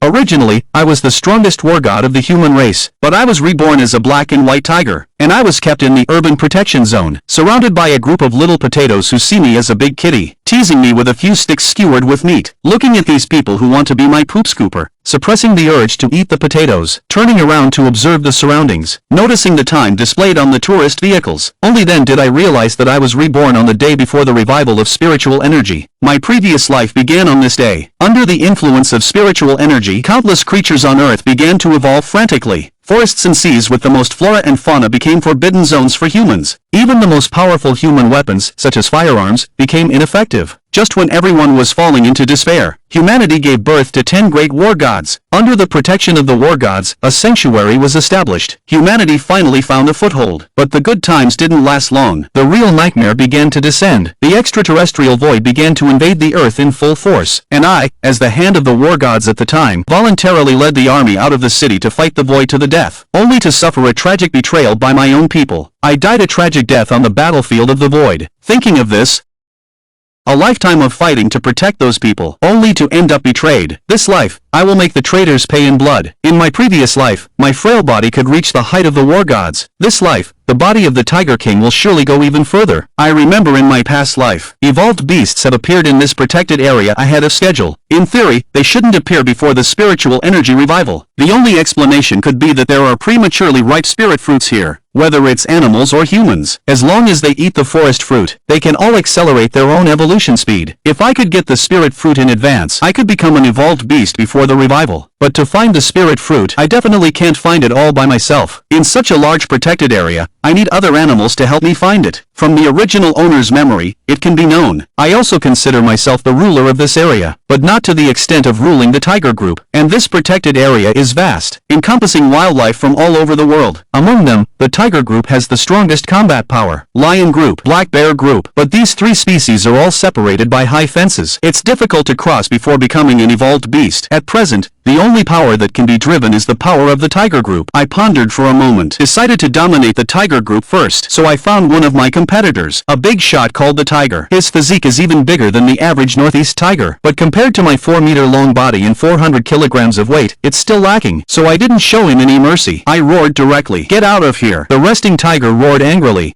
Originally, I was the strongest war god of the human race, but I was reborn as a black and white tiger, and I was kept in the urban protection zone, surrounded by a group of little potatoes who see me as a big kitty, teasing me with a few sticks skewered with meat. Looking at these people who want to be my poop scooper, suppressing the urge to eat the potatoes, turning around to observe the surroundings, noticing the time displayed on the tourist vehicles. Only then did I realize that I was reborn on the day before the revival of spiritual energy. My previous life began on this day. Under the influence of spiritual energy, countless creatures on Earth began to evolve frantically. Forests and seas with the most flora and fauna became forbidden zones for humans. Even the most powerful human weapons, such as firearms, became ineffective. Just when everyone was falling into despair, humanity gave birth to 10 great war gods. Under the protection of the war gods, a sanctuary was established. Humanity finally found a foothold. But the good times didn't last long. The real nightmare began to descend. The extraterrestrial void began to invade the Earth in full force. And I, as the hand of the war gods at the time, voluntarily led the army out of the city to fight the void to the death, only to suffer a tragic betrayal by my own people. I died a tragic death on the battlefield of the void. Thinking of this, a lifetime of fighting to protect those people, only to end up betrayed. This life, I will make the traitors pay in blood. In my previous life, my frail body could reach the height of the war gods. This life, the body of the Tiger King will surely go even further. I remember in my past life, evolved beasts have appeared in this protected area ahead of schedule. In theory, they shouldn't appear before the spiritual energy revival. The only explanation could be that there are prematurely ripe spirit fruits here. Whether it's animals or humans, as long as they eat the forest fruit, they can all accelerate their own evolution speed. If I could get the spirit fruit in advance, I could become an evolved beast before the revival. But to find the spirit fruit, I definitely can't find it all by myself. In such a large protected area, I need other animals to help me find it. From the original owner's memory, it can be known. I also consider myself the ruler of this area, but not to the extent of ruling the tiger group. And this protected area is vast, encompassing wildlife from all over the world. Among them, the tiger group has the strongest combat power, lion group, black bear group, but these three species are all separated by high fences. It's difficult to cross before becoming an evolved beast. At present, the only power that can be driven is the power of the tiger group. I pondered for a moment, decided to dominate the tiger group first, so I found one of my competitors, a big shot called the tiger. His physique is even bigger than the average northeast tiger, but compared to my 4-meter long body and 400 kilograms of weight, it's still lacking, so I didn't show him any mercy. I roared directly, "Get out of here!" The resting tiger roared angrily,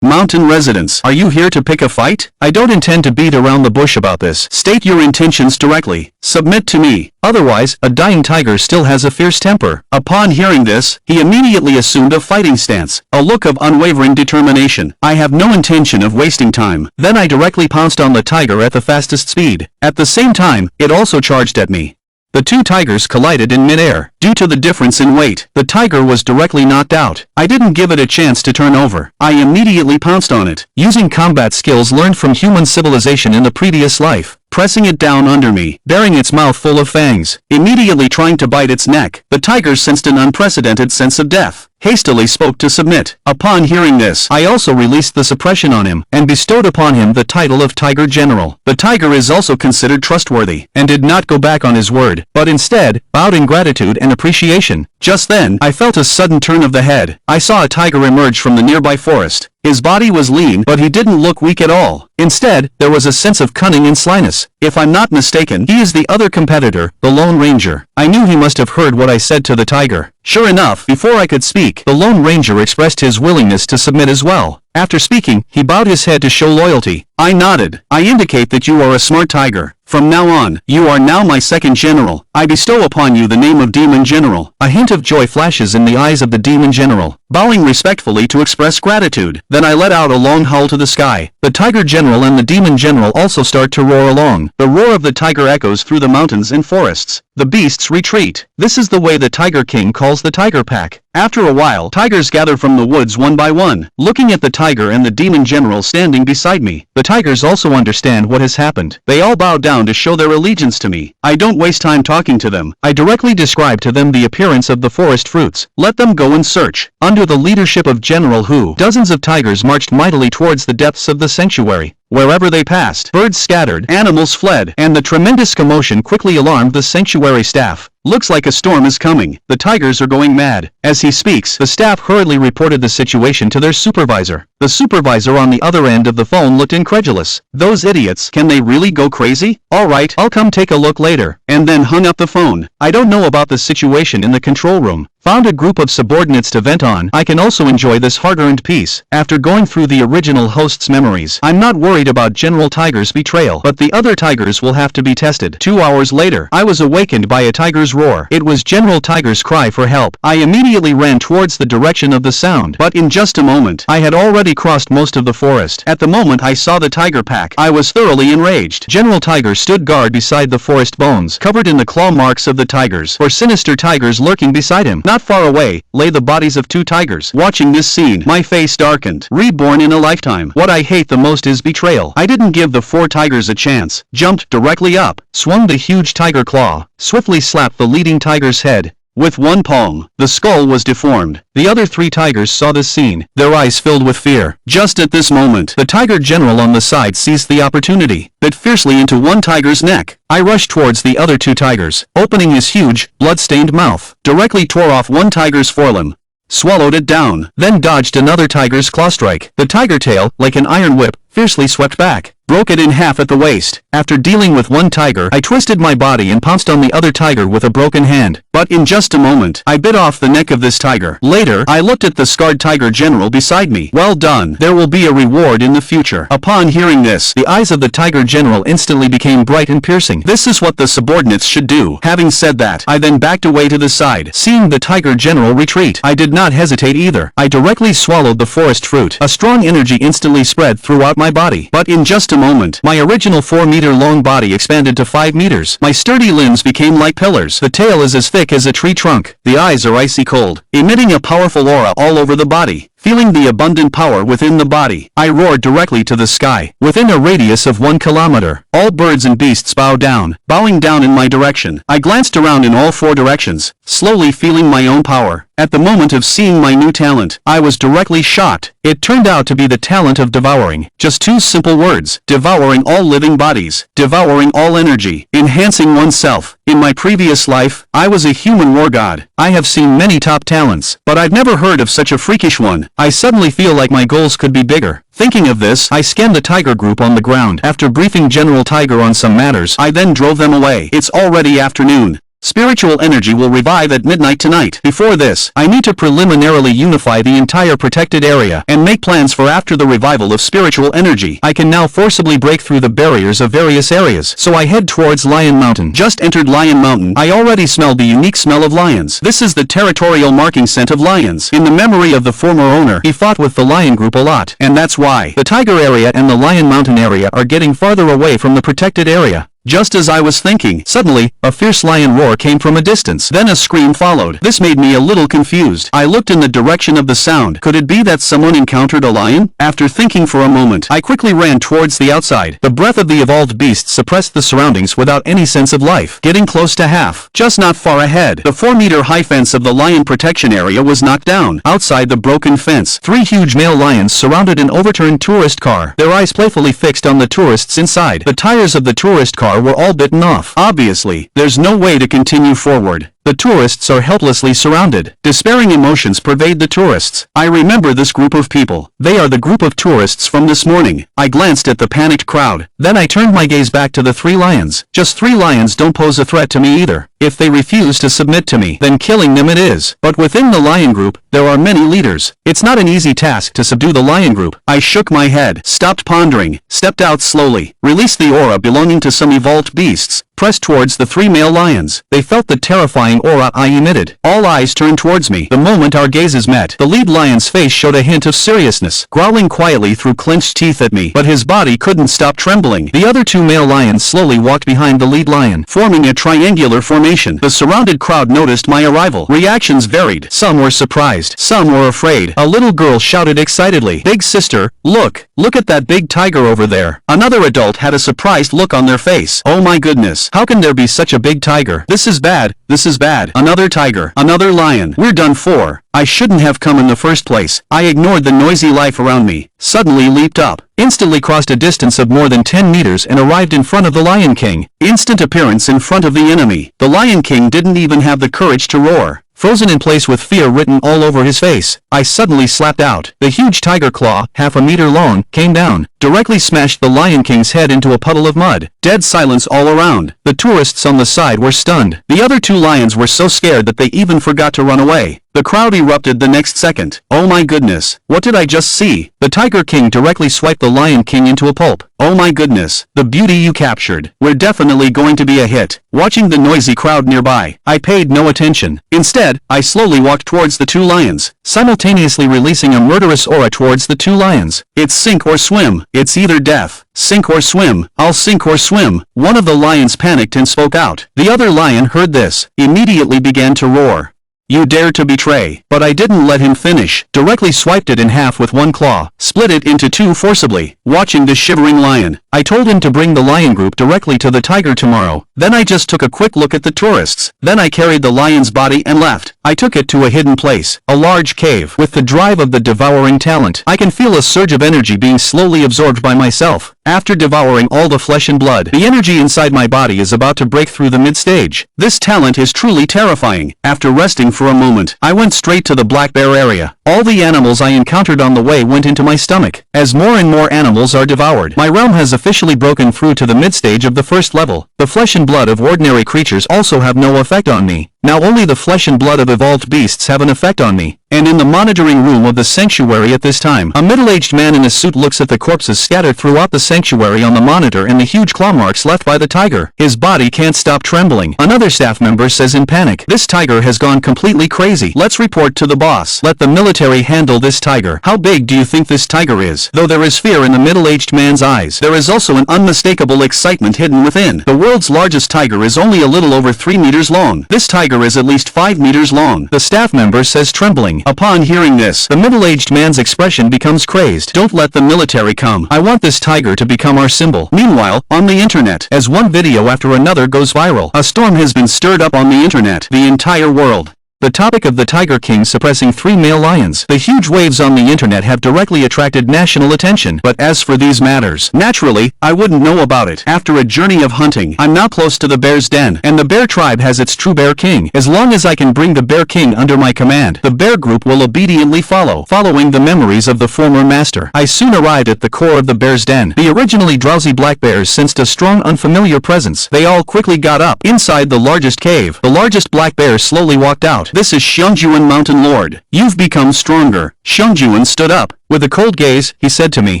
"Mountain residents, are you here to pick a fight? I don't intend to beat around the bush about this. State your intentions directly. Submit to me. Otherwise, a dying tiger still has a fierce temper." Upon hearing this, he immediately assumed a fighting stance, a look of unwavering determination. I have no intention of wasting time. Then I directly pounced on the tiger at the fastest speed. At the same time, it also charged at me. The two tigers collided in midair. Due to the difference in weight, the tiger was directly knocked out. I didn't give it a chance to turn over. I immediately pounced on it, using combat skills learned from human civilization in the previous life, pressing it down under me, bearing its mouth full of fangs, immediately trying to bite its neck. The tiger sensed an unprecedented sense of death, hastily spoke to submit. Upon hearing this, I also released the suppression on him, and bestowed upon him the title of Tiger General. The tiger is also considered trustworthy, and did not go back on his word, but instead, bowed in gratitude and appreciation. Just then, I felt a sudden turn of the head. I saw a tiger emerge from the nearby forest. His body was lean, but he didn't look weak at all. Instead, there was a sense of cunning and slyness. If I'm not mistaken, he is the other competitor, the Lone Ranger. I knew he must have heard what I said to the tiger. Sure enough, before I could speak, the Lone Ranger expressed his willingness to submit as well. After speaking, he bowed his head to show loyalty. I nodded. "I indicate that you are a smart tiger. From now on, you are now my second general. I bestow upon you the name of Demon General." A hint of joy flashes in the eyes of the Demon General, bowing respectfully to express gratitude. Then I let out a long howl to the sky. The Tiger General and the Demon General also start to roar along. The roar of the tiger echoes through the mountains and forests. The beasts retreat. This is the way the Tiger King calls the tiger pack. After a while, tigers gather from the woods one by one, looking at the tiger and the Demon General standing beside me. The tigers also understand what has happened. They all bow down to show their allegiance to me. I don't waste time talking to them. I directly describe to them the appearance of the forest fruits. Let them go and search. Under the leadership of General Hu, dozens of tigers marched mightily towards the depths of the sanctuary. Wherever they passed, birds scattered, animals fled, and the tremendous commotion quickly alarmed the sanctuary staff. Looks like a storm is coming. The tigers are going mad. As he speaks, the staff hurriedly reported the situation to their supervisor. The supervisor on the other end of the phone looked incredulous. Those idiots, can they really go crazy? Alright, I'll come take a look later. And then hung up the phone. I don't know about the situation in the control room. Found a group of subordinates to vent on. I can also enjoy this hard-earned peace. After going through the original host's memories, I'm not worried about General Tiger's betrayal, but the other tigers will have to be tested. 2 hours later, I was awakened by a tiger's roar. It was General Tiger's cry for help. I immediately ran towards the direction of the sound, but in just a moment, I had already crossed most of the forest. At the moment I saw the tiger pack, I was thoroughly enraged. General Tiger stood guard beside the forest bones, covered in the claw marks of the tigers, or sinister tigers lurking beside him. Not far away, lay the bodies of 2 tigers. Watching this scene, my face darkened. Reborn in a lifetime. What I hate the most is betrayal. I didn't give the 4 tigers a chance. Jumped directly up, swung the huge tiger claw, swiftly slapped the leading tiger's head. With one palm, the skull was deformed. The other 3 tigers saw this scene, their eyes filled with fear. Just at this moment, the tiger general on the side seized the opportunity, bit fiercely into one tiger's neck. I rushed towards the other 2 tigers, opening his huge, blood-stained mouth, directly tore off one tiger's forelimb, swallowed it down, then dodged another tiger's claw strike. The tiger tail, like an iron whip, fiercely swept back, broke it in half at the waist. After dealing with one tiger, I twisted my body and pounced on the other tiger with a broken hand. But in just a moment, I bit off the neck of this tiger. Later, I looked at the scarred tiger general beside me. Well done. There will be a reward in the future. Upon hearing this, the eyes of the tiger general instantly became bright and piercing. This is what the subordinates should do. Having said that, I then backed away to the side. Seeing the tiger general retreat, I did not hesitate either. I directly swallowed the forest fruit. A strong energy instantly spread throughout my body. But in just a moment, my original 4-meter-long body expanded to 5 meters. My sturdy limbs became like pillars. The tail is as thick as a tree trunk. The eyes are icy cold, emitting a powerful aura all over the body. Feeling the abundant power within the body, I roared directly to the sky. Within a radius of 1 kilometer, all birds and beasts bowing down in my direction. I glanced around in all 4 directions, slowly feeling my own power. At the moment of seeing my new talent, I was directly shocked. It turned out to be the talent of devouring. Just 2 simple words: devouring all living bodies, devouring all energy, enhancing oneself. In my previous life, I was a human war god. I have seen many top talents, but I've never heard of such a freakish one. I suddenly feel like my goals could be bigger. Thinking of this, I scanned the tiger group on the ground. After briefing General Tiger on some matters, I then drove them away. It's already afternoon. Spiritual energy will revive at midnight tonight. Before this, I need to preliminarily unify the entire protected area and make plans for after the revival of spiritual energy. I can now forcibly break through the barriers of various areas. So I head towards Lion Mountain. Just entered Lion Mountain. I already smelled the unique smell of lions. This is the territorial marking scent of lions. In the memory of the former owner, he fought with the lion group a lot. And that's why the tiger area and the Lion Mountain area are getting farther away from the protected area. Just as I was thinking, suddenly, a fierce lion roar came from a distance. Then a scream followed. This made me a little confused. I looked in the direction of the sound. Could it be that someone encountered a lion? After thinking for a moment, I quickly ran towards the outside. The breath of the evolved beast suppressed the surroundings without any sense of life. Getting close to half, just not far ahead, the 4-meter-high fence of the lion protection area was knocked down. Outside the broken fence, 3 huge male lions surrounded an overturned tourist car, their eyes playfully fixed on the tourists inside. The tires of the tourist car were all bitten off. Obviously, there's no way to continue forward. The tourists are helplessly surrounded. Despairing emotions pervade the tourists. I remember this group of people. They are the group of tourists from this morning. I glanced at the panicked crowd. Then I turned my gaze back to the 3 lions. Just 3 lions don't pose a threat to me either. If they refuse to submit to me, then killing them it is. But within the lion group, there are many leaders. It's not an easy task to subdue the lion group. I shook my head, stopped pondering, stepped out slowly, released the aura belonging to some evolved beasts, pressed towards the 3 male lions. They felt the terrifying aura I emitted. All eyes turned towards me. The moment our gazes met, the lead lion's face showed a hint of seriousness, growling quietly through clenched teeth at me, but his body couldn't stop trembling. The other 2 male lions slowly walked behind the lead lion, forming a triangular formation. The surrounded crowd noticed my arrival. Reactions varied. Some were surprised, some were afraid. A little girl shouted excitedly, "Big sister, look at that big tiger over there." Another adult had a surprised look on their face. Oh my goodness, How can there be such a big tiger? This is bad, this is bad. Another tiger, another lion. We're done for. I shouldn't have come in the first place. I ignored the noisy life around me, suddenly leaped up, instantly crossed a distance of more than 10 meters and arrived in front of the Lion King. Instant appearance in front of the enemy. The Lion King didn't even have the courage to roar. Frozen in place with fear written all over his face, I suddenly slapped out. The huge tiger claw, half a meter long, came down, directly smashed the Lion King's head into a puddle of mud. Dead silence all around. The tourists on the side were stunned. The other two lions were so scared that they even forgot to run away. The crowd erupted the next second. Oh my goodness, what did I just see? The Tiger King directly swiped the Lion King into a pulp. Oh my goodness, the beauty you captured. We're definitely going to be a hit. Watching the noisy crowd nearby, I paid no attention. Instead, I slowly walked towards the two lions, simultaneously releasing a murderous aura towards the two lions. It's sink or swim. It's either death. Sink or swim. I'll sink or swim. One of the lions panicked and spoke out. The other lion heard this, immediately began to roar. You dare to betray. But I didn't let him finish. Directly swiped it in half with one claw, split it into two forcibly. Watching the shivering lion, I told him to bring the lion group directly to the tiger tomorrow. Then I just took a quick look at the tourists. Then I carried the lion's body and left. I took it to a hidden place, a large cave. With the drive of the devouring talent, I can feel a surge of energy being slowly absorbed by myself. After devouring all the flesh and blood, the energy inside my body is about to break through the mid-stage. This talent is truly terrifying. After resting for a moment, I went straight to the black bear area. All the animals I encountered on the way went into my stomach. As more and more animals are devoured, my realm has officially broken through to the mid-stage of the first level. The flesh and blood of ordinary creatures also have no effect on me. Now only the flesh and blood of evolved beasts have an effect on me. And in the monitoring room of the sanctuary at this time, a middle-aged man in a suit looks at the corpses scattered throughout the sanctuary on the monitor and the huge claw marks left by the tiger. His body can't stop trembling. Another staff member says in panic, "This tiger has gone completely crazy. Let's report to the boss. Let the military handle this tiger." How big do you think this tiger is? Though there is fear in the middle-aged man's eyes, there is also an unmistakable excitement hidden within. The world's largest tiger is only a little over 3 meters long. This tiger is at least 5 meters long. The staff member says trembling. Upon hearing this, the middle-aged man's expression becomes crazed. Don't let the military come. I want this tiger to become our symbol. Meanwhile, on the internet, as one video after another goes viral, a storm has been stirred up on the internet. The entire world. The topic of the Tiger King suppressing 3 male lions. The huge waves on the internet have directly attracted national attention. But as for these matters, naturally, I wouldn't know about it. After a journey of hunting, I'm now close to the bear's den, and the bear tribe has its true bear king. As long as I can bring the bear king under my command, the bear group will obediently follow, following the memories of the former master. I soon arrived at the core of the bear's den. The originally drowsy black bears sensed a strong unfamiliar presence. They all quickly got up. Inside the largest cave, the largest black bear slowly walked out. This is Xiangjuan Mountain Lord. You've become stronger. Xiangjuan stood up. With a cold gaze, he said to me.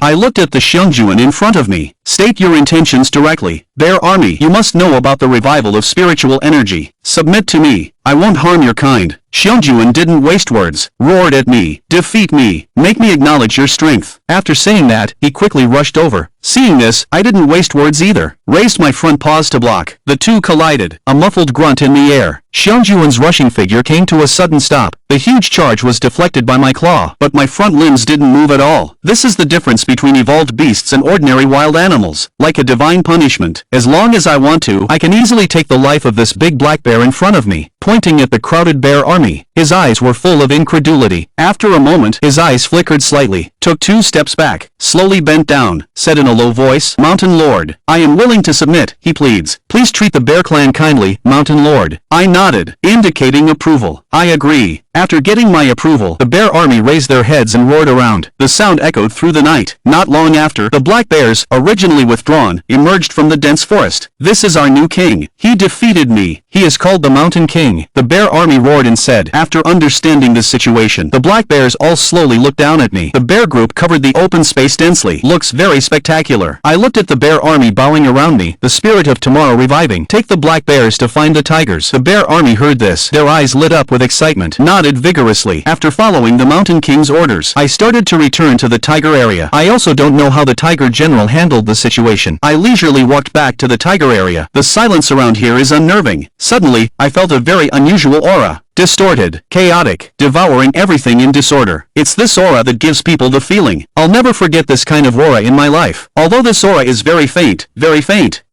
I looked at the Xiangjuan in front of me. State your intentions directly. Bear army, you must know about the revival of spiritual energy. Submit to me. I won't harm your kind. Xiangjuan didn't waste words. Roared at me. Defeat me. Make me acknowledge your strength. After saying that, he quickly rushed over. Seeing this, I didn't waste words either. Raised my front paws to block. The two collided. A muffled grunt in the air. Xiangjuan's rushing figure came to a sudden stop. The huge charge was deflected by my claw, but my front limbs didn't move at all. This is the difference between evolved beasts and ordinary wild animals. Like a divine punishment. As long as I want to, I can easily take the life of this big black bear in front of me. Pointing at the crowded bear army, his eyes were full of incredulity. After a moment, his eyes flickered slightly, took 2 steps back, slowly bent down, said in a low voice, Mountain Lord, I am willing to submit, he pleads. Please treat the bear clan kindly, Mountain Lord. I nodded, indicating approval. I agree. After getting my approval, the bear army raised their heads and roared around. The sound echoed through the night. Not long after, the black bears, originally withdrawn, emerged from the dense forest. This is our new king. He defeated me. He is called the Mountain King. The bear army roared and said. After understanding the situation, the black bears all slowly looked down at me. The bear group covered the open space densely. Looks very spectacular. I looked at the bear army bowing around me, the spirit of tomorrow reviving. Take the black bears to find the tigers. The bear army heard this. Their eyes lit up with excitement. Nodded vigorously. After following the Mountain King's orders, I started to return to the tiger area. I also don't know how the tiger general handled the situation. I leisurely walked back to the tiger area. The silence around here is unnerving. Suddenly, I felt a very unusual aura. Distorted, chaotic, devouring everything in disorder. It's this aura that gives people the feeling. I'll never forget this kind of aura in my life. Although this aura is very faint,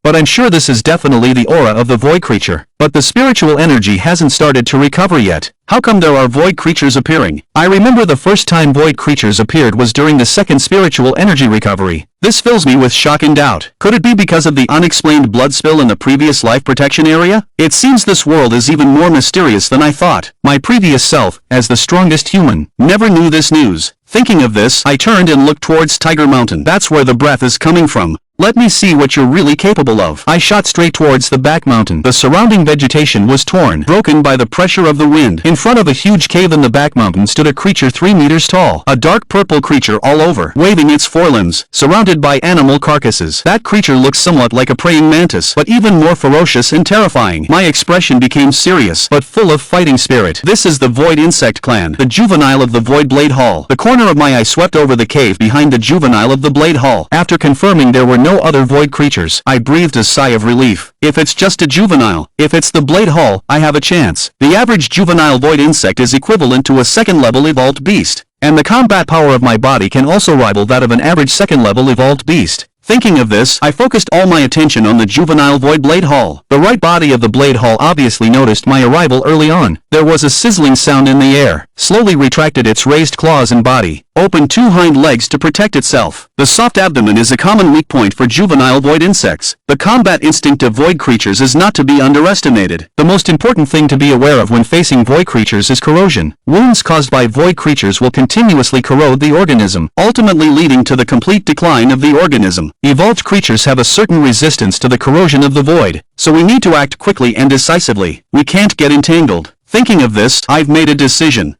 but I'm sure this is definitely the aura of the void creature. But the spiritual energy hasn't started to recover yet. How come there are void creatures appearing? I remember the first time void creatures appeared was during the second spiritual energy recovery. This fills me with shock and doubt. Could it be because of the unexplained blood spill in the previous life protection area? It seems this world is even more mysterious than I thought. My previous self, as the strongest human, never knew this news. Thinking of this, I turned and looked towards Tiger Mountain. That's where the breath is coming from. Let me see what you're really capable of. I shot straight towards the back mountain. The surrounding vegetation was torn, broken by the pressure of the wind. In front of a huge cave in the back mountain stood a creature 3 meters tall. A dark purple creature all over, waving its forelimbs, surrounded by animal carcasses. That creature looks somewhat like a praying mantis, but even more ferocious and terrifying. My expression became serious, but full of fighting spirit. This is the Void Insect Clan, the juvenile of the Void Blade Hall. The corner of my eye swept over the cave behind the juvenile of the Blade Hall. After confirming there were no other void creatures, I breathed a sigh of relief. If it's just a juvenile, if it's the Blade Hall, I have a chance. The average juvenile void insect is equivalent to a second-level evolved beast, and the combat power of my body can also rival that of an average second-level evolved beast. Thinking of this, I focused all my attention on the juvenile Void Blade Hall. The right body of the Blade Hall obviously noticed my arrival early on. There was a sizzling sound in the air, slowly retracted its raised claws and body, opened 2 hind legs to protect itself. The soft abdomen is a common weak point for juvenile void insects. The combat instinct of void creatures is not to be underestimated. The most important thing to be aware of when facing void creatures is corrosion. Wounds caused by void creatures will continuously corrode the organism, ultimately leading to the complete decline of the organism. Evolved creatures have a certain resistance to the corrosion of the void, so we need to act quickly and decisively. We can't get entangled. Thinking of this, I've made a decision.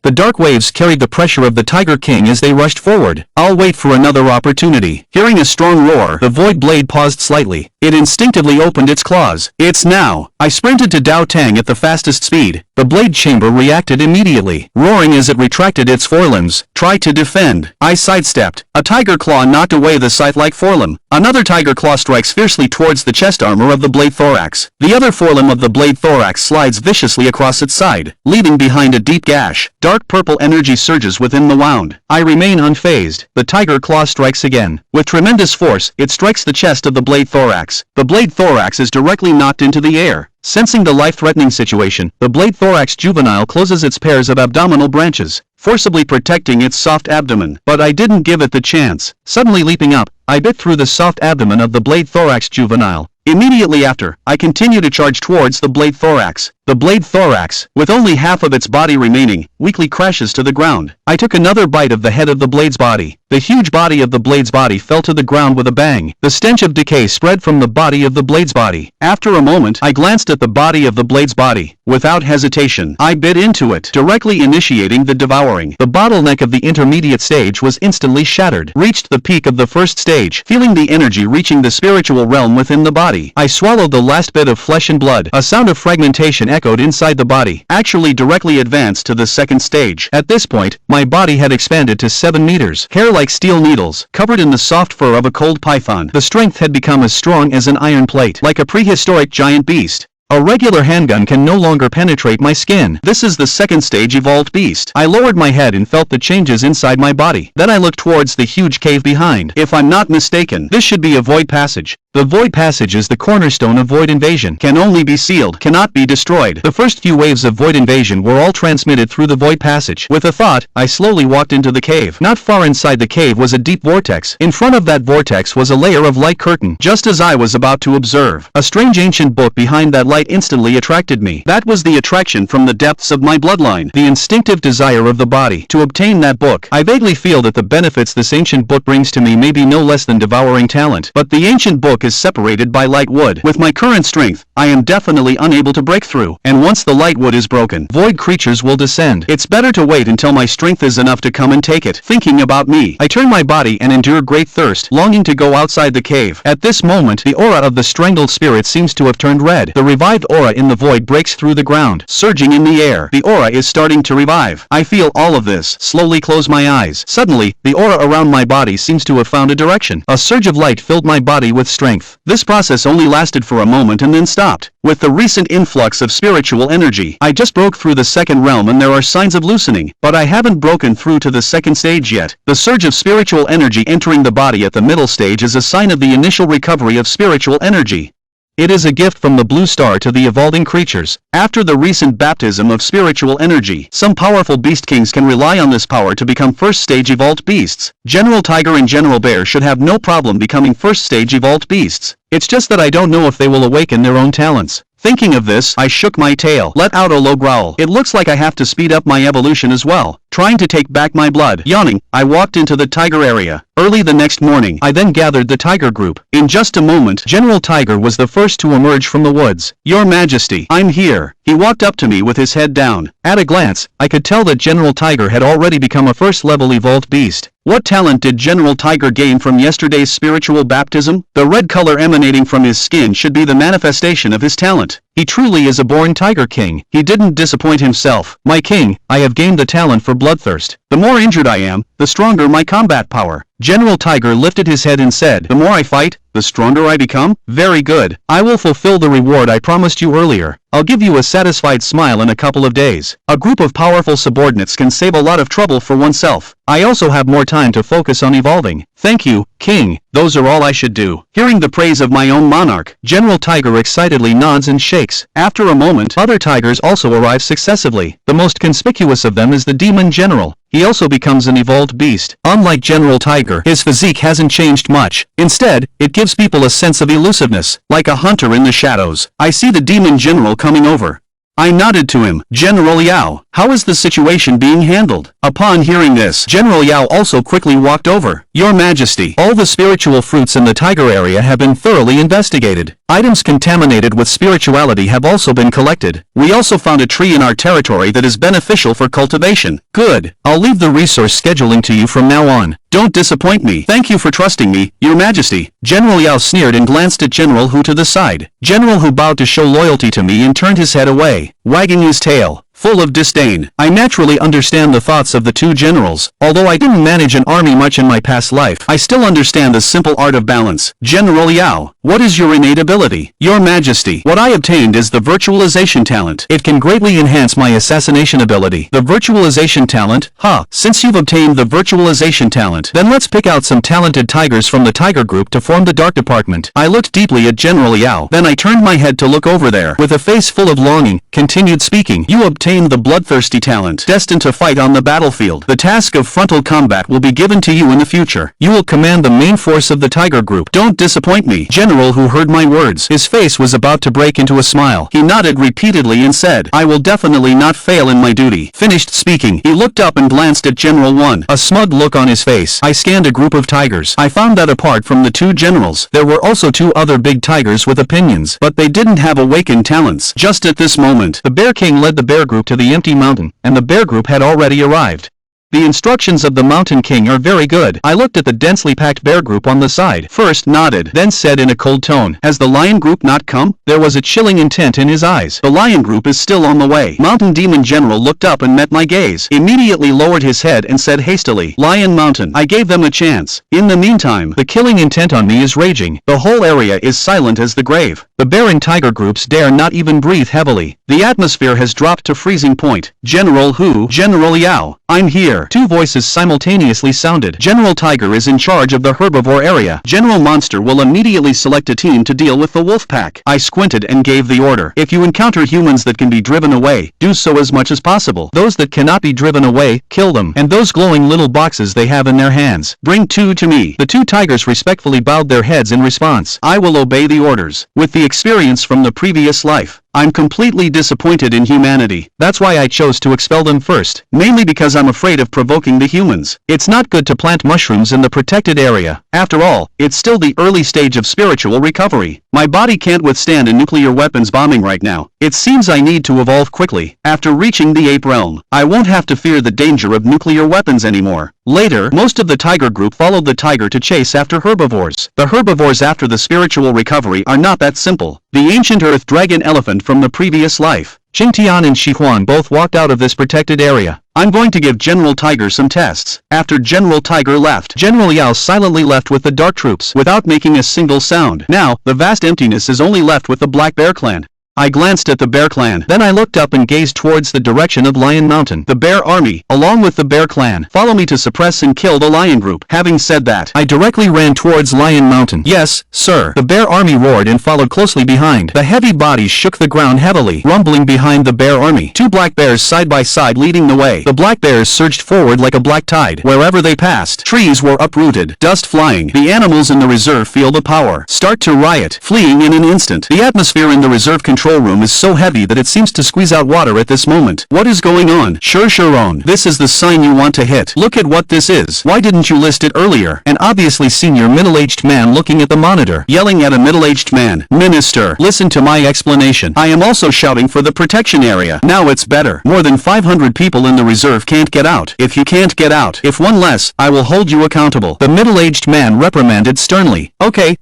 The dark waves carried the pressure of the Tiger King as they rushed forward. I'll wait for another opportunity. Hearing a strong roar, the void blade paused slightly. It instinctively opened its claws. It's now. I sprinted to Dao Tang at the fastest speed. The blade chamber reacted immediately, roaring as it retracted its forelimbs. Tried to defend. I sidestepped. A tiger claw knocked away the scythe-like forelimb. Another tiger claw strikes fiercely towards the chest armor of the blade thorax. The other forelimb of the blade thorax slides viciously across its side, leaving behind a deep gash. Dark purple energy surges within the wound. I remain unfazed. The tiger claw strikes again. With tremendous force, it strikes the chest of the blade thorax. The blade thorax is directly knocked into the air. Sensing the life-threatening situation, the blade thorax juvenile closes its pairs of abdominal branches, forcibly protecting its soft abdomen. But I didn't give it the chance. Suddenly leaping up, I bit through the soft abdomen of the blade thorax juvenile. Immediately after, I continue to charge towards the blade thorax. The blade thorax, with only half of its body remaining, weakly crashes to the ground. I took another bite of the head of the blade's body. The huge body of the blade's body fell to the ground with a bang. The stench of decay spread from the body of the blade's body. After a moment, I glanced at the body of the blade's body. Without hesitation, I bit into it, directly initiating the devouring. The bottleneck of the intermediate stage was instantly shattered. Reached the peak of the first stage, feeling the energy reaching the spiritual realm within the body. I swallowed the last bit of flesh and blood. A sound of fragmentation echoed inside the body, actually directly advanced to the second stage. At this point, my body had expanded to 7 meters. Hair like steel needles, covered in the soft fur of a cold python. The strength had become as strong as an iron plate, like a prehistoric giant beast. A regular handgun can no longer penetrate my skin. This is the second stage evolved beast. I lowered my head and felt the changes inside my body. Then I looked towards the huge cave behind. If I'm not mistaken, this should be a void passage. The void passage is the cornerstone of void invasion. Can only be sealed, cannot be destroyed. The first few waves of void invasion were all transmitted through the void passage. With a thought, I slowly walked into the cave. Not far inside the cave was a deep vortex. In front of that vortex was a layer of light curtain. Just as I was about to observe, a strange ancient book behind that light instantly attracted me. That was the attraction from the depths of my bloodline. The instinctive desire of the body to obtain that book. I vaguely feel that the benefits this ancient book brings to me may be no less than devouring talent. But the ancient book is separated by light wood. With my current strength, I am definitely unable to break through. And once the light wood is broken, void creatures will descend. It's better to wait until my strength is enough to come and take it. Thinking about me, I turn my body and endure great thirst, longing to go outside the cave. At this moment, the aura of the strangled spirit seems to have turned red. The revived aura in the void breaks through the ground, surging in the air. The aura is starting to revive. I feel all of this. Slowly close my eyes. Suddenly, the aura around my body seems to have found a direction. A surge of light filled my body with strength. strength. This process only lasted for a moment and then stopped. With the recent influx of spiritual energy, I just broke through the second realm and there are signs of loosening, but I haven't broken through to the second stage yet. The surge of spiritual energy entering the body at the middle stage is a sign of the initial recovery of spiritual energy. It is a gift from the blue star to the evolving creatures. After the recent baptism of spiritual energy, some powerful beast kings can rely on this power to become first stage evolved beasts. General Tiger and General Bear should have no problem becoming first stage evolved beasts. It's just that I don't know if they will awaken their own talents. Thinking of this, I shook my tail, let out a low growl. It looks like I have to speed up my evolution as well. Trying to take back my blood. Yawning, I walked into the tiger area. Early the next morning, I then gathered the tiger group. In just a moment, General Tiger was the first to emerge from the woods. Your Majesty, I'm here. He walked up to me with his head down. At a glance, I could tell that General Tiger had already become a first-level evolved beast. What talent did General Tiger gain from yesterday's spiritual baptism? The red color emanating from his skin should be the manifestation of his talent. He truly is a born Tiger King. He didn't disappoint himself. My king, I have gained the talent for bloodthirst. The more injured I am, the stronger my combat power. General Tiger lifted his head and said, the more I fight, the stronger I become? Very good. I will fulfill the reward I promised you earlier. I'll give you a satisfied smile in a couple of days. A group of powerful subordinates can save a lot of trouble for oneself. I also have more time to focus on evolving. Thank you, King. Those are all I should do. Hearing the praise of my own monarch, General Tiger excitedly nods and shakes. After a moment, other tigers also arrive successively. The most conspicuous of them is the Demon General. He also becomes an evolved beast. Unlike General Tiger, his physique hasn't changed much. Instead, it gives people a sense of elusiveness, like a hunter in the shadows. I see the Demon General coming over. I nodded to him. General Yao, how is the situation being handled? Upon hearing this, General Yao also quickly walked over. Your Majesty, all the spiritual fruits in the tiger area have been thoroughly investigated. Items contaminated with spirituality have also been collected. We also found a tree in our territory that is beneficial for cultivation. Good. I'll leave the resource scheduling to you from now on. Don't disappoint me. Thank you for trusting me, Your Majesty. General Yao sneered and glanced at General Hu to the side. General Hu bowed to show loyalty to me and turned his head away, wagging his tail, full of disdain. I naturally understand the thoughts of the two generals. Although I didn't manage an army much in my past life, I still understand the simple art of balance. General Yao, what is your innate ability? Your Majesty, what I obtained is the virtualization talent. It can greatly enhance my assassination ability. The virtualization talent? Since you've obtained the virtualization talent, then let's pick out some talented tigers from the tiger group to form the dark department. I looked deeply at General Yao. Then I turned my head to look over there. With a face full of longing, continued speaking. You obtained the bloodthirsty talent, destined to fight on the battlefield. The task of frontal combat will be given to you in the future. You will command the main force of the tiger group. Don't disappoint me. General Hu heard my words. His face was about to break into a smile. He nodded repeatedly and said, I will definitely not fail in my duty. Finished speaking, he looked up and glanced at General 1. A smug look on his face. I scanned a group of tigers. I found that apart from the two generals, there were also two other big tigers with opinions, but they didn't have awakened talents. Just at this moment, the Bear King led the bear group to the empty mountain, and the bear group had already arrived. The instructions of the Mountain King are very good. I looked at the densely packed bear group on the side, first nodded, then said in a cold tone, has the lion group not come? There was a chilling intent in his eyes. The lion group is still on the way. Mountain Demon General looked up and met my gaze, immediately lowered his head and said hastily, Lion Mountain, I gave them a chance. In the meantime, the killing intent on me is raging. The whole area is silent as the grave. The bear and tiger groups dare not even breathe heavily. The atmosphere has dropped to freezing point. General Hu, General Yao, I'm here. Two voices simultaneously sounded. General Tiger is in charge of the herbivore area. General Monster will immediately select a team to deal with the wolf pack. I squinted and gave the order. If you encounter humans that can be driven away, do so as much as possible. Those that cannot be driven away, kill them. And those glowing little boxes they have in their hands, bring two to me. The two tigers respectfully bowed their heads in response. I will obey the orders. With the experience from the previous life, I'm completely disappointed in humanity. That's why I chose to expel them first, mainly because I'm afraid of provoking the humans. It's not good to plant mushrooms in the protected area. After all, it's still the early stage of spiritual recovery. My body can't withstand a nuclear weapons bombing right now. It seems I need to evolve quickly. After reaching the ape realm, I won't have to fear the danger of nuclear weapons anymore. Later, most of the tiger group followed the tiger to chase after herbivores. The herbivores after the spiritual recovery are not that simple. The ancient earth dragon elephant from the previous life, Qingtian and Shihuan both walked out of this protected area. I'm going to give General Tiger some tests. After General Tiger left, General Yao silently left with the dark troops without making a single sound. Now, the vast emptiness is only left with the Black Bear clan. I glanced at the Bear Clan. Then I looked up and gazed towards the direction of Lion Mountain. The Bear Army, along with the Bear Clan, follow me to suppress and kill the Lion Group. Having said that, I directly ran towards Lion Mountain. Yes, sir. The Bear Army roared and followed closely behind. The heavy bodies shook the ground heavily, rumbling behind the Bear Army. Two black bears side by side leading the way. The black bears surged forward like a black tide. Wherever they passed, trees were uprooted, dust flying. The animals in the reserve feel the power, start to riot, fleeing in an instant. The atmosphere in the reserve control room is so heavy that it seems to squeeze out water at this moment. What is going on? Sure, this is the sign you want to hit. Look at what this is. Why didn't you list it earlier? An obviously senior middle-aged man looking at the monitor, yelling at a middle-aged man. Minister, listen to my explanation. I am also shouting for the protection area. Now it's better. More than 500 people in the reserve can't get out. If you can't get out, if one less, I will hold you accountable. The middle-aged man reprimanded sternly. Okay,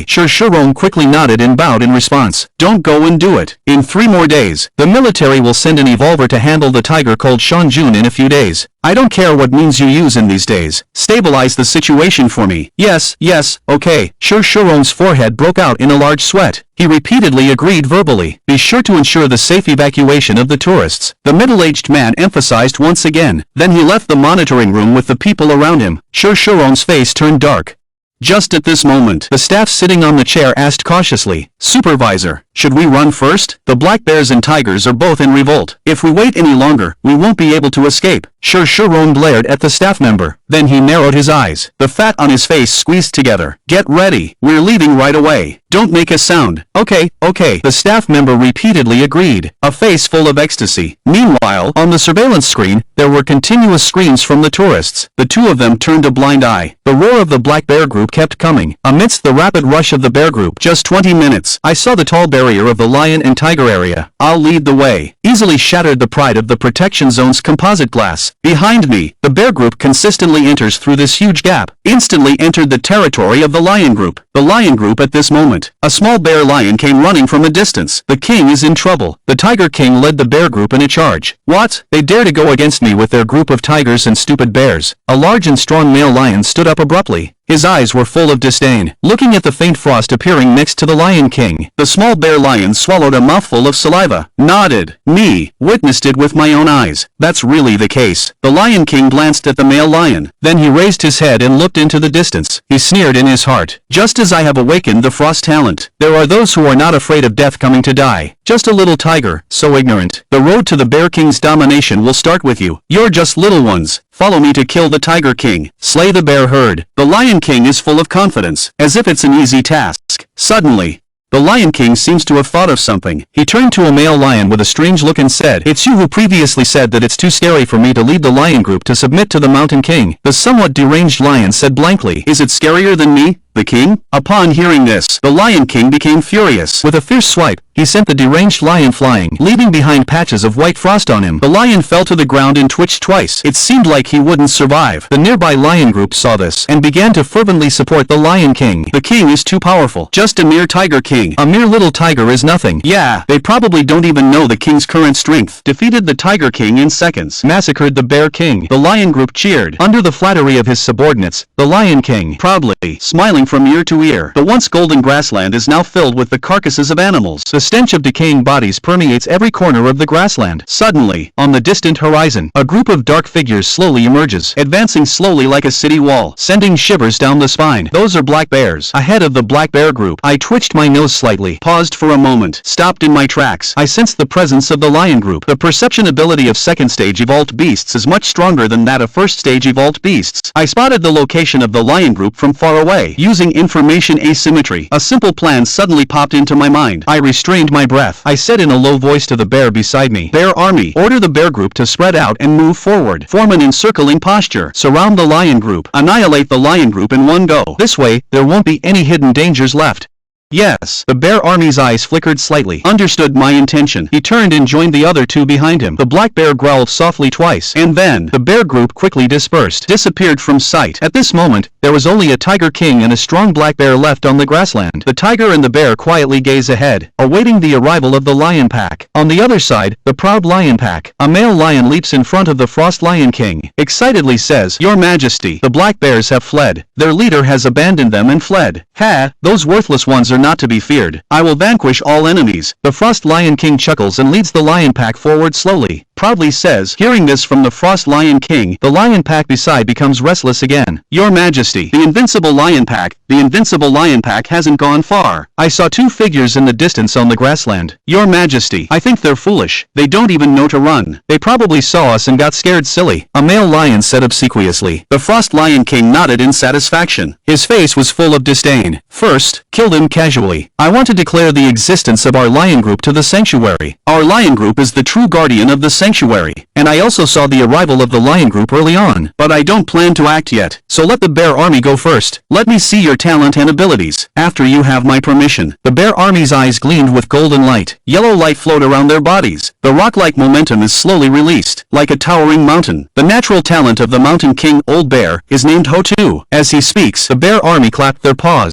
Sure quickly nodded and bowed in response. Don't go and do it. In 3 more days, the military will send an evolver to handle the tiger called Shanjun in a few days. I don't care what means you use in these days. Stabilize the situation for me. Yes, okay. Shuron's forehead broke out in a large sweat. He repeatedly agreed verbally. Be sure to ensure the safe evacuation of the tourists. The middle-aged man emphasized once again. Then he left the monitoring room with the people around him. Shuron's face turned dark. Just at this moment, the staff sitting on the chair asked cautiously, Supervisor, should we run first? The black bears and tigers are both in revolt. If we wait any longer, we won't be able to escape. Shuron blared at the staff member. Then he narrowed his eyes. The fat on his face squeezed together. Get ready. We're leaving right away. Don't make a sound. Okay. The staff member repeatedly agreed, a face full of ecstasy. Meanwhile, on the surveillance screen, there were continuous screams from the tourists. The two of them turned a blind eye. The roar of the Black Bear Group kept coming. Amidst the rapid rush of the Bear Group, just 20 minutes, I saw the tall barrier of the Lion and Tiger area. I'll lead the way. Easily shattered the pride of the protection zone's composite glass. Behind me, the Bear Group consistently enters through this huge gap. Instantly entered the territory of the Lion Group. The Lion Group at this moment. A small bear lion came running from a distance. The king is in trouble. The Tiger King led the Bear Group in a charge. What? They dare to go against me with their group of tigers and stupid bears. A large and strong male lion stood up abruptly. His eyes were full of disdain, looking at the faint frost appearing next to the Lion King. The small bear lion swallowed a mouthful of saliva, nodded. Me, witnessed it with my own eyes. That's really the case. The Lion King glanced at the male lion. Then he raised his head and looked into the distance. He sneered in his heart. Just as I have awakened the frost talent, there are those who are not afraid of death coming to die. Just a little tiger, so ignorant. The road to the Bear King's domination will start with you. You're just little ones. Follow me to kill the Tiger King. Slay the bear herd. The Lion King is full of confidence, as if it's an easy task. Suddenly, the Lion King seems to have thought of something. He turned to a male lion with a strange look and said, It's you who previously said that it's too scary for me to lead the Lion Group to submit to the Mountain King. The somewhat deranged lion said blankly, Is it scarier than me, the king? Upon hearing this, the Lion King became furious. With a fierce swipe, he sent the deranged lion flying, leaving behind patches of white frost on him. The lion fell to the ground and twitched twice. It seemed like he wouldn't survive. The nearby lion group saw this and began to fervently support the Lion King. The king is too powerful. Just a mere tiger king. A mere little tiger is nothing. Yeah, they probably don't even know the king's current strength. Defeated the Tiger King in seconds. Massacred the Bear King. The lion group cheered. Under the flattery of his subordinates, the Lion King, proudly, smiling from ear to ear. The once golden grassland is now filled with the carcasses of animals. The stench of decaying bodies permeates every corner of the grassland. Suddenly, on the distant horizon, a group of dark figures slowly emerges, advancing slowly like a city wall, sending shivers down the spine. Those are black bears. Ahead of the Black Bear Group, I twitched my nose slightly, paused for a moment, stopped in my tracks. I sensed the presence of the Lion Group. The perception ability of second stage evolved beasts is much stronger than that of first stage evolved beasts. I spotted the location of the Lion Group from far away. Using information asymmetry, a simple plan suddenly popped into my mind. I restrained my breath. I said in a low voice to the bear beside me, Bear Army, order the Bear Group to spread out and move forward. Form an encircling posture. Surround the Lion Group. Annihilate the Lion Group in one go. This way, there won't be any hidden dangers left. Yes. The bear army's eyes flickered slightly. Understood my intention. He turned and joined the other two behind him. The black bear growled softly twice, and then the bear group quickly disappeared from sight. At this moment, there was only a tiger king and a strong black bear left on the grassland. The tiger and the bear quietly gaze ahead, awaiting the arrival of the lion pack. On the other side, the proud lion pack. A male lion leaps in front of the frost lion king. Excitedly says, "Your Majesty, the black bears have fled. Their leader has abandoned them and fled. Ha, those worthless ones are not to be feared. I will vanquish all enemies." The frost lion king chuckles and leads the lion pack forward slowly. Proudly says, hearing this from the frost lion king, the lion pack beside becomes restless again. "Your Majesty, the invincible lion pack hasn't gone far. I saw two figures in the distance on the grassland. Your Majesty, I think they're foolish. They don't even know to run. They probably saw us and got scared silly," a male lion said obsequiously. The frost lion king nodded in satisfaction. His face was full of disdain. "First, kill them casually. I want to declare the existence of our lion group to the sanctuary. Our lion group is the true guardian of the sanctuary, and I also saw the arrival of the lion group early on, but I don't plan to act yet, so let the bear army go first. Let me see your talent and abilities, after you have my permission." The bear army's eyes gleamed with golden light. Yellow light flowed around their bodies. The rock-like momentum is slowly released, like a towering mountain. The natural talent of the mountain king, Old Bear, is named Ho-Tu. As he speaks, the bear army clapped their paws,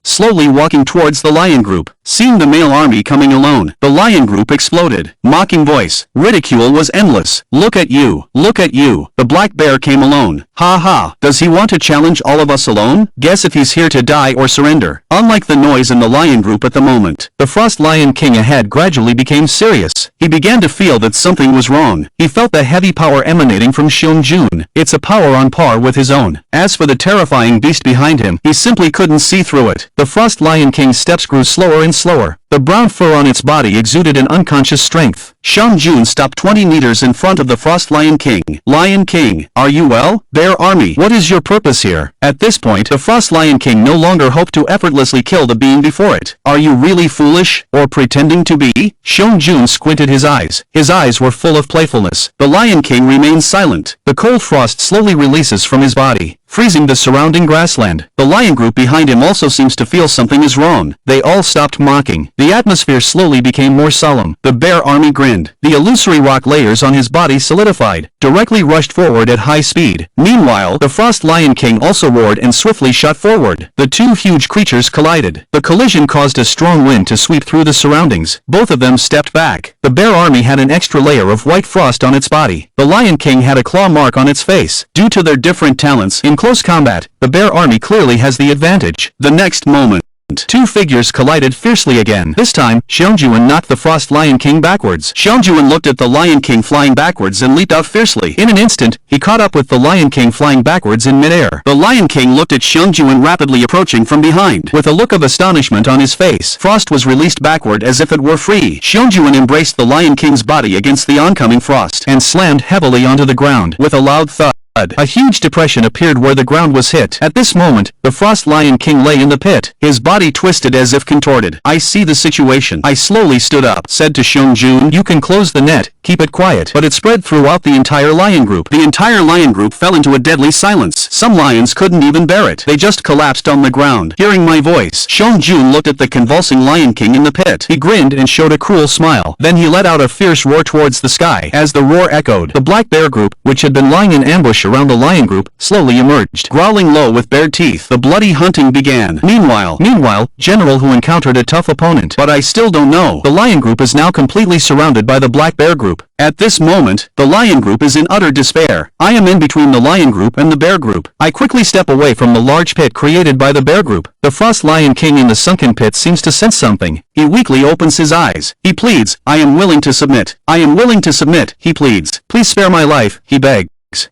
slowly walking towards the lion group. Seeing the male army coming alone, the lion group exploded. Mocking voice. Ridicule was endless. "Look at you. Look at you. The black bear came alone. Ha ha. Does he want to challenge all of us alone? Guess if he's here to die or surrender." Unlike the noise in the lion group at the moment, the frost lion king ahead gradually became serious. He began to feel that something was wrong. He felt the heavy power emanating from Xiong-jun. It's a power on par with his own. As for the terrifying beast behind him, he simply couldn't see through it. The frost lion king's steps grew slower and slower. The brown fur on its body exuded an unconscious strength. Xiong-jun stopped 20 meters in front of the frost lion king. "Lion king, are you well? Bear army, what is your purpose here?" At this point, the frost lion king no longer hoped to effortlessly kill the being before it. "Are you really foolish, or pretending to be?" Xiong-jun squinted his eyes. His eyes were full of playfulness. The lion king remained silent. The cold frost slowly releases from his body, freezing the surrounding grassland. The lion group behind him also seems to feel something is wrong. They all stopped mocking. The atmosphere slowly became more solemn. The bear army grinned. The illusory rock layers on his body solidified, directly rushed forward at high speed. Meanwhile, the frost lion king also roared and swiftly shot forward. The two huge creatures collided. The collision caused a strong wind to sweep through the surroundings. Both of them stepped back. The bear army had an extra layer of white frost on its body. The lion king had a claw mark on its face. Due to their different talents in close combat, the bear army clearly has the advantage. The next moment, two figures collided fiercely again. This time, Xiong-jun knocked the frost lion king backwards. Xiong-jun looked at the lion king flying backwards and leaped out fiercely. In an instant, he caught up with the lion king flying backwards in midair. The lion king looked at Xiong-jun rapidly approaching from behind. With a look of astonishment on his face, frost was released backward as if it were free. Xiong-jun embraced the lion king's body against the oncoming frost and slammed heavily onto the ground with a loud thud. A huge depression appeared where the ground was hit. At this moment, the frost lion king lay in the pit, his body twisted as if contorted. "I see the situation." I slowly stood up, said to Xiong-jun, "You can close the net, keep it quiet." But it spread throughout the entire lion group. The entire lion group fell into a deadly silence. Some lions couldn't even bear it. They just collapsed on the ground. Hearing my voice, Xiong-jun looked at the convulsing lion king in the pit. He grinned and showed a cruel smile. Then he let out a fierce roar towards the sky. As the roar echoed, the black bear group, which had been lying in ambush around the lion group, slowly emerged. Growling low with bared teeth, the bloody hunting began. Meanwhile, General who encountered a tough opponent. But I still don't know. The lion group is now completely surrounded by the black bear group. At this moment, the lion group is in utter despair. I am in between the lion group and the bear group. I quickly step away from the large pit created by the bear group. The frost lion king in the sunken pit seems to sense something. He weakly opens his eyes. He pleads, "I am willing to submit. I am willing to submit," he pleads. "Please spare my life," he begs.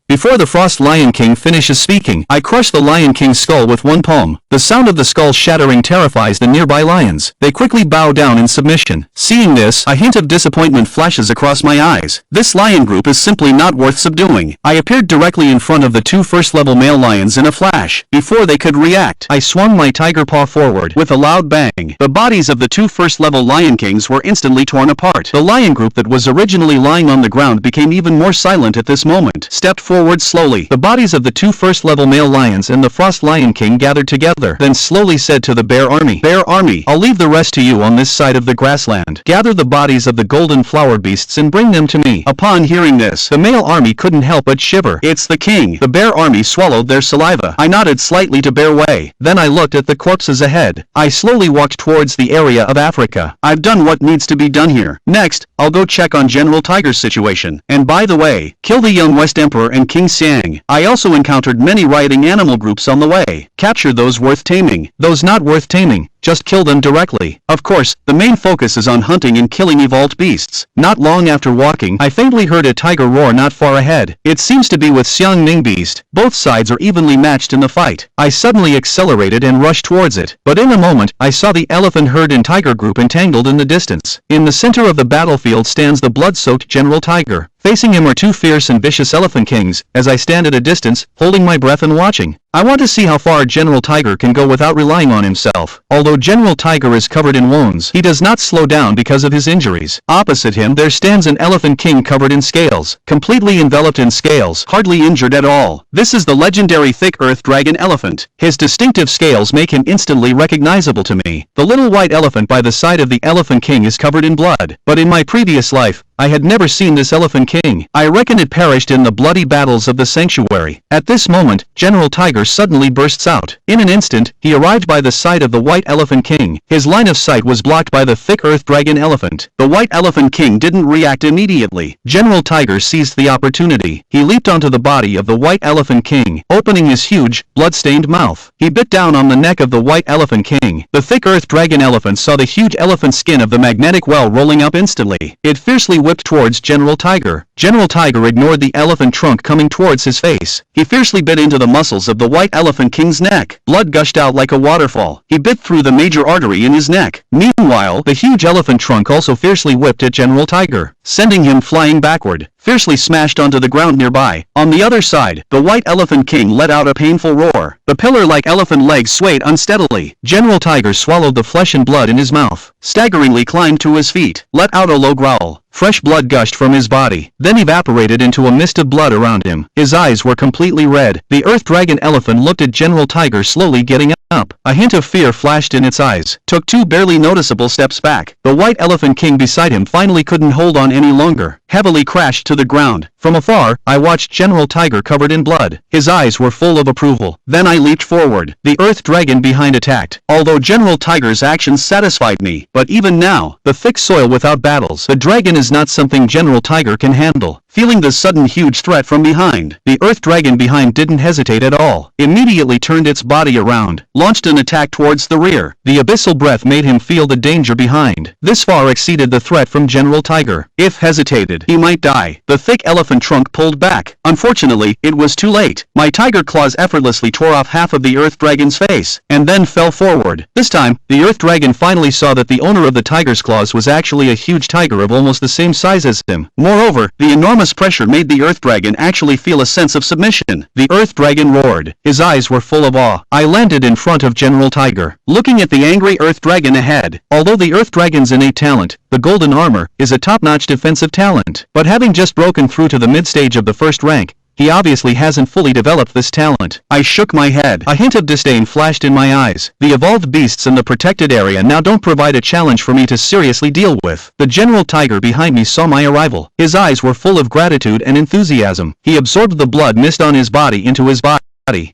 Before the frost lion king finishes speaking, I crush the lion king's skull with one palm. The sound of the skull shattering terrifies the nearby lions. They quickly bow down in submission. Seeing this, a hint of disappointment flashes across my eyes. This lion group is simply not worth subduing. I appeared directly in front of the two first-level male lions in a flash. Before they could react, I swung my tiger paw forward with a loud bang. The bodies of the two first-level lion kings were instantly torn apart. The lion group that was originally lying on the ground became even more silent at this moment. stepped forward slowly. The bodies of the two first-level male lions and the Frost Lion King gathered together, then slowly said to the Bear Army, "Bear Army, I'll leave the rest to you on this side of the grassland. Gather the bodies of the golden flower beasts and bring them to me." Upon hearing this, the male army couldn't help but shiver. "It's the king." The Bear Army swallowed their saliva. I nodded slightly to Bear Way. Then I looked at the corpses ahead. I slowly walked towards the area of Africa. I've done what needs to be done here. Next, I'll go check on General Tiger's situation. And by the way, kill the young West Emperor and King Siang. I also encountered many rioting animal groups on the way. Capture those worth taming. Those not worth taming, just kill them directly. Of course, the main focus is on hunting and killing evolved beasts. Not long after walking, I faintly heard a tiger roar not far ahead. It seems to be with Xiang Ning beast. Both sides are evenly matched in the fight. I suddenly accelerated and rushed towards it. But in a moment, I saw the elephant herd and tiger group entangled in the distance. In the center of the battlefield stands the blood-soaked General Tiger. Facing him are two fierce and vicious elephant kings, as I stand at a distance, holding my breath and watching. I want to see how far General Tiger can go without relying on himself. Although General Tiger is covered in wounds, he does not slow down because of his injuries. Opposite him there stands an elephant king covered in scales, completely enveloped in scales, hardly injured at all. This is the legendary thick earth dragon elephant. His distinctive scales make him instantly recognizable to me. The little white elephant by the side of the elephant king is covered in blood. But in my previous life, I had never seen this elephant king. I reckon it perished in the bloody battles of the sanctuary. At this moment, General Tiger suddenly bursts out. In an instant, he arrived by the side of the white elephant king. His line of sight was blocked by the thick earth dragon elephant. The white elephant king didn't react immediately. General Tiger seized the opportunity. He leaped onto the body of the white elephant king, opening his huge, blood-stained mouth. He bit down on the neck of the white elephant king. The thick earth dragon elephant saw the huge elephant skin of the magnetic well rolling up instantly. It fiercely whipped towards General Tiger. General Tiger ignored the elephant trunk coming towards his face. He fiercely bit into the muscles of the white elephant king's neck. Blood gushed out like a waterfall. He bit through the major artery in his neck. Meanwhile, the huge elephant trunk also fiercely whipped at General Tiger, sending him flying backward, fiercely smashed onto the ground nearby. On the other side, the white elephant king let out a painful roar. The pillar-like elephant legs swayed unsteadily. General Tiger swallowed the flesh and blood in his mouth, staggeringly climbed to his feet, let out a low growl. Fresh blood gushed from his body, then evaporated into a mist of blood around him. His eyes were completely red. The earth dragon elephant looked at General Tiger slowly getting up. A hint of fear flashed in its eyes, took two barely noticeable steps back. The white elephant king beside him finally couldn't hold on any longer, heavily crashed to the ground. From afar, I watched General Tiger covered in blood. His eyes were full of approval. Then I leaped forward. The earth dragon behind attacked. Although General Tiger's actions satisfied me, but even now, the thick soil without battles, the dragon is not something General Tiger can handle. Feeling the sudden huge threat from behind, the earth dragon behind didn't hesitate at all. Immediately turned its body around, launched an attack towards the rear. The abyssal breath made him feel the danger behind. This far exceeded the threat from General Tiger. If hesitated, he might die. The thick elephant trunk pulled back. Unfortunately, it was too late. My tiger claws effortlessly tore off half of the earth dragon's face, and then fell forward. This time, the earth dragon finally saw that the owner of the tiger's claws was actually a huge tiger of almost the same size as him. Moreover, the enormous pressure made the earth dragon actually feel a sense of submission. The earth dragon roared. His eyes were full of awe. I landed in front of General Tiger, looking at the angry earth dragon ahead. Although the earth dragon's innate talent, the golden armor, is a top-notch defensive talent, but having just broken through to the mid-stage of the first rank, he obviously hasn't fully developed this talent. I shook my head. A hint of disdain flashed in my eyes. The evolved beasts in the protected area now don't provide a challenge for me to seriously deal with. The General Tiger behind me saw my arrival. His eyes were full of gratitude and enthusiasm. He absorbed the blood mist on his body into his body.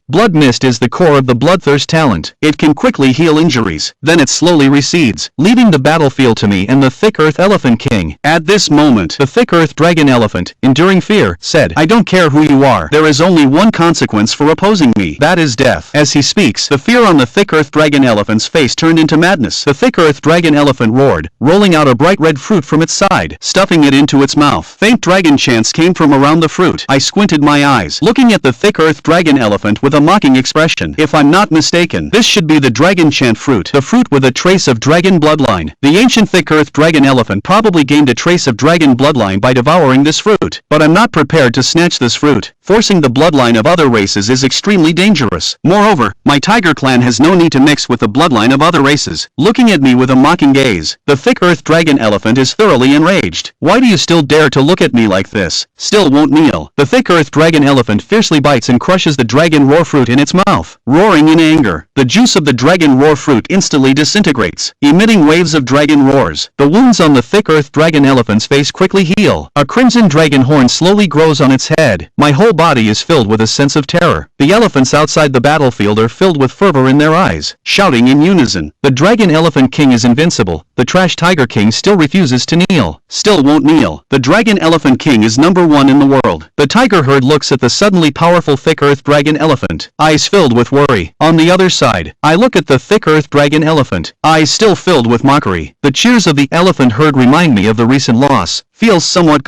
Blood mist is the core of the bloodthirst talent. It can quickly heal injuries. Then it slowly recedes, leaving the battlefield to me and the thick earth elephant king. At this moment, the thick earth dragon elephant, enduring fear, said, "I don't care who you are. There is only one consequence for opposing me. That is death." As he speaks, the fear on the thick earth dragon elephant's face turned into madness. The thick earth dragon elephant roared, rolling out a bright red fruit from its side, stuffing it into its mouth. Faint dragon chants came from around the fruit. I squinted my eyes, looking at the thick earth dragon elephant elephant with a mocking expression. If I'm not mistaken, this should be the dragon chant fruit, the fruit with a trace of dragon bloodline. The ancient thick earth dragon elephant probably gained a trace of dragon bloodline by devouring this fruit, but I'm not prepared to snatch this fruit. Forcing the bloodline of other races is extremely dangerous. Moreover, my tiger clan has no need to mix with the bloodline of other races. Looking at me with a mocking gaze, the thick earth dragon elephant is thoroughly enraged. Why do you still dare to look at me like this? Still won't kneel. The thick earth dragon elephant fiercely bites and crushes the dragon roar fruit in its mouth. Roaring in anger, the juice of the dragon roar fruit instantly disintegrates, emitting waves of dragon roars. The wounds on the thick earth dragon elephant's face quickly heal. A crimson dragon horn slowly grows on its head. My whole body is filled with a sense of terror. The elephants outside the battlefield are filled with fervor in their eyes, shouting in unison. The dragon elephant king is invincible. The trash tiger king still refuses to kneel. Still won't kneel. The dragon elephant king is #1 in the world. The tiger herd looks at the suddenly powerful thick earth dragon elephant, eyes filled with worry. On the other side, I look at the thick earth dragon elephant, eyes still filled with mockery. The cheers of the elephant herd remind me of the recent loss. Feels somewhat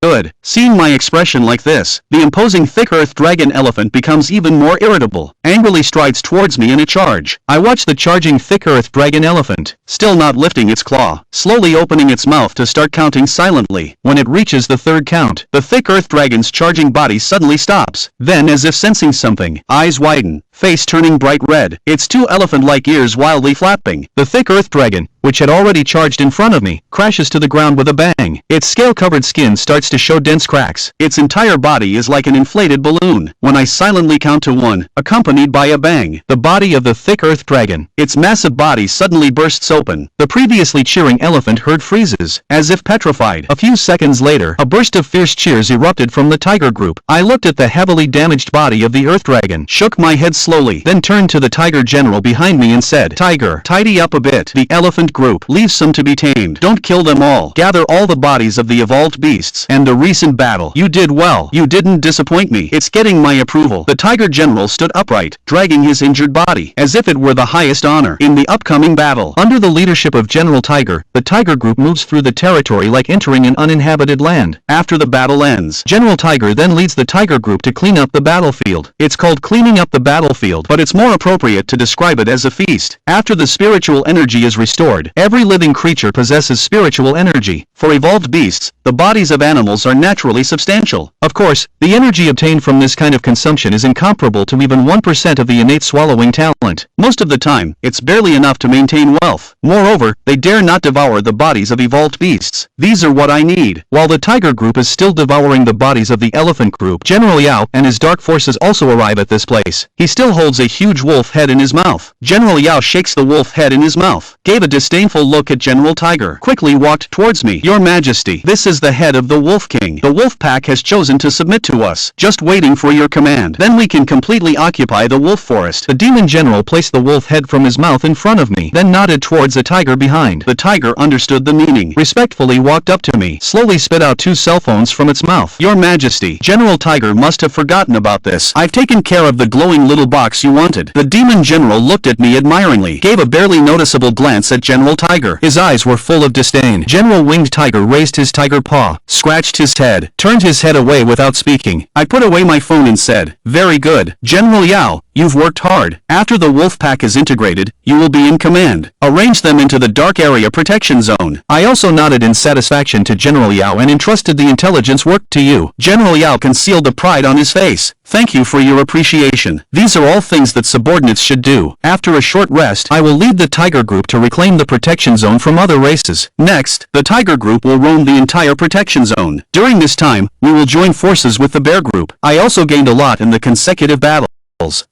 good. Seeing my expression like this, the imposing thick earth dragon elephant becomes even more irritable, angrily strides towards me in a charge. I watch the charging thick earth dragon elephant, still not lifting its claw, slowly opening its mouth to start counting silently. When it reaches the third count, the thick earth dragon's charging body suddenly stops. Then, as if sensing something, eyes widen, face turning bright red, its two elephant-like ears wildly flapping. The thick earth dragon, which had already charged in front of me, crashes to the ground with a bang. Its scale-covered skin starts to show dense cracks. Its entire body is like an inflated balloon. When I silently count to 1, accompanied by a bang, the body of the thick earth dragon, its massive body suddenly bursts open. The previously cheering elephant herd freezes, as if petrified. A few seconds later, a burst of fierce cheers erupted from the tiger group. I looked at the heavily damaged body of the earth dragon, shook my head slowly, then turned to the tiger general behind me and said, "Tiger, tidy up a bit. The elephant group, leave some to be tamed. Don't kill them all. Gather all the bodies of the evolved beasts. And the recent battle. You did well. You didn't disappoint me. It's getting my approval." The tiger general stood upright, dragging his injured body, as if it were the highest honor in the upcoming battle. Under the leadership of General Tiger, the tiger group moves through the territory like entering an uninhabited land. After the battle ends, General Tiger then leads the tiger group to clean up the battlefield. It's called cleaning up the battlefield, but it's more appropriate to describe it as a feast. After the spiritual energy is restored, every living creature possesses spiritual energy. For evolved beasts, the bodies of animals are naturally substantial. Of course, the energy obtained from this kind of consumption is incomparable to even 1% of the innate swallowing talent. Most of the time, it's barely enough to maintain wealth. Moreover, they dare not devour the bodies of evolved beasts. These are what I need. While the tiger group is still devouring the bodies of the elephant group, General Yao and his dark forces also arrive at this place. He still holds a huge wolf head in his mouth. General Yao shakes the wolf head in his mouth, gave a disdainful look at General Tiger, quickly walked towards me. "Your Majesty, this is the head of the Wolf King. The wolf pack has chosen to submit to us, just waiting for your command. Then we can completely occupy the wolf forest." The demon general placed the wolf head from his mouth in front of me, then nodded towards the tiger behind. The tiger understood the meaning, respectfully walked up to me, slowly spit out 2 cell phones from its mouth. "Your Majesty, General Tiger must have forgotten about this. I've taken care of the glowing little box you wanted." The demon general looked at me admiringly, gave a barely noticeable glance at General Tiger. His eyes were full of disdain. General Winged Tiger raised his tiger paw, scratched his head, turned his head away without speaking. I put away my phone and said, "Very good. General Yao, you've worked hard. After the wolf pack is integrated, you will be in command. Arrange them into the dark area protection zone." I also nodded in satisfaction to General Yao and entrusted the intelligence work to you. General Yao concealed the pride on his face. "Thank you for your appreciation. These are all things that subordinates should do." After a short rest, I will lead the tiger group to reclaim the protection zone from other races. Next, the tiger group will roam the entire protection zone. During this time, we will join forces with the bear group. I also gained a lot in the consecutive battle.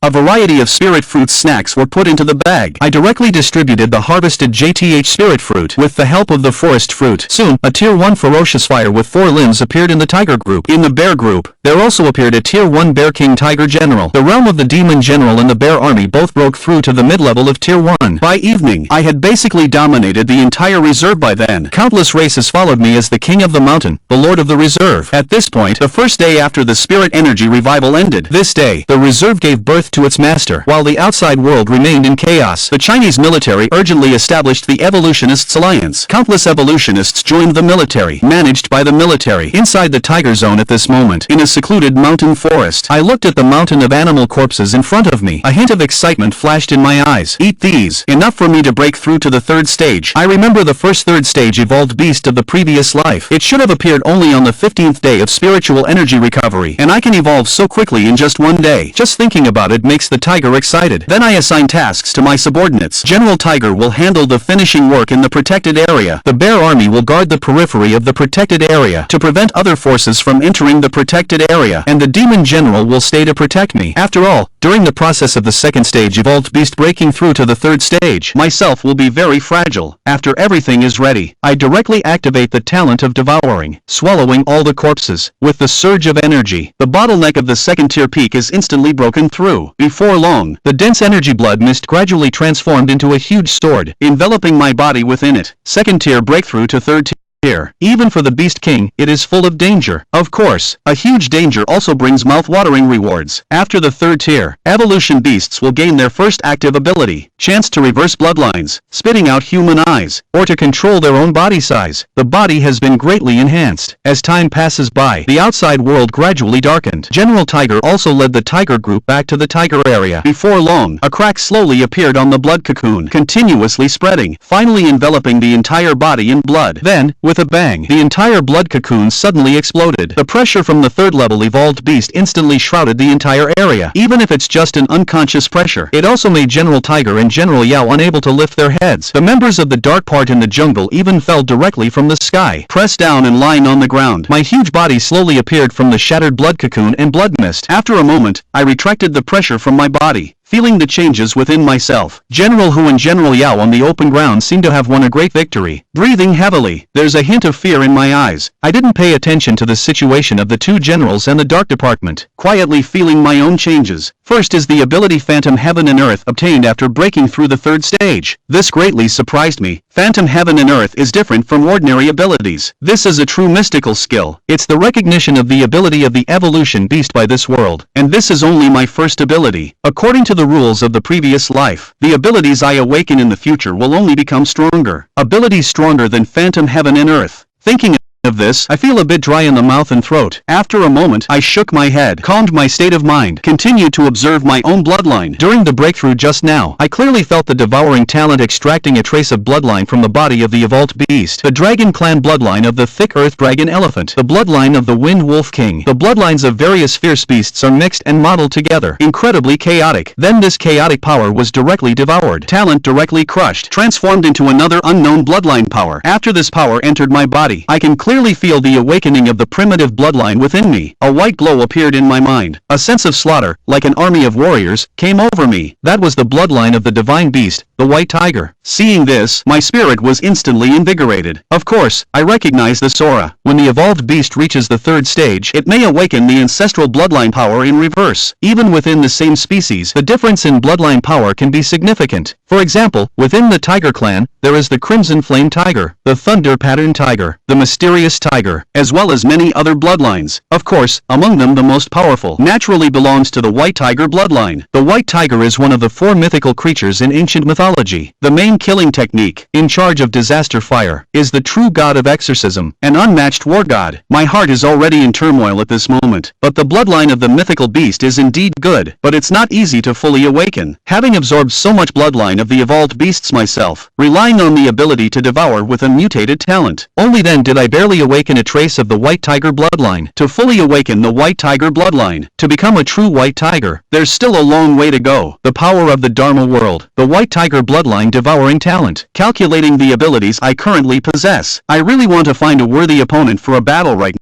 A variety of spirit fruit snacks were put into the bag. I directly distributed the harvested JTH spirit fruit with the help of the forest fruit. Soon, a tier 1 ferocious fire with 4 limbs appeared in the tiger group. In the bear group, there also appeared a tier 1 bear king tiger general. The realm of the demon general and the bear army both broke through to the mid-level of tier 1. By evening, I had basically dominated the entire reserve by then. Countless races followed me as the king of the mountain, the lord of the reserve. At this point, the first day after the spirit energy revival ended. This day, the reserve gave give birth to its master. While the outside world remained in chaos, the Chinese military urgently established the Evolutionists Alliance. Countless evolutionists joined the military, managed by the military. Inside the tiger zone at this moment, in a secluded mountain forest, I looked at the mountain of animal corpses in front of me. A hint of excitement flashed in my eyes. Eat these. Enough for me to break through to the third stage. I remember the first third stage evolved beast of the previous life. It should have appeared only on the 15th day of spiritual energy recovery, and I can evolve so quickly in just one day. Just thinking about it makes the tiger excited. Then I assign tasks to my subordinates. General Tiger will handle the finishing work in the protected area. The bear army will guard the periphery of the protected area to prevent other forces from entering the protected area, and the demon general will stay to protect me. After all, during the process of the second stage evolved beast breaking through to the third stage, myself will be very fragile. After everything is ready, I directly activate the talent of devouring, swallowing all the corpses. With the surge of energy, the bottleneck of the second tier peak is instantly broken through. Before long, the dense energy blood mist gradually transformed into a huge sword, enveloping my body within it. Second tier breakthrough to third tier. Even for the Beast King, it is full of danger. Of course, a huge danger also brings mouth-watering rewards. After the third tier, evolution beasts will gain their first active ability, chance to reverse bloodlines, spitting out human eyes, or to control their own body size. The body has been greatly enhanced. As time passes by, the outside world gradually darkened. General Tiger also led the tiger group back to the tiger area. Before long, a crack slowly appeared on the blood cocoon, continuously spreading, finally enveloping the entire body in blood. Then, with a bang, the entire blood cocoon suddenly exploded. The pressure from the third level evolved beast instantly shrouded the entire area. Even if it's just an unconscious pressure, it also made General Tiger and General Yao unable to lift their heads. The members of the dark part in the jungle even fell directly from the sky, pressed down and lying on the ground. My huge body slowly appeared from the shattered blood cocoon and blood mist. After a moment, I retracted the pressure from my body, feeling the changes within myself. General Hu and General Yao on the open ground seem to have won a great victory. Breathing heavily, there's a hint of fear in my eyes. I didn't pay attention to the situation of the two generals and the dark department, quietly feeling my own changes. First is the ability Phantom Heaven and Earth obtained after breaking through the third stage. This greatly surprised me. Phantom Heaven and Earth is different from ordinary abilities. This is a true mystical skill. It's the recognition of the ability of the evolution beast by this world. And this is only my first ability. According to the rules of the previous life, the abilities I awaken in the future will only become stronger. Abilities stronger than Phantom Heaven and Earth. Thinking of this, I feel a bit dry in the mouth and throat. After a moment, I shook my head, calmed my state of mind, continued to observe my own bloodline. During the breakthrough just now, I clearly felt the devouring talent extracting a trace of bloodline from the body of the evolved beast. The dragon clan bloodline of the thick earth dragon elephant. The bloodline of the wind wolf king. The bloodlines of various fierce beasts are mixed and modeled together. Incredibly chaotic. Then this chaotic power was directly devoured. Talent directly crushed, transformed into another unknown bloodline power. After this power entered my body, I can clearly feel the awakening of the primitive bloodline within me. A white glow appeared in my mind. A sense of slaughter, like an army of warriors, came over me. That was the bloodline of the divine beast, the white tiger. Seeing this, my spirit was instantly invigorated. Of course, I recognize this aura. When the evolved beast reaches the third stage, it may awaken the ancestral bloodline power in reverse. Even within the same species, the difference in bloodline power can be significant. For example, within the tiger clan, there is the crimson flame tiger, the thunder pattern tiger, the mysterious tiger, as well as many other bloodlines. Of course, among them the most powerful naturally belongs to the white tiger bloodline. The white tiger is one of the four mythical creatures in ancient mythology. The main killing technique, in charge of disaster fire, is the true god of exorcism, an unmatched war god. My heart is already in turmoil at this moment, but the bloodline of the mythical beast is indeed good, but it's not easy to fully awaken. Having absorbed so much bloodline of the evolved beasts myself, relying on the ability to devour with a mutated talent, only then did I barely awaken a trace of the white tiger bloodline. To fully awaken the white tiger bloodline, to become a true white tiger, there's still a long way to go. The power of the Dharma world, the white tiger bloodline devouring talent, calculating the abilities I currently possess. I really want to find a worthy opponent for a battle right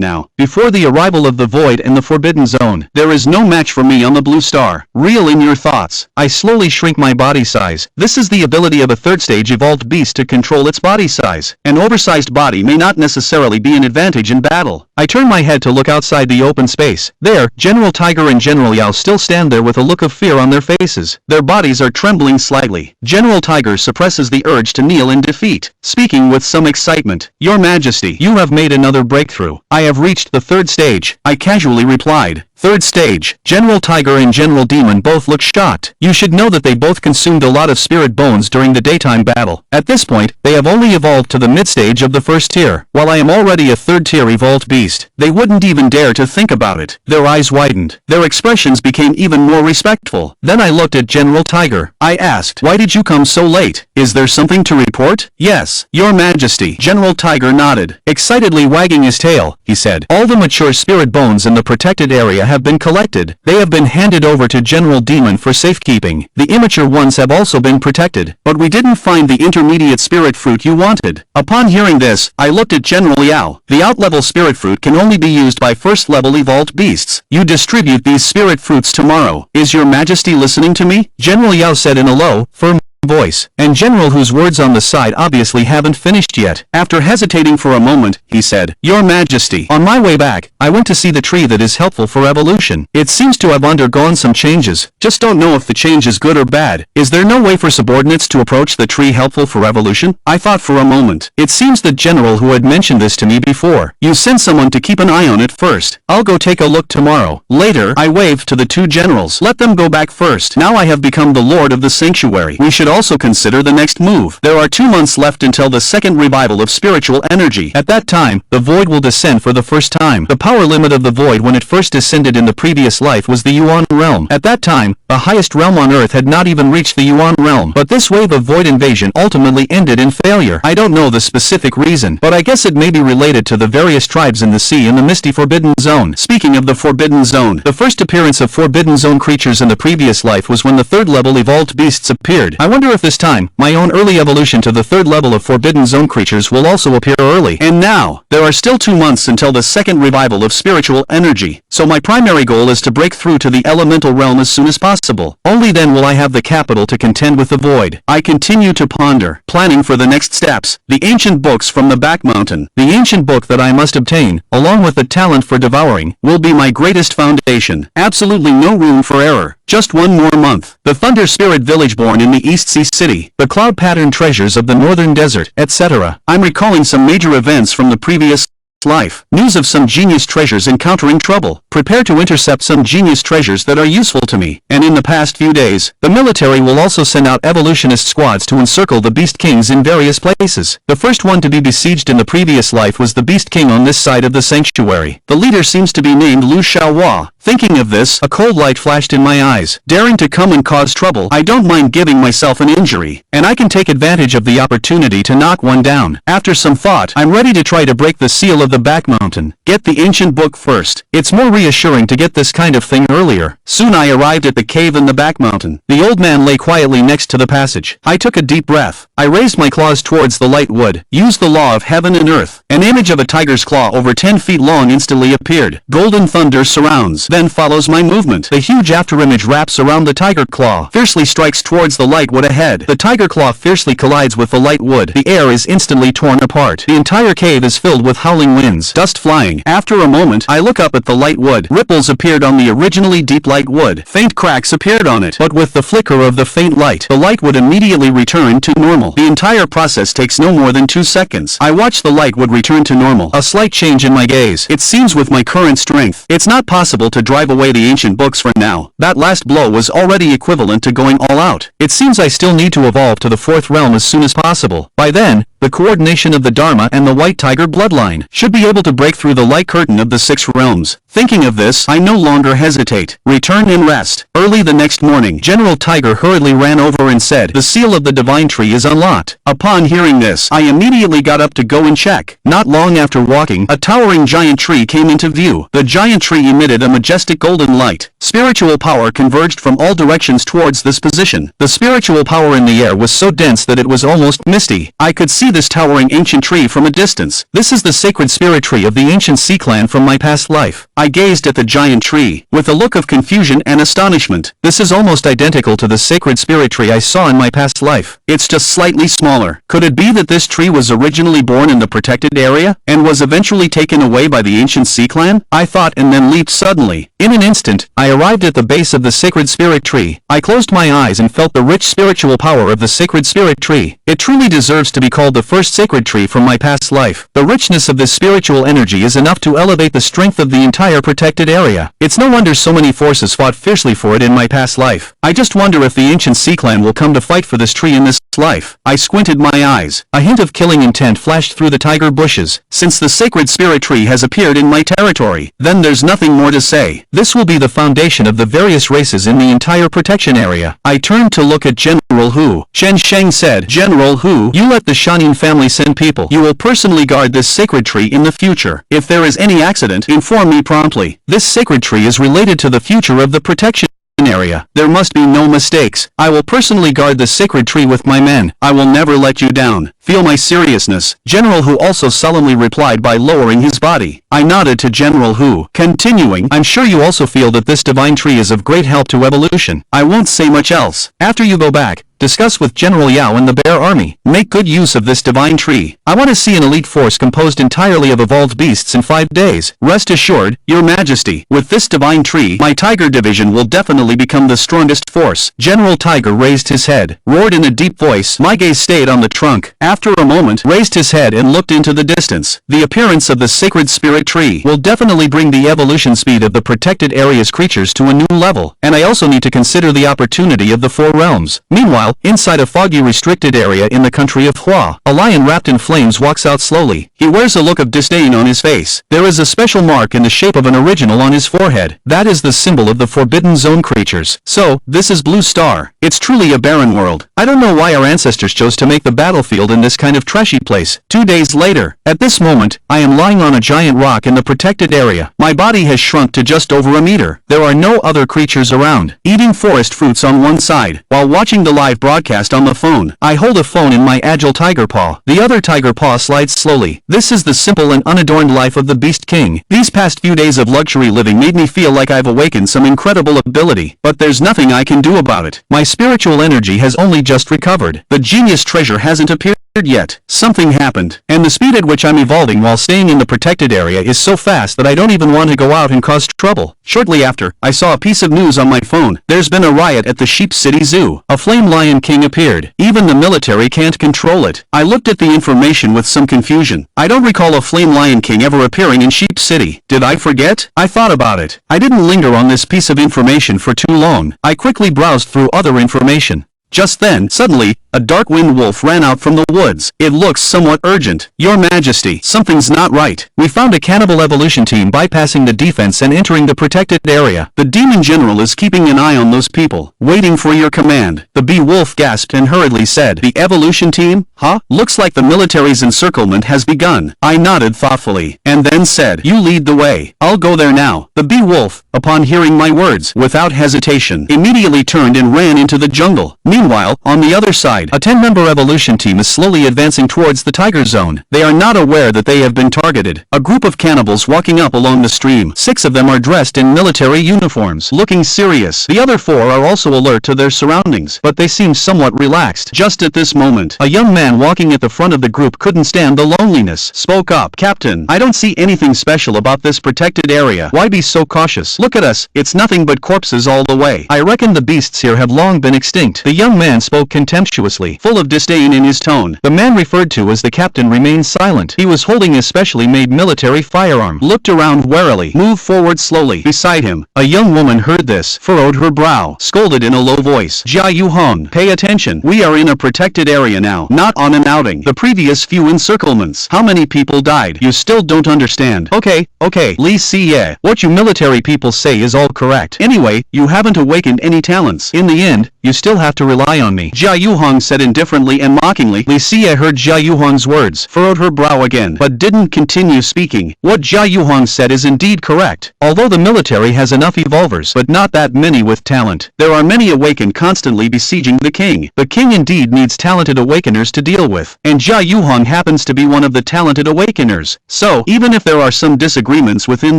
now. Before the arrival of the Void and the Forbidden Zone, there is no match for me on the blue star. Reel in your thoughts. I slowly shrink my body size. This is the ability of a third stage evolved beast to control its body size. An oversized body may not necessarily be an advantage in battle. I turn my head to look outside the open space. There, General Tiger and General Yao still stand there with a look of fear on their faces. Their bodies are trembling slightly. General Tiger suppresses the urge to kneel in defeat, speaking with some excitement. Your Majesty, you have made another breakthrough. I have reached the third stage. I casually replied, Third stage, General Tiger and General Demon both look shocked. You should know that they both consumed a lot of spirit bones during the daytime battle. At this point, they have only evolved to the mid-stage of the first tier, while I am already a third-tier evolved beast. They wouldn't even dare to think about it. Their eyes widened. Their expressions became even more respectful. Then I looked at General Tiger. I asked, "Why did you come so late? Is there something to report?" "Yes, Your Majesty." General Tiger nodded. Excitedly wagging his tail, he said, "All the mature spirit bones in the protected area have been collected. They have been handed over to General Demon for safekeeping. The immature ones have also been protected, but we didn't find the intermediate spirit fruit you wanted." Upon hearing this, I looked at General Yao. "The out-level spirit fruit can only be used by first-level evolved beasts. You distribute these spirit fruits tomorrow. Is Your Majesty listening to me?" General Yao said in a low, firm voice, and General whose words on the side obviously haven't finished yet. After hesitating for a moment, he said, "Your Majesty, on my way back, I went to see the tree that is helpful for evolution. It seems to have undergone some changes. Just don't know if the change is good or bad. Is there no way for subordinates to approach the tree helpful for evolution?" I thought for a moment. It seems the general who had mentioned this to me before. "You send someone to keep an eye on it first. I'll go take a look tomorrow." Later, I waved to the two generals. "Let them go back first. Now I have become the lord of the sanctuary. We should also consider the next move. There are 2 months left until the second revival of spiritual energy. At that time, the void will descend for the first time. The power limit of the void when it first descended in the previous life was the Yuan realm. At that time, the highest realm on earth had not even reached the Yuan realm. But this wave of void invasion ultimately ended in failure. I don't know the specific reason, but I guess it may be related to the various tribes in the sea in the misty Forbidden Zone. Speaking of the Forbidden Zone, the first appearance of Forbidden Zone creatures in the previous life was when the third level evolved beasts appeared. I wonder if this time, my own early evolution to the third level of Forbidden Zone creatures will also appear early. And now, there are still 2 months until the second revival of spiritual energy, so my primary goal is to break through to the elemental realm as soon as possible. Only then will I have the capital to contend with the void. I continue to ponder, planning for the next steps. The ancient books from the back mountain. The ancient book that I must obtain, along with the talent for devouring, will be my greatest foundation. Absolutely no room for error. Just 1 more month. The Thunder Spirit Village born in the East Sea City. The cloud pattern treasures of the Northern Desert, etc. I'm recalling some major events from the previous life. News of some genius treasures encountering trouble. Prepare to intercept some genius treasures that are useful to me. And in the past few days, the military will also send out evolutionist squads to encircle the Beast Kings in various places. The first one to be besieged in the previous life was the Beast King on this side of the sanctuary. The leader seems to be named Lu Xiaohua. Thinking of this, a cold light flashed in my eyes. Daring to come and cause trouble, I don't mind giving myself an injury, and I can take advantage of the opportunity to knock one down. After some thought, I'm ready to try to break the seal of the back mountain. Get the ancient book first. It's more reassuring to get this kind of thing earlier. Soon I arrived at the cave in the back mountain. The old man lay quietly next to the passage. I took a deep breath. I raised my claws towards the light wood. Used the law of heaven and earth. An image of a tiger's claw over 10 feet long instantly appeared. Golden thunder surrounds. Then follows my movement. The huge afterimage wraps around the tiger claw. Fiercely strikes towards the light wood ahead. The tiger claw fiercely collides with the light wood. The air is instantly torn apart. The entire cave is filled with howling winds. Dust flying. After a moment, I look up at the light wood. Ripples appeared on the originally deep light wood. Faint cracks appeared on it. But with the flicker of the faint light, the light would immediately return to normal. The entire process takes no more than 2 seconds. I watch the light would return to normal. A slight change in my gaze. It seems with my current strength, it's not possible to drive away the ancient books for now. That last blow was already equivalent to going all out. It seems I still need to evolve to the 4th realm as soon as possible. By then, the coordination of the Dharma and the White Tiger bloodline should be able to break through the light curtain of the 6 realms. Thinking of this, I no longer hesitate. Return and rest. Early the next morning, General Tiger hurriedly ran over and said, "The seal of the divine tree is unlocked." Upon hearing this, I immediately got up to go and check. Not long after walking, a towering giant tree came into view. The giant tree emitted a majestic golden light. Spiritual power converged from all directions towards this position. The spiritual power in the air was so dense that it was almost misty. I could see this towering ancient tree from a distance. This is the sacred spirit tree of the ancient sea clan from my past life. I gazed at the giant tree, with a look of confusion and astonishment. This is almost identical to the sacred spirit tree I saw in my past life. It's just slightly smaller. Could it be that this tree was originally born in the protected area, and was eventually taken away by the ancient sea clan? I thought and then leaped suddenly. me. In an instant, I arrived at the base of the sacred spirit tree. I closed my eyes and felt the rich spiritual power of the sacred spirit tree. It truly deserves to be called the first sacred tree from my past life. The richness of this spiritual energy is enough to elevate the strength of the entire protected area. It's no wonder so many forces fought fiercely for it in my past life. I just wonder if the ancient sea clan will come to fight for this tree in this life. I squinted my eyes. A hint of killing intent flashed through the tiger bushes. Since the sacred spirit tree has appeared in my territory, then there's nothing more to say. This will be the foundation of the various races in the entire protection area. I turned to look at General Hu. Shen Sheng said, General Hu, you let the Shanin family send people. You will personally guard this sacred tree in the future. If there is any accident, inform me promptly. This sacred tree is related to the future of the protection area. There must be no mistakes. I will personally guard the sacred tree with my men. I will never let you down. Feel my seriousness. General Hu also solemnly replied by lowering his body. I nodded to General Hu. Continuing, I'm sure you also feel that this divine tree is of great help to evolution. I won't say much else. After you go back, discuss with General Yao and the Bear Army. Make good use of this divine tree. I want to see an elite force composed entirely of evolved beasts in 5 days. Rest assured, Your Majesty, with this divine tree, my Tiger Division will definitely become the strongest force. General Tiger raised his head, roared in a deep voice. My gaze stayed on the trunk. After a moment, raised his head and looked into the distance. The appearance of the sacred spirit tree will definitely bring the evolution speed of the protected area's creatures to a new level, and I also need to consider the opportunity of the 4 realms. Meanwhile, inside a foggy restricted area in the country of Hua, a lion wrapped in flames walks out slowly. He wears a look of disdain on his face. There is a special mark in the shape of an original on his forehead. That is the symbol of the Forbidden Zone creatures. So, this is Blue Star. It's truly a barren world. I don't know why our ancestors chose to make the battlefield in this kind of trashy place. 2 days later, at this moment, I am lying on a giant rock in the protected area. My body has shrunk to just over a meter. There are no other creatures around. Eating forest fruits on one side, while watching the live broadcast on the phone. I hold a phone in my agile tiger paw. The other tiger paw slides slowly. This is the simple and unadorned life of the Beast King. These past few days of luxury living made me feel like I've awakened some incredible ability, but there's nothing I can do about it. My spiritual energy has only just recovered. The genius treasure hasn't appeared yet. Something happened, and the speed at which I'm evolving while staying in the protected area is so fast that I don't even want to go out and cause trouble. Shortly after, I saw a piece of news on my phone. There's been a riot at the Sheep City Zoo. A flame lion king appeared. Even the military can't control it. I looked at the information with some confusion. I don't recall a flame lion king ever appearing in Sheep City. Did I forget? I thought about it. I didn't linger on this piece of information for too long. I quickly browsed through other information. Just then, suddenly, a dark-winged wolf ran out from the woods. It looks somewhat urgent. Your Majesty, something's not right. We found a cannibal evolution team bypassing the defense and entering the protected area. The demon general is keeping an eye on those people, waiting for your command. The bee wolf gasped and hurriedly said, The evolution team? Huh? Looks like the military's encirclement has begun. I nodded thoughtfully, and then said, You lead the way. I'll go there now. The bee wolf, upon hearing my words, without hesitation, immediately turned and ran into the jungle. Meanwhile, on the other side, a 10-member evolution team is slowly advancing towards the tiger zone. They are not aware that they have been targeted. A group of cannibals walking up along the stream. 6 of them are dressed in military uniforms, looking serious. The other 4 are also alert to their surroundings, but they seem somewhat relaxed. Just at this moment, a young man walking at the front of the group couldn't stand the loneliness. Spoke up, Captain. I don't see anything special about this protected area. Why be so cautious? Look at us. It's nothing but corpses all the way. I reckon the beasts here have long been extinct. The young man spoke contemptuously, full of disdain in his tone. The man referred to as the captain remained silent. He was holding a specially made military firearm, looked around warily, moved forward slowly. Beside him, a young woman heard this, furrowed her brow, scolded in a low voice. Jia Yuhong, pay attention. We are in a protected area now, not on an outing. The previous few encirclements. How many people died? You still don't understand. Okay, Li Siye. What you military people say is all correct. Anyway, you haven't awakened any talents. In the end, you still have to rely on me. Jia Yuhong said indifferently and mockingly. Li Xie heard Jia Yuhong's words, furrowed her brow again, but didn't continue speaking. What Jia Yuhong said is indeed correct. Although the military has enough evolvers, but not that many with talent, there are many awakened constantly besieging the king. The king indeed needs talented awakeners to deal with, and Jia Yuhong happens to be one of the talented awakeners. So, even if there are some disagreements within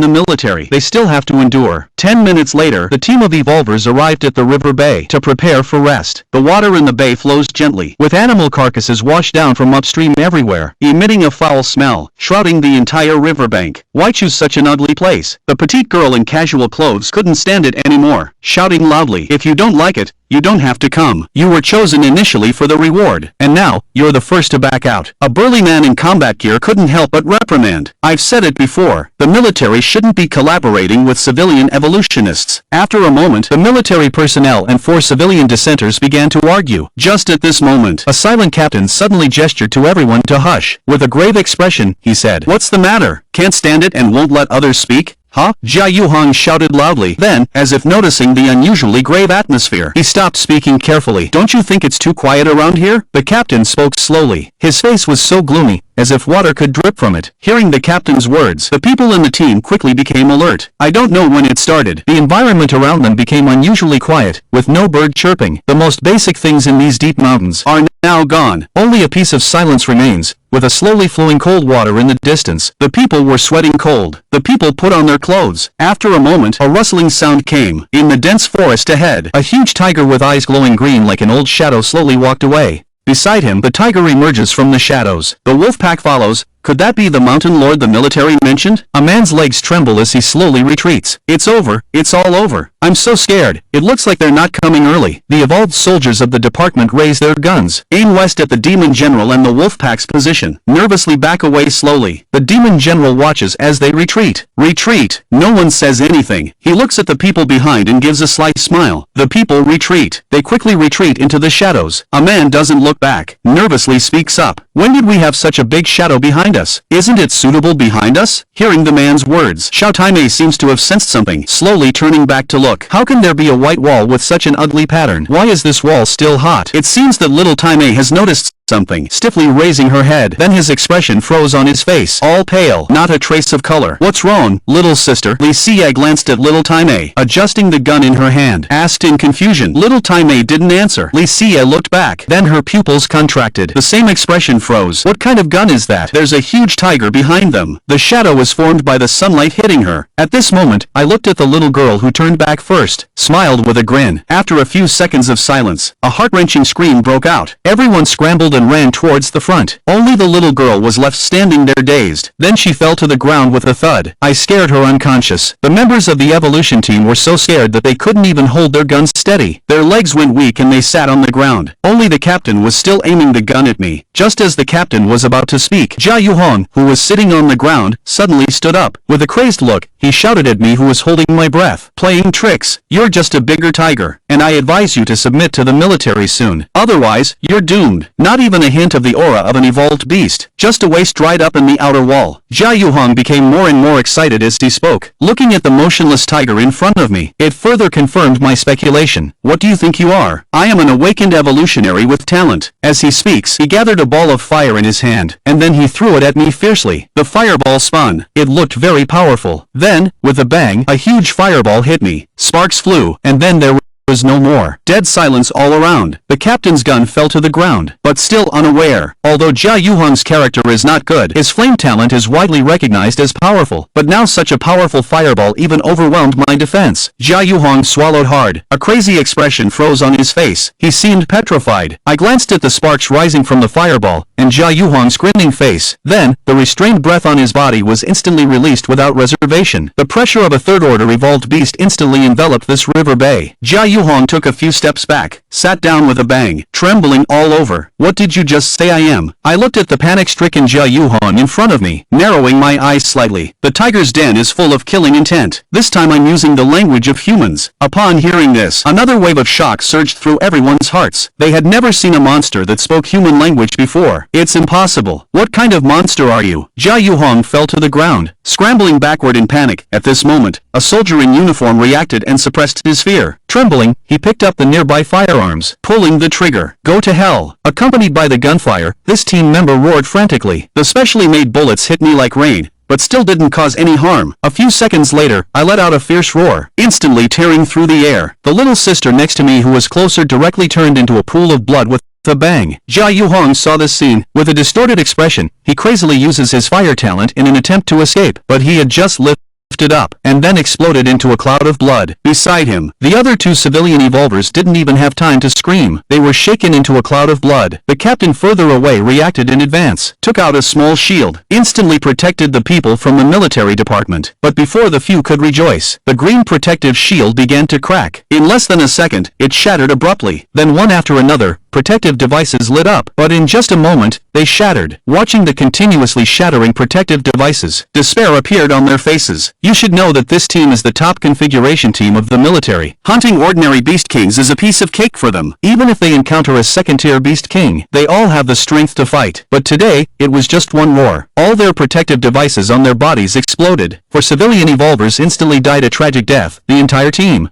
the military, they still have to endure. 10 minutes later, the team of evolvers arrived at the river bay to prepare prepare for rest. The water in the bay flows gently, with animal carcasses washed down from upstream everywhere, emitting a foul smell, shrouding the entire riverbank. Why choose such an ugly place? The petite girl in casual clothes couldn't stand it anymore, shouting loudly, "If you don't like it, you don't have to come. You were chosen initially for the reward, and now, you're the first to back out." A burly man in combat gear couldn't help but reprimand. "I've said it before, the military shouldn't be collaborating with civilian evolutionists." After a moment, the military personnel and 4 civilian dissenters began to argue. Just at this moment, a silent captain suddenly gestured to everyone to hush. With a grave expression, he said, "What's the matter? Can't stand it and won't let others speak? Huh?" Jia Yuhong shouted loudly. Then, as if noticing the unusually grave atmosphere, he stopped speaking carefully. "Don't you think it's too quiet around here?" The captain spoke slowly. His face was so gloomy, as if water could drip from it. Hearing the captain's words, the people in the team quickly became alert. I don't know when it started. The environment around them became unusually quiet, with no bird chirping. The most basic things in these deep mountains are now gone. Only a piece of silence remains, with a slowly flowing cold water in the distance. The people were sweating cold. The people put on their clothes. After a moment, a rustling sound came. In the dense forest ahead, a huge tiger with eyes glowing green like an old shadow slowly walked away. Beside him, the tiger emerges from the shadows. The wolf pack follows. Could that be the mountain lord the military mentioned? A man's legs tremble as he slowly retreats. "It's over. It's all over. I'm so scared. It looks like they're not coming early." The evolved soldiers of the department raise their guns, aim west at the demon general and the wolf pack's position, nervously back away slowly. The demon general watches as they retreat. Retreat. No one says anything. He looks at the people behind and gives a slight smile. The people retreat. They quickly retreat into the shadows. A man doesn't look back, nervously speaks up. "When did we have such a big shadow behind us? Isn't it suitable behind us?" Hearing the man's words, Xiao Taimei seems to have sensed something, slowly turning back to look. How can there be a white wall with such an ugly pattern? Why is this wall still hot? It seems that little Taimei has noticed something, stiffly raising her head. Then his expression froze on his face, all pale, not a trace of color. "What's wrong, little sister?" Li Xie glanced at little Taimei, adjusting the gun in her hand, asked in confusion. Little Taimei didn't answer. Li Xie looked back, then her pupils contracted. The same expression froze. "What kind of gun is that?" "There's a huge tiger behind them." The shadow was formed by the sunlight hitting her. At this moment, I looked at the little girl who turned back first, smiled with a grin. After a few seconds of silence, a heart-wrenching scream broke out. Everyone scrambled and ran towards the front. Only the little girl was left standing there dazed. Then she fell to the ground with a thud. I scared her unconscious. The members of the evolution team were so scared that they couldn't even hold their guns steady. Their legs went weak and they sat on the ground. Only the captain was still aiming the gun at me. Just as the captain was about to speak, Jia Yuhong, who was sitting on the ground, suddenly stood up. With a crazed look, he shouted at me who was holding my breath. "Playing tricks. You're just a bigger tiger, and I advise you to submit to the military soon. Otherwise, you're doomed." Not even a hint of the aura of an evolved beast, just a waist dried up in the outer wall. Jia Yuhong became more and more excited as he spoke, looking at the motionless tiger in front of me. It further confirmed my speculation. "What do you think you are? I am an awakened evolutionary with talent." As he speaks, he gathered a ball of fire in his hand, and then he threw it at me fiercely. The fireball spun. It looked very powerful. Then, with a bang, a huge fireball hit me. Sparks flew, and then there was no more. Dead silence all around. The captain's gun fell to the ground, but still unaware. Although Jia Yuhong's character is not good, his flame talent is widely recognized as powerful. But now such a powerful fireball even overwhelmed my defense. Jia Yuhong swallowed hard. A crazy expression froze on his face. He seemed petrified. I glanced at the sparks rising from the fireball, and Jia Yuhong's grinning face. Then, the restrained breath on his body was instantly released without reservation. The pressure of a third-order evolved beast instantly enveloped this river bay. Jia Yuhong took a few steps back, sat down with a bang, trembling all over. "What did you just say I am?" I looked at the panic-stricken Jia Yuhong in front of me, narrowing my eyes slightly. The tiger's den is full of killing intent. This time I'm using the language of humans. Upon hearing this, another wave of shock surged through everyone's hearts. They had never seen a monster that spoke human language before. "It's impossible. What kind of monster are you?" Jia Yuhong fell to the ground, scrambling backward in panic. At this moment, a soldier in uniform reacted and suppressed his fear. Trembling, he picked up the nearby firearms, pulling the trigger. "Go to hell!" Accompanied by the gunfire, this team member roared frantically. The specially made bullets hit me like rain, but still didn't cause any harm. A few seconds later, I let out a fierce roar, instantly tearing through the air. The little sister next to me who was closer directly turned into a pool of blood with a bang. Jia Yuhong saw this scene. With a distorted expression, he crazily uses his fire talent in an attempt to escape, but he had just lifted lifted up, and then exploded into a cloud of blood. Beside him, the other two civilian evolvers didn't even have time to scream. They were shaken into a cloud of blood. The captain further away reacted in advance, took out a small shield, instantly protected the people from the military department. But before the few could rejoice, the green protective shield began to crack. In less than a second, it shattered abruptly. Then one after another, protective devices lit up, but in just a moment, they shattered. Watching the continuously shattering protective devices, despair appeared on their faces. You should know that this team is the top configuration team of the military. Hunting ordinary beast kings is a piece of cake for them. Even if they encounter a second-tier beast king, they all have the strength to fight. But today, it was just one roar. All their protective devices on their bodies exploded. For civilian evolvers instantly died a tragic death, the entire team.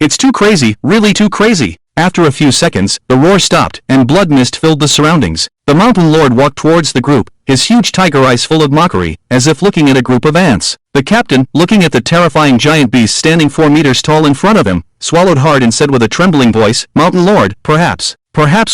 It's too crazy, really too crazy. After a few seconds, the roar stopped, and blood mist filled the surroundings. The mountain lord walked towards the group, his huge tiger eyes full of mockery, as if looking at a group of ants. The captain, looking at the terrifying giant beast standing 4 meters tall in front of him, swallowed hard and said with a trembling voice, "Mountain lord, perhaps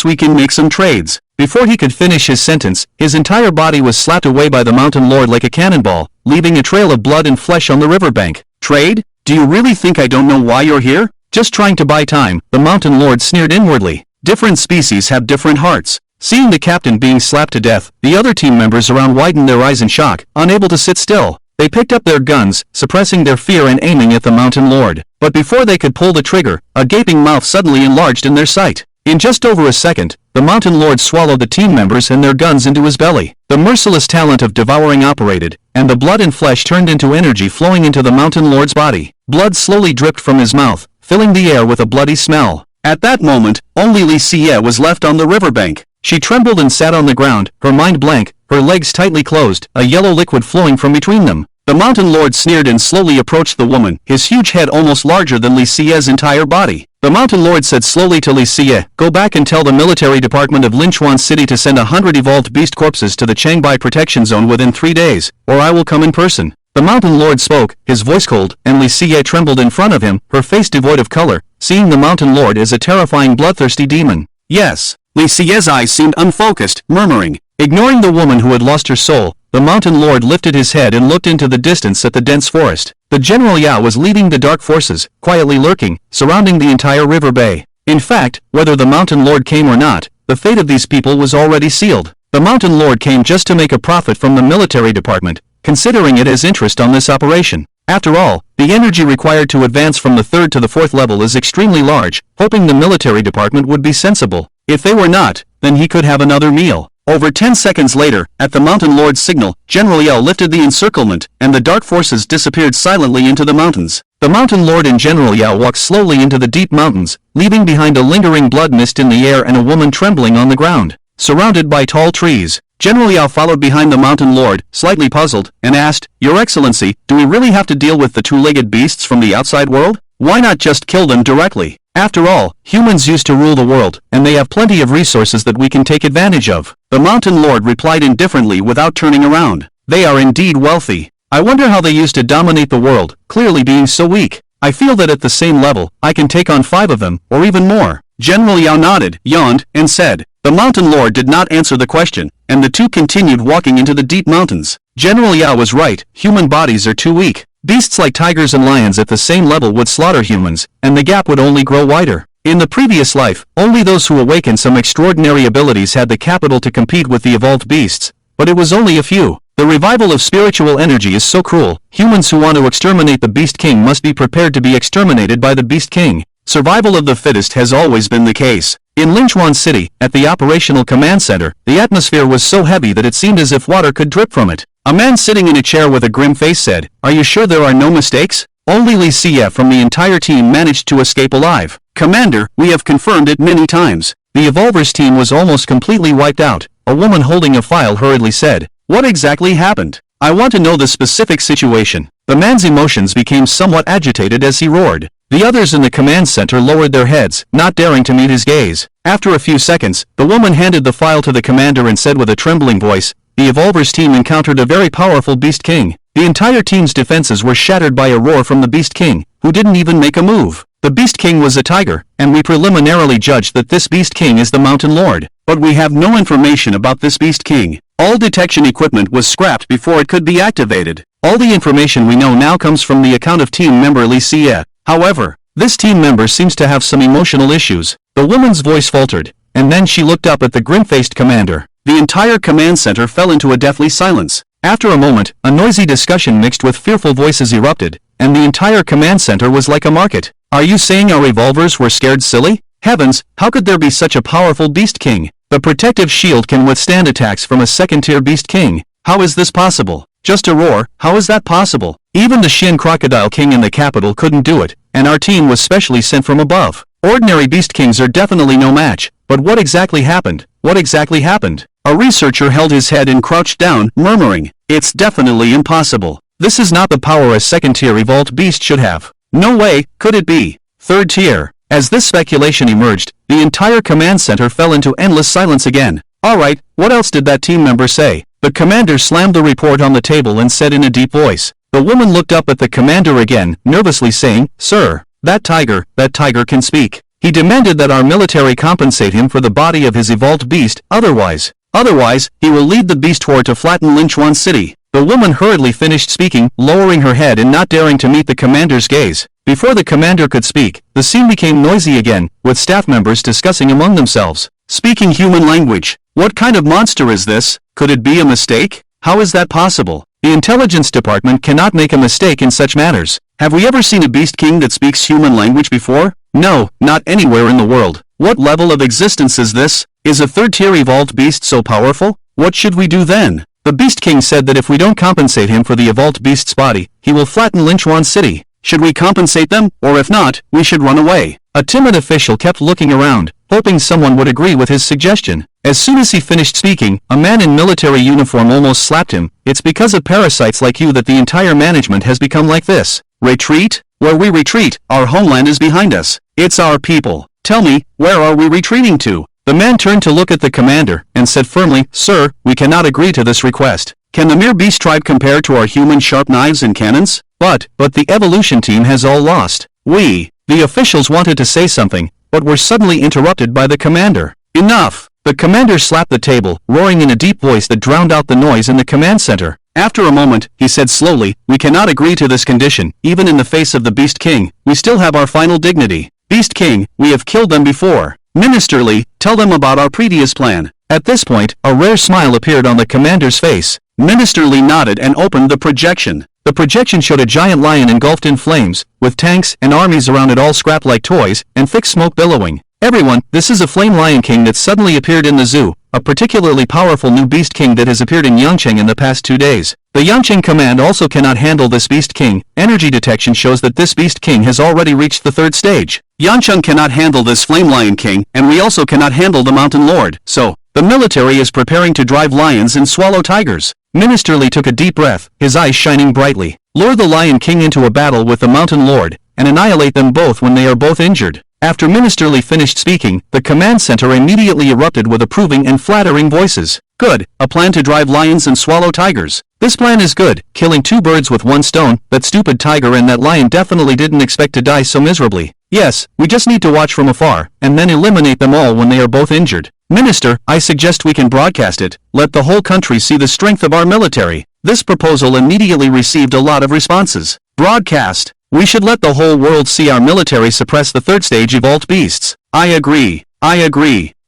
we can make some trades." Before he could finish his sentence, his entire body was slapped away by the mountain lord like a cannonball, leaving a trail of blood and flesh on the riverbank. "Trade? Do you really think I don't know why you're here? Just trying to buy time," the mountain lord sneered inwardly. Different species have different hearts. Seeing the captain being slapped to death, the other team members around widened their eyes in shock, unable to sit still. They picked up their guns, suppressing their fear and aiming at the mountain lord. But before they could pull the trigger, a gaping mouth suddenly enlarged in their sight. In just over a second, the mountain lord swallowed the team members and their guns into his belly. The merciless talent of devouring operated, and the blood and flesh turned into energy flowing into the mountain lord's body. Blood slowly dripped from his mouth, filling the air with a bloody smell. At that moment, only Licia was left on the riverbank. She trembled and sat on the ground, her mind blank, her legs tightly closed, a yellow liquid flowing from between them. The mountain lord sneered and slowly approached the woman, his huge head almost larger than Licia's entire body. The mountain lord said slowly to Licia, "Go back and tell the military department of Linchuan City to send 100 evolved beast corpses to the Changbai protection zone within 3 days, or I will come in person." The mountain lord spoke, his voice cold, and Licia trembled in front of him, her face devoid of color, seeing the mountain lord as a terrifying bloodthirsty demon. "Yes." Licia's eyes seemed unfocused, murmuring. Ignoring the woman who had lost her soul, the mountain lord lifted his head and looked into the distance at the dense forest. The General Yao was leading the dark forces, quietly lurking, surrounding the entire river bay. In fact, whether the mountain lord came or not, the fate of these people was already sealed. The mountain lord came just to make a profit from the military department, considering it as interest on this operation. After all, the energy required to advance from the 3rd to the 4th level is extremely large, hoping the military department would be sensible. If they were not, then he could have another meal. Over 10 seconds later, at the mountain lord's signal, General Yao lifted the encirclement, and the dark forces disappeared silently into the mountains. The mountain lord and General Yao walked slowly into the deep mountains, leaving behind a lingering blood mist in the air and a woman trembling on the ground. Surrounded by tall trees, General Yao followed behind the mountain lord, slightly puzzled, and asked, "Your Excellency, do we really have to deal with the two-legged beasts from the outside world? Why not just kill them directly? After all, humans used to rule the world, and they have plenty of resources that we can take advantage of." The mountain lord replied indifferently without turning around. "They are indeed wealthy. I wonder how they used to dominate the world, clearly being so weak. I feel that at the same level, I can take on 5 of them, or even more." General Yao nodded, yawned, and said. The mountain lord did not answer the question, and the two continued walking into the deep mountains. General Yao was right, human bodies are too weak. Beasts like tigers and lions at the same level would slaughter humans, and the gap would only grow wider. In the previous life, only those who awakened some extraordinary abilities had the capital to compete with the evolved beasts, but it was only a few. The revival of spiritual energy is so cruel, humans who want to exterminate the Beast King must be prepared to be exterminated by the Beast King. Survival of the fittest has always been the case. In Linchuan City, at the operational command center, the atmosphere was so heavy that it seemed as if water could drip from it. A man sitting in a chair with a grim face said, "Are you sure there are no mistakes?" Only Licia from the entire team managed to escape alive. "Commander, we have confirmed it many times. The Evolvers team was almost completely wiped out," a woman holding a file hurriedly said. "What exactly happened? I want to know the specific situation." The man's emotions became somewhat agitated as he roared. The others in the command center lowered their heads, not daring to meet his gaze. After a few seconds, the woman handed the file to the commander and said with a trembling voice, "The Evolvers team encountered a very powerful Beast King. The entire team's defenses were shattered by a roar from the Beast King, who didn't even make a move. The Beast King was a tiger, and we preliminarily judged that this Beast King is the Mountain Lord. But we have no information about this Beast King. All detection equipment was scrapped before it could be activated. All the information we know now comes from the account of team member Licia. However, this team member seems to have some emotional issues. The woman's voice faltered, and then she looked up at the grim-faced commander. The entire command center fell into a deathly silence. After a moment, a noisy discussion mixed with fearful voices erupted, and the entire command center was like a market. Are you saying our revolvers were scared silly? Heavens, how could there be such a powerful Beast King? The protective shield can withstand attacks from a second-tier Beast King. How is this possible? Just a roar, how is that possible? Even the Shin Crocodile King in the capital couldn't do it, and our team was specially sent from above. Ordinary Beast Kings are definitely no match, but what exactly happened? What exactly happened? A researcher held his head and crouched down, murmuring, "It's definitely impossible. This is not the power a second-tier evolved beast should have. No way, could it be? Third tier." As this speculation emerged, the entire command center fell into endless silence again. Alright, what else did that team member say? The commander slammed the report on the table and said in a deep voice. The woman looked up at the commander again, nervously saying, "Sir, that tiger can speak. He demanded that our military compensate him for the body of his evolved beast, otherwise, he will lead the beast horde to flatten Linchuan City." The woman hurriedly finished speaking, lowering her head and not daring to meet the commander's gaze. Before the commander could speak, the scene became noisy again, with staff members discussing among themselves. Speaking human language. What kind of monster is this? Could it be a mistake? How is that possible? The intelligence department cannot make a mistake in such matters. Have we ever seen a beast king that speaks human language before? No, not anywhere in the world. What level of existence is this? Is a third-tier evolved beast so powerful? What should we do then? The Beast King said that if we don't compensate him for the evolved beast's body, he will flatten Linchuan City. Should we compensate them, or if not, we should run away? A timid official kept looking around, hoping someone would agree with his suggestion. As soon as he finished speaking, a man in military uniform almost slapped him. "It's because of parasites like you that the entire management has become like this." Retreat? Where we retreat, our homeland is behind us. It's our people. Tell me, where are we retreating to? The man turned to look at the commander, and said firmly, "Sir, we cannot agree to this request. Can the mere beast tribe compare to our human sharp knives and cannons? But the evolution team has all lost." The officials wanted to say something, but were suddenly interrupted by the commander. "Enough!" The commander slapped the table, roaring in a deep voice that drowned out the noise in the command center. After a moment, he said slowly, "We cannot agree to this condition, even in the face of the Beast King. We still have our final dignity. Beast King, we have killed them before. Minister Lee, tell them about our previous plan." At this point, a rare smile appeared on the commander's face. Minister Lee nodded and opened the projection. The projection showed a giant lion engulfed in flames, with tanks and armies around it all scrapped like toys, and thick smoke billowing. "Everyone, this is a flame lion king that suddenly appeared in the zoo, a particularly powerful new beast king that has appeared in Yangcheng in the past 2 days. The Yangcheng command also cannot handle this beast king. Energy detection shows that this beast king has already reached the 3rd stage. Yangcheng cannot handle this flame lion king, and we also cannot handle the mountain lord, so the military is preparing to drive lions and swallow tigers." Minister Lee took a deep breath, his eyes shining brightly. "Lure the Lion King into a battle with the Mountain Lord, and annihilate them both when they are both injured." After Minister Lee finished speaking, the command center immediately erupted with approving and flattering voices. "Good, a plan to drive lions and swallow tigers. This plan is good, killing 2 birds with 1 stone. That stupid tiger and that lion definitely didn't expect to die so miserably. Yes, we just need to watch from afar, and then eliminate them all when they are both injured. Minister, I suggest we can broadcast it. Let the whole country see the strength of our military." This proposal immediately received a lot of responses. Broadcast. We should let the whole world see our military suppress the 3rd stage evolved beasts. I agree.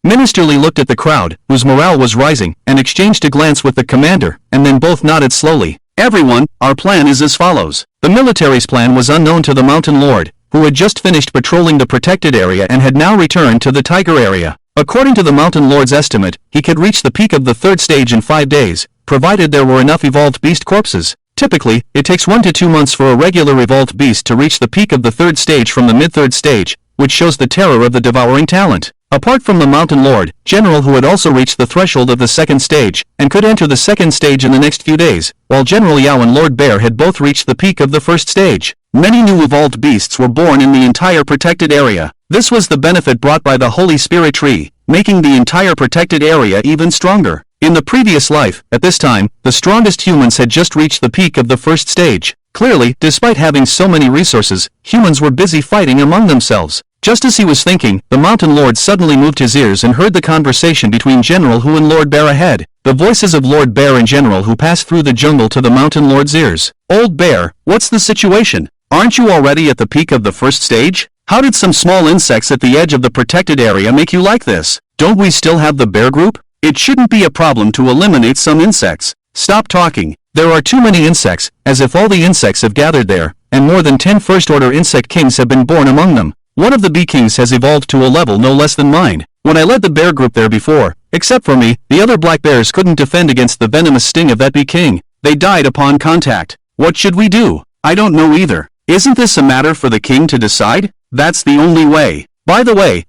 Minister Lee looked at the crowd, whose morale was rising, and exchanged a glance with the commander, and then both nodded slowly. "Everyone, our plan is as follows." The military's plan was unknown to the Mountain Lord, who had just finished patrolling the protected area and had now returned to the Tiger area. According to the Mountain Lord's estimate, he could reach the peak of the 3rd stage in 5 days, provided there were enough evolved beast corpses. Typically, it takes 1 to 2 months for a regular evolved beast to reach the peak of the 3rd stage from the mid-3rd stage, which shows the terror of the devouring talent. Apart from the Mountain Lord, General who had also reached the threshold of the 2nd stage, and could enter the 2nd stage in the next few days, while General Yao and Lord Bear had both reached the peak of the 1st stage. Many new evolved beasts were born in the entire protected area. This was the benefit brought by the Holy Spirit Tree, making the entire protected area even stronger. In the previous life, at this time, the strongest humans had just reached the peak of the 1st stage. Clearly, despite having so many resources, humans were busy fighting among themselves. Just as he was thinking, the Mountain Lord suddenly moved his ears and heard the conversation between General Hu and Lord Bear ahead. the voices of Lord Bear and General who passed through the jungle to the Mountain Lord's ears. Old Bear, what's the situation? Aren't you already at the peak of the first stage? How did some small insects at the edge of the protected area make you like this? Don't we still have the bear group? It shouldn't be a problem to eliminate some insects. Stop talking. There are too many insects, as if all the insects have gathered there, and more than 10 first-order insect kings have been born among them. One of the bee kings has evolved to a level no less than mine. When I led the bear group there before, except for me, the other black bears couldn't defend against the venomous sting of that bee king. They died upon contact. What should we do? I don't know either. Isn't this a matter for the king to decide? That's the only way. By the way,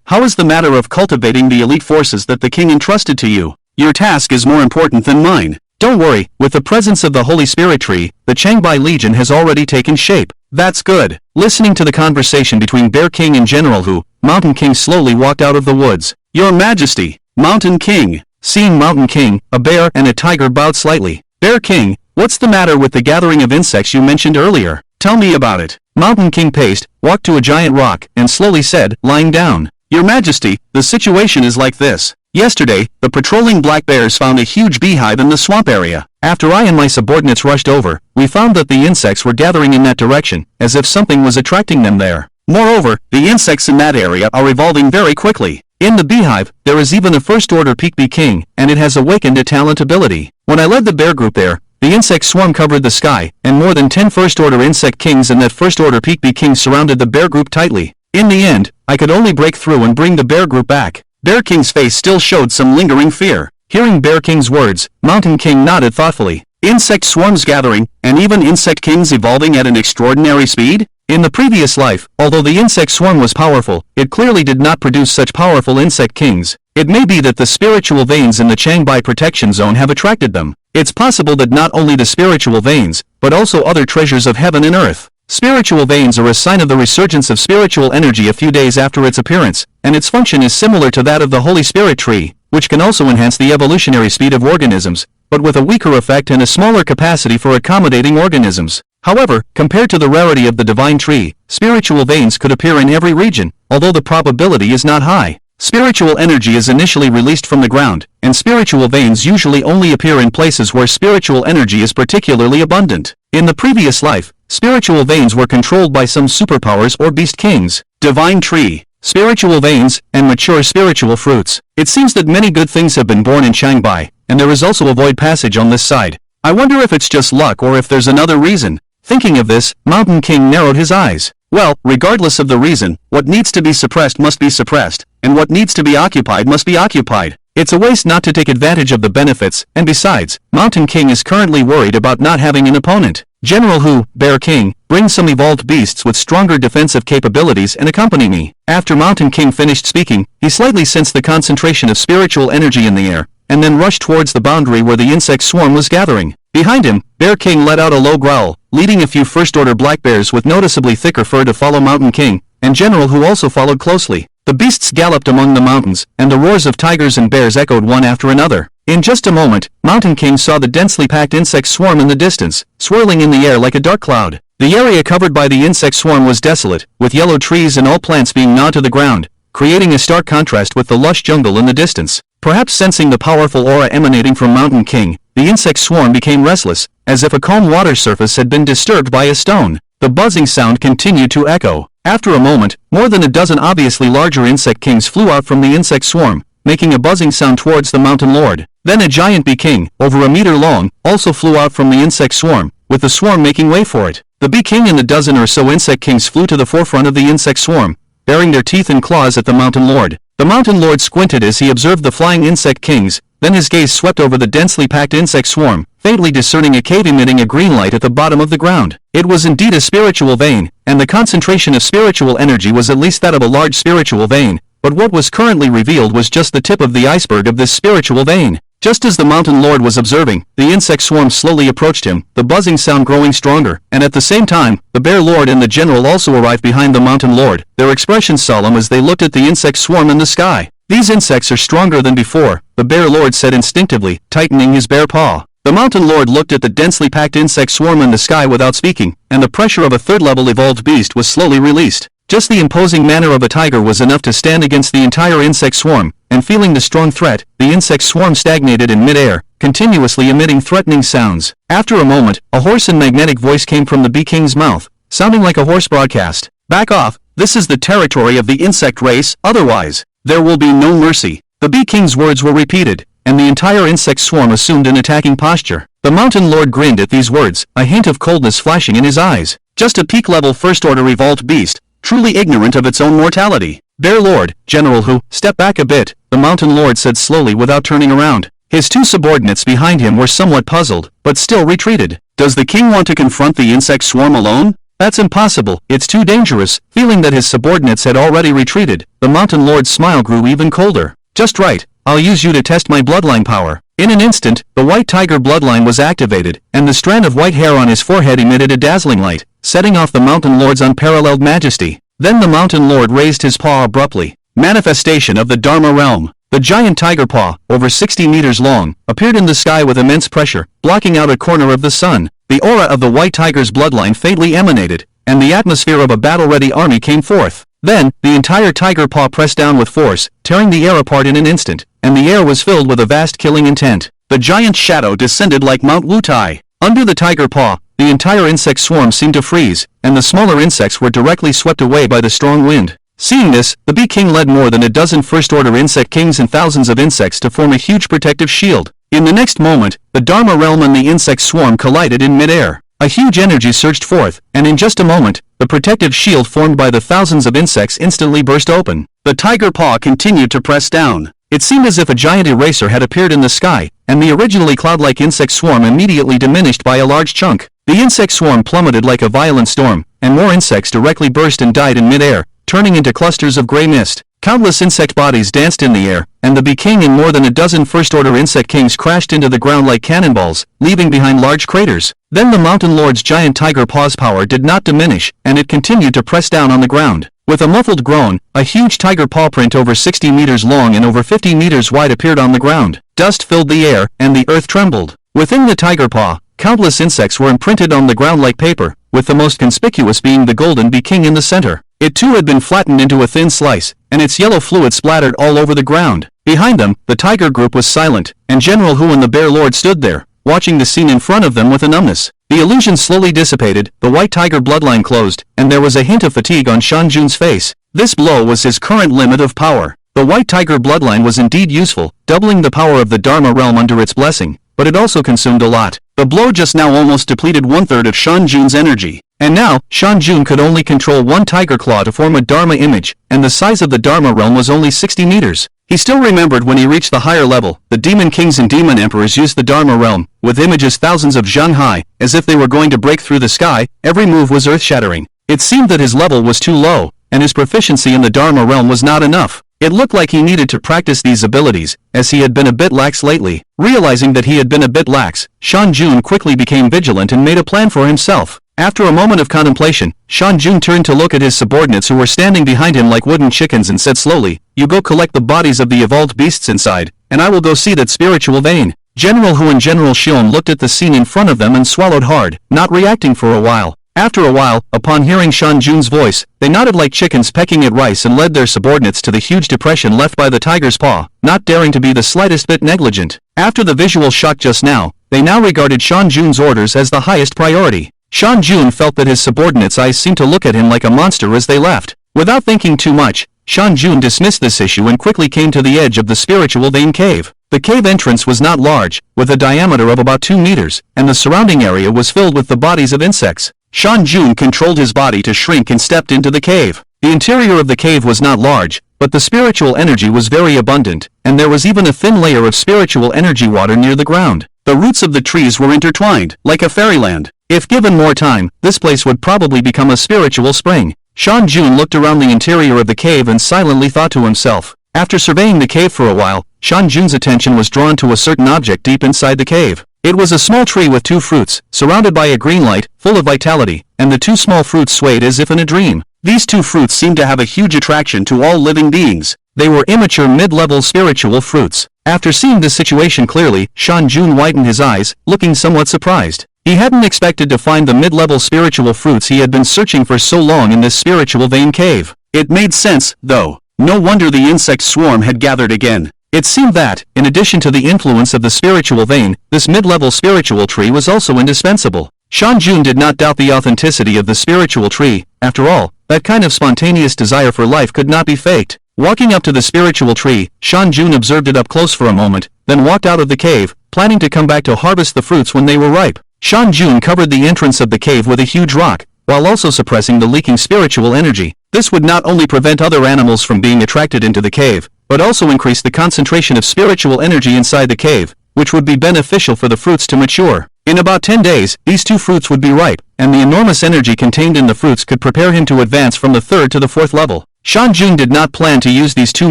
how is the matter of cultivating the elite forces that the king entrusted to you? Your task is more important than mine. Don't worry, with the presence of the Holy Spirit tree, the Changbai Legion has already taken shape. That's good. Listening to the conversation between Bear King and General Hu, Mountain King slowly walked out of the woods. Your Majesty, Mountain King. Seeing Mountain King, a bear and a tiger bowed slightly. Bear King, what's the matter with the gathering of insects you mentioned earlier? Tell me about it. Mountain King paced, walked to a giant rock, and slowly said, lying down. Your Majesty, the situation is like this. Yesterday, the patrolling black bears found a huge beehive in the swamp area. After I and my subordinates rushed over, we found that the insects were gathering in that direction, as if something was attracting them there. Moreover, the insects in that area are evolving very quickly. In the beehive, there is even a first-order peak bee king, and it has awakened a talent ability. When I led the bear group there, the insect swarm covered the sky, and more than 10 first-order insect kings and that first-order peak bee king surrounded the bear group tightly. In the end, I could only break through and bring the bear group back. Bear King's face still showed some lingering fear. Hearing Bear King's words, Mountain King nodded thoughtfully. Insect swarms gathering, and even insect kings evolving at an extraordinary speed? In the previous life, although the insect swarm was powerful, it clearly did not produce such powerful insect kings. It may be that the spiritual veins in the Changbai protection zone have attracted them. It's possible that not only the spiritual veins, but also other treasures of heaven and earth. Spiritual veins are a sign of the resurgence of spiritual energy a few days after its appearance, and its function is similar to that of the Holy Spirit tree, which can also enhance the evolutionary speed of organisms, but with a weaker effect and a smaller capacity for accommodating organisms. However, compared to the rarity of the divine tree, spiritual veins could appear in every region, although the probability is not high. Spiritual energy is initially released from the ground, and spiritual veins usually only appear in places where spiritual energy is particularly abundant. In the previous life, spiritual veins were controlled by some superpowers or beast kings. Divine tree, spiritual veins, and mature spiritual fruits. It seems that many good things have been born in Changbai, and there is also a void passage on this side. I wonder if it's just luck or if there's another reason. Thinking of this, Mountain King narrowed his eyes. Well, regardless of the reason, what needs to be suppressed must be suppressed, and what needs to be occupied must be occupied. It's a waste not to take advantage of the benefits, and besides, Mountain King is currently worried about not having an opponent. General Hu, Bear King, bring some evolved beasts with stronger defensive capabilities and accompany me. After Mountain King finished speaking, he slightly sensed the concentration of spiritual energy in the air, and then rushed towards the boundary where the insect swarm was gathering. Behind him, Bear King let out a low growl, leading a few first-order black bears with noticeably thicker fur to follow Mountain King, and General Hu also followed closely. The beasts galloped among the mountains, and the roars of tigers and bears echoed one after another. In just a moment, Mountain King saw the densely packed insect swarm in the distance, swirling in the air like a dark cloud. The area covered by the insect swarm was desolate, with yellow trees and all plants being gnawed to the ground, creating a stark contrast with the lush jungle in the distance. Perhaps sensing the powerful aura emanating from Mountain King, the insect swarm became restless, as if a calm water surface had been disturbed by a stone. The buzzing sound continued to echo. After a moment, more than a dozen obviously larger insect kings flew out from the insect swarm, making a buzzing sound towards the Mountain Lord. Then a giant bee king, over a meter long, also flew out from the insect swarm, with the swarm making way for it. The bee king and the dozen or so insect kings flew to the forefront of the insect swarm, baring their teeth and claws at the Mountain Lord. The Mountain Lord squinted as he observed the flying insect kings, then his gaze swept over the densely packed insect swarm, faintly discerning a cave emitting a green light at the bottom of the ground. It was indeed a spiritual vein, and the concentration of spiritual energy was at least that of a large spiritual vein, but what was currently revealed was just the tip of the iceberg of this spiritual vein. Just as the Mountain Lord was observing, the insect swarm slowly approached him, the buzzing sound growing stronger, and at the same time, the Bear Lord and the General also arrived behind the Mountain Lord, their expressions solemn as they looked at the insect swarm in the sky. These insects are stronger than before, the Bear Lord said instinctively, tightening his bear paw. The Mountain Lord looked at the densely packed insect swarm in the sky without speaking, and the pressure of a third-level evolved beast was slowly released. Just the imposing manner of a tiger was enough to stand against the entire insect swarm, and feeling the strong threat, the insect swarm stagnated in midair, continuously emitting threatening sounds. After a moment, a hoarse and magnetic voice came from the bee king's mouth, sounding like a hoarse broadcast. "Back off, this is the territory of the insect race, otherwise, there will be no mercy." The bee king's words were repeated, and the entire insect swarm assumed an attacking posture. The mountain lord grinned at these words, a hint of coldness flashing in his eyes. Just a peak-level first-order revolt beast, truly ignorant of its own mortality. "Bear Lord, General Hu, step back a bit," the mountain lord said slowly without turning around. His two subordinates behind him were somewhat puzzled, but still retreated. "Does the king want to confront the insect swarm alone? That's impossible, it's too dangerous." Feeling that his subordinates had already retreated, the mountain lord's smile grew even colder. "Just right, I'll use you to test my bloodline power." In an instant, the white tiger bloodline was activated, and the strand of white hair on his forehead emitted a dazzling light, setting off the mountain lord's unparalleled majesty. Then the mountain lord raised his paw abruptly. Manifestation of the Dharma realm. The giant tiger paw, over 60 meters long, appeared in the sky with immense pressure, blocking out a corner of the sun. The aura of the white tiger's bloodline faintly emanated, and the atmosphere of a battle-ready army came forth. Then, the entire tiger paw pressed down with force, tearing the air apart in an instant, and the air was filled with a vast killing intent. The giant shadow descended like Mount Wutai. Under the tiger paw, the entire insect swarm seemed to freeze, and the smaller insects were directly swept away by the strong wind. Seeing this, the bee king led more than a dozen first-order insect kings and thousands of insects to form a huge protective shield. In the next moment, the Dharma realm and the insect swarm collided in midair. A huge energy surged forth, and in just a moment, the protective shield formed by the thousands of insects instantly burst open. The tiger paw continued to press down. It seemed as if a giant eraser had appeared in the sky, and the originally cloud-like insect swarm immediately diminished by a large chunk. The insect swarm plummeted like a violent storm, and more insects directly burst and died in midair, turning into clusters of gray mist. Countless insect bodies danced in the air, and the bee king and more than a dozen first-order insect kings crashed into the ground like cannonballs, leaving behind large craters. Then the mountain lord's giant tiger paw's power did not diminish, and it continued to press down on the ground. With a muffled groan, a huge tiger paw print over 60 meters long and over 50 meters wide appeared on the ground. Dust filled the air, and the earth trembled. Within the tiger paw, countless insects were imprinted on the ground like paper, with the most conspicuous being the golden bee king in the center. It too had been flattened into a thin slice, and its yellow fluid splattered all over the ground. Behind them, the tiger group was silent, and General Hu and the bear lord stood there, watching the scene in front of them with a numbness. The illusion slowly dissipated, the white tiger bloodline closed, and there was a hint of fatigue on Shan Jun's face. This blow was his current limit of power. The white tiger bloodline was indeed useful, doubling the power of the Dharma realm under its blessing, but it also consumed a lot. The blow just now almost depleted one-third of Shan Jun's energy. And now, Shan Jun could only control one tiger claw to form a Dharma image, and the size of the Dharma realm was only 60 meters. He still remembered when he reached the higher level, the demon kings and demon emperors used the Dharma realm, with images thousands of zhang high, as if they were going to break through the sky. Every move was earth-shattering. It seemed that his level was too low, and his proficiency in the Dharma realm was not enough. It looked like he needed to practice these abilities, as he had been a bit lax lately. Realizing that he had been a bit lax, Shan Jun quickly became vigilant and made a plan for himself. After a moment of contemplation, Shan Jun turned to look at his subordinates who were standing behind him like wooden chickens and said slowly, "You go collect the bodies of the evolved beasts inside, and I will go see that spiritual vein." General Hu and General Xion looked at the scene in front of them and swallowed hard, not reacting for a while. After a while, upon hearing Shan Jun's voice, they nodded like chickens pecking at rice and led their subordinates to the huge depression left by the tiger's paw, not daring to be the slightest bit negligent. After the visual shock just now, they now regarded Shan Jun's orders as the highest priority. Shan Jun felt that his subordinates' eyes seemed to look at him like a monster as they left. Without thinking too much, Shan Jun dismissed this issue and quickly came to the edge of the spiritual vein cave. The cave entrance was not large, with a diameter of about 2 meters, and the surrounding area was filled with the bodies of insects. Shan Jun controlled his body to shrink and stepped into the cave. The interior of the cave was not large, but the spiritual energy was very abundant, and there was even a thin layer of spiritual energy water near the ground. The roots of the trees were intertwined, like a fairyland. If given more time, this place would probably become a spiritual spring. Shan Jun looked around the interior of the cave and silently thought to himself. After surveying the cave for a while, Shan Jun's attention was drawn to a certain object deep inside the cave. It was a small tree with 2 fruits, surrounded by a green light, full of vitality, and the 2 small fruits swayed as if in a dream. These 2 fruits seemed to have a huge attraction to all living beings. They were immature mid-level spiritual fruits. After seeing the situation clearly, Shan Jun widened his eyes, looking somewhat surprised. He hadn't expected to find the mid-level spiritual fruits he had been searching for so long in this spiritual vein cave. It made sense, though. No wonder the insect swarm had gathered again. It seemed that, in addition to the influence of the spiritual vein, this mid-level spiritual tree was also indispensable. Shan Jun did not doubt the authenticity of the spiritual tree. After all, that kind of spontaneous desire for life could not be faked. Walking up to the spiritual tree, Shan Jun observed it up close for a moment, then walked out of the cave, planning to come back to harvest the fruits when they were ripe. Shan Jun covered the entrance of the cave with a huge rock, while also suppressing the leaking spiritual energy. This would not only prevent other animals from being attracted into the cave, but also increase the concentration of spiritual energy inside the cave, which would be beneficial for the fruits to mature. In about 10 days, these 2 fruits would be ripe, and the enormous energy contained in the fruits could prepare him to advance from the 3rd to the 4th level. Shan Jun did not plan to use these 2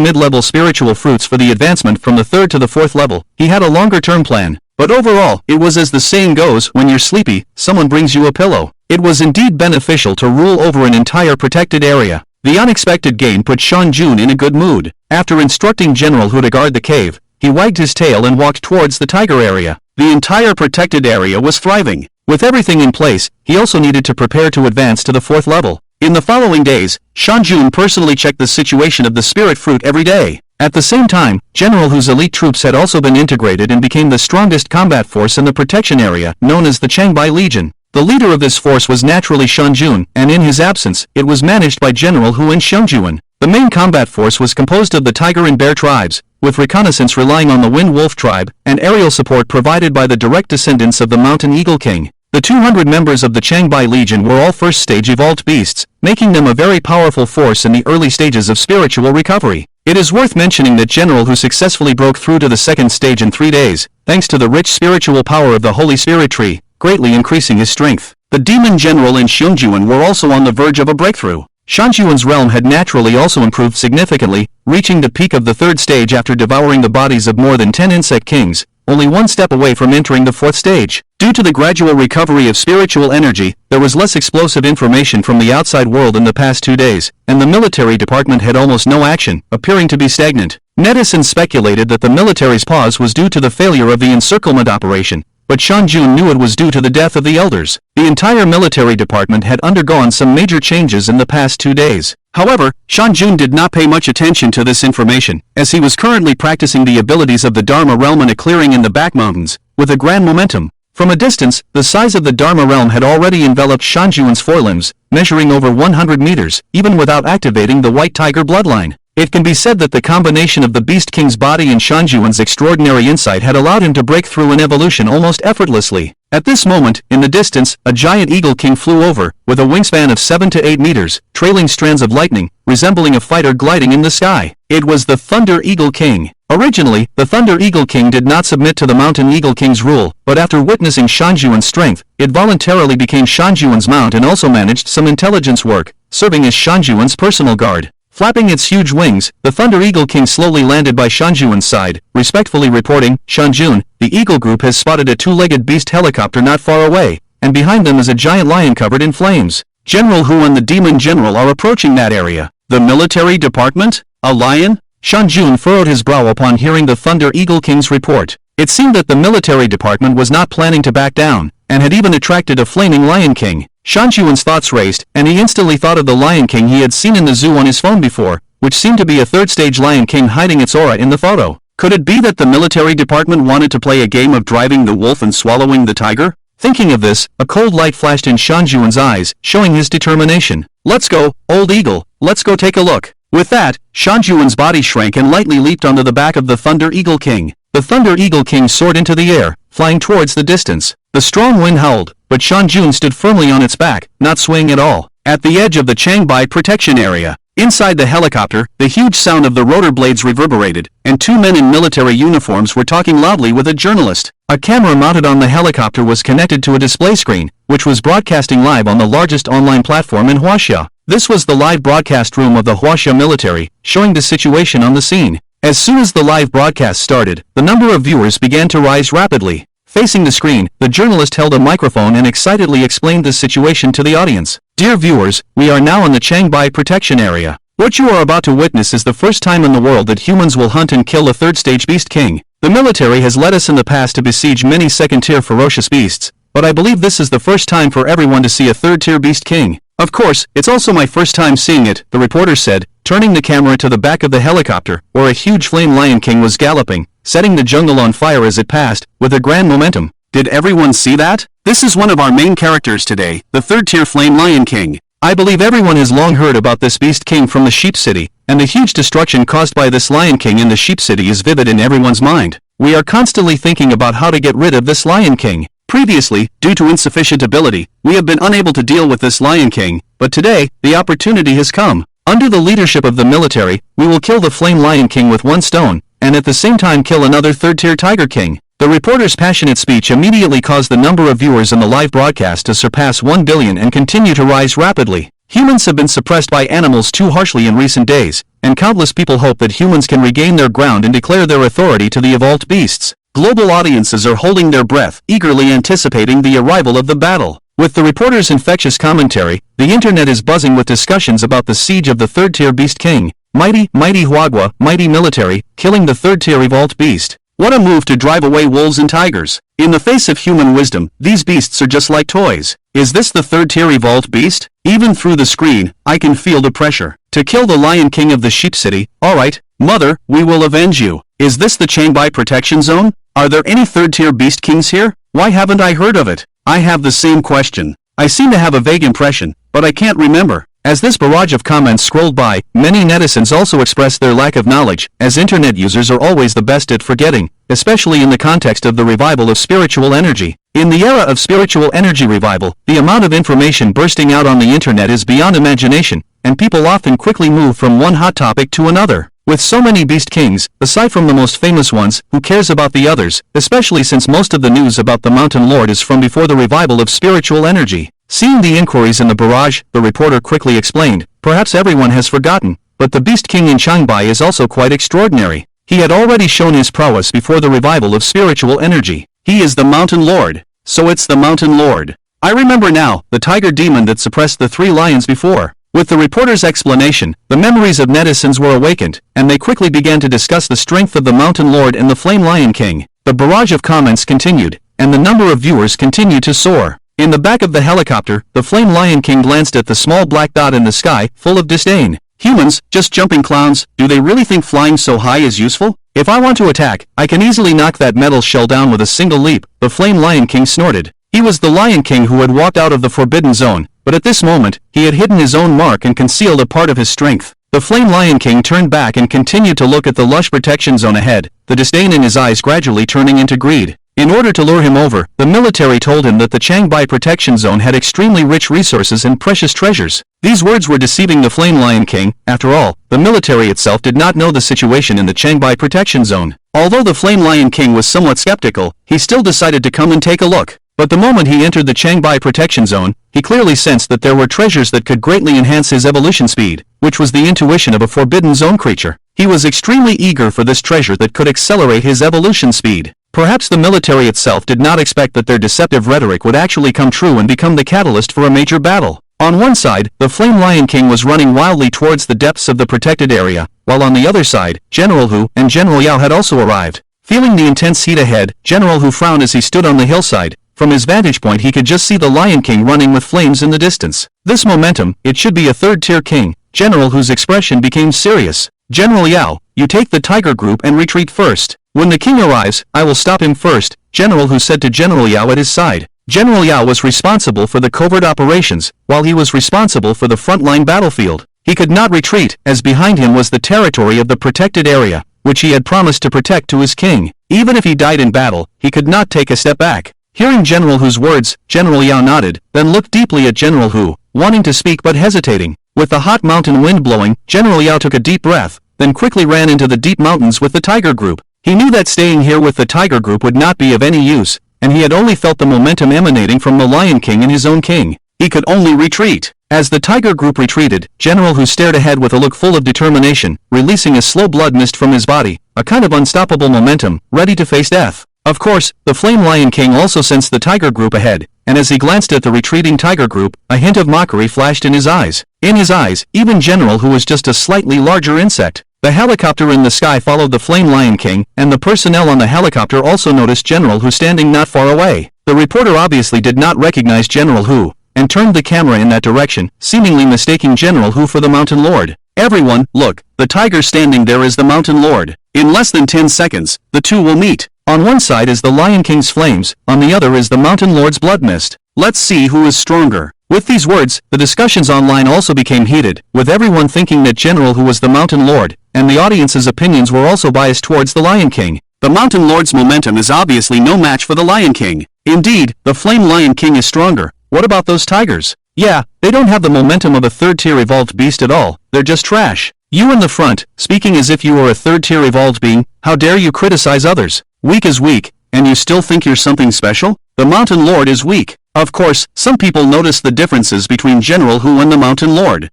mid-level spiritual fruits for the advancement from the 3rd to the 4th level. He had a longer-term plan. But overall, it was as the saying goes, when you're sleepy, someone brings you a pillow. It was indeed beneficial to rule over an entire protected area. The unexpected gain put Shan Jun in a good mood. After instructing General Hu to guard the cave, he wagged his tail and walked towards the tiger area. The entire protected area was thriving. With everything in place, he also needed to prepare to advance to the 4th level. In the following days, Shan Jun personally checked the situation of the spirit fruit every day. At the same time, General Hu's elite troops had also been integrated and became the strongest combat force in the protection area, known as the Changbai Legion. The leader of this force was naturally Shan Jun, and in his absence, it was managed by General Hu and Shengjuan. The main combat force was composed of the tiger and bear tribes, with reconnaissance relying on the Wind Wolf tribe, and aerial support provided by the direct descendants of the Mountain Eagle King. The 200 members of the Changbai Legion were all first-stage evolved beasts, making them a very powerful force in the early stages of spiritual recovery. It is worth mentioning that General Hu successfully broke through to the 2nd stage in 3 days, thanks to the rich spiritual power of the Holy Spirit Tree, greatly increasing his strength. The Demon General and Shengjuan were also on the verge of a breakthrough. Shangjuan's realm had naturally also improved significantly, reaching the peak of the 3rd stage after devouring the bodies of more than 10 insect kings, only 1 step away from entering the 4th stage. Due to the gradual recovery of spiritual energy, there was less explosive information from the outside world in the past 2 days, and the military department had almost no action, appearing to be stagnant. Netizens speculated that the military's pause was due to the failure of the encirclement operation, but Shan Jun knew it was due to the death of the elders. The entire military department had undergone some major changes in the past 2 days. However, Shan Jun did not pay much attention to this information, as he was currently practicing the abilities of the Dharma realm in a clearing in the back mountains, with a grand momentum. From a distance, the size of the Dharma realm had already enveloped Shan Jun's forelimbs, measuring over 100 meters, even without activating the White Tiger bloodline. It can be said that the combination of the Beast King's body and Shan Jun's extraordinary insight had allowed him to break through an evolution almost effortlessly. At this moment, in the distance, a giant Eagle King flew over, with a wingspan of 7 to 8 meters, trailing strands of lightning, resembling a fighter gliding in the sky. It was the Thunder Eagle King. Originally, the Thunder Eagle King did not submit to the Mountain Eagle King's rule, but after witnessing Shan Jun's strength, it voluntarily became Shan Jun's mount and also managed some intelligence work, serving as Shan Jun's personal guard. Flapping its huge wings, the Thunder Eagle King slowly landed by Shan Jun's side, respectfully reporting, "Shan Jun, the Eagle Group has spotted a 2-legged beast helicopter not far away, and behind them is a giant lion covered in flames. General Hu and the Demon General are approaching that area." The military department? A lion? Shan Jun furrowed his brow upon hearing the Thunder Eagle King's report. It seemed that the military department was not planning to back down, and had even attracted a flaming Lion King. Shan Jun's thoughts raced, and he instantly thought of the Lion King he had seen in the zoo on his phone before, which seemed to be a 3rd-stage Lion King hiding its aura in the photo. Could it be that the military department wanted to play a game of driving the wolf and swallowing the tiger? Thinking of this, a cold light flashed in Shan Jun's eyes, showing his determination. "Let's go, old eagle, let's go take a look." With that, Shan Jun's body shrank and lightly leaped onto the back of the Thunder Eagle King. The Thunder Eagle King soared into the air, flying towards the distance. The strong wind howled, but Shan Jun stood firmly on its back, not swaying at all. At the edge of the Changbai protection area, inside the helicopter, the huge sound of the rotor blades reverberated, and 2 men in military uniforms were talking loudly with a journalist. A camera mounted on the helicopter was connected to a display screen, which was broadcasting live on the largest online platform in Huaxia. This was the live broadcast room of the Huaxia military, showing the situation on the scene. As soon as the live broadcast started, the number of viewers began to rise rapidly. Facing the screen, the journalist held a microphone and excitedly explained the situation to the audience. "Dear viewers, we are now in the Changbai protection area. What you are about to witness is the first time in the world that humans will hunt and kill a 3rd-stage beast king. The military has led us in the past to besiege many 2nd-tier ferocious beasts, but I believe this is the first time for everyone to see a 3rd-tier beast king. Of course, it's also my first time seeing it, the reporter said, turning the camera to the back of the helicopter, where a huge flame lion king was galloping, setting the jungle on fire as it passed, with a grand momentum. Did everyone see that? This is one of our main characters today, the third-tier flame lion king. I believe everyone has long heard about this beast king from the sheep city, and the huge destruction caused by this lion king in the sheep city is vivid in everyone's mind. We are constantly thinking about how to get rid of this lion king. Previously, due to insufficient ability, we have been unable to deal with this lion king, but today, the opportunity has come. Under the leadership of the military, we will kill the flame lion king with one stone, and at the same time kill another third-tier tiger king. The reporter's passionate speech immediately caused the number of viewers in the live broadcast to surpass 1 billion and continue to rise rapidly. Humans have been suppressed by animals too harshly in recent days, and countless people hope that humans can regain their ground and declare their authority to the evolved beasts. Global audiences are holding their breath, eagerly anticipating the arrival of the battle. With the reporter's infectious commentary, the internet is buzzing with discussions about the siege of the third-tier beast king. Mighty Huagua, mighty military, killing the third-tier evolved beast. What a move to drive away wolves and tigers. In the face of human wisdom, these beasts are just like toys. Is this the third-tier evolved beast? Even through the screen, I can feel the pressure. To kill the lion king of the sheep city, alright, mother, we will avenge you. Is this the Changbai protection zone? Are there any third-tier beast kings here? Why haven't I heard of it? I have the same question. I seem to have a vague impression, but I can't remember. As this barrage of comments scrolled by, many netizens also expressed their lack of knowledge, as internet users are always the best at forgetting, especially in the context of the revival of spiritual energy. In the era of spiritual energy revival, the amount of information bursting out on the internet is beyond imagination, and people often quickly move from one hot topic to another. With so many beast kings, aside from the most famous ones, who cares about the others, especially since most of the news about the Mountain Lord is from before the revival of spiritual energy? Seeing the inquiries in the barrage, the reporter quickly explained, perhaps everyone has forgotten, but the beast king in Changbai is also quite extraordinary. He had already shown his prowess before the revival of spiritual energy. He is the Mountain Lord. So it's the Mountain Lord. I remember now, the tiger demon that suppressed the 3 lions before. With the reporter's explanation, the memories of netizens were awakened, and they quickly began to discuss the strength of the Mountain Lord and the Flame Lion King. The barrage of comments continued, and the number of viewers continued to soar. In the back of the helicopter, the Flame Lion King glanced at the small black dot in the sky, full of disdain. Humans, just jumping clowns, do they really think flying so high is useful? If I want to attack, I can easily knock that metal shell down with a single leap, the Flame Lion King snorted. He was the Lion King who had walked out of the Forbidden Zone, but at this moment, he had hidden his own mark and concealed a part of his strength. The Flame Lion King turned back and continued to look at the lush protection zone ahead, the disdain in his eyes gradually turning into greed. In order to lure him over, the military told him that the Changbai protection zone had extremely rich resources and precious treasures. These words were deceiving the Flame Lion King. After all, the military itself did not know the situation in the Changbai protection zone. Although the Flame Lion King was somewhat skeptical, he still decided to come and take a look. But the moment he entered the Changbai protection zone, he clearly sensed that there were treasures that could greatly enhance his evolution speed, which was the intuition of a Forbidden Zone creature. He was extremely eager for this treasure that could accelerate his evolution speed. Perhaps the military itself did not expect that their deceptive rhetoric would actually come true and become the catalyst for a major battle. On one side, the Flame Lion King was running wildly towards the depths of the protected area, while on the other side, General Hu and General Yao had also arrived. Feeling the intense heat ahead, General Hu frowned as he stood on the hillside. From his vantage point he could just see the Lion King running with flames in the distance. This momentum, it should be a third-tier king. General Hu's expression became serious. General Yao, you take the tiger group and retreat first. When the king arrives, I will stop him first, General Hu said to General Yao at his side. General Yao was responsible for the covert operations, while he was responsible for the frontline battlefield. He could not retreat, as behind him was the territory of the protected area, which he had promised to protect to his king. Even if he died in battle, he could not take a step back. Hearing General Hu's words, General Yao nodded, then looked deeply at General Hu, wanting to speak but hesitating. With the hot mountain wind blowing, General Yao took a deep breath, then quickly ran into the deep mountains with the tiger group. He knew that staying here with the tiger group would not be of any use, and he had only felt the momentum emanating from the Lion King and his own king. He could only retreat. As the tiger group retreated, General Hu stared ahead with a look full of determination, releasing a slow blood mist from his body, a kind of unstoppable momentum, ready to face death. Of course, the Flame Lion King also sensed the tiger group ahead, and as he glanced at the retreating tiger group, a hint of mockery flashed in his eyes. In his eyes, even General Hu was just a slightly larger insect. The helicopter in the sky followed the Flame Lion King, and the personnel on the helicopter also noticed General Hu standing not far away. The reporter obviously did not recognize General Hu, and turned the camera in that direction, seemingly mistaking General Hu for the Mountain Lord. Everyone, look, the tiger standing there is the Mountain Lord. In less than 10 seconds, the two will meet. On one side is the Lion King's flames, on the other is the Mountain Lord's blood mist. Let's see who is stronger. With these words, the discussions online also became heated, with everyone thinking that General Hu was the Mountain Lord, and the audience's opinions were also biased towards the Lion King. The Mountain Lord's momentum is obviously no match for the Lion King. Indeed, the Flame Lion King is stronger. What about those tigers? Yeah, they don't have the momentum of a third-tier evolved beast at all, they're just trash. You in the front, speaking as if you were a third-tier evolved being, how dare you criticize others? Weak is weak, and you still think you're something special? The Mountain Lord is weak. Of course, some people notice the differences between General Hu and the Mountain Lord.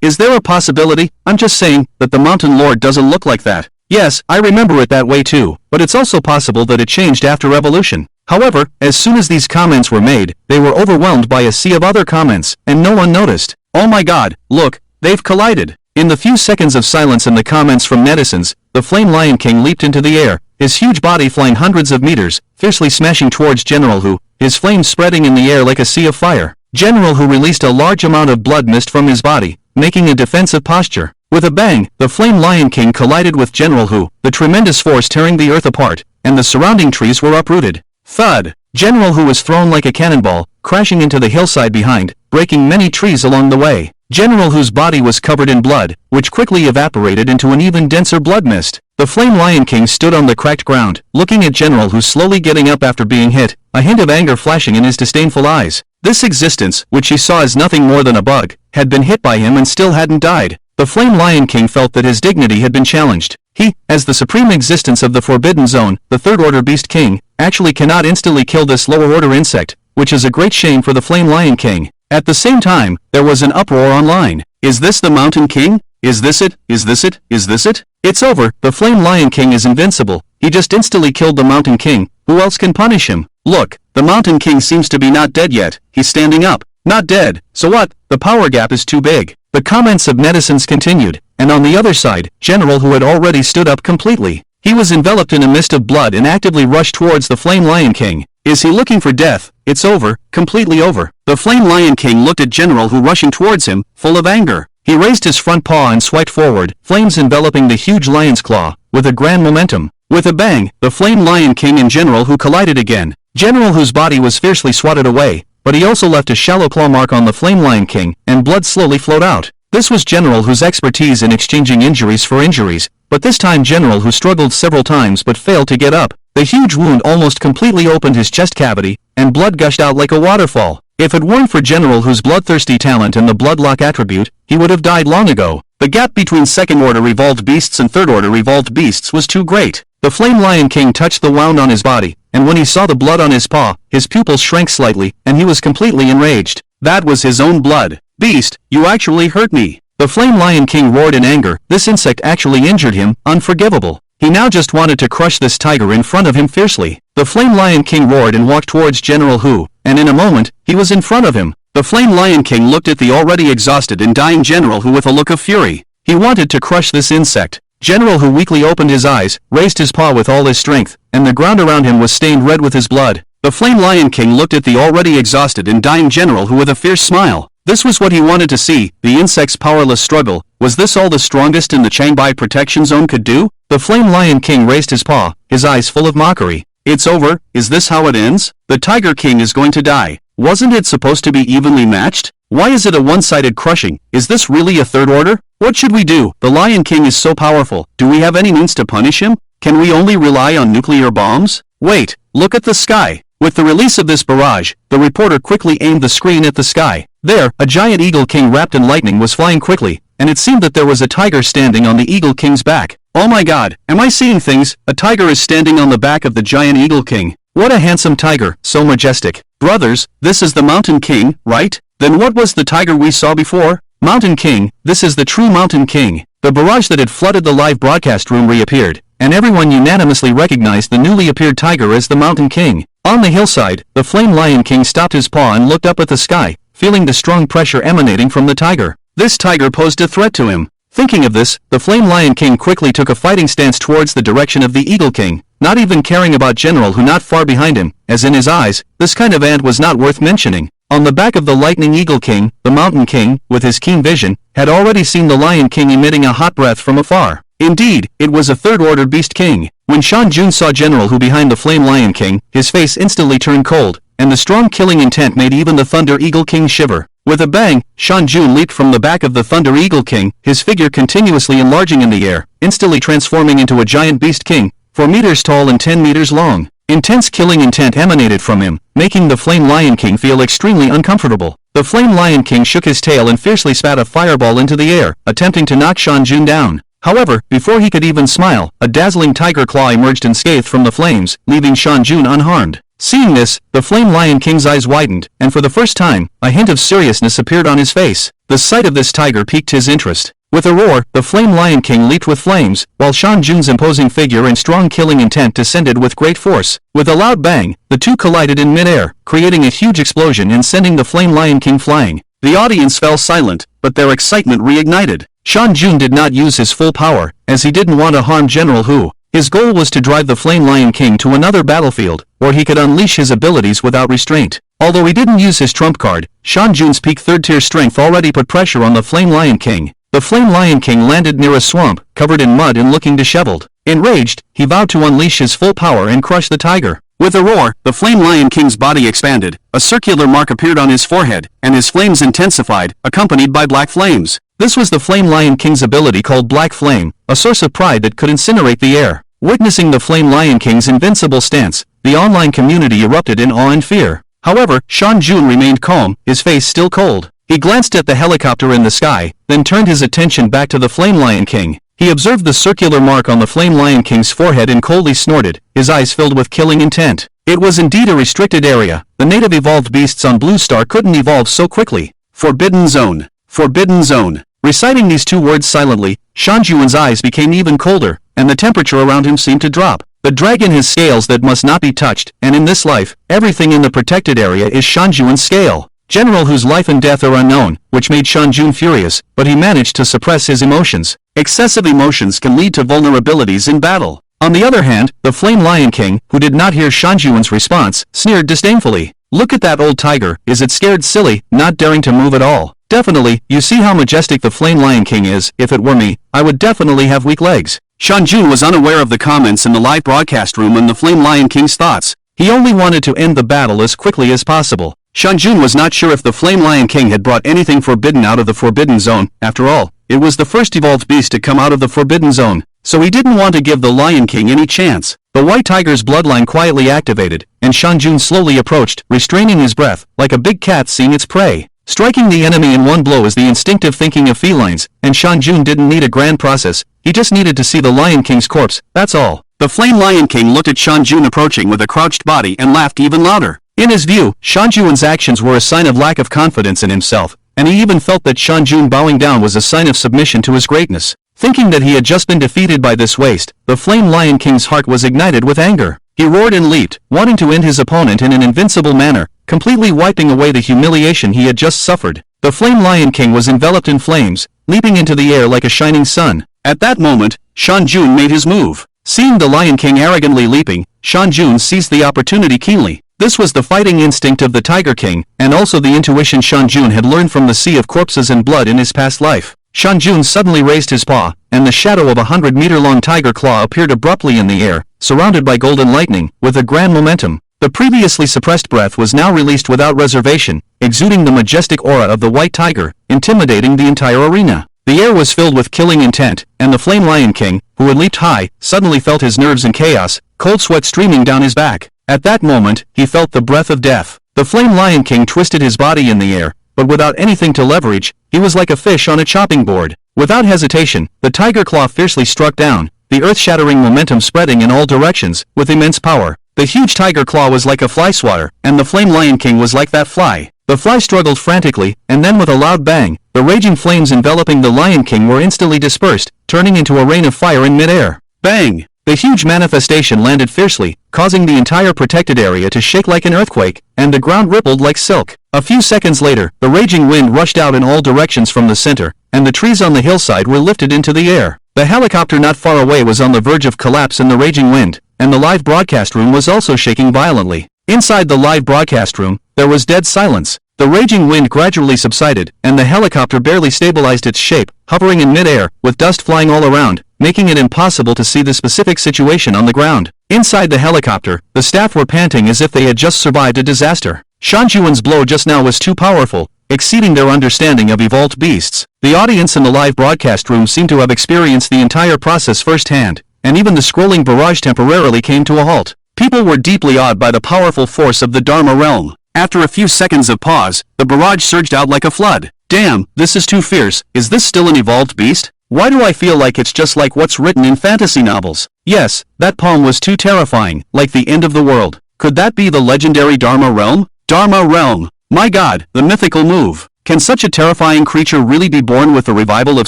Is there a possibility? I'm just saying that the Mountain Lord doesn't look like that. Yes, I remember it that way too, but it's also possible that it changed after evolution. However, as soon as these comments were made, they were overwhelmed by a sea of other comments, and no one noticed. Oh my god, look, they've collided. In the few seconds of silence in the comments from netizens, the Flame Lion King leaped into the air, his huge body flying hundreds of meters, fiercely smashing towards General Hu, his flames spreading in the air like a sea of fire. General Hu released a large amount of blood mist from his body, making a defensive posture. With a bang, the Flame Lion King collided with General Hu, the tremendous force tearing the earth apart, and the surrounding trees were uprooted. Thud! General Hu was thrown like a cannonball, crashing into the hillside behind, breaking many trees along the way. General Hu's body was covered in blood, which quickly evaporated into an even denser blood mist. The Flame Lion King stood on the cracked ground, looking at General Hu slowly getting up after being hit, a hint of anger flashing in his disdainful eyes. This existence, which he saw as nothing more than a bug, had been hit by him and still hadn't died. The Flame Lion King felt that his dignity had been challenged. He, as the supreme existence of the Forbidden Zone, the Third-Order Beast King, actually cannot instantly kill this lower-order insect, which is a great shame for the Flame Lion King. At the same time, there was an uproar online. Is this the Mountain King? Is this it? Is this it? Is this it? It's over, the Flame Lion King is invincible. He just instantly killed the Mountain King. Who else can punish him? Look, the Mountain King seems to be not dead yet. He's standing up. Not dead. So what? The power gap is too big. The comments of netizens continued, and on the other side, General Hu had already stood up completely. He was enveloped in a mist of blood and actively rushed towards the Flame Lion King. Is he looking for death? It's over, completely over. The Flame Lion King looked at General Hu rushing towards him, full of anger. He raised his front paw and swiped forward, flames enveloping the huge lion's claw, with a grand momentum. With a bang, the Flame Lion King and General Hu collided again. General Hu's body was fiercely swatted away, but he also left a shallow claw mark on the Flame Lion King, and blood slowly flowed out. This was General Hu's expertise in exchanging injuries for injuries, but this time General Hu struggled several times but failed to get up. The huge wound almost completely opened his chest cavity, and blood gushed out like a waterfall. If it weren't for General Hu's bloodthirsty talent and the bloodlock attribute, he would have died long ago. The gap between second-order evolved beasts and third-order evolved beasts was too great. The Flame Lion King touched the wound on his body, and when he saw the blood on his paw, his pupils shrank slightly, and he was completely enraged. That was his own blood. Beast, you actually hurt me. The Flame Lion King roared in anger. This insect actually injured him, unforgivable. He now just wanted to crush this tiger in front of him fiercely. The Flame Lion King roared and walked towards General Hu, and in a moment, he was in front of him. The Flame Lion King looked at the already exhausted and dying General Hu with a look of fury. He wanted to crush this insect. General Hu weakly opened his eyes, raised his paw with all his strength, and the ground around him was stained red with his blood. The Flame Lion King looked at the already exhausted and dying General Hu with a fierce smile. This was what he wanted to see, the insect's powerless struggle. Was this all the strongest in the Changbai Protection Zone could do? The Flame Lion King raised his paw, his eyes full of mockery. It's over, is this how it ends? The Tiger King is going to die. Wasn't it supposed to be evenly matched? Why is it a one-sided crushing? Is this really a third order? What should we do? The Lion King is so powerful. Do we have any means to punish him? Can we only rely on nuclear bombs? Wait, look at the sky. With the release of this barrage, the reporter quickly aimed the screen at the sky. There, a giant Eagle King wrapped in lightning was flying quickly, and it seemed that there was a tiger standing on the Eagle King's back. Oh my god, am I seeing things? A tiger is standing on the back of the giant Eagle King. What a handsome tiger, so majestic. Brothers, this is the Mountain King, right? Then what was the tiger we saw before? Mountain King, this is the true Mountain King. The barrage that had flooded the live broadcast room reappeared, and everyone unanimously recognized the newly appeared tiger as the Mountain King. On the hillside, the Flame Lion King stopped his paw and looked up at the sky, feeling the strong pressure emanating from the tiger. This tiger posed a threat to him. Thinking of this, the Flame Lion King quickly took a fighting stance towards the direction of the Eagle King, not even caring about General Hu not far behind him, as in his eyes, this kind of ant was not worth mentioning. On the back of the Lightning Eagle King, the Mountain King, with his keen vision, had already seen the Lion King emitting a hot breath from afar. Indeed, it was a third-order Beast King. When Shan Jun saw General Hu behind the Flame Lion King, his face instantly turned cold, and the strong killing intent made even the Thunder Eagle King shiver. With a bang, Shan Jun leaped from the back of the Thunder Eagle King, his figure continuously enlarging in the air, instantly transforming into a giant Beast King, 4 meters tall and 10 meters long. Intense killing intent emanated from him, making the Flame Lion King feel extremely uncomfortable. The Flame Lion King shook his tail and fiercely spat a fireball into the air, attempting to knock Shan Jun down. However, before he could even smile, a dazzling tiger claw emerged unscathed from the flames, leaving Shan Jun unharmed. Seeing this, the Flame Lion King's eyes widened, and for the first time, a hint of seriousness appeared on his face. The sight of this tiger piqued his interest. With a roar, the Flame Lion King leaped with flames, while Shan Jun's imposing figure and strong killing intent descended with great force. With a loud bang, the two collided in midair, creating a huge explosion and sending the Flame Lion King flying. The audience fell silent, but their excitement reignited. Shan Jun did not use his full power, as he didn't want to harm General Hu. His goal was to drive the Flame Lion King to another battlefield, where he could unleash his abilities without restraint. Although he didn't use his trump card, Shan Jun's peak third-tier strength already put pressure on the Flame Lion King. The Flame Lion King landed near a swamp, covered in mud and looking disheveled. Enraged, he vowed to unleash his full power and crush the tiger. With a roar, the Flame Lion King's body expanded, a circular mark appeared on his forehead, and his flames intensified, accompanied by black flames. This was the Flame Lion King's ability called Black Flame, a source of pride that could incinerate the air. Witnessing the Flame Lion King's invincible stance, the online community erupted in awe and fear. However, Shan Jun remained calm, his face still cold. He glanced at the helicopter in the sky, then turned his attention back to the Flame Lion King. He observed the circular mark on the Flame Lion King's forehead and coldly snorted, his eyes filled with killing intent. It was indeed a restricted area. The native evolved beasts on Blue Star couldn't evolve so quickly. Forbidden Zone. Forbidden Zone. Reciting these two words silently, Shan Jun's eyes became even colder, and the temperature around him seemed to drop. The dragon has scales that must not be touched, and in this life, everything in the protected area is Shan Jun's scale. General Hu's life and death are unknown, which made Shan Jun furious, but he managed to suppress his emotions. Excessive emotions can lead to vulnerabilities in battle. On the other hand, the Flame Lion King, who did not hear Shan Jun's response, sneered disdainfully. "Look at that old tiger, is it scared silly, not daring to move at all? Definitely, you see how majestic the Flame Lion King is. If it were me, I would definitely have weak legs." Shan Jun was unaware of the comments in the live broadcast room and the Flame Lion King's thoughts. He only wanted to end the battle as quickly as possible. Shan Jun was not sure if the Flame Lion King had brought anything forbidden out of the Forbidden Zone. After all, it was the first evolved beast to come out of the Forbidden Zone, so he didn't want to give the Lion King any chance. The White Tiger's bloodline quietly activated, and Shan Jun slowly approached, restraining his breath, like a big cat seeing its prey. Striking the enemy in one blow is the instinctive thinking of felines, and Shan Jun didn't need a grand process, he just needed to see the Lion King's corpse, that's all. The Flame Lion King looked at Shan Jun approaching with a crouched body and laughed even louder. In his view, Shan Jun's actions were a sign of lack of confidence in himself, and he even felt that Shan Jun bowing down was a sign of submission to his greatness. Thinking that he had just been defeated by this waste, the Flame Lion King's heart was ignited with anger. He roared and leaped, wanting to end his opponent in an invincible manner, completely wiping away the humiliation he had just suffered. The Flame Lion King was enveloped in flames, leaping into the air like a shining sun. At that moment, Shan Jun made his move. Seeing the Lion King arrogantly leaping, Shan Jun seized the opportunity keenly. This was the fighting instinct of the Tiger King, and also the intuition Shan Jun had learned from the sea of corpses and blood in his past life. Shan Jun suddenly raised his paw, and the shadow of a 100-meter-long tiger claw appeared abruptly in the air, surrounded by golden lightning, with a grand momentum. The previously suppressed breath was now released without reservation, exuding the majestic aura of the white tiger, intimidating the entire arena. The air was filled with killing intent, and the Flame Lion King, who had leaped high, suddenly felt his nerves in chaos, cold sweat streaming down his back. At that moment, he felt the breath of death. The Flame Lion King twisted his body in the air, but without anything to leverage, he was like a fish on a chopping board. Without hesitation, the tiger claw fiercely struck down, the earth-shattering momentum spreading in all directions, with immense power. The huge tiger claw was like a fly swatter, and the Flame Lion King was like that fly. The fly struggled frantically, and then with a loud bang, the raging flames enveloping the Lion King were instantly dispersed, turning into a rain of fire in midair. Bang! The huge manifestation landed fiercely, causing the entire protected area to shake like an earthquake, and the ground rippled like silk. A few seconds later, the raging wind rushed out in all directions from the center, and the trees on the hillside were lifted into the air. The helicopter not far away was on the verge of collapse in the raging wind, and the live broadcast room was also shaking violently. Inside the live broadcast room, there was dead silence. The raging wind gradually subsided, and the helicopter barely stabilized its shape, hovering in midair, with dust flying all around, making it impossible to see the specific situation on the ground. Inside the helicopter, the staff were panting as if they had just survived a disaster. Shan Juan's blow just now was too powerful, exceeding their understanding of evolved beasts. The audience in the live broadcast room seemed to have experienced the entire process firsthand, and even the scrolling barrage temporarily came to a halt. People were deeply awed by the powerful force of the Dharma realm. After a few seconds of pause, the barrage surged out like a flood. Damn, this is too fierce. Is this still an evolved beast? Why do I feel like it's just like what's written in fantasy novels? Yes, that poem was too terrifying, like the end of the world. Could that be the legendary Dharma realm? Dharma realm. My god, the mythical move. Can such a terrifying creature really be born with the revival of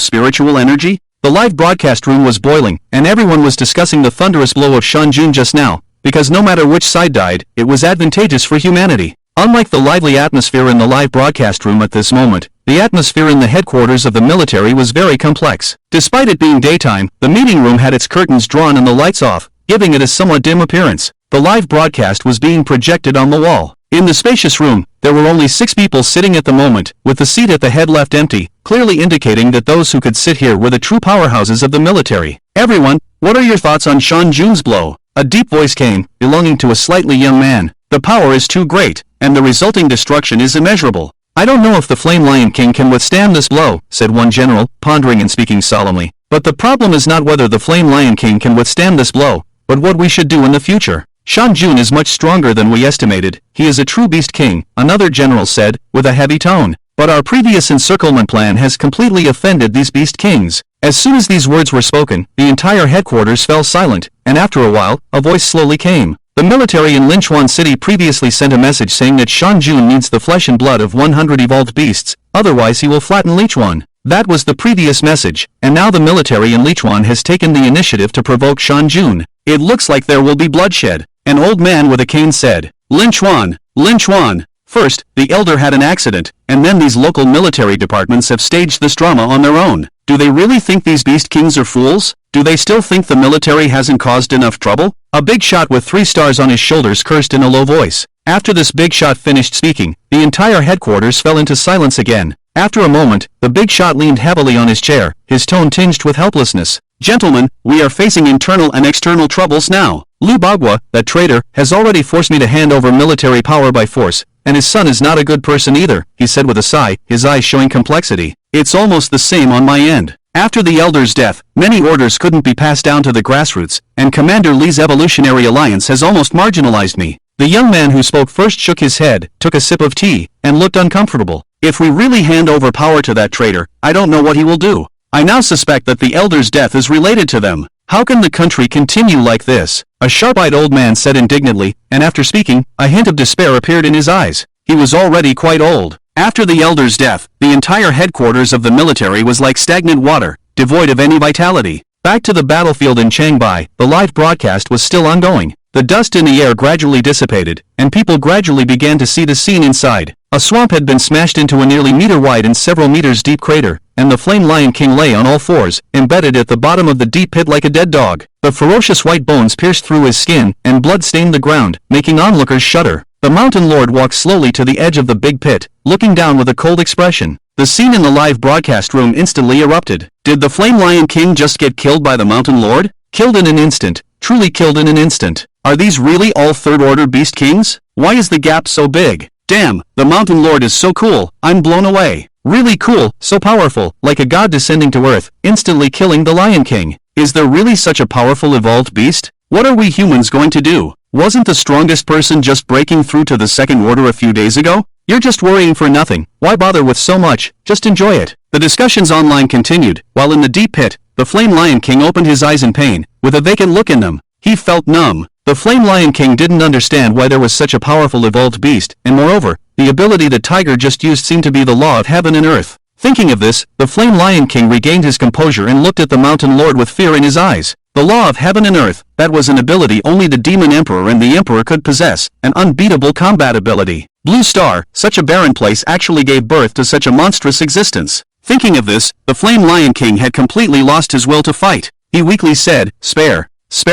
spiritual energy? The live broadcast room was boiling, and everyone was discussing the thunderous blow of Shan Jun just now, because no matter which side died, it was advantageous for humanity. Unlike the lively atmosphere in the live broadcast room at this moment, the atmosphere in the headquarters of the military was very complex. Despite it being daytime, the meeting room had its curtains drawn and the lights off, giving it a somewhat dim appearance. The live broadcast was being projected on the wall. In the spacious room, there were only 6 people sitting at the moment, with the seat at the head left empty, clearly indicating that those who could sit here were the true powerhouses of the military. Everyone, what are your thoughts on Shan Jun's blow? A deep voice came, belonging to a slightly young man. The power is too great, and the resulting destruction is immeasurable. I don't know if the Flame Lion King can withstand this blow, said one general, pondering and speaking solemnly. But the problem is not whether the Flame Lion King can withstand this blow, but what we should do in the future. Shan Jun is much stronger than we estimated. He is a true beast king, another general said, with a heavy tone. But our previous encirclement plan has completely offended these beast kings. As soon as these words were spoken, the entire headquarters fell silent, and after a while, a voice slowly came. The military in Linchuan City previously sent a message saying that Shan Jun needs the flesh and blood of 100 evolved beasts, otherwise he will flatten Lichuan. That was the previous message, and now the military in Lichuan has taken the initiative to provoke Shan Jun. It looks like there will be bloodshed. An old man with a cane said, Linchuan, Linchuan. First, the elder had an accident, and then these local military departments have staged this drama on their own. Do they really think these beast kings are fools? Do they still think the military hasn't caused enough trouble? A big shot with 3 stars on his shoulders cursed in a low voice. After this big shot finished speaking, the entire headquarters fell into silence again. After a moment, the big shot leaned heavily on his chair, his tone tinged with helplessness. Gentlemen, we are facing internal and external troubles now. Lu Bagua, that traitor, has already forced me to hand over military power by force, and his son is not a good person either, he said with a sigh, his eyes showing complexity. It's almost the same on my end. After the elder's death, many orders couldn't be passed down to the grassroots, and Commander Lee's Evolutionary Alliance has almost marginalized me. The young man who spoke first shook his head, took a sip of tea, and looked uncomfortable. If we really hand over power to that traitor, I don't know what he will do. I now suspect that the elder's death is related to them. How can the country continue like this? A sharp-eyed old man said indignantly, and after speaking, a hint of despair appeared in his eyes. He was already quite old. After the elder's death, the entire headquarters of the military was like stagnant water, devoid of any vitality. Back to the battlefield in Changbai, the live broadcast was still ongoing. The dust in the air gradually dissipated, and people gradually began to see the scene inside. A swamp had been smashed into a nearly meter-wide and several meters deep crater, and the Flame Lion King lay on all fours, embedded at the bottom of the deep pit like a dead dog. The ferocious white bones pierced through his skin, and blood stained the ground, making onlookers shudder. The Mountain Lord walked slowly to the edge of the big pit, looking down with a cold expression. The scene in the live broadcast room instantly erupted. Did the Flame Lion King just get killed by the Mountain Lord? Killed in an instant. Truly killed in an instant. Are these really all third-order beast kings? Why is the gap so big? Damn, the Mountain Lord is so cool, I'm blown away. Really cool, so powerful, like a god descending to earth, instantly killing the Lion King. Is there really such a powerful evolved beast? What are we humans going to do? Wasn't the strongest person just breaking through to the second order a few days ago? You're just worrying for nothing. Why bother with so much? Just enjoy it. The discussions online continued, while in the deep pit, the Flame Lion King opened his eyes in pain, with a vacant look in them. He felt numb. The Flame Lion King didn't understand why there was such a powerful evolved beast, and moreover, the ability the tiger just used seemed to be the law of heaven and earth. Thinking of this, the Flame Lion King regained his composure and looked at the Mountain Lord with fear in his eyes. The law of heaven and earth, that was an ability only the Demon Emperor and the Emperor could possess, an unbeatable combat ability. Blue Star, such a barren place actually gave birth to such a monstrous existence. Thinking of this, the Flame Lion King had completely lost his will to fight. He weakly said, Spare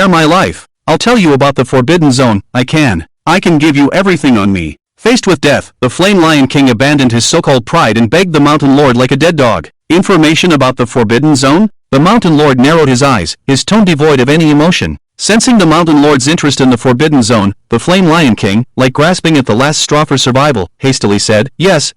my life. I'll tell you about the Forbidden Zone, I can give you everything on me. Faced with death, the Flame Lion King abandoned his so-called pride and begged the Mountain Lord like a dead dog. Information about the Forbidden Zone? The Mountain Lord narrowed his eyes, his tone devoid of any emotion. Sensing the Mountain Lord's interest in the Forbidden Zone, the Flame Lion King, like grasping at the last straw for survival, hastily said, Yes,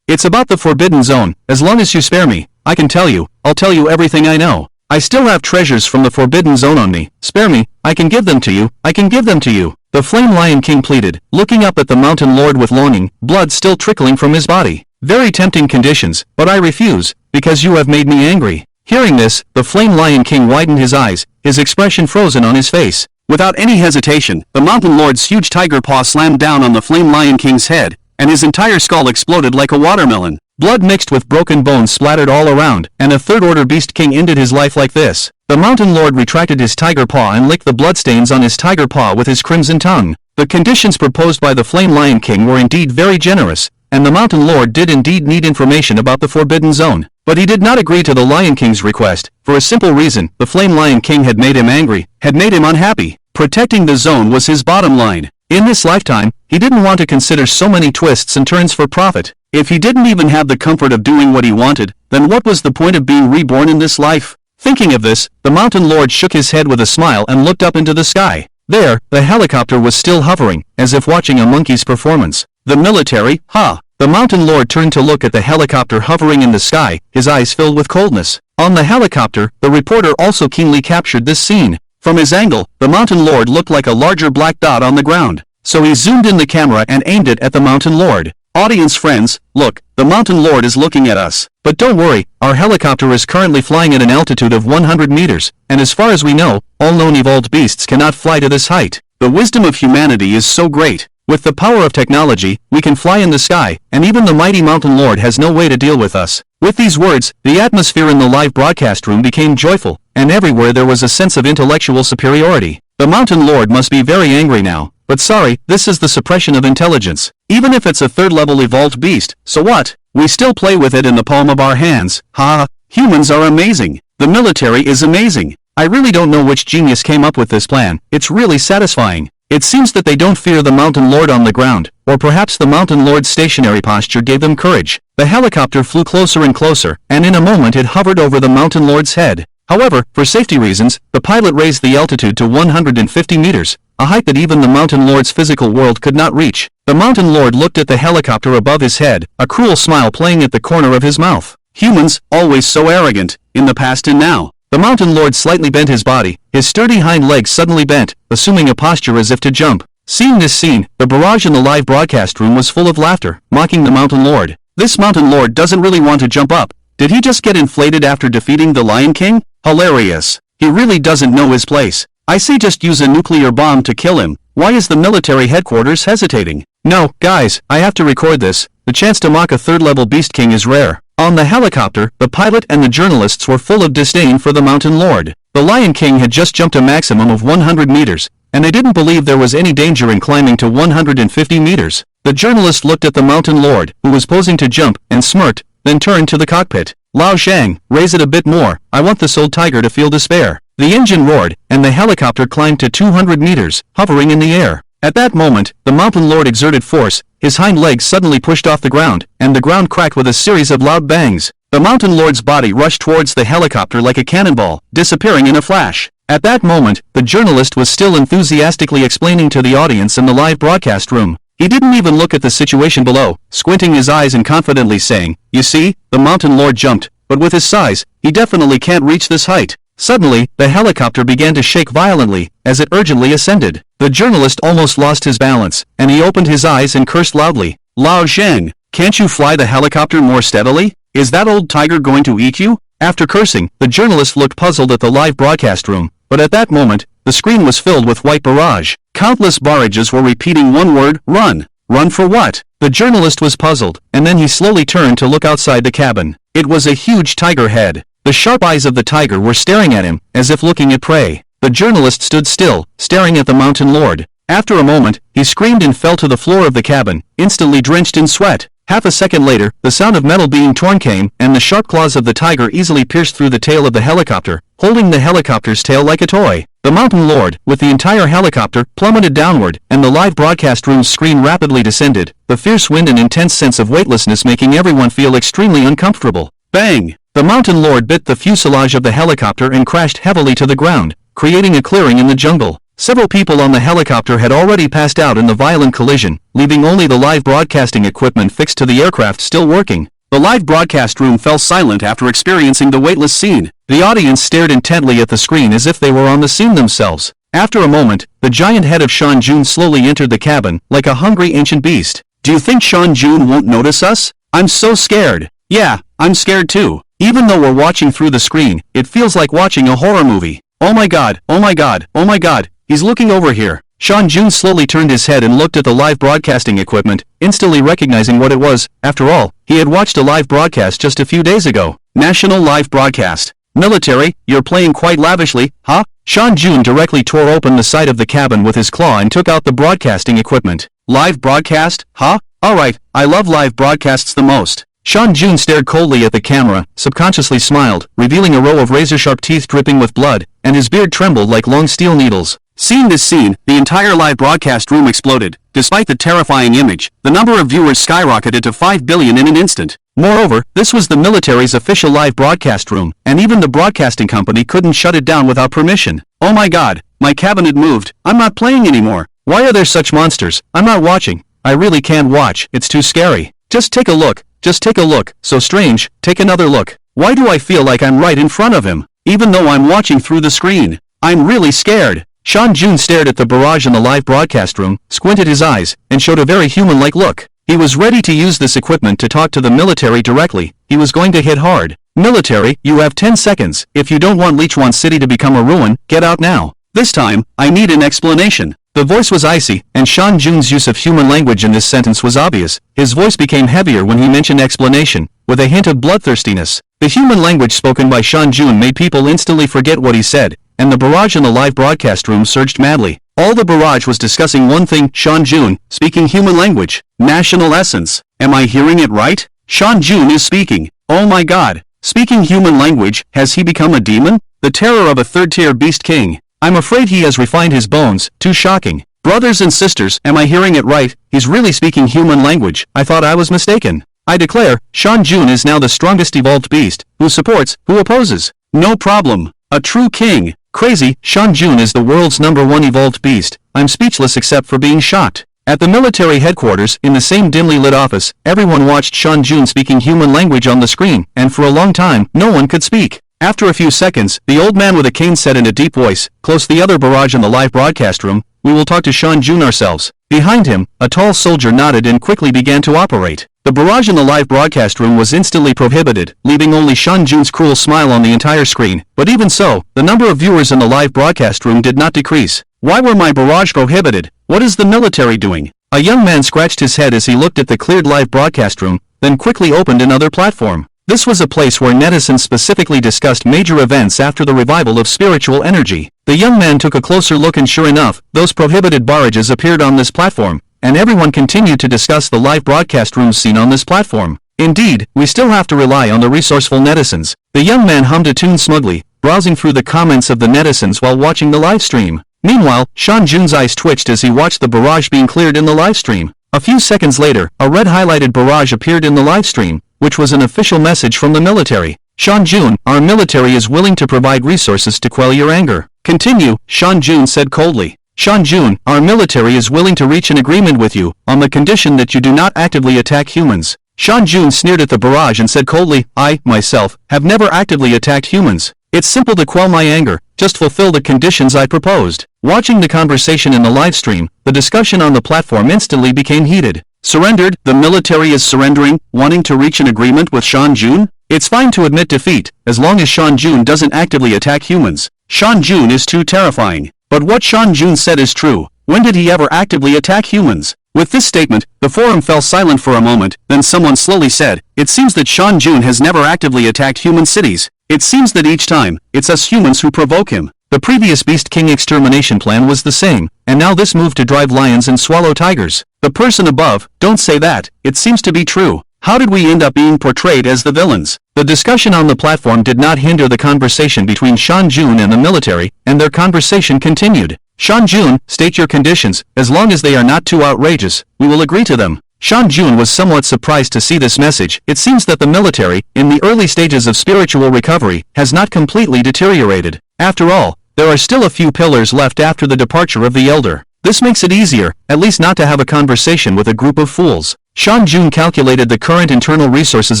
it's about the Forbidden Zone. As long as you spare me, I'll tell you everything I know. I still have treasures from the Forbidden Zone on me. Spare me, I can give them to you. The Flame Lion King pleaded, looking up at the Mountain Lord with longing, blood still trickling from his body. Very tempting conditions, but I refuse, because you have made me angry. Hearing this, the Flame Lion King widened his eyes, his expression frozen on his face. Without any hesitation, the Mountain Lord's huge tiger paw slammed down on the Flame Lion King's head, and his entire skull exploded like a watermelon. Blood mixed with broken bones splattered all around, and a third-order beast king ended his life like this. The Mountain Lord retracted his tiger paw and licked the bloodstains on his tiger paw with his crimson tongue. The conditions proposed by the Flame Lion King were indeed very generous, and the Mountain Lord did indeed need information about the Forbidden Zone. But he did not agree to the Lion King's request, for a simple reason: the Flame Lion King had made him angry, had made him unhappy. Protecting the zone was his bottom line. In this lifetime, he didn't want to consider so many twists and turns for profit. If he didn't even have the comfort of doing what he wanted, then what was the point of being reborn in this life? Thinking of this, the Mountain Lord shook his head with a smile and looked up into the sky. There, the helicopter was still hovering, as if watching a monkey's performance. The military, ha! The Mountain Lord turned to look at the helicopter hovering in the sky, his eyes filled with coldness. On the helicopter, the reporter also keenly captured this scene. From his angle, the Mountain Lord looked like a larger black dot on the ground. So he zoomed in the camera and aimed it at the Mountain Lord. Audience friends, look, the Mountain Lord is looking at us. But don't worry, our helicopter is currently flying at an altitude of 100 meters, and as far as we know, all known evolved beasts cannot fly to this height. The wisdom of humanity is so great. With the power of technology, we can fly in the sky, and even the mighty Mountain Lord has no way to deal with us. With these words, the atmosphere in the live broadcast room became joyful, and everywhere there was a sense of intellectual superiority. The Mountain Lord must be very angry now, but sorry, this is the suppression of intelligence. Even if it's a third-level evolved beast, so what? We still play with it in the palm of our hands. Ha! Humans are amazing. The military is amazing. I really don't know which genius came up with this plan. It's really satisfying. It seems that they don't fear the Mountain Lord on the ground, or perhaps the Mountain Lord's stationary posture gave them courage. The helicopter flew closer and closer, and in a moment it hovered over the Mountain Lord's head. However, for safety reasons, the pilot raised the altitude to 150 meters, a height that even the Mountain Lord's physical world could not reach. The Mountain Lord looked at the helicopter above his head, a cruel smile playing at the corner of his mouth. Humans, always so arrogant, in the past and now. The Mountain Lord slightly bent his body, his sturdy hind legs suddenly bent, assuming a posture as if to jump. Seeing this scene, the barrage in the live broadcast room was full of laughter, mocking the Mountain Lord. This Mountain Lord doesn't really want to jump up. Did he just get inflated after defeating the Lion King? Hilarious. He really doesn't know his place. I say just use a nuclear bomb to kill him. Why is the military headquarters hesitating? No, guys, I have to record this. The chance to mock a third-level beast king is rare. On the helicopter, the pilot and the journalists were full of disdain for the Mountain Lord. The Lion King had just jumped a maximum of 100 meters, and they didn't believe there was any danger in climbing to 150 meters. The journalist looked at the Mountain Lord, who was posing to jump, and smirked, then turned to the cockpit. Lao Shang, raise it a bit more, I want this old tiger to feel despair. The engine roared, and the helicopter climbed to 200 meters, hovering in the air. At that moment, the Mountain Lord exerted force, his hind legs suddenly pushed off the ground, and the ground cracked with a series of loud bangs. The Mountain Lord's body rushed towards the helicopter like a cannonball, disappearing in a flash. At that moment, the journalist was still enthusiastically explaining to the audience in the live broadcast room. He didn't even look at the situation below, squinting his eyes and confidently saying, "You see, the Mountain Lord jumped, but with his size, he definitely can't reach this height." Suddenly, the helicopter began to shake violently, as it urgently ascended. The journalist almost lost his balance, and he opened his eyes and cursed loudly. "Lao Zheng, can't you fly the helicopter more steadily? Is that old tiger going to eat you?" After cursing, the journalist looked puzzled at the live broadcast room, but at that moment, the screen was filled with white barrage. Countless barrages were repeating one word, "Run." Run for what? The journalist was puzzled, and then he slowly turned to look outside the cabin. It was a huge tiger head. The sharp eyes of the tiger were staring at him, as if looking at prey. The journalist stood still, staring at the Mountain Lord. After a moment, he screamed and fell to the floor of the cabin, instantly drenched in sweat. Half a second later, the sound of metal being torn came, and the sharp claws of the tiger easily pierced through the tail of the helicopter, holding the helicopter's tail like a toy. The mountain lord, with the entire helicopter, plummeted downward, and the live broadcast room's screen rapidly descended, the fierce wind and intense sense of weightlessness making everyone feel extremely uncomfortable. Bang! The mountain lord bit the fuselage of the helicopter and crashed heavily to the ground, creating a clearing in the jungle. Several people on the helicopter had already passed out in the violent collision, leaving only the live broadcasting equipment fixed to the aircraft still working. The live broadcast room fell silent after experiencing the weightless scene. The audience stared intently at the screen as if they were on the scene themselves. After a moment, the giant head of Sean Jun slowly entered the cabin, like a hungry ancient beast. Do you think Sean Jun won't notice us? I'm so scared. Yeah, I'm scared too. Even though we're watching through the screen, it feels like watching a horror movie. Oh my god, oh my god, oh my god. He's looking over here. Sean Jun slowly turned his head and looked at the live broadcasting equipment, instantly recognizing what it was. After all, he had watched a live broadcast just a few days ago. National live broadcast. Military, you're playing quite lavishly, huh? Sean Jun directly tore open the side of the cabin with his claw and took out the broadcasting equipment. Live broadcast, huh? Alright, I love live broadcasts the most. Sean Jun stared coldly at the camera, subconsciously smiled, revealing a row of razor-sharp teeth dripping with blood, and his beard trembled like long steel needles. Seeing this scene, the entire live broadcast room exploded. Despite the terrifying image, the number of viewers skyrocketed to 5 billion in an instant. Moreover, this was the military's official live broadcast room, and even the broadcasting company couldn't shut it down without permission. Oh my god, my cabinet moved. I'm not playing anymore. Why are there such monsters? I'm not watching. I really can't watch. It's too scary. Just take a look. Just take a look. So strange. Take another look. Why do I feel like I'm right in front of him? Even though I'm watching through the screen. I'm really scared. Sean Jun stared at the barrage in the live broadcast room, squinted his eyes, and showed a very human-like look. He was ready to use this equipment to talk to the military directly. He was going to hit hard. Military, you have 10 seconds. If you don't want Lichuan City to become a ruin, get out now. This time, I need an explanation. The voice was icy, and Sean Jun's use of human language in this sentence was obvious. His voice became heavier when he mentioned explanation, with a hint of bloodthirstiness. The human language spoken by Sean Jun made people instantly forget what he said, and the barrage in the live broadcast room surged madly. All the barrage was discussing one thing: Sean Jun, speaking human language. National essence. Am I hearing it right? Sean Jun is speaking. Oh my god. Speaking human language, has he become a demon? The terror of a third-tier beast king. I'm afraid he has refined his bones. Too shocking. Brothers and sisters, am I hearing it right? He's really speaking human language. I thought I was mistaken. I declare, Sean Jun is now the strongest evolved beast. Who supports, who opposes? No problem. A true king. Crazy, Sean Jun is the world's #1 evolved beast. I'm speechless except for being shocked. At the military headquarters, in the same dimly lit office, everyone watched Sean Jun speaking human language on the screen, and for a long time, no one could speak. After a few seconds, the old man with a cane said in a deep voice, close to the other barrage in the live broadcast room, "We will talk to Sean Jun ourselves." Behind him, a tall soldier nodded and quickly began to operate. The barrage in the live broadcast room was instantly prohibited, leaving only Sean Jun's cruel smile on the entire screen. But even so, the number of viewers in the live broadcast room did not decrease. Why were my barrage prohibited? What is the military doing? A young man scratched his head as he looked at the cleared live broadcast room, then quickly opened another platform. This was a place where netizens specifically discussed major events after the revival of spiritual energy. The young man took a closer look and sure enough, those prohibited barrages appeared on this platform, and everyone continued to discuss the live broadcast room scene on this platform. Indeed, we still have to rely on the resourceful netizens. The young man hummed a tune smugly, browsing through the comments of the netizens while watching the live stream. Meanwhile, Sean Jun's eyes twitched as he watched the barrage being cleared in the live stream. A few seconds later, a red highlighted barrage appeared in the live stream, which was an official message from the military. Sean Jun, our military is willing to provide resources to quell your anger. Continue, Sean Jun said coldly. Sean Jun, our military is willing to reach an agreement with you, on the condition that you do not actively attack humans. Sean Jun sneered at the barrage and said coldly, I, myself, have never actively attacked humans. It's simple to quell my anger, just fulfill the conditions I proposed. Watching the conversation in the live stream, the discussion on the platform instantly became heated. Surrendered, the military is surrendering, wanting to reach an agreement with Sean Jun? It's fine to admit defeat, as long as Sean Jun doesn't actively attack humans. Sean Jun is too terrifying. But what Sean Jun said is true. When did he ever actively attack humans? With this statement, the forum fell silent for a moment, then someone slowly said, it seems that Sean Jun has never actively attacked human cities. It seems that each time, it's us humans who provoke him. The previous Beast King extermination plan was the same, and now this move to drive lions and swallow tigers. The person above, don't say that, it seems to be true. How did we end up being portrayed as the villains? The discussion on the platform did not hinder the conversation between Shan Jun and the military, and their conversation continued. Shan Jun, state your conditions, as long as they are not too outrageous, we will agree to them. Shan Jun was somewhat surprised to see this message. It seems that the military, in the early stages of spiritual recovery, has not completely deteriorated. After all, there are still a few pillars left after the departure of the elder. This makes it easier, at least not to have a conversation with a group of fools. Shan Jun calculated the current internal resources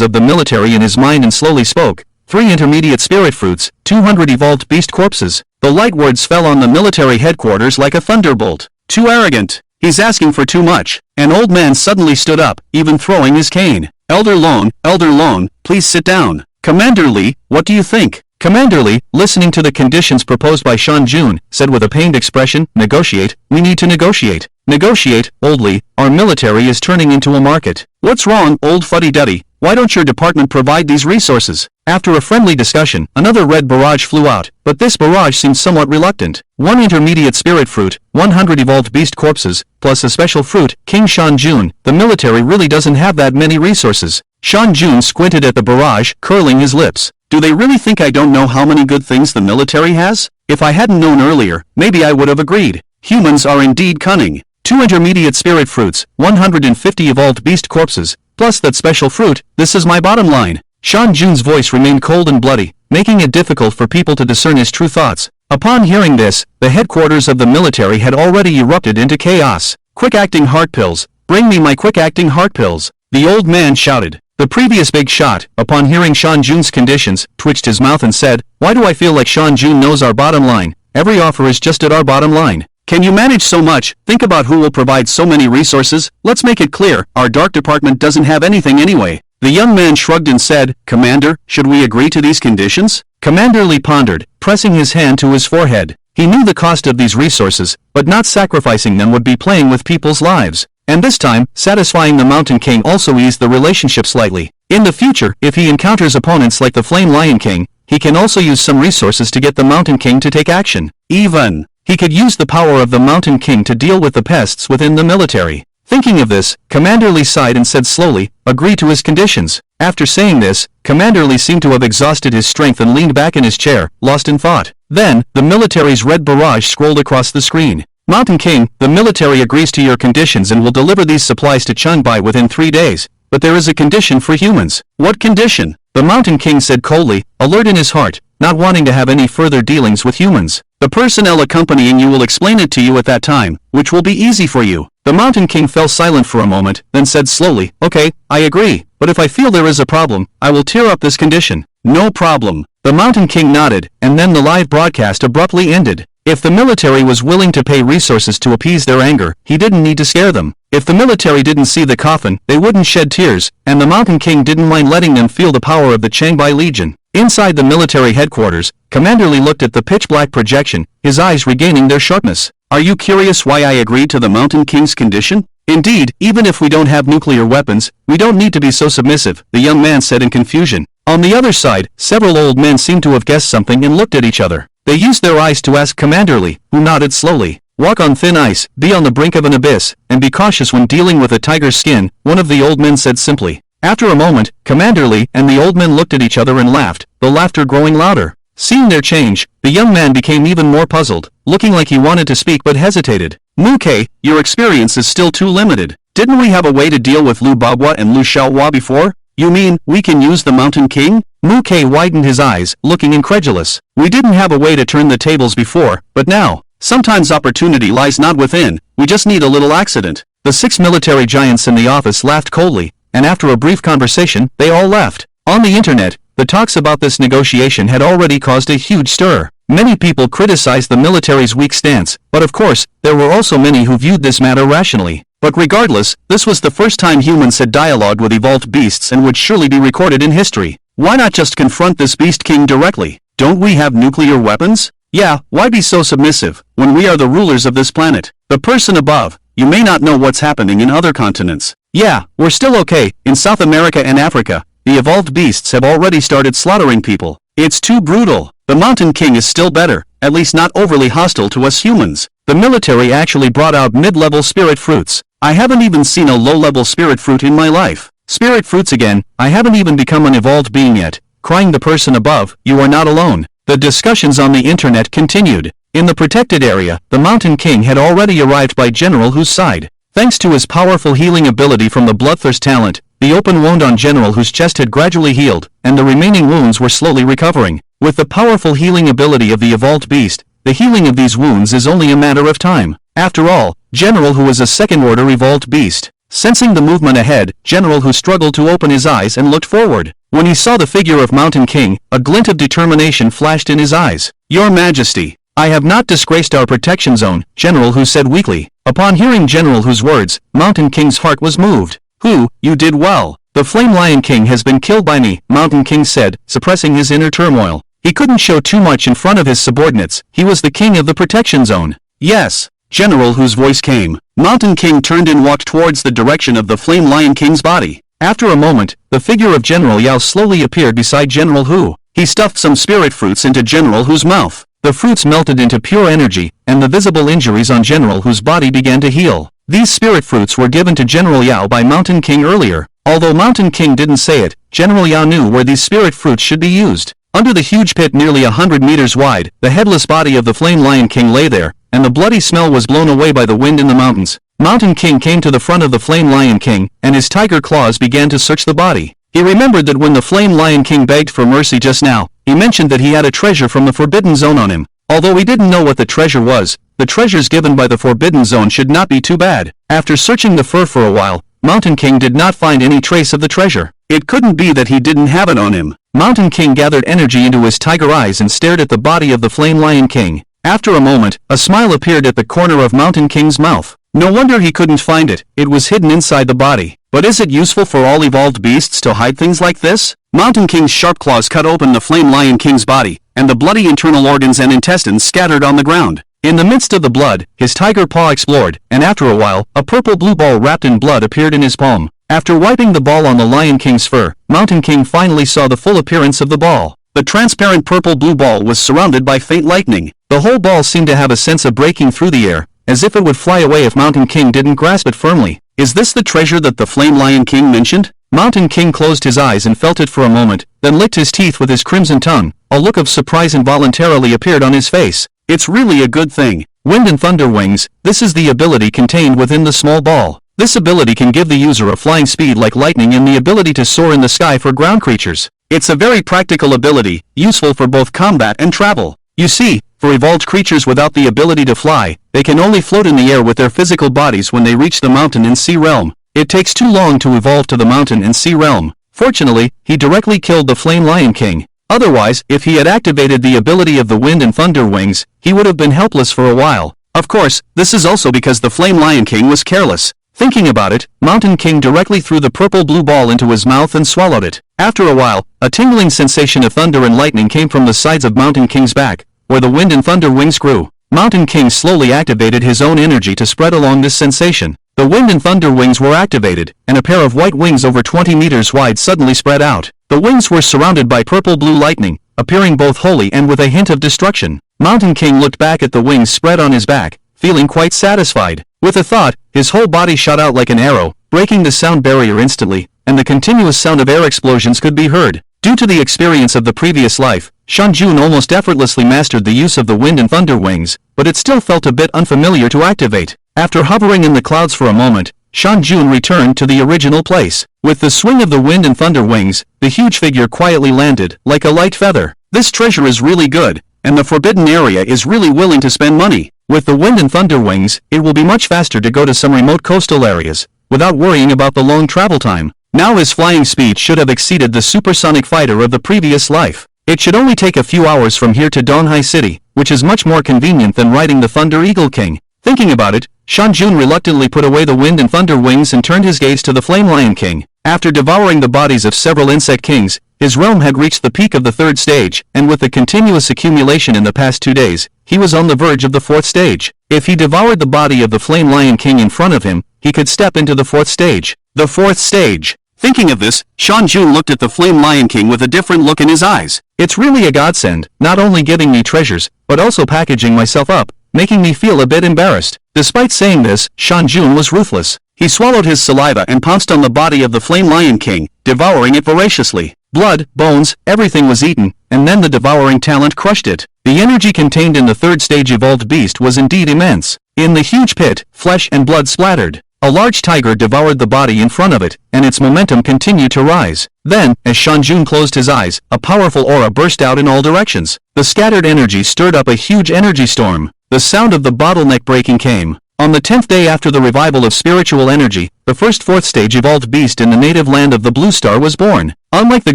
of the military in his mind and slowly spoke. 3 intermediate spirit fruits, 200 evolved beast corpses. The light words fell on the military headquarters like a thunderbolt. Too arrogant. He's asking for too much. An old man suddenly stood up, even throwing his cane. Elder Lone, please sit down. Commander Li, what do you think? Commander Li, listening to the conditions proposed by Shan Jun, said with a pained expression, negotiate, we need to negotiate. Negotiate, old Li, our military is turning into a market. What's wrong, old fuddy-duddy? Why don't your department provide these resources? After a friendly discussion, another red barrage flew out, but this barrage seemed somewhat reluctant. 1 intermediate spirit fruit, 100 evolved beast corpses, plus a special fruit, King Shan Jun. The military really doesn't have that many resources. Shan Jun squinted at the barrage, curling his lips. Do they really think I don't know how many good things the military has? If I hadn't known earlier, maybe I would have agreed. Humans are indeed cunning. 2 intermediate spirit fruits, 150 evolved beast corpses, plus that special fruit, this is my bottom line. Shan Jun's voice remained cold and bloody, making it difficult for people to discern his true thoughts. Upon hearing this, the headquarters of the military had already erupted into chaos. Quick-acting heart pills, bring me my quick-acting heart pills, the old man shouted. The previous big shot, upon hearing Shan Jun's conditions, twitched his mouth and said, why do I feel like Shan Jun knows our bottom line? Every offer is just at our bottom line. Can you manage so much? Think about who will provide so many resources. Let's make it clear, our dark department doesn't have anything anyway. The young man shrugged and said, Commander, should we agree to these conditions? Commander Li pondered, pressing his hand to his forehead. He knew the cost of these resources, but not sacrificing them would be playing with people's lives. And this time, satisfying the Mountain King also eased the relationship slightly. In the future, if he encounters opponents like the Flame Lion King, he can also use some resources to get the Mountain King to take action. Even, he could use the power of the Mountain King to deal with the pests within the military. Thinking of this, Commander Li sighed and said slowly, agree to his conditions. After saying this, Commander Li seemed to have exhausted his strength and leaned back in his chair, lost in thought. Then, the military's red barrage scrolled across the screen. Mountain King, the military agrees to your conditions and will deliver these supplies to Changbai within 3 days. But there is a condition for humans. What condition? The Mountain King said coldly, alert in his heart, not wanting to have any further dealings with humans. The personnel accompanying you will explain it to you at that time, which will be easy for you. The Mountain King fell silent for a moment, then said slowly, okay, I agree, but if I feel there is a problem, I will tear up this condition. No problem. The Mountain King nodded, and then the live broadcast abruptly ended. If the military was willing to pay resources to appease their anger, he didn't need to scare them. If the military didn't see the coffin, they wouldn't shed tears, and the Mountain King didn't mind letting them feel the power of the Changbai Legion. Inside the military headquarters, Commander Li looked at the pitch-black projection, his eyes regaining their sharpness. Are you curious why I agreed to the Mountain King's condition? Indeed, even if we don't have nuclear weapons, we don't need to be so submissive, the young man said in confusion. On the other side, several old men seemed to have guessed something and looked at each other. They used their eyes to ask Commander Li, who nodded slowly. Walk on thin ice, be on the brink of an abyss, and be cautious when dealing with a tiger's skin, one of the old men said simply. After a moment, Commander Li and the old men looked at each other and laughed, the laughter growing louder. Seeing their change, the young man became even more puzzled, looking like he wanted to speak but hesitated. Mu Ke, your experience is still too limited. Didn't we have a way to deal with Lu Babwa and Lu Xiaohua before? You mean, we can use the Mountain King? Mu Ke widened his eyes, looking incredulous. We didn't have a way to turn the tables before, but now. Sometimes opportunity lies not within, we just need a little accident. The 6 military giants in the office laughed coldly, and after a brief conversation, they all left. On the internet, the talks about this negotiation had already caused a huge stir. Many people criticized the military's weak stance, but of course, there were also many who viewed this matter rationally. But regardless, this was the first time humans had dialogued with evolved beasts and would surely be recorded in history. Why not just confront this Beast King directly? Don't we have nuclear weapons? Yeah, why be so submissive, when we are the rulers of this planet? The person above, you may not know what's happening in other continents. Yeah, we're still okay, in South America and Africa, the evolved beasts have already started slaughtering people. It's too brutal. The Mountain King is still better, at least not overly hostile to us humans. The military actually brought out mid-level spirit fruits. I haven't even seen a low-level spirit fruit in my life. Spirit fruits again, I haven't even become an evolved being yet. Crying the person above, you are not alone. The discussions on the internet continued. In the protected area, the Mountain King had already arrived by General Hu's side. Thanks to his powerful healing ability from the Bloodthirst talent, the open wound on General Hu's chest had gradually healed, and the remaining wounds were slowly recovering. With the powerful healing ability of the evolved beast, the healing of these wounds is only a matter of time. After all, General Hu is a second-order evolved beast. Sensing the movement ahead, General Hu struggled to open his eyes and looked forward. When he saw the figure of Mountain King, a glint of determination flashed in his eyes. "Your Majesty, I have not disgraced our protection zone," General Hu said weakly. Upon hearing General Hu's words, Mountain King's heart was moved. "Hu, you did well. The Flame Lion King has been killed by me," Mountain King said, suppressing his inner turmoil. He couldn't show too much in front of his subordinates. He was the king of the protection zone. "Yes." General Hu's voice came. Mountain King turned and walked towards the direction of the Flame Lion King's body. After a moment, the figure of General Yao slowly appeared beside General Hu. He stuffed some spirit fruits into General Hu's mouth. The fruits melted into pure energy, and the visible injuries on General Hu's body began to heal. These spirit fruits were given to General Yao by Mountain King earlier. Although Mountain King didn't say it, General Yao knew where these spirit fruits should be used. Under the huge pit nearly 100 meters wide, the headless body of the Flame Lion King lay there, and the bloody smell was blown away by the wind in the mountains. Mountain King came to the front of the Flame Lion King, and his tiger claws began to search the body. He remembered that when the Flame Lion King begged for mercy just now, he mentioned that he had a treasure from the Forbidden Zone on him. Although he didn't know what the treasure was, the treasures given by the Forbidden Zone should not be too bad. After searching the fur for a while, Mountain King did not find any trace of the treasure. It couldn't be that he didn't have it on him. Mountain King gathered energy into his tiger eyes and stared at the body of the Flame Lion King. After a moment, a smile appeared at the corner of Mountain King's mouth. No wonder he couldn't find it. It was hidden inside the body. But is it useful for all evolved beasts to hide things like this? Mountain King's sharp claws cut open the Flame Lion King's body, and the bloody internal organs and intestines scattered on the ground. In the midst of the blood, his tiger paw explored, and after a while, a purple-blue ball wrapped in blood appeared in his palm. After wiping the ball on the Lion King's fur, Mountain King finally saw the full appearance of the ball. The transparent purple-blue ball was surrounded by faint lightning. The whole ball seemed to have a sense of breaking through the air, as if it would fly away if Mountain King didn't grasp it firmly. Is this the treasure that the Flame Lion King mentioned? Mountain King closed his eyes and felt it for a moment, then licked his teeth with his crimson tongue. A look of surprise involuntarily appeared on his face. It's really a good thing. Wind and Thunder Wings, this is the ability contained within the small ball. This ability can give the user a flying speed like lightning and the ability to soar in the sky for ground creatures. It's a very practical ability, useful for both combat and travel. You see, for evolved creatures without the ability to fly, they can only float in the air with their physical bodies when they reach the mountain and sea realm. It takes too long to evolve to the mountain and sea realm. Fortunately, he directly killed the Flame Lion King. Otherwise, if he had activated the ability of the Wind and Thunder Wings, he would have been helpless for a while. Of course, this is also because the Flame Lion King was careless. Thinking about it, Mountain King directly threw the purple-blue ball into his mouth and swallowed it. After a while, a tingling sensation of thunder and lightning came from the sides of Mountain King's back, where the Wind and Thunder Wings grew. Mountain King slowly activated his own energy to spread along this sensation. The Wind and Thunder Wings were activated, and a pair of white wings over 20 meters wide suddenly spread out. The wings were surrounded by purple-blue lightning, appearing both holy and with a hint of destruction. Mountain King looked back at the wings spread on his back, feeling quite satisfied. With a thought, his whole body shot out like an arrow, breaking the sound barrier instantly, and the continuous sound of air explosions could be heard. Due to the experience of the previous life, Shanjun almost effortlessly mastered the use of the Wind and Thunder Wings, but it still felt a bit unfamiliar to activate. After hovering in the clouds for a moment, Shanjun returned to the original place. With the swing of the Wind and Thunder Wings, the huge figure quietly landed, like a light feather. This treasure is really good, and the Forbidden Area is really willing to spend money. With the Wind and Thunder Wings, it will be much faster to go to some remote coastal areas, without worrying about the long travel time. Now his flying speed should have exceeded the supersonic fighter of the previous life. It should only take a few hours from here to Donghai City, which is much more convenient than riding the Thunder Eagle King. Thinking about it, Shanjun reluctantly put away the Wind and Thunder Wings and turned his gaze to the Flame Lion King. After devouring the bodies of several insect kings, his realm had reached the peak of the third stage, and with the continuous accumulation in the past 2 days, he was on the verge of the fourth stage. If he devoured the body of the Flame Lion King in front of him, he could step into the fourth stage. The fourth stage. Thinking of this, Shan Jun looked at the Flame Lion King with a different look in his eyes. It's really a godsend, not only giving me treasures, but also packaging myself up, making me feel a bit embarrassed. Despite saying this, Shan Jun was ruthless. He swallowed his saliva and pounced on the body of the Flame Lion King, devouring it voraciously. Blood, bones, everything was eaten, and then the devouring talent crushed it. The energy contained in the third stage evolved beast was indeed immense. In the huge pit, flesh and blood splattered. A large tiger devoured the body in front of it, and its momentum continued to rise. Then, as Shan Jun closed his eyes, a powerful aura burst out in all directions. The scattered energy stirred up a huge energy storm. The sound of the bottleneck breaking came. On the 10th day after the revival of spiritual energy, the first fourth stage evolved beast in the native land of the Blue Star was born. Unlike the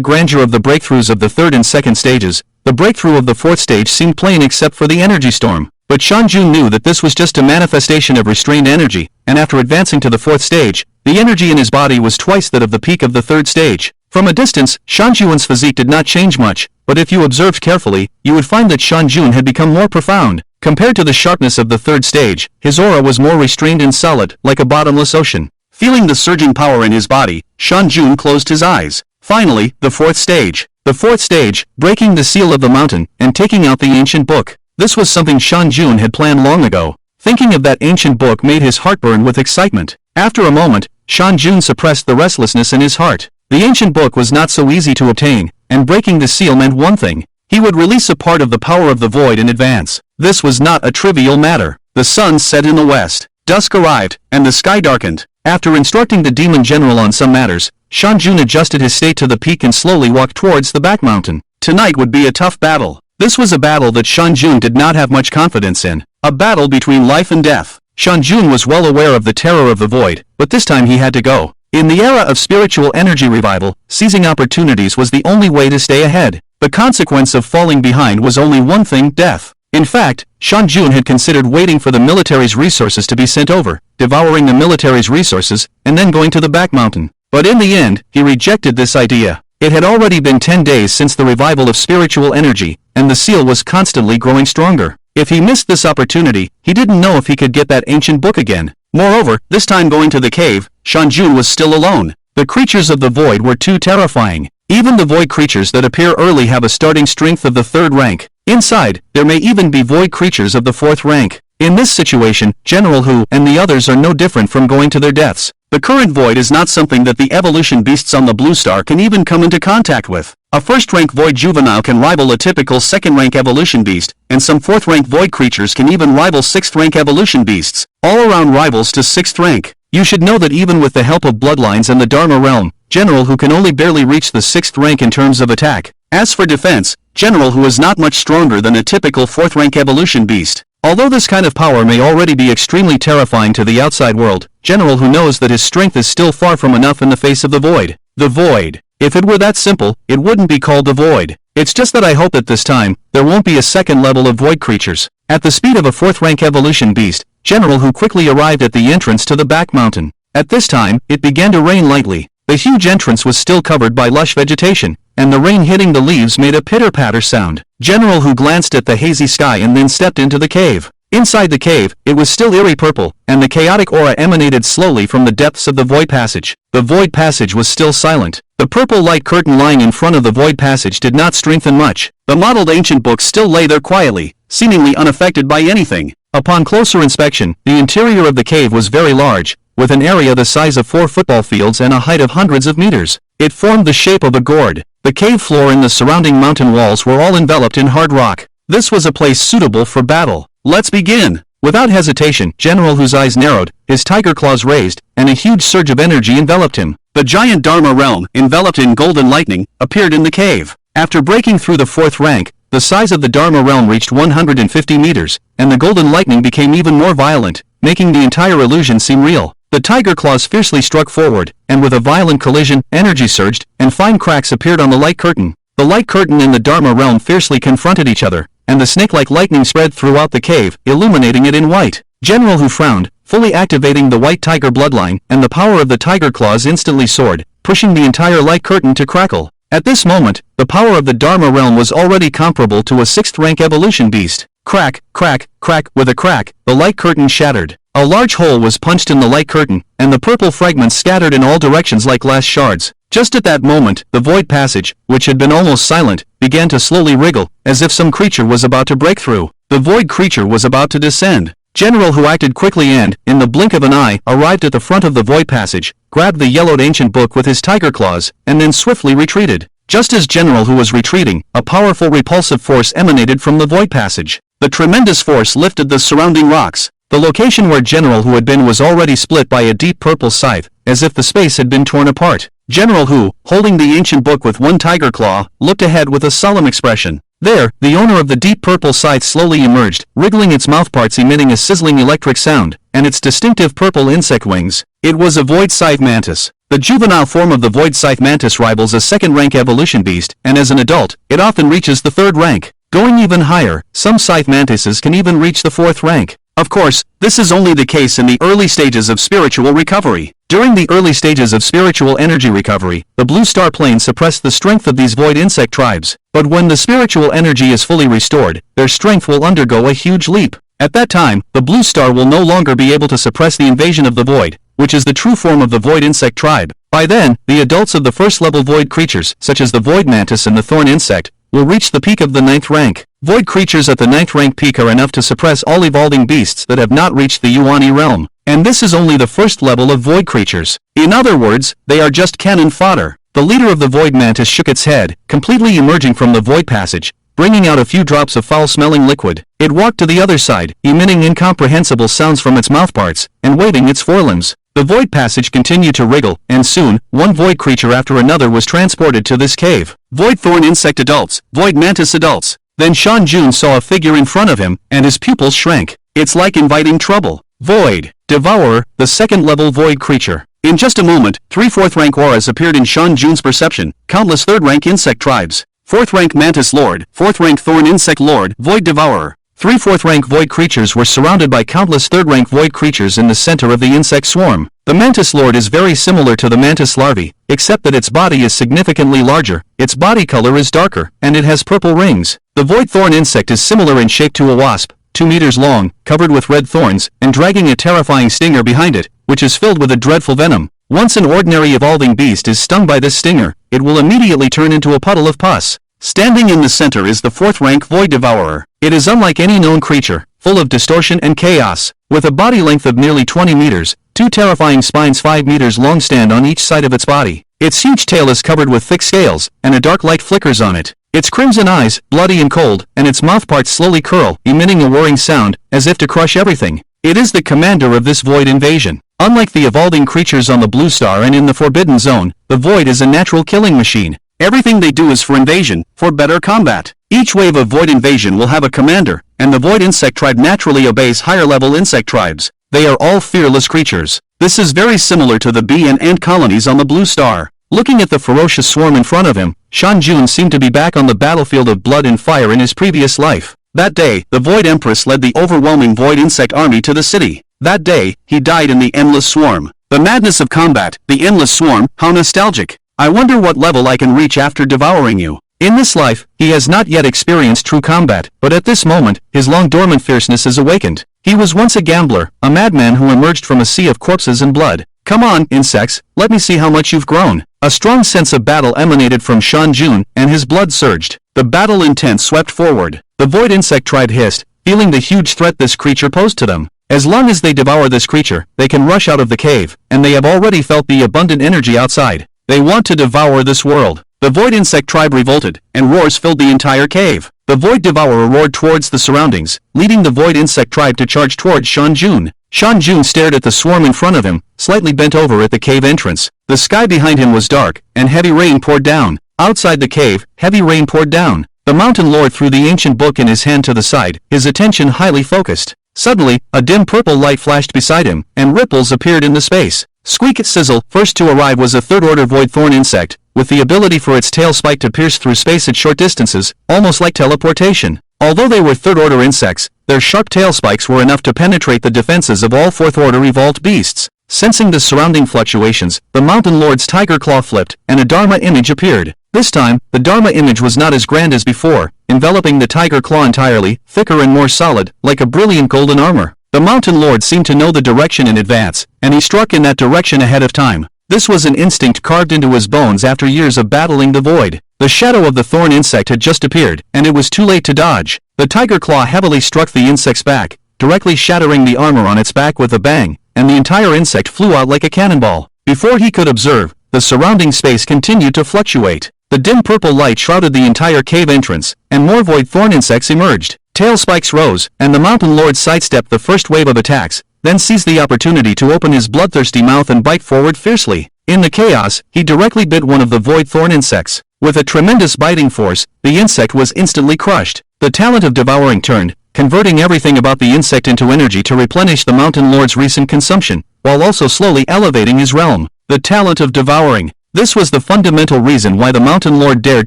grandeur of the breakthroughs of the third and second stages, the breakthrough of the fourth stage seemed plain except for the energy storm. But Shan Jun knew that this was just a manifestation of restrained energy, and after advancing to the fourth stage, the energy in his body was twice that of the peak of the third stage. From a distance, Shan Jun's physique did not change much, but if you observed carefully, you would find that Shan Jun had become more profound. Compared to the sharpness of the third stage, his aura was more restrained and solid, like a bottomless ocean. Feeling the surging power in his body, Shan Jun closed his eyes. Finally, the fourth stage. The fourth stage, breaking the seal of the mountain, and taking out the ancient book. This was something Shan Jun had planned long ago. Thinking of that ancient book made his heart burn with excitement. After a moment, Shan Jun suppressed the restlessness in his heart. The ancient book was not so easy to obtain, and breaking the seal meant one thing. He would release a part of the power of the void in advance. This was not a trivial matter. The sun set in the west. Dusk arrived, and the sky darkened. After instructing the demon general on some matters, Shan Jun adjusted his state to the peak and slowly walked towards the back mountain. Tonight would be a tough battle. This was a battle that Shan Jun did not have much confidence in. A battle between life and death. Shan Jun was well aware of the terror of the void, but this time he had to go. In the era of spiritual energy revival, seizing opportunities was the only way to stay ahead. The consequence of falling behind was only one thing: death. In fact, Shan Jun had considered waiting for the military's resources to be sent over, devouring the military's resources, and then going to the back mountain. But in the end, he rejected this idea. It had already been 10 days since the revival of spiritual energy, and the seal was constantly growing stronger. If he missed this opportunity, he didn't know if he could get that ancient book again. Moreover, this time going to the cave, Shan Jun was still alone. The creatures of the void were too terrifying. Even the void creatures that appear early have a starting strength of the third rank. Inside, there may even be void creatures of the fourth rank. In this situation, General Hu and the others are no different from going to their deaths. The current void is not something that the evolution beasts on the Blue Star can even come into contact with. A first-rank void juvenile can rival a typical second-rank evolution beast, and some fourth-rank void creatures can even rival sixth-rank evolution beasts, all-around rivals to sixth rank. You should know that even with the help of bloodlines and the Dharma realm, General Hu can only barely reach the sixth rank in terms of attack. As for defense, General Hu is not much stronger than a typical fourth-rank evolution beast. Although this kind of power may already be extremely terrifying to the outside world, General Hu knows that his strength is still far from enough in the face of the void. The void. If it were that simple, it wouldn't be called the void. It's just that I hope that this time, there won't be a second level of void creatures. At the speed of a fourth-rank evolution beast, General Hu quickly arrived at the entrance to the back mountain. At this time, it began to rain lightly. The huge entrance was still covered by lush vegetation, and the rain hitting the leaves made a pitter-patter sound. General Hu glanced at the hazy sky and then stepped into the cave. Inside the cave, it was still eerie purple, and the chaotic aura emanated slowly from the depths of the void passage. The void passage was still silent. The purple light curtain lying in front of the void passage did not strengthen much. The mottled ancient book still lay there quietly, seemingly unaffected by anything. Upon closer inspection, the interior of the cave was very large, with an area the size of 4 football fields and a height of hundreds of meters. It formed the shape of a gourd. The cave floor and the surrounding mountain walls were all enveloped in hard rock. This was a place suitable for battle. Let's begin. Without hesitation, General Hu's eyes narrowed, his tiger claws raised, and a huge surge of energy enveloped him. The giant Dharma realm, enveloped in golden lightning, appeared in the cave. After breaking through the fourth rank, the size of the Dharma realm reached 150 meters, and the golden lightning became even more violent, making the entire illusion seem real. The tiger claws fiercely struck forward, and with a violent collision, energy surged, and fine cracks appeared on the light curtain. The light curtain and the Dharma realm fiercely confronted each other, and the snake-like lightning spread throughout the cave, illuminating it in white. General Hu frowned, fully activating the white tiger bloodline, and the power of the tiger claws instantly soared, pushing the entire light curtain to crackle. At this moment, the power of the Dharma realm was already comparable to a sixth-rank evolution beast. Crack, crack, crack. With a crack, the light curtain shattered. A large hole was punched in the light curtain, and the purple fragments scattered in all directions like glass shards. Just at that moment, the void passage, which had been almost silent, began to slowly wriggle, as if some creature was about to break through. The void creature was about to descend. General, who acted quickly and, in the blink of an eye, arrived at the front of the void passage, grabbed the yellowed ancient book with his tiger claws, and then swiftly retreated. Just as General who was retreating, a powerful repulsive force emanated from the void passage. The tremendous force lifted the surrounding rocks. The location where General who had been was already split by a deep purple scythe, as if the space had been torn apart. General who, holding the ancient book with one tiger claw, looked ahead with a solemn expression. There, the owner of the deep purple scythe slowly emerged, wriggling its mouthparts emitting a sizzling electric sound, and its distinctive purple insect wings. It was a void scythe mantis. The juvenile form of the void scythe mantis rivals a second-rank evolution beast, and as an adult, it often reaches the third rank. Going even higher, some scythe mantises can even reach the fourth rank. Of course, this is only the case in the early stages of spiritual recovery. During the early stages of spiritual energy recovery, the blue star plane suppressed the strength of these void insect tribes. But when the spiritual energy is fully restored, their strength will undergo a huge leap. At that time, the blue star will no longer be able to suppress the invasion of the void, which is the true form of the void insect tribe. By then, the adults of the first-level void creatures, such as the void mantis and the thorn insect, will reach the peak of the 9th rank. Void creatures at the 9th rank peak are enough to suppress all evolving beasts that have not reached the Yuani realm. And this is only the first level of void creatures. In other words, they are just cannon fodder. The leader of the void mantis shook its head, completely emerging from the void passage, bringing out a few drops of foul-smelling liquid. It walked to the other side, emitting incomprehensible sounds from its mouthparts, and waving its forelimbs. The void passage continued to wriggle, and soon, one void creature after another was transported to this cave. Void thorn insect adults, void mantis adults. Then Shan Jun saw a figure in front of him, and his pupils shrank. It's like inviting trouble. Void Devourer, the second-level void creature. In just a moment, 3 4th-rank auras appeared in Shan Jun's perception, countless 3rd-rank insect tribes. 4th-rank Mantis Lord, 4th-rank Thorn Insect Lord, Void Devourer. 3 4th-rank void creatures were surrounded by countless 3rd-rank void creatures in the center of the insect swarm. The Mantis Lord is very similar to the Mantis larvae, except that its body is significantly larger, its body color is darker, and it has purple rings. The Void Thorn insect is similar in shape to a wasp, 2 meters long, covered with red thorns, and dragging a terrifying stinger behind it, which is filled with a dreadful venom. Once an ordinary evolving beast is stung by this stinger, it will immediately turn into a puddle of pus. Standing in the center is the 4th-rank Void Devourer. It is unlike any known creature, full of distortion and chaos. With a body length of nearly 20 meters, 2 terrifying spines 5 meters long stand on each side of its body. Its huge tail is covered with thick scales, and a dark light flickers on it. Its crimson eyes, bloody and cold, and its mouthparts slowly curl, emitting a whirring sound, as if to crush everything. It is the commander of this void invasion. Unlike the evolving creatures on the Blue Star and in the Forbidden Zone, the void is a natural killing machine. Everything they do is for invasion, for better combat. Each wave of void invasion will have a commander, and the void insect tribe naturally obeys higher-level insect tribes. They are all fearless creatures. This is very similar to the bee and ant colonies on the Blue Star. Looking at the ferocious swarm in front of him, Shan Jun seemed to be back on the battlefield of blood and fire in his previous life. That day, the Void Empress led the overwhelming void insect army to the city. That day, he died in the endless swarm. The madness of combat, the endless swarm, how nostalgic. I wonder what level I can reach after devouring you. In this life, he has not yet experienced true combat, but at this moment, his long-dormant fierceness is awakened. He was once a gambler, a madman who emerged from a sea of corpses and blood. Come on, insects, let me see how much you've grown. A strong sense of battle emanated from Shan Jun, and his blood surged. The battle intent swept forward. The void insect tribe hissed, feeling the huge threat this creature posed to them. As long as they devour this creature, they can rush out of the cave, and they have already felt the abundant energy outside. They want to devour this world. The void insect tribe revolted, and roars filled the entire cave. The void devourer roared towards the surroundings, leading the void insect tribe to charge towards Shan Jun. Shan Jun stared at the swarm in front of him, slightly bent over at the cave entrance. The sky behind him was dark, and heavy rain poured down. Outside the cave, heavy rain poured down. The mountain lord threw the ancient book in his hand to the side, his attention highly focused. Suddenly, a dim purple light flashed beside him, and ripples appeared in the space. Squeak sizzle, first to arrive was a third-order void thorn insect, with the ability for its tail spike to pierce through space at short distances, almost like teleportation. Although they were third-order insects, their sharp tail spikes were enough to penetrate the defenses of all fourth-order evolved beasts. Sensing the surrounding fluctuations, the mountain lord's tiger claw flipped, and a Dharma image appeared. This time, the Dharma image was not as grand as before, enveloping the tiger claw entirely, thicker and more solid, like a brilliant golden armor. The mountain lord seemed to know the direction in advance, and he struck in that direction ahead of time. This was an instinct carved into his bones after years of battling the void. The shadow of the thorn insect had just appeared, and it was too late to dodge. The tiger claw heavily struck the insect's back, directly shattering the armor on its back with a bang, and the entire insect flew out like a cannonball. Before he could observe, the surrounding space continued to fluctuate. The dim purple light shrouded the entire cave entrance, and more void thorn insects emerged. Tail spikes rose, and the mountain lord sidestepped the first wave of attacks, then seized the opportunity to open his bloodthirsty mouth and bite forward fiercely. In the chaos, he directly bit one of the void thorn insects. With a tremendous biting force, the insect was instantly crushed. The talent of devouring turned, converting everything about the insect into energy to replenish the mountain lord's recent consumption, while also slowly elevating his realm. The talent of devouring. This was the fundamental reason why the mountain lord dared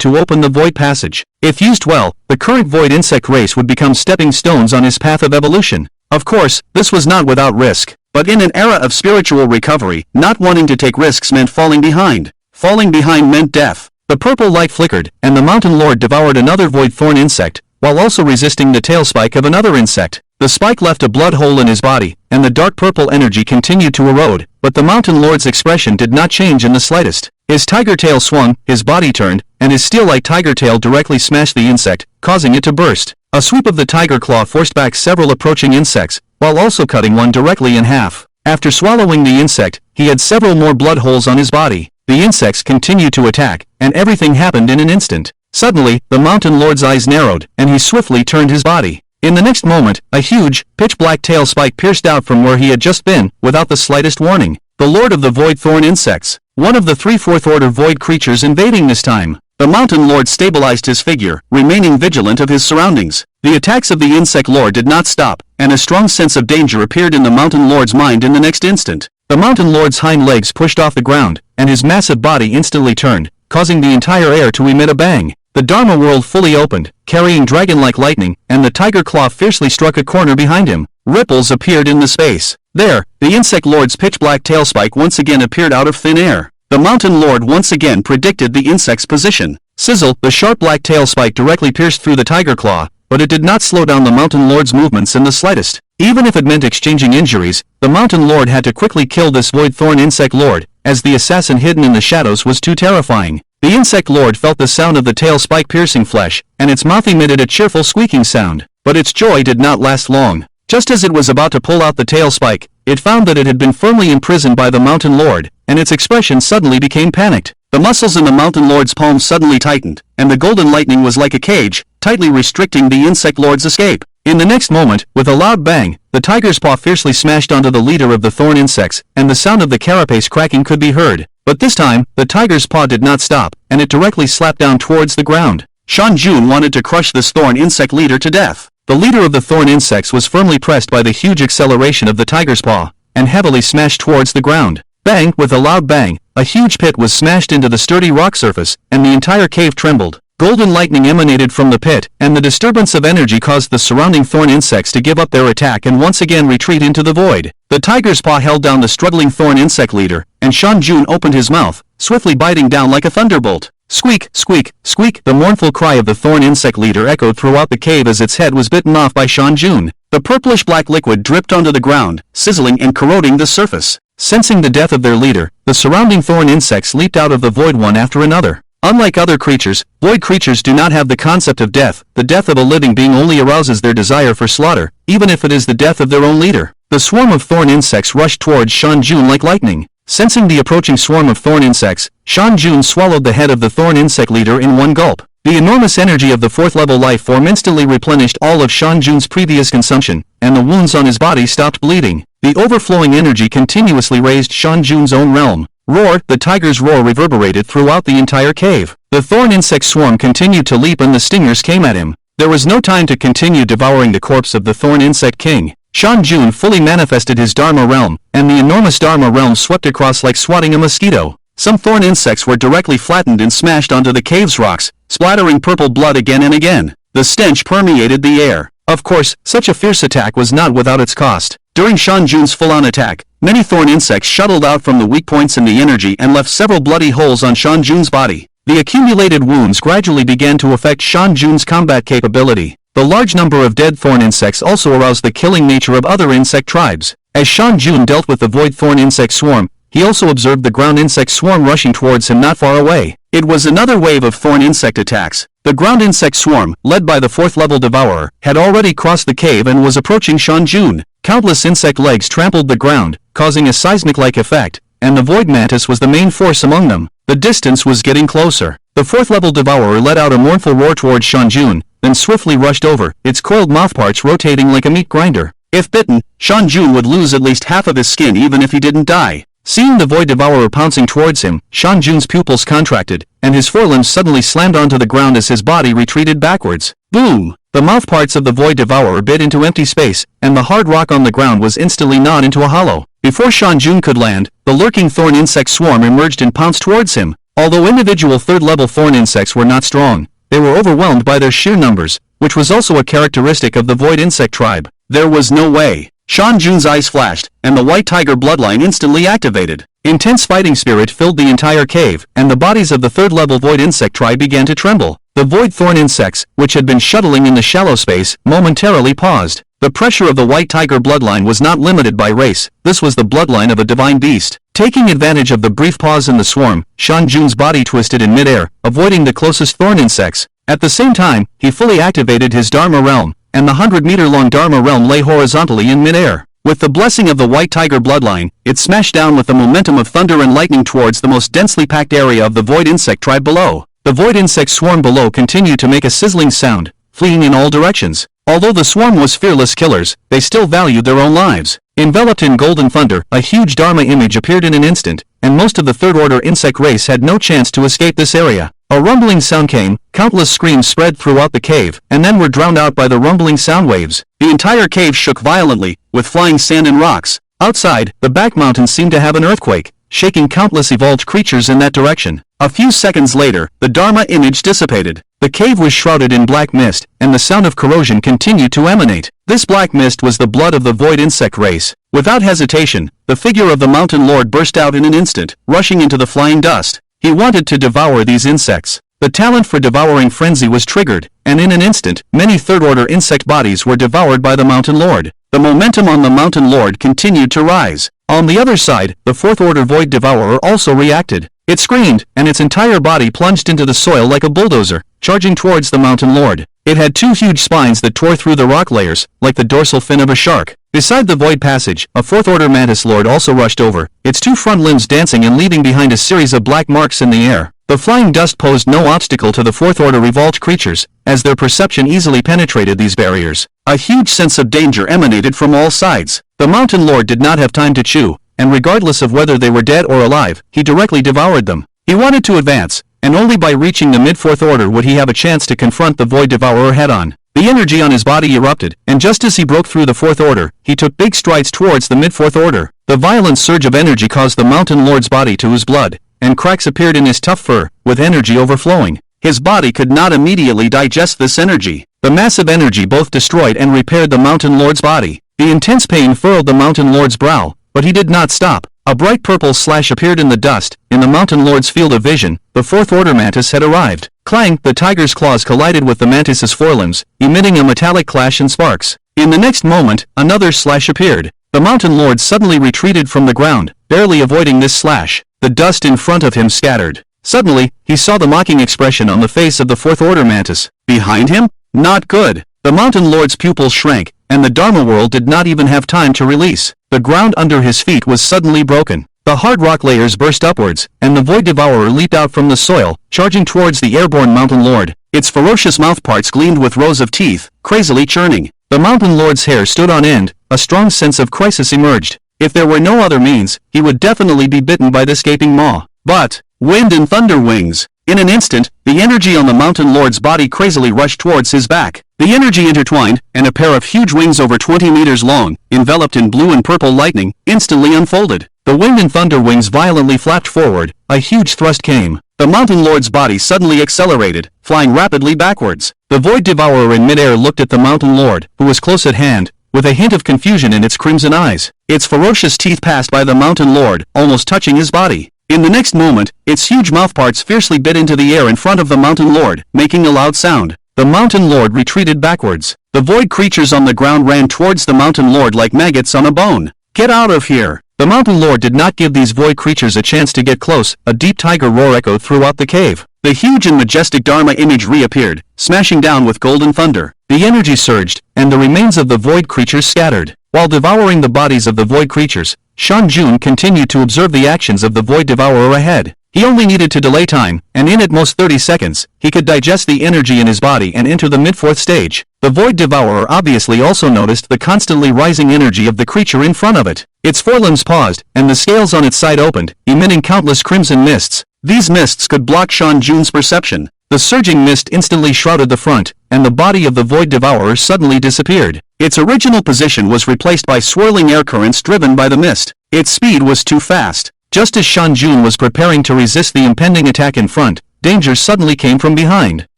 to open the void passage. If used well, the current void insect race would become stepping stones on his path of evolution. Of course, this was not without risk, but in an era of spiritual recovery, not wanting to take risks meant falling behind. Falling behind meant death. The purple light flickered, and the mountain lord devoured another void thorn insect, while also resisting the tail spike of another insect. The spike left a blood hole in his body, and the dark purple energy continued to erode, but the mountain lord's expression did not change in the slightest. His tiger tail swung, his body turned, and his steel-like tiger tail directly smashed the insect, causing it to burst. A sweep of the tiger claw forced back several approaching insects, while also cutting one directly in half. After swallowing the insect, he had several more blood holes on his body. The insects continued to attack, and everything happened in an instant. Suddenly, the mountain lord's eyes narrowed, and he swiftly turned his body. In the next moment, a huge, pitch-black tail spike pierced out from where he had just been, without the slightest warning. The lord of the void thorn insects. One of the 3 fourth-order void creatures invading this time. The mountain lord stabilized his figure, remaining vigilant of his surroundings. The attacks of the insect lord did not stop, and a strong sense of danger appeared in the mountain lord's mind in the next instant. The mountain lord's hind legs pushed off the ground, and his massive body instantly turned, causing the entire air to emit a bang. The Dharma world fully opened, carrying dragon-like lightning, and the tiger claw fiercely struck a corner behind him. Ripples appeared in the space. There, the insect lord's pitch-black tail spike once again appeared out of thin air. The mountain lord once again predicted the insect's position. Sizzle, the sharp black tail spike directly pierced through the tiger claw, but it did not slow down the mountain lord's movements in the slightest. Even if it meant exchanging injuries, the mountain lord had to quickly kill this void thorn insect lord, as the assassin hidden in the shadows was too terrifying. The insect lord felt the sound of the tail spike piercing flesh, and its mouth emitted a cheerful squeaking sound. But its joy did not last long. Just as it was about to pull out the tail spike, it found that it had been firmly imprisoned by the mountain lord, and its expression suddenly became panicked. The muscles in the mountain lord's palms suddenly tightened, and the golden lightning was like a cage, tightly restricting the insect lord's escape. In the next moment, with a loud bang, the tiger's paw fiercely smashed onto the leader of the thorn insects, and the sound of the carapace cracking could be heard. But this time, the tiger's paw did not stop, and it directly slapped down towards the ground. Shan Jun wanted to crush this thorn insect leader to death. The leader of the thorn insects was firmly pressed by the huge acceleration of the tiger's paw, and heavily smashed towards the ground. Bang! With a loud bang, a huge pit was smashed into the sturdy rock surface, and the entire cave trembled. Golden lightning emanated from the pit, and the disturbance of energy caused the surrounding thorn insects to give up their attack and once again retreat into the void. The tiger's paw held down the struggling thorn insect leader, and Shan Jun opened his mouth, swiftly biting down like a thunderbolt. Squeak, squeak, squeak! The mournful cry of the thorn insect leader echoed throughout the cave as its head was bitten off by Shan Jun. The purplish-black liquid dripped onto the ground, sizzling and corroding the surface. Sensing the death of their leader, the surrounding thorn insects leaped out of the void one after another. Unlike other creatures, void creatures do not have the concept of death. The death of a living being only arouses their desire for slaughter, even if it is the death of their own leader. The swarm of thorn insects rushed towards Shan Jun like lightning. Sensing the approaching swarm of thorn insects, Shan Jun swallowed the head of the thorn insect leader in one gulp. The enormous energy of the fourth-level life form instantly replenished all of Shan Jun's previous consumption, and the wounds on his body stopped bleeding. The overflowing energy continuously raised Shan Jun's own realm. Roar! The tiger's roar reverberated throughout the entire cave. The thorn insect swarm continued to leap and the stingers came at him. There was no time to continue devouring the corpse of the thorn insect king. Shan Jun fully manifested his Dharma realm, and the enormous Dharma realm swept across like swatting a mosquito. Some thorn insects were directly flattened and smashed onto the cave's rocks, splattering purple blood again and again. The stench permeated the air. Of course, such a fierce attack was not without its cost. During Shan Jun's full-on attack, many thorn insects shuttled out from the weak points in the energy and left several bloody holes on Shan Jun's body. The accumulated wounds gradually began to affect Shan Jun's combat capability. The large number of dead thorn insects also aroused the killing nature of other insect tribes. As Shan Jun dealt with the void thorn insect swarm, he also observed the ground insect swarm rushing towards him not far away. It was another wave of thorn insect attacks. The ground insect swarm, led by the 4th level devourer, had already crossed the cave and was approaching Shan Jun. Countless insect legs trampled the ground, causing a seismic-like effect, and the void mantis was the main force among them. The distance was getting closer. The 4th level devourer let out a mournful roar towards Shan Jun, then swiftly rushed over, its coiled mouthparts rotating like a meat grinder. If bitten, Shan Jun would lose at least half of his skin even if he didn't die. Seeing the void devourer pouncing towards him, Shan Jun's pupils contracted, and his forelimbs suddenly slammed onto the ground as his body retreated backwards. Boom! The mouthparts of the void devourer bit into empty space, and the hard rock on the ground was instantly gnawed into a hollow. Before Shan Jun could land, the lurking thorn insect swarm emerged and pounced towards him. Although individual 3rd level thorn insects were not strong, they were overwhelmed by their sheer numbers, which was also a characteristic of the void insect tribe. There was no way. Shan Jun's eyes flashed, and the white tiger bloodline instantly activated. Intense fighting spirit filled the entire cave, and the bodies of the 3rd level void insect tribe began to tremble. The void thorn insects, which had been shuttling in the shallow space, momentarily paused. The pressure of the white tiger bloodline was not limited by race, this was the bloodline of a divine beast. Taking advantage of the brief pause in the swarm, Shan Jun's body twisted in midair, avoiding the closest thorn insects. At the same time, he fully activated his Dharma realm, and the 100-meter-long Dharma realm lay horizontally in midair. With the blessing of the white tiger bloodline, it smashed down with the momentum of thunder and lightning towards the most densely packed area of the void insect tribe below. The void insect swarm below continued to make a sizzling sound, fleeing in all directions. Although the swarm was fearless killers, they still valued their own lives. Enveloped in golden thunder, a huge Dharma image appeared in an instant, and most of the 3rd order insect race had no chance to escape this area. A rumbling sound came, countless screams spread throughout the cave, and then were drowned out by the rumbling sound waves. The entire cave shook violently, with flying sand and rocks. Outside, the back mountains seemed to have an earthquake, shaking countless evolved creatures in that direction. A few seconds later, the Dharma image dissipated. The cave was shrouded in black mist, and the sound of corrosion continued to emanate. This black mist was the blood of the void insect race. Without hesitation, the figure of the mountain lord burst out in an instant, rushing into the flying dust. He wanted to devour these insects. The talent for devouring frenzy was triggered, and in an instant, many 3rd order insect bodies were devoured by the mountain lord. The momentum on the mountain lord continued to rise. On the other side, the 4th order void devourer also reacted. It screamed, and its entire body plunged into the soil like a bulldozer, charging towards the mountain lord. It had 2 huge spines that tore through the rock layers, like the dorsal fin of a shark. Beside the void passage, a 4th order mantis lord also rushed over, its 2 front limbs dancing and leaving behind a series of black marks in the air. The flying dust posed no obstacle to the 4th order revolved creatures, as their perception easily penetrated these barriers. A huge sense of danger emanated from all sides. The mountain lord did not have time to chew, and regardless of whether they were dead or alive, he directly devoured them. He wanted to advance, and only by reaching the mid-4th order would he have a chance to confront the void devourer head-on. The energy on his body erupted, and just as he broke through the 4th order, he took big strides towards the mid-4th order. The violent surge of energy caused the mountain lord's body to ooze blood, and cracks appeared in his tough fur, with energy overflowing. His body could not immediately digest this energy. The massive energy both destroyed and repaired the mountain lord's body. The intense pain furrowed the mountain lord's brow, but he did not stop. A bright purple slash appeared in the dust. In the mountain lord's field of vision, the 4th order mantis had arrived. Clang! The tiger's claws collided with the mantis's forelimbs, emitting a metallic clash and sparks. In the next moment, another slash appeared. The mountain lord suddenly retreated from the ground, barely avoiding this slash. The dust in front of him scattered. Suddenly, he saw the mocking expression on the face of the 4th order mantis. Behind him? Not good. The mountain lord's pupils shrank, and the Dharma world did not even have time to release. The ground under his feet was suddenly broken. The hard rock layers burst upwards, and the void devourer leaped out from the soil, charging towards the airborne mountain lord. Its ferocious mouthparts gleamed with rows of teeth, crazily churning. The mountain lord's hair stood on end, a strong sense of crisis emerged. If there were no other means, he would definitely be bitten by this gaping maw. But, wind and thunder wings. In an instant, the energy on the mountain lord's body crazily rushed towards his back. The energy intertwined, and a pair of huge wings over 20 meters long, enveloped in blue and purple lightning, instantly unfolded. The wind and thunder wings violently flapped forward. A huge thrust came. The mountain lord's body suddenly accelerated, flying rapidly backwards. The void devourer in midair looked at the mountain lord, who was close at hand, with a hint of confusion in its crimson eyes. Its ferocious teeth passed by the mountain lord, almost touching his body. In the next moment, its huge mouthparts fiercely bit into the air in front of the mountain lord, making a loud sound. The mountain lord retreated backwards. The void creatures on the ground ran towards the mountain lord like maggots on a bone. Get out of here! The Mountain Lord did not give these void creatures a chance to get close. A deep tiger roar echoed throughout the cave. The huge and majestic Dharma image reappeared, smashing down with golden thunder. The energy surged, and the remains of the void creatures scattered. While devouring the bodies of the void creatures, Shan Jun continued to observe the actions of the void devourer ahead. He only needed to delay time, and in at most 30 seconds, he could digest the energy in his body and enter the mid-fourth stage. The void devourer obviously also noticed the constantly rising energy of the creature in front of it. Its forelimbs paused, and the scales on its side opened, emitting countless crimson mists. These mists could block Shan Jun's perception. The surging mist instantly shrouded the front, and the body of the void devourer suddenly disappeared. Its original position was replaced by swirling air currents driven by the mist. Its speed was too fast. Just as Shan Jun was preparing to resist the impending attack in front, danger suddenly came from behind.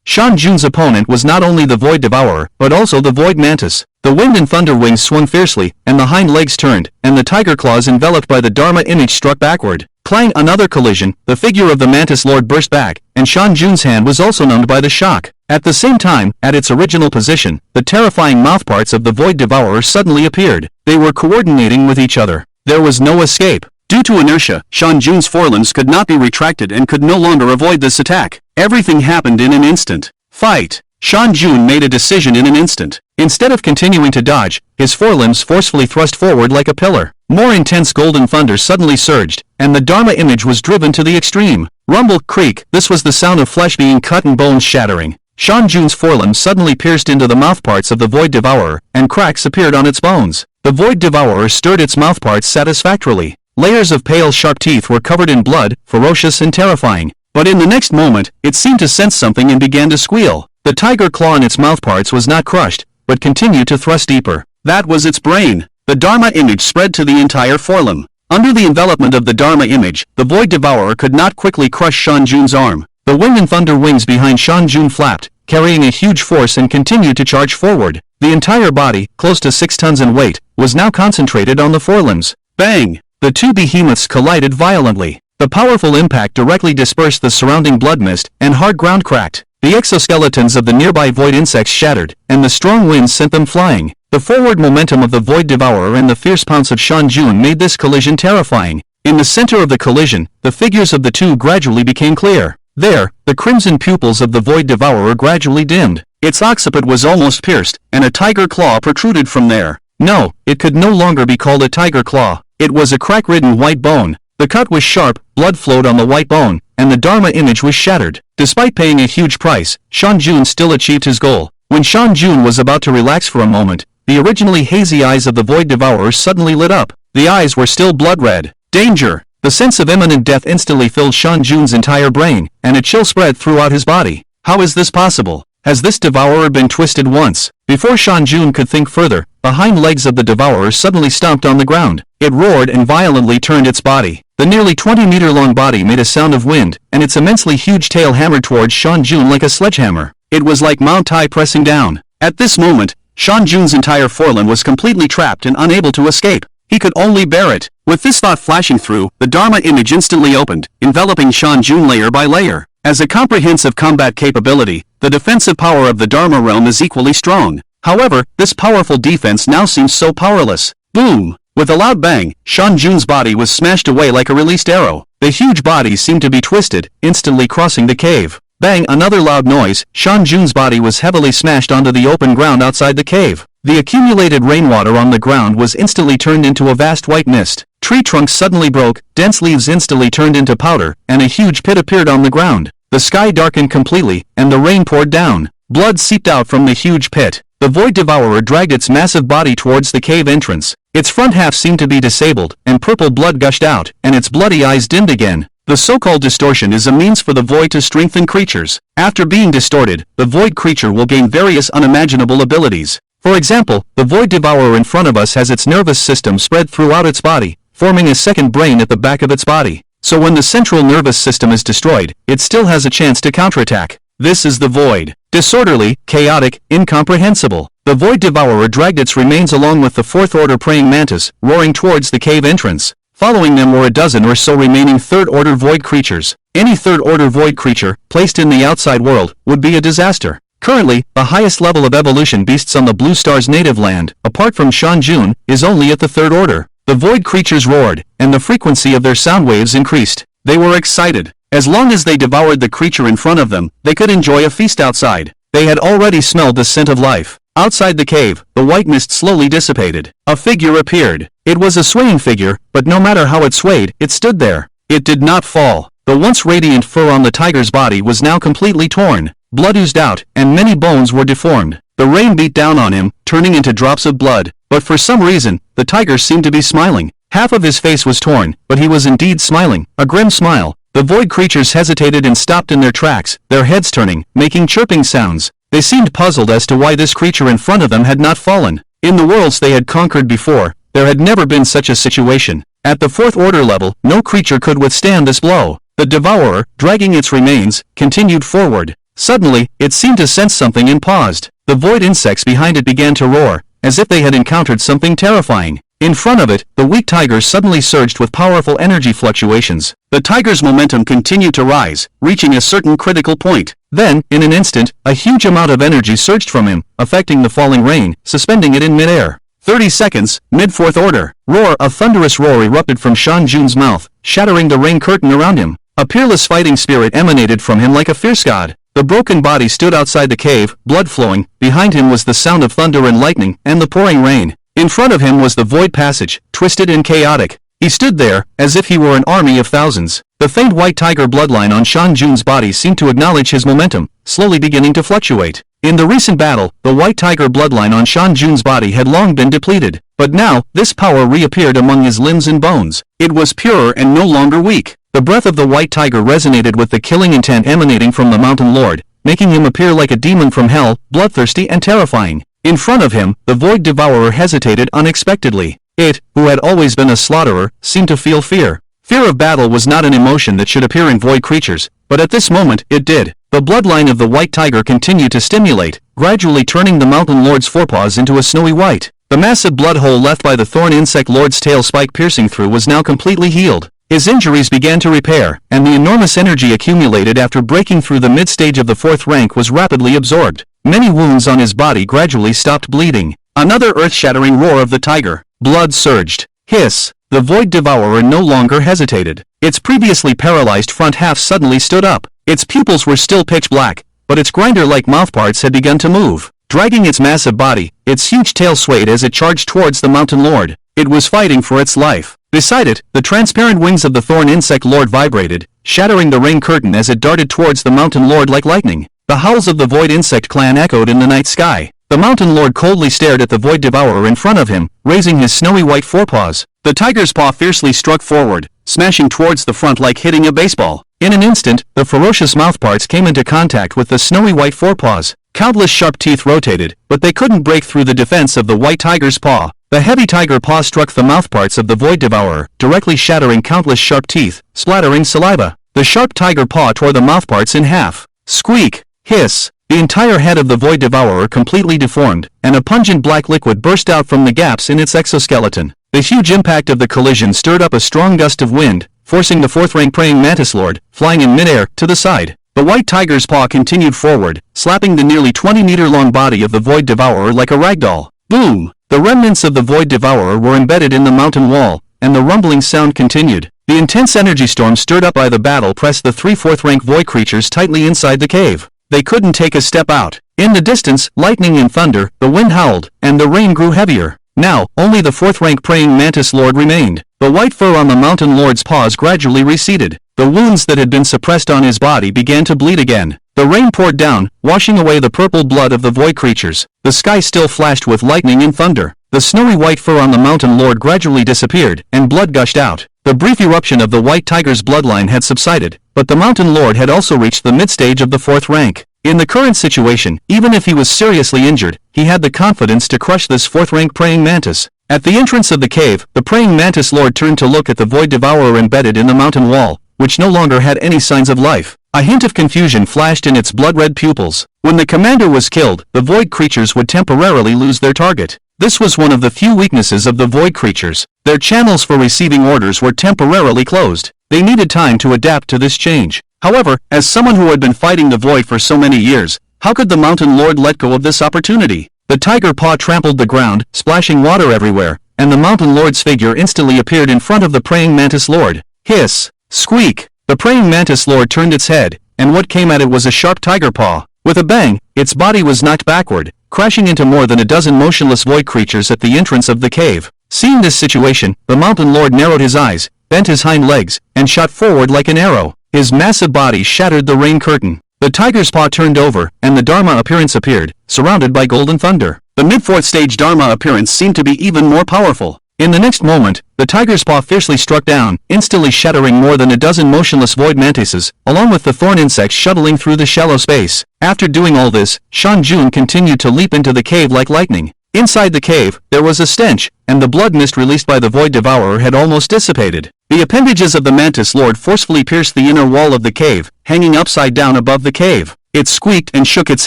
Shan Jun's opponent was not only the void devourer, but also the void mantis. The wind and thunder wings swung fiercely, and the hind legs turned, and the tiger claws enveloped by the Dharma image struck backward. Clang! Another collision, the figure of the mantis lord burst back, and Shan Jun's hand was also numbed by the shock. At the same time, at its original position, the terrifying mouthparts of the void devourer suddenly appeared. They were coordinating with each other. There was no escape. Due to inertia, Shan Jun's forelimbs could not be retracted and could no longer avoid this attack. Everything happened in an instant. Fight! Shan Jun made a decision in an instant. Instead of continuing to dodge, his forelimbs forcefully thrust forward like a pillar. More intense golden thunder suddenly surged, and the Dharma image was driven to the extreme. Rumble, creak, this was the sound of flesh being cut and bones shattering. Shan Jun's forelimbs suddenly pierced into the mouthparts of the void devourer, and cracks appeared on its bones. The void devourer stirred its mouthparts satisfactorily. Layers of pale sharp teeth were covered in blood, ferocious and terrifying. But in the next moment, it seemed to sense something and began to squeal. The tiger claw in its mouthparts was not crushed, but continued to thrust deeper. That was its brain. The Dharma image spread to the entire forelimb. Under the envelopment of the Dharma image, the void devourer could not quickly crush Shan Jun's arm. The wind and thunder wings behind Shan Jun flapped, carrying a huge force, and continued to charge forward. The entire body, close to 6 tons in weight, was now concentrated on the forelimbs. Bang! The two behemoths collided violently. The powerful impact directly dispersed the surrounding blood mist, and hard ground cracked. The exoskeletons of the nearby void insects shattered, and the strong winds sent them flying. The forward momentum of the void devourer and the fierce pounce of Shan Jun made this collision terrifying. In the center of the collision, the figures of the two gradually became clear. There, the crimson pupils of the void devourer gradually dimmed. Its occiput was almost pierced, and a tiger claw protruded from there. No, it could no longer be called a tiger claw. It was a crack-ridden white bone. The cut was sharp, blood flowed on the white bone, and the Dharma image was shattered. Despite paying a huge price, Shan Jun still achieved his goal. When Shan Jun was about to relax for a moment, the originally hazy eyes of the void devourer suddenly lit up. The eyes were still blood red. Danger! The sense of imminent death instantly filled Shan Jun's entire brain, and a chill spread throughout his body. How is this possible? Has this devourer been twisted once? Before Shan Jun could think further, the hind legs of the devourer suddenly stomped on the ground. It roared and violently turned its body. The nearly 20-meter-long body made a sound of wind, and its immensely huge tail hammered towards Shan Jun like a sledgehammer. It was like Mount Tai pressing down. At this moment, Shan Jun's entire forelimb was completely trapped and unable to escape. He could only bear it. With this thought flashing through, the Dharma image instantly opened, enveloping Shan Jun layer by layer. As a comprehensive combat capability, the defensive power of the Dharma realm is equally strong. However, this powerful defense now seems so powerless. Boom! With a loud bang, Shan Jun's body was smashed away like a released arrow. The huge body seemed to be twisted, instantly crossing the cave. Bang! Another loud noise. Shan Jun's body was heavily smashed onto the open ground outside the cave. The accumulated rainwater on the ground was instantly turned into a vast white mist. Tree trunks suddenly broke, dense leaves instantly turned into powder, and a huge pit appeared on the ground. The sky darkened completely, and the rain poured down. Blood seeped out from the huge pit. The void devourer dragged its massive body towards the cave entrance. Its front half seemed to be disabled, and purple blood gushed out, and its bloody eyes dimmed again. The so-called distortion is a means for the void to strengthen creatures. After being distorted, the void creature will gain various unimaginable abilities. For example, the void devourer in front of us has its nervous system spread throughout its body, forming a second brain at the back of its body. So when the central nervous system is destroyed, it still has a chance to counterattack. This is the void. Disorderly, chaotic, incomprehensible. The void devourer dragged its remains along with the fourth-order praying mantis, roaring towards the cave entrance. Following them were a dozen or so remaining third-order void creatures. Any third-order void creature, placed in the outside world, would be a disaster. Currently, the highest level of evolution beasts on the Blue Star's native land, apart from Shan Jun, is only at the third order. The void creatures roared, and the frequency of their sound waves increased. They were excited. As long as they devoured the creature in front of them, they could enjoy a feast outside. They had already smelled the scent of life. Outside the cave, the white mist slowly dissipated. A figure appeared. It was a swaying figure, but no matter how it swayed, it stood there. It did not fall. The once radiant fur on the tiger's body was now completely torn. Blood oozed out, and many bones were deformed. The rain beat down on him, turning into drops of blood. But for some reason, the tiger seemed to be smiling. Half of his face was torn, but he was indeed smiling, a grim smile. The void creatures hesitated and stopped in their tracks, their heads turning, making chirping sounds. They seemed puzzled as to why this creature in front of them had not fallen. In the worlds they had conquered before, there had never been such a situation. At the fourth order level, no creature could withstand this blow. The devourer, dragging its remains, continued forward. Suddenly, it seemed to sense something and paused. The void insects behind it began to roar, as if they had encountered something terrifying. In front of it, the weak tiger suddenly surged with powerful energy fluctuations. The tiger's momentum continued to rise, reaching a certain critical point. Then, in an instant, a huge amount of energy surged from him, affecting the falling rain, suspending it in midair. 30 seconds, mid-fourth order. Roar! A thunderous roar erupted from Shan Jun's mouth, shattering the rain curtain around him. A peerless fighting spirit emanated from him like a fierce god. The broken body stood outside the cave, blood flowing. Behind him was the sound of thunder and lightning, and the pouring rain. In front of him was the void passage, twisted and chaotic. He stood there, as if he were an army of thousands. The faint white tiger bloodline on Shan Jun's body seemed to acknowledge his momentum, slowly beginning to fluctuate. In the recent battle, the white tiger bloodline on Shan Jun's body had long been depleted, but now, this power reappeared among his limbs and bones. It was purer and no longer weak. The breath of the white tiger resonated with the killing intent emanating from the mountain lord, making him appear like a demon from hell, bloodthirsty and terrifying. In front of him, the void devourer hesitated unexpectedly. It, who had always been a slaughterer, seemed to feel fear. Fear of battle was not an emotion that should appear in void creatures, but at this moment, it did. The bloodline of the white tiger continued to stimulate, gradually turning the mountain lord's forepaws into a snowy white. The massive blood hole left by the thorn insect lord's tail spike piercing through was now completely healed. His injuries began to repair, and the enormous energy accumulated after breaking through the mid-stage of the fourth rank was rapidly absorbed. Many wounds on his body gradually stopped bleeding. Another earth-shattering roar of the tiger. Blood surged. Hiss! The void devourer no longer hesitated. Its previously paralyzed front half suddenly stood up. Its pupils were still pitch black, but its grinder-like mouthparts had begun to move. Dragging its massive body, its huge tail swayed as it charged towards the mountain lord. It was fighting for its life. Beside it, the transparent wings of the thorn insect lord vibrated, shattering the rain curtain as it darted towards the mountain lord like lightning. The howls of the void insect clan echoed in the night sky. The mountain lord coldly stared at the void devourer in front of him, raising his snowy white forepaws. The tiger's paw fiercely struck forward, smashing towards the front like hitting a baseball. In an instant, the ferocious mouthparts came into contact with the snowy white forepaws. Countless sharp teeth rotated, but they couldn't break through the defense of the white tiger's paw. The heavy tiger paw struck the mouthparts of the void devourer, directly shattering countless sharp teeth, splattering saliva. The sharp tiger paw tore the mouthparts in half. Squeak! Hiss! The entire head of the void devourer completely deformed, and a pungent black liquid burst out from the gaps in its exoskeleton. The huge impact of the collision stirred up a strong gust of wind, forcing the fourth-rank praying mantis lord, flying in midair, to the side. The white tiger's paw continued forward, slapping the nearly 20-meter-long body of the void devourer like a ragdoll. Boom! The remnants of the void devourer were embedded in the mountain wall, and the rumbling sound continued. The intense energy storm stirred up by the battle pressed the three fourth-rank void creatures tightly inside the cave. They couldn't take a step out. In the distance, lightning and thunder, the wind howled, and the rain grew heavier. Now, only the fourth-rank praying mantis lord remained. The white fur on the mountain lord's paws gradually receded. The wounds that had been suppressed on his body began to bleed again. The rain poured down, washing away the purple blood of the void creatures. The sky still flashed with lightning and thunder. The snowy white fur on the mountain lord gradually disappeared, and blood gushed out. The brief eruption of the white tiger's bloodline had subsided, but the mountain lord had also reached the mid-stage of the fourth rank. In the current situation, even if he was seriously injured, he had the confidence to crush this fourth-rank praying mantis. At the entrance of the cave, the praying mantis lord turned to look at the void devourer embedded in the mountain wall, which no longer had any signs of life. A hint of confusion flashed in its blood-red pupils. When the commander was killed, the void creatures would temporarily lose their target. This was one of the few weaknesses of the void creatures. Their channels for receiving orders were temporarily closed. They needed time to adapt to this change. However, as someone who had been fighting the void for so many years, how could the mountain lord let go of this opportunity? The tiger paw trampled the ground, splashing water everywhere, and the Mountain Lord's figure instantly appeared in front of the praying Mantis Lord. Hiss! Squeak! The praying Mantis Lord turned its head, and what came at it was a sharp tiger paw. With a bang, its body was knocked backward, crashing into more than a dozen motionless void creatures at the entrance of the cave. Seeing this situation, the Mountain Lord narrowed his eyes, bent his hind legs, and shot forward like an arrow. His massive body shattered the rain curtain. The tiger's paw turned over, and the Dharma appearance appeared, surrounded by golden thunder. The mid-fourth stage Dharma appearance seemed to be even more powerful. In the next moment, the tiger's paw fiercely struck down, instantly shattering more than a dozen motionless void mantises, along with the thorn insects shuttling through the shallow space. After doing all this, Shan Jun continued to leap into the cave like lightning. Inside the cave, there was a stench, and the blood mist released by the void devourer had almost dissipated. The appendages of the Mantis Lord forcefully pierced the inner wall of the cave, hanging upside down above the cave. It squeaked and shook its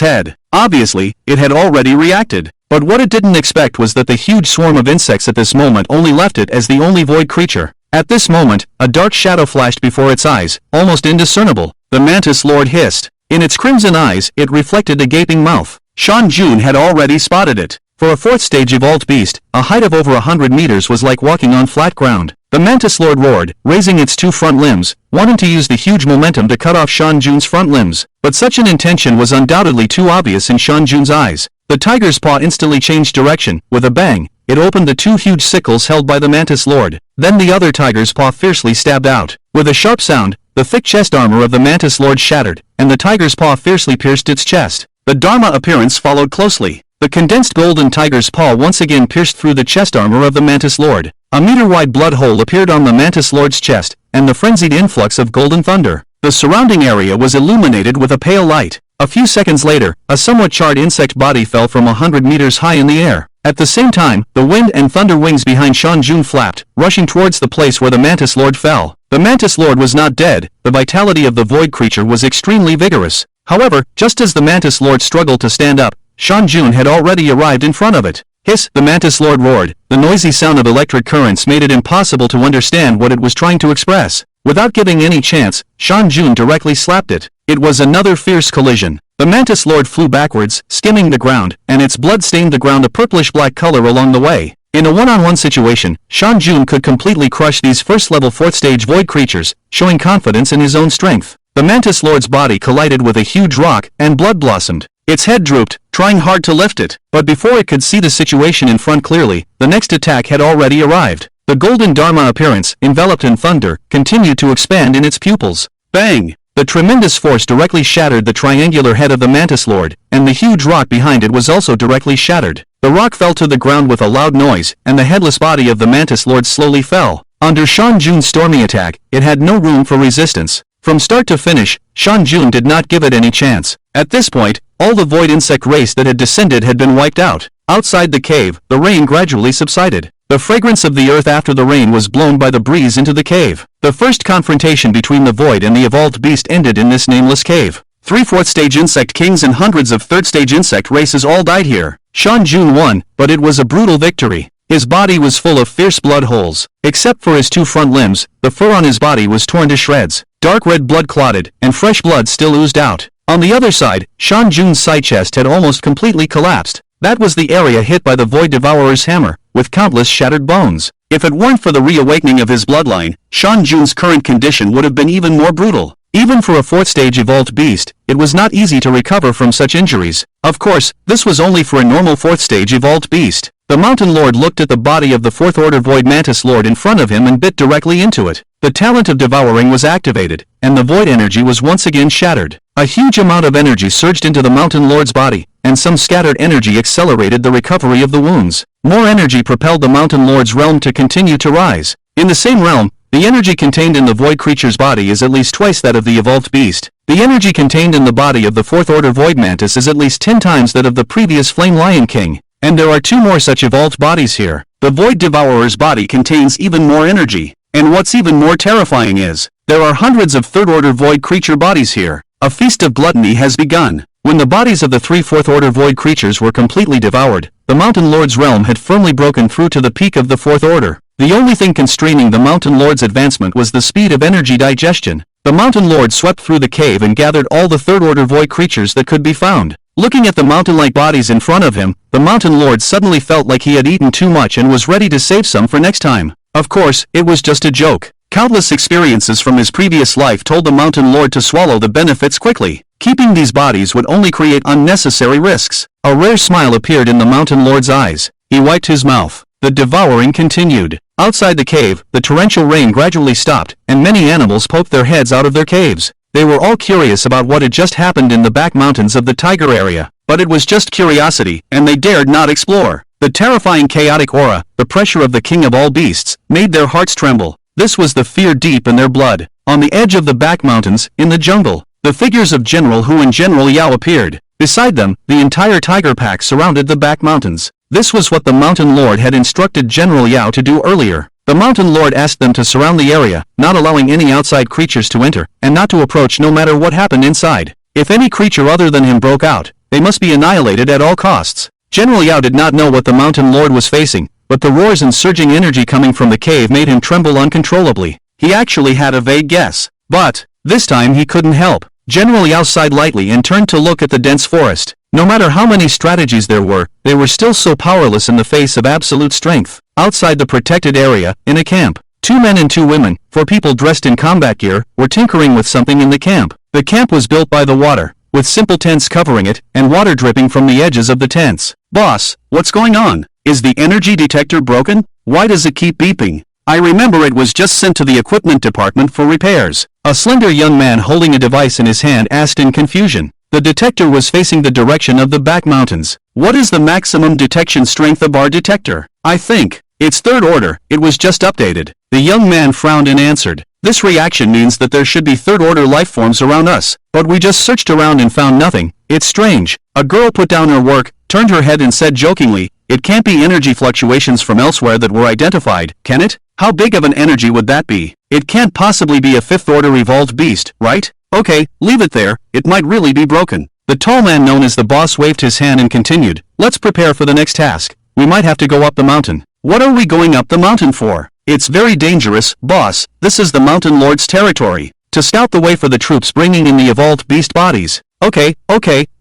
head. Obviously, it had already reacted. But what it didn't expect was that the huge swarm of insects at this moment only left it as the only void creature. At this moment, a dark shadow flashed before its eyes, almost indiscernible. The Mantis Lord hissed. In its crimson eyes, it reflected a gaping mouth. Shan Jun had already spotted it. For a fourth stage evolved beast, a height of over 100 meters was like walking on flat ground. The Mantis Lord roared, raising its two front limbs, wanting to use the huge momentum to cut off Shan Jun's front limbs. But such an intention was undoubtedly too obvious in Shan Jun's eyes. The tiger's paw instantly changed direction. With a bang, it opened the two huge sickles held by the Mantis Lord. Then the other tiger's paw fiercely stabbed out. With a sharp sound, the thick chest armor of the Mantis Lord shattered, and the tiger's paw fiercely pierced its chest. The Dharma appearance followed closely. The condensed golden tiger's paw once again pierced through the chest armor of the Mantis Lord. A meter-wide blood hole appeared on the Mantis Lord's chest, and the frenzied influx of golden thunder. The surrounding area was illuminated with a pale light. A few seconds later, a somewhat charred insect body fell from 100 meters high in the air. At the same time, the wind and thunder wings behind Shan Jun flapped, rushing towards the place where the Mantis Lord fell. The Mantis Lord was not dead. The vitality of the void creature was extremely vigorous. However, just as the Mantis Lord struggled to stand up, Shan Jun had already arrived in front of it. Hiss! The Mantis Lord roared. The noisy sound of electric currents made it impossible to understand what it was trying to express. Without giving any chance, Shan Jun directly slapped it. It was another fierce collision. The Mantis Lord flew backwards, skimming the ground, and its blood stained the ground a purplish-black color along the way. In a one-on-one situation, Shan Jun could completely crush these first-level fourth-stage void creatures, showing confidence in his own strength. The Mantis Lord's body collided with a huge rock, and blood blossomed. Its head drooped, trying hard to lift it. But before it could see the situation in front clearly, the next attack had already arrived. The golden Dharma appearance, enveloped in thunder, continued to expand in its pupils. Bang! The tremendous force directly shattered the triangular head of the Mantis Lord, and the huge rock behind it was also directly shattered. The rock fell to the ground with a loud noise, and the headless body of the Mantis Lord slowly fell. Under Shan Jun's stormy attack, it had no room for resistance. From start to finish, Shan Jun did not give it any chance. At this point, all the void insect race that had descended had been wiped out. Outside the cave, the rain gradually subsided. The fragrance of the earth after the rain was blown by the breeze into the cave. The first confrontation between the void and the evolved beast ended in this nameless cave. 3 fourth-stage insect kings and hundreds of third-stage insect races all died here. Shan Jun won, but it was a brutal victory. His body was full of fierce blood holes. Except for his 2 front limbs, the fur on his body was torn to shreds. Dark red blood clotted, and fresh blood still oozed out. On the other side, Shan Jun's side chest had almost completely collapsed. That was the area hit by the Void Devourer's hammer, with countless shattered bones. If it weren't for the reawakening of his bloodline, Shan Jun's current condition would have been even more brutal. Even for a 4th-stage evolved beast, it was not easy to recover from such injuries. Of course, this was only for a normal 4th-stage evolved beast. The Mountain Lord looked at the body of the 4th Order Void Mantis Lord in front of him and bit directly into it. The talent of devouring was activated, and the void energy was once again shattered. A huge amount of energy surged into the Mountain Lord's body, and some scattered energy accelerated the recovery of the wounds. More energy propelled the Mountain Lord's realm to continue to rise. In the same realm, the energy contained in the void creature's body is at least twice that of the evolved beast. The energy contained in the body of the 4th Order Void Mantis is at least 10 times that of the previous Flame Lion King. And there are 2 more such evolved bodies here. The Void Devourer's body contains even more energy. And what's even more terrifying is, there are hundreds of 3rd Order Void creature bodies here. A feast of gluttony has begun. When the bodies of the 3 4th Order Void creatures were completely devoured, the Mountain Lord's realm had firmly broken through to the peak of the 4th Order. The only thing constraining the Mountain Lord's advancement was the speed of energy digestion. The Mountain Lord swept through the cave and gathered all the 3rd Order Void creatures that could be found. Looking at the mountain-like bodies in front of him, the mountain lord suddenly felt like he had eaten too much and was ready to save some for next time. Of course, it was just a joke. Countless experiences from his previous life told the mountain lord to swallow the benefits quickly. Keeping these bodies would only create unnecessary risks. A rare smile appeared in the mountain lord's eyes. He wiped his mouth. The devouring continued. Outside the cave, the torrential rain gradually stopped, and many animals poked their heads out of their caves. They were all curious about what had just happened in the back mountains of the tiger area, but it was just curiosity, and they dared not explore. The terrifying chaotic aura, the pressure of the king of all beasts, made their hearts tremble. This was the fear deep in their blood. On the edge of the back mountains, in the jungle, the figures of General Hu and General Yao appeared. Beside them, the entire tiger pack surrounded the back mountains. This was what the mountain lord had instructed General Yao to do earlier. The mountain lord asked them to surround the area, not allowing any outside creatures to enter, and not to approach no matter what happened inside. If any creature other than him broke out, they must be annihilated at all costs. General Yao did not know what the mountain lord was facing, but the roars and surging energy coming from the cave made him tremble uncontrollably. He actually had a vague guess, but this time he couldn't help. General Yao sighed lightly and turned to look at the dense forest. No matter how many strategies there were, they were still so powerless in the face of absolute strength. Outside the protected area, in a camp, 2 men and 2 women, 4 people dressed in combat gear, were tinkering with something in the camp. The camp was built by the water, with simple tents covering it, and water dripping from the edges of the tents. Boss, what's going on? Is the energy detector broken? Why does it keep beeping? I remember it was just sent to the equipment department for repairs. A slender young man holding a device in his hand asked in confusion. The detector was facing the direction of the back mountains. What is the maximum detection strength of our detector? I think it's 3rd order. It was just updated. The young man frowned and answered. This reaction means that there should be 3rd order life forms around us, but we just searched around and found nothing. It's strange. A girl put down her work, turned her head and said jokingly, "It can't be energy fluctuations from elsewhere that were identified, can it? How big of an energy would that be? It can't possibly be a 5th order evolved beast, right? Okay, leave it there, it might really be broken." The tall man known as the boss waved his hand and continued, "Let's prepare for the next task. We might have to go up the mountain." "What are we going up the mountain for?" "It's very dangerous, boss. This is the mountain lord's territory. To scout the way for the troops bringing in the evolved beast bodies." Okay,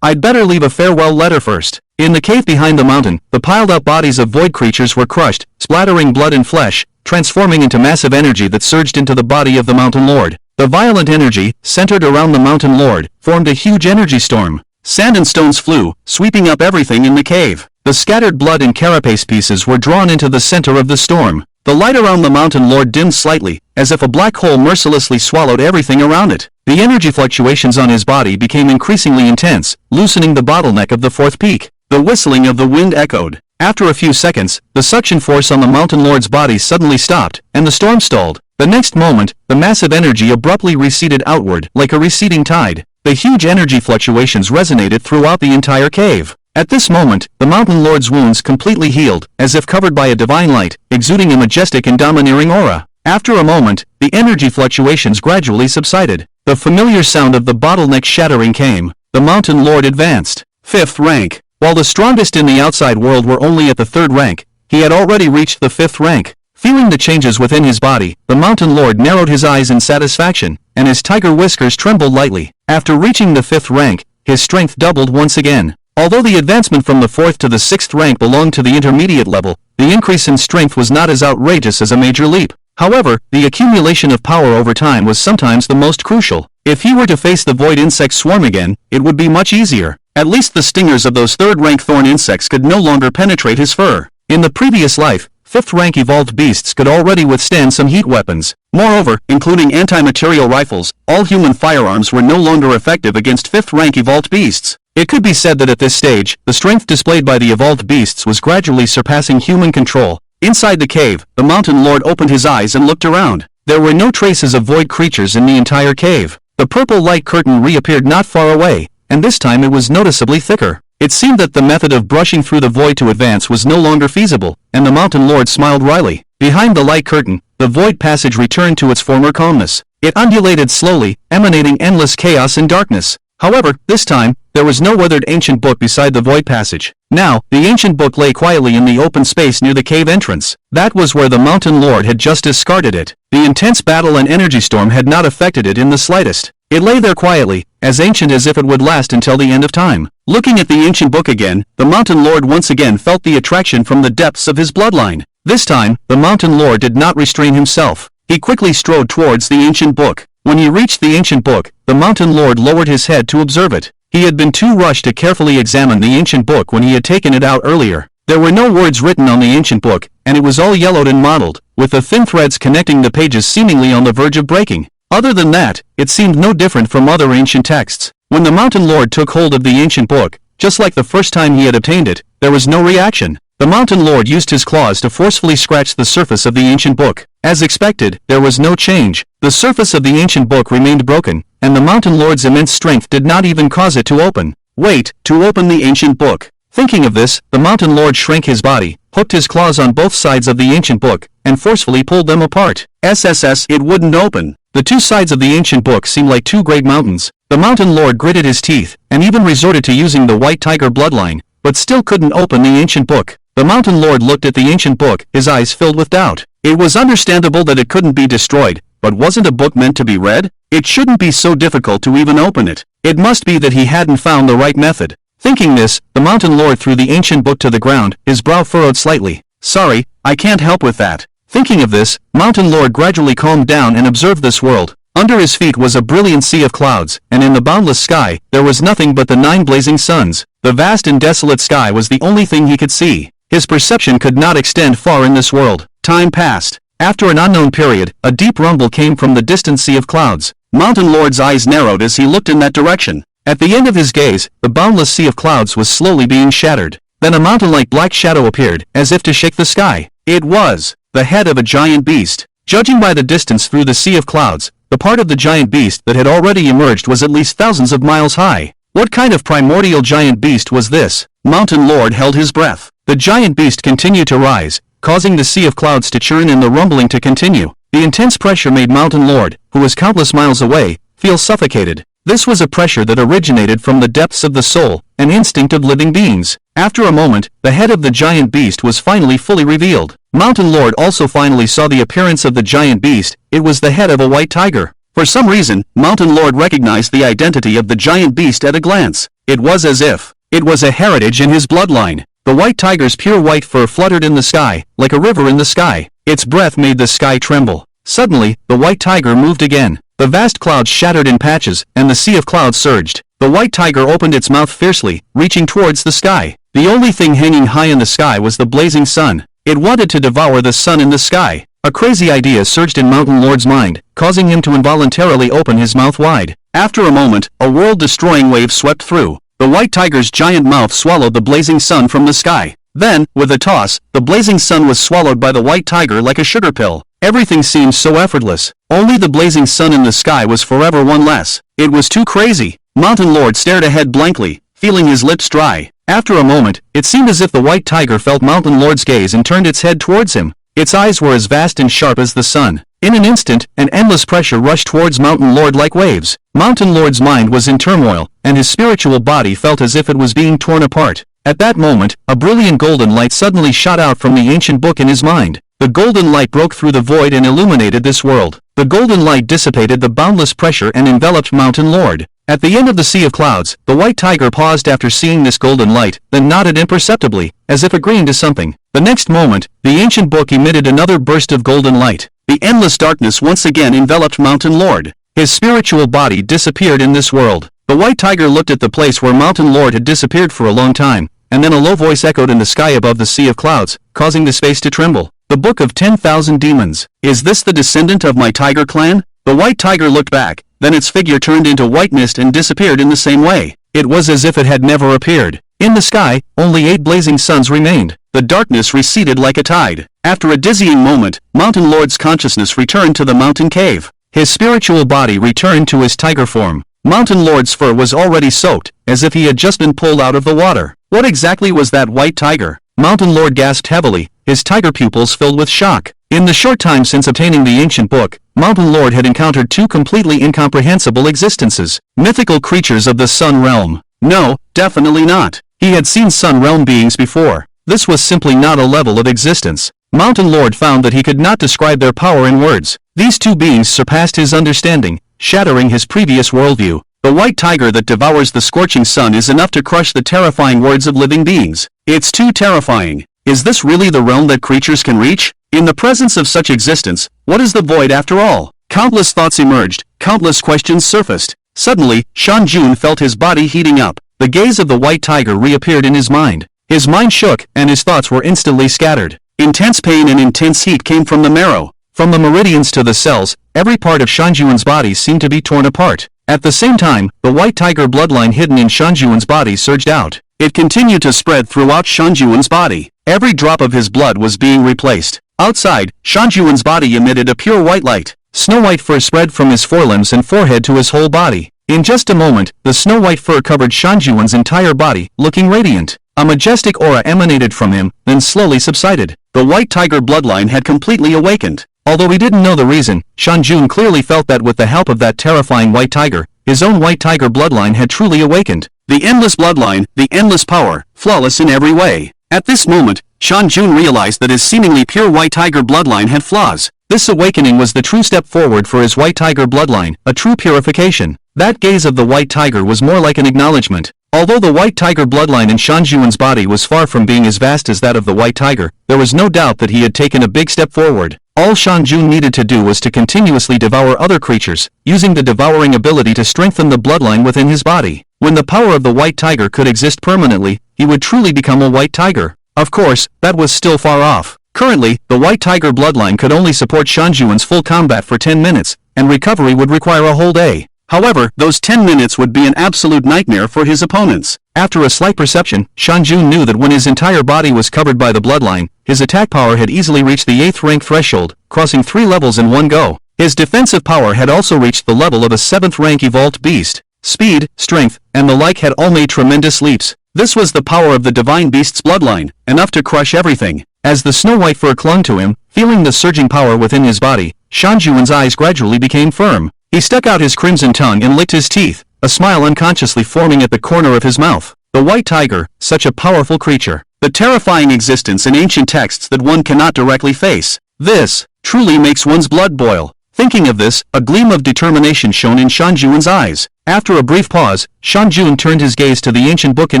I'd better leave a farewell letter first." In the cave behind the mountain, the piled-up bodies of void creatures were crushed, splattering blood and flesh, transforming into massive energy that surged into the body of the mountain lord. The violent energy, centered around the mountain lord, formed a huge energy storm. Sand and stones flew, sweeping up everything in the cave. The scattered blood and carapace pieces were drawn into the center of the storm. The light around the mountain lord dimmed slightly, as if a black hole mercilessly swallowed everything around it. The energy fluctuations on his body became increasingly intense, loosening the bottleneck of the 4th peak. The whistling of the wind echoed. After a few seconds, the suction force on the mountain lord's body suddenly stopped, and the storm stalled. The next moment, the massive energy abruptly receded outward, like a receding tide. The huge energy fluctuations resonated throughout the entire cave. At this moment, the mountain lord's wounds completely healed, as if covered by a divine light, exuding a majestic and domineering aura. After a moment, the energy fluctuations gradually subsided. The familiar sound of the bottleneck shattering came. The mountain lord advanced. 5th rank. While the strongest in the outside world were only at the 3rd rank, he had already reached the 5th rank. Feeling the changes within his body, the mountain lord narrowed his eyes in satisfaction, and his tiger whiskers trembled lightly. After reaching the 5th rank, his strength doubled once again. Although the advancement from the 4th to the 6th rank belonged to the intermediate level, the increase in strength was not as outrageous as a major leap. However, the accumulation of power over time was sometimes the most crucial. If he were to face the void insect swarm again, it would be much easier. At least the stingers of those 3rd-rank thorn insects could no longer penetrate his fur. In the previous life, 5th-rank evolved beasts could already withstand some heat weapons. Moreover, including anti-material rifles, all human firearms were no longer effective against 5th-rank evolved beasts. It could be said that at this stage, the strength displayed by the evolved beasts was gradually surpassing human control. Inside the cave, the mountain lord opened his eyes and looked around. There were no traces of void creatures in the entire cave. The purple light curtain reappeared not far away, and this time it was noticeably thicker. It seemed that the method of brushing through the void to advance was no longer feasible, and the mountain lord smiled wryly. Behind the light curtain, the void passage returned to its former calmness. It undulated slowly, emanating endless chaos and darkness. However, this time, there was no weathered ancient book beside the void passage. Now, the ancient book lay quietly in the open space near the cave entrance. That was where the mountain lord had just discarded it. The intense battle and energy storm had not affected it in the slightest. It lay there quietly, as ancient as if it would last until the end of time. Looking at the ancient book again, the Mountain Lord once again felt the attraction from the depths of his bloodline. This time, the Mountain Lord did not restrain himself. He quickly strode towards the ancient book. When he reached the ancient book, the Mountain Lord lowered his head to observe it. He had been too rushed to carefully examine the ancient book when he had taken it out earlier. There were no words written on the ancient book, and it was all yellowed and mottled, with the thin threads connecting the pages seemingly on the verge of breaking. Other than that, it seemed no different from other ancient texts. When the Mountain Lord took hold of the ancient book, just like the first time he had obtained it, there was no reaction. The Mountain Lord used his claws to forcefully scratch the surface of the ancient book. As expected, there was no change. The surface of the ancient book remained broken, and the Mountain Lord's immense strength did not even cause it to open. Wait, to open the ancient book. Thinking of this, the Mountain Lord shrank his body, hooked his claws on both sides of the ancient book, and forcefully pulled them apart. It wouldn't open. The two sides of the ancient book seemed like two great mountains. The Mountain Lord gritted his teeth, and even resorted to using the white tiger bloodline, but still couldn't open the ancient book. The Mountain Lord looked at the ancient book, his eyes filled with doubt. It was understandable that it couldn't be destroyed, but wasn't a book meant to be read? It shouldn't be so difficult to even open it. It must be that he hadn't found the right method. Thinking this, the Mountain Lord threw the ancient book to the ground, his brow furrowed slightly. Sorry, I can't help with that. Thinking of this, Mountain Lord gradually calmed down and observed this world. Under his feet was a brilliant sea of clouds, and in the boundless sky, there was nothing but the 9 blazing suns. The vast and desolate sky was the only thing he could see. His perception could not extend far in this world. Time passed. After an unknown period, a deep rumble came from the distant sea of clouds. Mountain Lord's eyes narrowed as he looked in that direction. At the end of his gaze, the boundless sea of clouds was slowly being shattered. Then a mountain-like black shadow appeared, as if to shake the sky. It was the head of a giant beast. Judging by the distance through the sea of clouds, the part of the giant beast that had already emerged was at least thousands of miles high. What kind of primordial giant beast was this? Mountain Lord held his breath. The giant beast continued to rise, causing the sea of clouds to churn and the rumbling to continue. The intense pressure made Mountain Lord, who was countless miles away, feel suffocated. This was a pressure that originated from the depths of the soul, an instinct of living beings. After a moment, the head of the giant beast was finally fully revealed. Mountain Lord also finally saw the appearance of the giant beast. It was the head of a white tiger. For some reason, Mountain Lord recognized the identity of the giant beast at a glance. It was as if it was a heritage in his bloodline. The white tiger's pure white fur fluttered in the sky, like a river in the sky. Its breath made the sky tremble. Suddenly, the white tiger moved again. The vast clouds shattered in patches, and the sea of clouds surged. The white tiger opened its mouth fiercely, reaching towards the sky. The only thing hanging high in the sky was the blazing sun. It wanted to devour the sun in the sky. A crazy idea surged in Mountain Lord's mind, causing him to involuntarily open his mouth wide. After a moment, a world-destroying wave swept through. The white tiger's giant mouth swallowed the blazing sun from the sky. Then, with a toss, the blazing sun was swallowed by the white tiger like a sugar pill. Everything seemed so effortless. Only the blazing sun in the sky was forever one less. It was too crazy. Mountain Lord stared ahead blankly, feeling his lips dry. After a moment, it seemed as if the white tiger felt Mountain Lord's gaze and turned its head towards him. Its eyes were as vast and sharp as the sun. In an instant, an endless pressure rushed towards Mountain Lord like waves. Mountain Lord's mind was in turmoil, and his spiritual body felt as if it was being torn apart. At that moment, a brilliant golden light suddenly shot out from the ancient book in his mind. The golden light broke through the void and illuminated this world. The golden light dissipated the boundless pressure and enveloped Mountain Lord. At the end of the sea of clouds, the white tiger paused after seeing this golden light, then nodded imperceptibly, as if agreeing to something. The next moment, the ancient book emitted another burst of golden light. The endless darkness once again enveloped Mountain Lord. His spiritual body disappeared in this world. The white tiger looked at the place where Mountain Lord had disappeared for a long time, and then a low voice echoed in the sky above the sea of clouds, causing the space to tremble. The Book of 10,000 Demons. Is this the descendant of my tiger clan? The white tiger looked back, then its figure turned into white mist and disappeared in the same way. It was as if it had never appeared. In the sky, only 8 blazing suns remained. The darkness receded like a tide. After a dizzying moment, Mountain Lord's consciousness returned to the mountain cave. His spiritual body returned to his tiger form. Mountain Lord's fur was already soaked, as if he had just been pulled out of the water. What exactly was that white tiger? Mountain Lord gasped heavily, his tiger pupils filled with shock. In the short time since obtaining the ancient book, Mountain Lord had encountered 2 completely incomprehensible existences. Mythical creatures of the Sun Realm. No, definitely not. He had seen Sun Realm beings before. This was simply not a level of existence. Mountain Lord found that he could not describe their power in words. These 2 beings surpassed his understanding, shattering his previous worldview. The white tiger that devours the scorching sun is enough to crush the terrifying words of living beings. It's too terrifying. Is this really the realm that creatures can reach? In the presence of such existence, what is the void after all? Countless thoughts emerged, countless questions surfaced. Suddenly, Shanjun felt his body heating up. The gaze of the white tiger reappeared in his mind. His mind shook, and his thoughts were instantly scattered. Intense pain and intense heat came from the marrow. From the meridians to the cells, every part of Shanjun's body seemed to be torn apart. At the same time, the white tiger bloodline hidden in Shanjun's body surged out. It continued to spread throughout Shanjun's body. Every drop of his blood was being replaced. Outside, Shanjun's body emitted a pure white light. Snow-white fur spread from his forelimbs and forehead to his whole body. In just a moment, the snow-white fur covered Shanjun's entire body, looking radiant. A majestic aura emanated from him, then slowly subsided. The white tiger bloodline had completely awakened. Although he didn't know the reason, Shanjun clearly felt that with the help of that terrifying white tiger, his own white tiger bloodline had truly awakened. The endless bloodline, the endless power, flawless in every way. At this moment, Shanjun realized that his seemingly pure white tiger bloodline had flaws. This awakening was the true step forward for his white tiger bloodline, a true purification. That gaze of the white tiger was more like an acknowledgement. Although the white tiger bloodline in Shanjun's body was far from being as vast as that of the white tiger, there was no doubt that he had taken a big step forward. All Shanjun needed to do was to continuously devour other creatures, using the devouring ability to strengthen the bloodline within his body. When the power of the white tiger could exist permanently, he would truly become a white tiger. Of course, that was still far off. Currently, the white tiger bloodline could only support Shanjun's full combat for 10 minutes, and recovery would require a whole day. However, those 10 minutes would be an absolute nightmare for his opponents. After a slight perception, Shanjun knew that when his entire body was covered by the bloodline, his attack power had easily reached the 8th rank threshold, crossing 3 levels in one go. His defensive power had also reached the level of a 7th rank evolved beast. Speed, strength, and the like had all made tremendous leaps. This was the power of the divine beast's bloodline, enough to crush everything. As the snow-white fur clung to him, feeling the surging power within his body, Shanjun's eyes gradually became firm. He stuck out his crimson tongue and licked his teeth, a smile unconsciously forming at the corner of his mouth. The white tiger, such a powerful creature. The terrifying existence in ancient texts that one cannot directly face. This truly makes one's blood boil. Thinking of this, a gleam of determination shone in Shanjun's eyes. After a brief pause, Shanjun turned his gaze to the ancient book in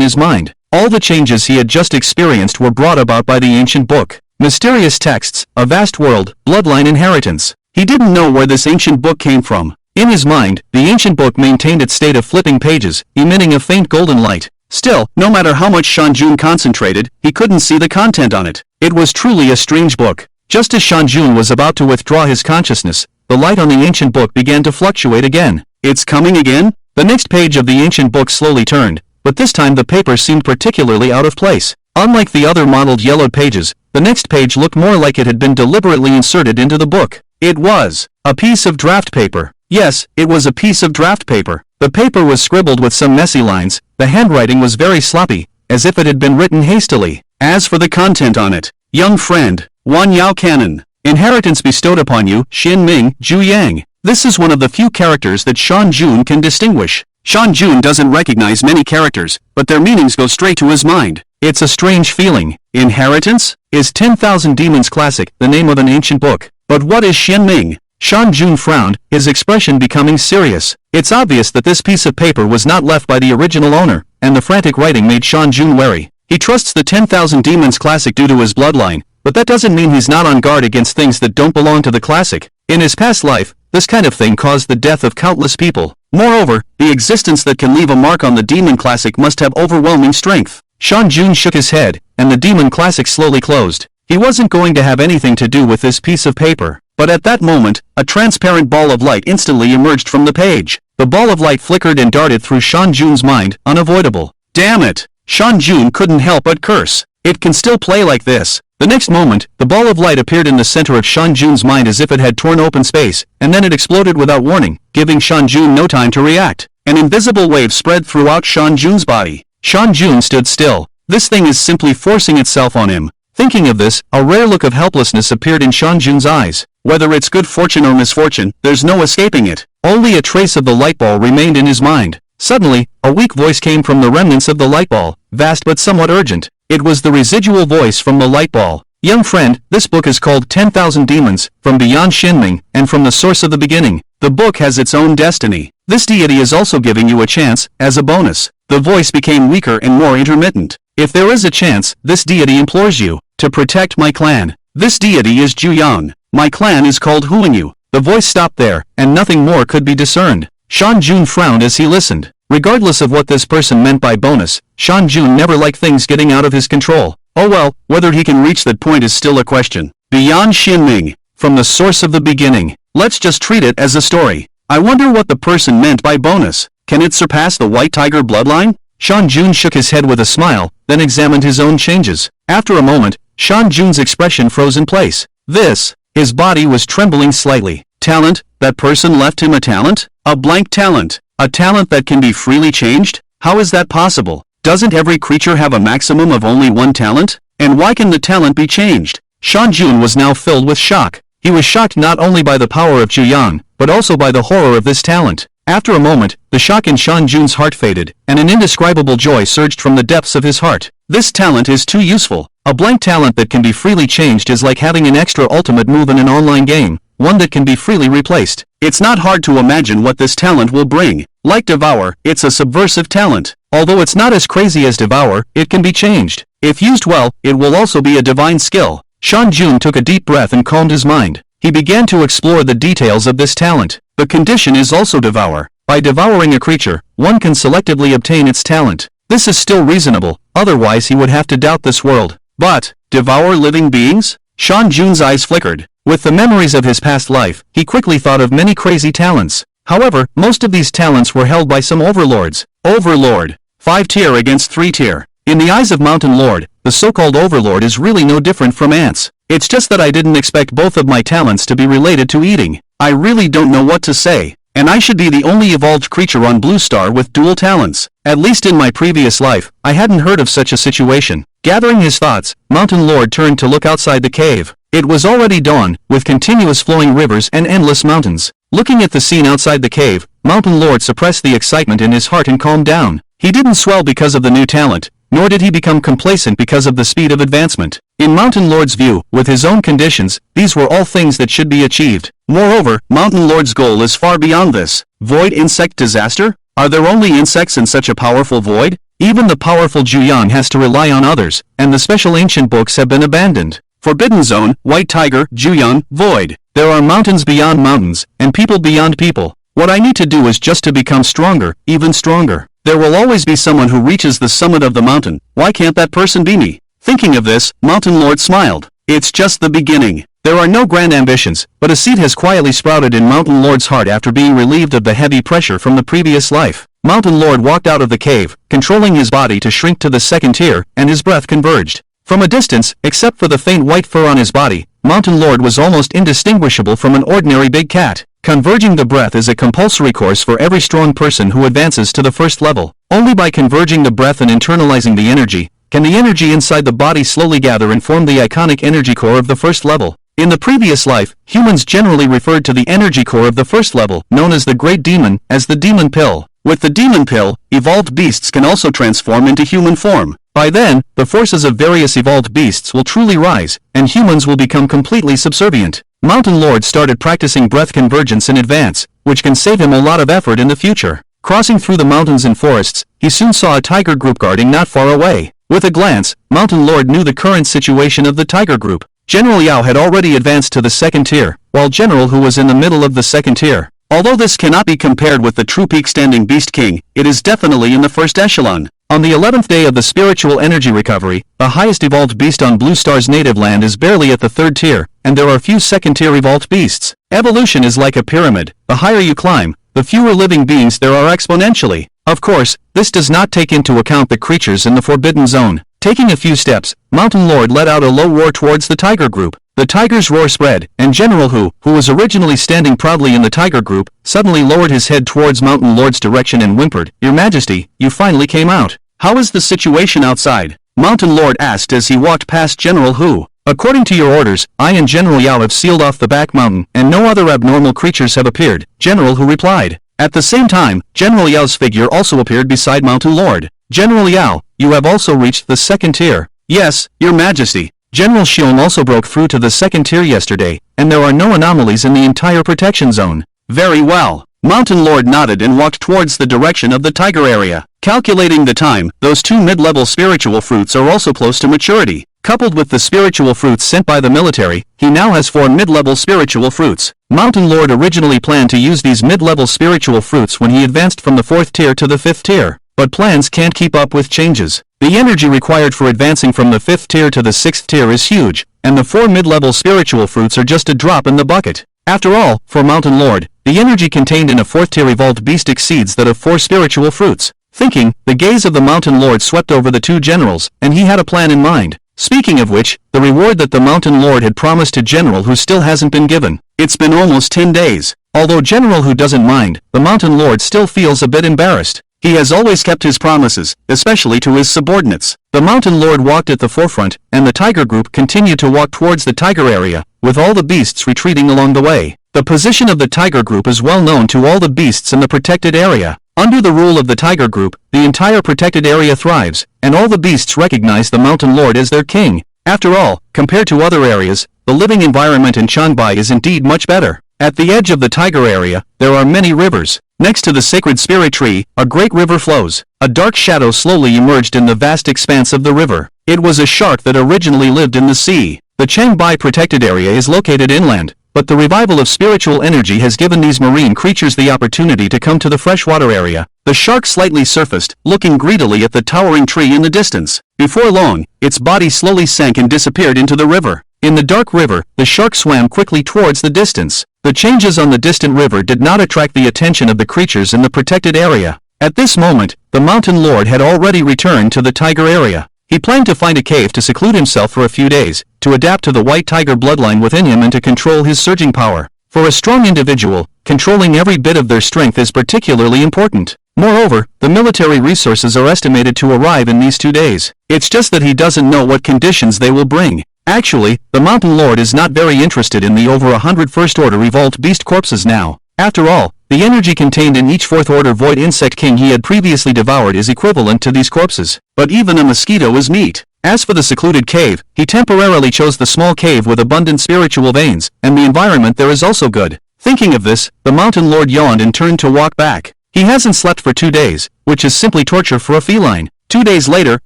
his mind. All the changes he had just experienced were brought about by the ancient book. Mysterious texts, a vast world, bloodline inheritance. He didn't know where this ancient book came from. In his mind, the ancient book maintained its state of flipping pages, emitting a faint golden light. Still, no matter how much Shanjun concentrated, he couldn't see the content on it. It was truly a strange book. Just as Shanjun was about to withdraw his consciousness, the light on the ancient book began to fluctuate again. It's coming again? The next page of the ancient book slowly turned, but this time the paper seemed particularly out of place. Unlike the other mottled yellowed pages, the next page looked more like it had been deliberately inserted into the book. It was a piece of draft paper. Yes, it was a piece of draft paper. The paper was scribbled with some messy lines. The handwriting was very sloppy, as if it had been written hastily. As for the content on it, young friend, Wan Yao Canon, inheritance bestowed upon you, Xin Ming, Zhu Yang. This is one of the few characters that Shanjun can distinguish. Shanjun doesn't recognize many characters, but their meanings go straight to his mind. It's a strange feeling. Inheritance? Is 10,000 Demons Classic the name of an ancient book? But what is Xin Ming? Shanjun frowned, his expression becoming serious. It's obvious that this piece of paper was not left by the original owner, and the frantic writing made Shanjun wary. He trusts the 10,000 Demons Classic due to his bloodline, but that doesn't mean he's not on guard against things that don't belong to the classic. In his past life, this kind of thing caused the death of countless people. Moreover, the existence that can leave a mark on the Demon Classic must have overwhelming strength. Shanjun shook his head, and the Demon Classic slowly closed. He wasn't going to have anything to do with this piece of paper. But at that moment, a transparent ball of light instantly emerged from the page. The ball of light flickered and darted through Shanjun's mind, unavoidable. Damn it! Shanjun couldn't help but curse. It can still play like this. The next moment, the ball of light appeared in the center of Shanjun's mind as if it had torn open space, and then it exploded without warning, giving Shanjun no time to react. An invisible wave spread throughout Shanjun's body. Shanjun stood still. This thing is simply forcing itself on him. Thinking of this, a rare look of helplessness appeared in Shanjun's eyes. Whether it's good fortune or misfortune, there's no escaping it. Only a trace of the light ball remained in his mind. Suddenly, a weak voice came from the remnants of the light ball, vast but somewhat urgent. It was the residual voice from the light ball. Young friend, this book is called 10,000 Demons, from Beyond Shinming, and from the source of the beginning. The book has its own destiny. This deity is also giving you a chance, as a bonus. The voice became weaker and more intermittent. If there is a chance, this deity implores you to protect my clan. This deity is Juyang. My clan is called Huangyu. The voice stopped there, and nothing more could be discerned. Shan Jun frowned as he listened. Regardless of what this person meant by bonus, Shan Jun never liked things getting out of his control. Oh well, whether he can reach that point is still a question. Beyond Shinming, from the source of the beginning. Let's just treat it as a story. I wonder what the person meant by bonus. Can it surpass the White Tiger bloodline? Shan Jun shook his head with a smile, then examined his own changes. After a moment, Shan Jun's expression froze in place. His body was trembling slightly. Talent? That person left him a talent? A blank talent. A talent that can be freely changed? How is that possible? Doesn't every creature have a maximum of only one talent? And why can the talent be changed? Shan Jun was now filled with shock. He was shocked not only by the power of Juyang, but also by the horror of this talent. After a moment, the shock in Shan Jun's heart faded, and an indescribable joy surged from the depths of his heart. This talent is too useful. A blank talent that can be freely changed is like having an extra ultimate move in an online game, one that can be freely replaced. It's not hard to imagine what this talent will bring. Like Devour, it's a subversive talent. Although it's not as crazy as Devour, it can be changed. If used well, it will also be a divine skill. Shan Jun took a deep breath and calmed his mind. He began to explore the details of this talent. The condition is also Devour. By devouring a creature, one can selectively obtain its talent. This is still reasonable, otherwise he would have to doubt this world. But, devour living beings? Shan Jun's eyes flickered. With the memories of his past life, he quickly thought of many crazy talents. However, most of these talents were held by some overlords. Overlord. 5-tier against 3-tier. In the eyes of Mountain Lord, the so-called overlord is really no different from ants. It's just that I didn't expect both of my talents to be related to eating. I really don't know what to say. And I should be the only evolved creature on Blue Star with dual talents. At least in my previous life, I hadn't heard of such a situation. Gathering his thoughts, Mountain Lord turned to look outside the cave. It was already dawn, with continuous flowing rivers and endless mountains. Looking at the scene outside the cave, Mountain Lord suppressed the excitement in his heart and calmed down. He didn't swell because of the new talent, nor did he become complacent because of the speed of advancement. In Mountain Lord's view, with his own conditions, these were all things that should be achieved. Moreover, Mountain Lord's goal is far beyond this. Void insect disaster? Are there only insects in such a powerful void? Even the powerful Juyang has to rely on others, and the special ancient books have been abandoned. Forbidden Zone, White Tiger, Juyang, Void. There are mountains beyond mountains, and people beyond people. What I need to do is just to become stronger, even stronger. There will always be someone who reaches the summit of the mountain. Why can't that person be me? Thinking of this, Mountain Lord smiled. It's just the beginning. There are no grand ambitions, but a seed has quietly sprouted in Mountain Lord's heart after being relieved of the heavy pressure from the previous life. Mountain Lord walked out of the cave, controlling his body to shrink to the 2nd tier, and his breath converged. From a distance, except for the faint white fur on his body, Mountain Lord was almost indistinguishable from an ordinary big cat. Converging the breath is a compulsory course for every strong person who advances to the 1st level. Only by converging the breath and internalizing the energy, can the energy inside the body slowly gather and form the iconic energy core of the 1st level. In the previous life, humans generally referred to the energy core of the 1st level, known as the Great Demon, as the Demon Pill. With the Demon Pill, evolved beasts can also transform into human form. By then, the forces of various evolved beasts will truly rise, and humans will become completely subservient. Mountain Lord started practicing breath convergence in advance, which can save him a lot of effort in the future. Crossing through the mountains and forests, he soon saw a tiger group guarding not far away. With a glance, Mountain Lord knew the current situation of the tiger group. General Yao had already advanced to the 2nd tier, while General Hu was in the middle of the 2nd tier. Although this cannot be compared with the true peak-standing Beast King, it is definitely in the 1st echelon. On the 11th day of the spiritual energy recovery, the highest evolved beast on Blue Star's native land is barely at the 3rd tier, and there are few 2nd tier evolved beasts. Evolution is like a pyramid. The higher you climb, the fewer living beings there are exponentially. Of course, this does not take into account the creatures in the Forbidden Zone. Taking a few steps, Mountain Lord let out a low roar towards the tiger group. The tiger's roar spread, and General Hu, who was originally standing proudly in the tiger group, suddenly lowered his head towards Mountain Lord's direction and whimpered, "Your Majesty, you finally came out. How is the situation outside?" Mountain Lord asked as he walked past General Hu. "According to your orders, I and General Yao have sealed off the back mountain, and no other abnormal creatures have appeared," General Hu replied. At the same time, General Yao's figure also appeared beside Mountain Lord. "General Yao, you have also reached the 2nd tier." "Yes, Your Majesty." General Xiong also broke through to the second tier yesterday, and there are no anomalies in the entire protection zone. Very well. Mountain Lord nodded and walked towards the direction of the tiger area. Calculating the time, those 2 mid-level spiritual fruits are also close to maturity. Coupled with the spiritual fruits sent by the military, he now has 4 mid-level spiritual fruits. Mountain Lord originally planned to use these mid-level spiritual fruits when he advanced from the 4th tier to the 5th tier, but plans can't keep up with changes. The energy required for advancing from the 5th tier to the 6th tier is huge, and the 4 mid-level spiritual fruits are just a drop in the bucket. After all, for Mountain Lord, the energy contained in a 4th tier evolved beast exceeds that of 4 spiritual fruits. Thinking, the gaze of the Mountain Lord swept over the 2 generals, and he had a plan in mind. Speaking of which, the reward that the Mountain Lord had promised to General Who still hasn't been given. It's been almost 10 days. Although General Who doesn't mind, the Mountain Lord still feels a bit embarrassed. He has always kept his promises, especially to his subordinates. The Mountain Lord walked at the forefront, and the tiger group continued to walk towards the tiger area, with all the beasts retreating along the way. The position of the tiger group is well known to all the beasts in the protected area. Under the rule of the tiger group, the entire protected area thrives, and all the beasts recognize the Mountain Lord as their king. After all, compared to other areas, the living environment in Changbai is indeed much better. At the edge of the tiger area, there are many rivers. Next to the sacred spirit tree, a great river flows. A dark shadow slowly emerged in the vast expanse of the river. It was a shark that originally lived in the sea. The Changbai protected area is located inland, but the revival of spiritual energy has given these marine creatures the opportunity to come to the freshwater area. The shark slightly surfaced, looking greedily at the towering tree in the distance. Before long, its body slowly sank and disappeared into the river. In the dark river, the shark swam quickly towards the distance. The changes on the distant river did not attract the attention of the creatures in the protected area. At this moment, the Mountain Lord had already returned to the tiger area. He planned to find a cave to seclude himself for a few days, to adapt to the white tiger bloodline within him and to control his surging power. For a strong individual, controlling every bit of their strength is particularly important. Moreover, the military resources are estimated to arrive in these 2 days. It's just that he doesn't know what conditions they will bring. Actually, the Mountain Lord is not very interested in the over 100 First Order Evolved Beast corpses now. After all, the energy contained in each 4th Order Void Insect King he had previously devoured is equivalent to these corpses. But even a mosquito is meat. As for the secluded cave, he temporarily chose the small cave with abundant spiritual veins, and the environment there is also good. Thinking of this, the Mountain Lord yawned and turned to walk back. He hasn't slept for 2 days, which is simply torture for a feline. 2 days later,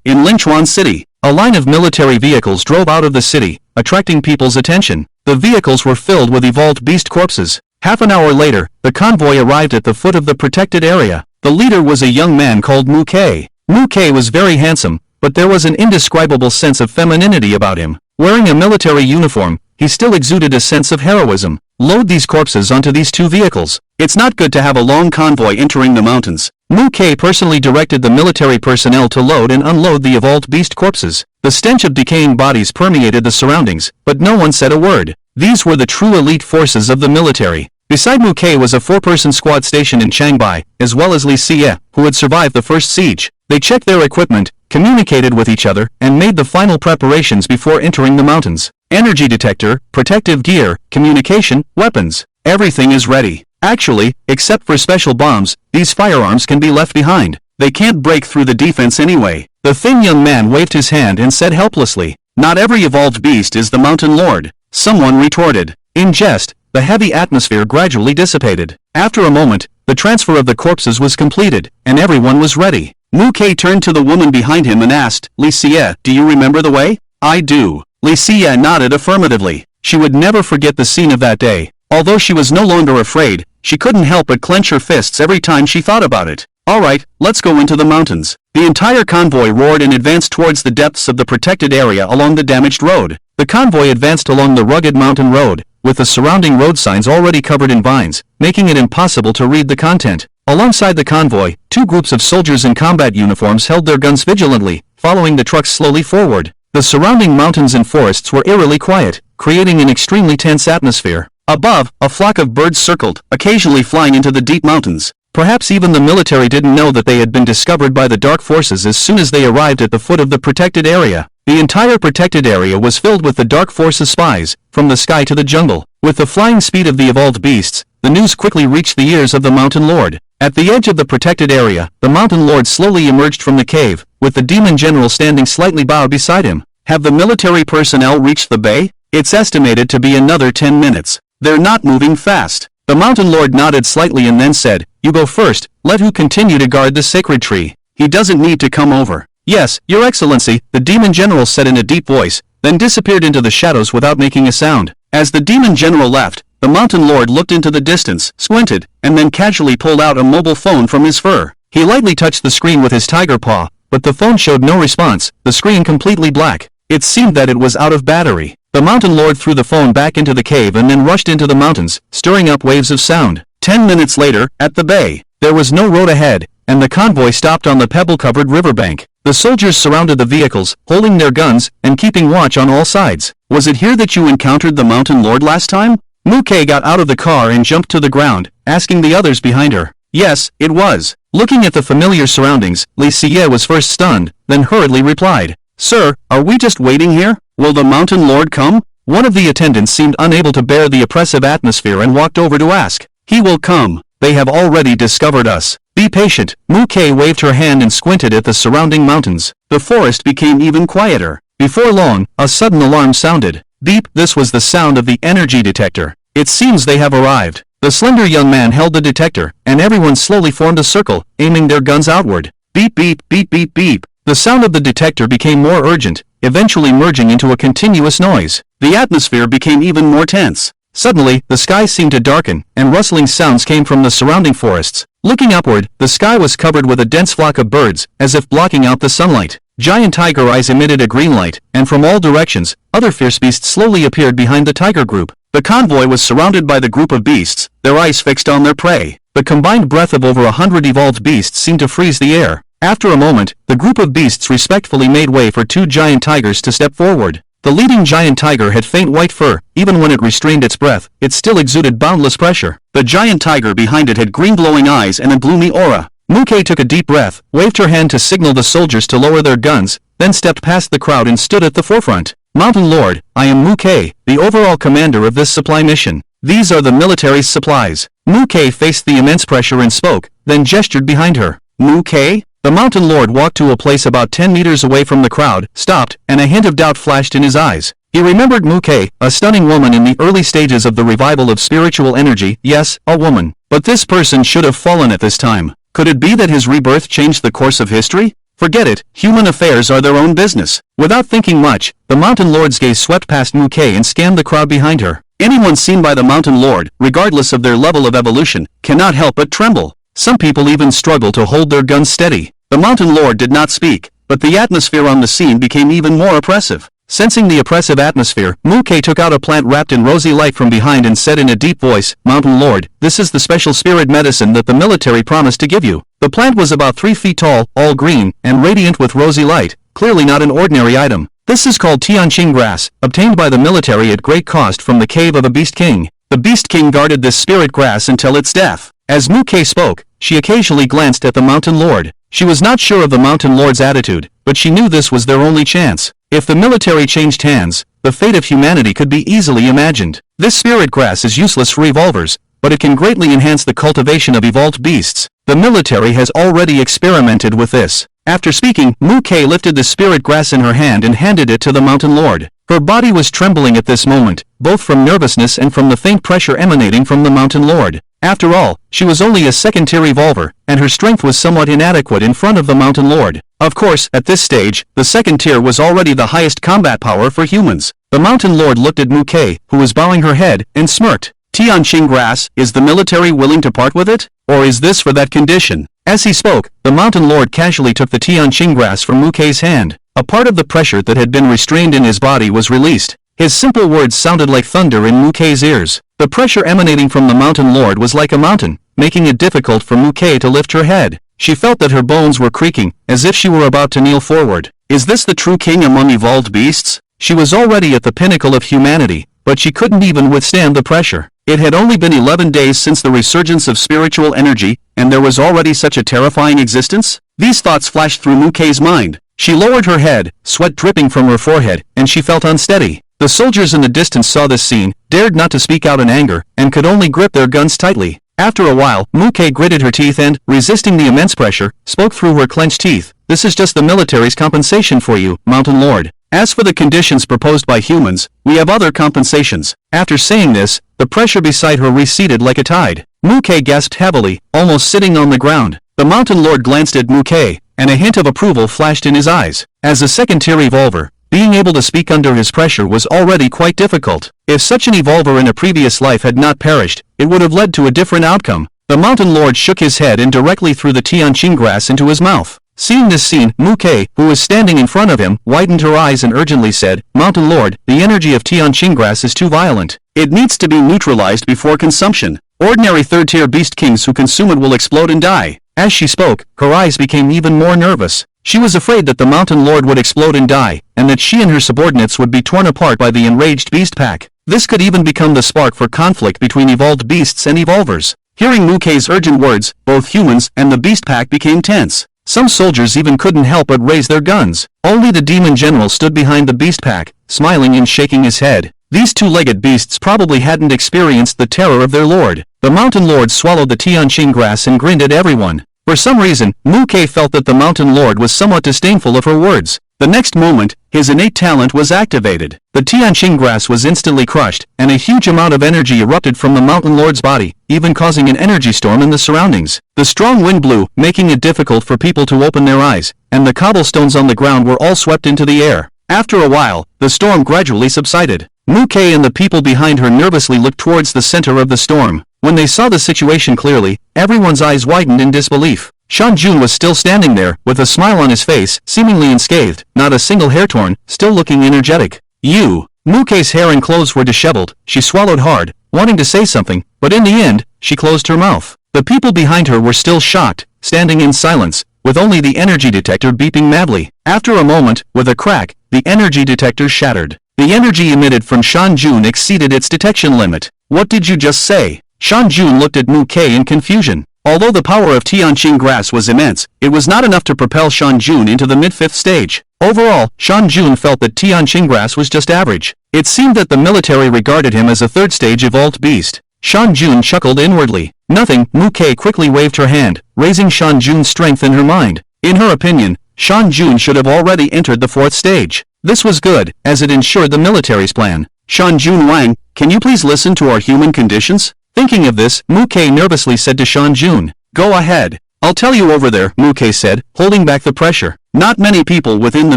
in Linchuan City, a line of military vehicles drove out of the city, attracting people's attention. The vehicles were filled with evolved beast corpses. Half an hour later, the convoy arrived at the foot of the protected area. The leader was a young man called Mu Kei. Mu Kei was very handsome, but there was an indescribable sense of femininity about him. Wearing a military uniform, he still exuded a sense of heroism. Load these corpses onto these 2 vehicles. It's not good to have a long convoy entering the mountains. Mu Kei personally directed the military personnel to load and unload the evolved beast corpses. The stench of decaying bodies permeated the surroundings, but no one said a word. These were the true elite forces of the military. Beside Mu Kei was a 4-person squad stationed in Changbai, as well as Li Xie, who had survived the first siege. They checked their equipment, communicated with each other, and made the final preparations before entering the mountains. Energy detector, protective gear, communication, weapons. Everything is ready. Actually, except for special bombs, these firearms can be left behind. They can't break through the defense anyway. The thin young man waved his hand and said helplessly, "Not every evolved beast is the Mountain Lord." Someone retorted. In jest, the heavy atmosphere gradually dissipated. After a moment, the transfer of the corpses was completed, and everyone was ready. Mu Kei turned to the woman behind him and asked, "Li Xie, do you remember the way?" "I do." Li Xie nodded affirmatively. She would never forget the scene of that day. Although she was no longer afraid, she couldn't help but clench her fists every time she thought about it. "Alright, let's go into the mountains." The entire convoy roared and advanced towards the depths of the protected area along the damaged road. The convoy advanced along the rugged mountain road, with the surrounding road signs already covered in vines, making it impossible to read the content. Alongside the convoy, 2 groups of soldiers in combat uniforms held their guns vigilantly, following the trucks slowly forward. The surrounding mountains and forests were eerily quiet, creating an extremely tense atmosphere. Above, a flock of birds circled, occasionally flying into the deep mountains. Perhaps even the military didn't know that they had been discovered by the dark forces as soon as they arrived at the foot of the protected area. The entire protected area was filled with the dark forces spies, from the sky to the jungle. With the flying speed of the evolved beasts, the news quickly reached the ears of the Mountain Lord. At the edge of the protected area, the Mountain Lord slowly emerged from the cave, with the demon general standing slightly bowed beside him. Have the military personnel reached the bay? It's estimated to be another 10 minutes. They're not moving fast. The mountain lord nodded slightly and then said, "You go first, let who continue to guard the sacred tree. He doesn't need to come over." "Yes, your excellency," the demon general said in a deep voice, then disappeared into the shadows without making a sound. As the demon general left, the mountain lord looked into the distance, squinted, and then casually pulled out a mobile phone from his fur. He lightly touched the screen with his tiger paw, but the phone showed no response, the screen completely black. It seemed that it was out of battery. The mountain lord threw the phone back into the cave and then rushed into the mountains, stirring up waves of sound. 10 minutes later, at the bay, there was no road ahead, and the convoy stopped on the pebble-covered riverbank. The soldiers surrounded the vehicles, holding their guns, and keeping watch on all sides. "Was it here that you encountered the mountain lord last time?" Muke got out of the car and jumped to the ground, asking the others behind her. "Yes, it was." Looking at the familiar surroundings, Li Xie was first stunned, then hurriedly replied, "Sir, are we just waiting here? Will the mountain lord come?" One of the attendants seemed unable to bear the oppressive atmosphere and walked over to ask. "He will come. They have already discovered us. Be patient." Muke waved her hand and squinted at the surrounding mountains. The forest became even quieter. Before long, a sudden alarm sounded. Beep, this was the sound of the energy detector. "It seems they have arrived." The slender young man held the detector, and everyone slowly formed a circle, aiming their guns outward. Beep beep beep beep beep. The sound of the detector became more urgent, eventually merging into a continuous noise. The atmosphere became even more tense. Suddenly, the sky seemed to darken, and rustling sounds came from the surrounding forests. Looking upward, the sky was covered with a dense flock of birds, as if blocking out the sunlight. Giant tiger eyes emitted a green light, and from all directions, other fierce beasts slowly appeared behind the tiger group. The convoy was surrounded by the group of beasts, their eyes fixed on their prey. The combined breath of over 100 evolved beasts seemed to freeze the air. After a moment, the group of beasts respectfully made way for two giant tigers to step forward. The leading giant tiger had faint white fur. Even when it restrained its breath, it still exuded boundless pressure. The giant tiger behind it had green glowing eyes and a gloomy aura. Muke took a deep breath, waved her hand to signal the soldiers to lower their guns, then stepped past the crowd and stood at the forefront. "Mountain Lord, I am Muke, the overall commander of this supply mission. These are the military's supplies." Muke faced the immense pressure and spoke, then gestured behind her. "Muke?" The mountain lord walked to a place about 10 meters away from the crowd, stopped, and a hint of doubt flashed in his eyes. He remembered Muke, a stunning woman in the early stages of the revival of spiritual energy. Yes, a woman. But this person should have fallen at this time. Could it be that his rebirth changed the course of history? Forget it, human affairs are their own business. Without thinking much, the mountain lord's gaze swept past Muke and scanned the crowd behind her. Anyone seen by the mountain lord, regardless of their level of evolution, cannot help but tremble. Some people even struggle to hold their guns steady. The mountain lord did not speak, but the atmosphere on the scene became even more oppressive. Sensing the oppressive atmosphere, Muke took out a plant wrapped in rosy light from behind and said in a deep voice, "Mountain Lord, this is the special spirit medicine that the military promised to give you." The plant was about 3 feet tall, all green, and radiant with rosy light, clearly not an ordinary item. This is called Tianqing grass, obtained by the military at great cost from the cave of a beast king. The beast king guarded this spirit grass until its death. As Muke spoke, she occasionally glanced at the mountain lord. She was not sure of the mountain lord's attitude, but she knew this was their only chance. If the military changed hands, the fate of humanity could be easily imagined. This spirit grass is useless for evolvers, but it can greatly enhance the cultivation of evolved beasts. The military has already experimented with this. After speaking, Muke lifted the spirit grass in her hand and handed it to the mountain lord. Her body was trembling at this moment, both from nervousness and from the faint pressure emanating from the mountain lord. After all, she was only a second-tier evolver, and her strength was somewhat inadequate in front of the mountain lord. Of course, at this stage, the second tier was already the highest combat power for humans. The mountain lord looked at Muke, who was bowing her head, and smirked. "Tianqing grass, is the military willing to part with it? Or is this for that condition?" As he spoke, the mountain lord casually took the Tianqing grass from Muke's hand. A part of the pressure that had been restrained in his body was released. His simple words sounded like thunder in Muke's ears. The pressure emanating from the mountain lord was like a mountain, making it difficult for Muke to lift her head. She felt that her bones were creaking, as if she were about to kneel forward. Is this the true king among evolved beasts? She was already at the pinnacle of humanity, but she couldn't even withstand the pressure. It had only been 11 days since the resurgence of spiritual energy, and there was already such a terrifying existence? These thoughts flashed through Muke's mind. She lowered her head, sweat dripping from her forehead, and she felt unsteady. The soldiers in the distance saw this scene, dared not to speak out in anger, and could only grip their guns tightly. After a while, Muke gritted her teeth and, resisting the immense pressure, spoke through her clenched teeth. "This is just the military's compensation for you, Mountain Lord. As for the conditions proposed by humans, we have other compensations. After saying this, the pressure beside her receded like a tide. Muke gasped heavily, almost sitting on the ground. The Mountain Lord glanced at Muke, and a hint of approval flashed in his eyes. As a second-tier evolver, being able to speak under his pressure was already quite difficult. If such an evolver in a previous life had not perished, it would have led to a different outcome. The Mountain Lord shook his head and directly threw the Tianqing grass into his mouth. Seeing this scene, Muke, who was standing in front of him, widened her eyes and urgently said, "Mountain Lord, the energy of Tianqing grass is too violent. It needs to be neutralized before consumption. Ordinary third-tier beast kings who consume it will explode and die." As she spoke, her eyes became even more nervous. She was afraid that the Mountain Lord would explode and die, and that she and her subordinates would be torn apart by the enraged beast pack. This could even become the spark for conflict between evolved beasts and evolvers. Hearing Muke's urgent words, both humans and the beast pack became tense. Some soldiers even couldn't help but raise their guns. Only the demon general stood behind the beast pack, smiling and shaking his head. These two-legged beasts probably hadn't experienced the terror of their lord. The Mountain Lord swallowed the Tianqing grass and grinned at everyone. For some reason, Muke felt that the Mountain Lord was somewhat disdainful of her words. The next moment, his innate talent was activated. The Tianqing grass was instantly crushed, and a huge amount of energy erupted from the Mountain Lord's body, even causing an energy storm in the surroundings. The strong wind blew, making it difficult for people to open their eyes, and the cobblestones on the ground were all swept into the air. After a while, the storm gradually subsided. Muke and the people behind her nervously looked towards the center of the storm. When they saw the situation clearly, everyone's eyes widened in disbelief. Shan Jun was still standing there, with a smile on his face, seemingly unscathed, not a single hair torn, still looking energetic. "You." Muke's hair and clothes were disheveled. She swallowed hard, wanting to say something, but in the end, she closed her mouth. The people behind her were still shocked, standing in silence, with only the energy detector beeping madly. After a moment, with a crack, the energy detector shattered. The energy emitted from Shan Jun exceeded its detection limit. "What did you just say?" Shan Jun looked at Muke in confusion. Although the power of Tianqing grass was immense, it was not enough to propel Shan Jun into the mid-fifth stage. Overall, Shan Jun felt that Tianqing grass was just average. It seemed that the military regarded him as a third-stage evolved beast. Shan Jun chuckled inwardly. "Nothing." Muke quickly waved her hand, raising Shan Jun's strength in her mind. In her opinion, Shan Jun should have already entered the fourth stage. This was good, as it ensured the military's plan. "Shan Jun Wang, can you please listen to our human conditions?" Thinking of this, Muke nervously said to Shan Jun, "Go ahead. I'll tell you over there," Muke said, holding back the pressure. Not many people within the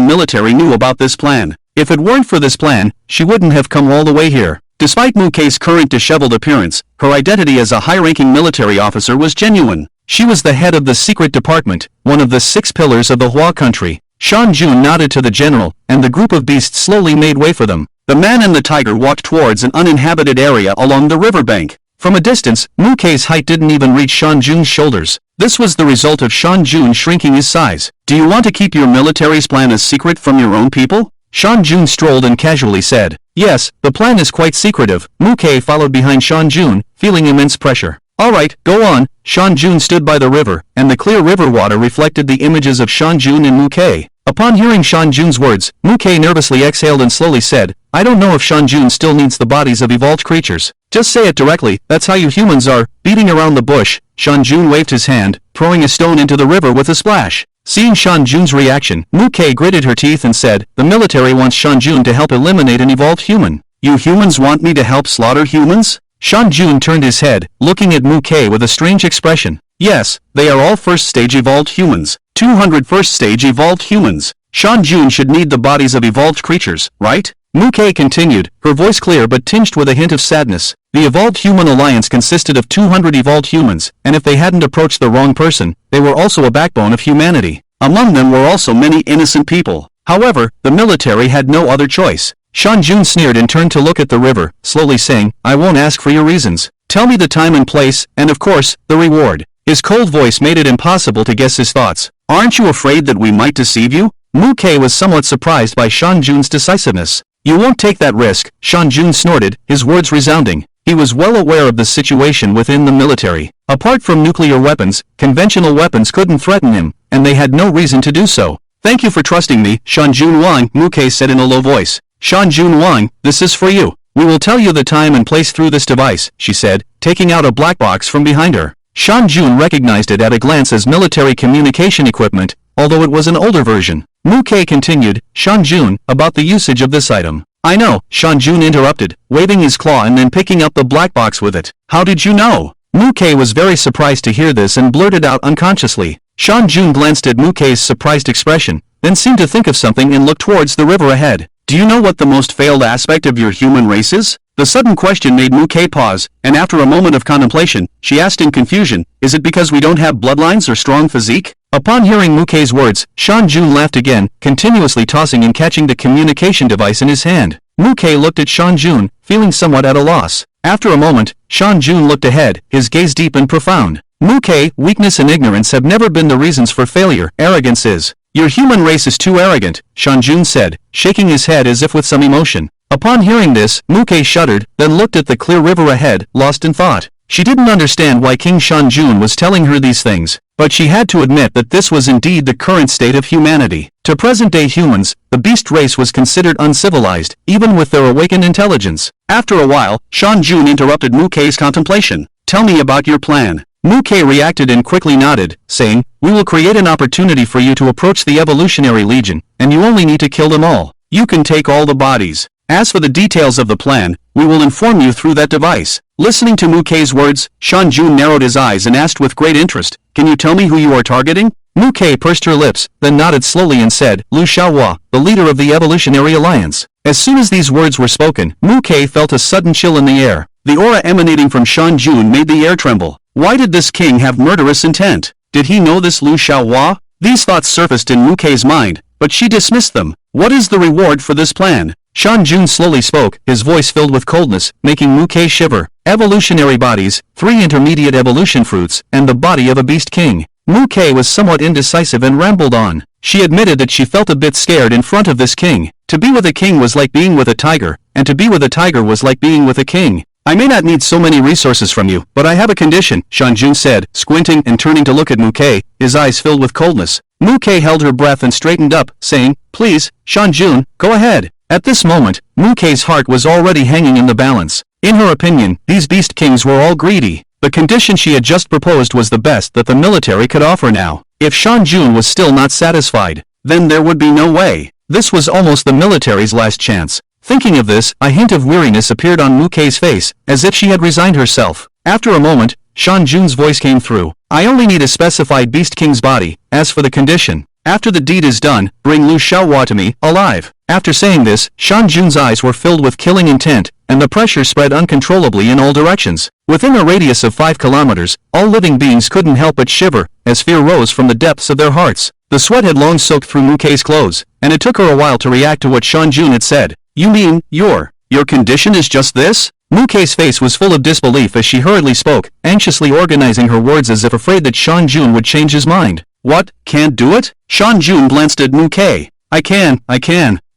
military knew about this plan. If it weren't for this plan, she wouldn't have come all the way here. Despite Muke's current disheveled appearance, her identity as a high-ranking military officer was genuine. She was the head of the secret department, one of the 6 pillars of the Hua country. Shan Jun nodded to the general, and the group of beasts slowly made way for them. The man and the tiger walked towards an uninhabited area along the riverbank. From a distance, Muke's height didn't even reach Shan Jun's shoulders. This was the result of Shan Jun shrinking his size. "Do you want to keep your military's plan a secret from your own people?" Shan Jun strolled and casually said. "Yes, the plan is quite secretive." Muke followed behind Shan Jun, feeling immense pressure. "Alright, go on." Shan Jun stood by the river, and the clear river water reflected the images of Shan Jun and Muke. Upon hearing Shan Jun's words, Muke nervously exhaled and slowly said, "I don't know if Shan Jun still needs the bodies of evolved creatures. Just say it directly, that's how you humans are." Beating around the bush, Shan Jun waved his hand, throwing a stone into the river with a splash. Seeing Shan Jun's reaction, Muke gritted her teeth and said, "The military wants Shan Jun to help eliminate an evolved human." "You humans want me to help slaughter humans?" Shan Jun turned his head, looking at Muke with a strange expression. "Yes, they are all first-stage evolved humans. 200 first-stage evolved humans. Shan Jun should need the bodies of evolved creatures, right?" Muke continued, her voice clear but tinged with a hint of sadness. The Evolved Human Alliance consisted of 200 evolved humans, and if they hadn't approached the wrong person, they were also a backbone of humanity. Among them were also many innocent people. However, the military had no other choice. Shan Jun sneered and turned to look at the river, slowly saying, "I won't ask for your reasons. Tell me the time and place, and of course, the reward." His cold voice made it impossible to guess his thoughts. "Aren't you afraid that we might deceive you?" Muke was somewhat surprised by Shan Jun's decisiveness. "You won't take that risk," Shan Jun snorted, his words resounding. He was well aware of the situation within the military. Apart from nuclear weapons, conventional weapons couldn't threaten him, and they had no reason to do so. "Thank you for trusting me, Shan Jun Wang," Muke said in a low voice. "Shan Jun Wang, this is for you. We will tell you the time and place through this device," she said, taking out a black box from behind her. Shan Jun recognized it at a glance as military communication equipment, although it was an older version. Mu Ke continued, Shan Jun, about the usage of this item. I know, Shan Jun interrupted, waving his claw and then picking up the black box with it. How did you know? Mu Ke was very surprised to hear this and blurted out unconsciously. Shan Jun glanced at Mu Ke's surprised expression, then seemed to think of something and looked towards the river ahead. Do you know what the most failed aspect of your human race is? The sudden question made Mu Ke pause, and after a moment of contemplation, she asked in confusion, is it because we don't have bloodlines or strong physique? Upon hearing Mu Ke's words, Shan Jun laughed again, continuously tossing and catching the communication device in his hand. Mu Ke looked at Shan Jun, feeling somewhat at a loss. After a moment, Shan Jun looked ahead, his gaze deep and profound. Mu Ke, weakness and ignorance have never been the reasons for failure, arrogance is. Your human race is too arrogant, Shan Jun said, shaking his head as if with some emotion. Upon hearing this, Mu Ke shuddered, then looked at the clear river ahead, lost in thought. She didn't understand why King Shan Jun was telling her these things, but she had to admit that this was indeed the current state of humanity. To present-day humans, the beast race was considered uncivilized, even with their awakened intelligence. After a while, Shan Jun interrupted Mu Ke's contemplation. Tell me about your plan. Mu Ke reacted and quickly nodded, saying, we will create an opportunity for you to approach the Evolutionary Legion, and you only need to kill them all. You can take all the bodies. As for the details of the plan, we will inform you through that device. Listening to Mu Ke's words, Shan Jun narrowed his eyes and asked with great interest, can you tell me who you are targeting? Mu Ke pursed her lips, then nodded slowly and said, Lu Xiaohua, the leader of the Evolutionary Alliance. As soon as these words were spoken, Mu Ke felt a sudden chill in the air. The aura emanating from Shan Jun made the air tremble. Why did this king have murderous intent? Did he know this Lu Xiaohua? These thoughts surfaced in Mu Ke's mind, but she dismissed them. What is the reward for this plan? Shan Jun slowly spoke, his voice filled with coldness, making Mu Ke shiver. Evolutionary bodies, 3 intermediate evolution fruits, and the body of a beast king. Mu Ke was somewhat indecisive and rambled on. She admitted that she felt a bit scared in front of this king. To be with a king was like being with a tiger, and to be with a tiger was like being with a king. I may not need so many resources from you, but I have a condition, Shan Jun said, squinting and turning to look at Mu Ke, his eyes filled with coldness. Mu Ke held her breath and straightened up, saying, please, Shan Jun, go ahead. At this moment, Mu Ke's heart was already hanging in the balance. In her opinion, these beast kings were all greedy. The condition she had just proposed was the best that the military could offer now. If Shan Jun was still not satisfied, then there would be no way. This was almost the military's last chance. Thinking of this, a hint of weariness appeared on Mu Ke's face, as if she had resigned herself. After a moment, Shan Jun's voice came through. I only need a specified beast king's body. As for the condition, after the deed is done, bring Lu Xiaohua to me, alive. After saying this, Shan Jun's eyes were filled with killing intent, and the pressure spread uncontrollably in all directions. Within a radius of 5 kilometers, all living beings couldn't help but shiver, as fear rose from the depths of their hearts. The sweat had long soaked through Mu Ke's clothes, and it took her a while to react to what Shan Jun had said. You mean, your condition is just this? Mu Ke's face was full of disbelief as she hurriedly spoke, anxiously organizing her words as if afraid that Shan Jun would change his mind. What, can't do it? Shan Jun glanced at Mu Ke. I can.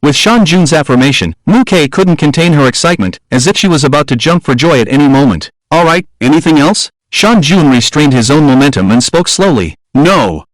With Shan Jun's affirmation, Mu Ke couldn't contain her excitement, as if she was about to jump for joy at any moment. Alright, anything else? Shan Jun restrained his own momentum and spoke slowly. No,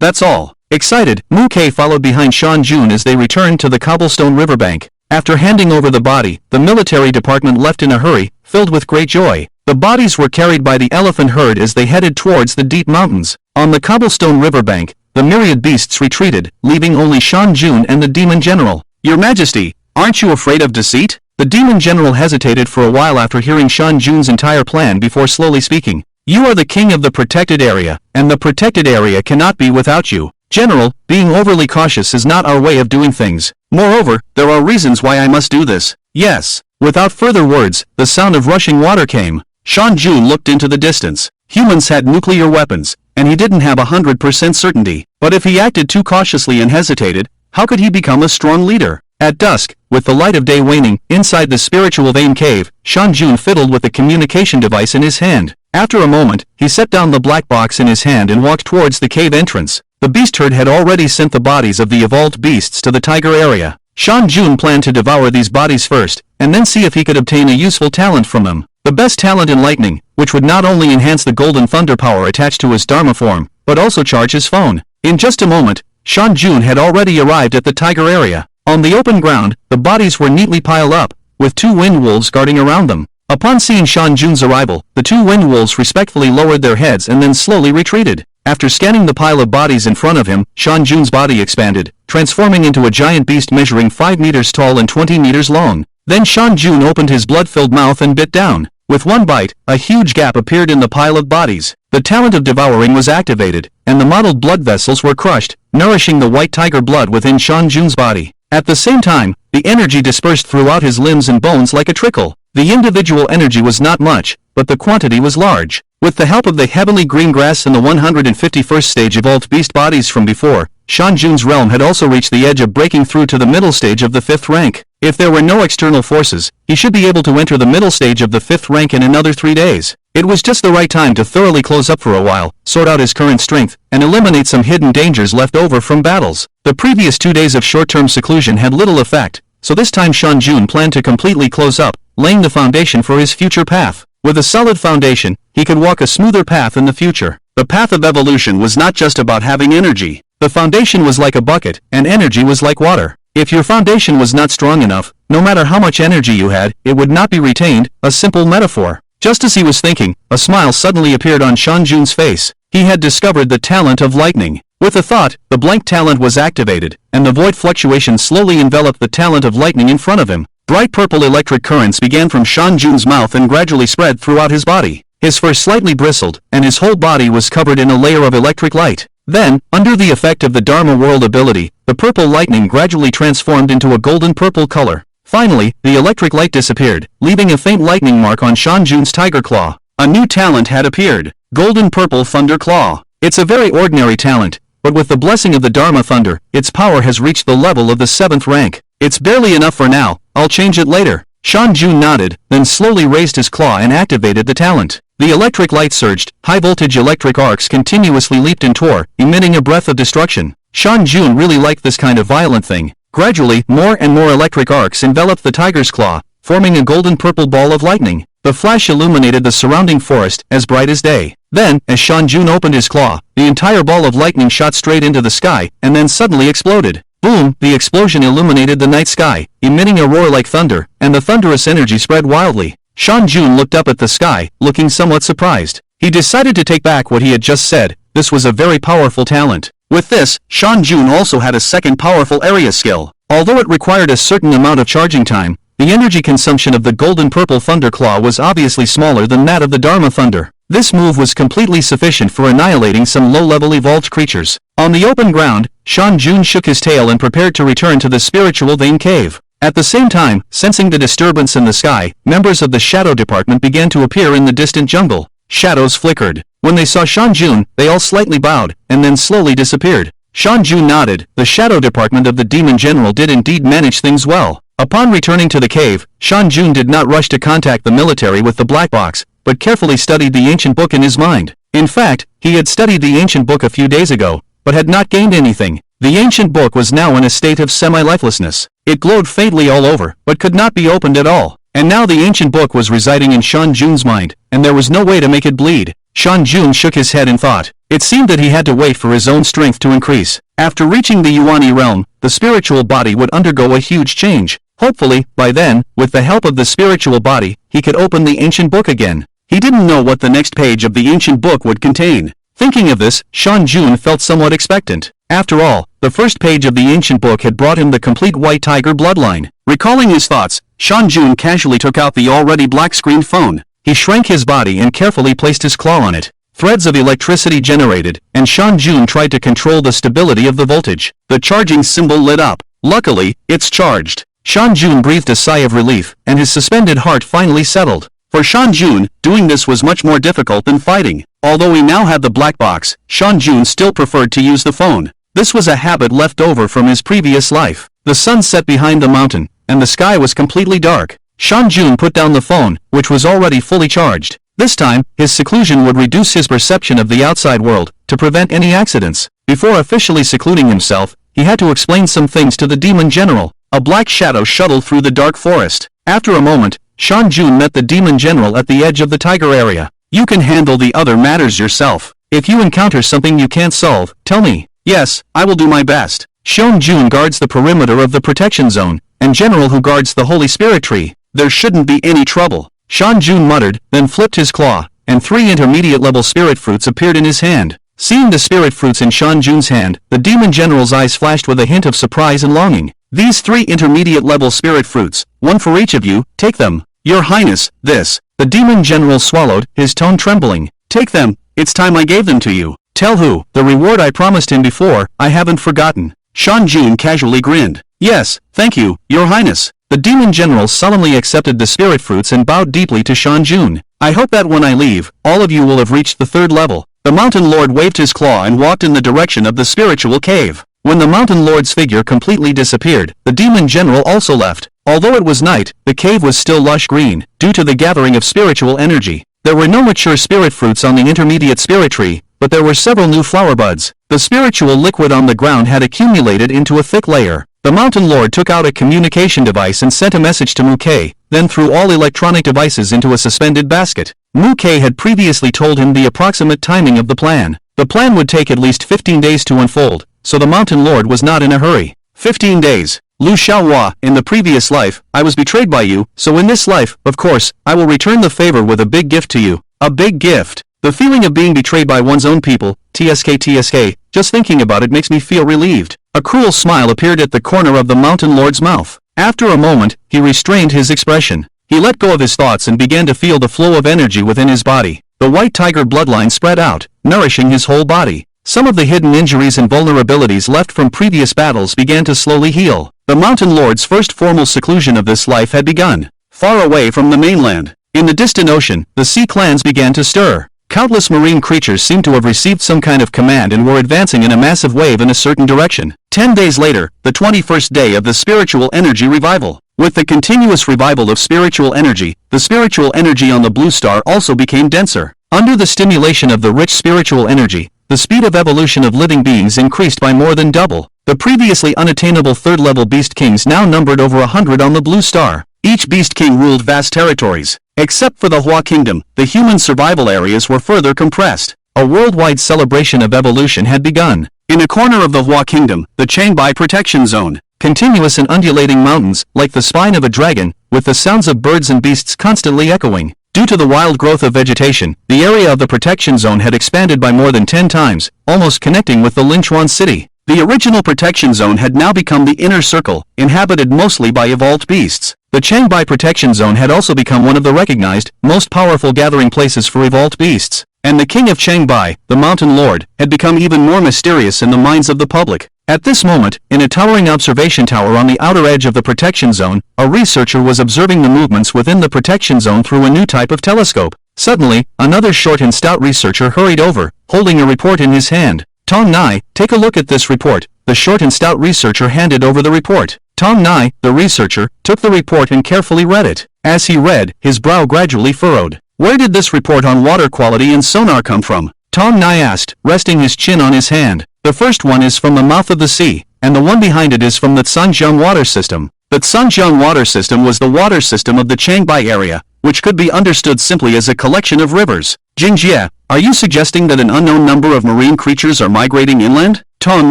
that's all. Excited, Mu Ke followed behind Shan Jun as they returned to the cobblestone riverbank. After handing over the body, the military department left in a hurry, filled with great joy. The bodies were carried by the elephant herd as they headed towards the deep mountains. On the cobblestone riverbank, the myriad beasts retreated, leaving only Shan Jun and the demon general. Your Majesty, aren't you afraid of deceit? The demon general hesitated for a while after hearing Shan Jun's entire plan before slowly speaking. You are the king of the protected area, and the protected area cannot be without you. General, being overly cautious is not our way of doing things. Moreover, there are reasons why I must do this. Yes. Without further words, the sound of rushing water came. Shan Jun looked into the distance. Humans had nuclear weapons, and he didn't have 100% certainty. But if he acted too cautiously and hesitated, how could he become a strong leader? At dusk, with the light of day waning, inside the spiritual vein cave, Shan Jun fiddled with the communication device in his hand. After a moment, he set down the black box in his hand and walked towards the cave entrance. The beast herd had already sent the bodies of the evolved beasts to the tiger area. Shan Jun planned to devour these bodies first, and then see if he could obtain a useful talent from them. The best talent in lightning, which would not only enhance the golden thunder power attached to his Dharma form, but also charge his phone. In just a moment, Shan Jun had already arrived at the tiger area. On the open ground, the bodies were neatly piled up, with 2 wind wolves guarding around them. Upon seeing Shan Jun's arrival, the 2 wind wolves respectfully lowered their heads and then slowly retreated. After scanning the pile of bodies in front of him, Shan Jun's body expanded, transforming into a giant beast measuring 5 meters tall and 20 meters long. Then Shan Jun opened his blood-filled mouth and bit down. With one bite, a huge gap appeared in the pile of bodies. The talent of devouring was activated, and the mottled blood vessels were crushed, nourishing the white tiger blood within Shan Jun's body. At the same time, the energy dispersed throughout his limbs and bones like a trickle. The individual energy was not much, but the quantity was large. With the help of the heavenly green grass and the 151st stage evolved beast bodies from before, Shan Jun's realm had also reached the edge of breaking through to the middle stage of the 5th rank. If there were no external forces, he should be able to enter the middle stage of the 5th rank in another 3 days. It was just the right time to thoroughly close up for a while, sort out his current strength, and eliminate some hidden dangers left over from battles. The previous 2 days of short-term seclusion had little effect, so this time Shan Jun planned to completely close up, laying the foundation for his future path. With a solid foundation, he could walk a smoother path in the future. The path of evolution was not just about having energy. The foundation was like a bucket, and energy was like water. If your foundation was not strong enough, no matter how much energy you had, it would not be retained, a simple metaphor. Just as he was thinking, a smile suddenly appeared on Shan Jun's face. He had discovered the talent of lightning. With a thought, the blank talent was activated, and the void fluctuation slowly enveloped the talent of lightning in front of him. Bright purple electric currents began from Shan Jun's mouth and gradually spread throughout his body. His fur slightly bristled, and his whole body was covered in a layer of electric light. Then, under the effect of the Dharma World ability, the purple lightning gradually transformed into a golden purple color. Finally, the electric light disappeared, leaving a faint lightning mark on Shan Jun's tiger claw. A new talent had appeared, Golden Purple Thunder Claw. It's a very ordinary talent, but with the blessing of the Dharma Thunder, its power has reached the level of the 7th rank. It's barely enough for now, I'll change it later. Shan Jun nodded, then slowly raised his claw and activated the talent. The electric light surged, high-voltage electric arcs continuously leaped and tore, emitting a breath of destruction. Shan Jun really liked this kind of violent thing. Gradually, more and more electric arcs enveloped the tiger's claw, forming a golden purple ball of lightning. The flash illuminated the surrounding forest, as bright as day. Then, as Shan Jun opened his claw, the entire ball of lightning shot straight into the sky, and then suddenly exploded. Boom! The explosion illuminated the night sky, emitting a roar like thunder, and the thunderous energy spread wildly. Shan Jun looked up at the sky, looking somewhat surprised. He decided to take back what he had just said. This was a very powerful talent. With this, Shan Jun also had a second powerful area skill. Although it required a certain amount of charging time, the energy consumption of the golden purple thunder claw was obviously smaller than that of the Dharma Thunder. This move was completely sufficient for annihilating some low-level evolved creatures. On the open ground, Shan Jun shook his tail and prepared to return to the spiritual vein cave. At the same time, sensing the disturbance in the sky, members of the Shadow Department began to appear in the distant jungle. Shadows flickered. When they saw Shan Jun, they all slightly bowed, and then slowly disappeared. Shan Jun nodded. The Shadow Department of the Demon General did indeed manage things well. Upon returning to the cave, Shan Jun did not rush to contact the military with the black box, but carefully studied the ancient book in his mind. In fact, he had studied the ancient book a few days ago, but had not gained anything. The ancient book was now in a state of semi-lifelessness. It glowed faintly all over, but could not be opened at all. And now the ancient book was residing in Shan Jun's mind, and there was no way to make it bleed. Shan Jun shook his head in thought. It seemed that he had to wait for his own strength to increase. After reaching the Yuani realm, the spiritual body would undergo a huge change. Hopefully, by then, with the help of the spiritual body, he could open the ancient book again. He didn't know what the next page of the ancient book would contain. Thinking of this, Shan Jun felt somewhat expectant. After all, the first page of the ancient book had brought him the complete white tiger bloodline. Recalling his thoughts, Shan Jun casually took out the already black-screened phone. He shrank his body and carefully placed his claw on it. Threads of electricity generated, and Shan Jun tried to control the stability of the voltage. The charging symbol lit up. Luckily, it's charged. Shan Jun breathed a sigh of relief, and his suspended heart finally settled. For Shan Jun, doing this was much more difficult than fighting. Although he now had the black box, Shan Jun still preferred to use the phone. This was a habit left over from his previous life. The sun set behind the mountain, and the sky was completely dark. Shan Jun put down the phone, which was already fully charged. This time, his seclusion would reduce his perception of the outside world, to prevent any accidents. Before officially secluding himself, he had to explain some things to the Demon General. A black shadow shuttled through the dark forest. After a moment, Shan Jun met the Demon General at the edge of the tiger area. You can handle the other matters yourself. If you encounter something you can't solve, tell me. Yes, I will do my best. Shan Jun guards the perimeter of the protection zone, and General who guards the Holy Spirit tree. There shouldn't be any trouble. Shan Jun muttered, then flipped his claw, and 3 intermediate-level spirit fruits appeared in his hand. Seeing the spirit fruits in Shan Jun's hand, the demon general's eyes flashed with a hint of surprise and longing. These 3 intermediate-level spirit fruits, 1 for each of you, take them. Your Highness, this. The demon general swallowed, his tone trembling. Take them, it's time I gave them to you. Tell who, the reward I promised him before, I haven't forgotten. Shan Jun casually grinned. Yes, thank you, Your Highness. The demon general solemnly accepted the spirit fruits and bowed deeply to Shan Jun. I hope that when I leave, all of you will have reached the 3rd level. The mountain lord waved his claw and walked in the direction of the spiritual cave. When the mountain lord's figure completely disappeared, the demon general also left. Although it was night, the cave was still lush green, due to the gathering of spiritual energy. There were no mature spirit fruits on the intermediate spirit tree, but there were several new flower buds. The spiritual liquid on the ground had accumulated into a thick layer. The mountain lord took out a communication device and sent a message to Muke, then threw all electronic devices into a suspended basket. Muke had previously told him the approximate timing of the plan. The plan would take at least 15 days to unfold, so the mountain lord was not in a hurry. 15 days. Lu Xiaohua, in the previous life, I was betrayed by you, so in this life, of course, I will return the favor with a big gift to you. A big gift. The feeling of being betrayed by one's own people, TSK, just thinking about it makes me feel relieved. A cruel smile appeared at the corner of the mountain lord's mouth. After a moment, he restrained his expression. He let go of his thoughts and began to feel the flow of energy within his body. The white tiger bloodline spread out, nourishing his whole body. Some of the hidden injuries and vulnerabilities left from previous battles began to slowly heal. The mountain lord's first formal seclusion of this life had begun. Far away from the mainland, in the distant ocean, the sea clans began to stir. Countless marine creatures seemed to have received some kind of command and were advancing in a massive wave in a certain direction. 10 days later, the 21st day of the spiritual energy revival. With the continuous revival of spiritual energy, the spiritual energy on the blue star also became denser. Under the stimulation of the rich spiritual energy, the speed of evolution of living beings increased by more than double. The previously unattainable 3rd-level beast kings now numbered over 100 on the blue star. Each beast king ruled vast territories. Except for the Hua Kingdom, the human survival areas were further compressed. A worldwide celebration of evolution had begun. In a corner of the Hua Kingdom, the Changbai Protection Zone, continuous and undulating mountains, like the spine of a dragon, with the sounds of birds and beasts constantly echoing. Due to the wild growth of vegetation, the area of the protection zone had expanded by more than 10 times, almost connecting with the Linchuan city. The original protection zone had now become the inner circle, inhabited mostly by evolved beasts. The Changbai Protection Zone had also become one of the recognized, most powerful gathering places for evolved beasts. And the king of Changbai, the mountain lord, had become even more mysterious in the minds of the public. At this moment, in a towering observation tower on the outer edge of the protection zone, a researcher was observing the movements within the protection zone through a new type of telescope. Suddenly, another short and stout researcher hurried over, holding a report in his hand. Tong Nai, take a look at this report. The short and stout researcher handed over the report. Tong Nai, the researcher, took the report and carefully read it. As he read, his brow gradually furrowed. Where did this report on water quality and sonar come from? Tong Nai asked, resting his chin on his hand. The first one is from the mouth of the sea, and the one behind it is from the Zhangjiang water system. The Zhangjiang water system was the water system of the Changbai area, which could be understood simply as a collection of rivers. Jingjie, are you suggesting that an unknown number of marine creatures are migrating inland? Tong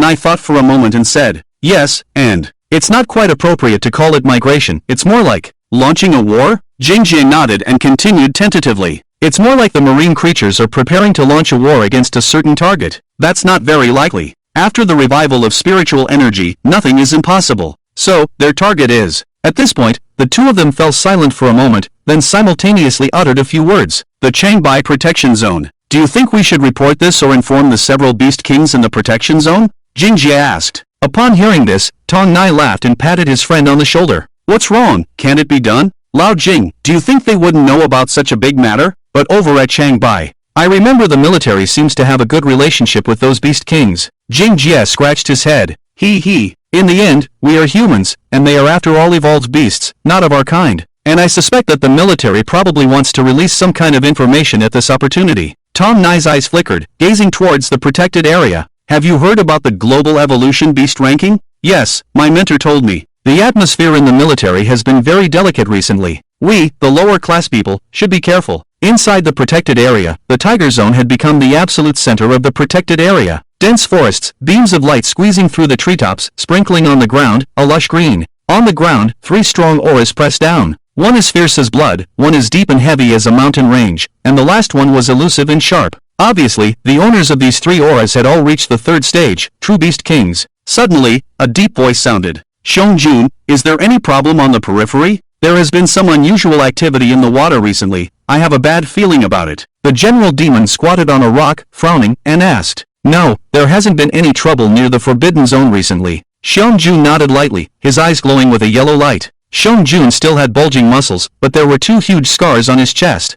Nai thought for a moment and said, yes, and it's not quite appropriate to call it migration, it's more like launching a war? Jingjie nodded and continued tentatively. It's more like the marine creatures are preparing to launch a war against a certain target. That's not very likely. After the revival of spiritual energy, nothing is impossible. So, their target is. At this point, the two of them fell silent for a moment, then simultaneously uttered a few words. The Changbai Protection Zone. Do you think we should report this or inform the several beast kings in the protection zone? Jingjie asked. Upon hearing this, Tong Nai laughed and patted his friend on the shoulder. What's wrong? Can't it be done? Lao Jing, do you think they wouldn't know about such a big matter? But over at Changbai, I remember the military seems to have a good relationship with those beast kings. Jingjie scratched his head. In the end, we are humans, and they are after all evolved beasts, not of our kind. And I suspect that the military probably wants to release some kind of information at this opportunity. Tong Nai's eyes flickered, gazing towards the protected area. Have you heard about the global evolution beast ranking? Yes, my mentor told me. The atmosphere in the military has been very delicate recently. We, the lower class people, should be careful. Inside the protected area, the Tiger Zone had become the absolute center of the protected area. Dense forests, beams of light squeezing through the treetops, sprinkling on the ground, a lush green. On the ground, 3 strong auras pressed down. One is fierce as blood, one is deep and heavy as a mountain range, and the last one was elusive and sharp. Obviously, the owners of these three auras had all reached the third stage, true beast kings. Suddenly, a deep voice sounded. Xiong-jun, is there any problem on the periphery? There has been some unusual activity in the water recently. I have a bad feeling about it. The general demon squatted on a rock, frowning, and asked. No, there hasn't been any trouble near the forbidden zone recently. Xiong-jun nodded lightly, his eyes glowing with a yellow light. Xiong-jun still had bulging muscles, but there were two huge scars on his chest.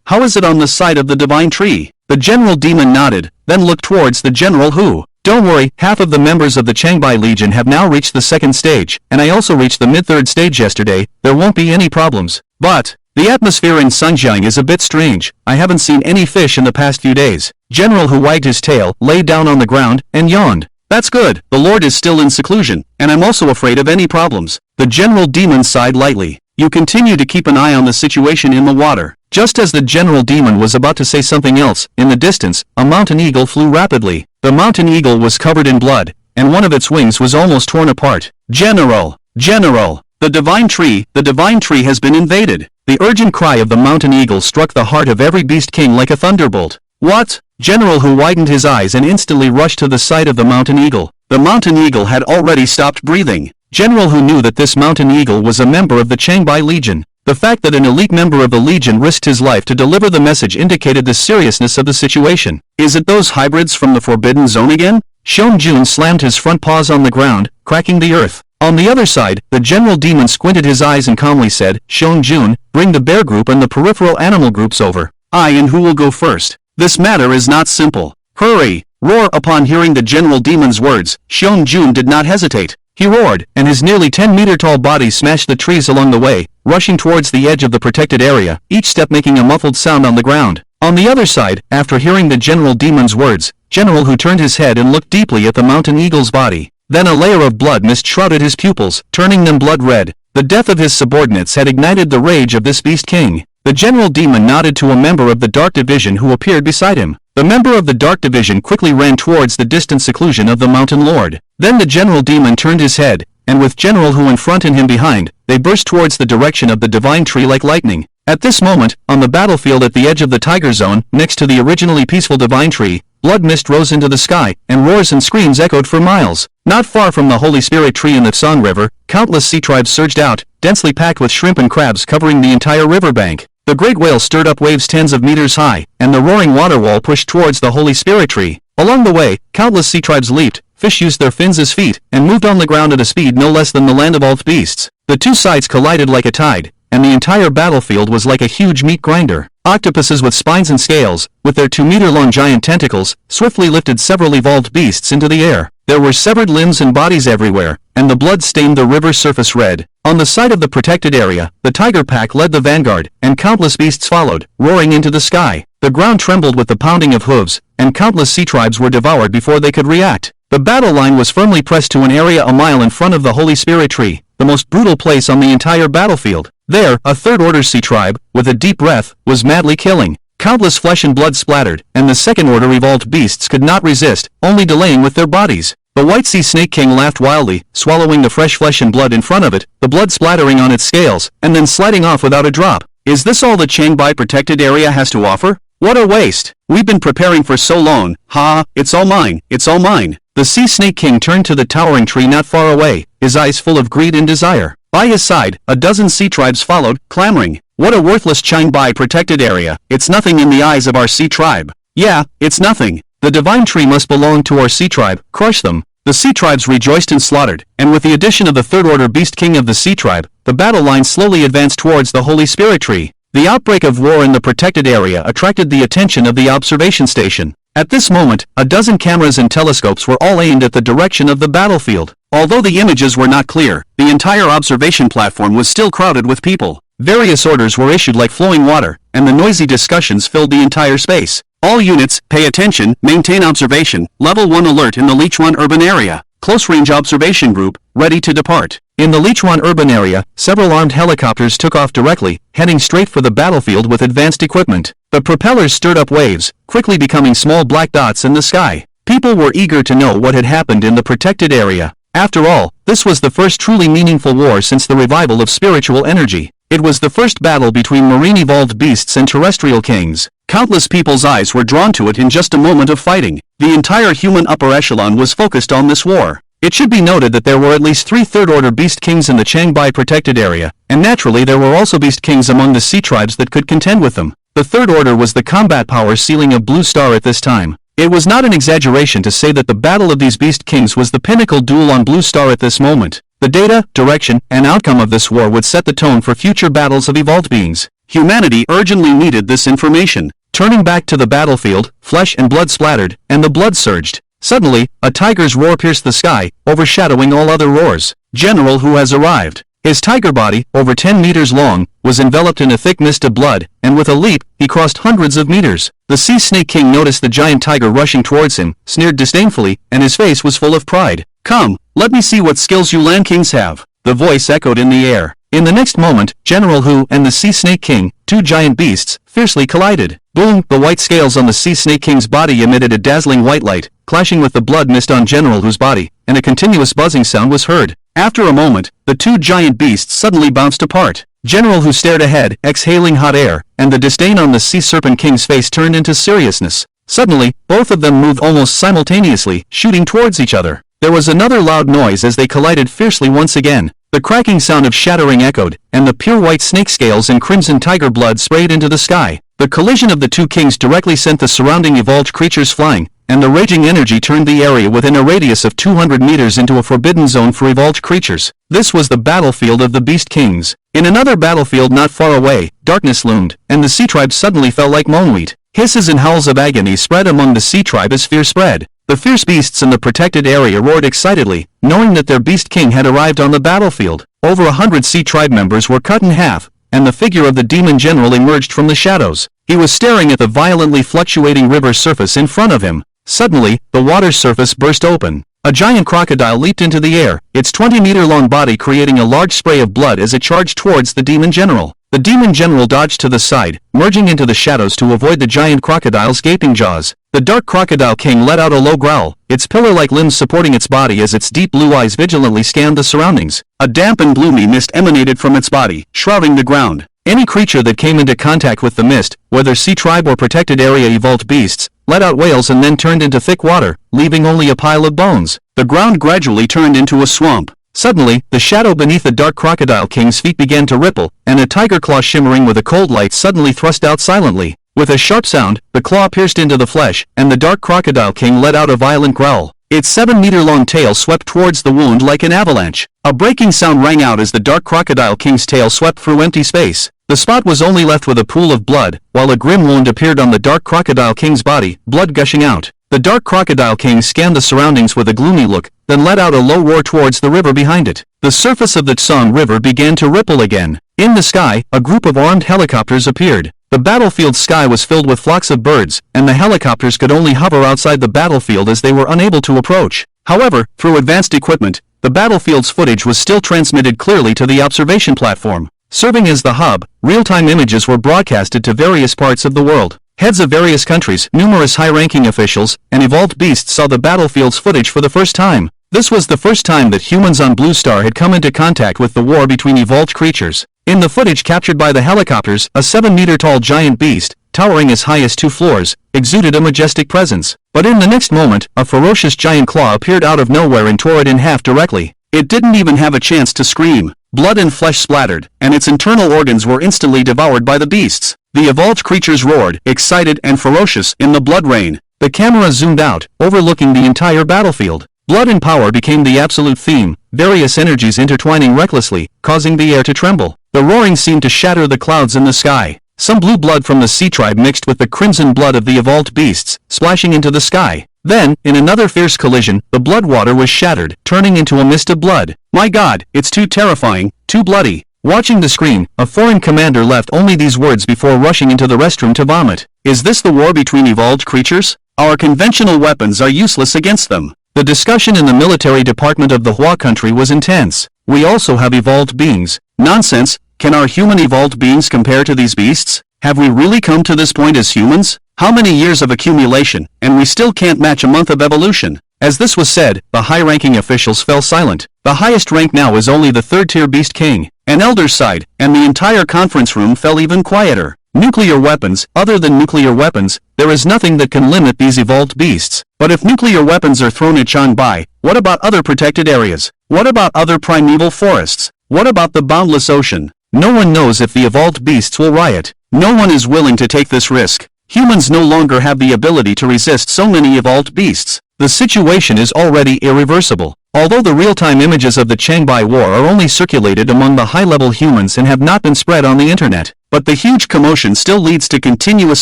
How is it on the side of the divine tree? The general demon nodded, then looked towards the general Hu. Don't worry, half of the members of the Changbai Legion have now reached the second stage, and I also reached the mid-third stage yesterday. There won't be any problems. But the atmosphere in Sunjiang is a bit strange. I haven't seen any fish in the past few days. General Hu wagged his tail, lay down on the ground, and yawned. That's good. The Lord is still in seclusion, and I'm also afraid of any problems. The general demon sighed lightly. You continue to keep an eye on the situation in the water. Just as the general demon was about to say something else, in the distance, a mountain eagle flew rapidly. The mountain eagle was covered in blood, and one of its wings was almost torn apart. General! General! The divine tree has been invaded. The urgent cry of the mountain eagle struck the heart of every beast king like a thunderbolt. What? General Hu widened his eyes and instantly rushed to the side of the mountain eagle. The mountain eagle had already stopped breathing. General Hu knew that this mountain eagle was a member of the Changbai Legion. The fact that an elite member of the Legion risked his life to deliver the message indicated the seriousness of the situation. Is it those hybrids from the Forbidden Zone again? Xiong-jun slammed his front paws on the ground, cracking the earth. On the other side, the general demon squinted his eyes and calmly said, Xiong-jun, bring the bear group and the peripheral animal groups over. And who will go first? This matter is not simple. Hurry! Roar! Upon hearing the general demon's words, Xiong-jun did not hesitate. He roared, and his nearly 10-meter-tall body smashed the trees along the way, rushing towards the edge of the protected area, each step making a muffled sound on the ground. On the other side, after hearing the general demon's words, General Hu turned his head and looked deeply at the mountain eagle's body. Then a layer of blood mist shrouded his pupils, turning them blood red. The death of his subordinates had ignited the rage of this beast king. The general demon nodded to a member of the Dark Division who appeared beside him. The member of the Dark Division quickly ran towards the distant seclusion of the Mountain Lord. Then the general demon turned his head, and with General Hu in front and him behind, they burst towards the direction of the divine tree like lightning. At this moment, on the battlefield at the edge of the Tiger Zone, next to the originally peaceful divine tree, blood mist rose into the sky, and roars and screams echoed for miles. Not far from the Holy Spirit tree in the Song River, countless sea tribes surged out, densely packed with shrimp and crabs covering the entire riverbank. The great whale stirred up waves tens of meters high, and the roaring water wall pushed towards the Holy Spirit tree. Along the way, countless sea tribes leaped, fish used their fins as feet, and moved on the ground at a speed no less than the land of all beasts. The two sides collided like a tide, and the entire battlefield was like a huge meat grinder. Octopuses with spines and scales, with their 2-meter-long giant tentacles, swiftly lifted several evolved beasts into the air. There were severed limbs and bodies everywhere, and the blood stained the river's surface red. On the side of the protected area, the tiger pack led the vanguard, and countless beasts followed, roaring into the sky. The ground trembled with the pounding of hooves, and countless sea tribes were devoured before they could react. The battle line was firmly pressed to an area a mile in front of the Holy Spirit tree, the most brutal place on the entire battlefield. There, a third-order sea tribe, with a deep breath, was madly killing. Countless flesh and blood splattered, and the second-order evolved beasts could not resist, only delaying with their bodies. The White Sea Snake King laughed wildly, swallowing the fresh flesh and blood in front of it, the blood splattering on its scales, and then sliding off without a drop. Is this all the Changbai protected area has to offer? What a waste! We've been preparing for so long. Ha! It's all mine! It's all mine! The Sea Snake King turned to the towering tree not far away, his eyes full of greed and desire. By his side, a dozen sea tribes followed, clamoring. What a worthless Changbai protected area. It's nothing in the eyes of our sea tribe. Yeah, it's nothing. The divine tree must belong to our sea tribe. Crush them. The sea tribes rejoiced and slaughtered, and with the addition of the third-order beast king of the sea tribe, the battle line slowly advanced towards the Holy Spirit tree. The outbreak of war in the protected area attracted the attention of the observation station. At this moment, a dozen cameras and telescopes were all aimed at the direction of the battlefield. Although the images were not clear, the entire observation platform was still crowded with people. Various orders were issued like flowing water, and the noisy discussions filled the entire space. All units, pay attention, maintain observation, level 1 alert in the Lichuan urban area. Close-range observation group, ready to depart. In the Lichuan urban area, several armed helicopters took off directly, heading straight for the battlefield with advanced equipment. The propellers stirred up waves, quickly becoming small black dots in the sky. People were eager to know what had happened in the protected area. After all, this was the first truly meaningful war since the revival of spiritual energy. It was the first battle between marine evolved beasts and terrestrial kings. Countless people's eyes were drawn to it in just a moment of fighting. The entire human upper echelon was focused on this war. It should be noted that there were at least 3 third-order beast kings in the Changbai protected area, and naturally there were also beast kings among the sea tribes that could contend with them. The third order was the combat power ceiling of Blue Star at this time. It was not an exaggeration to say that the battle of these beast kings was the pinnacle duel on Blue Star at this moment. The data, direction, and outcome of this war would set the tone for future battles of evolved beings. Humanity urgently needed this information. Turning back to the battlefield, flesh and blood splattered, and the blood surged. Suddenly, a tiger's roar pierced the sky, overshadowing all other roars. General Hu has arrived. His tiger body, over 10 meters long, was enveloped in a thick mist of blood, and with a leap, he crossed hundreds of meters. The Sea Snake King noticed the giant tiger rushing towards him, sneered disdainfully, and his face was full of pride. "Come, let me see what skills you land kings have." The voice echoed in the air. In the next moment, General Hu and the Sea Snake King, 2 giant beasts, fiercely collided. Boom! The white scales on the Sea Snake King's body emitted a dazzling white light, clashing with the blood mist on General Hu's body, and a continuous buzzing sound was heard. After a moment, the 2 giant beasts suddenly bounced apart. General Hu stared ahead, exhaling hot air, and the disdain on the Sea Serpent King's face turned into seriousness. Suddenly, both of them moved almost simultaneously, shooting towards each other. There was another loud noise as they collided fiercely once again. The cracking sound of shattering echoed, and the pure white snake scales and crimson tiger blood sprayed into the sky. The collision of the 2 kings directly sent the surrounding evolved creatures flying, and the raging energy turned the area within a radius of 200 meters into a forbidden zone for evolved creatures. This was the battlefield of the Beast Kings. In another battlefield not far away, darkness loomed, and the sea tribe suddenly fell like mown wheat. Hisses and howls of agony spread among the sea tribe as fear spread. The fierce beasts in the protected area roared excitedly, knowing that their beast king had arrived on the battlefield. Over 100 sea tribe members were cut in half, and the figure of the demon general emerged from the shadows. He was staring at the violently fluctuating river surface in front of him. Suddenly, the water's surface burst open. A giant crocodile leaped into the air, its 20-meter-long body creating a large spray of blood as it charged towards the demon general. The demon general dodged to the side, merging into the shadows to avoid the giant crocodile's gaping jaws. The dark crocodile king let out a low growl, its pillar-like limbs supporting its body as its deep blue eyes vigilantly scanned the surroundings. A damp and gloomy mist emanated from its body, shrouding the ground. Any creature that came into contact with the mist, whether sea tribe or protected area evolved beasts, let out wails and then turned into thick water, leaving only a pile of bones. The ground gradually turned into a swamp. Suddenly, the shadow beneath the dark crocodile king's feet began to ripple, and a tiger claw shimmering with a cold light suddenly thrust out silently. With a sharp sound, the claw pierced into the flesh, and the dark crocodile king let out a violent growl. Its 7-meter-long tail swept towards the wound like an avalanche. A breaking sound rang out as the dark crocodile king's tail swept through empty space. The spot was only left with a pool of blood, while a grim wound appeared on the dark crocodile king's body, blood gushing out. The dark crocodile king scanned the surroundings with a gloomy look, then let out a low roar towards the river behind it. The surface of the Tsang River began to ripple again. In the sky, a group of armed helicopters appeared. The battlefield sky was filled with flocks of birds, and the helicopters could only hover outside the battlefield as they were unable to approach. However, through advanced equipment, the battlefield's footage was still transmitted clearly to the observation platform. Serving as the hub, real-time images were broadcasted to various parts of the world. Heads of various countries, numerous high-ranking officials, and evolved beasts saw the battlefield's footage for the first time. This was the first time that humans on Blue Star had come into contact with the war between evolved creatures. In the footage captured by the helicopters, a 7-meter-tall giant beast, towering as high as 2 floors, exuded a majestic presence. But in the next moment, a ferocious giant claw appeared out of nowhere and tore it in half directly. It didn't even have a chance to scream. Blood and flesh splattered, and its internal organs were instantly devoured by the beasts. The evolved creatures roared, excited and ferocious, in the blood rain. The camera zoomed out, overlooking the entire battlefield. Blood and power became the absolute theme, various energies intertwining recklessly, causing the air to tremble. The roaring seemed to shatter the clouds in the sky. Some blue blood from the sea tribe mixed with the crimson blood of the evolved beasts, splashing into the sky. Then, in another fierce collision, the blood water was shattered, turning into a mist of blood. My God, it's too terrifying, too bloody. Watching the screen, a foreign commander left only these words before rushing into the restroom to vomit. Is this the war between evolved creatures? Our conventional weapons are useless against them. The discussion in the military department of the Hua country was intense. We also have evolved beings. Nonsense. Can our human evolved beings compare to these beasts? Have we really come to this point as humans? How many years of accumulation, and we still can't match a month of evolution? As this was said, the high-ranking officials fell silent. The highest rank now is only the third-tier Beast King. An elder sighed, and the entire conference room fell even quieter. Nuclear weapons. Other than nuclear weapons, there is nothing that can limit these evolved beasts. But if nuclear weapons are thrown at Changbai, what about other protected areas? What about other primeval forests? What about the boundless ocean? No one knows if the evolved beasts will riot. No one is willing to take this risk. Humans no longer have the ability to resist so many evolved beasts. The situation is already irreversible. Although the real-time images of the Changbai War are only circulated among the high-level humans and have not been spread on the internet, but the huge commotion still leads to continuous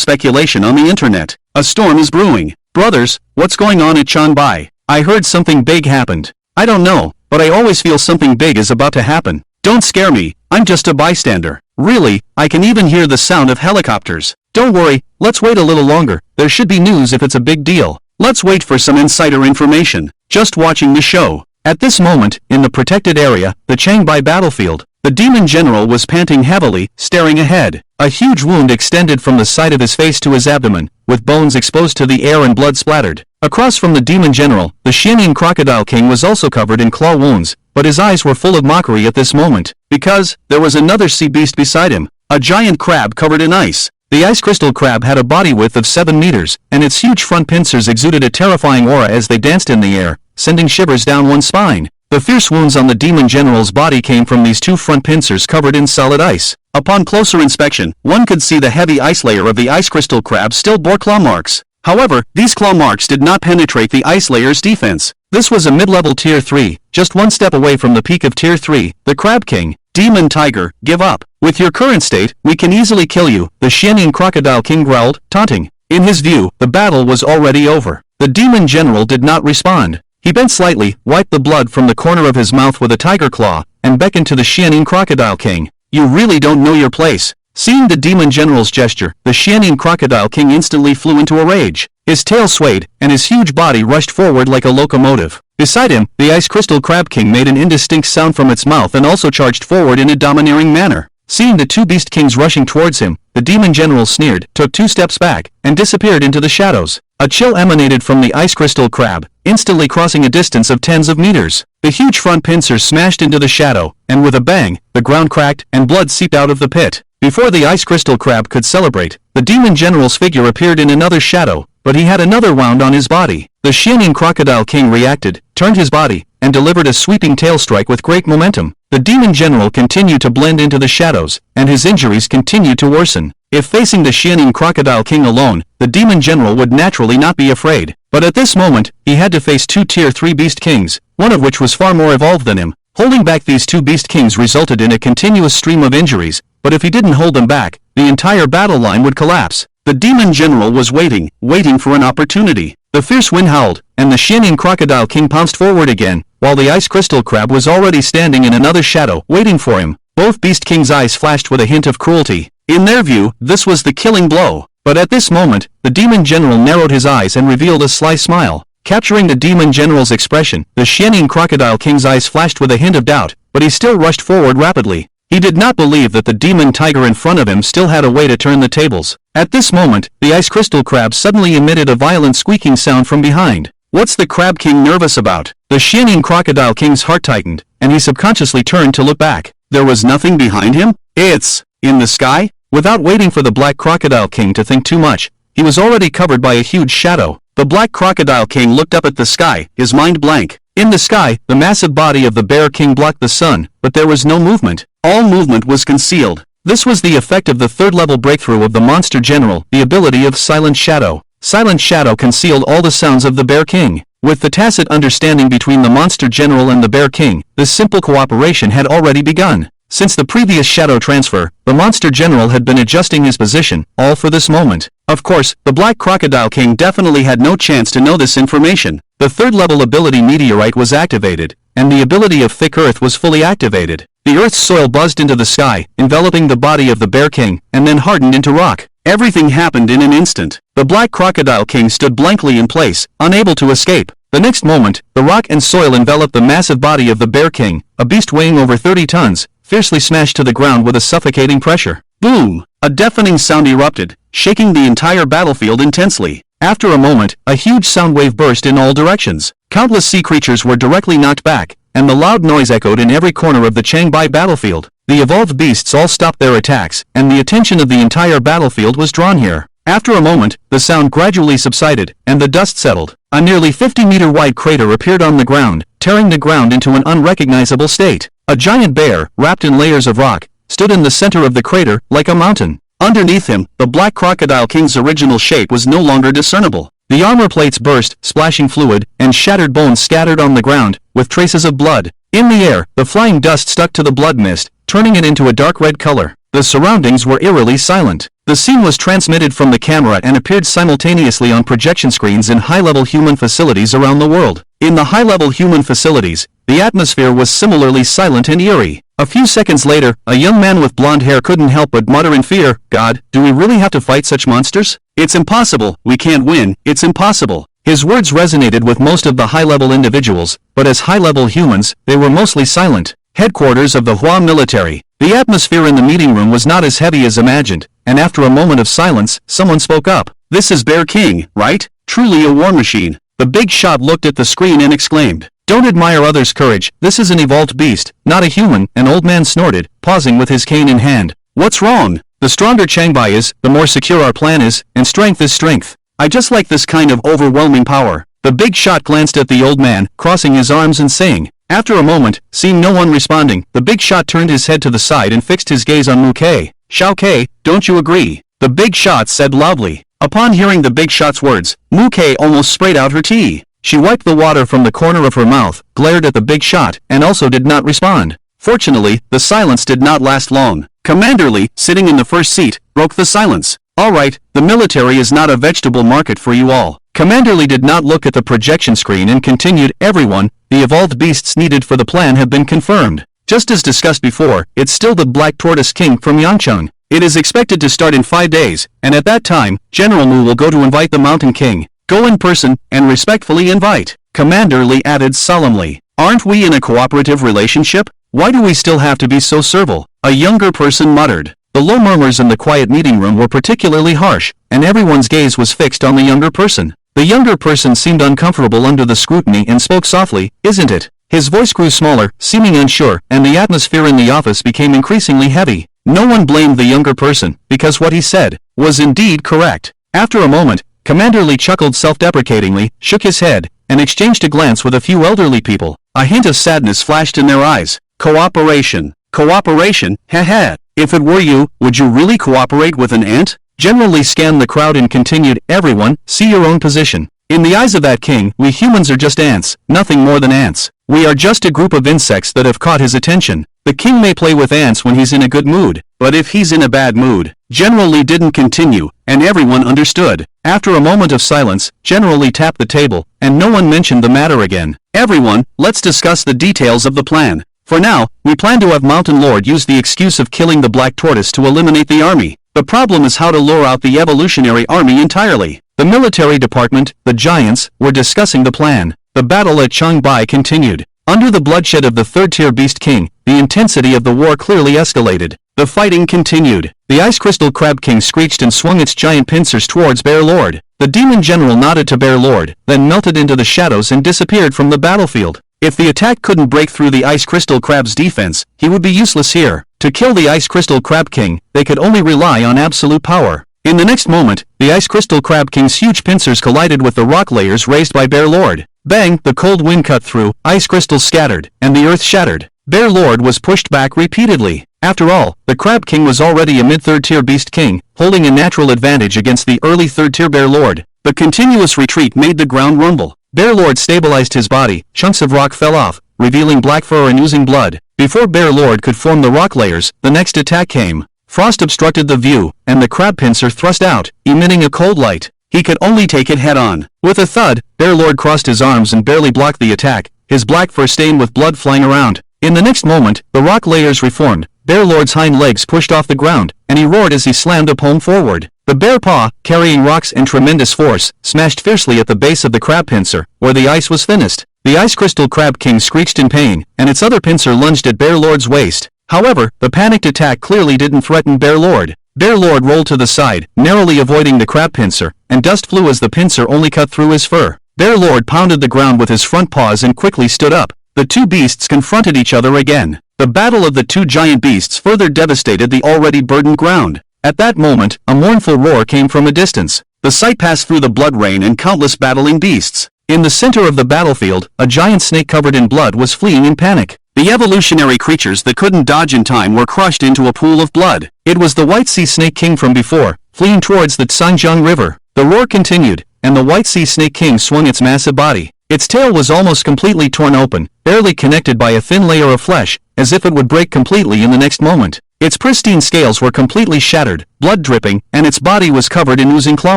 speculation on the internet. A storm is brewing. Brothers, what's going on at Changbai? I heard something big happened. I don't know, but I always feel something big is about to happen. Don't scare me, I'm just a bystander. Really, I can even hear the sound of helicopters. Don't worry, let's wait a little longer. There should be news if it's a big deal. Let's wait for some insider information. Just watching the show. At this moment, in the protected area, the Changbai battlefield, the demon general was panting heavily, staring ahead. A huge wound extended from the side of his face to his abdomen, with bones exposed to the air and blood splattered. Across from the demon general, the Xianying crocodile king was also covered in claw wounds, but his eyes were full of mockery at this moment, because there was another sea beast beside him, a giant crab covered in ice. The ice crystal crab had a body width of 7 meters, and its huge front pincers exuded a terrifying aura as they danced in the air, sending shivers down one's spine. The fierce wounds on the demon general's body came from these 2 front pincers covered in solid ice. Upon closer inspection, one could see the heavy ice layer of the ice crystal crab still bore claw marks. However, these claw marks did not penetrate the ice layer's defense. This was a mid-level Tier 3, just one step away from the peak of Tier 3, the Crab King. Demon Tiger, give up. With your current state, we can easily kill you, the Xianying crocodile king growled, taunting. In his view, the battle was already over. The demon general did not respond. He bent slightly, wiped the blood from the corner of his mouth with a tiger claw, and beckoned to the Xianying crocodile king. You really don't know your place. Seeing the demon general's gesture, the Xianying crocodile king instantly flew into a rage. His tail swayed, and his huge body rushed forward like a locomotive. Beside him, the ice crystal crab king made an indistinct sound from its mouth and also charged forward in a domineering manner. Seeing the 2 beast kings rushing towards him, the demon general sneered, took 2 steps back, and disappeared into the shadows. A chill emanated from the ice crystal crab, instantly crossing a distance of tens of meters. The huge front pincers smashed into the shadow, and with a bang, the ground cracked and blood seeped out of the pit. Before the ice crystal crab could celebrate, the demon general's figure appeared in another shadow, but he had another wound on his body. The Xianying crocodile king reacted, turned his body, and delivered a sweeping tail strike with great momentum. The demon general continued to blend into the shadows, and his injuries continued to worsen. If facing the Xianying crocodile king alone, the demon general would naturally not be afraid. But at this moment, he had to face 2 Tier 3 beast kings, one of which was far more evolved than him. Holding back these 2 beast kings resulted in a continuous stream of injuries, but if he didn't hold them back, the entire battle line would collapse. The demon general was waiting for an opportunity. The fierce wind howled, and the Xianying crocodile king pounced forward again, while the ice crystal crab was already standing in another shadow, waiting for him. Both beast kings' eyes flashed with a hint of cruelty. In their view, this was the killing blow. But at this moment, the demon general narrowed his eyes and revealed a sly smile. Capturing the demon general's expression, the Xianying crocodile king's eyes flashed with a hint of doubt, but he still rushed forward rapidly. He did not believe that the demon tiger in front of him still had a way to turn the tables. At this moment, the ice crystal crab suddenly emitted a violent squeaking sound from behind. What's the crab king nervous about? The Xianying crocodile king's heart tightened, and he subconsciously turned to look back. There was nothing behind him? It's in the sky? Without waiting for the black crocodile king to think too much, he was already covered by a huge shadow. The black crocodile king looked up at the sky, his mind blank. In the sky, the massive body of the bear king blocked the sun, but there was no movement. All movement was concealed. This was the effect of the 3rd-level breakthrough of the monster general, the ability of Silent Shadow. Silent Shadow concealed all the sounds of the bear king. With the tacit understanding between the monster general and the bear king, this simple cooperation had already begun. Since the previous shadow transfer, the monster general had been adjusting his position, all for this moment. Of course, the black crocodile king definitely had no chance to know this information. The 3rd-level ability meteorite was activated, and the ability of thick earth was fully activated. The earth's soil buzzed into the sky, enveloping the body of the bear king, and then hardened into rock. Everything happened in an instant. The black crocodile king stood blankly in place, unable to escape. The next moment, the rock and soil enveloped the massive body of the bear king, a beast weighing over 30 tons, fiercely smashed to the ground with a suffocating pressure. Boom! A deafening sound erupted, shaking the entire battlefield intensely. After a moment, a huge sound wave burst in all directions. Countless sea creatures were directly knocked back, and the loud noise echoed in every corner of the Changbai battlefield. The evolved beasts all stopped their attacks, and the attention of the entire battlefield was drawn here. After a moment, the sound gradually subsided, and the dust settled. A nearly 50-meter-wide crater appeared on the ground, tearing the ground into an unrecognizable state. A giant bear, wrapped in layers of rock, stood in the center of the crater, like a mountain. Underneath him, the Black Crocodile King's original shape was no longer discernible. The armor plates burst, splashing fluid, and shattered bones scattered on the ground, with traces of blood. In the air, the flying dust stuck to the blood mist, turning it into a dark red color. The surroundings were eerily silent. The scene was transmitted from the camera and appeared simultaneously on projection screens in high-level human facilities around the world. In the high-level human facilities, the atmosphere was similarly silent and eerie. A few seconds later, a young man with blonde hair couldn't help but mutter in fear, "God, do we really have to fight such monsters? It's impossible, we can't win, it's impossible." His words resonated with most of the high-level individuals, but as high-level humans, they were mostly silent. Headquarters of the Hua military. The atmosphere in the meeting room was not as heavy as imagined, and after a moment of silence, someone spoke up. "This is Bear King, right? Truly a war machine." The big shot looked at the screen and exclaimed, "Don't admire others' courage, this is an evolved beast, not a human," an old man snorted, pausing with his cane in hand. "What's wrong? The stronger Changbai is, the more secure our plan is, and strength is strength. I just like this kind of overwhelming power." The big shot glanced at the old man, crossing his arms and saying. After a moment, seeing no one responding, the big shot turned his head to the side and fixed his gaze on Mu Kei. "Xiao Kei, don't you agree?" the big shot said loudly. Upon hearing the big shot's words, Mu Kei almost sprayed out her tea. She wiped the water from the corner of her mouth, glared at the big shot, and also did not respond. Fortunately, the silence did not last long. Commander Lee, sitting in the first seat, broke the silence. "All right, the military is not a vegetable market for you all." Commander Lee did not look at the projection screen and continued, "Everyone, the evolved beasts needed for the plan have been confirmed. Just as discussed before, it's still the Black Tortoise King from Yangcheng. It is expected to start in 5 days, and at that time, General Mu will go to invite the Mountain King. Go in person, and respectfully invite." Commander Lee added solemnly, "Aren't we in a cooperative relationship? Why do we still have to be so servile?" A younger person muttered. The low murmurs in the quiet meeting room were particularly harsh, and everyone's gaze was fixed on the younger person. The younger person seemed uncomfortable under the scrutiny and spoke softly, "Isn't it?" His voice grew smaller, seeming unsure, and the atmosphere in the office became increasingly heavy. No one blamed the younger person, because what he said was indeed correct. After a moment, Commander Lee chuckled self-deprecatingly, shook his head, and exchanged a glance with a few elderly people. A hint of sadness flashed in their eyes. "Cooperation. Cooperation, heh. If it were you, would you really cooperate with an ant?" General Lee scanned the crowd and continued, "Everyone, see your own position. In the eyes of that king, we humans are just ants, nothing more than ants. We are just a group of insects that have caught his attention. The king may play with ants when he's in a good mood, but if he's in a bad mood..." General Lee didn't continue, and everyone understood. After a moment of silence, General Lee tapped the table, and no one mentioned the matter again. "Everyone, let's discuss the details of the plan. For now, we plan to have Mountain Lord use the excuse of killing the Black Tortoise to eliminate the army. The problem is how to lure out the evolutionary army entirely." The military department, the giants, were discussing the plan. The battle at Changbai continued. Under the bloodshed of the third-tier Beast King, the intensity of the war clearly escalated. The fighting continued. The Ice Crystal Crab King screeched and swung its giant pincers towards Bear Lord. The Demon General nodded to Bear Lord, then melted into the shadows and disappeared from the battlefield. If the attack couldn't break through the Ice Crystal Crab's defense, he would be useless here. To kill the Ice Crystal Crab King, they could only rely on absolute power. In the next moment, the Ice Crystal Crab King's huge pincers collided with the rock layers raised by Bear Lord. Bang! The cold wind cut through, ice crystals scattered, and the earth shattered. Bear Lord was pushed back repeatedly. After all, the Crab King was already a mid-third-tier Beast King, holding a natural advantage against the early third-tier Bear Lord. The continuous retreat made the ground rumble. Bear Lord stabilized his body, chunks of rock fell off, revealing black fur and oozing blood. Before Bear Lord could form the rock layers, the next attack came. Frost obstructed the view, and the crab pincer thrust out, emitting a cold light. He could only take it head-on. With a thud, Bear Lord crossed his arms and barely blocked the attack, his black fur stained with blood flying around. In the next moment, the rock layers reformed, Bear Lord's hind legs pushed off the ground, and he roared as he slammed a palm forward. The bear paw, carrying rocks in tremendous force, smashed fiercely at the base of the crab pincer, where the ice was thinnest. The Ice Crystal Crab King screeched in pain, and its other pincer lunged at Bear Lord's waist. However, the panicked attack clearly didn't threaten Bear Lord. Bear Lord rolled to the side, narrowly avoiding the crab pincer, and dust flew as the pincer only cut through his fur. Bear Lord pounded the ground with his front paws and quickly stood up. The two beasts confronted each other again. The battle of the two giant beasts further devastated the already burdened ground. At that moment, a mournful roar came from a distance. The sight passed through the blood rain and countless battling beasts. In the center of the battlefield, a giant snake covered in blood was fleeing in panic. The evolutionary creatures that couldn't dodge in time were crushed into a pool of blood. It was the White Sea Snake King from before, fleeing towards the Tsanjiang River. The roar continued, and the White Sea Snake King swung its massive body. Its tail was almost completely torn open, barely connected by a thin layer of flesh, as if it would break completely in the next moment. Its pristine scales were completely shattered, blood dripping, and its body was covered in oozing claw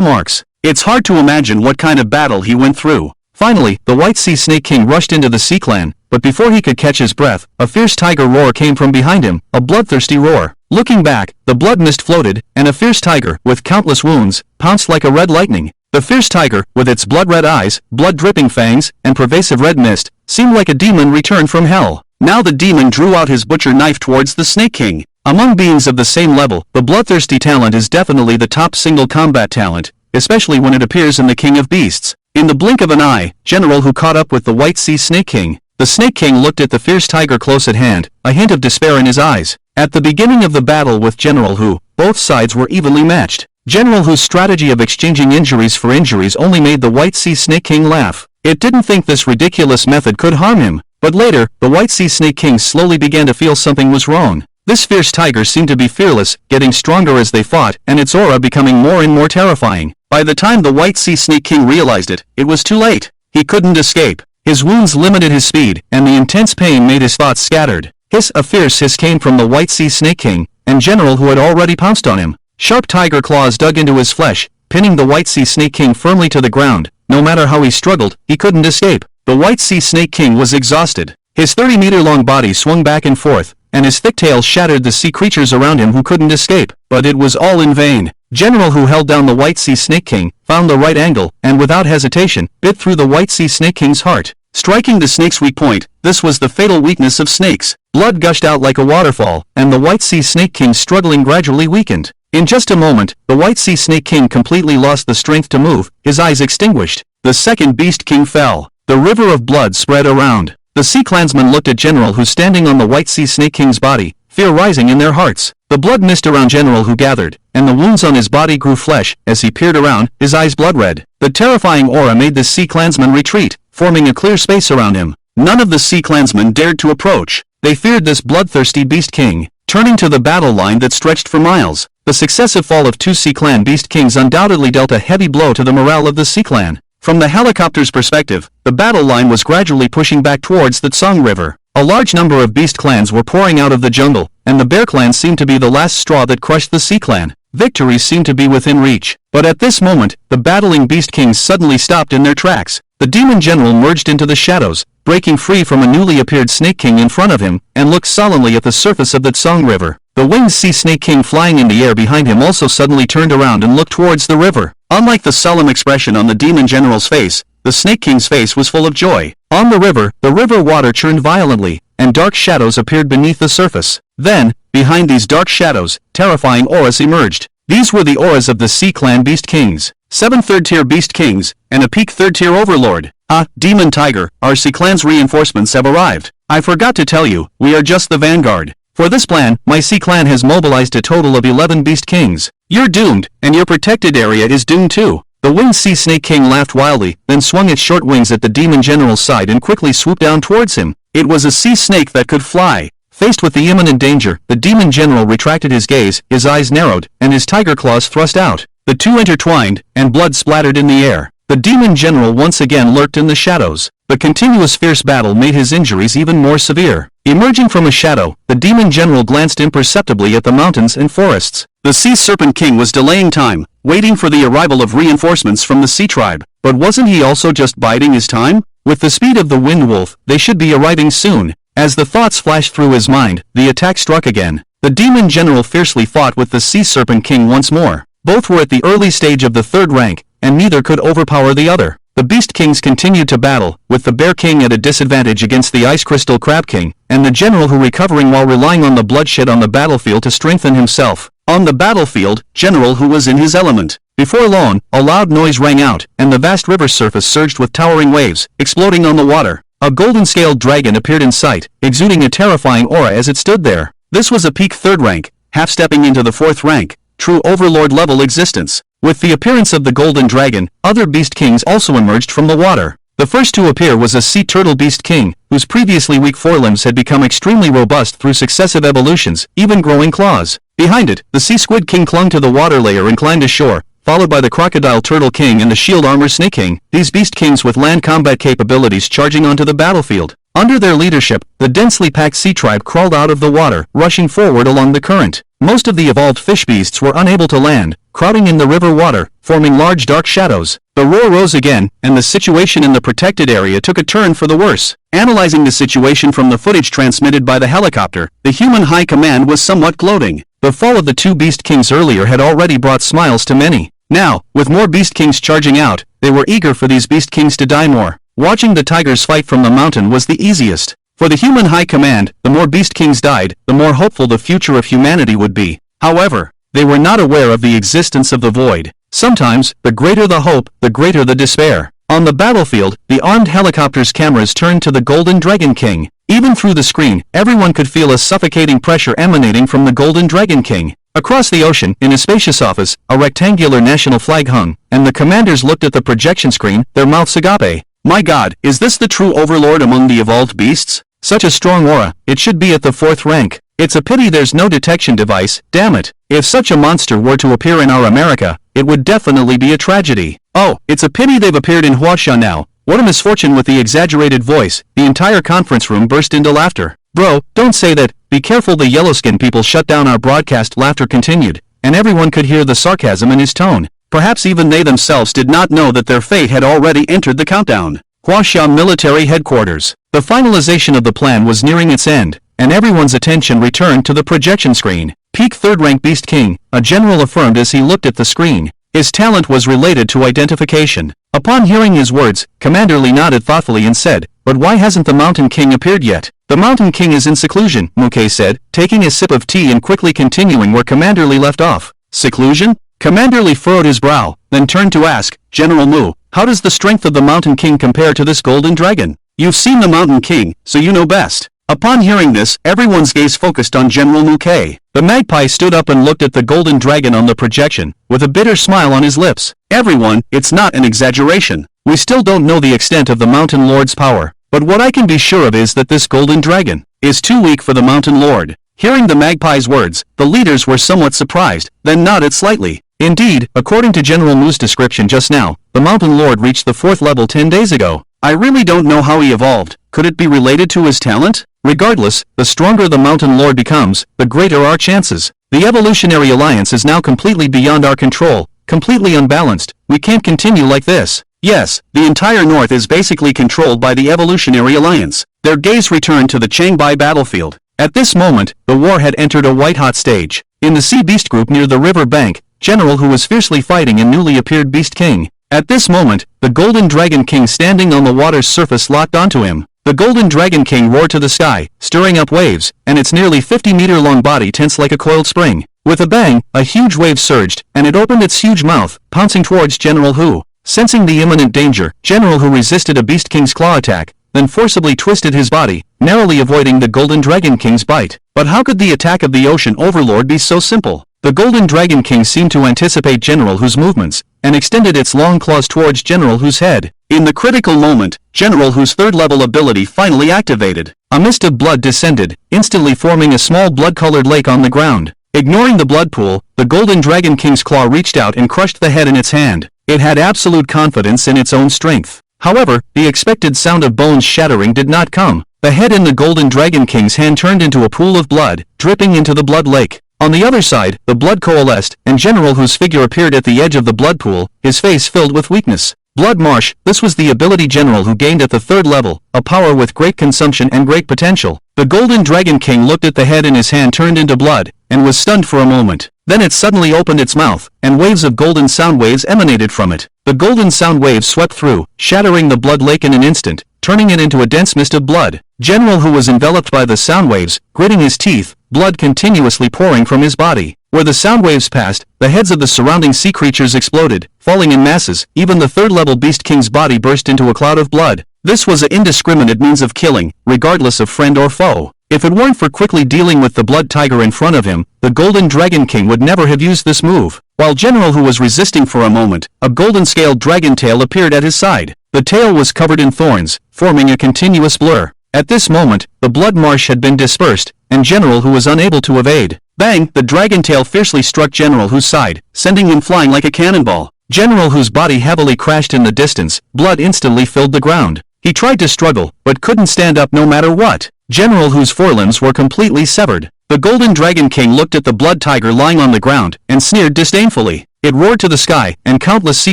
marks. It's hard to imagine what kind of battle he went through. Finally, the White Sea Snake King rushed into the Sea Clan, but before he could catch his breath, a fierce tiger roar came from behind him, a bloodthirsty roar. Looking back, the blood mist floated, and a fierce tiger, with countless wounds, pounced like a red lightning. The fierce tiger, with its blood-red eyes, blood-dripping fangs, and pervasive red mist, seemed like a demon returned from hell. Now the demon drew out his butcher knife towards the Snake King. Among beings of the same level, the bloodthirsty talent is definitely the top single combat talent, especially when it appears in the King of Beasts. In the blink of an eye, General Hu caught up with the White Sea Snake King. The Snake King looked at the fierce tiger close at hand, a hint of despair in his eyes. At the beginning of the battle with General Hu, both sides were evenly matched. General Hu's strategy of exchanging injuries for injuries only made the White Sea Snake King laugh. It didn't think this ridiculous method could harm him. But later, the White Sea Snake King slowly began to feel something was wrong. This fierce tiger seemed to be fearless, getting stronger as they fought, and its aura becoming more and more terrifying. By the time the White Sea Snake King realized it, it was too late. He couldn't escape. His wounds limited his speed, and the intense pain made his thoughts scattered. A fierce hiss came from the White Sea Snake King, and General Hu had already pounced on him. Sharp tiger claws dug into his flesh, pinning the White Sea Snake King firmly to the ground. No matter how he struggled, he couldn't escape. The White Sea Snake King was exhausted. His 30-meter-long body swung back and forth, and his thick tail shattered the sea creatures around him who couldn't escape. But it was all in vain. General Hu held down the White Sea Snake King, found the right angle, and without hesitation, bit through the White Sea Snake King's heart, striking the snake's weak point. This was the fatal weakness of snakes. Blood gushed out like a waterfall, and the White Sea Snake King's struggling gradually weakened. In just a moment, the White Sea Snake King completely lost the strength to move, his eyes extinguished. The second Beast King fell. The river of blood spread around. The Sea Clansmen looked at General Hu standing on the White Sea Snake King's body, fear rising in their hearts. The blood mist around General Hu gathered, and the wounds on his body grew flesh. As he peered around, his eyes blood-red. The terrifying aura made the Sea Clansmen retreat, forming a clear space around him. None of the Sea Clansmen dared to approach. They feared this bloodthirsty Beast King. Turning to the battle line that stretched for miles, the successive fall of two Sea Clan Beast Kings undoubtedly dealt a heavy blow to the morale of the Sea Clan. From the helicopter's perspective, the battle line was gradually pushing back towards the Tsang River. A large number of beast clans were pouring out of the jungle, and the bear clan seemed to be the last straw that crushed the Sea Clan. Victory seemed to be within reach. But at this moment, the battling Beast Kings suddenly stopped in their tracks. The demon general merged into the shadows, breaking free from a newly appeared Snake King in front of him, and looked sullenly at the surface of the Tsang River. The winged Sea Snake King flying in the air behind him also suddenly turned around and looked towards the river. Unlike the solemn expression on the demon general's face, the Snake King's face was full of joy. On the river water churned violently, and dark shadows appeared beneath the surface. Then, behind these dark shadows, terrifying auras emerged. These were the auras of the Sea Clan Beast Kings, 7 third-tier Beast Kings, and a peak third-tier Overlord. Demon Tiger, our Sea Clan's reinforcements have arrived. I forgot to tell you, we are just the vanguard. For this plan, my Sea Clan has mobilized a total of 11 Beast Kings. You're doomed, and your protected area is doomed too. The winged Sea Snake King laughed wildly, then swung its short wings at the demon general's side and quickly swooped down towards him. It was a sea snake that could fly. Faced with the imminent danger, the demon general retracted his gaze, his eyes narrowed, and his tiger claws thrust out. The two intertwined, and blood splattered in the air. The demon general once again lurked in the shadows. The continuous fierce battle made his injuries even more severe. Emerging from a shadow, the demon general glanced imperceptibly at the mountains and forests. The Sea Serpent King was delaying time, waiting for the arrival of reinforcements from the Sea Tribe. But wasn't he also just biding his time? With the speed of the Wind Wolf, they should be arriving soon. As the thoughts flashed through his mind, the attack struck again. The demon general fiercely fought with the Sea Serpent King once more. Both were at the early stage of the third rank, and neither could overpower the other. The Beast Kings continued to battle, with the Bear King at a disadvantage against the Ice Crystal Crab King, and the General Hu recovering while relying on the bloodshed on the battlefield to strengthen himself. On the battlefield, General Hu was in his element. Before long, a loud noise rang out, and the vast river surface surged with towering waves, exploding on the water. a golden-scaled dragon appeared in sight, exuding a terrifying aura as it stood there. This was a peak 3rd rank, half-stepping into the 4th rank, true overlord-level existence. With the appearance of the golden dragon, other beast kings also emerged from the water. The first to appear was a sea turtle beast king, whose previously weak forelimbs had become extremely robust through successive evolutions, even growing claws. Behind it, the sea squid king clung to the water layer and climbed ashore, followed by the crocodile turtle king and the shield armor snake king, these beast kings with land combat capabilities charging onto the battlefield. Under their leadership, the densely packed sea tribe crawled out of the water, rushing forward along the current. Most of the evolved fish beasts were unable to land, crowding in the river water, forming large dark shadows. The roar rose again, and the situation in the protected area took a turn for the worse. Analyzing the situation from the footage transmitted by the helicopter, the human high command was somewhat gloating. The fall of the 2 beast kings earlier had already brought smiles to many. Now, with more beast kings charging out, they were eager for these beast kings to die more. Watching the tigers fight from the mountain was the easiest. For the human high command, the more beast kings died, the more hopeful the future of humanity would be. However, they were not aware of the existence of the void. Sometimes, the greater the hope, the greater the despair. On the battlefield, the armed helicopter's cameras turned to the Golden Dragon King. Even through the screen, everyone could feel a suffocating pressure emanating from the Golden Dragon King. Across the ocean, in a spacious office, a rectangular national flag hung, and the commanders looked at the projection screen, their mouths agape. My God, is this the true overlord among the evolved beasts? Such a strong aura, it should be at the 4th rank. It's a pity there's no detection device, damn it. If such a monster were to appear in our America, it would definitely be a tragedy. Oh, it's a pity they've appeared in Huasha now. What a misfortune. With the exaggerated voice, the entire conference room burst into laughter. Bro, don't say that, be careful. The yellow-skinned people shut down our broadcast. Laughter continued, and everyone could hear the sarcasm in his tone. Perhaps even they themselves did not know that their fate had already entered the countdown. Huasha Military Headquarters. The finalization of the plan was nearing its end, and everyone's attention returned to the projection screen. Peak 3rd rank Beast King, a general affirmed as he looked at the screen. His talent was related to identification. Upon hearing his words, Commander Lee nodded thoughtfully and said, "But why hasn't the Mountain King appeared yet?" "The Mountain King is in seclusion," Mouquet said, taking a sip of tea and quickly continuing where Commander Lee left off. "Seclusion?" Commander Lee furrowed his brow, then turned to ask, "General Mu, how does the strength of the Mountain King compare to this Golden Dragon? You've seen the Mountain King, so you know best." Upon hearing this, everyone's gaze focused on General Mouquet. The magpie stood up and looked at the Golden Dragon on the projection, with a bitter smile on his lips. "Everyone, it's not an exaggeration. We still don't know the extent of the Mountain Lord's power, but what I can be sure of is that this Golden Dragon is too weak for the Mountain Lord." Hearing the magpie's words, the leaders were somewhat surprised, then nodded slightly. Indeed, according to General Mu's description just now, the Mountain Lord reached the 4th level 10 days ago. I really don't know how he evolved. Could it be related to his talent? Regardless, the stronger the Mountain Lord becomes, the greater our chances. The Evolutionary Alliance is now completely beyond our control, completely unbalanced. We can't continue like this. Yes, the entire North is basically controlled by the Evolutionary Alliance. Their gaze returned to the Changbai battlefield. At this moment, the war had entered a white-hot stage. In the Sea Beast group near the river bank, General Hu was fiercely fighting a newly appeared Beast King. At this moment, the Golden Dragon King standing on the water's surface locked onto him. The Golden Dragon King roared to the sky, stirring up waves, and its nearly 50-meter-long body tensed like a coiled spring. With a bang, a huge wave surged, and it opened its huge mouth, pouncing towards General Hu. Sensing the imminent danger, General Hu resisted a Beast King's claw attack, then forcibly twisted his body, narrowly avoiding the Golden Dragon King's bite. But how could the attack of the Ocean Overlord be so simple? The Golden Dragon King seemed to anticipate General Hu's movements, and extended its long claws towards General Hu's head. In the critical moment, General Hu's 3rd-level ability finally activated. A mist of blood descended, instantly forming a small blood-colored lake on the ground. Ignoring the blood pool, the Golden Dragon King's claw reached out and crushed the head in its hand. It had absolute confidence in its own strength. However, the expected sound of bones shattering did not come. The head in the Golden Dragon King's hand turned into a pool of blood, dripping into the blood lake. On the other side, the blood coalesced, and General Hu's figure appeared at the edge of the blood pool, his face filled with weakness. Blood Marsh, this was the ability General Hu gained at the 3rd level, a power with great consumption and great potential. The Golden Dragon King looked at the head in his hand turned into blood, and was stunned for a moment. Then it suddenly opened its mouth, and waves of golden sound waves emanated from it. The golden sound waves swept through, shattering the blood lake in an instant, turning it into a dense mist of blood. General Hu was enveloped by the sound waves, gritting his teeth, blood continuously pouring from his body. Where the sound waves passed, the heads of the surrounding sea creatures exploded, falling in masses. Even the 3rd-level Beast King's body burst into a cloud of blood. This was an indiscriminate means of killing, regardless of friend or foe. If it weren't for quickly dealing with the blood tiger in front of him, the Golden Dragon King would never have used this move. While General Hu was resisting for a moment, a golden-scaled dragon tail appeared at his side. The tail was covered in thorns, forming a continuous blur. At this moment, the blood marsh had been dispersed, and General Hu was unable to evade. Bang! The dragon tail fiercely struck General Hu's side, sending him flying like a cannonball. General Hu's body heavily crashed in the distance. Blood instantly filled the ground. He tried to struggle, but couldn't stand up no matter what. General Hu's forelimbs were completely severed. The Golden Dragon King looked at the blood tiger lying on the ground, and sneered disdainfully. It roared to the sky, and countless sea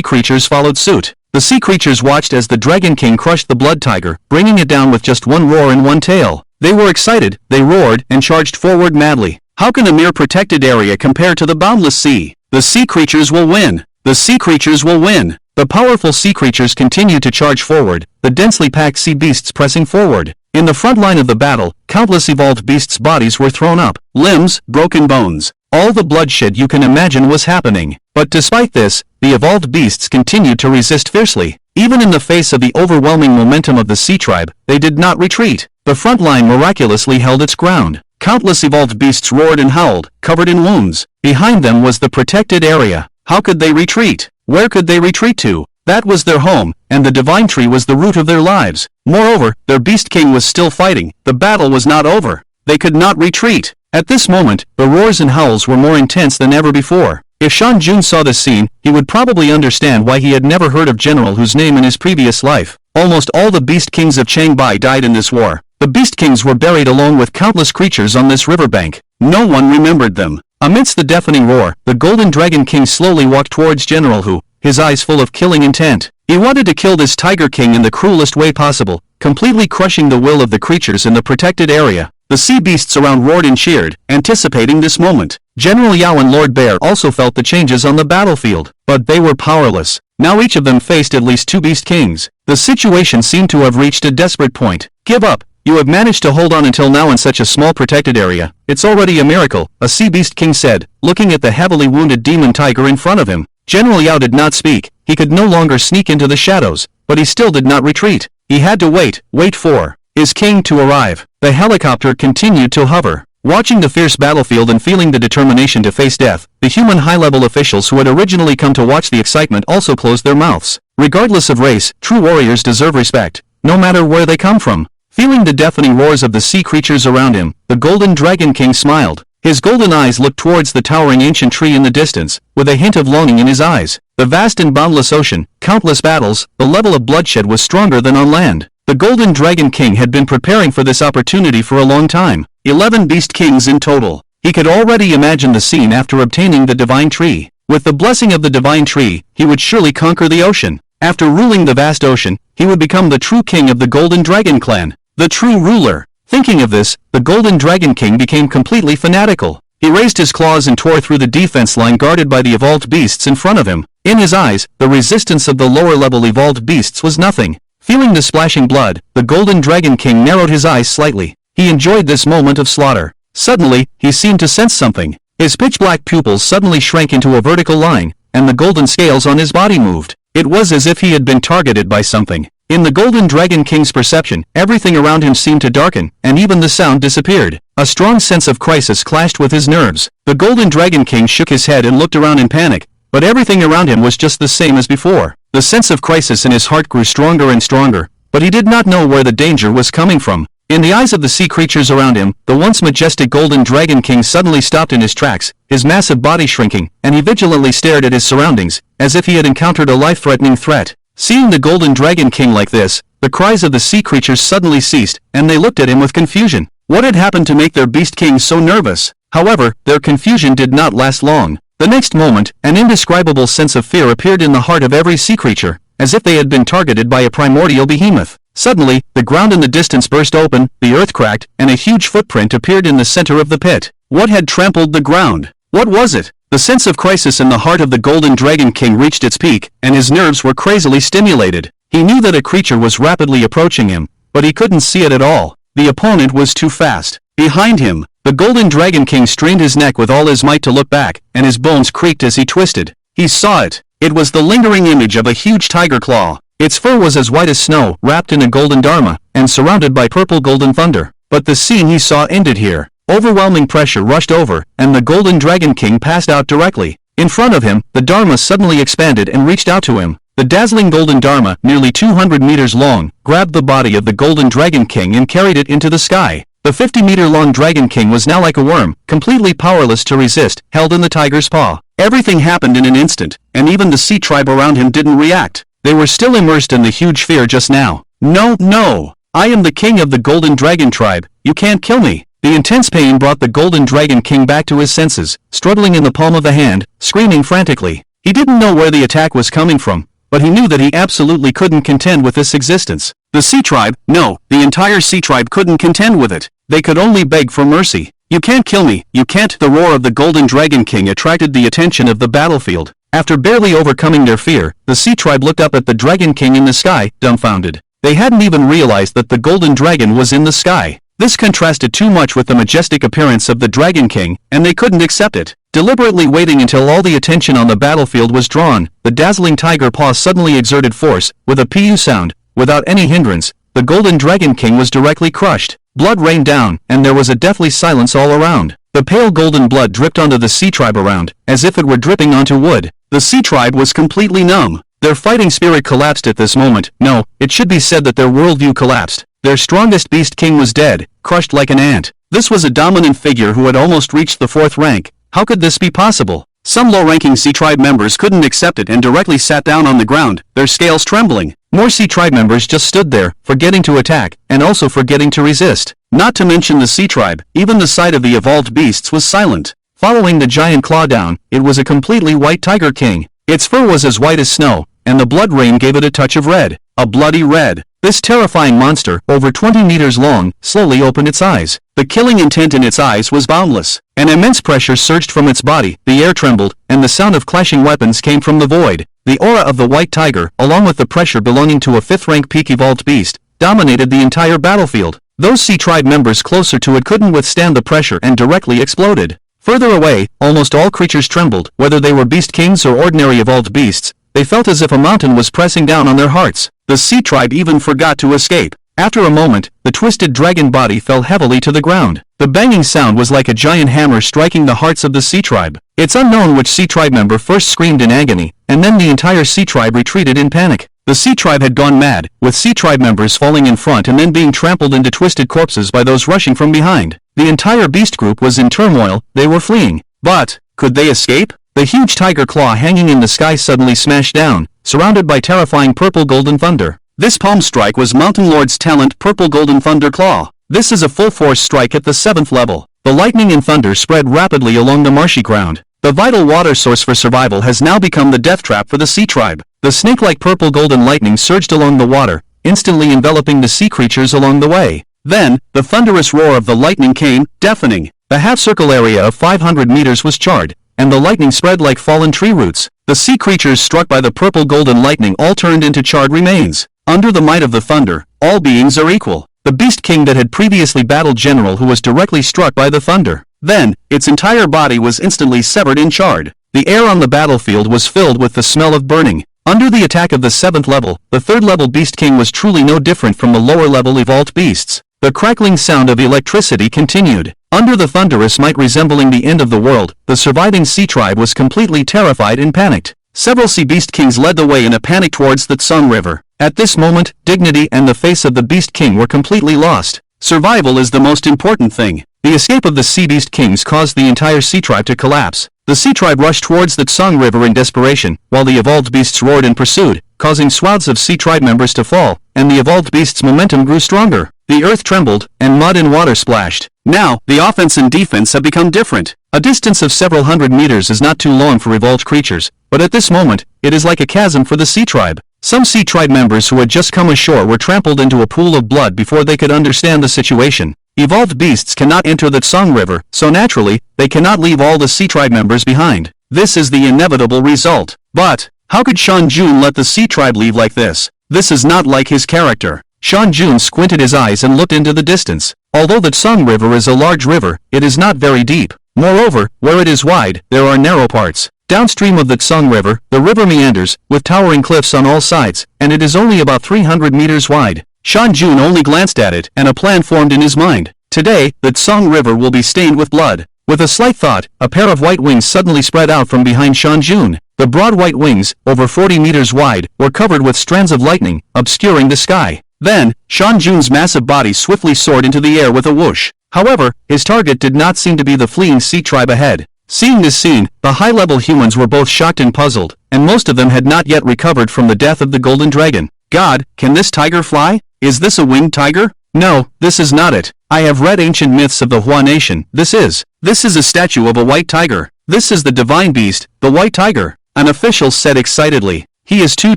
creatures followed suit. The sea creatures watched as the Dragon King crushed the blood tiger, bringing it down with just one roar and one tail. They were excited, they roared, and charged forward madly. How can a mere protected area compare to the boundless sea? The sea creatures will win! The sea creatures will win! The powerful sea creatures continued to charge forward, the densely packed sea beasts pressing forward. In the front line of the battle, countless evolved beasts' bodies were thrown up, limbs, broken bones. All the bloodshed you can imagine was happening. But despite this, the evolved beasts continued to resist fiercely. Even in the face of the overwhelming momentum of the sea tribe, they did not retreat. The front line miraculously held its ground. Countless evolved beasts roared and howled, covered in wounds. Behind them was the protected area. How could they retreat? Where could they retreat to? That was their home, and the divine tree was the root of their lives. Moreover, their beast king was still fighting. The battle was not over. They could not retreat. At this moment, the roars and howls were more intense than ever before. If Shan Jun saw this scene, he would probably understand why he had never heard of General Hu's name in his previous life. Almost all the beast kings of Changbai died in this war. The beast kings were buried along with countless creatures on this riverbank. No one remembered them. Amidst the deafening roar, the Golden Dragon King slowly walked towards General Hu, his eyes full of killing intent. He wanted to kill this Tiger King in the cruelest way possible, completely crushing the will of the creatures in the protected area. The sea beasts around roared and cheered, anticipating this moment. General Yao and Lord Bear also felt the changes on the battlefield, but they were powerless. Now each of them faced at least two beast kings. The situation seemed to have reached a desperate point. Give up. You have managed to hold on until now in such a small protected area. It's already a miracle, a sea beast king said, looking at the heavily wounded demon tiger in front of him. General Yao did not speak. He could no longer sneak into the shadows, but he still did not retreat. He had to wait for his king to arrive. The helicopter continued to hover. Watching the fierce battlefield and feeling the determination to face death, the human high-level officials who had originally come to watch the excitement also closed their mouths. Regardless of race, true warriors deserve respect, no matter where they come from. Feeling the deafening roars of the sea creatures around him, the Golden Dragon King smiled. His golden eyes looked towards the towering ancient tree in the distance, with a hint of longing in his eyes. The vast and boundless ocean, countless battles, the level of bloodshed was stronger than on land. The Golden Dragon King had been preparing for this opportunity for a long time. 11 beast kings in total. He could already imagine the scene after obtaining the divine tree. With the blessing of the divine tree, he would surely conquer the ocean. After ruling the vast ocean, he would become the true king of the Golden Dragon clan. The true ruler. Thinking of this, the Golden Dragon King became completely fanatical. He raised his claws and tore through the defense line guarded by the evolved beasts in front of him. In his eyes, the resistance of the lower-level evolved beasts was nothing. Feeling the splashing blood, the Golden Dragon King narrowed his eyes slightly. He enjoyed this moment of slaughter. Suddenly, he seemed to sense something. His pitch-black pupils suddenly shrank into a vertical line, and the golden scales on his body moved. It was as if he had been targeted by something. In the Golden Dragon King's perception, everything around him seemed to darken, and even the sound disappeared. A strong sense of crisis clashed with his nerves. The Golden Dragon King shook his head and looked around in panic, but everything around him was just the same as before. The sense of crisis in his heart grew stronger and stronger, but he did not know where the danger was coming from. In the eyes of the sea creatures around him, the once majestic Golden Dragon King suddenly stopped in his tracks, his massive body shrinking, and he vigilantly stared at his surroundings, as if he had encountered a life-threatening threat. Seeing the Golden Dragon King like this, the cries of the sea creatures suddenly ceased, and they looked at him with confusion. What had happened to make their beast king so nervous? However, their confusion did not last long. The next moment, an indescribable sense of fear appeared in the heart of every sea creature, as if they had been targeted by a primordial behemoth. Suddenly, the ground in the distance burst open, the earth cracked, and a huge footprint appeared in the center of the pit. What had trampled the ground? What was it? The sense of crisis in the heart of the Golden Dragon King reached its peak, and his nerves were crazily stimulated. He knew that a creature was rapidly approaching him, but he couldn't see it at all. The opponent was too fast. Behind him, the Golden Dragon King strained his neck with all his might to look back, and his bones creaked as he twisted. He saw it. It was the lingering image of a huge tiger claw. Its fur was as white as snow, wrapped in a golden dharma, and surrounded by purple golden thunder. But the scene he saw ended here. Overwhelming pressure rushed over, and the golden dragon king passed out directly. In front of him, the dharma suddenly expanded and reached out to him. The dazzling golden dharma, nearly 200 meters long, grabbed the body of the golden dragon king and carried it into the sky. The 50-meter-long dragon king was now like a worm, completely powerless to resist, held in the tiger's paw. Everything happened in an instant, and even the sea tribe around him didn't react. They were still immersed in the huge fear just now. No, no! I am the king of the golden dragon tribe. You can't kill me. The intense pain brought the golden dragon king back to his senses, struggling in the palm of the hand, screaming frantically. He didn't know where the attack was coming from, but he knew that he absolutely couldn't contend with this existence. The sea tribe, no, the entire sea tribe couldn't contend with it. They could only beg for mercy. You can't kill me, you can't. The roar of the golden dragon king attracted the attention of the battlefield. After barely overcoming their fear, the sea tribe looked up at the dragon king in the sky, dumbfounded. They hadn't even realized that the golden dragon was in the sky. This contrasted too much with the majestic appearance of the Dragon King, and they couldn't accept it. Deliberately waiting until all the attention on the battlefield was drawn, the dazzling tiger paw suddenly exerted force. With a pu sound, without any hindrance, the golden Dragon King was directly crushed. Blood rained down, and there was a deathly silence all around. The pale golden blood dripped onto the sea tribe around, as if it were dripping onto wood. The sea tribe was completely numb. Their fighting spirit collapsed at this moment. No, it should be said that their worldview collapsed. Their strongest beast king was dead, crushed like an ant. This was a dominant figure who had almost reached the 4th rank. How could this be possible? Some low-ranking sea tribe members couldn't accept it and directly sat down on the ground, their scales trembling. More sea tribe members just stood there, forgetting to attack, and also forgetting to resist. Not to mention the sea tribe, even the sight of the evolved beasts was silent. Following the giant claw down, it was a completely white tiger king. Its fur was as white as snow, and the blood rain gave it a touch of red. A bloody red. This terrifying monster, over 20 meters long, slowly opened its eyes. The killing intent in its eyes was boundless. An immense pressure surged from its body, the air trembled, and the sound of clashing weapons came from the void. The aura of the white tiger, along with the pressure belonging to a 5th-rank peak evolved beast, dominated the entire battlefield. Those sea tribe members closer to it couldn't withstand the pressure and directly exploded. Further away, almost all creatures trembled, whether they were beast kings or ordinary evolved beasts. They felt as if a mountain was pressing down on their hearts. The sea tribe even forgot to escape. After a moment, the twisted dragon body fell heavily to the ground. The banging sound was like a giant hammer striking the hearts of the sea tribe. It's unknown which sea tribe member first screamed in agony, and then the entire sea tribe retreated in panic. The sea tribe had gone mad, with sea tribe members falling in front and then being trampled into twisted corpses by those rushing from behind. The entire beast group was in turmoil. They were fleeing. But, could they escape? The huge tiger claw hanging in the sky suddenly smashed down, surrounded by terrifying purple golden thunder. This palm strike was Mountain Lord's talent Purple Golden Thunder Claw. This is a full-force strike at the 7th level. The lightning and thunder spread rapidly along the marshy ground. The vital water source for survival has now become the death trap for the sea tribe. The snake-like purple golden lightning surged along the water, instantly enveloping the sea creatures along the way. Then, the thunderous roar of the lightning came, deafening. The half-circle area of 500 meters was charred, and the lightning spread like fallen tree roots. The sea creatures struck by the purple golden lightning all turned into charred remains. Under the might of the thunder, all beings are equal. The beast king that had previously battled General who was directly struck by the thunder. Then, its entire body was instantly severed and charred. The air on the battlefield was filled with the smell of burning. Under the attack of the 7th level, the 3rd level beast king was truly no different from the lower level evolved beasts. The crackling sound of electricity continued. Under the thunderous might resembling the end of the world, the surviving sea tribe was completely terrified and panicked. Several sea beast kings led the way in a panic towards the Tsung River. At this moment, dignity and the face of the beast king were completely lost. Survival is the most important thing. The escape of the sea beast kings caused the entire sea tribe to collapse. The sea tribe rushed towards the Tsung River in desperation, while the evolved beasts roared in pursuit, causing swaths of sea tribe members to fall, and the evolved beasts' momentum grew stronger. The earth trembled, and mud and water splashed. Now, the offense and defense have become different. A distance of several hundred meters is not too long for evolved creatures, but at this moment, it is like a chasm for the sea tribe. Some sea tribe members who had just come ashore were trampled into a pool of blood before they could understand the situation. Evolved beasts cannot enter the Tsung River, so naturally, they cannot leave all the sea tribe members behind. This is the inevitable result. But, how could Shan Jun let the sea tribe leave like this? This is not like his character. Shan Jun squinted his eyes and looked into the distance. Although the Tsung River is a large river, it is not very deep. Moreover, where it is wide, there are narrow parts. Downstream of the Tsung River, the river meanders, with towering cliffs on all sides, and it is only about 300 meters wide. Shan Jun only glanced at it, and a plan formed in his mind. Today, the Tsung River will be stained with blood. With a slight thought, a pair of white wings suddenly spread out from behind Shan Jun. The broad white wings, over 40 meters wide, were covered with strands of lightning, obscuring the sky. Then, Shan Jun's massive body swiftly soared into the air with a whoosh. However, his target did not seem to be the fleeing sea tribe ahead. Seeing this scene, the high-level humans were both shocked and puzzled, and most of them had not yet recovered from the death of the golden dragon. God, can this tiger fly? Is this a winged tiger? No, this is not it. I have read ancient myths of the Hua nation. This is a statue of a white tiger. This is the divine beast, the white tiger. An official said excitedly. He is too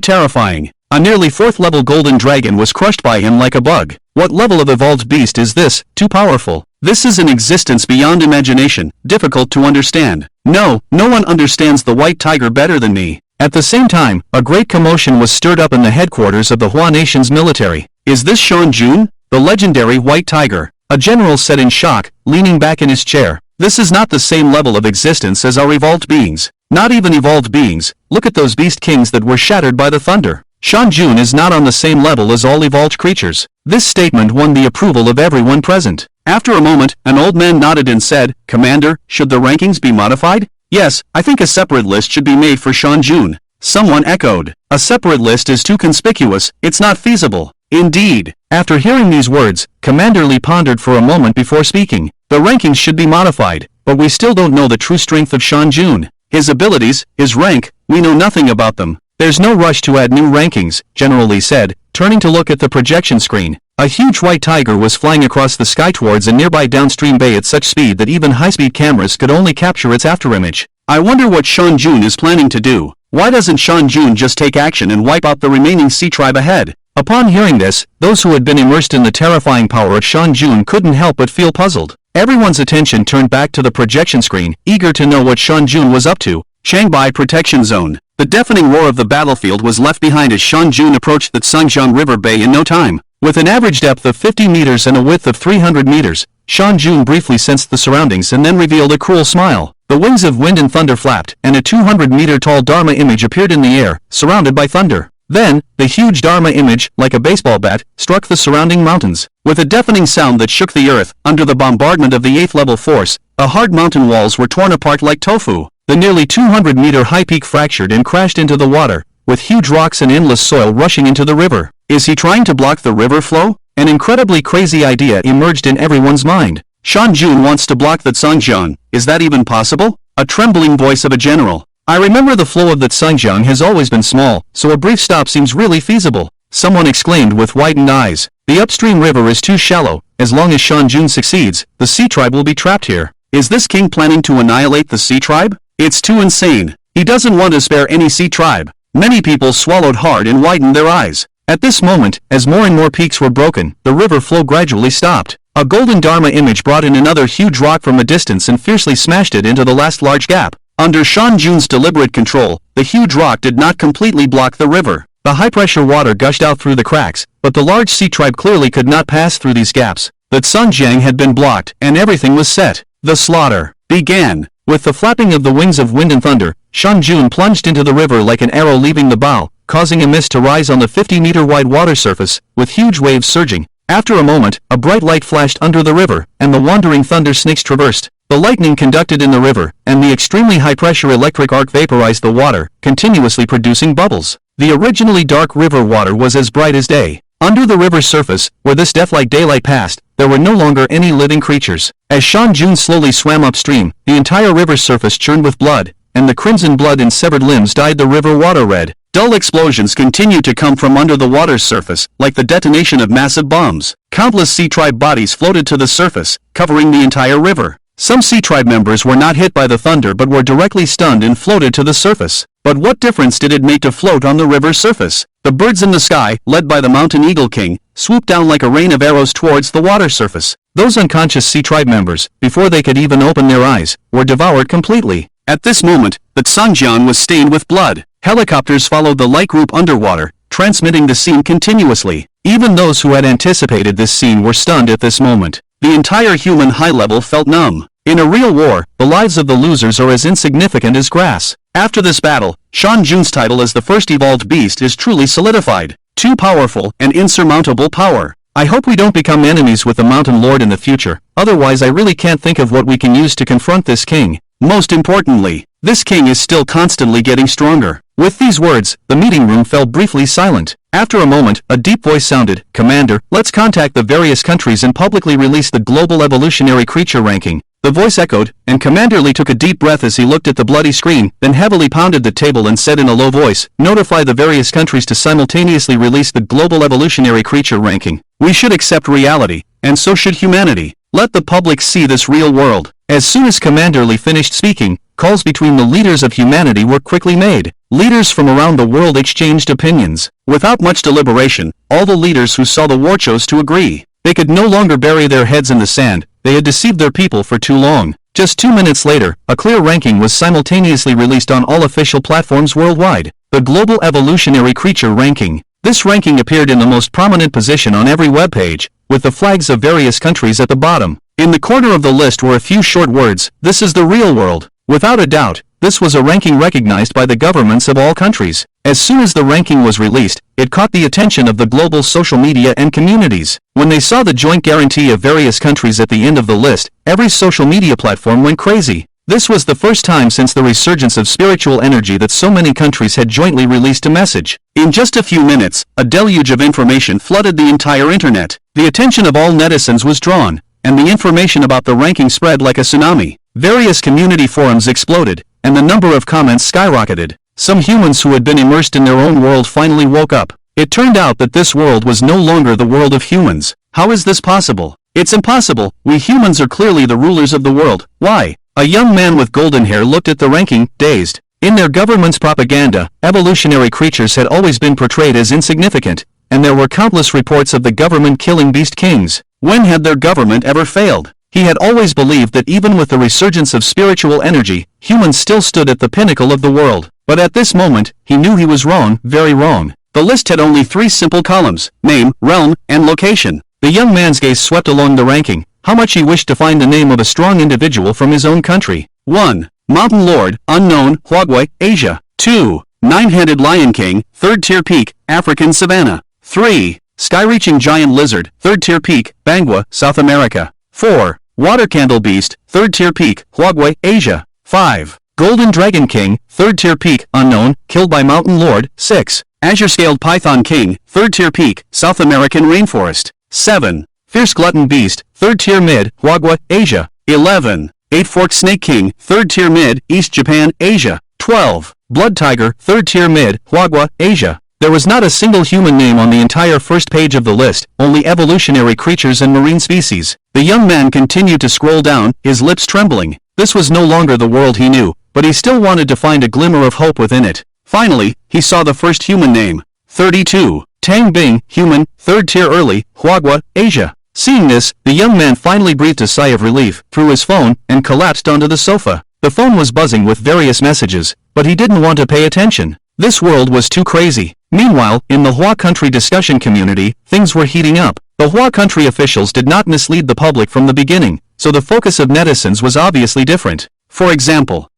terrifying. A nearly 4th level golden dragon was crushed by him like a bug. What level of evolved beast is this? Too powerful. This is an existence beyond imagination, difficult to understand. No one understands the white tiger better than me. At the same time, a great commotion was stirred up in the headquarters of the Hua nation's military. Is this Shan Jun, the legendary white tiger? A general said in shock, leaning back in his chair. This is not the same level of existence as our evolved beings. Not even evolved beings. Look at those beast kings that were shattered by the thunder. Shan Jun is not on the same level as all evolved creatures. This statement won the approval of everyone present. After a moment, an old man nodded and said, Commander, should the rankings be modified? Yes, I think a separate list should be made for Shan Jun. Someone echoed. A separate list is too conspicuous, it's not feasible. Indeed. After hearing these words, Commander Lee pondered for a moment before speaking. The rankings should be modified, but we still don't know the true strength of Shan Jun. His abilities, his rank, we know nothing about them. There's no rush to add new rankings, General Lee said, turning to look at the projection screen. A huge white tiger was flying across the sky towards a nearby downstream bay at such speed that even high-speed cameras could only capture its afterimage. I wonder what Shan Jun is planning to do. Why doesn't Shan Jun just take action and wipe out the remaining sea tribe ahead? Upon hearing this, those who had been immersed in the terrifying power of Shan Jun couldn't help but feel puzzled. Everyone's attention turned back to the projection screen, eager to know what Shan Jun was up to. Shanghai Protection Zone. The deafening roar of the battlefield was left behind as Shan Jun approached the Tsangjiang River Bay in no time. With an average depth of 50 meters and a width of 300 meters, Shan Jun briefly sensed the surroundings and then revealed a cruel smile. The wings of wind and thunder flapped, and a 200-meter-tall Dharma image appeared in the air, surrounded by thunder. Then, the huge Dharma image, like a baseball bat, struck the surrounding mountains. With a deafening sound that shook the earth, under the bombardment of the 8th-level force, the hard mountain walls were torn apart like tofu. The nearly 200-meter high peak fractured and crashed into the water, with huge rocks and endless soil rushing into the river. Is he trying to block the river flow? An incredibly crazy idea emerged in everyone's mind. Shan Jun wants to block the Tsangjiang. Is that even possible? A trembling voice of a general. I remember the flow of the Tsangjiang has always been small, so a brief stop seems really feasible. Someone exclaimed with widened eyes. The upstream river is too shallow. As long as Shan Jun succeeds, the sea tribe will be trapped here. Is this king planning to annihilate the sea tribe? It's too insane. He doesn't want to spare any sea tribe. Many people swallowed hard and widened their eyes. At this moment, as more and more peaks were broken, the river flow gradually stopped. A golden Dharma image brought in another huge rock from a distance and fiercely smashed it into the last large gap. Under Shan Jun's deliberate control, the huge rock did not completely block the river. The high-pressure water gushed out through the cracks, but the large sea tribe clearly could not pass through these gaps. The Tsangjiang had been blocked, and everything was set. The slaughter began. With the flapping of the wings of wind and thunder, Shan Jun plunged into the river like an arrow leaving the bow, causing a mist to rise on the 50-meter-wide water surface, with huge waves surging. After a moment, a bright light flashed under the river, and the wandering thunder snakes traversed. The lightning conducted in the river, and the extremely high-pressure electric arc vaporized the water, continuously producing bubbles. The originally dark river water was as bright as day. Under the river's surface, where this death-like daylight passed, there were no longer any living creatures. As Shan Jun slowly swam upstream, the entire river's surface churned with blood, and the crimson blood in severed limbs dyed the river water red. Dull explosions continued to come from under the water's surface, like the detonation of massive bombs. Countless sea tribe bodies floated to the surface, covering the entire river. Some sea tribe members were not hit by the thunder but were directly stunned and floated to the surface. But what difference did it make to float on the river's surface? The birds in the sky, led by the mountain eagle king, swooped down like a rain of arrows towards the water surface. Those unconscious sea tribe members, before they could even open their eyes, were devoured completely. At this moment, the Tsangjiang was stained with blood. Helicopters followed the light group underwater, transmitting the scene continuously. Even those who had anticipated this scene were stunned at this moment. The entire human high level felt numb. In a real war, the lives of the losers are as insignificant as grass. After this battle, Shan Jun's title as the first evolved beast is truly solidified. Too powerful and insurmountable power. I hope we don't become enemies with the Mountain Lord in the future, otherwise I really can't think of what we can use to confront this king. Most importantly, this king is still constantly getting stronger. With these words, the meeting room fell briefly silent. After a moment, a deep voice sounded, "Commander, let's contact the various countries and publicly release the global evolutionary creature ranking." The voice echoed, and Commander Lee took a deep breath as he looked at the bloody screen, then heavily pounded the table and said in a low voice, "Notify the various countries to simultaneously release the global evolutionary creature ranking. We should accept reality, and so should humanity. Let the public see this real world." As soon as Commander Lee finished speaking, calls between the leaders of humanity were quickly made. Leaders from around the world exchanged opinions. Without much deliberation, all the leaders who saw the war chose to agree. They could no longer bury their heads in the sand. They had deceived their people for too long. Just 2 minutes later, a clear ranking was simultaneously released on all official platforms worldwide. The Global Evolutionary Creature Ranking. This ranking appeared in the most prominent position on every webpage, with the flags of various countries at the bottom. In the corner of the list were a few short words, "This is the real world." Without a doubt, this was a ranking recognized by the governments of all countries. As soon as the ranking was released, it caught the attention of the global social media and communities. When they saw the joint guarantee of various countries at the end of the list, every social media platform went crazy. This was the first time since the resurgence of spiritual energy that so many countries had jointly released a message. In just a few minutes, a deluge of information flooded the entire internet. The attention of all netizens was drawn, and the information about the ranking spread like a tsunami. Various community forums exploded, and the number of comments skyrocketed. Some humans who had been immersed in their own world finally woke up. It turned out that this world was no longer the world of humans. How is this possible? It's impossible. We humans are clearly the rulers of the world. Why? A young man with golden hair looked at the ranking, dazed. In their government's propaganda, evolutionary creatures had always been portrayed as insignificant, and there were countless reports of the government killing beast kings. When had their government ever failed? He had always believed that even with the resurgence of spiritual energy, humans still stood at the pinnacle of the world. But at this moment, he knew he was wrong, very wrong. The list had only 3 simple columns: name, realm, and location. The young man's gaze swept along the ranking. How much he wished to find the name of a strong individual from his own country. 1. Mountain Lord, unknown, Huagway, Asia. 2. Nine-headed Lion King, 3rd tier peak, African Savannah. 3. Sky-reaching giant lizard, 3rd tier peak, Bangwa, South America. 4. Water candle beast, 3rd tier peak, Huagway, Asia. 5. Golden dragon king, 3rd tier peak, unknown, killed by mountain lord. 6. Azure-scaled python king, 3rd tier peak, South American rainforest. 7. Fierce glutton beast, 3rd tier mid, Huagwa, Asia. 11. 8-forked snake king, 3rd tier mid, East Japan, Asia. 12. Blood tiger, 3rd tier mid, Huagwa, Asia. There was not a single human name on the entire first page of the list, only evolutionary creatures and marine species. The young man continued to scroll down, his lips trembling. This was no longer the world he knew, but he still wanted to find a glimmer of hope within it. Finally, he saw the first human name. 32. Tang Bing, human, 3rd tier early, Huagwa, Asia. Seeing this, the young man finally breathed a sigh of relief, threw his phone, and collapsed onto the sofa. The phone was buzzing with various messages, but he didn't want to pay attention. This world was too crazy. Meanwhile, in the Hua country discussion community, things were heating up. The Hua country officials did not mislead the public from the beginning, so the focus of netizens was obviously different. For example,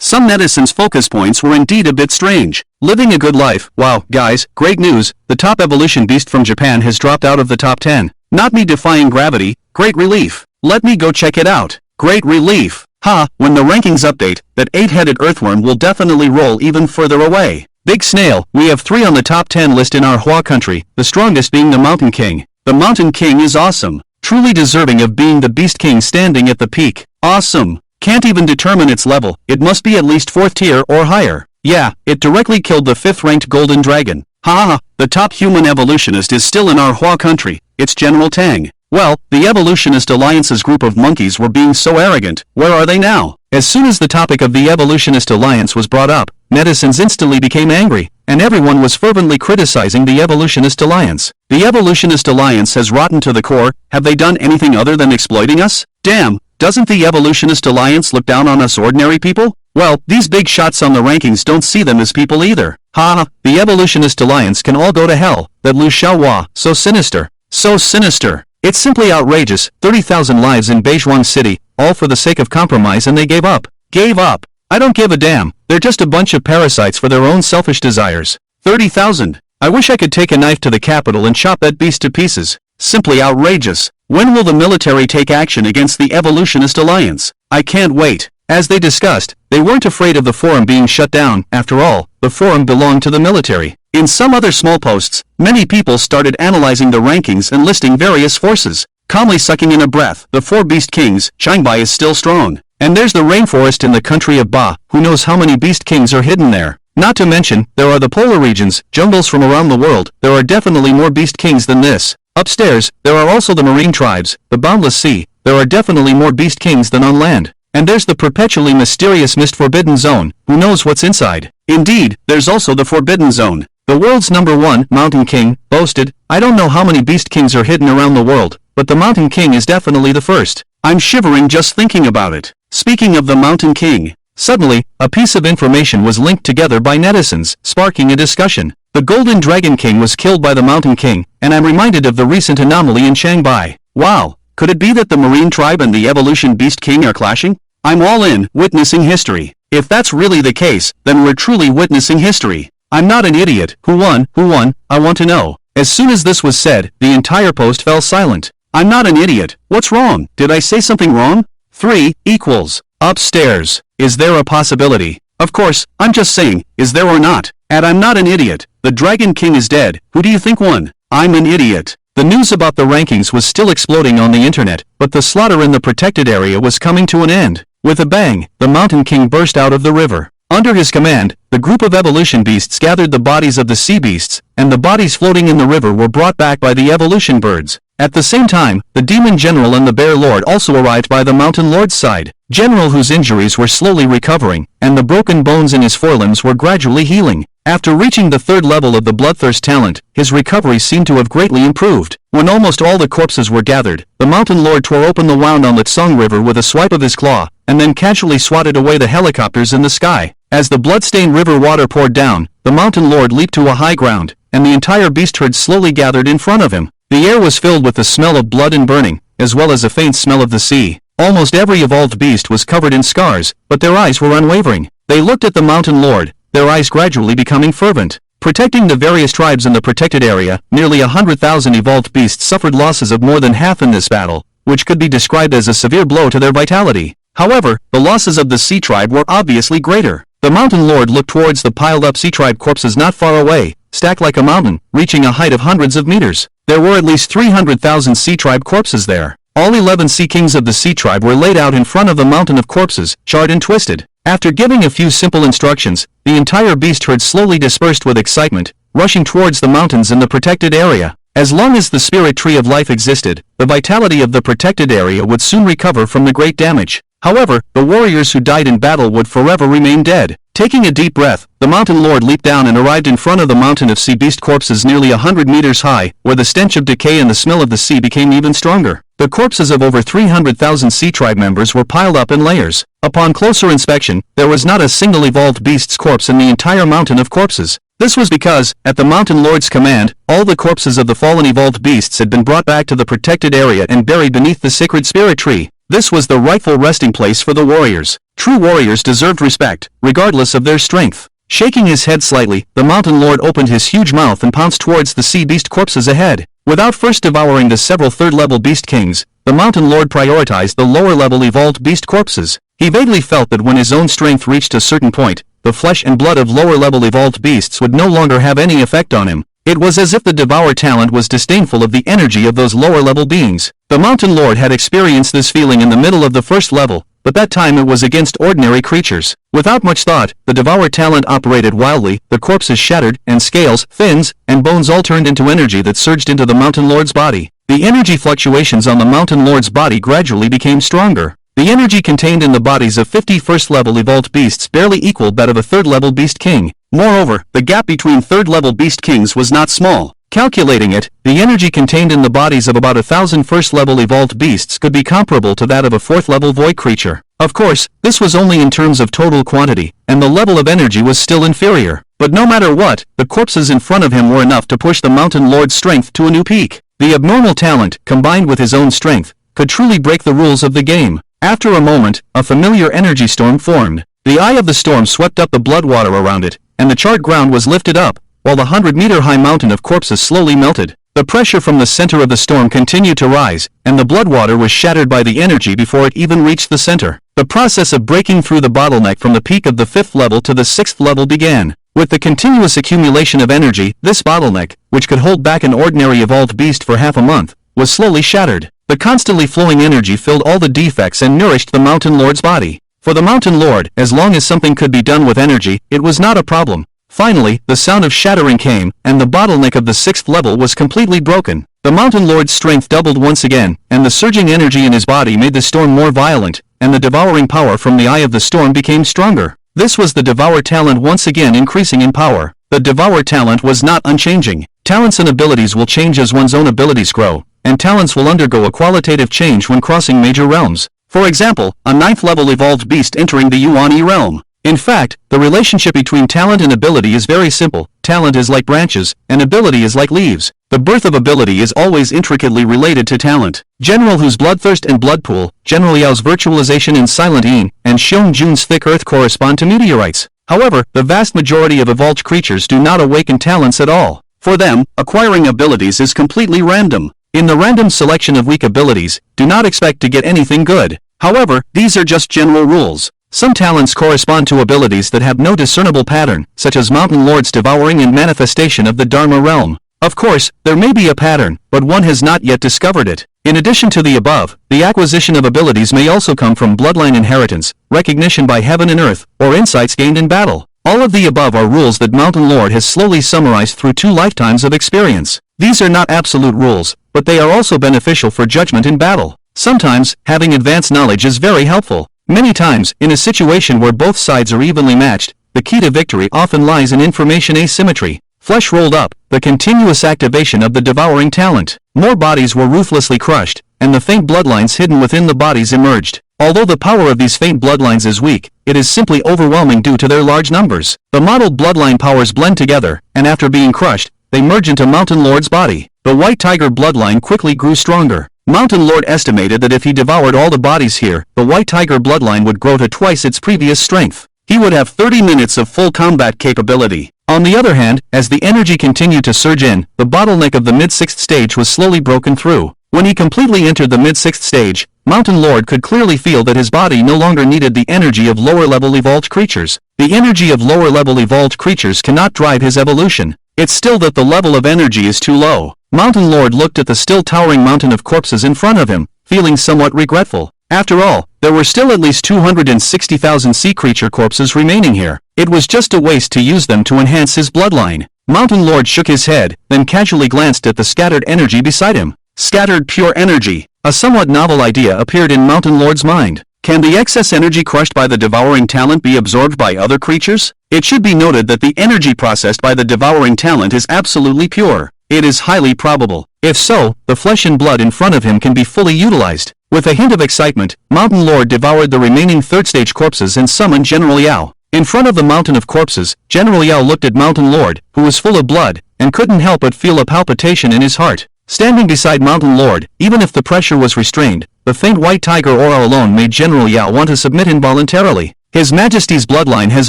some netizens' focus points were indeed a bit strange. Living a good life. Wow, guys, great news. The top evolution beast from Japan has dropped out of the top 10. Not me defying gravity. Great relief. Let me go check it out. Great relief. Ha, when the rankings update, that 8-headed earthworm will definitely roll even further away. Big snail, we have 3 on the top 10 list in our Hua country, the strongest being the Mountain King. The Mountain King is awesome. Truly deserving of being the Beast King standing at the peak. Awesome. Can't even determine its level, it must be at least 4th tier or higher. Yeah, it directly killed the 5th-ranked Golden Dragon. Ha ha, the top human evolutionist is still in our Hua country, it's General Tang. Well, the Evolutionist Alliance's group of monkeys were being so arrogant. Where are they now? As soon as the topic of the Evolutionist Alliance was brought up, netizens instantly became angry, and everyone was fervently criticizing the Evolutionist Alliance. The Evolutionist Alliance has rotten to the core. Have they done anything other than exploiting us? Damn, doesn't the Evolutionist Alliance look down on us ordinary people? Well, these big shots on the rankings don't see them as people either. Ha ha, the Evolutionist Alliance can all go to hell. That Lu Xiaohua, so sinister. So sinister. It's simply outrageous. 30,000 lives in Beijuan City, all for the sake of compromise, and they gave up. Gave up. I don't give a damn, they're just a bunch of parasites for their own selfish desires. 30,000. I wish I could take a knife to the capital and chop that beast to pieces. Simply outrageous. When will the military take action against the Evolutionist Alliance? I can't wait. As they discussed, they weren't afraid of the forum being shut down. After all, the forum belonged to the military. In some other small posts, many people started analyzing the rankings and listing various forces. Calmly sucking in a breath, the 4 Beast Kings, Changbai is still strong. And there's the rainforest in the country of Ba, who knows how many Beast Kings are hidden there. Not to mention, there are the polar regions, jungles from around the world. There are definitely more Beast Kings than this. Upstairs, there are also the marine tribes, the boundless sea. There are definitely more Beast Kings than on land. And there's the perpetually mysterious Mist Forbidden Zone, who knows what's inside. Indeed, there's also the Forbidden Zone. The world's #1 Mountain King boasted, I don't know how many Beast Kings are hidden around the world, but the Mountain King is definitely the first. I'm shivering just thinking about it. Speaking of the Mountain King, suddenly, a piece of information was linked together by netizens, sparking a discussion. The Golden Dragon King was killed by the Mountain King, and I'm reminded of the recent anomaly in Changbai. Wow, could it be that the Marine Tribe and the Evolution Beast King are clashing? I'm all in, witnessing history. If that's really the case, then we're truly witnessing history. I'm not an idiot. Who won? Who won? I want to know. As soon as this was said, the entire post fell silent. I'm not an idiot. What's wrong? Did I say something wrong? 3 equals. Upstairs. Is there a possibility? Of course, I'm just saying, is there or not? And I'm not an idiot. The Dragon King is dead. Who do you think won? I'm an idiot. The news about the rankings was still exploding on the internet, but the slaughter in the protected area was coming to an end. With a bang, the Mountain King burst out of the river. Under his command, the group of evolution beasts gathered the bodies of the sea beasts, and the bodies floating in the river were brought back by the evolution birds. At the same time, the Demon General and the Bear Lord also arrived by the Mountain Lord's side. General whose injuries were slowly recovering, and the broken bones in his forelimbs were gradually healing. After reaching the 3rd level of the Bloodthirst talent, his recovery seemed to have greatly improved. When almost all the corpses were gathered, the Mountain Lord tore open the wound on the Tsung River with a swipe of his claw, and then casually swatted away the helicopters in the sky. As the bloodstained river water poured down, the Mountain Lord leaped to a high ground, and the entire beast herd slowly gathered in front of him. The air was filled with the smell of blood and burning, as well as a faint smell of the sea. Almost every evolved beast was covered in scars, but their eyes were unwavering. They looked at the Mountain Lord, their eyes gradually becoming fervent. Protecting the various tribes in the protected area, nearly 100,000 evolved beasts suffered losses of more than half in this battle, which could be described as a severe blow to their vitality. However, the losses of the Sea Tribe were obviously greater. The Mountain Lord looked towards the piled-up Sea Tribe corpses not far away, stacked like a mountain, reaching a height of hundreds of meters. There were at least 300,000 Sea Tribe corpses there. All 11 Sea Kings of the Sea Tribe were laid out in front of the mountain of corpses, charred and twisted. After giving a few simple instructions, the entire beast herd slowly dispersed with excitement, rushing towards the mountains in the protected area. As long as the spirit tree of life existed, the vitality of the protected area would soon recover from the great damage. However, the warriors who died in battle would forever remain dead. Taking a deep breath, the Mountain Lord leaped down and arrived in front of the mountain of sea beast corpses nearly 100 meters high, where the stench of decay and the smell of the sea became even stronger. The corpses of over 300,000 Sea Tribe members were piled up in layers. Upon closer inspection, there was not a single evolved beast's corpse in the entire mountain of corpses. This was because, at the Mountain Lord's command, all the corpses of the fallen evolved beasts had been brought back to the protected area and buried beneath the sacred spirit tree. This was the rightful resting place for the warriors. True warriors deserved respect, regardless of their strength. Shaking his head slightly, the Mountain Lord opened his huge mouth and pounced towards the sea beast corpses ahead. Without first devouring the several 3rd-level beast kings, the Mountain Lord prioritized the lower-level evolved beast corpses. He vaguely felt that when his own strength reached a certain point, the flesh and blood of lower-level evolved beasts would no longer have any effect on him. It was as if the devour talent was disdainful of the energy of those lower-level beings. The Mountain Lord had experienced this feeling in the middle of the first level, but that time it was against ordinary creatures. Without much thought, the devour talent operated wildly, the corpses shattered, and scales, fins, and bones all turned into energy that surged into the Mountain Lord's body. The energy fluctuations on the Mountain Lord's body gradually became stronger. The energy contained in the bodies of 50 first-level evolved beasts barely equaled that of a 3rd-level beast king. Moreover, the gap between 3rd-level beast kings was not small. Calculating it, the energy contained in the bodies of about 1,000 first-level evolved beasts could be comparable to that of a 4th-level void creature. Of course, this was only in terms of total quantity, and the level of energy was still inferior. But no matter what, the corpses in front of him were enough to push the Mountain Lord's strength to a new peak. The abnormal talent, combined with his own strength, could truly break the rules of the game. After a moment, a familiar energy storm formed. The eye of the storm swept up the blood water around it, and the charred ground was lifted up, while the 100-meter-high mountain of corpses slowly melted. The pressure from the center of the storm continued to rise, and the blood water was shattered by the energy before it even reached the center. The process of breaking through the bottleneck from the peak of the 5th level to the 6th level began. With the continuous accumulation of energy, this bottleneck, which could hold back an ordinary evolved beast for half a month, was slowly shattered. The constantly flowing energy filled all the defects and nourished the Mountain Lord's body. For the Mountain Lord, as long as something could be done with energy, it was not a problem. Finally, the sound of shattering came, and the bottleneck of the 6th level was completely broken. The Mountain Lord's strength doubled once again, and the surging energy in his body made the storm more violent, and the devouring power from the eye of the storm became stronger. This was the Devour talent once again increasing in power. The Devour talent was not unchanging. Talents and abilities will change as one's own abilities grow, and talents will undergo a qualitative change when crossing major realms. For example, a 9th level evolved beast entering the Yuan-E realm. In fact, the relationship between talent and ability is very simple. Talent is like branches, and ability is like leaves. The birth of ability is always intricately related to talent. General Hu's Bloodthirst and Bloodpool, General Yao's Virtualization and Silent Yin, and Xiong Jun's Thick Earth correspond to meteorites. However, the vast majority of evolved creatures do not awaken talents at all. For them, acquiring abilities is completely random. In the random selection of weak abilities, do not expect to get anything good. However, these are just general rules. Some talents correspond to abilities that have no discernible pattern, such as Mountain Lord's devouring and manifestation of the Dharma realm. Of course, there may be a pattern, but one has not yet discovered it. In addition to the above, the acquisition of abilities may also come from bloodline inheritance, recognition by heaven and earth, or insights gained in battle. All of the above are rules that Mountain Lord has slowly summarized through 2 lifetimes of experience. These are not absolute rules, but they are also beneficial for judgment in battle. Sometimes, having advanced knowledge is very helpful. Many times, in a situation where both sides are evenly matched, the key to victory often lies in information asymmetry. Flesh rolled up, the continuous activation of the devouring talent. More bodies were ruthlessly crushed, and the faint bloodlines hidden within the bodies emerged. Although the power of these faint bloodlines is weak, it is simply overwhelming due to their large numbers. The mottled bloodline powers blend together, and after being crushed, they merge into Mountain Lord's body. The White Tiger bloodline quickly grew stronger. Mountain Lord estimated that if he devoured all the bodies here, the White Tiger bloodline would grow to twice its previous strength. He would have 30 minutes of full combat capability. On the other hand, as the energy continued to surge in, the bottleneck of the mid-6th stage was slowly broken through. When he completely entered the mid-6th stage, Mountain Lord could clearly feel that his body no longer needed the energy of lower-level evolved creatures. The energy of lower-level evolved creatures cannot drive his evolution. It's still that the level of energy is too low. Mountain Lord looked at the still towering mountain of corpses in front of him, feeling somewhat regretful. After all, there were still at least 260,000 sea creature corpses remaining here. It was just a waste to use them to enhance his bloodline. Mountain Lord shook his head, then casually glanced at the scattered energy beside him. Scattered pure energy. A somewhat novel idea appeared in Mountain Lord's mind. Can the excess energy crushed by the devouring talent be absorbed by other creatures? It should be noted that the energy processed by the devouring talent is absolutely pure. It is highly probable. If so, the flesh and blood in front of him can be fully utilized. With a hint of excitement, Mountain Lord devoured the remaining third-stage corpses and summoned General Yao. In front of the mountain of corpses, General Yao looked at Mountain Lord, who was full of blood, and couldn't help but feel a palpitation in his heart. Standing beside Mountain Lord, even if the pressure was restrained, the faint white tiger aura alone made General Yao want to submit involuntarily. His Majesty's bloodline has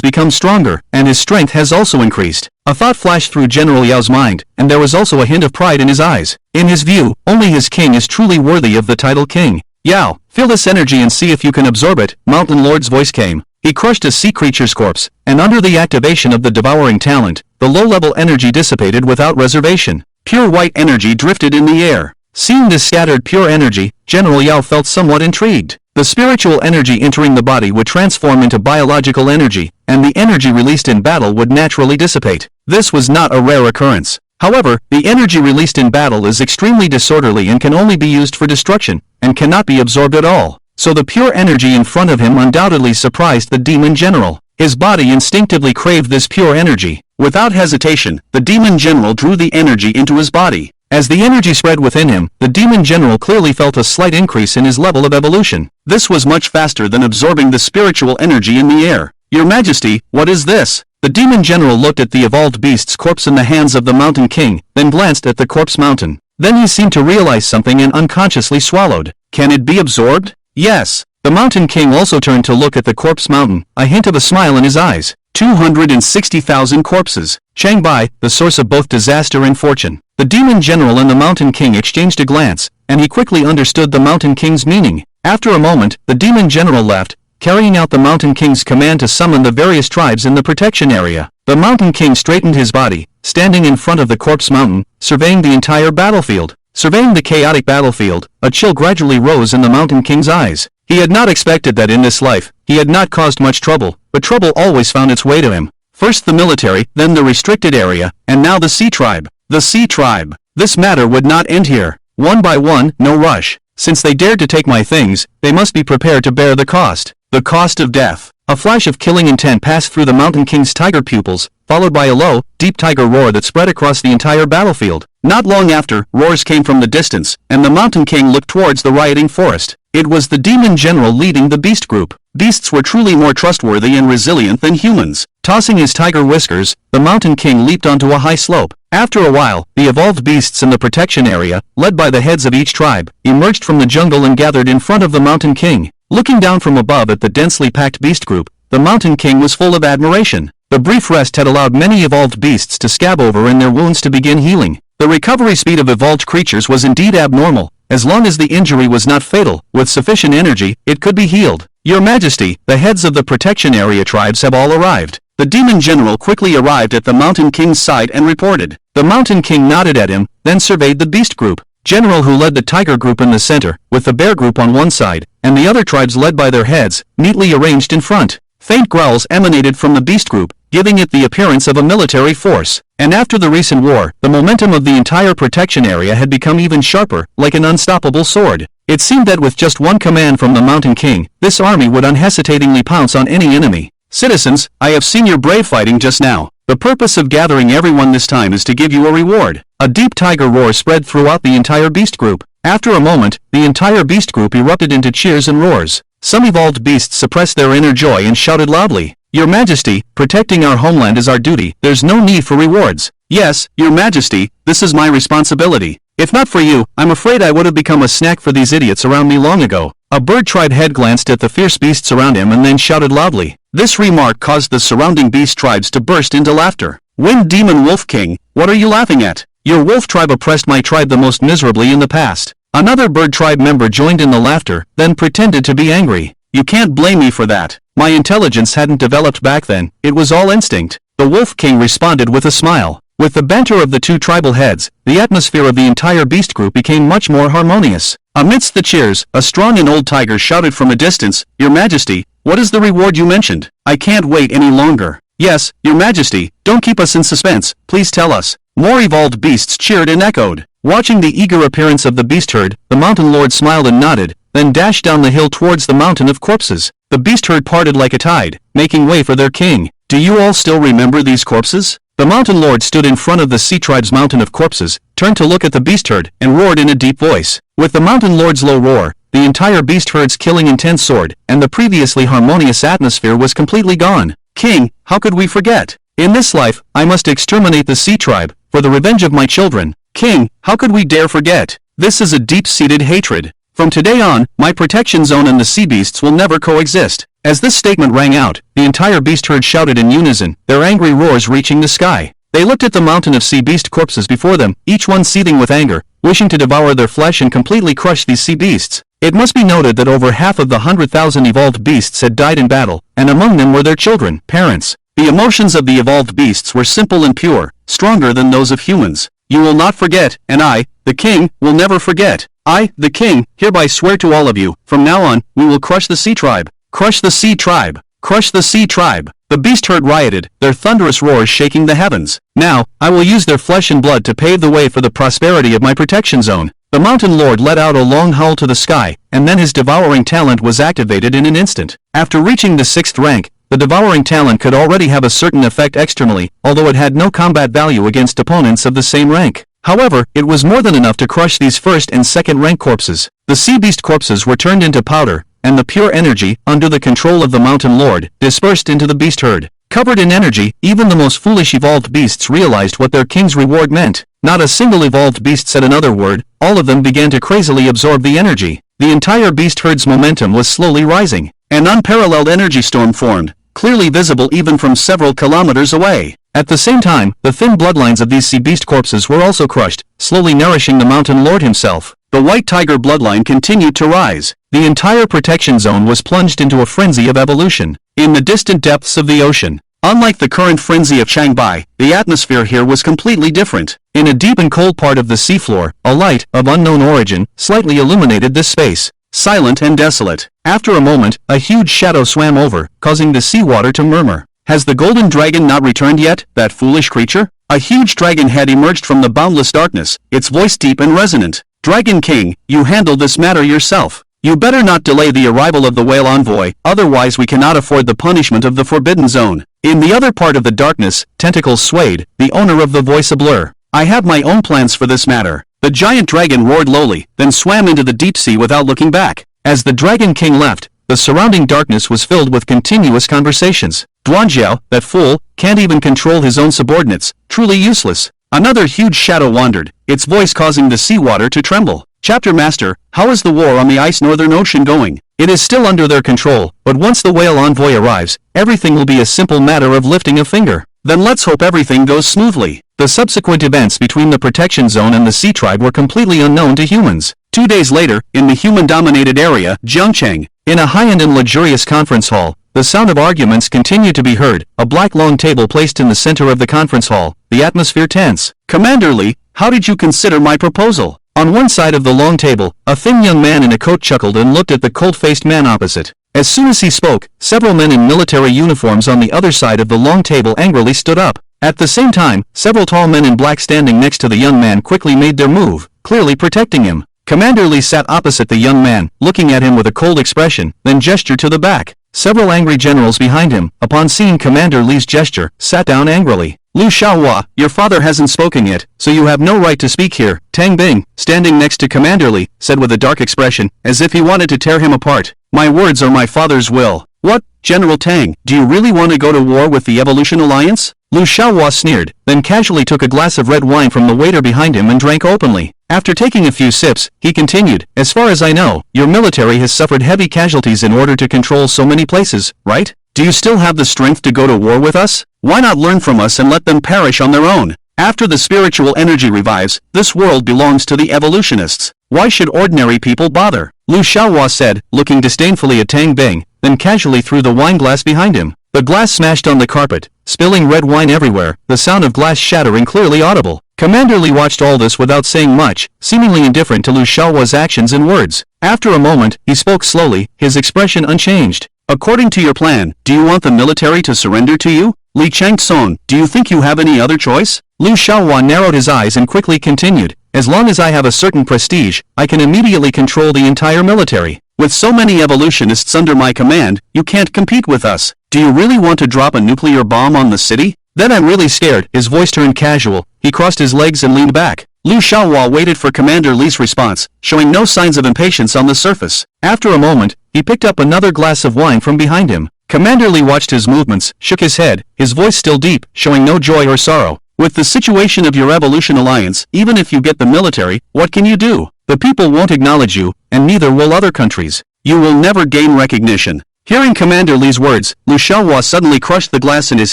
become stronger, and his strength has also increased. A thought flashed through General Yao's mind, and there was also a hint of pride in his eyes. In his view, only his king is truly worthy of the title king. Yao, feel this energy and see if you can absorb it, Mountain Lord's voice came. He crushed a sea creature's corpse, and under the activation of the devouring talent, the low-level energy dissipated without reservation. Pure white energy drifted in the air. Seeing this scattered pure energy, General Yao felt somewhat intrigued. The spiritual energy entering the body would transform into biological energy, and the energy released in battle would naturally dissipate. This was not a rare occurrence. However, the energy released in battle is extremely disorderly and can only be used for destruction, and cannot be absorbed at all. So the pure energy in front of him undoubtedly surprised the demon general. His body instinctively craved this pure energy. Without hesitation, the demon general drew the energy into his body. As the energy spread within him, the demon general clearly felt a slight increase in his level of evolution. This was much faster than absorbing the spiritual energy in the air. Your Majesty, what is this? The demon general looked at the evolved beast's corpse in the hands of the mountain king, then glanced at the corpse mountain. Then he seemed to realize something and unconsciously swallowed. Can it be absorbed? Yes. The Mountain King also turned to look at the corpse mountain, a hint of a smile in his eyes. 260,000 corpses. Shanghai, the source of both disaster and fortune. The Demon General and the Mountain King exchanged a glance, and he quickly understood the Mountain King's meaning. After a moment, the Demon General left, carrying out the Mountain King's command to summon the various tribes in the protection area. The Mountain King straightened his body, standing in front of the corpse mountain, surveying the entire battlefield. Surveying the chaotic battlefield, a chill gradually rose in the Mountain King's eyes. He had not expected that in this life, he had not caused much trouble, but trouble always found its way to him. First the military, then the restricted area, and now the Sea Tribe. The Sea Tribe. This matter would not end here. One by one, no rush. Since they dared to take my things, they must be prepared to bear the cost. The cost of death. A flash of killing intent passed through the Mountain King's tiger pupils, followed by a low, deep tiger roar that spread across the entire battlefield. Not long after, roars came from the distance, and the Mountain King looked towards the rioting forest. It was the Demon General leading the beast group. Beasts were truly more trustworthy and resilient than humans. Tossing his tiger whiskers, the Mountain King leaped onto a high slope. After a while, the evolved beasts in the protection area, led by the heads of each tribe, emerged from the jungle and gathered in front of the Mountain King. Looking down from above at the densely packed beast group, the Mountain King was full of admiration. The brief rest had allowed many evolved beasts to scab over and their wounds to begin healing. The recovery speed of evolved creatures was indeed abnormal. As long as the injury was not fatal, with sufficient energy, it could be healed. Your Majesty, the heads of the protection area tribes have all arrived. The Demon General quickly arrived at the Mountain King's side and reported. The Mountain King nodded at him, then surveyed the beast group. General who led the tiger group in the center, with the bear group on one side, and the other tribes led by their heads, neatly arranged in front. Faint growls emanated from the beast group, giving it the appearance of a military force. And after the recent war, the momentum of the entire protection area had become even sharper, like an unstoppable sword. It seemed that with just one command from the Mountain King, this army would unhesitatingly pounce on any enemy. Citizens, I have seen your brave fighting just now. The purpose of gathering everyone this time is to give you a reward. A deep tiger roar spread throughout the entire beast group. After a moment, the entire beast group erupted into cheers and roars. Some evolved beasts suppressed their inner joy and shouted loudly, Your Majesty, protecting our homeland is our duty. There's no need for rewards. Yes, Your Majesty, this is my responsibility. If not for you, I'm afraid I would have become a snack for these idiots around me long ago. A bird tribe head glanced at the fierce beasts around him and then shouted loudly. This remark caused the surrounding beast tribes to burst into laughter. Wind Demon Wolf King, what are you laughing at? Your wolf tribe oppressed my tribe the most miserably in the past. Another bird tribe member joined in the laughter, then pretended to be angry. You can't blame me for that. My intelligence hadn't developed back then, it was all instinct. The Wolf King responded with a smile. With the banter of the two tribal heads, the atmosphere of the entire beast group became much more harmonious. Amidst the cheers, a strong and old tiger shouted from a distance, Your Majesty, what is the reward you mentioned? I can't wait any longer. Yes, Your Majesty, don't keep us in suspense, please tell us. More evolved beasts cheered and echoed. Watching the eager appearance of the beast herd, the Mountain Lord smiled and nodded, then dashed down the hill towards the mountain of corpses. The beast herd parted like a tide, making way for their king. Do you all still remember these corpses? The Mountain Lord stood in front of the Sea Tribe's mountain of corpses, turned to look at the beast herd, and roared in a deep voice. With the Mountain Lord's low roar, the entire beast herd's killing intent soared, and the previously harmonious atmosphere was completely gone. King, how could we forget? In this life, I must exterminate the Sea Tribe, for the revenge of my children. King, how could we dare forget? This is a deep-seated hatred. From today on, my protection zone and the sea beasts will never coexist. As this statement rang out, the entire beast herd shouted in unison, their angry roars reaching the sky. They looked at the mountain of sea beast corpses before them, each one seething with anger, wishing to devour their flesh and completely crush these sea beasts. It must be noted that over half of the 100,000 evolved beasts had died in battle, and among them were their children, parents. The emotions of the evolved beasts were simple and pure, stronger than those of humans. You will not forget, and I, the king, will never forget. I, the king, hereby swear to all of you, from now on, we will crush the Sea Tribe. Crush the Sea Tribe. Crush the Sea Tribe. The beast herd rioted, their thunderous roars shaking the heavens. Now, I will use their flesh and blood to pave the way for the prosperity of my protection zone. The Mountain Lord let out a long howl to the sky, and then his devouring talent was activated in an instant. After reaching the 6th rank, the devouring talent could already have a certain effect externally, although it had no combat value against opponents of the same rank. However, it was more than enough to crush these 1st and 2nd rank corpses. The sea beast corpses were turned into powder, and the pure energy, under the control of the Mountain Lord, dispersed into the beast herd. Covered in energy, even the most foolish evolved beasts realized what their king's reward meant. Not a single evolved beast said another word, all of them began to crazily absorb the energy. The entire beast herd's momentum was slowly rising. An unparalleled energy storm formed, clearly visible even from several kilometers away. At the same time, the thin bloodlines of these sea beast corpses were also crushed, slowly nourishing the mountain lord himself. The white tiger bloodline continued to rise. The entire protection zone was plunged into a frenzy of evolution. In the distant depths of the ocean, unlike the current frenzy of Shanghai, the atmosphere here was completely different. In a deep and cold part of the seafloor, a light, of unknown origin, slightly illuminated this space. Silent and desolate. After a moment, a huge shadow swam over, causing the seawater to murmur. Has the golden dragon not returned yet, that foolish creature? A huge dragon head emerged from the boundless darkness, its voice deep and resonant. Dragon King, you handle this matter yourself. You better not delay the arrival of the whale envoy, otherwise we cannot afford the punishment of the Forbidden Zone. In the other part of the darkness, tentacles swayed, the owner of the voice a blur. I have my own plans for this matter. The giant dragon roared lowly, then swam into the deep sea without looking back. As the Dragon King left, the surrounding darkness was filled with continuous conversations. Duanjiao, that fool, can't even control his own subordinates, truly useless. Another huge shadow wandered, its voice causing the seawater to tremble. Chapter Master, how is the war on the ice Northern Ocean going? It is still under their control, but once the whale envoy arrives, everything will be a simple matter of lifting a finger. Then let's hope everything goes smoothly. The subsequent events between the protection zone and the sea tribe were completely unknown to humans. 2 days later, in the human-dominated area, Jiangcheng, in a high-end and luxurious conference hall, the sound of arguments continued to be heard, a black long table placed in the center of the conference hall, the atmosphere tense. Commander Li, how did you consider my proposal? On one side of the long table, a thin young man in a coat chuckled and looked at the cold-faced man opposite. As soon as he spoke, several men in military uniforms on the other side of the long table angrily stood up. At the same time, several tall men in black standing next to the young man quickly made their move, clearly protecting him. Commander Li sat opposite the young man, looking at him with a cold expression, then gestured to the back. Several angry generals behind him, upon seeing Commander Li's gesture, sat down angrily. Lu Xiaohua, your father hasn't spoken yet, so you have no right to speak here. Tang Bing, standing next to Commander Li, said with a dark expression, as if he wanted to tear him apart. My words are my father's will. What, General Tang, do you really want to go to war with the Evolution Alliance? Lu Xiaohua sneered, then casually took a glass of red wine from the waiter behind him and drank openly. After taking a few sips, he continued, as far as I know, your military has suffered heavy casualties in order to control so many places, right? Do you still have the strength to go to war with us? Why not learn from us and let them perish on their own? After the spiritual energy revives, this world belongs to the evolutionists. Why should ordinary people bother? Lu Xiaohua said, looking disdainfully at Tang Bing, then casually threw the wine glass behind him. The glass smashed on the carpet, spilling red wine everywhere, the sound of glass shattering clearly audible. Commander Li watched all this without saying much, seemingly indifferent to Lu Xiaohua's actions and words. After a moment, he spoke slowly, his expression unchanged. According to your plan, do you want the military to surrender to you? Li Changson, do you think you have any other choice? Lu Xiaohua narrowed his eyes and quickly continued, as long as I have a certain prestige, I can immediately control the entire military. With so many evolutionists under my command, you can't compete with us. Do you really want to drop a nuclear bomb on the city? Then I'm really scared. His voice turned casual, he crossed his legs and leaned back. Lu Xiaohua waited for Commander Li's response, showing no signs of impatience on the surface. After a moment, he picked up another glass of wine from behind him. Commander Li watched his movements, shook his head, his voice still deep, showing no joy or sorrow. With the situation of your Evolution Alliance, even if you get the military, what can you do? The people won't acknowledge you, and neither will other countries. You will never gain recognition. Hearing Commander Li's words, Lu Xiaohua suddenly crushed the glass in his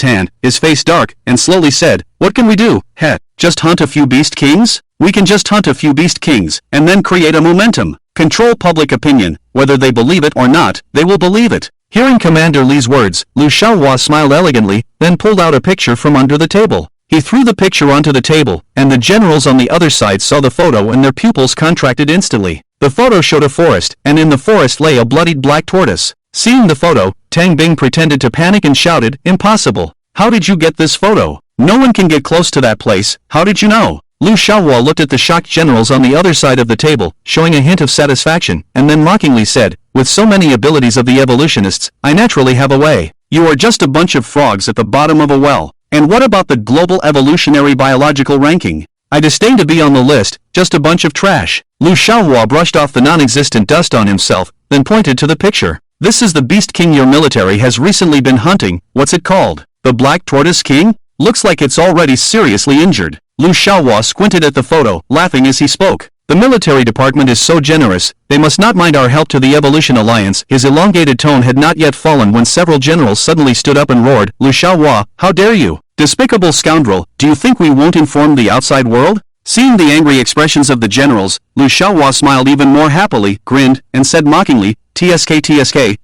hand, his face dark, and slowly said, What can we do? Just hunt a few beast kings? We can just hunt a few beast kings, and then create a momentum. Control public opinion. Whether they believe it or not, they will believe it. Hearing Commander Li's words, Lu Xiaohua smiled elegantly, then pulled out a picture from under the table. He threw the picture onto the table, and the generals on the other side saw the photo and their pupils contracted instantly. The photo showed a forest, and in the forest lay a bloodied black tortoise. Seeing the photo, Tang Bing pretended to panic and shouted, Impossible! How did you get this photo? No one can get close to that place, how did you know? Lu Xiaohua looked at the shocked generals on the other side of the table, showing a hint of satisfaction, and then mockingly said, With so many abilities of the evolutionists, I naturally have a way. You are just a bunch of frogs at the bottom of a well. And what about the global evolutionary biological ranking? I disdain to be on the list, just a bunch of trash. Lu Xiaohua brushed off the non-existent dust on himself, then pointed to the picture. This is the Beast King your military has recently been hunting. What's it called? The Black Tortoise King? Looks like it's already seriously injured. Lu Xiaohua squinted at the photo, laughing as he spoke. The military department is so generous, they must not mind our help to the Evolution Alliance. His elongated tone had not yet fallen when several generals suddenly stood up and roared, Lu Xiaohua, how dare you? Despicable scoundrel, do you think we won't inform the outside world? Seeing the angry expressions of the generals, Lu Xiaohua smiled even more happily, grinned, and said mockingly, TSK,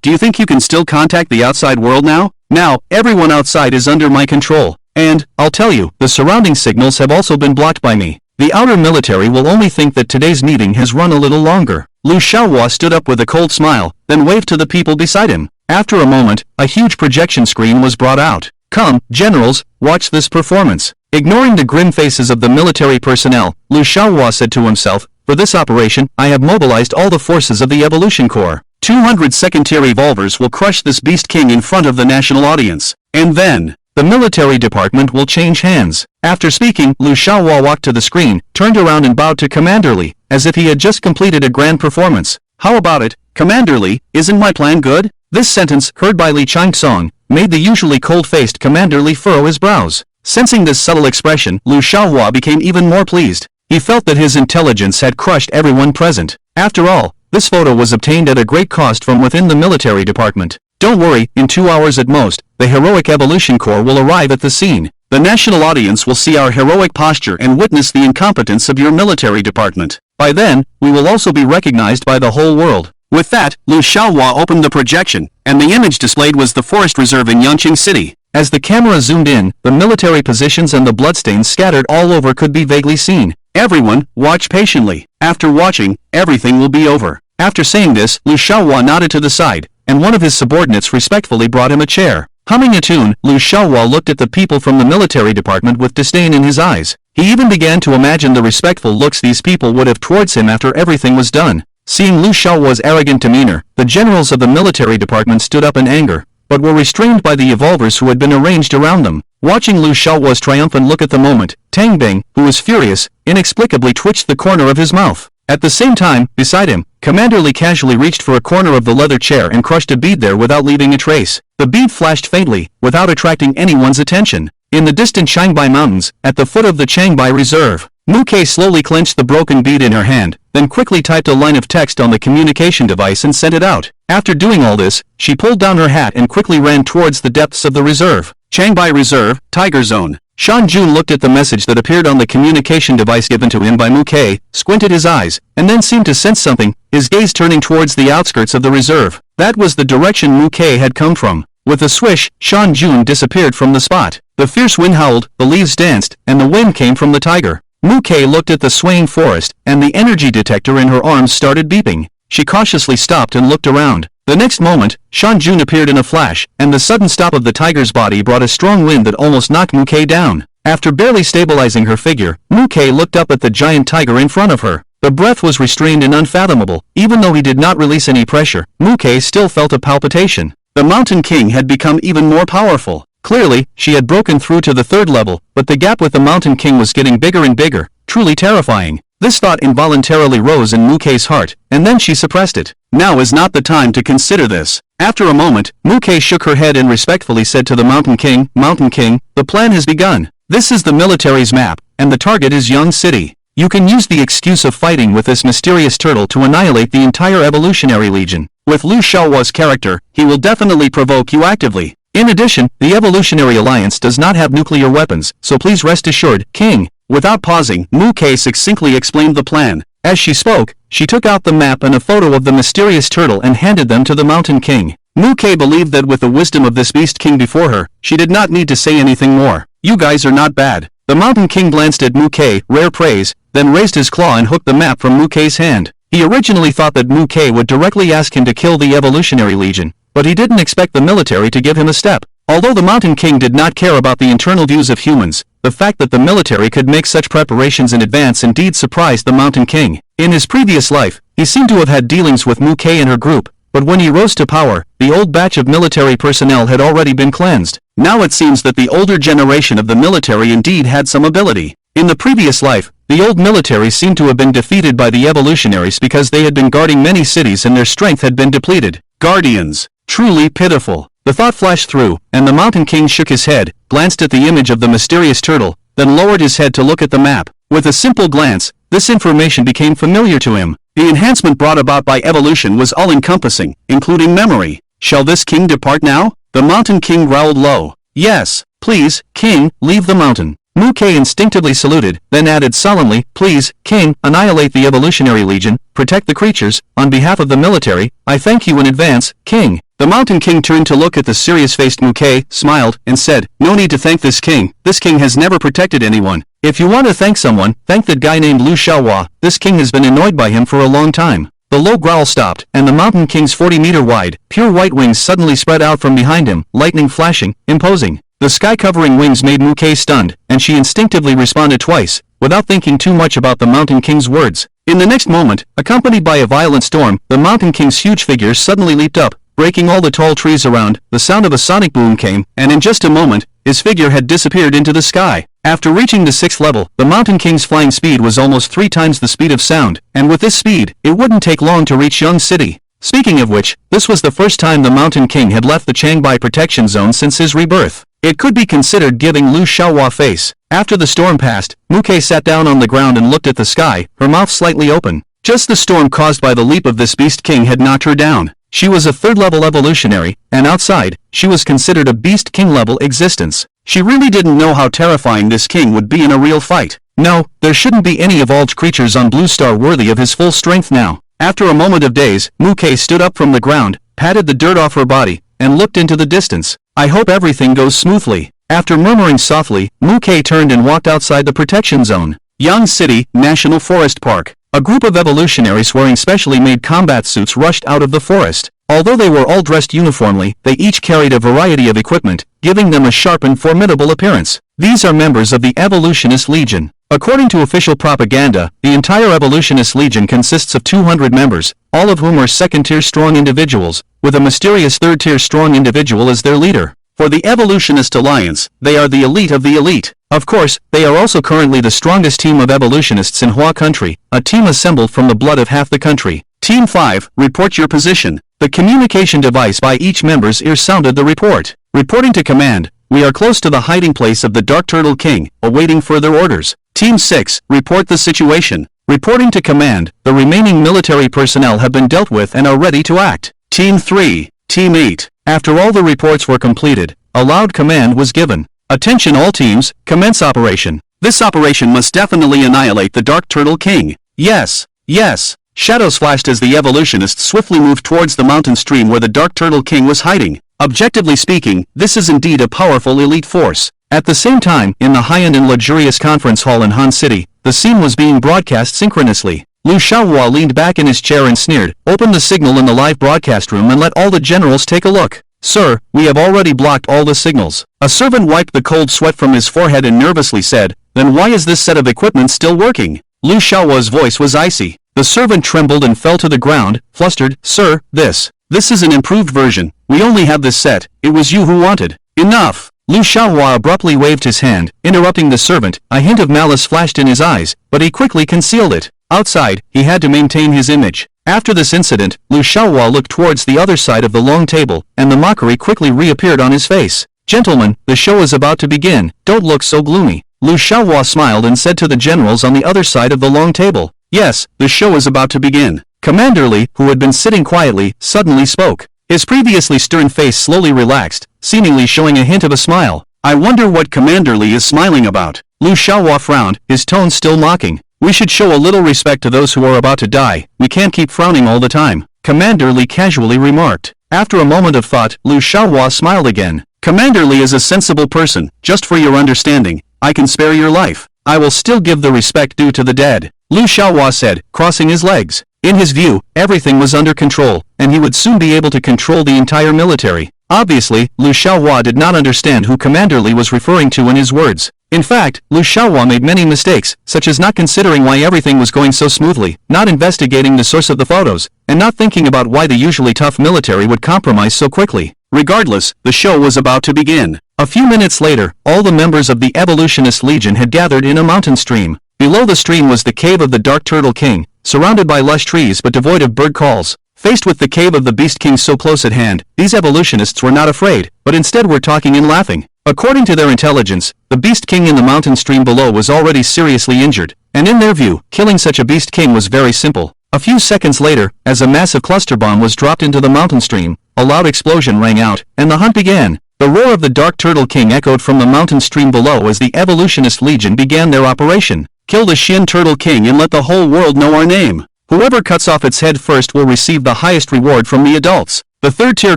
do you think you can still contact the outside world now? Now, everyone outside is under my control. And, I'll tell you, the surrounding signals have also been blocked by me. The outer military will only think that today's meeting has run a little longer. Lu Xiaohua stood up with a cold smile, then waved to the people beside him. After a moment, a huge projection screen was brought out. Come, generals, watch this performance. Ignoring the grim faces of the military personnel, Lu Xiaohua said to himself, for this operation, I have mobilized all the forces of the Evolution Corps. 200 second-tier evolvers will crush this beast king in front of the national audience. And then, the military department will change hands. After speaking, Lu Xiaohua walked to the screen, turned around and bowed to Commander Li, as if he had just completed a grand performance. How about it, Commander Li, isn't my plan good? This sentence, heard by Li Qingsong, made the usually cold-faced Commander Li furrow his brows. Sensing this subtle expression, Lu Xiaohua became even more pleased. He felt that his intelligence had crushed everyone present. After all, this photo was obtained at a great cost from within the military department. Don't worry, in 2 hours at most, the heroic Evolution Corps will arrive at the scene. The national audience will see our heroic posture and witness the incompetence of your military department. By then, we will also be recognized by the whole world. With that, Lu Xiaohua opened the projection, and the image displayed was the forest reserve in Yangqing City. As the camera zoomed in, the military positions and the bloodstains scattered all over could be vaguely seen. Everyone, watch patiently. After watching, everything will be over. After saying this, Lu Xiaohua nodded to the side, and one of his subordinates respectfully brought him a chair. Humming a tune, Lu Xiaohua looked at the people from the military department with disdain in his eyes. He even began to imagine the respectful looks these people would have towards him after everything was done. Seeing Lu Xiaohua's arrogant demeanor, the generals of the military department stood up in anger, but were restrained by the evolvers who had been arranged around them. Watching Lu Xiaohua's triumphant look at the moment, Tang Bing, who was furious, inexplicably twitched the corner of his mouth. At the same time, beside him, Commander Li casually reached for a corner of the leather chair and crushed a bead there without leaving a trace. The bead flashed faintly, without attracting anyone's attention. In the distant Changbai Mountains, at the foot of the Changbai Reserve, Mu Kei slowly clenched the broken bead in her hand, then quickly typed a line of text on the communication device and sent it out. After doing all this, she pulled down her hat and quickly ran towards the depths of the reserve. Changbai Reserve, Tiger Zone. Shan Jun looked at the message that appeared on the communication device given to him by Mu Kei, squinted his eyes, and then seemed to sense something, his gaze turning towards the outskirts of the reserve. That was the direction Mu Kei had come from. With a swish, Shan Jun disappeared from the spot. The fierce wind howled, the leaves danced, and the wind came from the tiger. Mu Kei looked at the swaying forest, and the energy detector in her arms started beeping. She cautiously stopped and looked around. The next moment, Shan Jun appeared in a flash, and the sudden stop of the tiger's body brought a strong wind that almost knocked Mu Kei down. After barely stabilizing her figure, Mu Kei looked up at the giant tiger in front of her. The breath was restrained and unfathomable. Even though he did not release any pressure, Mu Kei still felt a palpitation. The Mountain King had become even more powerful. Clearly, she had broken through to the 3rd level, but the gap with the Mountain King was getting bigger and bigger, truly terrifying. This thought involuntarily rose in Mu Kei's heart, and then she suppressed it. Now is not the time to consider this. After a moment, Mu Kei shook her head and respectfully said to the Mountain King, the plan has begun. This is the military's map, and the target is Yang City. You can use the excuse of fighting with this mysterious turtle to annihilate the entire Evolutionary Legion. With Lu Xiaohua's character, he will definitely provoke you actively. In addition, the Evolutionary Alliance does not have nuclear weapons, so please rest assured, King. Without pausing, Mu Kei succinctly explained the plan. As she spoke, she took out the map and a photo of the mysterious turtle and handed them to the Mountain King. Mu Kei believed that with the wisdom of this beast king before her, she did not need to say anything more. You guys are not bad. The Mountain King glanced at Mu Kei, rare praise, then raised his claw and hooked the map from Mu Kei's hand. He originally thought that Mu Kei would directly ask him to kill the Evolutionary Legion, but he didn't expect the military to give him a step. Although the Mountain King did not care about the internal views of humans, the fact that the military could make such preparations in advance indeed surprised the Mountain King. In his previous life, he seemed to have had dealings with Mu Kei and her group, but when he rose to power, the old batch of military personnel had already been cleansed. Now it seems that the older generation of the military indeed had some ability. In the previous life, the old military seemed to have been defeated by the evolutionaries because they had been guarding many cities and their strength had been depleted. Guardians. Truly pitiful. The thought flashed through, and the Mountain King shook his head, glanced at the image of the mysterious turtle, then lowered his head to look at the map. With a simple glance, this information became familiar to him. The enhancement brought about by evolution was all-encompassing, including memory. Shall this king depart now? The Mountain King growled low. Yes, please, king, leave the mountain. Mukei instinctively saluted, then added solemnly, please, king, annihilate the Evolutionary Legion, protect the creatures, on behalf of the military, I thank you in advance, king. The Mountain King turned to look at the serious-faced Mukei, smiled, and said, no need to thank this king has never protected anyone. If you want to thank someone, thank that guy named Lu Xiaohua, this king has been annoyed by him for a long time. The low growl stopped, and the Mountain King's 40-meter-wide, pure white wings suddenly spread out from behind him, lightning flashing, imposing. The sky-covering wings made Mukei stunned, and she instinctively responded twice, without thinking too much about the Mountain King's words. In the next moment, accompanied by a violent storm, the Mountain King's huge figure suddenly leaped up, breaking all the tall trees around. The sound of a sonic boom came, and in just a moment, his figure had disappeared into the sky. After reaching the 6th level, the Mountain King's flying speed was almost 3 times the speed of sound, and with this speed, it wouldn't take long to reach Young City. Speaking of which, this was the first time the Mountain King had left the Changbai Protection Zone since his rebirth. It could be considered giving Lu Xiaohua face. After the storm passed, Mukei sat down on the ground and looked at the sky, her mouth slightly open. Just the storm caused by the leap of this Beast King had knocked her down. She was a 3rd-level evolutionary, and outside, she was considered a Beast King-level existence. She really didn't know how terrifying this king would be in a real fight. No, there shouldn't be any evolved creatures on Blue Star worthy of his full strength now. After a moment of daze, Mukei stood up from the ground, patted the dirt off her body, and looked into the distance. I hope everything goes smoothly. After murmuring softly, Mukei turned and walked outside the protection zone. Yang City, National Forest Park. A group of evolutionaries wearing specially made combat suits rushed out of the forest. Although they were all dressed uniformly, they each carried a variety of equipment, giving them a sharp and formidable appearance. These are members of the Evolutionist Legion. According to official propaganda, the entire Evolutionist Legion consists of 200 members, all of whom are 2nd-tier strong individuals, with a mysterious 3rd-tier strong individual as their leader. For the Evolutionist Alliance, they are the elite of the elite. Of course, they are also currently the strongest team of evolutionists in Hua Country, a team assembled from the blood of half the country. Team 5, report your position. The communication device by each member's ear sounded the report. Reporting to command, we are close to the hiding place of the Dark Turtle King, awaiting further orders. Team 6, report the situation. Reporting to command, the remaining military personnel have been dealt with and are ready to act. Team 3, Team 8. After all the reports were completed, a loud command was given. Attention all teams, commence operation. This operation must definitely annihilate the Dark Turtle King. Yes, yes. Shadows flashed as the evolutionists swiftly moved towards the mountain stream where the Dark Turtle King was hiding. Objectively speaking, this is indeed a powerful elite force. At the same time, in the high-end and luxurious conference hall in Han City, the scene was being broadcast synchronously. Lu Xiaohua leaned back in his chair and sneered, open the signal in the live broadcast room and let all the generals take a look. Sir, we have already blocked all the signals. A servant wiped the cold sweat from his forehead and nervously said, then why is this set of equipment still working? Lu Xiaohua's voice was icy. The servant trembled and fell to the ground, flustered, Sir, this is an improved version. We only have this set. It was you who wanted. Enough! Lu Xiaohua abruptly waved his hand, interrupting the servant. A hint of malice flashed in his eyes, but he quickly concealed it. Outside, he had to maintain his image. After this incident, Lu Xiaohua looked towards the other side of the long table, and the mockery quickly reappeared on his face. Gentlemen, the show is about to begin. Don't look so gloomy. Lu Xiaohua smiled and said to the generals on the other side of the long table. Yes, the show is about to begin. Commander Li, who had been sitting quietly, suddenly spoke. His previously stern face slowly relaxed, seemingly showing a hint of a smile. I wonder what Commander Li is smiling about. Lu Xiaohua frowned, his tone still mocking. We should show a little respect to those who are about to die. We can't keep frowning all the time. Commander Li casually remarked. After a moment of thought, Lu Xiaohua smiled again. Commander Li is a sensible person. Just for your understanding, I can spare your life. I will still give the respect due to the dead. Lu Xiaohua said, crossing his legs. In his view, everything was under control, and he would soon be able to control the entire military. Obviously, Lu Xiaohua did not understand who Commander Li was referring to in his words. In fact, Lu Xiaohua made many mistakes, such as not considering why everything was going so smoothly, not investigating the source of the photos, and not thinking about why the usually tough military would compromise so quickly. Regardless, the show was about to begin. A few minutes later, all the members of the Evolutionist Legion had gathered in a mountain stream. Below the stream was the cave of the Dark Turtle King, surrounded by lush trees but devoid of bird calls. Faced with the cave of the Beast King so close at hand, these evolutionists were not afraid, but instead were talking and laughing. According to their intelligence, the Beast King in the mountain stream below was already seriously injured, and in their view, killing such a Beast King was very simple. A few seconds later, as a massive cluster bomb was dropped into the mountain stream, a loud explosion rang out, and the hunt began. The roar of the Dark Turtle King echoed from the mountain stream below as the Evolutionist Legion began their operation. Kill the Shin Turtle King and let the whole world know our name. Whoever cuts off its head first will receive the highest reward from the adults. The third-tier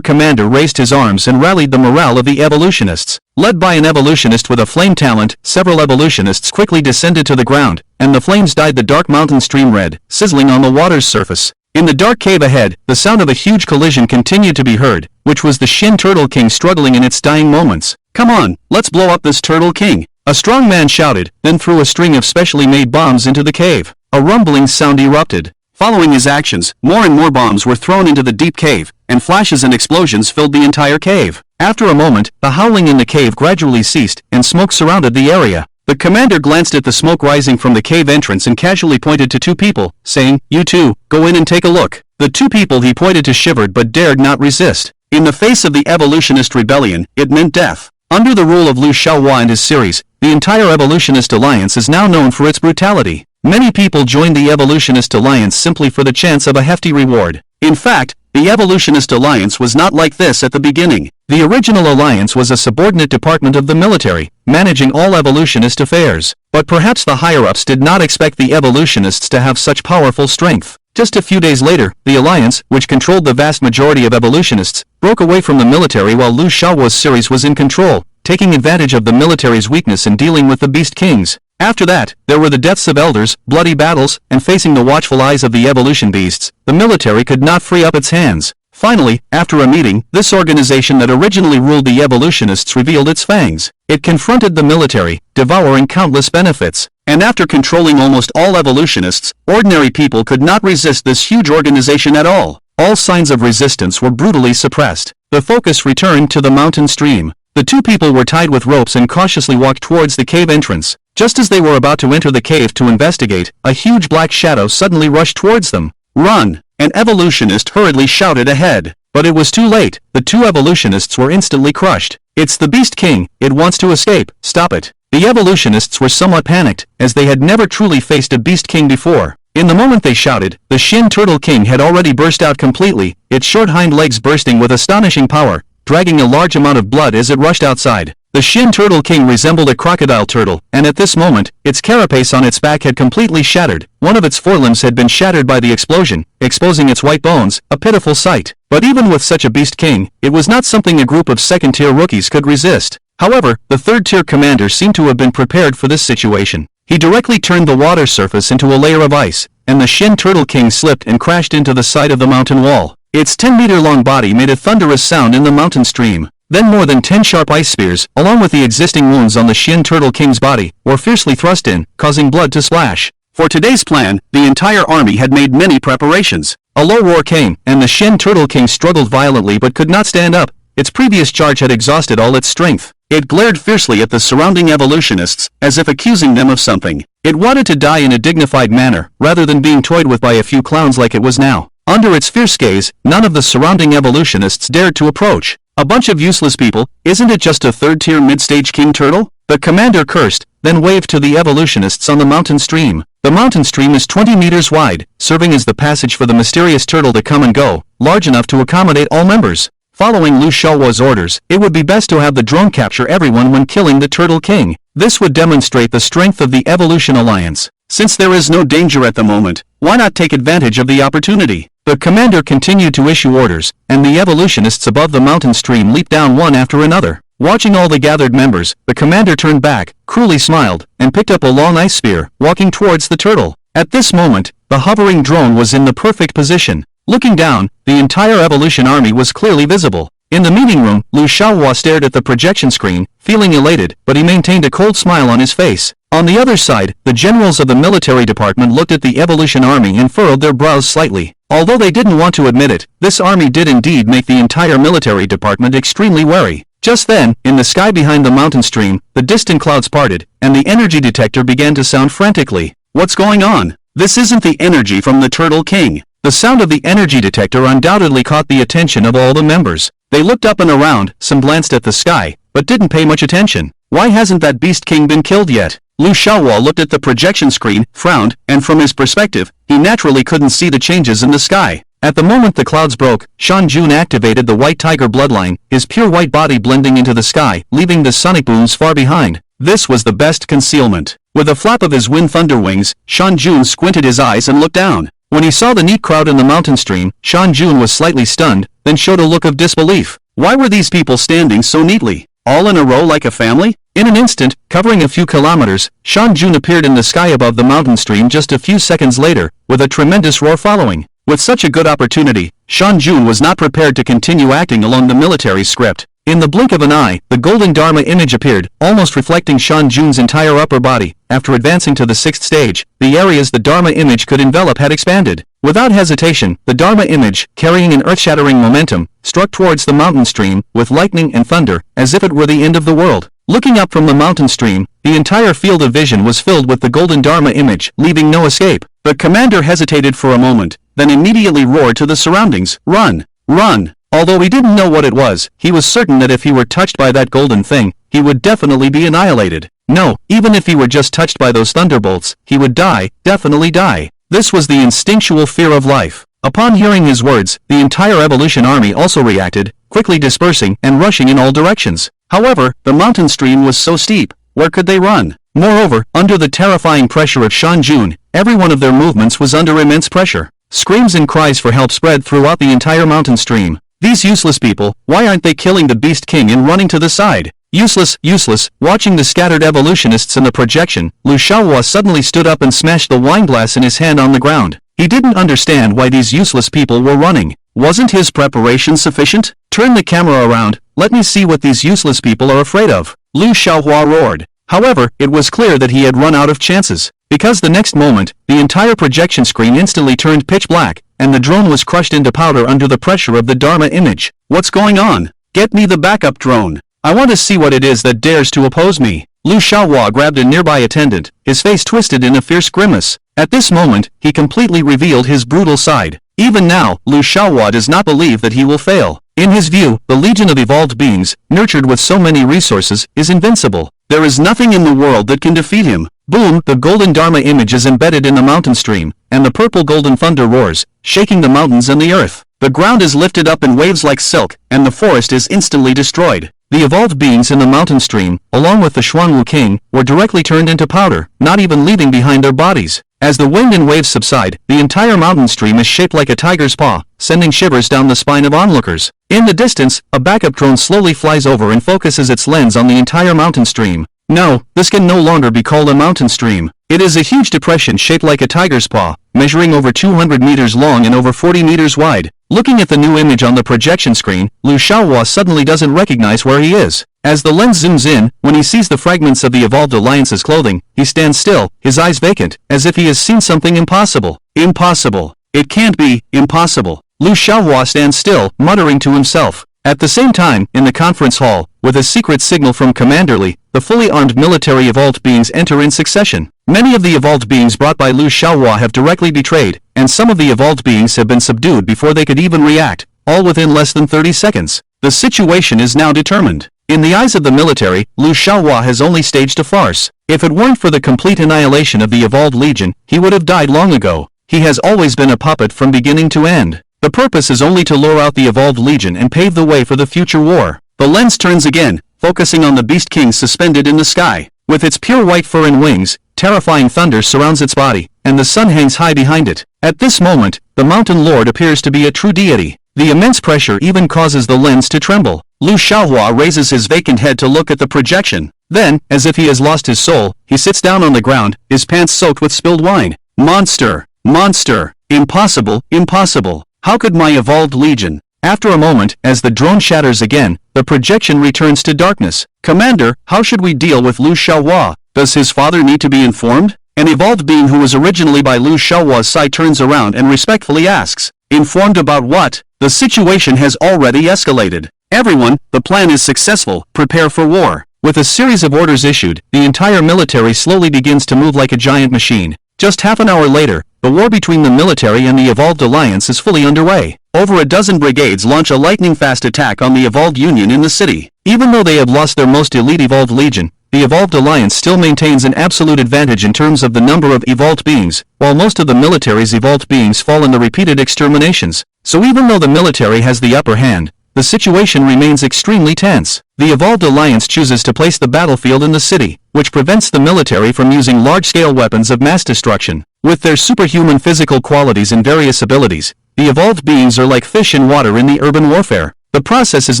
commander raised his arms and rallied the morale of the evolutionists. Led by an evolutionist with a flame talent, several evolutionists quickly descended to the ground, and the flames dyed the dark mountain stream red, sizzling on the water's surface. In the dark cave ahead, the sound of a huge collision continued to be heard, which was the Shin Turtle King struggling in its dying moments. "Come on, let's blow up this Turtle King," a strong man shouted, then threw a string of specially made bombs into the cave. A rumbling sound erupted. Following his actions, more and more bombs were thrown into the deep cave, and flashes and explosions filled the entire cave. After a moment, the howling in the cave gradually ceased, and smoke surrounded the area. The commander glanced at the smoke rising from the cave entrance and casually pointed to two people, saying, "You two, go in and take a look." The two people he pointed to shivered but dared not resist. In the face of the evolutionist rebellion, it meant death. Under the rule of Liu Xiaohua and his series, the entire evolutionist alliance is now known for its brutality. Many people joined the evolutionist alliance simply for the chance of a hefty reward. In fact, the evolutionist alliance was not like this at the beginning. The original alliance was a subordinate department of the military, managing all evolutionist affairs. But perhaps the higher-ups did not expect the evolutionists to have such powerful strength. Just a few days later, the alliance, which controlled the vast majority of evolutionists, broke away from the military while Liu Xiaohua's series was in control, taking advantage of the military's weakness in dealing with the Beast Kings. After that, there were the deaths of elders, bloody battles, and facing the watchful eyes of the evolution beasts, the military could not free up its hands. Finally, after a meeting, this organization that originally ruled the evolutionists revealed its fangs. It confronted the military, devouring countless benefits. And after controlling almost all evolutionists, ordinary people could not resist this huge organization at all. All signs of resistance were brutally suppressed. The focus returned to the mountain stream. The two people were tied with ropes and cautiously walked towards the cave entrance. Just as they were about to enter the cave to investigate, a huge black shadow suddenly rushed towards them. "Run!" An evolutionist hurriedly shouted ahead. But it was too late. The two evolutionists were instantly crushed. "It's the Beast King. It wants to escape. Stop it." The evolutionists were somewhat panicked, as they had never truly faced a Beast King before. In the moment they shouted, the Shin Turtle King had already burst out completely, its short hind legs bursting with astonishing power, dragging a large amount of blood as it rushed outside. The Shin Turtle King resembled a crocodile turtle, and at this moment, its carapace on its back had completely shattered. One of its forelimbs had been shattered by the explosion, exposing its white bones, a pitiful sight. But even with such a Beast King, it was not something a group of second-tier rookies could resist. However, the third-tier commander seemed to have been prepared for this situation. He directly turned the water surface into a layer of ice, and the Shin Turtle King slipped and crashed into the side of the mountain wall. Its 10-meter-long body made a thunderous sound in the mountain stream. Then more than 10 sharp ice spears, along with the existing wounds on the Shin Turtle King's body, were fiercely thrust in, causing blood to splash. For today's plan, the entire army had made many preparations. A low roar came, and the Shin Turtle King struggled violently but could not stand up. Its previous charge had exhausted all its strength. It glared fiercely at the surrounding evolutionists, as if accusing them of something. It wanted to die in a dignified manner, rather than being toyed with by a few clowns like it was now. Under its fierce gaze, none of the surrounding evolutionists dared to approach. "A bunch of useless people, isn't it just a third-tier mid-stage king turtle?" The commander cursed, then waved to the evolutionists on the mountain stream. The mountain stream is 20 meters wide, serving as the passage for the mysterious turtle to come and go, large enough to accommodate all members. Following Liu Xiaohua's orders, it would be best to have the drone capture everyone when killing the Turtle King. This would demonstrate the strength of the Evolution Alliance. Since there is no danger at the moment, why not take advantage of the opportunity? The commander continued to issue orders, and the evolutionists above the mountain stream leaped down one after another. Watching all the gathered members, the commander turned back, cruelly smiled, and picked up a long ice spear, walking towards the turtle. At this moment, the hovering drone was in the perfect position. Looking down, the entire evolution army was clearly visible. In the meeting room, Liu Xiaohua stared at the projection screen, feeling elated, but he maintained a cold smile on his face. On the other side, the generals of the military department looked at the evolution army and furrowed their brows slightly. Although they didn't want to admit it, this army did indeed make the entire military department extremely wary. Just then, in the sky behind the mountain stream, the distant clouds parted, and the energy detector began to sound frantically. "What's going on? This isn't the energy from the Turtle King." The sound of the energy detector undoubtedly caught the attention of all the members. They looked up and around, some glanced at the sky, but didn't pay much attention. Why hasn't that beast king been killed yet? Lu Xiaohua looked at the projection screen, frowned, and from his perspective, he naturally couldn't see the changes in the sky. At the moment the clouds broke, Shan Jun activated the white tiger bloodline, his pure white body blending into the sky, leaving the sonic booms far behind. This was the best concealment. With a flap of his wind thunder wings, Shan Jun squinted his eyes and looked down. When he saw the neat crowd in the mountain stream, Shan Jun was slightly stunned, then showed a look of disbelief. Why were these people standing so neatly? All in a row like a family? In an instant, covering a few kilometers, Shan Jun appeared in the sky above the mountain stream just a few seconds later, with a tremendous roar following. With such a good opportunity, Shan Jun was not prepared to continue acting along the military script. In the blink of an eye, the golden Dharma image appeared, almost reflecting Shan Jun's entire upper body. After advancing to the 6th stage, the areas the Dharma image could envelop had expanded. Without hesitation, the Dharma image, carrying an earth-shattering momentum, struck towards the mountain stream, with lightning and thunder, as if it were the end of the world. Looking up from the mountain stream, the entire field of vision was filled with the golden Dharma image, leaving no escape. The commander hesitated for a moment, then immediately roared to the surroundings, "Run! Run!" Although he didn't know what it was, he was certain that if he were touched by that golden thing, he would definitely be annihilated. No, even if he were just touched by those thunderbolts, he would die, definitely die. This was the instinctual fear of life. Upon hearing his words, the entire evolution army also reacted, quickly dispersing and rushing in all directions. However, the mountain stream was so steep, where could they run? Moreover, under the terrifying pressure of Shan Jun, every one of their movements was under immense pressure. Screams and cries for help spread throughout the entire mountain stream. These useless people, why aren't they killing the beast king and running to the side? Useless, useless. Watching the scattered evolutionists in the projection, Lu Xiaohua suddenly stood up and smashed the wine glass in his hand on the ground. He didn't understand why these useless people were running. Wasn't his preparation sufficient? Turn the camera around, let me see what these useless people are afraid of. Lu Xiaohua roared. However, it was clear that he had run out of chances, because the next moment, the entire projection screen instantly turned pitch black, and the drone was crushed into powder under the pressure of the Dharma image. What's going on? Get me the backup drone. I want to see what it is that dares to oppose me. Lu Xiaohua grabbed a nearby attendant, his face twisted in a fierce grimace. At this moment, he completely revealed his brutal side. Even now, Lu Xiaohua does not believe that he will fail. In his view, the legion of evolved beings, nurtured with so many resources, is invincible. There is nothing in the world that can defeat him. Boom! The golden Dharma image is embedded in the mountain stream, and the purple golden thunder roars, shaking the mountains and the earth. The ground is lifted up in waves like silk, and the forest is instantly destroyed. The evolved beings in the mountain stream, along with the Xuanwu king, were directly turned into powder, not even leaving behind their bodies. As the wind and waves subside, the entire mountain stream is shaped like a tiger's paw, sending shivers down the spine of onlookers. In the distance, a backup drone slowly flies over and focuses its lens on the entire mountain stream. No, this can no longer be called a mountain stream. It is a huge depression shaped like a tiger's paw, measuring over 200 meters long and over 40 meters wide. Looking at the new image on the projection screen, Lu Xiaohua suddenly doesn't recognize where he is. As the lens zooms in, when he sees the fragments of the Evolved Alliance's clothing, he stands still, his eyes vacant, as if he has seen something impossible. Impossible. It can't be, impossible. Lu Xiaohua stands still, muttering to himself. At the same time, in the conference hall, with a secret signal from Commander Li, the fully armed military evolved beings enter in succession. Many of the evolved beings brought by Lu Xiaohua have directly betrayed, and some of the evolved beings have been subdued before they could even react, all within less than 30 seconds. The situation is now determined. In the eyes of the military, Lu Xiaohua has only staged a farce. If it weren't for the complete annihilation of the evolved legion, he would have died long ago. He has always been a puppet from beginning to end. The purpose is only to lure out the evolved legion and pave the way for the future war. The lens turns again, focusing on the Beast King suspended in the sky. With its pure white fur and wings, terrifying thunder surrounds its body, and the sun hangs high behind it. At this moment, the Mountain Lord appears to be a true deity. The immense pressure even causes the lens to tremble. Lu Xiaohua raises his vacant head to look at the projection. Then, as if he has lost his soul, he sits down on the ground, his pants soaked with spilled wine. Monster! Monster! Impossible! Impossible! How could my evolved legion? After a moment, as the drone shatters again, the projection returns to darkness. Commander, how should we deal with Lu Xiaohua? Does his father need to be informed? An evolved being who was originally by Lu Xiaohua's side turns around and respectfully asks, informed about what? The situation has already escalated. Everyone, the plan is successful, prepare for war. With a series of orders issued, the entire military slowly begins to move like a giant machine. Just half an hour later, the war between the military and the Evolved Alliance is fully underway. over a dozen brigades launch a lightning-fast attack on the Evolved Union in the city. Even though they have lost their most elite Evolved Legion, the Evolved Alliance still maintains an absolute advantage in terms of the number of evolved beings, while most of the military's evolved beings fall in the repeated exterminations. So even though the military has the upper hand, the situation remains extremely tense. The Evolved Alliance chooses to place the battlefield in the city, which prevents the military from using large-scale weapons of mass destruction. With their superhuman physical qualities and various abilities, the evolved beings are like fish in water in the urban warfare. The process is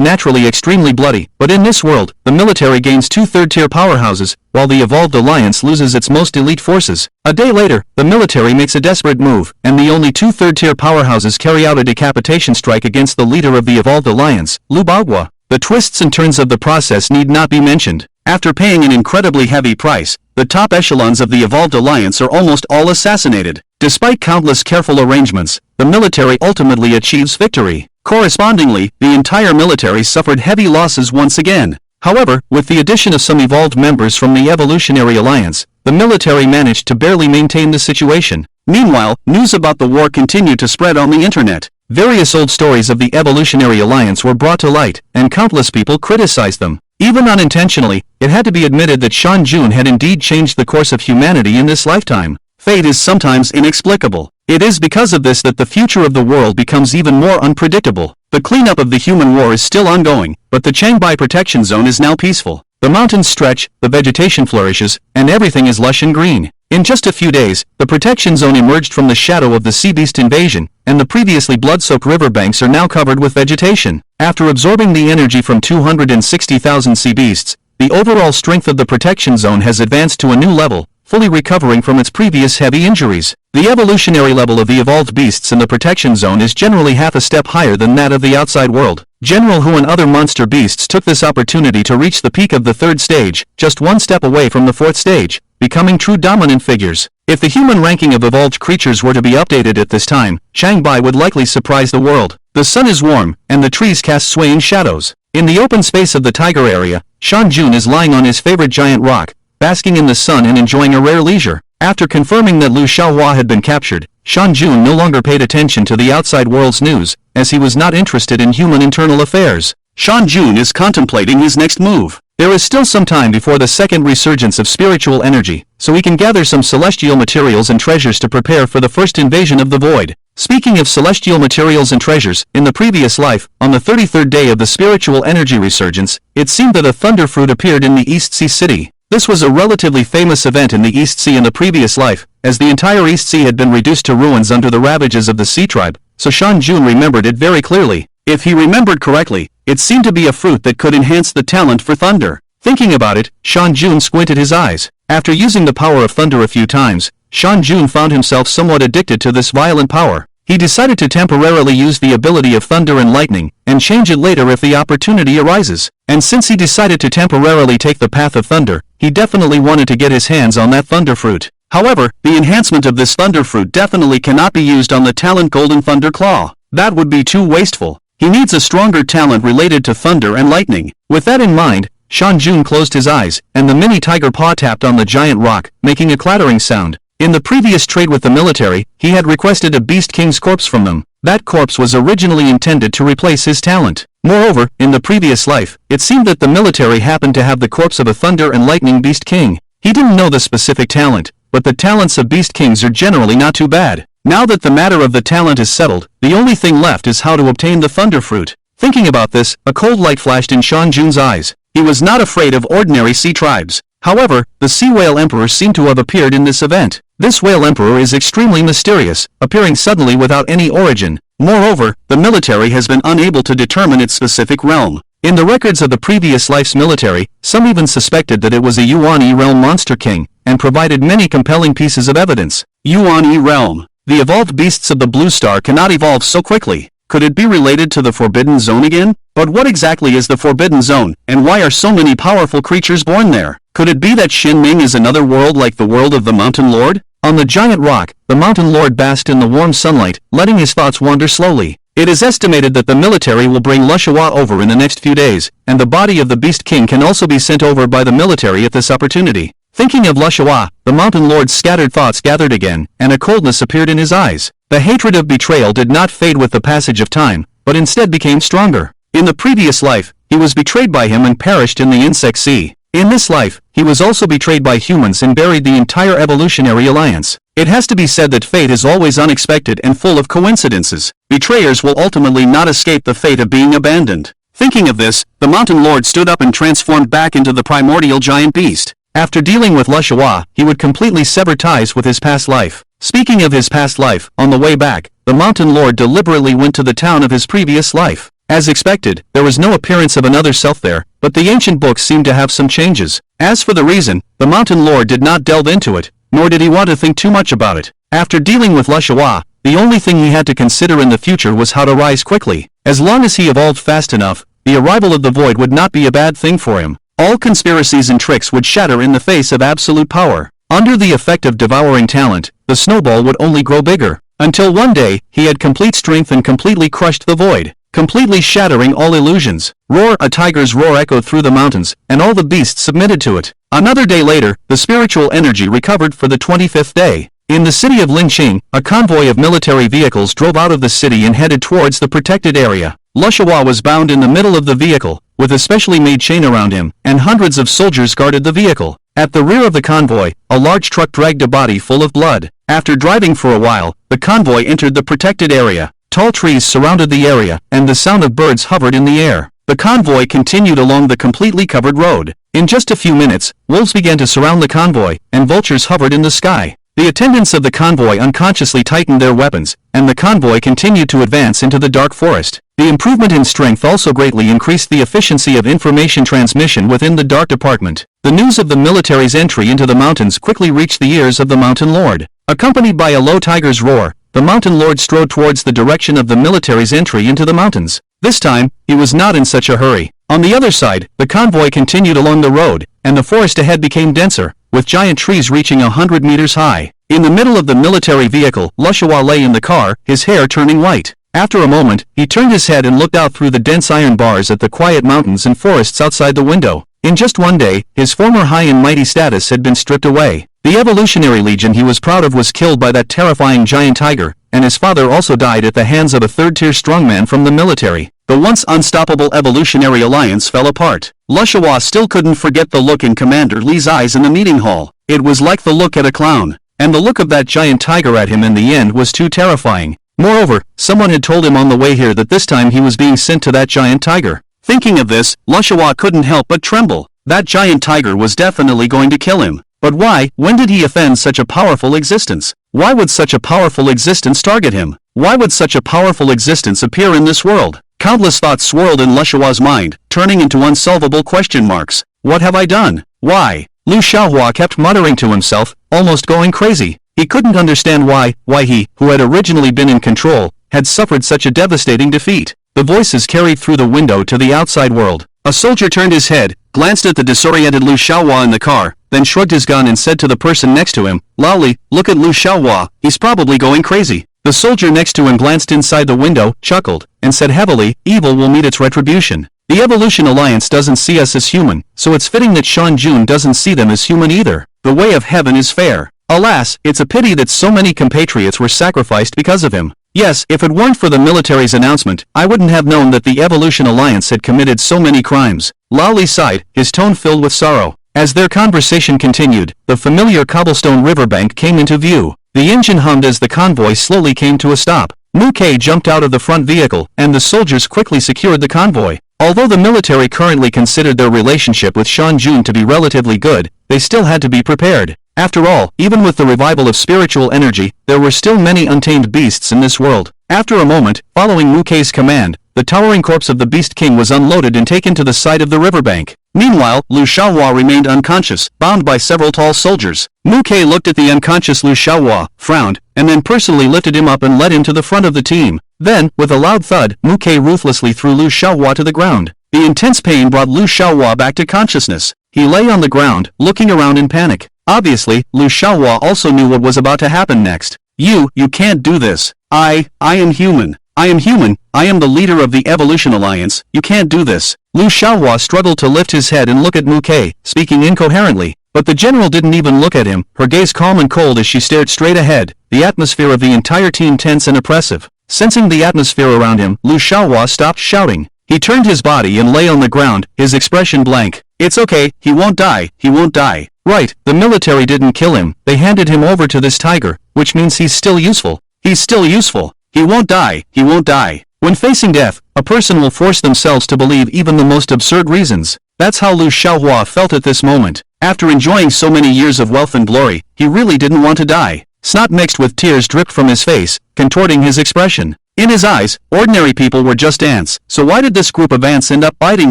naturally extremely bloody, but in this world, the military gains 2 third-tier powerhouses, while the Evolved Alliance loses its most elite forces. A day later, the military makes a desperate move, and the only 2 third-tier powerhouses carry out a decapitation strike against the leader of the Evolved Alliance, Lu Bagua. The twists and turns of the process need not be mentioned. After paying an incredibly heavy price, the top echelons of the Evolved Alliance are almost all assassinated. Despite countless careful arrangements, the military ultimately achieves victory. Correspondingly, the entire military suffered heavy losses once again. However, with the addition of some evolved members from the Evolutionary Alliance, the military managed to barely maintain the situation. Meanwhile, news about the war continued to spread on the internet. Various old stories of the Evolutionary Alliance were brought to light, and countless people criticized them. Even unintentionally, it had to be admitted that Shan Jun had indeed changed the course of humanity in this lifetime. Fate is sometimes inexplicable. It is because of this that the future of the world becomes even more unpredictable. The cleanup of the human war is still ongoing, but the Changbai Protection Zone is now peaceful. The mountains stretch, the vegetation flourishes, and everything is lush and green. In just a few days, the protection zone emerged from the shadow of the sea beast invasion, and the previously blood-soaked riverbanks are now covered with vegetation. After absorbing the energy from 260,000 sea beasts, the overall strength of the protection zone has advanced to a new level, fully recovering from its previous heavy injuries. The evolutionary level of the evolved beasts in the protection zone is generally half a step higher than that of the outside world. General Hu and other monster beasts took this opportunity to reach the peak of the 3rd stage, just one step away from the 4th stage, becoming true dominant figures. If the human ranking of evolved creatures were to be updated at this time, Changbai would likely surprise the world. The sun is warm, and the trees cast swaying shadows. In the open space of the tiger area, Shan Jun is lying on his favorite giant rock, basking in the sun and enjoying a rare leisure. After confirming that Lu Xiaohua had been captured, Shan Jun no longer paid attention to the outside world's news, as he was not interested in human internal affairs. Shan Jun is contemplating his next move. There is still some time before the second resurgence of spiritual energy, so he can gather some celestial materials and treasures to prepare for the first invasion of the void. Speaking of celestial materials and treasures, in the previous life, on the 33rd day of the spiritual energy resurgence, it seemed that a thunder fruit appeared in the East Sea city. This was a relatively famous event in the East Sea in the previous life, as the entire East Sea had been reduced to ruins under the ravages of the Sea Tribe, so Shan Jun remembered it very clearly. If he remembered correctly, it seemed to be a fruit that could enhance the talent for thunder. Thinking about it, Shan Jun squinted his eyes. After using the power of thunder a few times, Shan Jun found himself somewhat addicted to this violent power. He decided to temporarily use the ability of thunder and lightning, and change it later if the opportunity arises. And since he decided to temporarily take the path of thunder, he definitely wanted to get his hands on that thunder fruit. However, the enhancement of this thunder fruit definitely cannot be used on the talent Golden Thunder Claw. That would be too wasteful. He needs a stronger talent related to thunder and lightning. With that in mind, Shan Jun closed his eyes, and the mini tiger paw tapped on the giant rock, making a clattering sound. In the previous trade with the military, he had requested a Beast King's corpse from them. That corpse was originally intended to replace his talent. Moreover, in the previous life, it seemed that the military happened to have the corpse of a Thunder and Lightning Beast King. He didn't know the specific talent, but the talents of Beast Kings are generally not too bad. Now that the matter of the talent is settled, the only thing left is how to obtain the Thunder Fruit. Thinking about this, a cold light flashed in Shan Jun's eyes. He was not afraid of ordinary sea tribes. However, the Sea Whale Emperor seemed to have appeared in this event. This Whale Emperor is extremely mysterious, appearing suddenly without any origin. Moreover, the military has been unable to determine its specific realm. In the records of the previous life's military, some even suspected that it was a Yuan-E realm monster king, and provided many compelling pieces of evidence. Yuan-E realm. The evolved beasts of the Blue Star cannot evolve so quickly. Could it be related to the Forbidden Zone again? But what exactly is the Forbidden Zone, and why are so many powerful creatures born there? Could it be that Xinming is another world like the world of the Mountain Lord? On the giant rock, the Mountain Lord basked in the warm sunlight, letting his thoughts wander slowly. It is estimated that the military will bring Lu Xiaohua over in the next few days, and the body of the Beast King can also be sent over by the military at this opportunity. Thinking of Lu Xiaohua, the Mountain Lord's scattered thoughts gathered again, and a coldness appeared in his eyes. The hatred of betrayal did not fade with the passage of time, but instead became stronger. In the previous life, he was betrayed by him and perished in the insect sea. In this life, he was also betrayed by humans and buried the entire evolutionary alliance. It has to be said that fate is always unexpected and full of coincidences. Betrayers will ultimately not escape the fate of being abandoned. Thinking of this, the mountain lord stood up and transformed back into the primordial giant beast. After dealing with Lushawa, he would completely sever ties with his past life. Speaking of his past life, on the way back, the mountain lord deliberately went to the town of his previous life. As expected, there was no appearance of another self there, but the ancient books seemed to have some changes. As for the reason, the mountain lord did not delve into it, nor did he want to think too much about it. After dealing with Lushawa, the only thing he had to consider in the future was how to rise quickly. As long as he evolved fast enough, the arrival of the void would not be a bad thing for him. All conspiracies and tricks would shatter in the face of absolute power. Under the effect of devouring talent, the snowball would only grow bigger, until one day, he had complete strength and completely crushed the void, completely shattering all illusions. Roar! A tiger's roar echoed through the mountains, and all the beasts submitted to it. Another day later, the spiritual energy recovered for the 25th day. In the city of Linqing, a convoy of military vehicles drove out of the city and headed towards the protected area. Lushawa was bound in the middle of the vehicle, with a specially made chain around him, and hundreds of soldiers guarded the vehicle. At the rear of the convoy, a large truck dragged a body full of blood. After driving for a while, the convoy entered the protected area. Tall trees surrounded the area, and the sound of birds hovered in the air. The convoy continued along the completely covered road. In just a few minutes, wolves began to surround the convoy, and vultures hovered in the sky. The attendants of the convoy unconsciously tightened their weapons, and the convoy continued to advance into the dark forest. The improvement in strength also greatly increased the efficiency of information transmission within the dark department. The news of the military's entry into the mountains quickly reached the ears of the mountain lord. Accompanied by a low tiger's roar, the mountain lord strode towards the direction of the military's entry into the mountains. This time, he was not in such a hurry. On the other side, the convoy continued along the road, and the forest ahead became denser, with giant trees reaching 100 meters high. In the middle of the military vehicle, Lushawa lay in the car, his hair turning white. After a moment, he turned his head and looked out through the dense iron bars at the quiet mountains and forests outside the window. In just one day, his former high and mighty status had been stripped away. The evolutionary legion he was proud of was killed by that terrifying giant tiger, and his father also died at the hands of a third-tier strongman from the military. The once unstoppable evolutionary alliance fell apart. Lushawa still couldn't forget the look in Commander Lee's eyes in the meeting hall. It was like the look at a clown, and the look of that giant tiger at him in the end was too terrifying. Moreover, someone had told him on the way here that this time he was being sent to that giant tiger. Thinking of this, Lushawa couldn't help but tremble. That giant tiger was definitely going to kill him. But why? When did he offend such a powerful existence? Why would such a powerful existence target him? Why would such a powerful existence appear in this world? Countless thoughts swirled in Lushawa's mind, turning into unsolvable question marks. What have I done? Why? Lu Xiaohua kept muttering to himself, almost going crazy. He couldn't understand why he, who had originally been in control, had suffered such a devastating defeat. The voices carried through the window to the outside world. A soldier turned his head, glanced at the disoriented Lu Xiaohua in the car, then shrugged his gun and said to the person next to him, "Lali, look at Lu Xiaohua, he's probably going crazy." The soldier next to him glanced inside the window, chuckled, and said heavily, "Evil will meet its retribution. The Evolution Alliance doesn't see us as human, so it's fitting that Shan Jun doesn't see them as human either. The way of heaven is fair. Alas, it's a pity that so many compatriots were sacrificed because of him. Yes, if it weren't for the military's announcement, I wouldn't have known that the Evolution Alliance had committed so many crimes." Lali sighed, his tone filled with sorrow. As their conversation continued, the familiar cobblestone riverbank came into view. The engine hummed as the convoy slowly came to a stop. Mu Kei jumped out of the front vehicle, and the soldiers quickly secured the convoy. Although the military currently considered their relationship with Shan Jun to be relatively good, they still had to be prepared. After all, even with the revival of spiritual energy, there were still many untamed beasts in this world. After a moment, following Mu Kei's command, the towering corpse of the Beast King was unloaded and taken to the side of the riverbank. Meanwhile, Lu Xiaohua remained unconscious, bound by several tall soldiers. Mu Kei looked at the unconscious Lu Xiaohua, frowned, and then personally lifted him up and led him to the front of the team. Then, with a loud thud, Mu Kei ruthlessly threw Lu Xiaohua to the ground. The intense pain brought Lu Xiaohua back to consciousness. He lay on the ground, looking around in panic. Obviously, Lu Xiaohua also knew what was about to happen next. You can't do this. I am human. I am human. I am the leader of the Evolution Alliance. You can't do this. Lu Xiaohua struggled to lift his head and look at Mu Kei, speaking incoherently. But the general didn't even look at him, her gaze calm and cold as she stared straight ahead. the atmosphere of the entire team tense and oppressive. Sensing the atmosphere around him, Lu Xiaohua stopped shouting. He turned his body and lay on the ground, his expression blank. It's okay, he won't die, he won't die. Right, the military didn't kill him, they handed him over to this tiger, which means he's still useful. He's still useful. He won't die, he won't die. When facing death, a person will force themselves to believe even the most absurd reasons. That's how Lu Xiaohua felt at this moment. After enjoying so many years of wealth and glory, he really didn't want to die. Snot mixed with tears dripped from his face, contorting his expression. In his eyes, ordinary people were just ants, so why did this group of ants end up biting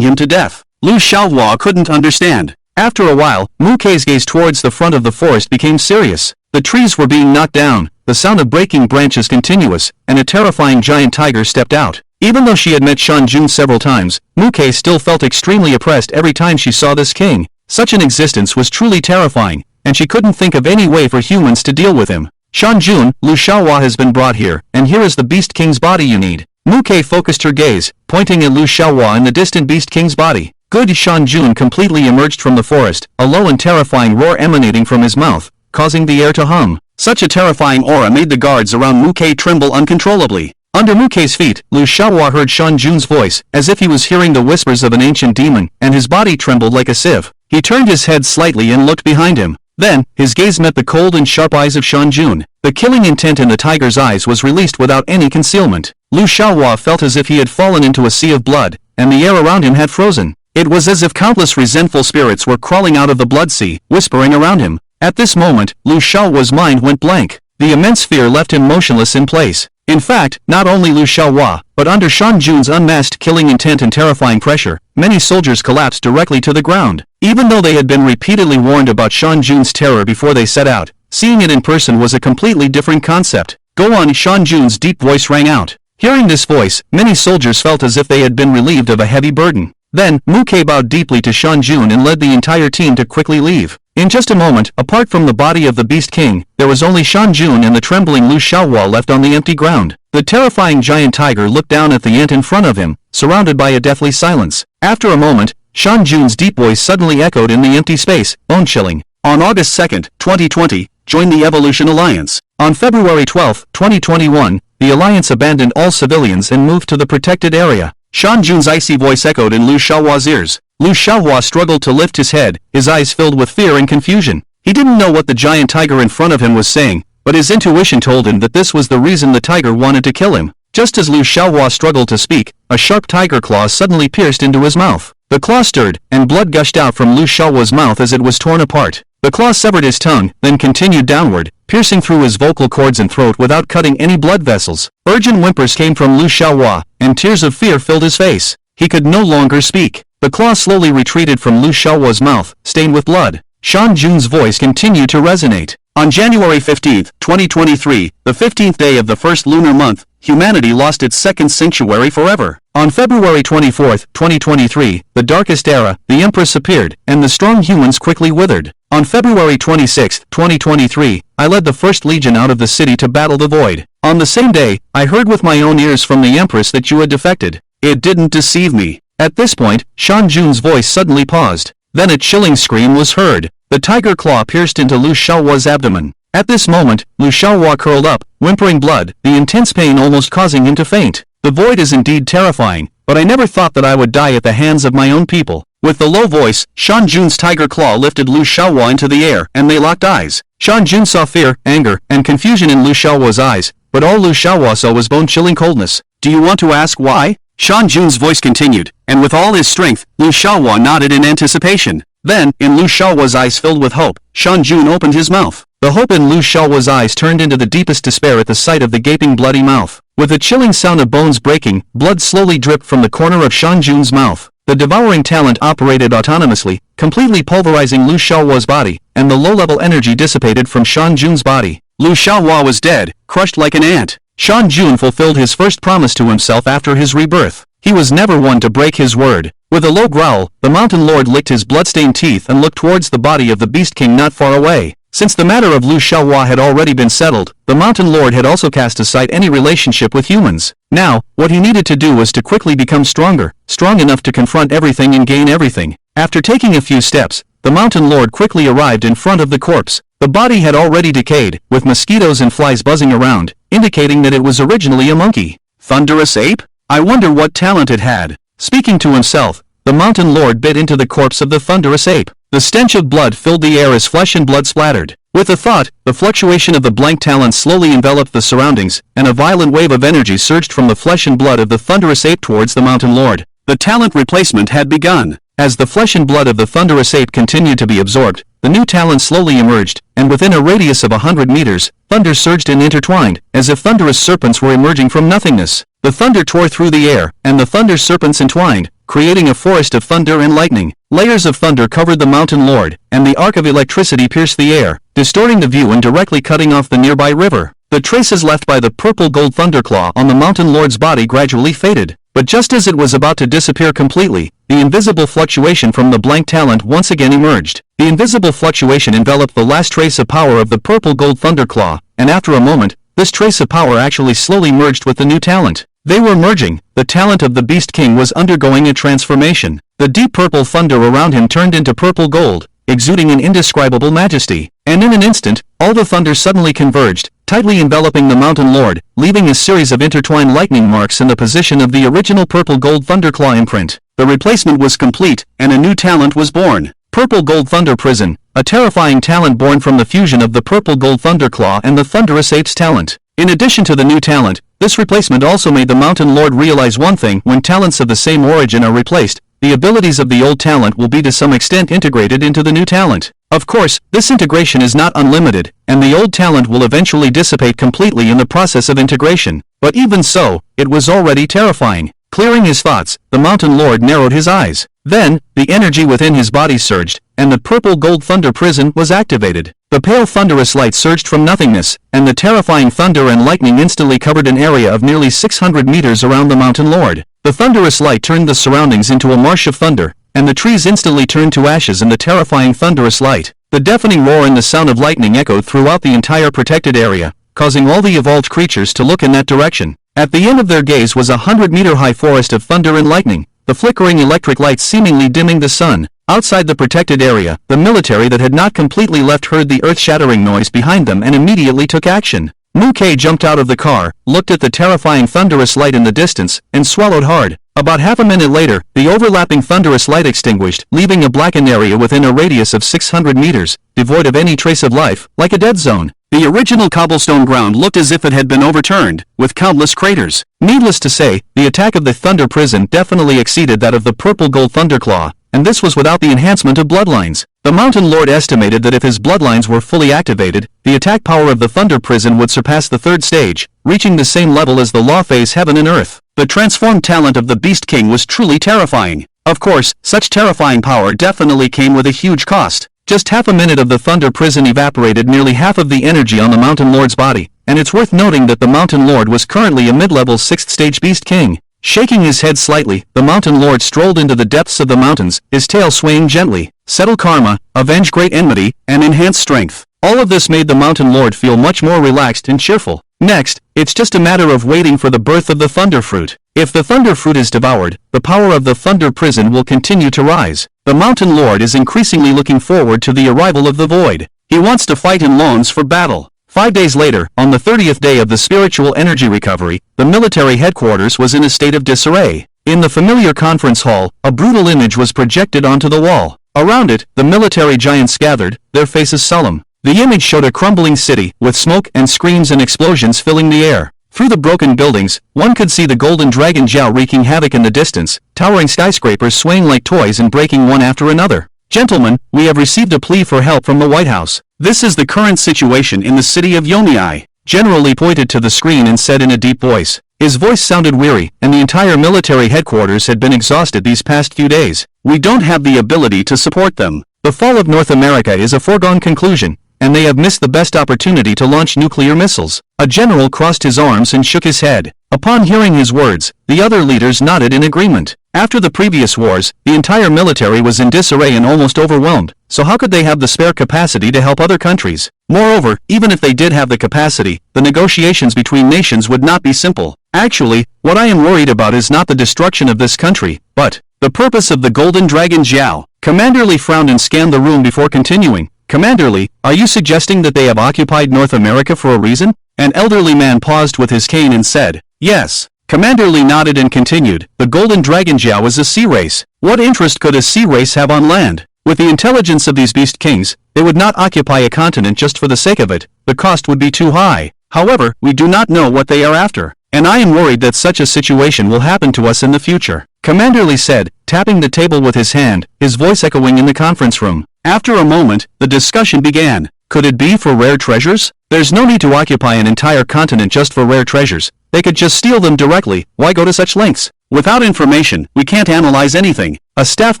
him to death? Lu Xiaohua couldn't understand. After a while, Mu Kei's gaze towards the front of the forest became serious. The trees were being knocked down, the sound of breaking branches continuous, and a terrifying giant tiger stepped out. Even though she had met Shan Jun several times, Mu Kei still felt extremely oppressed every time she saw this king. Such an existence was truly terrifying, and she couldn't think of any way for humans to deal with him. Shan Jun, Lu Xiaohua has been brought here, and here is the Beast King's body you need. Mu Kei focused her gaze, pointing at Lu Xiaohua in the distant Beast King's body. Good. Shan Jun completely emerged from the forest, a low and terrifying roar emanating from his mouth, causing the air to hum. Such a terrifying aura made the guards around Mu Kei tremble uncontrollably. Under Mu Kei's feet, Lu Xiaohua heard Shan Jun's voice, as if he was hearing the whispers of an ancient demon, and his body trembled like a sieve. He turned his head slightly and looked behind him. Then, his gaze met the cold and sharp eyes of Shan Jun. The killing intent in the tiger's eyes was released without any concealment. Lu Xiaohua felt as if he had fallen into a sea of blood, and the air around him had frozen. It was as if countless resentful spirits were crawling out of the blood sea, whispering around him. At this moment, Lu Xiaohua's mind went blank. The immense fear left him motionless in place. In fact, not only Lu Xiaohua, but under Shan Jun's unmasked killing intent and terrifying pressure, many soldiers collapsed directly to the ground. Even though they had been repeatedly warned about Shan Jun's terror before they set out, seeing it in person was a completely different concept. Go on. Shan Jun's deep voice rang out. Hearing this voice, many soldiers felt as if they had been relieved of a heavy burden. Then, Mu Kei bowed deeply to Shan Jun and led the entire team to quickly leave. In just a moment, apart from the body of the Beast King, there was only Shan Jun and the trembling Lu Xiaohua left on the empty ground. The terrifying giant tiger looked down at the ant in front of him, surrounded by a deathly silence. After a moment, Shan Jun's deep voice suddenly echoed in the empty space, bone-chilling. On August 2, 2020, join the Evolution Alliance. On February 12, 2021, the Alliance abandoned all civilians and moved to the protected area. Shan Jun's icy voice echoed in Lu Xiaohua's ears. Lu Xiaohua struggled to lift his head, his eyes filled with fear and confusion. He didn't know what the giant tiger in front of him was saying, but his intuition told him that this was the reason the tiger wanted to kill him. Just as Lu Xiaohua struggled to speak, a sharp tiger claw suddenly pierced into his mouth. The claw stirred, and blood gushed out from Lu Xiaohua's mouth as it was torn apart. The claw severed his tongue, then continued downward, piercing through his vocal cords and throat without cutting any blood vessels. Urgent whimpers came from Lu Xiaohua, and tears of fear filled his face. He could no longer speak. The claw slowly retreated from Lu Xiaohua's mouth, stained with blood. Shan Jun's voice continued to resonate. On January 15, 2023, the 15th day of the first lunar month, humanity lost its second sanctuary forever. On February 24, 2023, the darkest era, the Empress appeared, and the strong humans quickly withered. On February 26, 2023, I led the first legion out of the city to battle the void. On the same day, I heard with my own ears from the Empress that you had defected. It didn't deceive me. At this point, Shan Jun's voice suddenly paused. Then a chilling scream was heard. The tiger claw pierced into Lu Xiaohua's abdomen. At this moment, Lu Xiaohua curled up, whimpering blood, the intense pain almost causing him to faint. The void is indeed terrifying, but I never thought that I would die at the hands of my own people. With the low voice, Shan Jun's tiger claw lifted Lu Xiaohua into the air, and they locked eyes. Shan Jun saw fear, anger, and confusion in Lu Xiaohua's eyes, but all Lu Xiaohua saw was bone-chilling coldness. Do you want to ask why? Shan Jun's voice continued, and with all his strength, Lu Xiaohua nodded in anticipation. Then, in Lu Xiaohua's eyes filled with hope, Shan Jun opened his mouth. The hope in Lu Xiaohua's eyes turned into the deepest despair at the sight of the gaping bloody mouth. With a chilling sound of bones breaking, blood slowly dripped from the corner of Shan Jun's mouth. The devouring talent operated autonomously, completely pulverizing Lu Xiaohua's body, and the low-level energy dissipated from Shan Jun's body. Lu Xiaohua was dead, crushed like an ant. Shan Jun fulfilled his first promise to himself after his rebirth. He was never one to break his word. With a low growl, the mountain lord licked his blood-stained teeth and looked towards the body of the Beast King not far away. Since the matter of Lu Xiaohua had already been settled, the mountain lord had also cast aside any relationship with humans. Now, what he needed to do was to quickly become stronger, strong enough to confront everything and gain everything. After taking a few steps, the mountain lord quickly arrived in front of the corpse. The body had already decayed, with mosquitoes and flies buzzing around, indicating that it was originally a monkey. Thunderous ape? I wonder what talent it had. Speaking to himself, the mountain lord bit into the corpse of the thunderous ape. The stench of blood filled the air as flesh and blood splattered. With a thought, the fluctuation of the blank talent slowly enveloped the surroundings, and a violent wave of energy surged from the flesh and blood of the thunderous ape towards the mountain lord. The talent replacement had begun. As the flesh and blood of the thunderous ape continued to be absorbed, the new talent slowly emerged, and within a radius of 100 meters, thunder surged and intertwined, as if thunderous serpents were emerging from nothingness. The thunder tore through the air, and the thunder serpents entwined, creating a forest of thunder and lightning. Layers of thunder covered the mountain lord, and the arc of electricity pierced the air, distorting the view and directly cutting off the nearby river. The traces left by the purple-gold thunderclaw on the mountain lord's body gradually faded. But just as it was about to disappear completely, the invisible fluctuation from the blank talent once again emerged. The invisible fluctuation enveloped the last trace of power of the purple-gold thunderclaw, and after a moment, this trace of power actually slowly merged with the new talent. They were merging. The talent of the Beast King was undergoing a transformation. The deep purple thunder around him turned into purple gold, exuding an indescribable majesty. And in an instant, all the thunder suddenly converged, tightly enveloping the mountain lord, leaving a series of intertwined lightning marks in the position of the original purple gold thunderclaw imprint. The replacement was complete, and a new talent was born. Purple Gold Thunder Prison, a terrifying talent born from the fusion of the purple gold thunderclaw and the thunderous ape's talent. In addition to the new talent, this replacement also made the mountain lord realize one thing: when talents of the same origin are replaced, the abilities of the old talent will be to some extent integrated into the new talent. Of course, this integration is not unlimited, and the old talent will eventually dissipate completely in the process of integration. But even so, it was already terrifying. Clearing his thoughts, the mountain lord narrowed his eyes. Then, the energy within his body surged, and the purple gold thunder prison was activated. The pale thunderous light surged from nothingness, and the terrifying thunder and lightning instantly covered an area of nearly 600 meters around the mountain lord. The thunderous light turned the surroundings into a marsh of thunder, and the trees instantly turned to ashes in the terrifying thunderous light. The deafening roar and the sound of lightning echoed throughout the entire protected area, causing all the evolved creatures to look in that direction. At the end of their gaze was a 100-meter-high forest of thunder and lightning, the flickering electric lights seemingly dimming the sun. Outside the protected area, the military that had not completely left heard the earth-shattering noise behind them and immediately took action. Mu-Kei jumped out of the car, looked at the terrifying thunderous light in the distance, and swallowed hard. About half a minute later, the overlapping thunderous light extinguished, leaving a blackened area within a radius of 600 meters, devoid of any trace of life, like a dead zone. The original cobblestone ground looked as if it had been overturned, with countless craters. Needless to say, the attack of the Thunder Prison definitely exceeded that of the Purple Gold Thunderclaw, and this was without the enhancement of bloodlines. The Mountain Lord estimated that if his bloodlines were fully activated, the attack power of the Thunder Prison would surpass the third stage, reaching the same level as the Law Phase Heaven and Earth. The transformed talent of the Beast King was truly terrifying. Of course, such terrifying power definitely came with a huge cost. Just half a minute of the Thunder Prison evaporated nearly half of the energy on the Mountain Lord's body, and it's worth noting that the Mountain Lord was currently a mid-level 6th stage Beast King. Shaking his head slightly, the Mountain Lord strolled into the depths of the mountains, his tail swaying gently. Settle karma, avenge great enmity, and enhance strength. All of this made the Mountain Lord feel much more relaxed and cheerful. Next, it's just a matter of waiting for the birth of the Thunder Fruit. If the Thunder Fruit is devoured, the power of the Thunder Prison will continue to rise. The Mountain Lord is increasingly looking forward to the arrival of the Void. He wants to fight and longs for battle. 5 days later, on the 30th day of the spiritual energy recovery, the military headquarters was in a state of disarray. In the familiar conference hall, a brutal image was projected onto the wall. Around it, the military giants gathered, their faces solemn. The image showed a crumbling city, with smoke and screams and explosions filling the air. Through the broken buildings, one could see the golden dragon Jiao wreaking havoc in the distance, towering skyscrapers swaying like toys and breaking one after another. Gentlemen, we have received a plea for help from the White House. This is the current situation in the city of Yomiai. General Lee pointed to the screen and said in a deep voice. His voice sounded weary, and the entire military headquarters had been exhausted these past few days. We don't have the ability to support them. The fall of North America is a foregone conclusion, and they have missed the best opportunity to launch nuclear missiles. A general crossed his arms and shook his head. Upon hearing his words, the other leaders nodded in agreement. After the previous wars, the entire military was in disarray and almost overwhelmed, so how could they have the spare capacity to help other countries? Moreover, even if they did have the capacity, the negotiations between nations would not be simple. Actually, what I am worried about is not the destruction of this country, but the purpose of the Golden Dragon Jiao. Commander Lee frowned and scanned the room before continuing. Commanderly, are you suggesting that they have occupied North America for a reason? An elderly man paused with his cane and said, yes. Commanderly nodded and continued, the Golden Dragon Jiao is a sea race. What interest could a sea race have on land? With the intelligence of these beast kings, they would not occupy a continent just for the sake of it. The cost would be too high. However, we do not know what they are after, and I am worried that such a situation will happen to us in the future. Commanderly said, tapping the table with his hand, his voice echoing in the conference room. After a moment, the discussion began. Could it be for rare treasures? There's no need to occupy an entire continent just for rare treasures. They could just steal them directly. Why go to such lengths? Without information, we can't analyze anything. A staff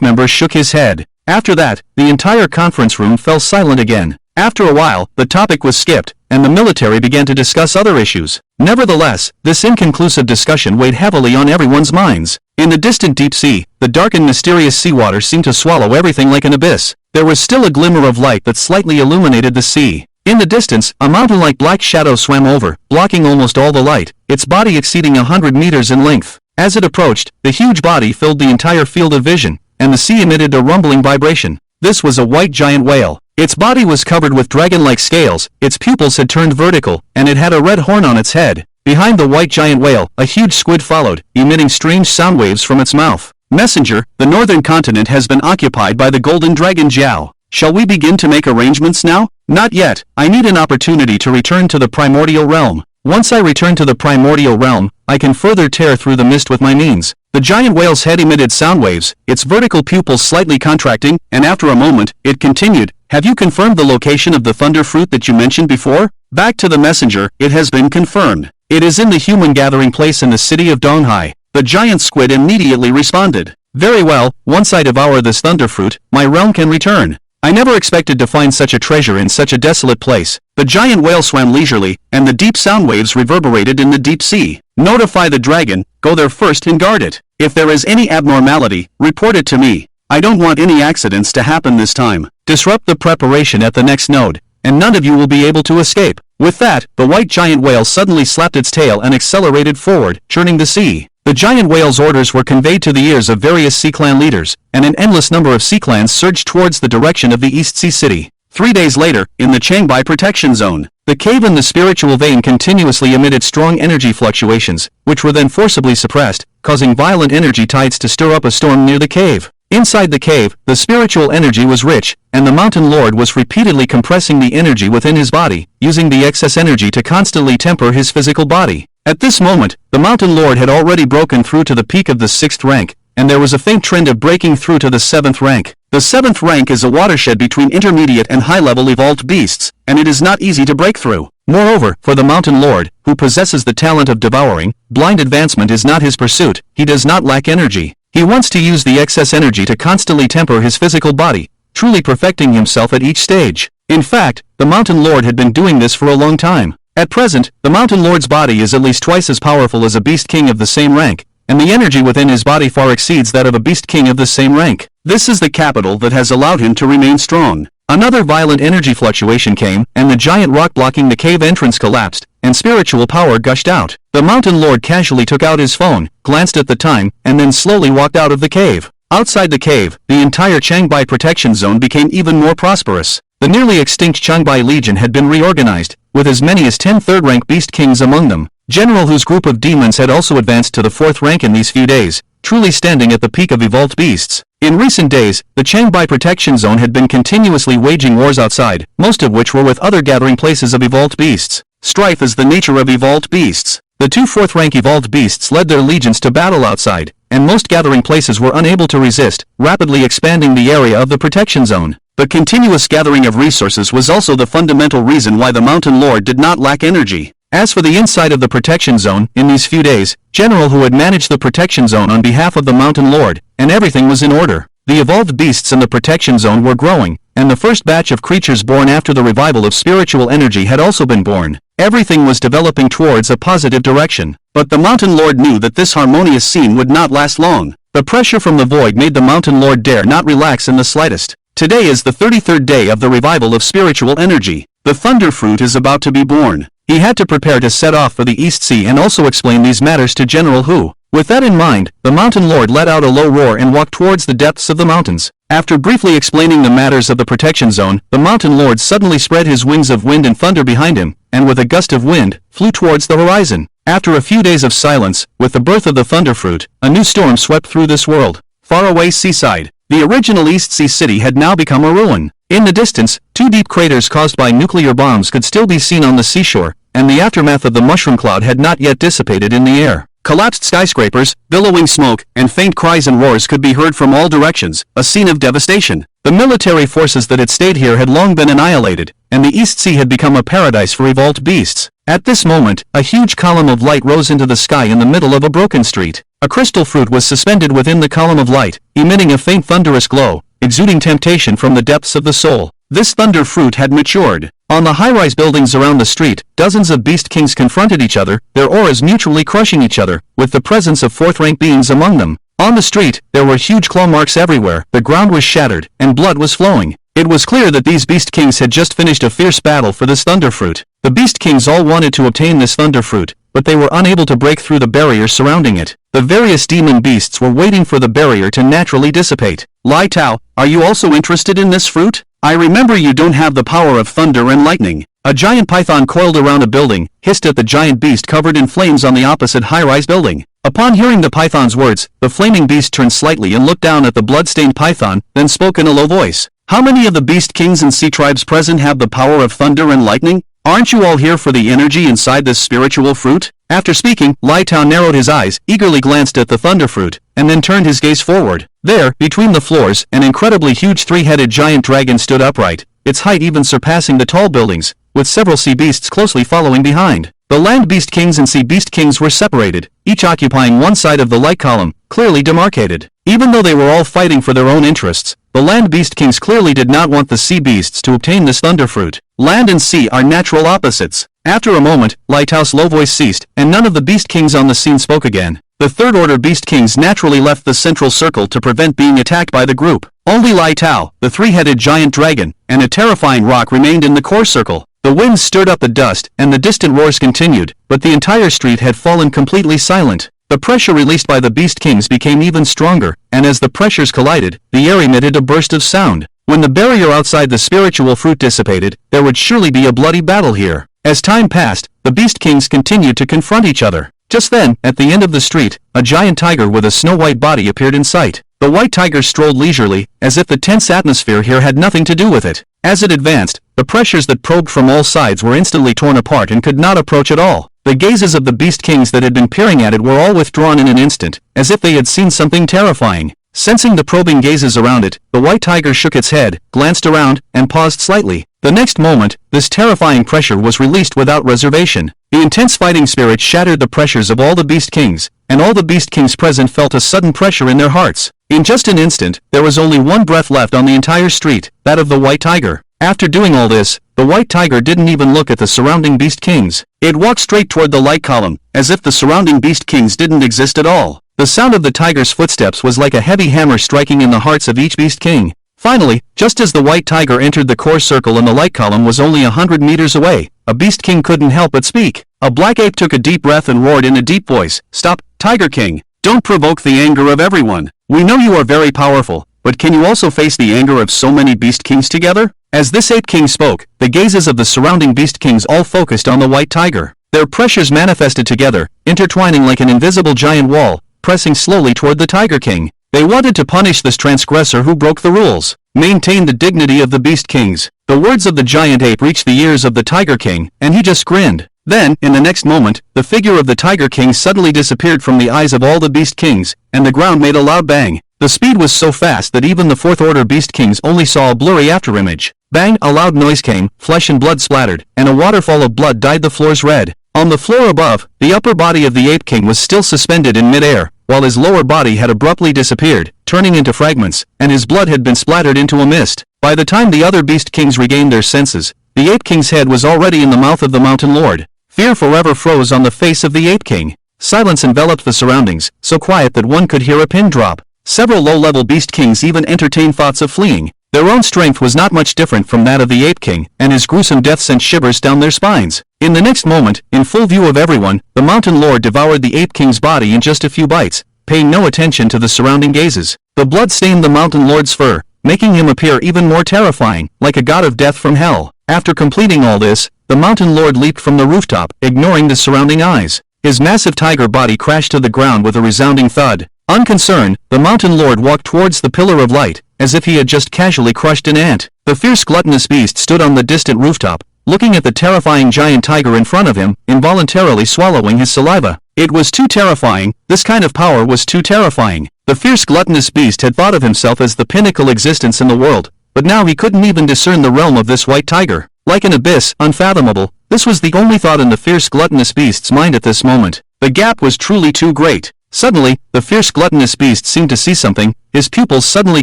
member shook his head. After that, the entire conference room fell silent again. After a while, the topic was skipped, and the military began to discuss other issues. Nevertheless, this inconclusive discussion weighed heavily on everyone's minds. In the distant deep sea, the dark and mysterious seawater seemed to swallow everything like an abyss. There was still a glimmer of light that slightly illuminated the sea. In the distance, a mountain-like black shadow swam over, blocking almost all the light, its body exceeding 100 meters in length. As it approached, the huge body filled the entire field of vision, and the sea emitted a rumbling vibration. This was a white giant whale. Its body was covered with dragon-like scales, its pupils had turned vertical, and it had a red horn on its head. Behind the white giant whale, a huge squid followed, emitting strange sound waves from its mouth. Messenger, the northern continent has been occupied by the Golden Dragon Jiao. Shall we begin to make arrangements now? Not yet. I need an opportunity to return to the primordial realm. Once I return to the primordial realm, I can further tear through the mist with my means. The giant whale's head emitted sound waves, its vertical pupils slightly contracting, and after a moment, it continued, have you confirmed the location of the thunder fruit that you mentioned before? Back to the messenger, it has been confirmed. It is in the human gathering place in the city of Donghai. The giant squid immediately responded. Very well, once I devour this thunder fruit, my realm can return. I never expected to find such a treasure in such a desolate place. The giant whale swam leisurely, and the deep sound waves reverberated in the deep sea. Notify the dragon, go there first and guard it. If there is any abnormality, report it to me. I don't want any accidents to happen this time. Disrupt the preparation at the next node, and none of you will be able to escape. With that, the white giant whale suddenly slapped its tail and accelerated forward, churning the sea. The giant whale's orders were conveyed to the ears of various sea clan leaders, and an endless number of sea clans surged towards the direction of the East Sea City. 3 days later, in the Changbai Protection Zone, the cave in the spiritual vein continuously emitted strong energy fluctuations, which were then forcibly suppressed, causing violent energy tides to stir up a storm near the cave. Inside the cave, the spiritual energy was rich, and the Mountain Lord was repeatedly compressing the energy within his body, using the excess energy to constantly temper his physical body. At this moment, the Mountain Lord had already broken through to the peak of the 6th rank, and there was a faint trend of breaking through to the 7th rank. The 7th rank is a watershed between intermediate and high-level evolved beasts, and it is not easy to break through. Moreover, for the Mountain Lord, who possesses the talent of devouring, blind advancement is not his pursuit. He does not lack energy. He wants to use the excess energy to constantly temper his physical body, truly perfecting himself at each stage. In fact, the Mountain Lord had been doing this for a long time. At present, the Mountain Lord's body is at least twice as powerful as a Beast King of the same rank, and the energy within his body far exceeds that of a Beast King of the same rank. This is the capital that has allowed him to remain strong. Another violent energy fluctuation came, and the giant rock blocking the cave entrance collapsed, and spiritual power gushed out. The Mountain Lord casually took out his phone, glanced at the time, and then slowly walked out of the cave. Outside the cave, the entire Changbai Protection Zone became even more prosperous. The nearly extinct Changbai Legion had been reorganized, with as many as 10 third-rank Beast Kings among them. General Hu's group of demons had also advanced to the 4th rank in these few days, truly standing at the peak of evolved beasts. In recent days, the Changbai Protection Zone had been continuously waging wars outside, most of which were with other gathering places of evolved beasts. Strife is the nature of evolved beasts. The 2 4th-rank evolved beasts led their legions to battle outside, and most gathering places were unable to resist, rapidly expanding the area of the Protection Zone. The continuous gathering of resources was also the fundamental reason why the Mountain Lord did not lack energy. As for the inside of the Protection Zone, in these few days, General Hu had managed the Protection Zone on behalf of the Mountain Lord, and everything was in order. The evolved beasts in the Protection Zone were growing, and the first batch of creatures born after the revival of spiritual energy had also been born. Everything was developing towards a positive direction. But the Mountain Lord knew that this harmonious scene would not last long. The pressure from the void made the Mountain Lord dare not relax in the slightest. Today is the 33rd day of the revival of spiritual energy. The Thunder Fruit is about to be born. He had to prepare to set off for the East Sea and also explain these matters to General Hu. With that in mind, the Mountain Lord let out a low roar and walked towards the depths of the mountains. After briefly explaining the matters of the protection zone, the mountain lord suddenly spread his wings of wind and thunder behind him, and with a gust of wind, flew towards the horizon. After a few days of silence, with the birth of the thunderfruit, a new storm swept through this world. Far away seaside, the original East Sea city had now become a ruin. In the distance, two deep craters caused by nuclear bombs could still be seen on the seashore, and the aftermath of the mushroom cloud had not yet dissipated in the air. Collapsed skyscrapers, billowing smoke, and faint cries and roars could be heard from all directions, a scene of devastation. The military forces that had stayed here had long been annihilated, and the East Sea had become a paradise for evolved beasts. At this moment, a huge column of light rose into the sky in the middle of a broken street. A crystal fruit was suspended within the column of light, emitting a faint thunderous glow, exuding temptation from the depths of the soul. This thunder fruit had matured. On the high-rise buildings around the street, dozens of beast kings confronted each other, their auras mutually crushing each other, with the presence of fourth-rank beings among them. On the street, there were huge claw marks everywhere, the ground was shattered, and blood was flowing. It was clear that these beast kings had just finished a fierce battle for this thunder fruit. The beast kings all wanted to obtain this thunder fruit, but they were unable to break through the barrier surrounding it. The various demon beasts were waiting for the barrier to naturally dissipate. Lai Tao, are you also interested in this fruit? I remember you don't have the power of thunder and lightning. A giant python coiled around a building, hissed at the giant beast covered in flames on the opposite high-rise building. Upon hearing the python's words, the flaming beast turned slightly and looked down at the blood-stained python, then spoke in a low voice. How many of the beast kings and sea tribes present have the power of thunder and lightning? Aren't you all here for the energy inside this spiritual fruit? After speaking, Lai Tao narrowed his eyes, eagerly glanced at the thunder fruit, and then turned his gaze forward. There, between the floors, an incredibly huge three-headed giant dragon stood upright, its height even surpassing the tall buildings, with several sea beasts closely following behind. The land beast kings and sea beast kings were separated, each occupying one side of the light column, clearly demarcated. Even though they were all fighting for their own interests, the land beast kings clearly did not want the sea beasts to obtain this thunder fruit. Land and sea are natural opposites. After a moment, Lai Tao's low voice ceased, and none of the beast kings on the scene spoke again. The third-order beast kings naturally left the central circle to prevent being attacked by the group. Only Lai Tao, the three-headed giant dragon, and a terrifying rock remained in the core circle. The winds stirred up the dust, and the distant roars continued, but the entire street had fallen completely silent. The pressure released by the beast kings became even stronger, and as the pressures collided, the air emitted a burst of sound. When the barrier outside the spiritual fruit dissipated, there would surely be a bloody battle here. As time passed, the beast kings continued to confront each other. Just then, at the end of the street, a giant tiger with a snow-white body appeared in sight. The white tiger strolled leisurely, as if the tense atmosphere here had nothing to do with it. As it advanced, the pressures that probed from all sides were instantly torn apart and could not approach at all. The gazes of the beast kings that had been peering at it were all withdrawn in an instant, as if they had seen something terrifying. Sensing the probing gazes around it, the white tiger shook its head, glanced around, and paused slightly. The next moment, this terrifying pressure was released without reservation. The intense fighting spirit shattered the pressures of all the beast kings, and all the beast kings present felt a sudden pressure in their hearts. In just an instant, there was only one breath left on the entire street, that of the white tiger. After doing all this, the white tiger didn't even look at the surrounding beast kings. It walked straight toward the light column, as if the surrounding beast kings didn't exist at all. The sound of the tiger's footsteps was like a heavy hammer striking in the hearts of each beast king. Finally, just as the white tiger entered the core circle and the light column was only 100 meters away, a beast king couldn't help but speak. A black ape took a deep breath and roared in a deep voice, "Stop, Tiger King! Don't provoke the anger of everyone. We know you are very powerful, but can you also face the anger of so many beast kings together?" As this ape king spoke, the gazes of the surrounding beast kings all focused on the white tiger. Their pressures manifested together, intertwining like an invisible giant wall, pressing slowly toward the Tiger King. They wanted to punish this transgressor who broke the rules, maintain the dignity of the beast kings. The words of the giant ape reached the ears of the Tiger King, and he just grinned. Then, in the next moment, the figure of the Tiger King suddenly disappeared from the eyes of all the beast kings, and the ground made a loud bang. The speed was so fast that even the fourth-order beast kings only saw a blurry afterimage. Bang! A loud noise came, flesh and blood splattered, and a waterfall of blood dyed the floors red. On the floor above, the upper body of the ape king was still suspended in mid-air, while his lower body had abruptly disappeared, turning into fragments, and his blood had been splattered into a mist. By the time the other beast kings regained their senses, the ape king's head was already in the mouth of the mountain lord. Fear forever froze on the face of the ape king. Silence enveloped the surroundings, so quiet that one could hear a pin drop. Several low-level beast kings even entertained thoughts of fleeing. Their own strength was not much different from that of the ape king, and his gruesome death sent shivers down their spines. In the next moment, in full view of everyone, the mountain lord devoured the ape king's body in just a few bites, paying no attention to the surrounding gazes. The blood stained the mountain lord's fur, making him appear even more terrifying, like a god of death from hell. After completing all this, the mountain lord leaped from the rooftop, ignoring the surrounding eyes. His massive tiger body crashed to the ground with a resounding thud. Unconcerned, the mountain lord walked towards the pillar of light, as if he had just casually crushed an ant. The fierce gluttonous beast stood on the distant rooftop, looking at the terrifying giant tiger in front of him, involuntarily swallowing his saliva. It was too terrifying, this kind of power was too terrifying. The fierce gluttonous beast had thought of himself as the pinnacle existence in the world, but now he couldn't even discern the realm of this white tiger. Like an abyss, unfathomable, this was the only thought in the fierce gluttonous beast's mind at this moment. The gap was truly too great. Suddenly, the fierce gluttonous beast seemed to see something, his pupils suddenly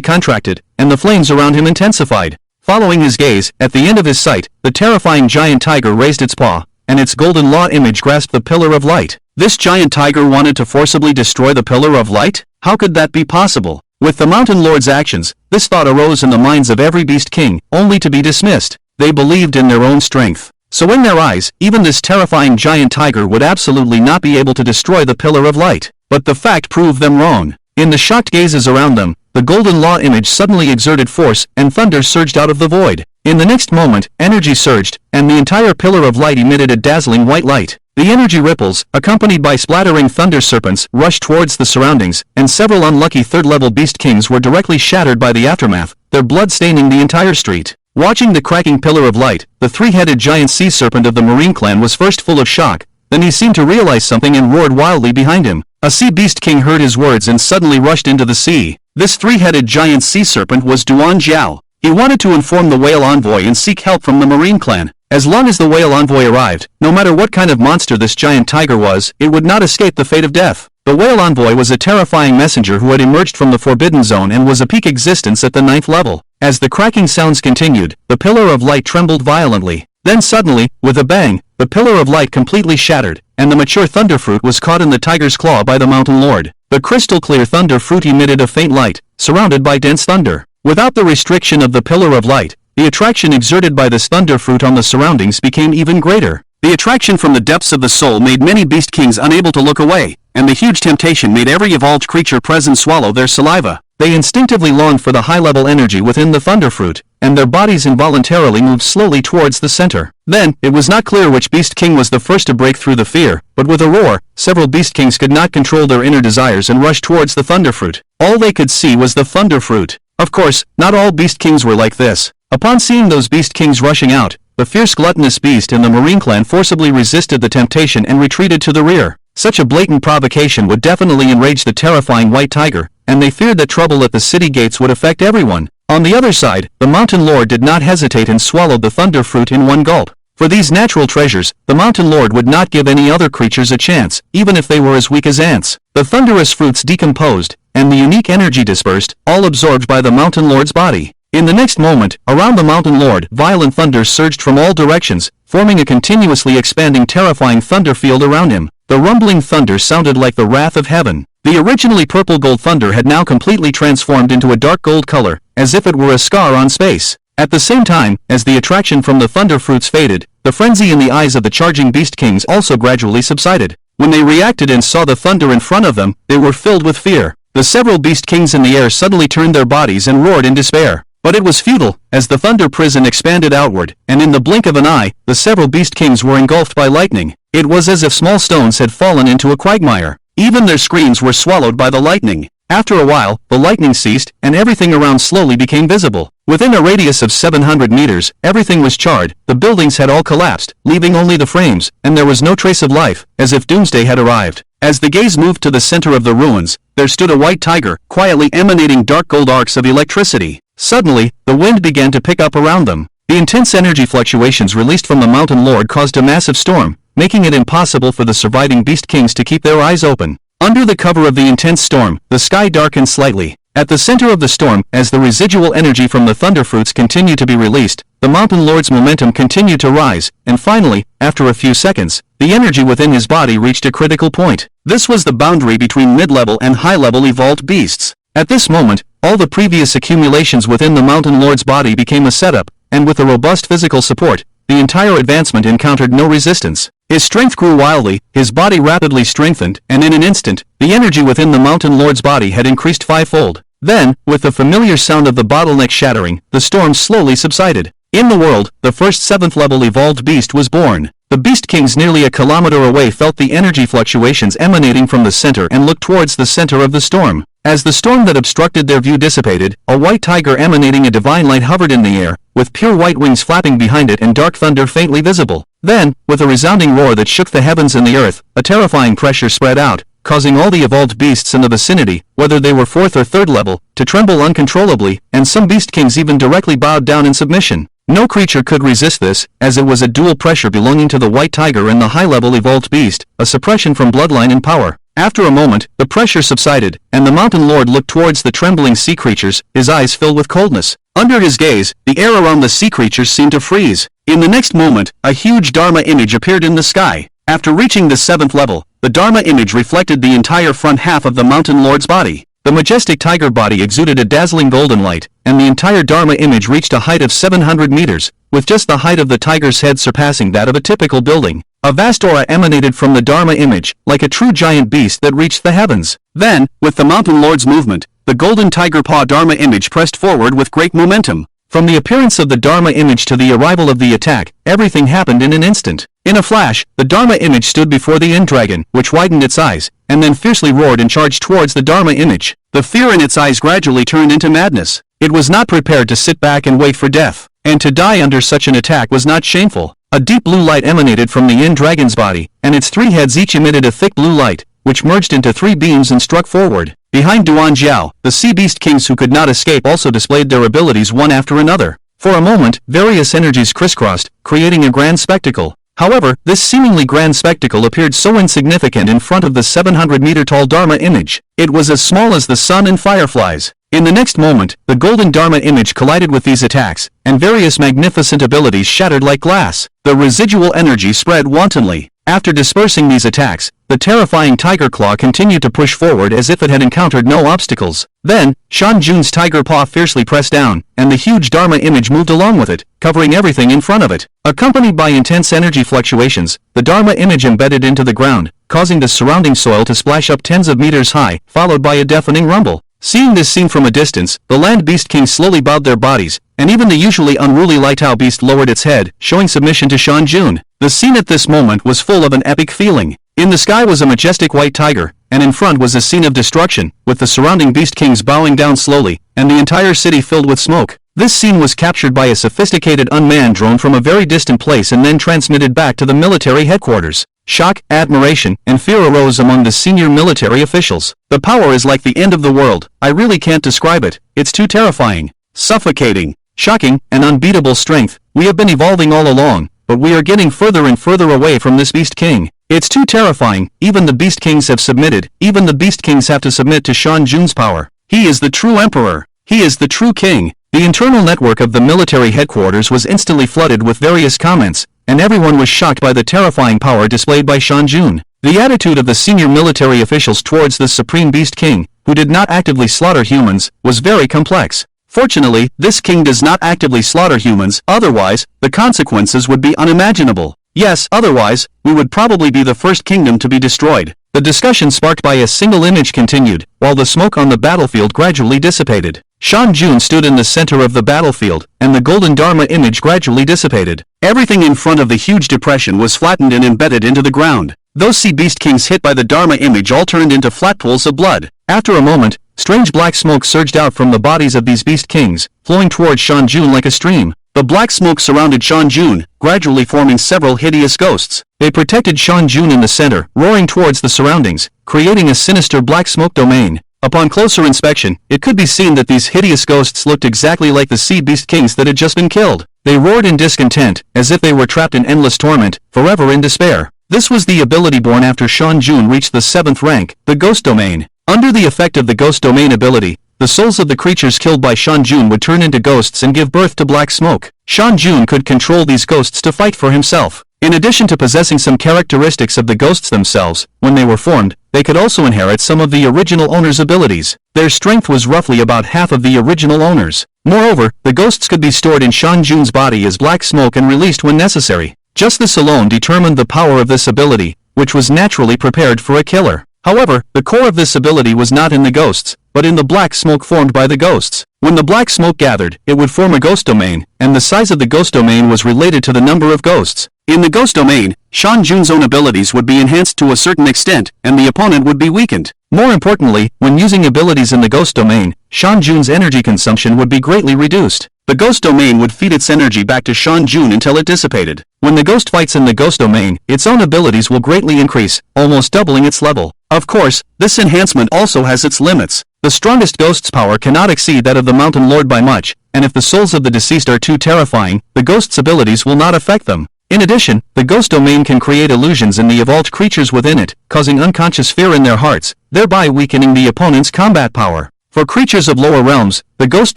contracted, and the flames around him intensified. Following his gaze, at the end of his sight, the terrifying giant tiger raised its paw, and its golden law image grasped the pillar of light. This giant tiger wanted to forcibly destroy the pillar of light? How could that be possible? With the mountain lord's actions, this thought arose in the minds of every beast king, only to be dismissed. They believed in their own strength. So in their eyes, even this terrifying giant tiger would absolutely not be able to destroy the pillar of light. But the fact proved them wrong. In the shocked gazes around them, the golden law image suddenly exerted force, and thunder surged out of the void. In the next moment, energy surged, and the entire pillar of light emitted a dazzling white light. The energy ripples, accompanied by splattering thunder serpents, rushed towards the surroundings, and several unlucky third-level beast kings were directly shattered by the aftermath, their blood staining the entire street. Watching the cracking pillar of light, the three-headed giant sea serpent of the marine clan was first full of shock, then he seemed to realize something and roared wildly behind him. A sea beast king heard his words and suddenly rushed into the sea. This three-headed giant sea serpent was Duan Jiao. He wanted to inform the whale envoy and seek help from the marine clan. As long as the whale envoy arrived, no matter what kind of monster this giant tiger was, it would not escape the fate of death. The whale envoy was a terrifying messenger who had emerged from the forbidden zone and was a peak existence at the 9th level. As the cracking sounds continued, the pillar of light trembled violently. Then suddenly, with a bang, the pillar of light completely shattered, and the mature thunder fruit was caught in the tiger's claw by the mountain lord. The crystal-clear thunder fruit emitted a faint light, surrounded by dense thunder. Without the restriction of the pillar of light, the attraction exerted by this thunder fruit on the surroundings became even greater. The attraction from the depths of the soul made many beast kings unable to look away, and the huge temptation made every evolved creature present swallow their saliva. They instinctively longed for the high-level energy within the thunder fruit, and their bodies involuntarily moved slowly towards the center. Then, it was not clear which beast king was the first to break through the fear, but with a roar, several beast kings could not control their inner desires and rushed towards the thunder fruit. All they could see was the thunder fruit. Of course, not all beast kings were like this. Upon seeing those beast kings rushing out, the fierce gluttonous beast and the marine clan forcibly resisted the temptation and retreated to the rear. Such a blatant provocation would definitely enrage the terrifying white tiger, and they feared that trouble at the city gates would affect everyone. On the other side, the mountain lord did not hesitate and swallowed the thunder fruit in one gulp. For these natural treasures, the mountain lord would not give any other creatures a chance, even if they were as weak as ants. The thunderous fruits decomposed, and the unique energy dispersed, all absorbed by the mountain lord's body. In the next moment, around the mountain lord, violent thunder surged from all directions, forming a continuously expanding terrifying thunder field around him. The rumbling thunder sounded like the wrath of heaven. The originally purple gold thunder had now completely transformed into a dark gold color, as if it were a scar on space. At the same time, as the attraction from the thunder fruits faded, the frenzy in the eyes of the charging beast kings also gradually subsided. When they reacted and saw the thunder in front of them, they were filled with fear. The several beast kings in the air suddenly turned their bodies and roared in despair. But it was futile, as the thunder prison expanded outward, and in the blink of an eye, the several beast kings were engulfed by lightning. It was as if small stones had fallen into a quagmire. Even their screams were swallowed by the lightning. After a while, the lightning ceased, and everything around slowly became visible. Within a radius of 700 meters, everything was charred, the buildings had all collapsed, leaving only the frames, and there was no trace of life, as if doomsday had arrived. As the gaze moved to the center of the ruins, there stood a white tiger, quietly emanating dark gold arcs of electricity. Suddenly, the wind began to pick up around them. The intense energy fluctuations released from the mountain lord caused a massive storm, making it impossible for the surviving beast kings to keep their eyes open. Under the cover of the intense storm, the sky darkened slightly. At the center of the storm, as the residual energy from the thunder fruits continued to be released, the mountain lord's momentum continued to rise, and finally, after a few seconds, the energy within his body reached a critical point. This was the boundary between mid-level and high-level evolved beasts. At this moment, all the previous accumulations within the mountain lord's body became a setup, and with a robust physical support, the entire advancement encountered no resistance. His strength grew wildly, his body rapidly strengthened, and in an instant, the energy within the mountain lord's body had increased fivefold. Then, with the familiar sound of the bottleneck shattering, the storm slowly subsided. In the world, the first 7th level evolved beast was born. The Beast Kings nearly a kilometer away felt the energy fluctuations emanating from the center and looked towards the center of the storm. As the storm that obstructed their view dissipated, a white tiger emanating a divine light hovered in the air, with pure white wings flapping behind it and dark thunder faintly visible. Then, with a resounding roar that shook the heavens and the earth, a terrifying pressure spread out, causing all the evolved beasts in the vicinity, whether they were 4th or 3rd level, to tremble uncontrollably, and some Beast Kings even directly bowed down in submission. No creature could resist this, as it was a dual pressure belonging to the white tiger and the high-level evolved beast, a suppression from bloodline and power. After a moment, the pressure subsided, and the mountain lord looked towards the trembling sea creatures, his eyes filled with coldness. Under his gaze, the air around the sea creatures seemed to freeze. In the next moment, a huge Dharma image appeared in the sky. After reaching the 7th level, the Dharma image reflected the entire front half of the mountain lord's body. The majestic tiger body exuded a dazzling golden light, and the entire Dharma image reached a height of 700 meters, with just the height of the tiger's head surpassing that of a typical building. A vast aura emanated from the Dharma image, like a true giant beast that reached the heavens. Then, with the mountain lord's movement, the golden tiger paw Dharma image pressed forward with great momentum. From the appearance of the Dharma image to the arrival of the attack, everything happened in an instant. In a flash, the Dharma image stood before the End Dragon, which widened its eyes, and then fiercely roared and charged towards the Dharma image. The fear in its eyes gradually turned into madness. It was not prepared to sit back and wait for death, and to die under such an attack was not shameful. A deep blue light emanated from the End Dragon's body, and its 3 heads each emitted a thick blue light, which merged into 3 beams and struck forward. Behind Duan Jiao, the Sea Beast Kings who could not escape also displayed their abilities one after another. For a moment, various energies crisscrossed, creating a grand spectacle. However, this seemingly grand spectacle appeared so insignificant in front of the 700-meter-tall Dharma image. It was as small as the sun and fireflies. In the next moment, the golden Dharma image collided with these attacks, and various magnificent abilities shattered like glass. The residual energy spread wantonly. After dispersing these attacks, the terrifying tiger claw continued to push forward as if it had encountered no obstacles. Then, Shan Jun's tiger paw fiercely pressed down, and the huge Dharma image moved along with it, covering everything in front of it. Accompanied by intense energy fluctuations, the Dharma image embedded into the ground, causing the surrounding soil to splash up tens of meters high, followed by a deafening rumble. Seeing this scene from a distance, the land beast kings slowly bowed their bodies, and even the usually unruly Lightao beast lowered its head, showing submission to Shan Jun. The scene at this moment was full of an epic feeling. In the sky was a majestic white tiger, and in front was a scene of destruction, with the surrounding beast kings bowing down slowly, and the entire city filled with smoke. This scene was captured by a sophisticated unmanned drone from a very distant place and then transmitted back to the military headquarters. Shock, admiration, and fear arose among the senior military officials. The power is like the end of the world. I really can't describe it. It's too terrifying, suffocating, shocking, and unbeatable strength. We have been evolving all along, but we are getting further and further away from this Beast King. It's too terrifying. Even the Beast Kings have submitted. Even the Beast Kings have to submit to Shan Jun's power. He is the true emperor. He is the true king. The internal network of the military headquarters was instantly flooded with various comments, and everyone was shocked by the terrifying power displayed by Shan Jun. The attitude of the senior military officials towards the Supreme Beast King, who did not actively slaughter humans, was very complex. Fortunately, this king does not actively slaughter humans, otherwise, the consequences would be unimaginable. Yes, otherwise, we would probably be the first kingdom to be destroyed. The discussion sparked by a single image continued, while the smoke on the battlefield gradually dissipated. Shan Jun stood in the center of the battlefield, and the golden Dharma image gradually dissipated. Everything in front of the huge depression was flattened and embedded into the ground. Those sea beast kings hit by the Dharma image all turned into flat pools of blood. After a moment, strange black smoke surged out from the bodies of these beast kings, flowing towards Shan Jun like a stream. The black smoke surrounded Shan Jun, gradually forming several hideous ghosts. They protected Shan Jun in the center, roaring towards the surroundings, creating a sinister black smoke domain. Upon closer inspection, it could be seen that these hideous ghosts looked exactly like the sea beast kings that had just been killed. They roared in discontent, as if they were trapped in endless torment, forever in despair. This was the ability born after Shan Jun reached the 7th rank, the Ghost Domain. Under the effect of the Ghost Domain ability, the souls of the creatures killed by Shan Jun would turn into ghosts and give birth to black smoke. Shan Jun could control these ghosts to fight for himself. In addition to possessing some characteristics of the ghosts themselves, when they were formed, they could also inherit some of the original owner's abilities. Their strength was roughly about half of the original owner's. Moreover, the ghosts could be stored in Shan Jun's body as black smoke and released when necessary. Just this alone determined the power of this ability, which was naturally prepared for a killer. However, the core of this ability was not in the ghosts, but in the black smoke formed by the ghosts. When the black smoke gathered, it would form a ghost domain, and the size of the ghost domain was related to the number of ghosts. In the ghost domain, Shan Jun's own abilities would be enhanced to a certain extent, and the opponent would be weakened. More importantly, when using abilities in the ghost domain, Shan Jun's energy consumption would be greatly reduced. The ghost domain would feed its energy back to Shan Jun until it dissipated. When the ghost fights in the ghost domain, its own abilities will greatly increase, almost doubling its level. Of course, this enhancement also has its limits. The strongest ghost's power cannot exceed that of the Mountain Lord by much, and if the souls of the deceased are too terrifying, the ghost's abilities will not affect them. In addition, the ghost domain can create illusions in the evolved creatures within it, causing unconscious fear in their hearts, thereby weakening the opponent's combat power. For creatures of lower realms, the ghost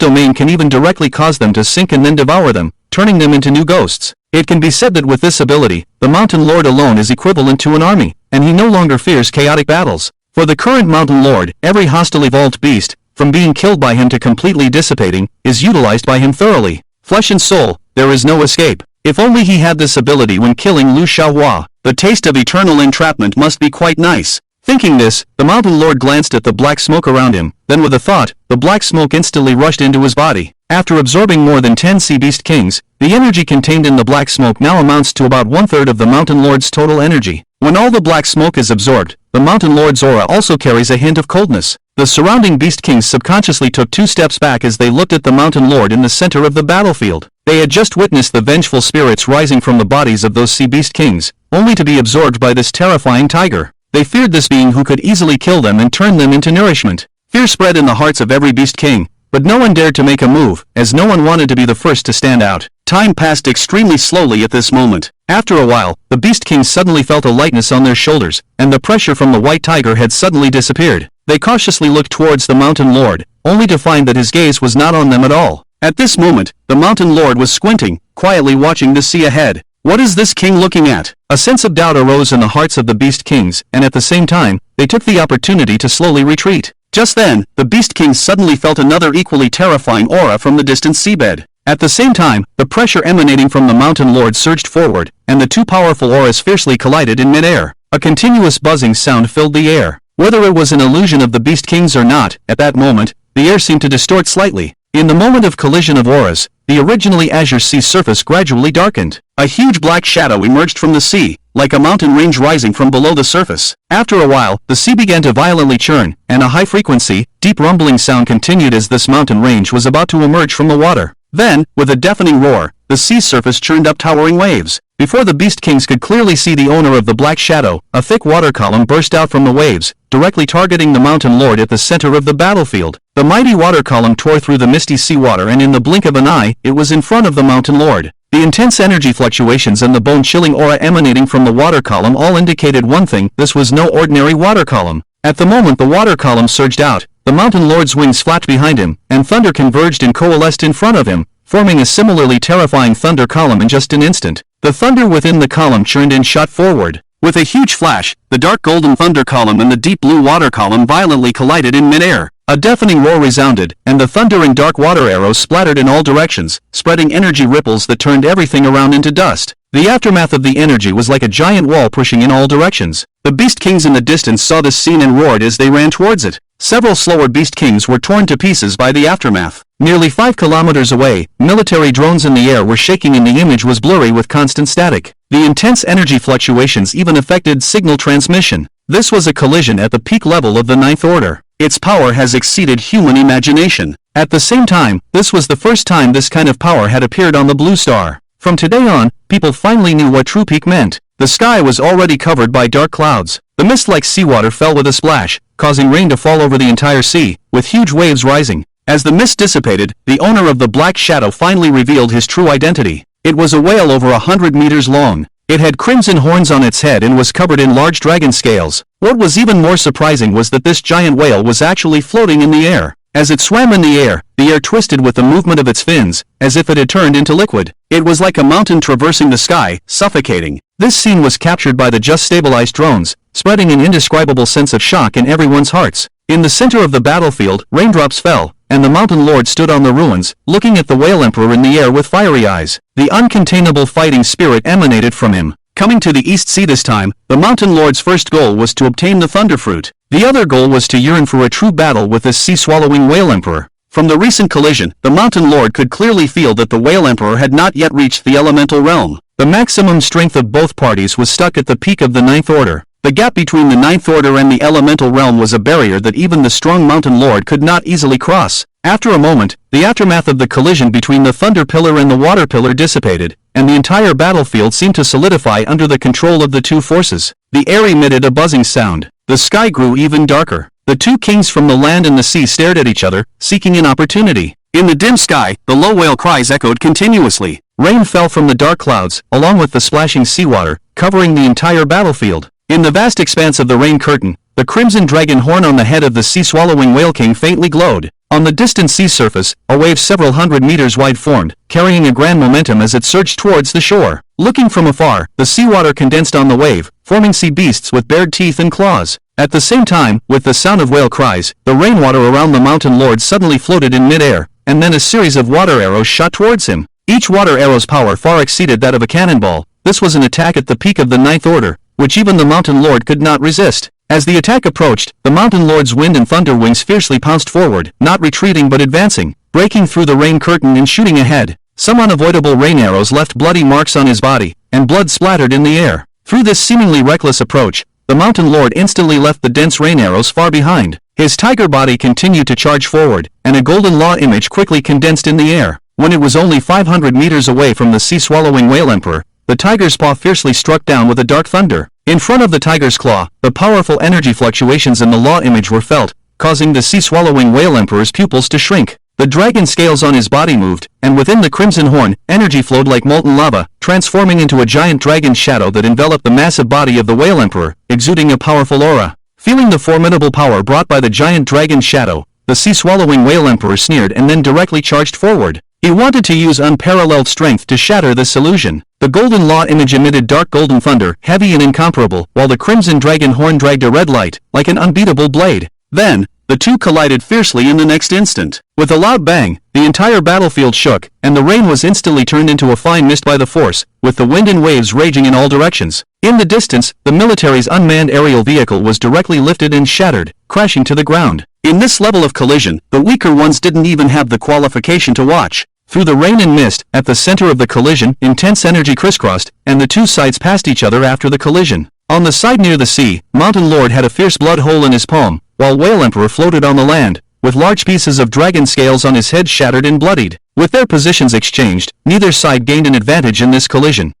domain can even directly cause them to sink and then devour them, turning them into new ghosts. It can be said that with this ability, the Mountain Lord alone is equivalent to an army, and he no longer fears chaotic battles. For the current Mountain Lord, every hostile evolved beast, from being killed by him to completely dissipating, is utilized by him thoroughly. Flesh and soul, there is no escape. If only he had this ability when killing Lu Xiaohua, the taste of eternal entrapment must be quite nice. Thinking this, the Mountain Lord glanced at the black smoke around him, then with a thought, the black smoke instantly rushed into his body. After absorbing more than 10 Sea Beast Kings, the energy contained in the black smoke now amounts to about 1/3 of the Mountain Lord's total energy. When all the black smoke is absorbed, the Mountain Lord's aura also carries a hint of coldness. The surrounding Beast Kings subconsciously took 2 steps back as they looked at the Mountain Lord in the center of the battlefield. They had just witnessed the vengeful spirits rising from the bodies of those Sea Beast Kings, only to be absorbed by this terrifying tiger. They feared this being who could easily kill them and turn them into nourishment. Fear spread in the hearts of every Beast King, but no one dared to make a move, as no one wanted to be the first to stand out. Time passed extremely slowly at this moment. After a while, the Beast Kings suddenly felt a lightness on their shoulders, and the pressure from the white tiger had suddenly disappeared. They cautiously looked towards the Mountain Lord, only to find that his gaze was not on them at all. At this moment, the Mountain Lord was squinting, quietly watching the sea ahead. What is this king looking at? A sense of doubt arose in the hearts of the Beast Kings, and at the same time, they took the opportunity to slowly retreat. Just then, the Beast Kings suddenly felt another equally terrifying aura from the distant seabed. At the same time, the pressure emanating from the Mountain Lord surged forward, and the 2 powerful auras fiercely collided in midair. A continuous buzzing sound filled the air. Whether it was an illusion of the Beast Kings or not, at that moment, the air seemed to distort slightly. In the moment of collision of auras, the originally azure sea surface gradually darkened. A huge black shadow emerged from the sea, like a mountain range rising from below the surface. After a while, the sea began to violently churn, and a high-frequency, deep rumbling sound continued as this mountain range was about to emerge from the water. Then, with a deafening roar, the sea surface churned up towering waves. Before the Beast Kings could clearly see the owner of the black shadow, a thick water column burst out from the waves, directly targeting the Mountain Lord at the center of the battlefield. The mighty water column tore through the misty seawater, and in the blink of an eye, it was in front of the Mountain Lord. The intense energy fluctuations and the bone-chilling aura emanating from the water column all indicated one thing: this was no ordinary water column. At the moment the water column surged out, the Mountain Lord's wings flapped behind him, and thunder converged and coalesced in front of him, forming a similarly terrifying thunder column in just an instant. The thunder within the column churned and shot forward. With a huge flash, the dark golden thunder column and the deep blue water column violently collided in midair. A deafening roar resounded, and the thunder and dark water arrows splattered in all directions, spreading energy ripples that turned everything around into dust. The aftermath of the energy was like a giant wall pushing in all directions. The Beast Kings in the distance saw this scene and roared as they ran towards it. Several slower Beast Kings were torn to pieces by the aftermath. Nearly 5 kilometers away, military drones in the air were shaking and the image was blurry with constant static. The intense energy fluctuations even affected signal transmission. This was a collision at the peak level of the Ninth Order. Its power has exceeded human imagination. At the same time, this was the first time this kind of power had appeared on the Blue Star. From today on, people finally knew what true peak meant. The sky was already covered by dark clouds. The mist-like seawater fell with a splash, causing rain to fall over the entire sea, with huge waves rising. As the mist dissipated, the owner of the Black Shadow finally revealed his true identity. It was a whale over 100 meters long. It had crimson horns on its head and was covered in large dragon scales. What was even more surprising was that this giant whale was actually floating in the air. As it swam in the air twisted with the movement of its fins, as if it had turned into liquid. It was like a mountain traversing the sky, suffocating. This scene was captured by the just stabilized drones, spreading an indescribable sense of shock in everyone's hearts. In the center of the battlefield, raindrops fell, and the Mountain Lord stood on the ruins, looking at the Whale Emperor in the air with fiery eyes. The uncontainable fighting spirit emanated from him. Coming to the East Sea this time, the Mountain Lord's first goal was to obtain the Thunder Fruit. The other goal was to yearn for a true battle with this sea-swallowing whale emperor. From the recent collision, the Mountain Lord could clearly feel that the whale emperor had not yet reached the elemental realm. The maximum strength of both parties was stuck at the peak of the Ninth Order. The gap between the Ninth Order and the elemental realm was a barrier that even the strong Mountain Lord could not easily cross. After a moment, the aftermath of the collision between the Thunder Pillar and the Water Pillar dissipated, and the entire battlefield seemed to solidify under the control of the two forces. The air emitted a buzzing sound. The sky grew even darker. The two kings from the land and the sea stared at each other, seeking an opportunity. In the dim sky, the low whale cries echoed continuously. Rain fell from the dark clouds, along with the splashing seawater, covering the entire battlefield. In the vast expanse of the rain curtain, the crimson dragon horn on the head of the sea-swallowing whale king faintly glowed. On the distant sea surface, a wave several hundred meters wide formed, carrying a grand momentum as it surged towards the shore. Looking from afar, the seawater condensed on the wave, forming sea beasts with bared teeth and claws. At the same time, with the sound of whale cries, the rainwater around the Mountain Lord suddenly floated in mid-air, and then a series of water arrows shot towards him. Each water arrow's power far exceeded that of a cannonball. This was an attack at the peak of the Ninth Order, which even the Mountain Lord could not resist. As the attack approached, the Mountain Lord's wind and thunder wings fiercely pounced forward, not retreating but advancing, breaking through the rain curtain and shooting ahead. Some unavoidable rain arrows left bloody marks on his body, and blood splattered in the air. Through this seemingly reckless approach, the Mountain Lord instantly left the dense rain arrows far behind. His tiger body continued to charge forward, and a golden law image quickly condensed in the air. When it was only 500 meters away from the sea-swallowing whale emperor, the tiger's paw fiercely struck down with a dark thunder. In front of the tiger's claw, the powerful energy fluctuations in the law image were felt, causing the sea-swallowing whale emperor's pupils to shrink. The dragon scales on his body moved, and within the crimson horn, energy flowed like molten lava, transforming into a giant dragon shadow that enveloped the massive body of the whale emperor, exuding a powerful aura. Feeling the formidable power brought by the giant dragon shadow, the sea-swallowing whale emperor sneered and then directly charged forward. He wanted to use unparalleled strength to shatter this illusion. The golden law image emitted dark golden thunder, heavy and incomparable, while the crimson dragon horn dragged a red light, like an unbeatable blade. Then, the two collided fiercely in the next instant. With a loud bang, the entire battlefield shook, and the rain was instantly turned into a fine mist by the force, with the wind and waves raging in all directions. In the distance, the military's unmanned aerial vehicle was directly lifted and shattered, crashing to the ground. In this level of collision, the weaker ones didn't even have the qualification to watch. Through the rain and mist, at the center of the collision, intense energy crisscrossed, and the two sides passed each other after the collision. On the side near the sea, Mountain Lord had a fierce blood hole in his palm, while Whale Emperor floated on the land, with large pieces of dragon scales on his head shattered and bloodied. With their positions exchanged, neither side gained an advantage in this collision.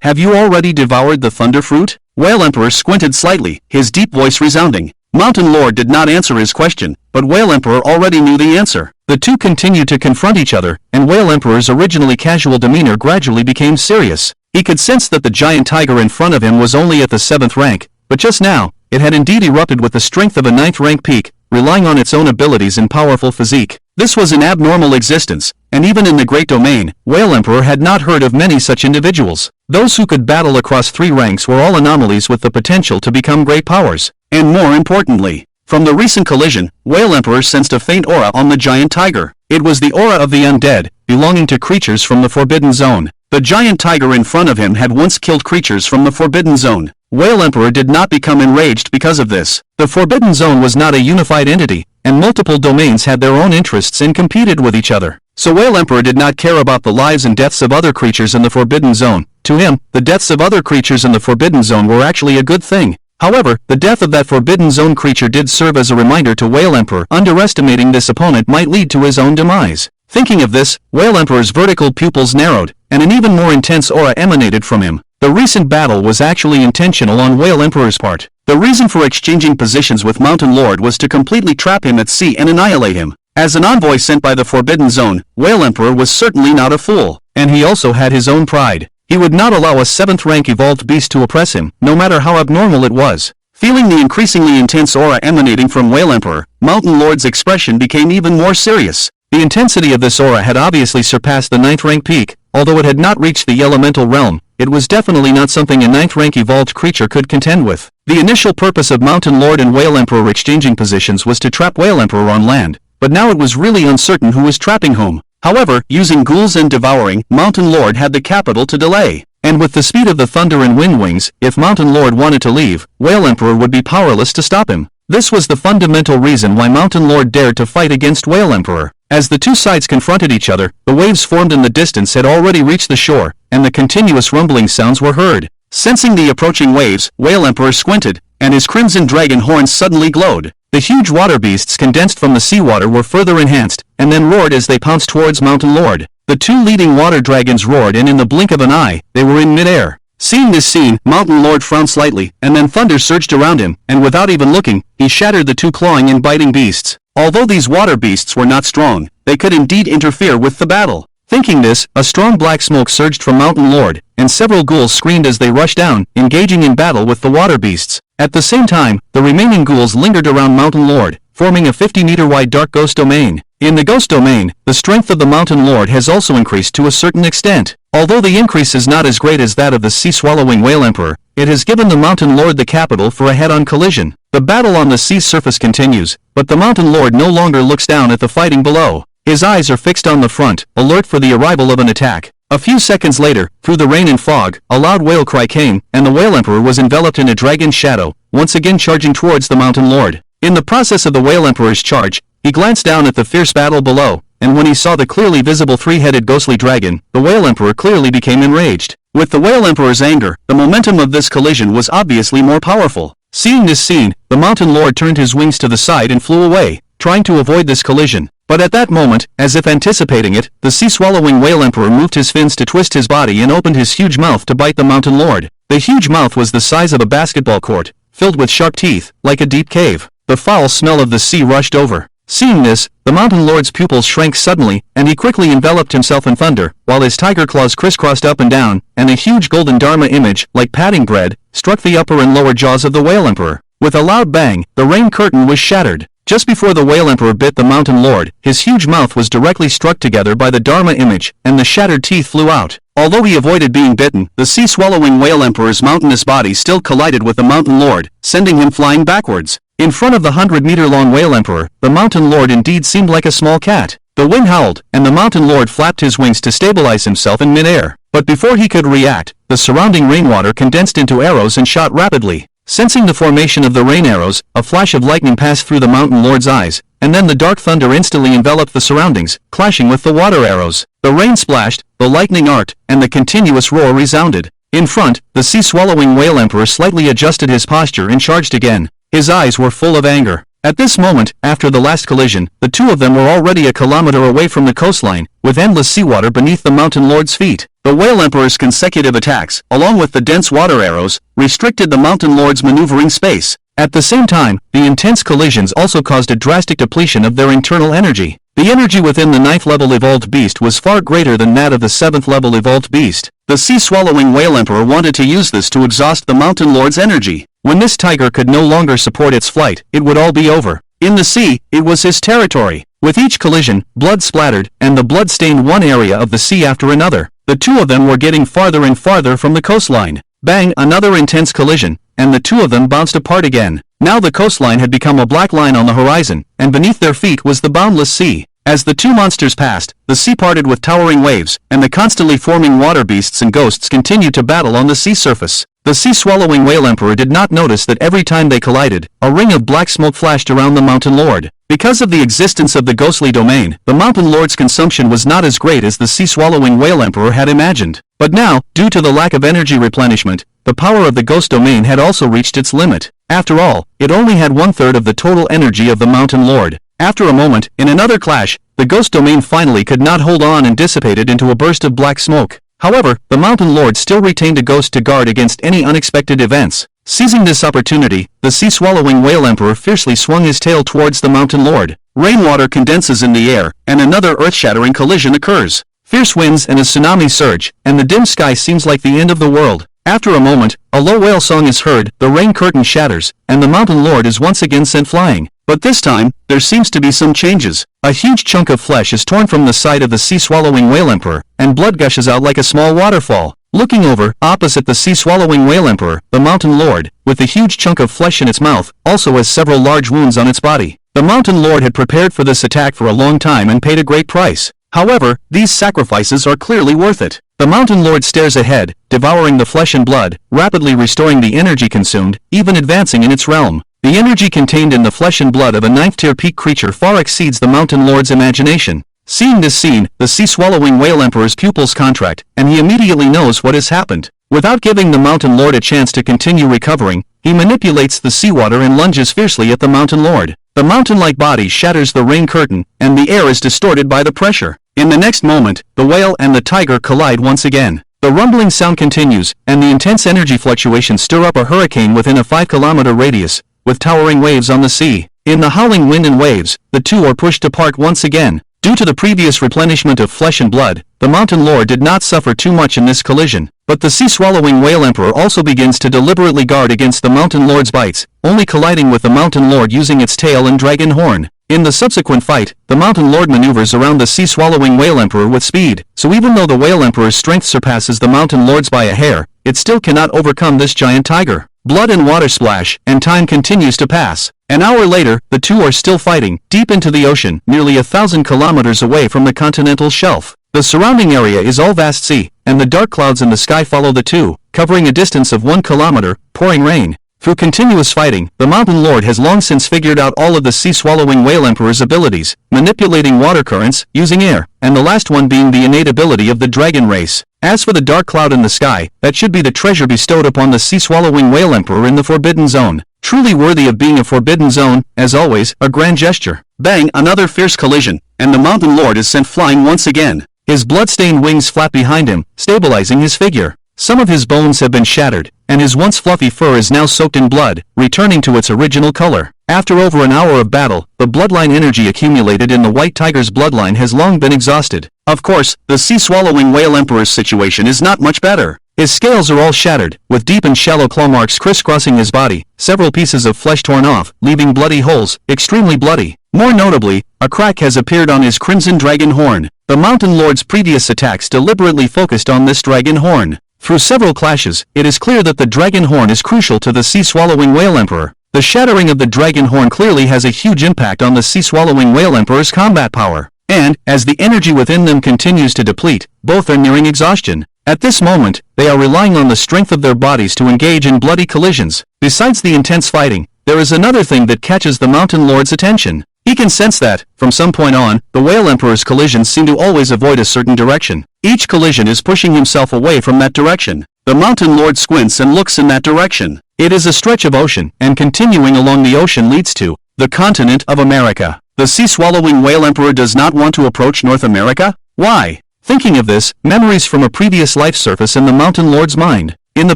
Have you already devoured the thunder fruit? Whale Emperor squinted slightly, his deep voice resounding. Mountain Lord did not answer his question, but Whale Emperor already knew the answer. The two continued to confront each other, and Whale Emperor's originally casual demeanor gradually became serious. He could sense that the giant tiger in front of him was only at the 7th rank, but just now, it had indeed erupted with the strength of a 9th rank peak, relying on its own abilities and powerful physique. This was an abnormal existence, and even in the Great Domain, Whale Emperor had not heard of many such individuals. Those who could battle across 3 ranks were all anomalies with the potential to become great powers. And more importantly, from the recent collision, Whale Emperor sensed a faint aura on the giant tiger. It was the aura of the undead, belonging to creatures from the Forbidden Zone. The giant tiger in front of him had once killed creatures from the Forbidden Zone. Whale Emperor did not become enraged because of this. The Forbidden Zone was not a unified entity, and multiple domains had their own interests and competed with each other. So Whale Emperor did not care about the lives and deaths of other creatures in the Forbidden Zone. To him, the deaths of other creatures in the Forbidden Zone were actually a good thing. However, the death of that Forbidden Zone creature did serve as a reminder to Whale Emperor. Underestimating this opponent might lead to his own demise. Thinking of this, Whale Emperor's vertical pupils narrowed, and an even more intense aura emanated from him. The recent battle was actually intentional on Whale Emperor's part. The reason for exchanging positions with Mountain Lord was to completely trap him at sea and annihilate him. As an envoy sent by the Forbidden Zone, Whale Emperor was certainly not a fool, and he also had his own pride. He would not allow a 7th rank evolved beast to oppress him, no matter how abnormal it was. Feeling the increasingly intense aura emanating from Whale Emperor, Mountain Lord's expression became even more serious. The intensity of this aura had obviously surpassed the 9th rank peak. Although it had not reached the elemental realm, it was definitely not something a 9th rank evolved creature could contend with. The initial purpose of Mountain Lord and Whale Emperor exchanging positions was to trap Whale Emperor on land, but now it was really uncertain who was trapping whom. However, using ghouls and devouring, Mountain Lord had the capital to delay. And with the speed of the thunder and wind wings, if Mountain Lord wanted to leave, Whale Emperor would be powerless to stop him. This was the fundamental reason why Mountain Lord dared to fight against Whale Emperor. As the two sides confronted each other, the waves formed in the distance had already reached the shore, and the continuous rumbling sounds were heard. Sensing the approaching waves, Whale Emperor squinted, and his crimson dragon horns suddenly glowed. The huge water beasts condensed from the seawater were further enhanced, and then roared as they pounced towards Mountain Lord. The two leading water dragons roared, and in the blink of an eye, they were in midair. Seeing this scene, Mountain Lord frowned slightly, and then thunder surged around him, and without even looking, he shattered the two clawing and biting beasts. Although these water beasts were not strong, they could indeed interfere with the battle. Thinking this, a strong black smoke surged from Mountain Lord, and several ghouls screamed as they rushed down, engaging in battle with the water beasts. At the same time, the remaining ghouls lingered around Mountain Lord, forming a 50-meter-wide dark ghost domain. In the ghost domain, the strength of the Mountain Lord has also increased to a certain extent. Although the increase is not as great as that of the sea-swallowing Whale Emperor, it has given the Mountain Lord the capital for a head-on collision. The battle on the sea's surface continues, but the Mountain Lord no longer looks down at the fighting below. His eyes are fixed on the front, alert for the arrival of an attack. A few seconds later, through the rain and fog, a loud whale cry came, and the Whale Emperor was enveloped in a dragon's shadow, once again charging towards the Mountain Lord. In the process of the Whale Emperor's charge, he glanced down at the fierce battle below, and when he saw the clearly visible three-headed ghostly dragon, the Whale Emperor clearly became enraged. With the Whale Emperor's anger, the momentum of this collision was obviously more powerful. Seeing this scene, the Mountain Lord turned his wings to the side and flew away, trying to avoid this collision. But at that moment, as if anticipating it, the sea-swallowing Whale Emperor moved his fins to twist his body and opened his huge mouth to bite the Mountain Lord. The huge mouth was the size of a basketball court, filled with sharp teeth, like a deep cave. The foul smell of the sea rushed over. Seeing this, the Mountain Lord's pupils shrank suddenly, and he quickly enveloped himself in thunder, while his tiger claws crisscrossed up and down, and a huge golden Dharma image, like patting bread, struck the upper and lower jaws of the Whale Emperor. With a loud bang, the rain curtain was shattered. Just before the Whale Emperor bit the Mountain Lord, his huge mouth was directly struck together by the Dharma image, and the shattered teeth flew out. Although he avoided being bitten, the sea-swallowing Whale Emperor's mountainous body still collided with the Mountain Lord, sending him flying backwards. In front of the 100-meter-long Whale Emperor, the Mountain Lord indeed seemed like a small cat. The wind howled, and the Mountain Lord flapped his wings to stabilize himself in midair. But before he could react, the surrounding rainwater condensed into arrows and shot rapidly. Sensing the formation of the rain arrows, a flash of lightning passed through the Mountain Lord's eyes, and then the dark thunder instantly enveloped the surroundings, clashing with the water arrows. The rain splashed, the lightning arced, and the continuous roar resounded. In front, the sea-swallowing Whale Emperor slightly adjusted his posture and charged again. His eyes were full of anger. At this moment, after the last collision, the two of them were already a kilometer away from the coastline, with endless seawater beneath the Mountain Lord's feet. The Whale Emperor's consecutive attacks, along with the dense water arrows, restricted the Mountain Lord's maneuvering space. At the same time, the intense collisions also caused a drastic depletion of their internal energy. The energy within the 9th-level evolved beast was far greater than that of the 7th-level evolved beast. The sea-swallowing Whale Emperor wanted to use this to exhaust the Mountain Lord's energy. When this tiger could no longer support its flight, it would all be over. In the sea, it was his territory. With each collision, blood splattered, and the blood stained one area of the sea after another. The two of them were getting farther and farther from the coastline. Bang, another intense collision, and the two of them bounced apart again. Now the coastline had become a black line on the horizon, and beneath their feet was the boundless sea. As the two monsters passed, the sea parted with towering waves, and the constantly forming water beasts and ghosts continued to battle on the sea surface. The sea-swallowing Whale Emperor did not notice that every time they collided, a ring of black smoke flashed around the Mountain Lord. Because of the existence of the ghostly domain, the Mountain Lord's consumption was not as great as the sea-swallowing Whale Emperor had imagined. But now, due to the lack of energy replenishment, the power of the ghost domain had also reached its limit. After all, it only had 1/3 of the total energy of the Mountain Lord. After a moment, in another clash, the ghost domain finally could not hold on and dissipated into a burst of black smoke. However, the Mountain Lord still retained a ghost to guard against any unexpected events. Seizing this opportunity, the sea-swallowing Whale Emperor fiercely swung his tail towards the Mountain Lord. Rainwater condenses in the air, and another earth-shattering collision occurs. Fierce winds and a tsunami surge, and the dim sky seems like the end of the world. After a moment, a low whale song is heard, the rain curtain shatters, and the Mountain Lord is once again sent flying. But this time, there seems to be some changes. A huge chunk of flesh is torn from the side of the sea-swallowing Whale Emperor, and blood gushes out like a small waterfall. Looking over, opposite the sea-swallowing Whale Emperor, the Mountain Lord, with a huge chunk of flesh in its mouth, also has several large wounds on its body. The Mountain Lord had prepared for this attack for a long time and paid a great price. However, these sacrifices are clearly worth it. The Mountain Lord stares ahead, devouring the flesh and blood, rapidly restoring the energy consumed, even advancing in its realm. The energy contained in the flesh and blood of a ninth-tier peak creature far exceeds the Mountain Lord's imagination. Seeing this scene, the sea-swallowing whale emperor's pupils contract, and he immediately knows what has happened. Without giving the Mountain Lord a chance to continue recovering, he manipulates the seawater and lunges fiercely at the Mountain Lord. The mountain-like body shatters the rain curtain, and the air is distorted by the pressure. In the next moment, the whale and the tiger collide once again. The rumbling sound continues, and the intense energy fluctuations stir up a hurricane within a 5-kilometer radius, with towering waves on the sea. In the howling wind and waves, the two are pushed apart once again. Due to the previous replenishment of flesh and blood, the Mountain Lord did not suffer too much in this collision. But the sea-swallowing whale emperor also begins to deliberately guard against the Mountain Lord's bites, only colliding with the Mountain Lord using its tail and dragon horn. In the subsequent fight, the Mountain Lord maneuvers around the sea-swallowing whale emperor with speed, so even though the whale emperor's strength surpasses the Mountain Lord's by a hair, it still cannot overcome this giant tiger. Blood and water splash, and time continues to pass. An hour later, the two are still fighting, deep into the ocean, nearly 1,000 kilometers away from the continental shelf. The surrounding area is all vast sea, and the dark clouds in the sky follow the two, covering a distance of 1 kilometer, pouring rain. Through continuous fighting, the Mountain Lord has long since figured out all of the sea-swallowing whale emperor's abilities, manipulating water currents, using air, and the last one being the innate ability of the dragon race. As for the dark cloud in the sky, that should be the treasure bestowed upon the sea-swallowing whale emperor in the Forbidden Zone. Truly worthy of being a Forbidden Zone, as always, a grand gesture. Bang, another fierce collision, and the Mountain Lord is sent flying once again. His blood-stained wings flap behind him, stabilizing his figure. Some of his bones have been shattered, and his once fluffy fur is now soaked in blood, returning to its original color. After over an hour of battle, the bloodline energy accumulated in the white tiger's bloodline has long been exhausted. Of course, the sea-swallowing whale emperor's situation is not much better. His scales are all shattered, with deep and shallow claw marks crisscrossing his body, several pieces of flesh torn off, leaving bloody holes, extremely bloody. More notably, a crack has appeared on his crimson dragon horn. The Mountain Lord's previous attacks deliberately focused on this dragon horn. Through several clashes, it is clear that the dragon horn is crucial to the sea-swallowing whale emperor. The shattering of the dragon horn clearly has a huge impact on the sea-swallowing whale emperor's combat power. And, as the energy within them continues to deplete, both are nearing exhaustion. At this moment, they are relying on the strength of their bodies to engage in bloody collisions. Besides the intense fighting, there is another thing that catches the Mountain Lord's attention. He can sense that, from some point on, the whale emperor's collisions seem to always avoid a certain direction. Each collision is pushing himself away from that direction. The Mountain Lord squints and looks in that direction. It is a stretch of ocean, and continuing along the ocean leads to the continent of America. The sea-swallowing whale emperor does not want to approach North America? Why? Thinking of this, memories from a previous life surface in the Mountain Lord's mind. In the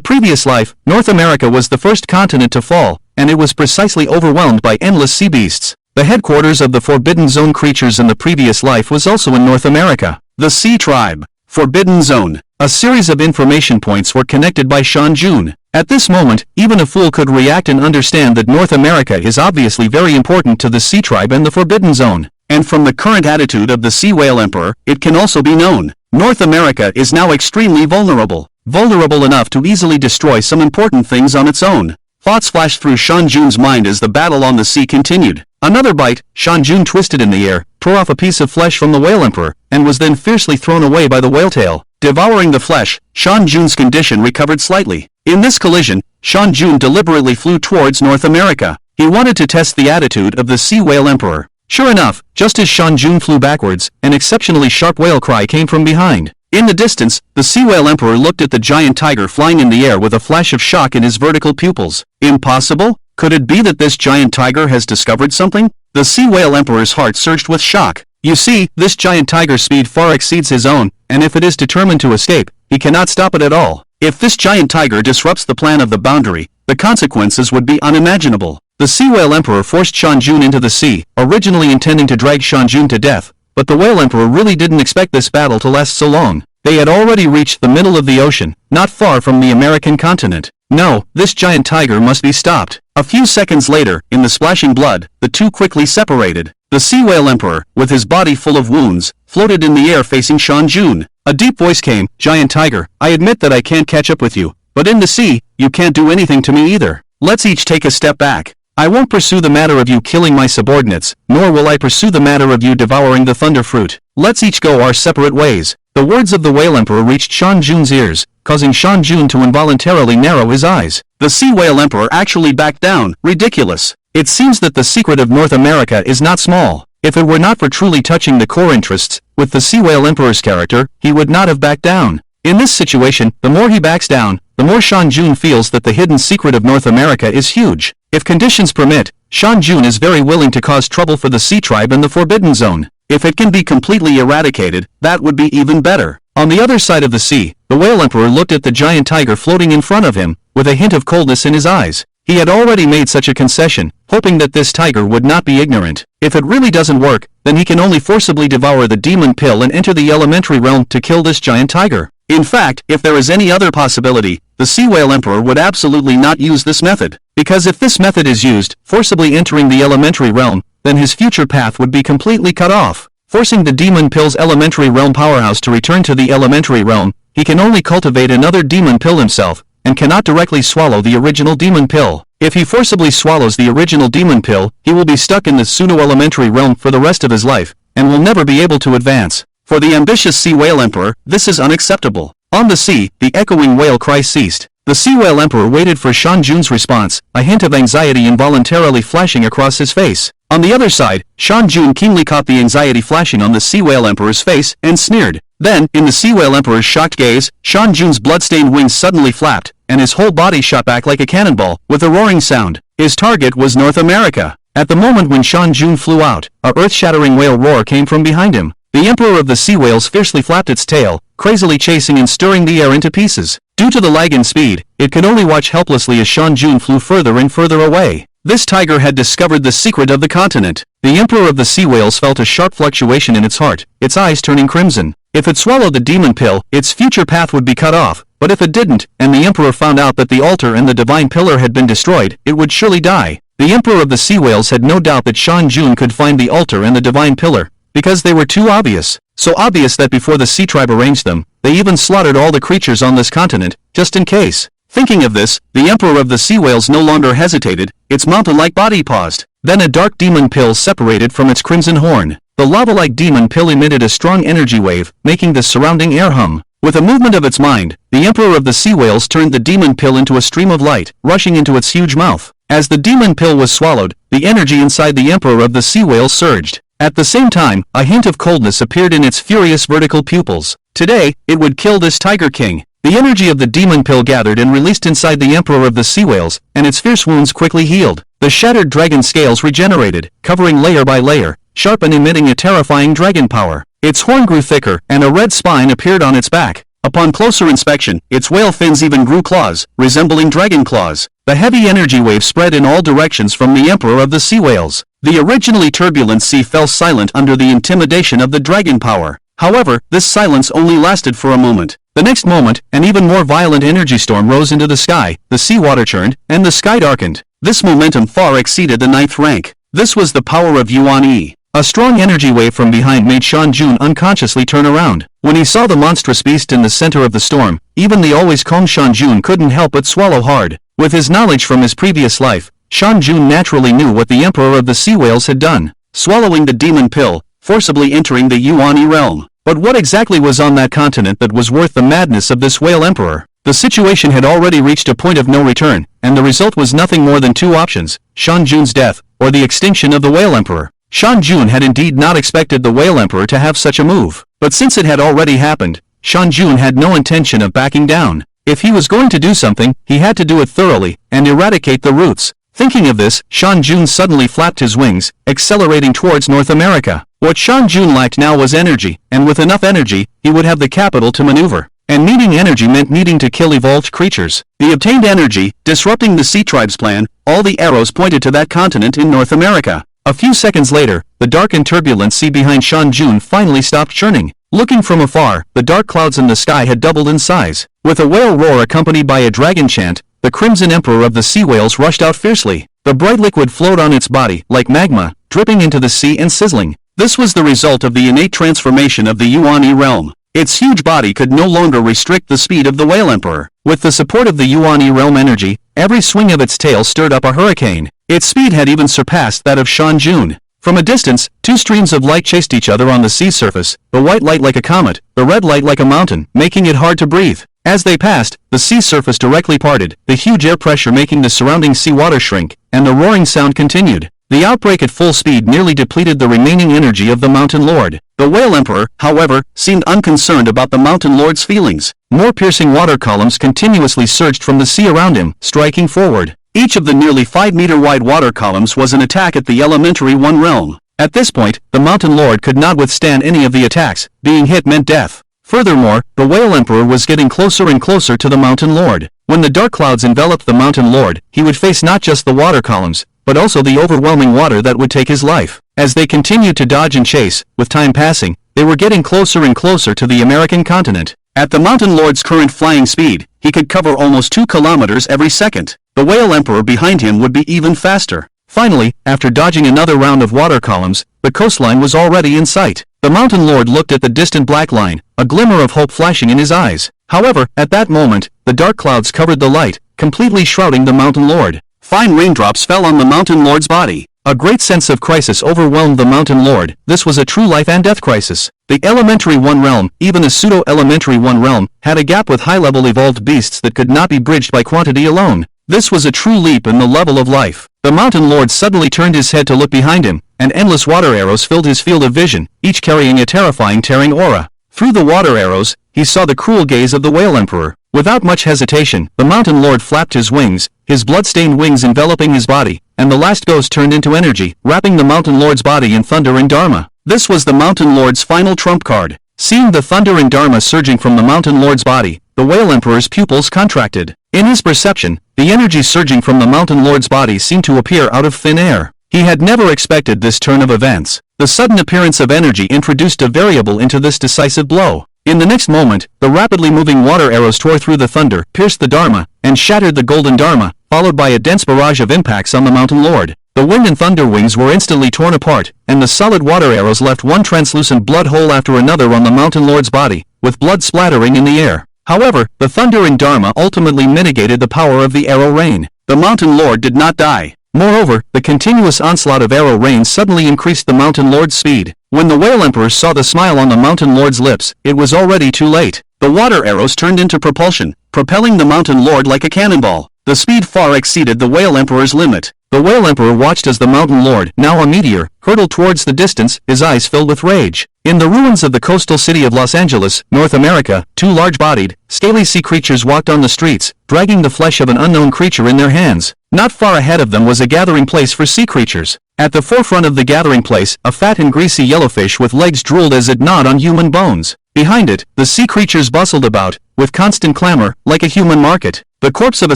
previous life, North America was the first continent to fall, and it was precisely overwhelmed by endless sea beasts. The headquarters of the Forbidden Zone creatures in the previous life was also in North America. The Sea Tribe. Forbidden Zone. A series of information points were connected by Shan Jun. At this moment, even a fool could react and understand that North America is obviously very important to the Sea Tribe and the Forbidden Zone. And from the current attitude of the Sea Whale Emperor, it can also be known. North America is now extremely vulnerable. Vulnerable enough to easily destroy some important things on its own. Thoughts flashed through Shan Jun's mind as the battle on the sea continued. Another bite, Shan Jun twisted in the air, tore off a piece of flesh from the whale emperor, and was then fiercely thrown away by the whale tail. Devouring the flesh, Shan Jun's condition recovered slightly. In this collision, Shan Jun deliberately flew towards North America. He wanted to test the attitude of the sea whale emperor. Sure enough, just as Shan Jun flew backwards, an exceptionally sharp whale cry came from behind. In the distance, the sea whale emperor looked at the giant tiger flying in the air with a flash of shock in his vertical pupils. Impossible? Could it be that this giant tiger has discovered something? The sea whale emperor's heart surged with shock. You see, this giant tiger's speed far exceeds his own, and if it is determined to escape, he cannot stop it at all. If this giant tiger disrupts the plan of the boundary, the consequences would be unimaginable. The sea whale emperor forced Shan Jun into the sea, originally intending to drag Shan Jun to death, but the whale emperor really didn't expect this battle to last so long. They had already reached the middle of the ocean, not far from the American continent. No, this giant tiger must be stopped. A few seconds later, in the splashing blood, the two quickly separated. The sea whale emperor, with his body full of wounds, floated in the air facing Shan Jun. A deep voice came, "Giant tiger, I admit that I can't catch up with you, but in the sea, you can't do anything to me either. Let's each take a step back. I won't pursue the matter of you killing my subordinates, nor will I pursue the matter of you devouring the thunder fruit. Let's each go our separate ways." The words of the whale emperor reached Shan Jun's ears, causing Shan Jun to involuntarily narrow his eyes. The sea whale emperor actually backed down. Ridiculous. It seems that the secret of North America is not small. If it were not for truly touching the core interests, with the Sea Whale Emperor's character, he would not have backed down. In this situation, the more he backs down, the more Shan Jun feels that the hidden secret of North America is huge. If conditions permit, Shan Jun is very willing to cause trouble for the Sea Tribe in the Forbidden Zone. If it can be completely eradicated, that would be even better. On the other side of the sea, the Whale Emperor looked at the giant tiger floating in front of him, with a hint of coldness in his eyes. He had already made such a concession, hoping that this tiger would not be ignorant. If it really doesn't work, then he can only forcibly devour the demon pill and enter the elementary realm to kill this giant tiger. In fact, if there is any other possibility, the Sea Whale Emperor would absolutely not use this method. Because if this method is used, forcibly entering the elementary realm, then his future path would be completely cut off. Forcing the demon pill's elementary realm powerhouse to return to the elementary realm, he can only cultivate another demon pill himself, and cannot directly swallow the original demon pill. If he forcibly swallows the original demon pill, he will be stuck in the pseudo-elementary realm for the rest of his life, and will never be able to advance. For the ambitious Sea Whale Emperor, this is unacceptable. On the sea, the echoing whale cry ceased. The Sea Whale Emperor waited for Shan Jun's response, a hint of anxiety involuntarily flashing across his face. On the other side, Shan Jun keenly caught the anxiety flashing on the Sea Whale Emperor's face, and sneered. Then, in the Sea Whale Emperor's shocked gaze, Shan Jun's blood-stained wings suddenly flapped, and his whole body shot back like a cannonball, with a roaring sound. His target was North America. At the moment when Shan Jun flew out, a earth-shattering whale roar came from behind him. The Emperor of the Sea Whales fiercely flapped its tail, crazily chasing and stirring the air into pieces. Due to the lag in speed, it could only watch helplessly as Shan Jun flew further and further away. This tiger had discovered the secret of the continent. The Emperor of the Sea Whales felt a sharp fluctuation in its heart, its eyes turning crimson. If it swallowed the demon pill, its future path would be cut off, but if it didn't, and the Emperor found out that the altar and the divine pillar had been destroyed, it would surely die. The Emperor of the Sea Whales had no doubt that Shan Jun could find the altar and the divine pillar, because they were too obvious. So obvious that before the Sea Tribe arranged them, they even slaughtered all the creatures on this continent, just in case. Thinking of this, the Emperor of the Sea Whales no longer hesitated, its mountain-like body paused. Then a dark demon pill separated from its crimson horn. The lava-like demon pill emitted a strong energy wave, making the surrounding air hum. With a movement of its mind, the Emperor of the Sea Whales turned the demon pill into a stream of light, rushing into its huge mouth. As the demon pill was swallowed, the energy inside the Emperor of the Sea Whales surged. At the same time, a hint of coldness appeared in its furious vertical pupils. Today, it would kill this Tiger King. The energy of the demon pill gathered and released inside the Emperor of the Sea Whales, and its fierce wounds quickly healed. The shattered dragon scales regenerated, covering layer by layer, sharp and emitting a terrifying dragon power. Its horn grew thicker, and a red spine appeared on its back. Upon closer inspection, its whale fins even grew claws, resembling dragon claws. The heavy energy wave spread in all directions from the Emperor of the Sea Whales. The originally turbulent sea fell silent under the intimidation of the dragon power. However, this silence only lasted for a moment. The next moment, an even more violent energy storm rose into the sky, the seawater churned, and the sky darkened. This momentum far exceeded the 9th rank. This was the power of Yuan Yi. A strong energy wave from behind made Shan Jun unconsciously turn around. When he saw the monstrous beast in the center of the storm, even the always calm Shan Jun couldn't help but swallow hard. With his knowledge from his previous life, Shan Jun naturally knew what the Emperor of the Sea Whales had done, swallowing the demon pill, forcibly entering the Yuan Yi realm. But what exactly was on that continent that was worth the madness of this whale emperor? The situation had already reached a point of no return, and the result was nothing more than two options: Shan Jun's death, or the extinction of the whale emperor. Shan Jun had indeed not expected the whale emperor to have such a move, but since it had already happened, Shan Jun had no intention of backing down. If he was going to do something, he had to do it thoroughly, and eradicate the roots. Thinking of this, Shan Jun suddenly flapped his wings, accelerating towards North America. What Shan Jun lacked now was energy, and with enough energy, he would have the capital to maneuver. And needing energy meant needing to kill evolved creatures. The obtained energy, disrupting the Sea Tribe's plan, all the arrows pointed to that continent in North America. A few seconds later, the dark and turbulent sea behind Shan Jun finally stopped churning. Looking from afar, the dark clouds in the sky had doubled in size. With a whale roar accompanied by a dragon chant, the Crimson Emperor of the Sea Whales rushed out fiercely. The bright liquid flowed on its body, like magma, dripping into the sea and sizzling. This was the result of the innate transformation of the Yuan Yi realm. Its huge body could no longer restrict the speed of the whale emperor. With the support of the Yuan Yi realm energy, every swing of its tail stirred up a hurricane. Its speed had even surpassed that of Shan Jun. From a distance, two streams of light chased each other on the sea surface, the white light like a comet, the red light like a mountain, making it hard to breathe. As they passed, the sea surface directly parted, the huge air pressure making the surrounding seawater shrink, and the roaring sound continued. The outbreak at full speed nearly depleted the remaining energy of the Mountain Lord. The Whale Emperor, however, seemed unconcerned about the Mountain Lord's feelings. More piercing water columns continuously surged from the sea around him, striking forward. Each of the nearly 5-meter-wide water columns was an attack at the elementary one realm. At this point, the Mountain Lord could not withstand any of the attacks. Being hit meant death. Furthermore, the Whale Emperor was getting closer and closer to the Mountain Lord. When the dark clouds enveloped the Mountain Lord, he would face not just the water columns, but also the overwhelming water that would take his life. As they continued to dodge and chase, with time passing, they were getting closer and closer to the American continent. At the Mountain Lord's current flying speed, he could cover almost 2 kilometers every second. The Whale Emperor behind him would be even faster. Finally, after dodging another round of water columns, the coastline was already in sight. The Mountain Lord looked at the distant black line, a glimmer of hope flashing in his eyes. However, at that moment, the dark clouds covered the light, completely shrouding the Mountain Lord. Fine raindrops fell on the Mountain Lord's body. A great sense of crisis overwhelmed the Mountain Lord. This was a true life and death crisis. The Elementary One realm, even the Pseudo-Elementary One realm, had a gap with high-level evolved beasts that could not be bridged by quantity alone. This was a true leap in the level of life. The Mountain Lord suddenly turned his head to look behind him, and endless water arrows filled his field of vision, each carrying a terrifying tearing aura. Through the water arrows, he saw the cruel gaze of the Whale Emperor. Without much hesitation, the Mountain Lord flapped his wings, his blood-stained wings enveloping his body, and the last ghost turned into energy, wrapping the Mountain Lord's body in thunder and dharma. This was the Mountain Lord's final trump card. Seeing the thunder and dharma surging from the Mountain Lord's body, the Whale Emperor's pupils contracted. In his perception, the energy surging from the Mountain Lord's body seemed to appear out of thin air. He had never expected this turn of events. The sudden appearance of energy introduced a variable into this decisive blow. In the next moment, the rapidly moving water arrows tore through the thunder, pierced the dharma, and shattered the golden dharma, followed by a dense barrage of impacts on the Mountain Lord. The wind and thunder wings were instantly torn apart, and the solid water arrows left one translucent blood hole after another on the Mountain Lord's body, with blood splattering in the air. However, the thunder and dharma ultimately mitigated the power of the arrow rain. The Mountain Lord did not die. Moreover, the continuous onslaught of arrow rain suddenly increased the Mountain Lord's speed. When the Whale Emperor saw the smile on the Mountain Lord's lips, it was already too late. The water arrows turned into propulsion, propelling the Mountain Lord like a cannonball. The speed far exceeded the Whale Emperor's limit. The Whale Emperor watched as the Mountain Lord, now a meteor, hurtled towards the distance, his eyes filled with rage. In the ruins of the coastal city of Los Angeles, North America, 2 large-bodied, scaly sea creatures walked on the streets, dragging the flesh of an unknown creature in their hands. Not far ahead of them was a gathering place for sea creatures. At the forefront of the gathering place, a fat and greasy yellowfish with legs drooled as it gnawed on human bones. Behind it, the sea creatures bustled about, with constant clamor, like a human market. The corpse of a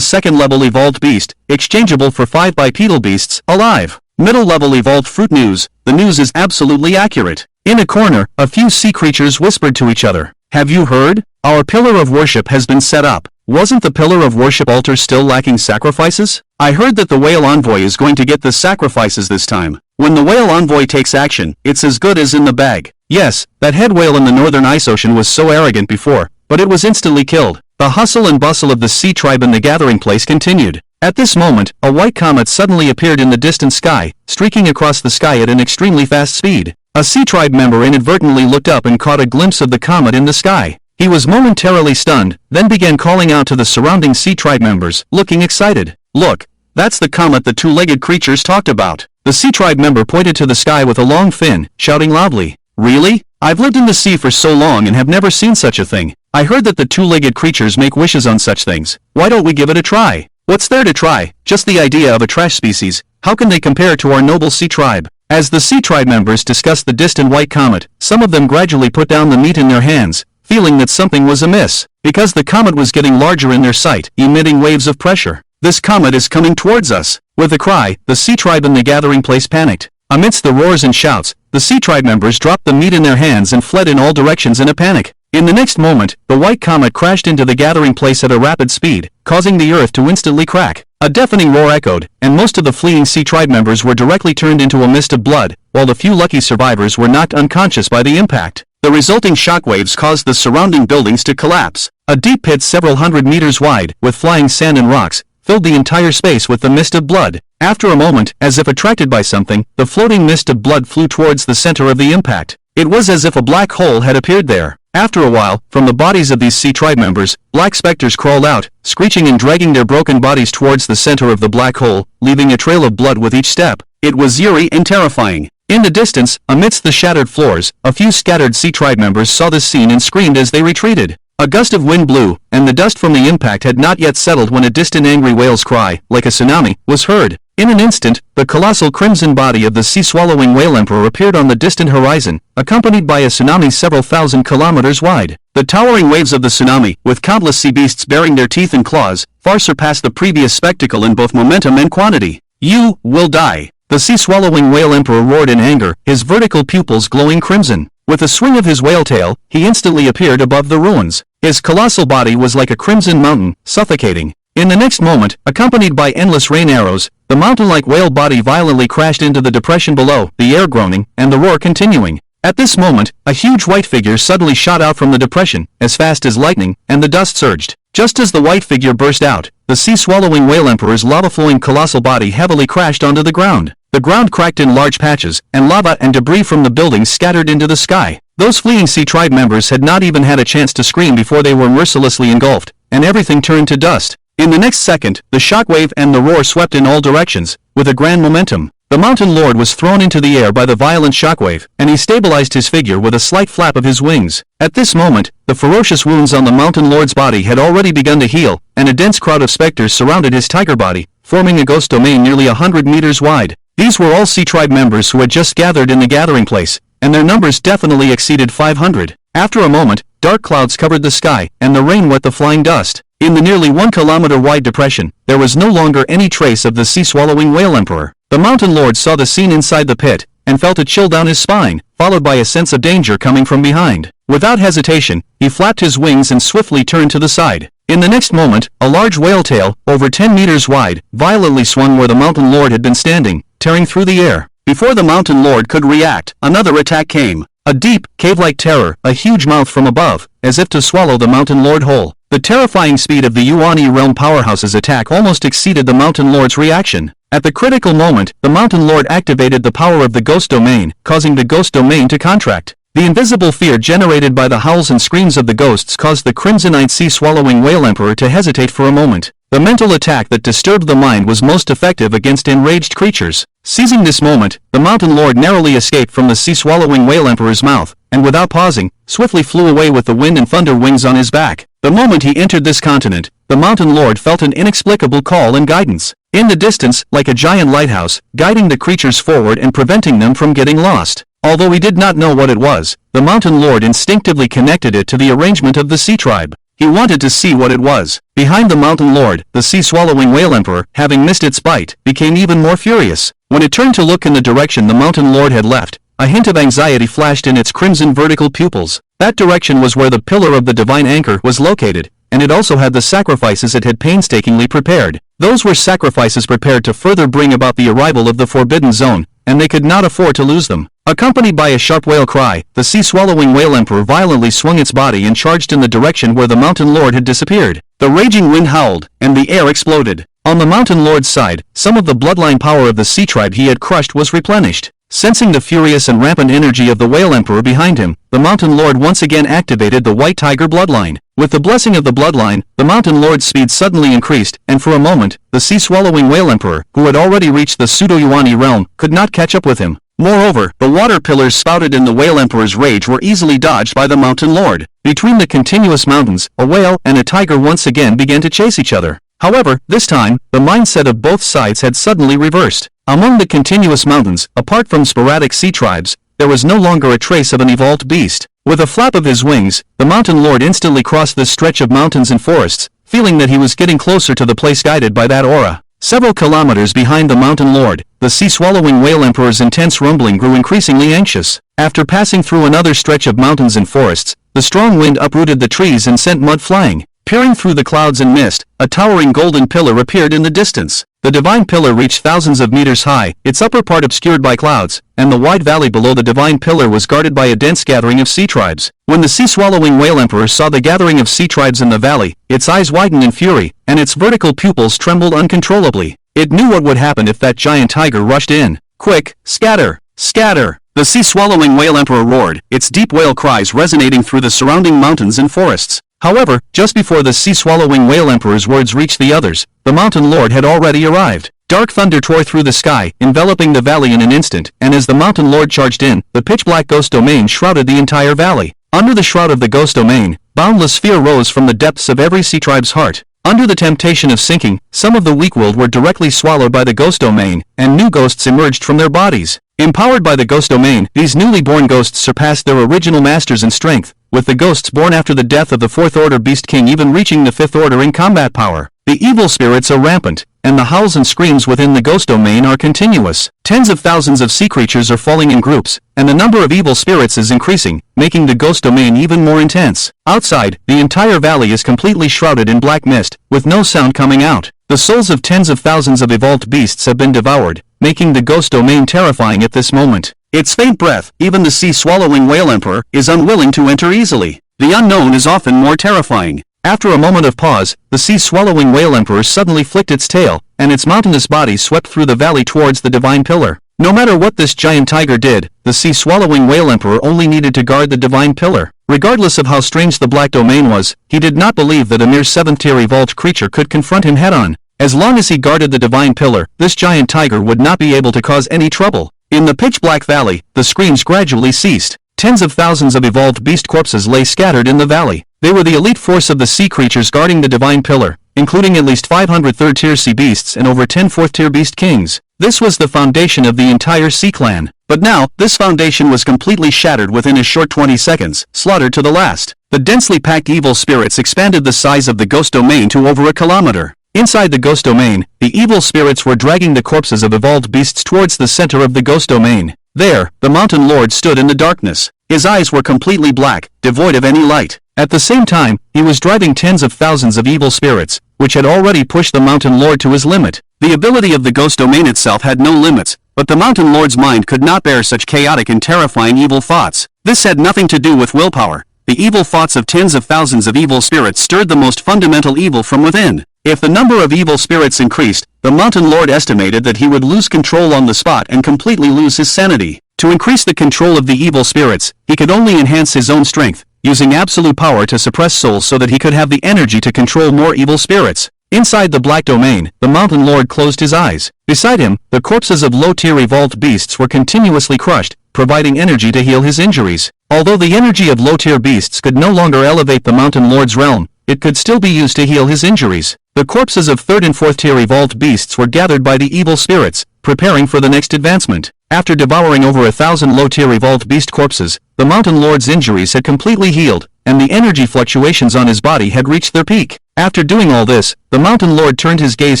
second-level evolved beast, exchangeable for 5 bipedal beasts, alive. Middle-level evolved fruit news. The news is absolutely accurate. In a corner, a few sea creatures whispered to each other. Have you heard? Our pillar of worship has been set up. Wasn't the pillar of worship altar still lacking sacrifices? I heard that the whale envoy is going to get the sacrifices this time. When the whale envoy takes action, it's as good as in the bag. Yes, that head whale in the northern ice ocean was so arrogant before, but it was instantly killed. The hustle and bustle of the sea tribe in the gathering place continued. At this moment, a white comet suddenly appeared in the distant sky, streaking across the sky at an extremely fast speed. A sea tribe member inadvertently looked up and caught a glimpse of the comet in the sky. He was momentarily stunned, then began calling out to the surrounding sea tribe members, looking excited. Look, that's the comet the 2-legged creatures talked about. The sea tribe member pointed to the sky with a long fin, shouting loudly, Really? I've lived in the sea for so long and have never seen such a thing. I heard that the 2-legged creatures make wishes on such things. Why don't we give it a try? What's there to try? Just the idea of a trash species. How can they compare to our noble sea tribe? As the sea tribe members discussed the distant white comet, some of them gradually put down the meat in their hands, feeling that something was amiss, because the comet was getting larger in their sight, emitting waves of pressure. This comet is coming towards us. With a cry, the sea tribe in the gathering place panicked. Amidst the roars and shouts, the sea tribe members dropped the meat in their hands and fled in all directions in a panic. In the next moment, the white comet crashed into the gathering place at a rapid speed, causing the earth to instantly crack. A deafening roar echoed, and most of the fleeing sea tribe members were directly turned into a mist of blood, while the few lucky survivors were knocked unconscious by the impact. The resulting shockwaves caused the surrounding buildings to collapse. A deep pit several hundred meters wide, with flying sand and rocks, filled the entire space with the mist of blood. After a moment, as if attracted by something, the floating mist of blood flew towards the center of the impact. It was as if a black hole had appeared there. After a while, from the bodies of these sea tribe members, black specters crawled out, screeching and dragging their broken bodies towards the center of the black hole, leaving a trail of blood with each step. It was eerie and terrifying. In the distance, amidst the shattered floors, a few scattered sea tribe members saw this scene and screamed as they retreated. A gust of wind blew, and the dust from the impact had not yet settled when a distant angry whale's cry, like a tsunami, was heard. In an instant, the colossal crimson body of the sea-swallowing whale emperor appeared on the distant horizon, accompanied by a tsunami several thousand kilometers wide. The towering waves of the tsunami, with countless sea beasts baring their teeth and claws, far surpassed the previous spectacle in both momentum and quantity. "You will die!" The sea-swallowing whale emperor roared in anger, his vertical pupils glowing crimson. With a swing of his whale tail, he instantly appeared above the ruins. His colossal body was like a crimson mountain, suffocating. In the next moment, accompanied by endless rain arrows, the mountain-like whale body violently crashed into the depression below, the air groaning, and the roar continuing. At this moment, a huge white figure suddenly shot out from the depression, as fast as lightning, and the dust surged. Just as the white figure burst out, the sea-swallowing whale emperor's lava-flowing colossal body heavily crashed onto the ground. The ground cracked in large patches, and lava and debris from the buildings scattered into the sky. Those fleeing sea tribe members had not even had a chance to scream before they were mercilessly engulfed, and everything turned to dust. In the next second, the shockwave and the roar swept in all directions, with a grand momentum. The mountain lord was thrown into the air by the violent shockwave, and he stabilized his figure with a slight flap of his wings. At this moment, the ferocious wounds on the mountain lord's body had already begun to heal, and a dense crowd of specters surrounded his tiger body, forming a ghost domain nearly 100 meters wide. These were all sea tribe members who had just gathered in the gathering place, and their numbers definitely exceeded 500. After a moment, dark clouds covered the sky, and the rain wet the flying dust. In the nearly 1 kilometer wide depression, there was no longer any trace of the sea-swallowing whale emperor. The mountain lord saw the scene inside the pit, and felt a chill down his spine, followed by a sense of danger coming from behind. Without hesitation, he flapped his wings and swiftly turned to the side. In the next moment, a large whale tail, over 10 meters wide, violently swung where the mountain lord had been standing, tearing through the air. Before the mountain lord could react, another attack came. A deep, cave-like terror, a huge mouth from above, as if to swallow the mountain lord whole. The terrifying speed of the Yuan realm powerhouse's attack almost exceeded the mountain lord's reaction. At the critical moment, the mountain lord activated the power of the ghost domain, causing the ghost domain to contract. The invisible fear generated by the howls and screams of the ghosts caused the crimson-eyed sea-swallowing whale emperor to hesitate for a moment. The mental attack that disturbed the mind was most effective against enraged creatures. Seizing this moment, the mountain lord narrowly escaped from the sea-swallowing whale emperor's mouth, and without pausing, swiftly flew away with the wind and thunder wings on his back. The moment he entered this continent, the mountain lord felt an inexplicable call and guidance. In the distance, like a giant lighthouse, guiding the creatures forward and preventing them from getting lost. Although he did not know what it was, the mountain lord instinctively connected it to the arrangement of the sea tribe. He wanted to see what it was. Behind the mountain lord, the sea-swallowing whale emperor, having missed its bite, became even more furious. When it turned to look in the direction the mountain lord had left, a hint of anxiety flashed in its crimson vertical pupils. That direction was where the pillar of the divine anchor was located, and it also had the sacrifices it had painstakingly prepared. Those were sacrifices prepared to further bring about the arrival of the forbidden zone, and they could not afford to lose them. Accompanied by a sharp whale cry, the sea-swallowing whale emperor violently swung its body and charged in the direction where the mountain lord had disappeared. The raging wind howled, and the air exploded. On the mountain lord's side, some of the bloodline power of the sea tribe he had crushed was replenished. Sensing the furious and rampant energy of the whale emperor behind him, the mountain lord once again activated the white tiger bloodline. With the blessing of the bloodline, the mountain lord's speed suddenly increased, and for a moment, the sea-swallowing whale emperor, who had already reached the pseudo-Yuani realm, could not catch up with him. Moreover, the water pillars spouted in the whale emperor's rage were easily dodged by the mountain lord. Between the continuous mountains, a whale and a tiger once again began to chase each other. However, this time, the mindset of both sides had suddenly reversed. Among the continuous mountains, apart from sporadic sea tribes, there was no longer a trace of an evolved beast. With a flap of his wings, the mountain lord instantly crossed this stretch of mountains and forests, feeling that he was getting closer to the place guided by that aura. Several kilometers behind the mountain lord, the sea-swallowing whale emperor's intense rumbling grew increasingly anxious. After passing through another stretch of mountains and forests, the strong wind uprooted the trees and sent mud flying. Peering through the clouds and mist, a towering golden pillar appeared in the distance. The divine pillar reached thousands of meters high, its upper part obscured by clouds, and the wide valley below the divine pillar was guarded by a dense gathering of sea tribes. When the sea-swallowing whale emperor saw the gathering of sea tribes in the valley, its eyes widened in fury, and its vertical pupils trembled uncontrollably. It knew what would happen if that giant tiger rushed in. Quick, scatter! Scatter! The sea-swallowing whale emperor roared, its deep whale cries resonating through the surrounding mountains and forests. However, just before the sea-swallowing whale emperor's words reached the others, the mountain lord had already arrived. Dark thunder tore through the sky, enveloping the valley in an instant, and as the mountain lord charged in, the pitch-black ghost domain shrouded the entire valley. Under the shroud of the ghost domain, boundless fear rose from the depths of every sea tribe's heart. Under the temptation of sinking, some of the weak-willed were directly swallowed by the ghost domain, and new ghosts emerged from their bodies. Empowered by the ghost domain, these newly born ghosts surpassed their original masters in strength, with the ghosts born after the death of the Fourth Order Beast King even reaching the Fifth Order in combat power. The evil spirits are rampant, and the howls and screams within the ghost domain are continuous. Tens of thousands of sea creatures are falling in groups, and the number of evil spirits is increasing, making the ghost domain even more intense. Outside, the entire valley is completely shrouded in black mist, with no sound coming out. The souls of tens of thousands of evolved beasts have been devoured, making the ghost domain terrifying at this moment. Its faint breath, even the sea-swallowing whale emperor, is unwilling to enter easily. The unknown is often more terrifying. After a moment of pause, the sea-swallowing whale emperor suddenly flicked its tail, and its mountainous body swept through the valley towards the divine pillar. No matter what this giant tiger did, the sea-swallowing whale emperor only needed to guard the divine pillar. Regardless of how strange the black domain was, he did not believe that a mere 7th-tier evolved creature could confront him head-on. As long as he guarded the divine pillar, this giant tiger would not be able to cause any trouble. In the pitch-black valley, the screams gradually ceased. Tens of thousands of evolved beast corpses lay scattered in the valley. They were the elite force of the sea creatures guarding the divine pillar, including at least 500 third-tier sea beasts and over 10 fourth-tier beast kings. This was the foundation of the entire sea clan. But now, this foundation was completely shattered within a short 20 seconds, slaughtered to the last. The densely packed evil spirits expanded the size of the ghost domain to over a kilometer. Inside the ghost domain, the evil spirits were dragging the corpses of evolved beasts towards the center of the ghost domain. There, the mountain lord stood in the darkness. His eyes were completely black, devoid of any light. At the same time, he was driving tens of thousands of evil spirits, which had already pushed the mountain lord to his limit. The ability of the ghost domain itself had no limits, but the mountain lord's mind could not bear such chaotic and terrifying evil thoughts. This had nothing to do with willpower. The evil thoughts of tens of thousands of evil spirits stirred the most fundamental evil from within. If the number of evil spirits increased, the mountain lord estimated that he would lose control on the spot and completely lose his sanity. To increase the control of the evil spirits, he could only enhance his own strength, using absolute power to suppress souls so that he could have the energy to control more evil spirits. Inside the black domain, the mountain lord closed his eyes. Beside him, the corpses of low-tier evolved beasts were continuously crushed, providing energy to heal his injuries. Although the energy of low-tier beasts could no longer elevate the mountain lord's realm, it could still be used to heal his injuries. The corpses of 3rd and 4th tier evolved beasts were gathered by the evil spirits, preparing for the next advancement. After devouring over 1,000 low-tier evolved beast corpses, the mountain lord's injuries had completely healed, and the energy fluctuations on his body had reached their peak. After doing all this, the mountain lord turned his gaze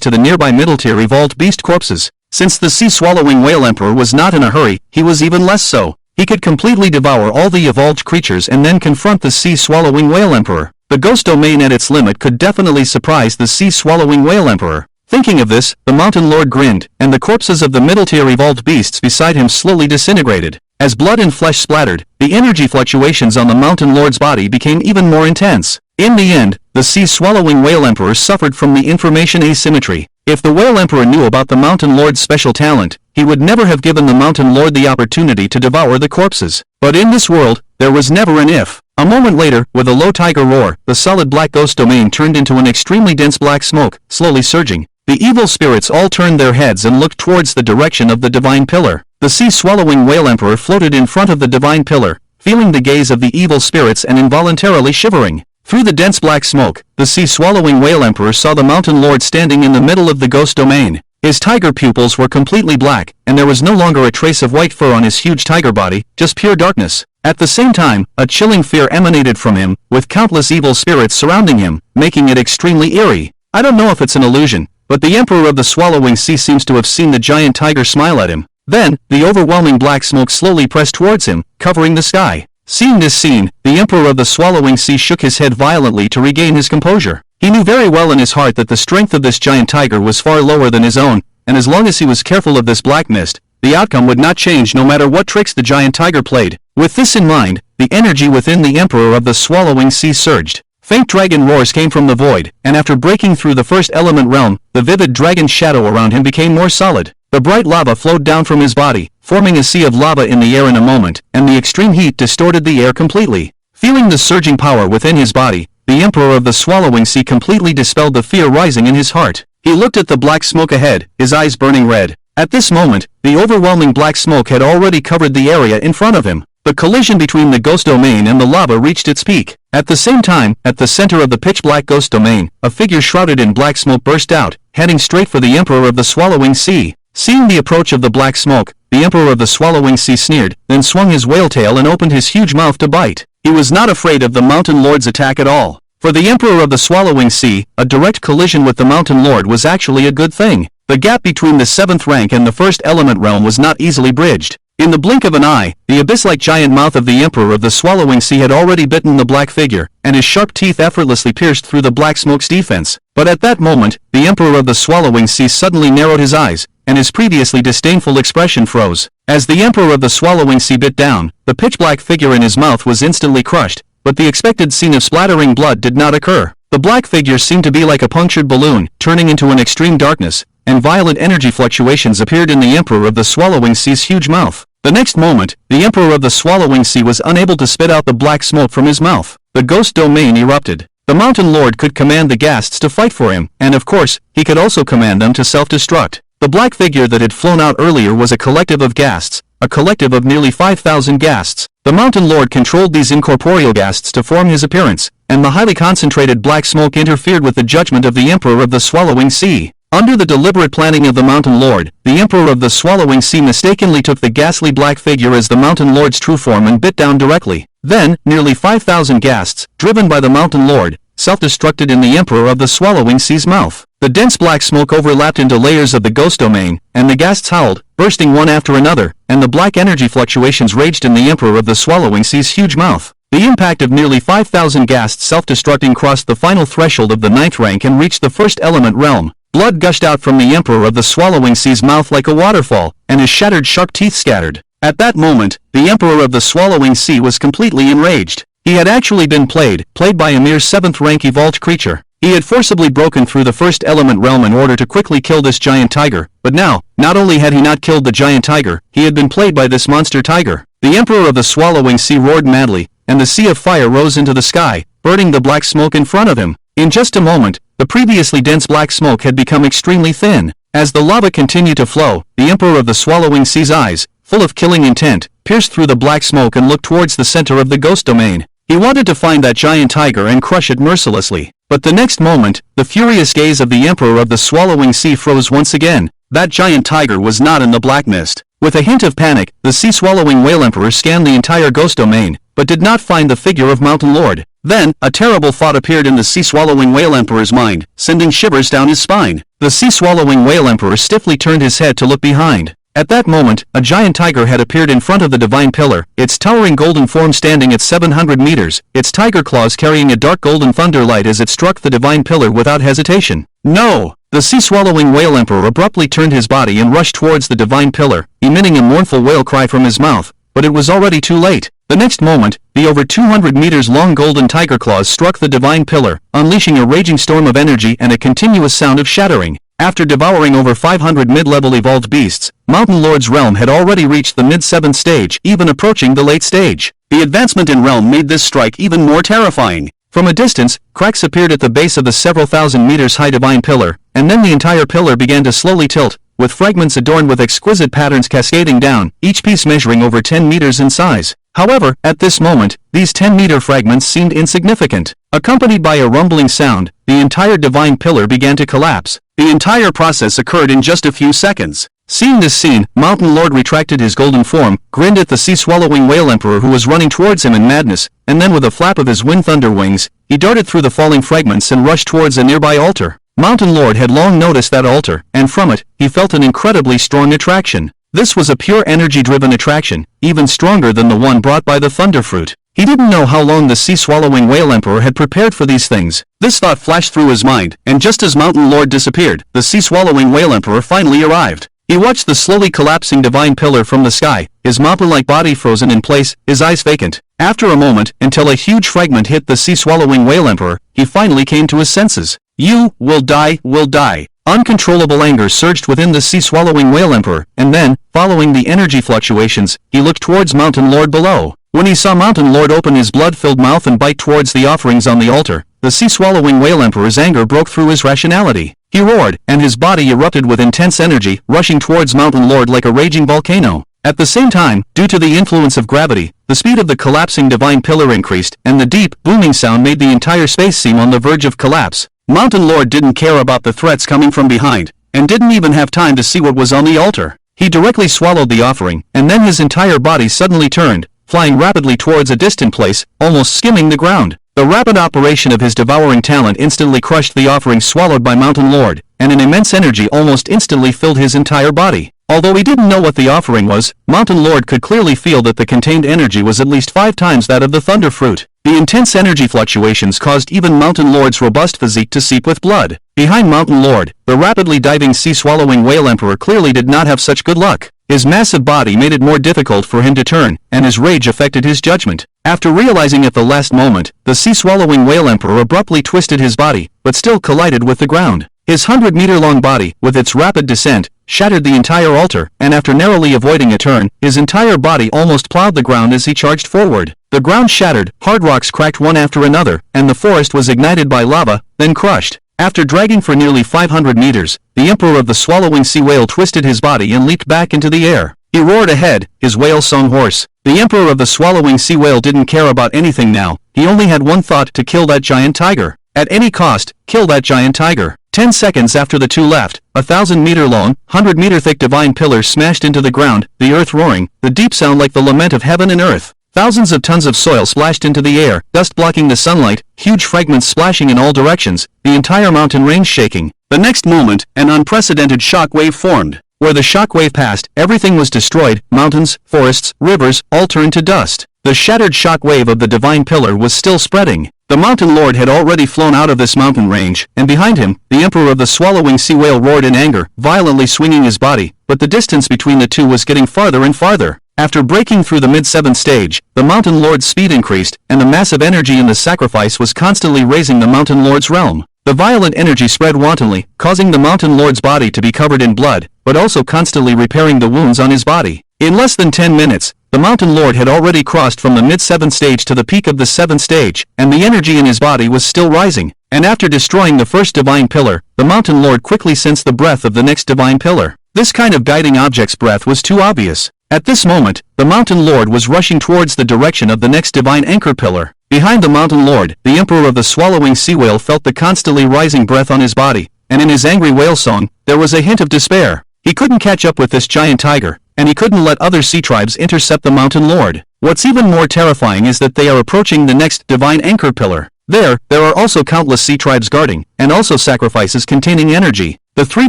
to the nearby middle-tier evolved beast corpses. Since the sea-swallowing whale emperor was not in a hurry, he was even less so. He could completely devour all the evolved creatures and then confront the sea-swallowing whale emperor. The ghost domain at its limit could definitely surprise the sea-swallowing whale emperor. Thinking of this, the mountain lord grinned, and the corpses of the middle-tier evolved beasts beside him slowly disintegrated. As blood and flesh splattered, the energy fluctuations on the mountain lord's body became even more intense. In the end, the sea-swallowing whale emperor suffered from the information asymmetry. If the whale emperor knew about the mountain lord's special talent, he would never have given the mountain lord the opportunity to devour the corpses. But in this world, there was never an if. A moment later, with a low tiger roar, the solid black ghost domain turned into an extremely dense black smoke, slowly surging. The evil spirits all turned their heads and looked towards the direction of the divine pillar. The sea-swallowing whale emperor floated in front of the divine pillar, feeling the gaze of the evil spirits and involuntarily shivering. Through the dense black smoke, the sea-swallowing whale emperor saw the mountain lord standing in the middle of the ghost domain. His tiger pupils were completely black, and there was no longer a trace of white fur on his huge tiger body, just pure darkness. At the same time, a chilling fear emanated from him, with countless evil spirits surrounding him, making it extremely eerie. I don't know if it's an illusion, but the Emperor of the Swallowing Sea seems to have seen the giant tiger smile at him. Then, the overwhelming black smoke slowly pressed towards him, covering the sky. Seeing this scene, the Emperor of the Swallowing Sea shook his head violently to regain his composure. He knew very well in his heart that the strength of this giant tiger was far lower than his own, and as long as he was careful of this black mist, the outcome would not change no matter what tricks the giant tiger played. With this in mind, the energy within the Emperor of the Swallowing Sea surged. Faint dragon roars came from the void, and after breaking through the first element realm, the vivid dragon shadow around him became more solid. The bright lava flowed down from his body, forming a sea of lava in the air in a moment, and the extreme heat distorted the air completely. Feeling the surging power within his body, the Emperor of the Swallowing Sea completely dispelled the fear rising in his heart. He looked at the black smoke ahead, his eyes burning red. At this moment, the overwhelming black smoke had already covered the area in front of him. The collision between the ghost domain and the lava reached its peak. At the same time, at the center of the pitch-black ghost domain, a figure shrouded in black smoke burst out, heading straight for the Emperor of the Swallowing Sea. Seeing the approach of the black smoke, the Emperor of the Swallowing Sea sneered, then swung his whale tail and opened his huge mouth to bite. He was not afraid of the Mountain Lord's attack at all. For the Emperor of the Swallowing Sea, a direct collision with the Mountain Lord was actually a good thing. The gap between the 7th rank and the first element realm was not easily bridged. In the blink of an eye, the abyss-like giant mouth of the Emperor of the Swallowing Sea had already bitten the black figure, and his sharp teeth effortlessly pierced through the black smoke's defense. But at that moment, the Emperor of the Swallowing Sea suddenly narrowed his eyes, and his previously disdainful expression froze. As the Emperor of the Swallowing Sea bit down, the pitch-black figure in his mouth was instantly crushed, but the expected scene of splattering blood did not occur. The black figure seemed to be like a punctured balloon, turning into an extreme darkness, and violent energy fluctuations appeared in the Emperor of the Swallowing Sea's huge mouth. The next moment, the Emperor of the Swallowing Sea was unable to spit out the black smoke from his mouth. The ghost domain erupted. The Mountain Lord could command the ghasts to fight for him, and of course, he could also command them to self-destruct. The black figure that had flown out earlier was a collective of ghasts, a collective of nearly 5,000 ghasts. The Mountain Lord controlled these incorporeal ghasts to form his appearance, and the highly concentrated black smoke interfered with the judgment of the Emperor of the Swallowing Sea. Under the deliberate planning of the Mountain Lord, the Emperor of the Swallowing Sea mistakenly took the ghastly black figure as the Mountain Lord's true form and bit down directly. Then, nearly 5,000 ghasts, driven by the Mountain Lord, self-destructed in the Emperor of the Swallowing Sea's mouth. The dense black smoke overlapped into layers of the ghost domain, and the ghasts howled, bursting one after another, and the black energy fluctuations raged in the Emperor of the Swallowing Sea's huge mouth. The impact of nearly 5,000 ghasts self-destructing crossed the final threshold of the 9th rank and reached the first element realm. Blood gushed out from the Emperor of the Swallowing Sea's mouth like a waterfall, and his shattered sharp teeth scattered. At that moment, the Emperor of the Swallowing Sea was completely enraged. He had actually been played by a mere 7th rank evolved creature. He had forcibly broken through the first element realm in order to quickly kill this giant tiger, but now, not only had he not killed the giant tiger, he had been played by this monster tiger. The Emperor of the Swallowing Sea roared madly, and the sea of fire rose into the sky, burning the black smoke in front of him. In just a moment, the previously dense black smoke had become extremely thin. As the lava continued to flow, the Emperor of the Swallowing Sea's eyes, full of killing intent, pierced through the black smoke and looked towards the center of the ghost domain. He wanted to find that giant tiger and crush it mercilessly. But the next moment, the furious gaze of the Emperor of the Swallowing Sea froze once again. That giant tiger was not in the black mist. With a hint of panic, the sea-swallowing whale emperor scanned the entire ghost domain, but did not find the figure of Mountain Lord. Then, a terrible thought appeared in the sea-swallowing whale emperor's mind, sending shivers down his spine. The sea-swallowing whale emperor stiffly turned his head to look behind. At that moment, a giant tiger had appeared in front of the divine pillar, its towering golden form standing at 700 meters, its tiger claws carrying a dark golden thunderlight as it struck the divine pillar without hesitation. No! The sea-swallowing whale emperor abruptly turned his body and rushed towards the divine pillar, emitting a mournful wail cry from his mouth, but it was already too late. The next moment, the over 200 meters long golden tiger claws struck the divine pillar, unleashing a raging storm of energy and a continuous sound of shattering. After devouring over 500 mid-level evolved beasts, Mountain Lord's realm had already reached the mid-7th stage, even approaching the late stage. The advancement in realm made this strike even more terrifying. From a distance, cracks appeared at the base of the several thousand meters high divine pillar, and then the entire pillar began to slowly tilt, with fragments adorned with exquisite patterns cascading down, each piece measuring over 10 meters in size. However, at this moment, these 10-meter fragments seemed insignificant. Accompanied by a rumbling sound, the entire divine pillar began to collapse. The entire process occurred in just a few seconds. Seeing this scene, Mountain Lord retracted his golden form, grinned at the sea-swallowing whale emperor who was running towards him in madness, and then with a flap of his wind thunder wings, he darted through the falling fragments and rushed towards a nearby altar. Mountain Lord had long noticed that altar, and from it, he felt an incredibly strong attraction. This was a pure energy-driven attraction, even stronger than the one brought by the thunder fruit. He didn't know how long the sea-swallowing whale emperor had prepared for these things. This thought flashed through his mind, and just as Mountain Lord disappeared, the sea-swallowing whale emperor finally arrived. He watched the slowly collapsing divine pillar from the sky, his mopper-like body frozen in place, his eyes vacant. After a moment, until a huge fragment hit the sea-swallowing whale emperor, he finally came to his senses. "You will die, will die." Uncontrollable anger surged within the sea-swallowing whale emperor, and then, following the energy fluctuations, he looked towards Mountain Lord below. When he saw Mountain Lord open his blood-filled mouth and bite towards the offerings on the altar, the sea-swallowing whale emperor's anger broke through his rationality. He roared, and his body erupted with intense energy, rushing towards Mountain Lord like a raging volcano. At the same time, due to the influence of gravity, the speed of the collapsing divine pillar increased, and the deep, booming sound made the entire space seem on the verge of collapse. Mountain Lord didn't care about the threats coming from behind, and didn't even have time to see what was on the altar. He directly swallowed the offering, and then his entire body suddenly turned, flying rapidly towards a distant place, almost skimming the ground. The rapid operation of his devouring talent instantly crushed the offering swallowed by Mountain Lord, and an immense energy almost instantly filled his entire body. Although he didn't know what the offering was, Mountain Lord could clearly feel that the contained energy was at least 5 times that of the thunder fruit. The intense energy fluctuations caused even Mountain Lord's robust physique to seep with blood. Behind Mountain Lord, the rapidly diving sea-swallowing whale emperor clearly did not have such good luck. His massive body made it more difficult for him to turn, and his rage affected his judgment. After realizing at the last moment, the sea-swallowing whale emperor abruptly twisted his body, but still collided with the ground. His 100-meter-long body, with its rapid descent, shattered the entire altar, and after narrowly avoiding a turn, his entire body almost plowed the ground as he charged forward. The ground shattered, hard rocks cracked one after another, and the forest was ignited by lava, then crushed. After dragging for nearly 500 meters, the emperor of the swallowing sea whale twisted his body and leaped back into the air. He roared ahead, his whale song hoarse. The emperor of the swallowing sea whale didn't care about anything now. He only had one thought: to kill that giant tiger. At any cost, kill that giant tiger. 10 seconds after the two left, a 1,000-meter-long, 100-meter-thick divine pillar smashed into the ground, the earth roaring, the deep sound like the lament of heaven and earth. Thousands of tons of soil splashed into the air, dust blocking the sunlight, huge fragments splashing in all directions, the entire mountain range shaking. The next moment, an unprecedented shock wave formed. Where the shock wave passed, everything was destroyed. Mountains, forests, rivers, all turned to dust. The shattered shock wave of the divine pillar was still spreading. The Mountain Lord had already flown out of this mountain range, and behind him, the emperor of the swallowing sea whale roared in anger, violently swinging his body, but the distance between the two was getting farther and farther. After breaking through the mid-7th stage, the Mountain Lord's speed increased, and the massive energy in the sacrifice was constantly raising the Mountain Lord's realm. The violent energy spread wantonly, causing the Mountain Lord's body to be covered in blood, but also constantly repairing the wounds on his body. In less than 10 minutes, the Mountain Lord had already crossed from the mid-7th stage to the peak of the 7th stage, and the energy in his body was still rising. And after destroying the first divine pillar, the Mountain Lord quickly sensed the breath of the next divine pillar. This kind of guiding object's breath was too obvious. At this moment, the Mountain Lord was rushing towards the direction of the next divine anchor pillar. Behind the Mountain Lord, the emperor of the swallowing sea whale felt the constantly rising breath on his body, and in his angry whale song, there was a hint of despair. He couldn't catch up with this giant tiger, and he couldn't let other sea tribes intercept the Mountain Lord. What's even more terrifying is that they are approaching the next divine anchor pillar. There are also countless sea tribes guarding, and also sacrifices containing energy. The 3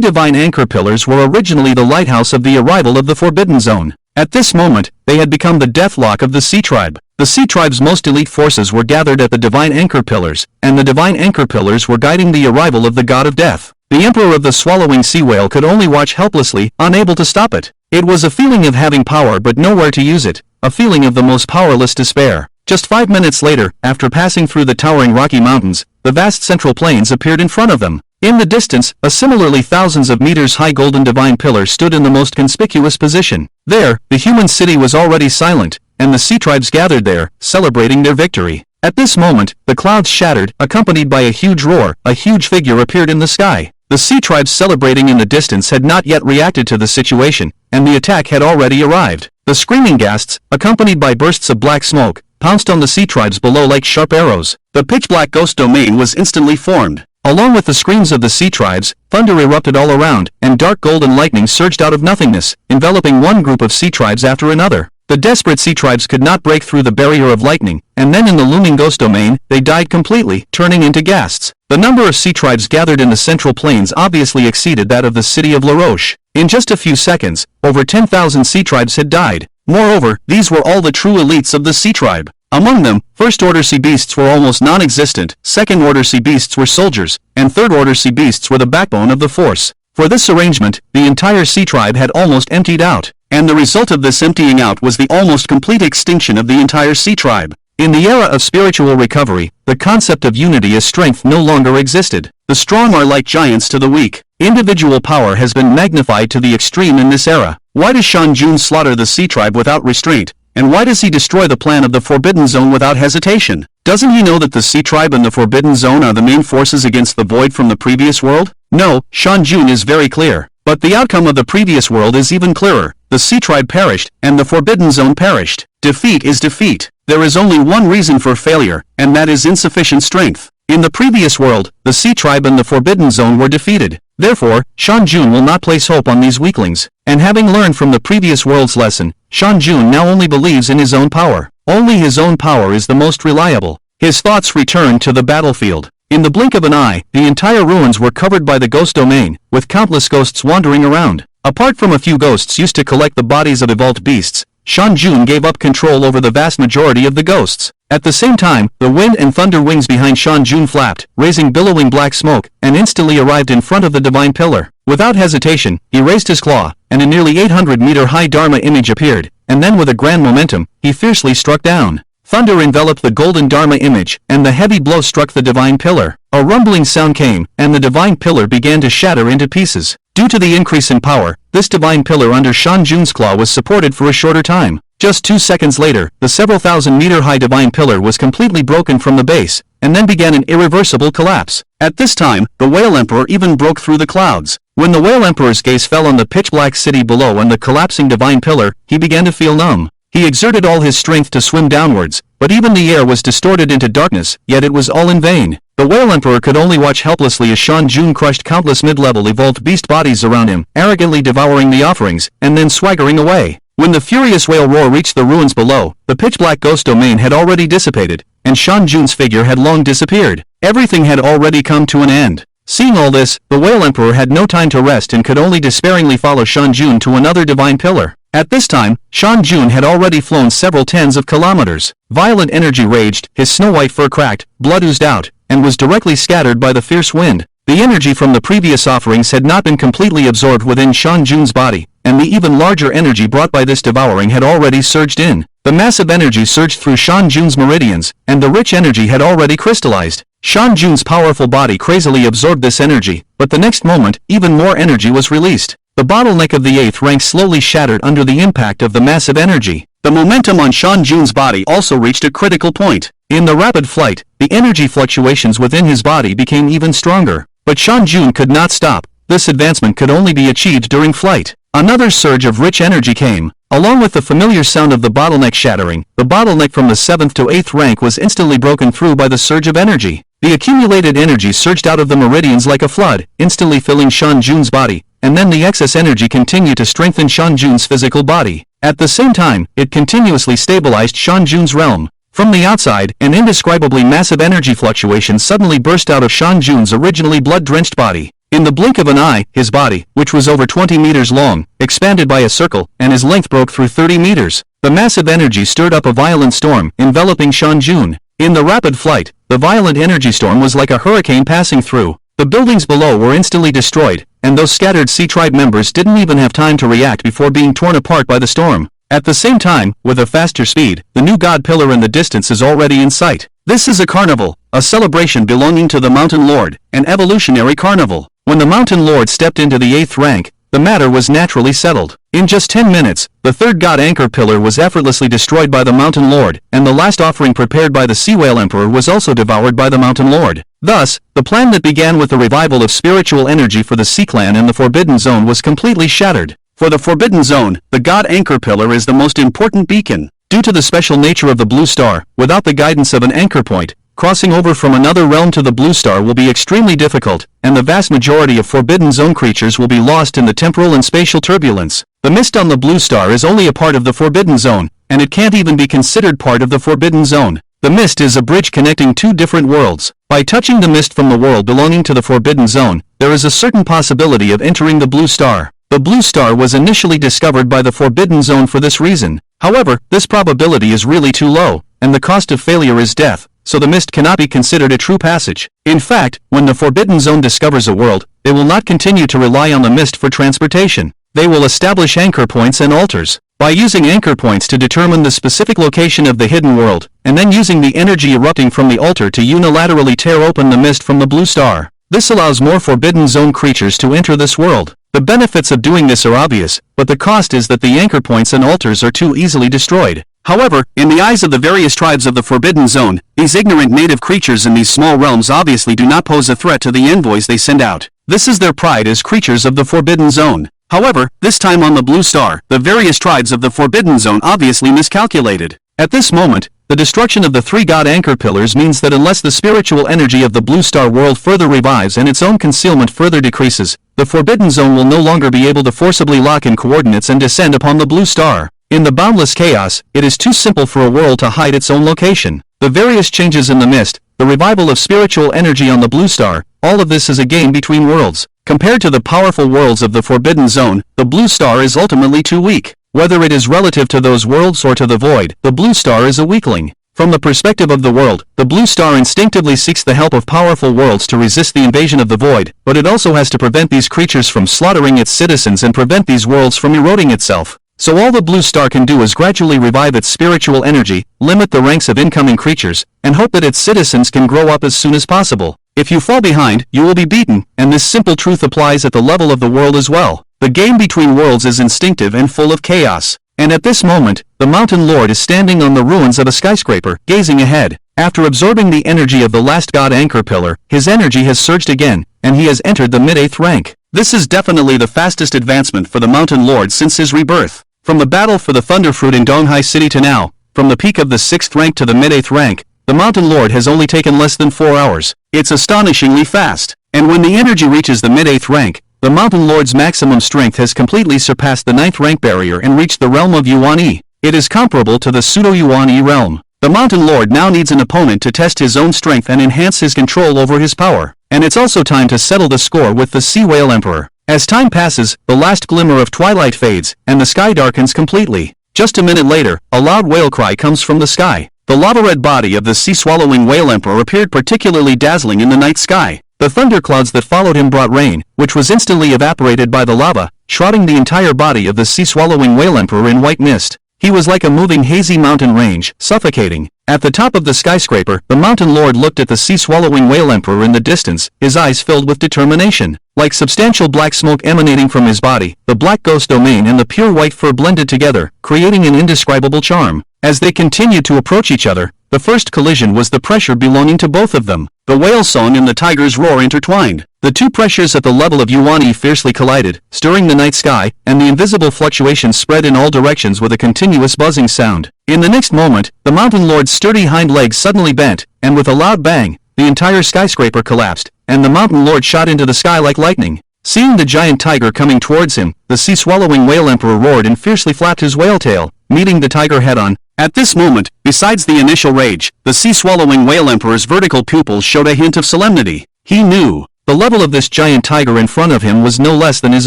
divine anchor pillars were originally the lighthouse of the arrival of the Forbidden Zone. At this moment, they had become the deathlock of the sea tribe. The sea tribe's most elite forces were gathered at the divine anchor pillars, and the divine anchor pillars were guiding the arrival of the god of death. The emperor of the swallowing sea whale could only watch helplessly, unable to stop it. It was a feeling of having power but nowhere to use it, a feeling of the most powerless despair. Just 5 minutes later, after passing through the towering Rocky Mountains, the vast central plains appeared in front of them. In the distance, a similarly thousands of meters high golden divine pillar stood in the most conspicuous position. There, the human city was already silent, and the sea tribes gathered there, celebrating their victory. At this moment, the clouds shattered, accompanied by a huge roar. A huge figure appeared in the sky. The sea tribes celebrating in the distance had not yet reacted to the situation, and the attack had already arrived. The screaming ghasts, accompanied by bursts of black smoke, pounced on the sea tribes below like sharp arrows. The pitch-black ghost domain was instantly formed. Along with the screams of the sea tribes, thunder erupted all around, and dark golden lightning surged out of nothingness, enveloping one group of sea tribes after another. The desperate sea tribes could not break through the barrier of lightning, and then in the looming ghost domain, they died completely, turning into ghasts. The number of sea tribes gathered in the central plains obviously exceeded that of the city of La Roche. In just a few seconds, over 10,000 sea tribes had died. Moreover, these were all the true elites of the sea tribe. Among them, first-order sea beasts were almost non-existent, second-order sea beasts were soldiers, and third-order sea beasts were the backbone of the force. For this arrangement, the entire sea tribe had almost emptied out, and the result of this emptying out was the almost complete extinction of the entire sea tribe. In the era of spiritual recovery, the concept of unity as strength no longer existed. The strong are like giants to the weak. Individual power has been magnified to the extreme in this era. Why does Shan Jun slaughter the Sea Tribe without restraint? And why does he destroy the plan of the Forbidden Zone without hesitation? Doesn't he know that the Sea Tribe and the Forbidden Zone are the main forces against the Void from the previous world? No, Shan Jun is very clear. But the outcome of the previous world is even clearer. The Sea Tribe perished, and the Forbidden Zone perished. Defeat is defeat. There is only one reason for failure, and that is insufficient strength. In the previous world, the Sea Tribe and the Forbidden Zone were defeated. Therefore, Shan Jun will not place hope on these weaklings. And having learned from the previous world's lesson, Shan Jun now only believes in his own power. Only his own power is the most reliable. His thoughts return to the battlefield. In the blink of an eye, the entire ruins were covered by the ghost domain, with countless ghosts wandering around. Apart from a few ghosts used to collect the bodies of evolved beasts, Shan Jun gave up control over the vast majority of the ghosts. At the same time, the wind and thunder wings behind Shan Jun flapped, raising billowing black smoke, and instantly arrived in front of the divine pillar. Without hesitation, he raised his claw, and a nearly 800-meter-high Dharma image appeared, and then with a grand momentum, he fiercely struck down. Thunder enveloped the golden Dharma image, and the heavy blow struck the divine pillar. A rumbling sound came, and the divine pillar began to shatter into pieces. Due to the increase in power, this divine pillar under Shan Jun's claw was supported for a shorter time. Just 2 seconds later, the several thousand-meter-high divine pillar was completely broken from the base, and then began an irreversible collapse. At this time, the Whale Emperor even broke through the clouds. When the Whale Emperor's gaze fell on the pitch-black city below and the collapsing divine pillar, he began to feel numb. He exerted all his strength to swim downwards, but even the air was distorted into darkness, yet it was all in vain. The Whale Emperor could only watch helplessly as Shan Jun crushed countless mid-level evolved beast bodies around him, arrogantly devouring the offerings, and then swaggering away. When the furious whale roar reached the ruins below, the pitch-black ghost domain had already dissipated, and Shan Jun's figure had long disappeared. Everything had already come to an end. Seeing all this, the Whale Emperor had no time to rest and could only despairingly follow Shan Jun to another divine pillar. At this time, Shan Jun had already flown several tens of kilometers. Violent energy raged, his snow-white fur cracked, blood oozed out, and was directly scattered by the fierce wind. The energy from the previous offerings had not been completely absorbed within Shan Jun's body, and the even larger energy brought by this devouring had already surged in. The massive energy surged through Shan Jun's meridians, and the rich energy had already crystallized. Shan Jun's powerful body crazily absorbed this energy, but the next moment, even more energy was released. The bottleneck of the 8th rank slowly shattered under the impact of the massive energy. The momentum on Shan Jun's body also reached a critical point. In the rapid flight, the energy fluctuations within his body became even stronger. But Shan Jun could not stop. This advancement could only be achieved during flight. Another surge of rich energy came. Along with the familiar sound of the bottleneck shattering, the bottleneck from the 7th to 8th rank was instantly broken through by the surge of energy. The accumulated energy surged out of the meridians like a flood, instantly filling Shan Jun's body, and then the excess energy continued to strengthen Shan Jun's physical body. At the same time, it continuously stabilized Shan Jun's realm. From the outside, an indescribably massive energy fluctuation suddenly burst out of Shan Jun's originally blood-drenched body. In the blink of an eye, his body, which was over 20 meters long, expanded by a circle, and his length broke through 30 meters. The massive energy stirred up a violent storm, enveloping Shan Jun. In the rapid flight, the violent energy storm was like a hurricane passing through. The buildings below were instantly destroyed, and those scattered Sea Tribe members didn't even have time to react before being torn apart by the storm. At the same time, with a faster speed, the new God Pillar in the distance is already in sight. This is a carnival, a celebration belonging to the Mountain Lord, an evolutionary carnival. When the Mountain Lord stepped into the 8th rank, the matter was naturally settled. In just 10 minutes, the 3rd God Anchor Pillar was effortlessly destroyed by the Mountain Lord, and the last offering prepared by the Sea Whale Emperor was also devoured by the Mountain Lord. Thus, the plan that began with the revival of spiritual energy for the Sea Clan and the Forbidden Zone was completely shattered. For the Forbidden Zone, the God Anchor Pillar is the most important beacon. Due to the special nature of the Blue Star, without the guidance of an anchor point, crossing over from another realm to the Blue Star will be extremely difficult, and the vast majority of Forbidden Zone creatures will be lost in the temporal and spatial turbulence. The mist on the Blue Star is only a part of the Forbidden Zone, and it can't even be considered part of the Forbidden Zone. The mist is a bridge connecting two different worlds. By touching the mist from the world belonging to the Forbidden Zone, there is a certain possibility of entering the Blue Star. The Blue Star was initially discovered by the Forbidden Zone for this reason. However, this probability is really too low, and the cost of failure is death, so the mist cannot be considered a true passage. In fact, when the Forbidden Zone discovers a world, they will not continue to rely on the mist for transportation. They will establish anchor points and altars. By using anchor points to determine the specific location of the hidden world, and then using the energy erupting from the altar to unilaterally tear open the mist from the Blue Star. This allows more Forbidden Zone creatures to enter this world. The benefits of doing this are obvious, but the cost is that the anchor points and altars are too easily destroyed. However, in the eyes of the various tribes of the Forbidden Zone, these ignorant native creatures in these small realms obviously do not pose a threat to the envoys they send out. This is their pride as creatures of the Forbidden Zone. However, this time on the Blue Star, the various tribes of the Forbidden Zone obviously miscalculated. At this moment, the destruction of the 3 god anchor pillars means that unless the spiritual energy of the Blue Star world further revives and its own concealment further decreases, the Forbidden Zone will no longer be able to forcibly lock in coordinates and descend upon the Blue Star. In the boundless chaos, it is too simple for a world to hide its own location. The various changes in the mist, the revival of spiritual energy on the Blue Star, all of this is a game between worlds. Compared to the powerful worlds of the Forbidden Zone, the Blue Star is ultimately too weak. Whether it is relative to those worlds or to the void, the Blue Star is a weakling. From the perspective of the world, the Blue Star instinctively seeks the help of powerful worlds to resist the invasion of the void, but it also has to prevent these creatures from slaughtering its citizens and prevent these worlds from eroding itself. So all the Blue Star can do is gradually revive its spiritual energy, limit the ranks of incoming creatures, and hope that its citizens can grow up as soon as possible. If you fall behind, you will be beaten, and this simple truth applies at the level of the world as well. The game between worlds is instinctive and full of chaos. And at this moment, the Mountain Lord is standing on the ruins of a skyscraper, gazing ahead. After absorbing the energy of the last god anchor pillar, his energy has surged again, and he has entered the mid-8th rank. This is definitely the fastest advancement for the Mountain Lord since his rebirth. From the battle for the Thunderfruit in Donghai City to now, from the peak of the 6th rank to the mid-8th rank, the Mountain Lord has only taken less than 4 hours. It's astonishingly fast. And when the energy reaches the mid-8th rank, the Mountain Lord's maximum strength has completely surpassed the 9th rank barrier and reached the realm of Yuan Yi. It is comparable to the pseudo-Yuan Yi realm. The Mountain Lord now needs an opponent to test his own strength and enhance his control over his power. And it's also time to settle the score with the Sea Whale Emperor. As time passes, the last glimmer of twilight fades, and the sky darkens completely. Just a minute later, a loud whale cry comes from the sky. The lava-red body of the sea-swallowing whale emperor appeared particularly dazzling in the night sky. The thunderclouds that followed him brought rain, which was instantly evaporated by the lava, shrouding the entire body of the sea-swallowing whale emperor in white mist. He was like a moving hazy mountain range, suffocating. At the top of the skyscraper, the Mountain Lord looked at the sea-swallowing whale emperor in the distance, his eyes filled with determination. Like substantial black smoke emanating from his body, the black ghost domain and the pure white fur blended together, creating an indescribable charm. As they continued to approach each other, the first collision was the pressure belonging to both of them. The whale song and the tiger's roar intertwined. The two pressures at the level of Yuan Yi fiercely collided, stirring the night sky, and the invisible fluctuations spread in all directions with a continuous buzzing sound. In the next moment, the Mountain Lord's sturdy hind legs suddenly bent, and with a loud bang, the entire skyscraper collapsed, and the Mountain Lord shot into the sky like lightning. Seeing the giant tiger coming towards him, the sea-swallowing whale emperor roared and fiercely flapped his whale tail, meeting the tiger head-on. At this moment, besides the initial rage, the sea-swallowing whale emperor's vertical pupils showed a hint of solemnity. He knew the level of this giant tiger in front of him was no less than his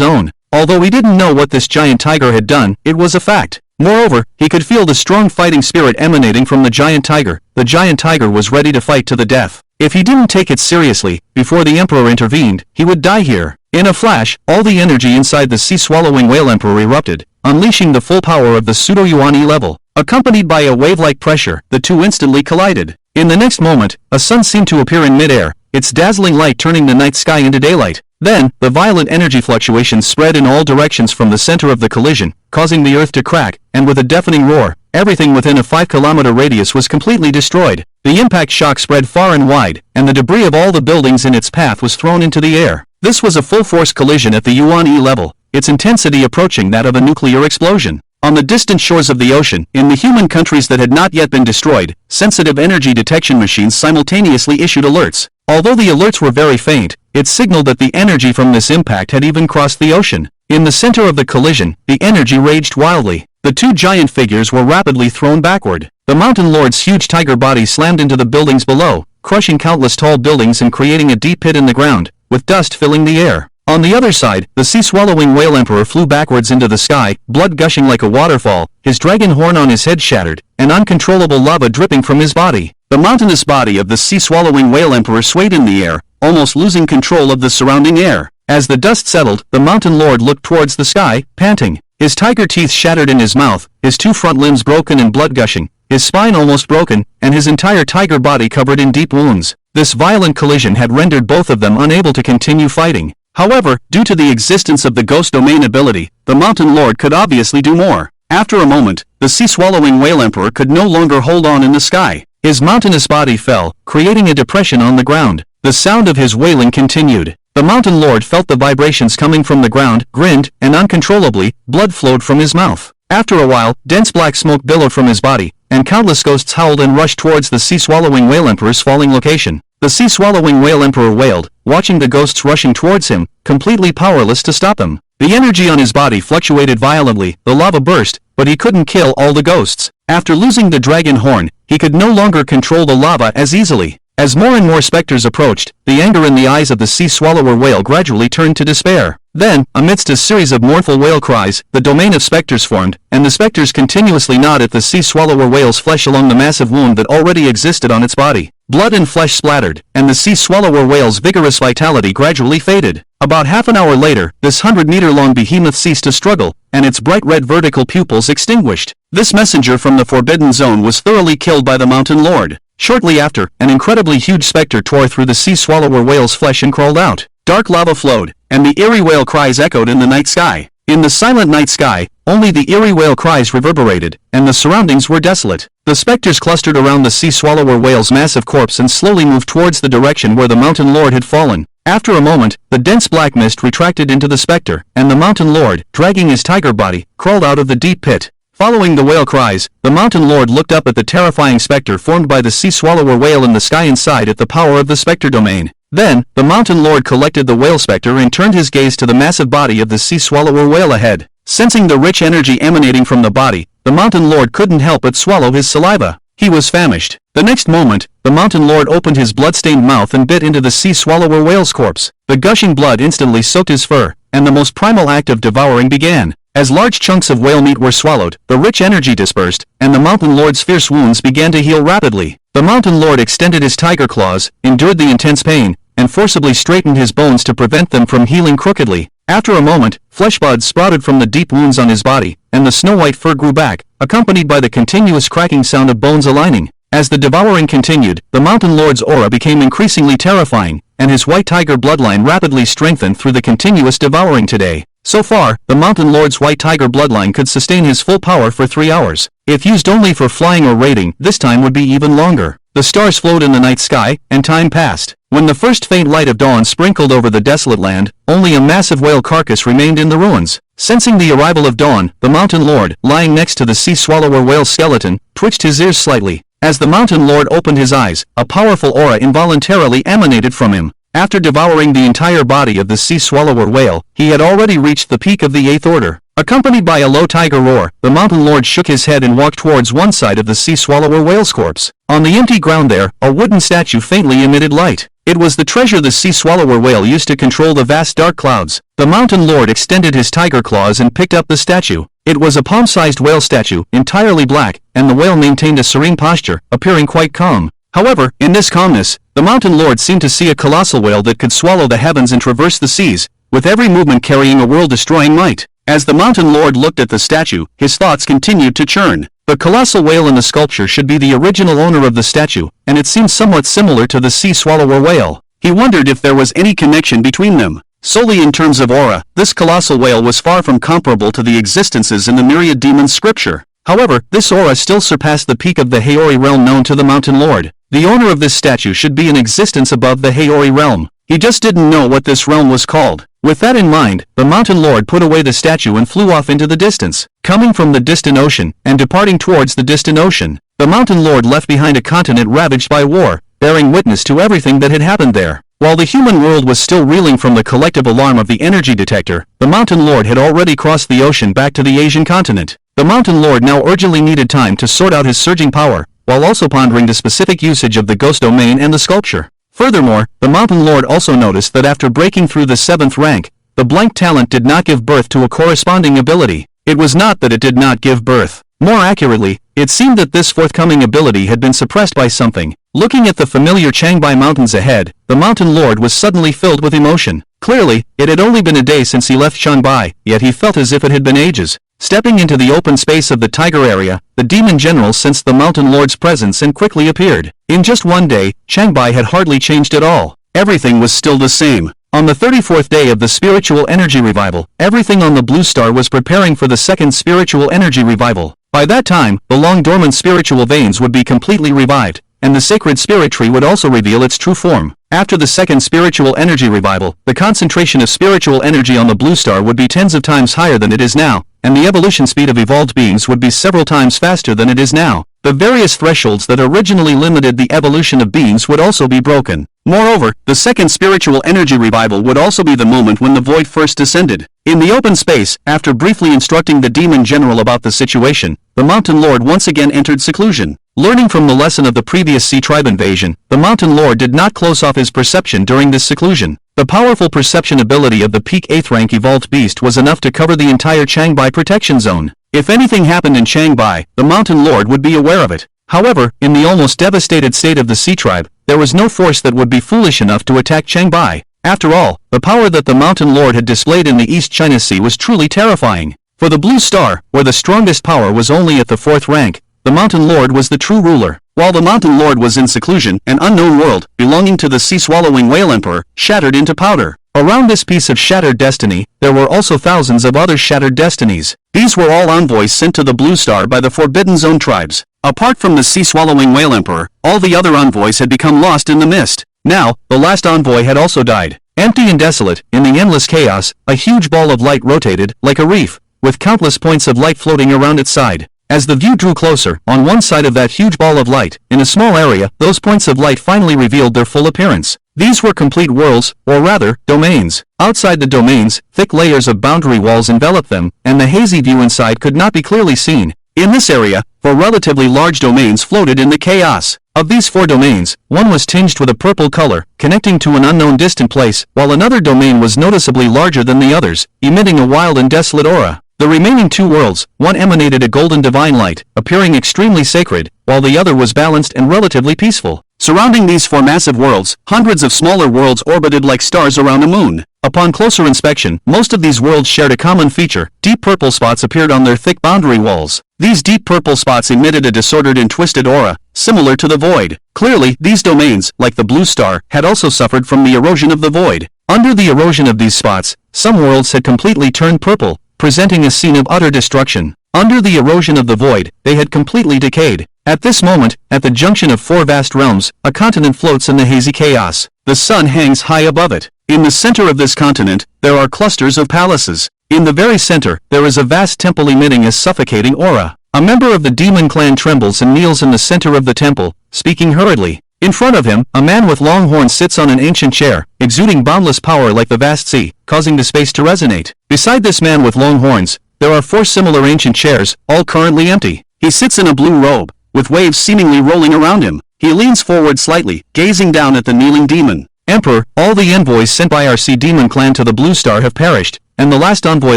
own. Although he didn't know what this giant tiger had done, it was a fact. Moreover, he could feel the strong fighting spirit emanating from the giant tiger. The giant tiger was ready to fight to the death. If he didn't take it seriously, before the emperor intervened, he would die here. In a flash, all the energy inside the sea-swallowing whale emperor erupted, unleashing the full power of the pseudo-Yuan Yi level. Accompanied by a wave-like pressure, the two instantly collided. In the next moment, a sun seemed to appear in mid-air, its dazzling light turning the night sky into daylight. Then, the violent energy fluctuations spread in all directions from the center of the collision, causing the earth to crack, and with a deafening roar, everything within a 5-kilometer radius was completely destroyed. The impact shock spread far and wide, and the debris of all the buildings in its path was thrown into the air. This was a full-force collision at the Yuan Yi level, its intensity approaching that of a nuclear explosion. On the distant shores of the ocean, in the human countries that had not yet been destroyed, sensitive energy detection machines simultaneously issued alerts. Although the alerts were very faint, it signaled that the energy from this impact had even crossed the ocean. In the center of the collision, the energy raged wildly. The two giant figures were rapidly thrown backward. The Mountain Lord's huge tiger body slammed into the buildings below, crushing countless tall buildings and creating a deep pit in the ground, with dust filling the air. On the other side, the sea-swallowing whale emperor flew backwards into the sky, blood gushing like a waterfall, his dragon horn on his head shattered, and uncontrollable lava dripping from his body. The mountainous body of the sea-swallowing whale emperor swayed in the air, almost losing control of the surrounding air. As the dust settled, the Mountain Lord looked towards the sky, panting. His tiger teeth shattered in his mouth, his two front limbs broken and blood gushing, his spine almost broken, and his entire tiger body covered in deep wounds. This violent collision had rendered both of them unable to continue fighting. However, due to the existence of the ghost domain ability, the Mountain Lord could obviously do more. After a moment, the sea-swallowing whale emperor could no longer hold on in the sky. His mountainous body fell, creating a depression on the ground. The sound of his wailing continued. The Mountain Lord felt the vibrations coming from the ground, grinned, and uncontrollably, blood flowed from his mouth. After a while, dense black smoke billowed from his body, and countless ghosts howled and rushed towards the sea-swallowing whale emperor's falling location. The sea-swallowing whale emperor wailed, watching the ghosts rushing towards him, completely powerless to stop them. The energy on his body fluctuated violently, the lava burst, but he couldn't kill all the ghosts. After losing the dragon horn, he could no longer control the lava as easily. As more and more specters approached, the anger in the eyes of the sea-swallower whale gradually turned to despair. Then, amidst a series of mournful whale cries, the domain of specters formed, and the specters continuously gnawed at the sea-swallower whale's flesh along the massive wound that already existed on its body. Blood and flesh splattered, and the sea-swallower whale's vigorous vitality gradually faded. About half an hour later, this 100-meter-long behemoth ceased to struggle, and its bright red vertical pupils extinguished. This messenger from the Forbidden Zone was thoroughly killed by the Mountain Lord. Shortly after, an incredibly huge specter tore through the sea-swallower whale's flesh and crawled out. Dark lava flowed, and the eerie whale cries echoed in the night sky. In the silent night sky, only the eerie whale cries reverberated, and the surroundings were desolate. The specters clustered around the sea-swallower whale's massive corpse and slowly moved towards the direction where the Mountain Lord had fallen. After a moment, the dense black mist retracted into the specter, and the Mountain Lord, dragging his tiger body, crawled out of the deep pit. Following the whale cries, the Mountain Lord looked up at the terrifying specter formed by the sea-swallower whale in the sky and sighed at the power of the specter domain. Then, the Mountain Lord collected the whale specter and turned his gaze to the massive body of the sea-swallower whale ahead. Sensing the rich energy emanating from the body, the Mountain Lord couldn't help but swallow his saliva. He was famished. The next moment, the Mountain Lord opened his blood-stained mouth and bit into the sea-swallower whale's corpse. The gushing blood instantly soaked his fur, and the most primal act of devouring began. As large chunks of whale meat were swallowed, the rich energy dispersed, and the Mountain Lord's fierce wounds began to heal rapidly. The Mountain Lord extended his tiger claws, endured the intense pain, and forcibly straightened his bones to prevent them from healing crookedly. After a moment, flesh buds sprouted from the deep wounds on his body, and the snow-white fur grew back, accompanied by the continuous cracking sound of bones aligning. As the devouring continued, the Mountain Lord's aura became increasingly terrifying, and his white tiger bloodline rapidly strengthened through the continuous devouring today. So far, the Mountain Lord's white tiger bloodline could sustain his full power for 3 hours. If used only for flying or raiding, this time would be even longer. The stars flowed in the night sky, and time passed. When the first faint light of dawn sprinkled over the desolate land, only a massive whale carcass remained in the ruins. Sensing the arrival of dawn, the Mountain Lord, lying next to the sea-swallower whale's skeleton, twitched his ears slightly. As the Mountain Lord opened his eyes, a powerful aura involuntarily emanated from him. After devouring the entire body of the sea-swallower whale, he had already reached the peak of the 8th order. Accompanied by a low tiger roar, the Mountain Lord shook his head and walked towards one side of the sea-swallower whale's corpse. On the empty ground there, a wooden statue faintly emitted light. It was the treasure the sea-swallower whale used to control the vast dark clouds. The Mountain Lord extended his tiger claws and picked up the statue. It was a palm-sized whale statue, entirely black, and the whale maintained a serene posture, appearing quite calm. However, in this calmness, the Mountain Lord seemed to see a colossal whale that could swallow the heavens and traverse the seas, with every movement carrying a world-destroying might. As the Mountain Lord looked at the statue, his thoughts continued to churn. The colossal whale in the sculpture should be the original owner of the statue, and it seemed somewhat similar to the sea-swallower whale. He wondered if there was any connection between them. Solely in terms of aura, this colossal whale was far from comparable to the existences in the myriad demons scripture. However, this aura still surpassed the peak of the Haori realm known to the Mountain Lord. The owner of this statue should be in existence above the Haori realm. He just didn't know what this realm was called. With that in mind, the Mountain Lord put away the statue and flew off into the distance. Coming from the distant ocean, and departing towards the distant ocean, the Mountain Lord left behind a continent ravaged by war, bearing witness to everything that had happened there. While the human world was still reeling from the collective alarm of the energy detector, the Mountain Lord had already crossed the ocean back to the Asian continent. The Mountain Lord now urgently needed time to sort out his surging power, while also pondering the specific usage of the ghost domain and the sculpture. Furthermore, the Mountain Lord also noticed that after breaking through the 7th rank, the blank talent did not give birth to a corresponding ability. It was not that it did not give birth. More accurately, it seemed that this forthcoming ability had been suppressed by something. Looking at the familiar Changbai Mountains ahead, the Mountain Lord was suddenly filled with emotion. Clearly, it had only been a day since he left Changbai, yet he felt as if it had been ages. Stepping into the open space of the tiger area, the demon general sensed the mountain lord's presence and quickly appeared. In just one day, Changbai had hardly changed at all. Everything was still the same. On the 34th day of the spiritual energy revival, everything on the blue star was preparing for the second spiritual energy revival. By that time, the long-dormant spiritual veins would be completely revived, and the sacred spirit tree would also reveal its true form. After the second spiritual energy revival, the concentration of spiritual energy on the blue star would be tens of times higher than it is now, and the evolution speed of evolved beings would be several times faster than it is now. The various thresholds that originally limited the evolution of beings would also be broken. Moreover, the second spiritual energy revival would also be the moment when the void first descended. In the open space, after briefly instructing the demon general about the situation, the mountain lord once again entered seclusion. Learning from the lesson of the previous sea tribe invasion, the mountain lord did not close off his perception during this seclusion. The powerful perception ability of the peak 8th rank evolved beast was enough to cover the entire Changbai protection zone. If anything happened in Changbai, the mountain lord would be aware of it. However, in the almost devastated state of the sea tribe, there was no force that would be foolish enough to attack Changbai. After all, the power that the mountain lord had displayed in the East China Sea was truly terrifying. For the blue star, where the strongest power was only at the 4th rank, the mountain lord was the true ruler. While the mountain lord was in seclusion, an unknown world, belonging to the sea-swallowing whale emperor, shattered into powder. Around this piece of shattered destiny, there were also thousands of other shattered destinies. These were all envoys sent to the blue star by the Forbidden Zone tribes. Apart from the sea-swallowing whale emperor, all the other envoys had become lost in the mist. Now, the last envoy had also died. Empty and desolate, in the endless chaos, a huge ball of light rotated, like a reef, with countless points of light floating around its side. As the view drew closer, on one side of that huge ball of light, in a small area, those points of light finally revealed their full appearance. These were complete worlds, or rather, domains. Outside the domains, thick layers of boundary walls enveloped them, and the hazy view inside could not be clearly seen. In this area, 4 relatively large domains floated in the chaos. Of these 4 domains, one was tinged with a purple color, connecting to an unknown distant place, while another domain was noticeably larger than the others, emitting a wild and desolate aura. The remaining 2 worlds, one emanated a golden divine light, appearing extremely sacred, while the other was balanced and relatively peaceful. Surrounding these 4 massive worlds, hundreds of smaller worlds orbited like stars around a moon. Upon closer inspection, most of these worlds shared a common feature. Deep purple spots appeared on their thick boundary walls. These deep purple spots emitted a disordered and twisted aura, similar to the void. Clearly, these domains, like the blue star, had also suffered from the erosion of the void. Under the erosion of these spots, some worlds had completely turned purple, presenting a scene of utter destruction. Under the erosion of the void, they had completely decayed. At this moment, at the junction of 4 vast realms, a continent floats in the hazy chaos. The sun hangs high above it. In the center of this continent, there are clusters of palaces. In the very center, there is a vast temple emitting a suffocating aura. A member of the demon clan trembles and kneels in the center of the temple, speaking hurriedly. In front of him, a man with long horns sits on an ancient chair, exuding boundless power like the vast sea, causing the space to resonate. Beside this man with long horns, there are 4 similar ancient chairs, all currently empty. He sits in a blue robe, with waves seemingly rolling around him. He leans forward slightly, gazing down at the kneeling demon. Emperor, all the envoys sent by our Sea Demon clan to the Blue Star have perished, and the last envoy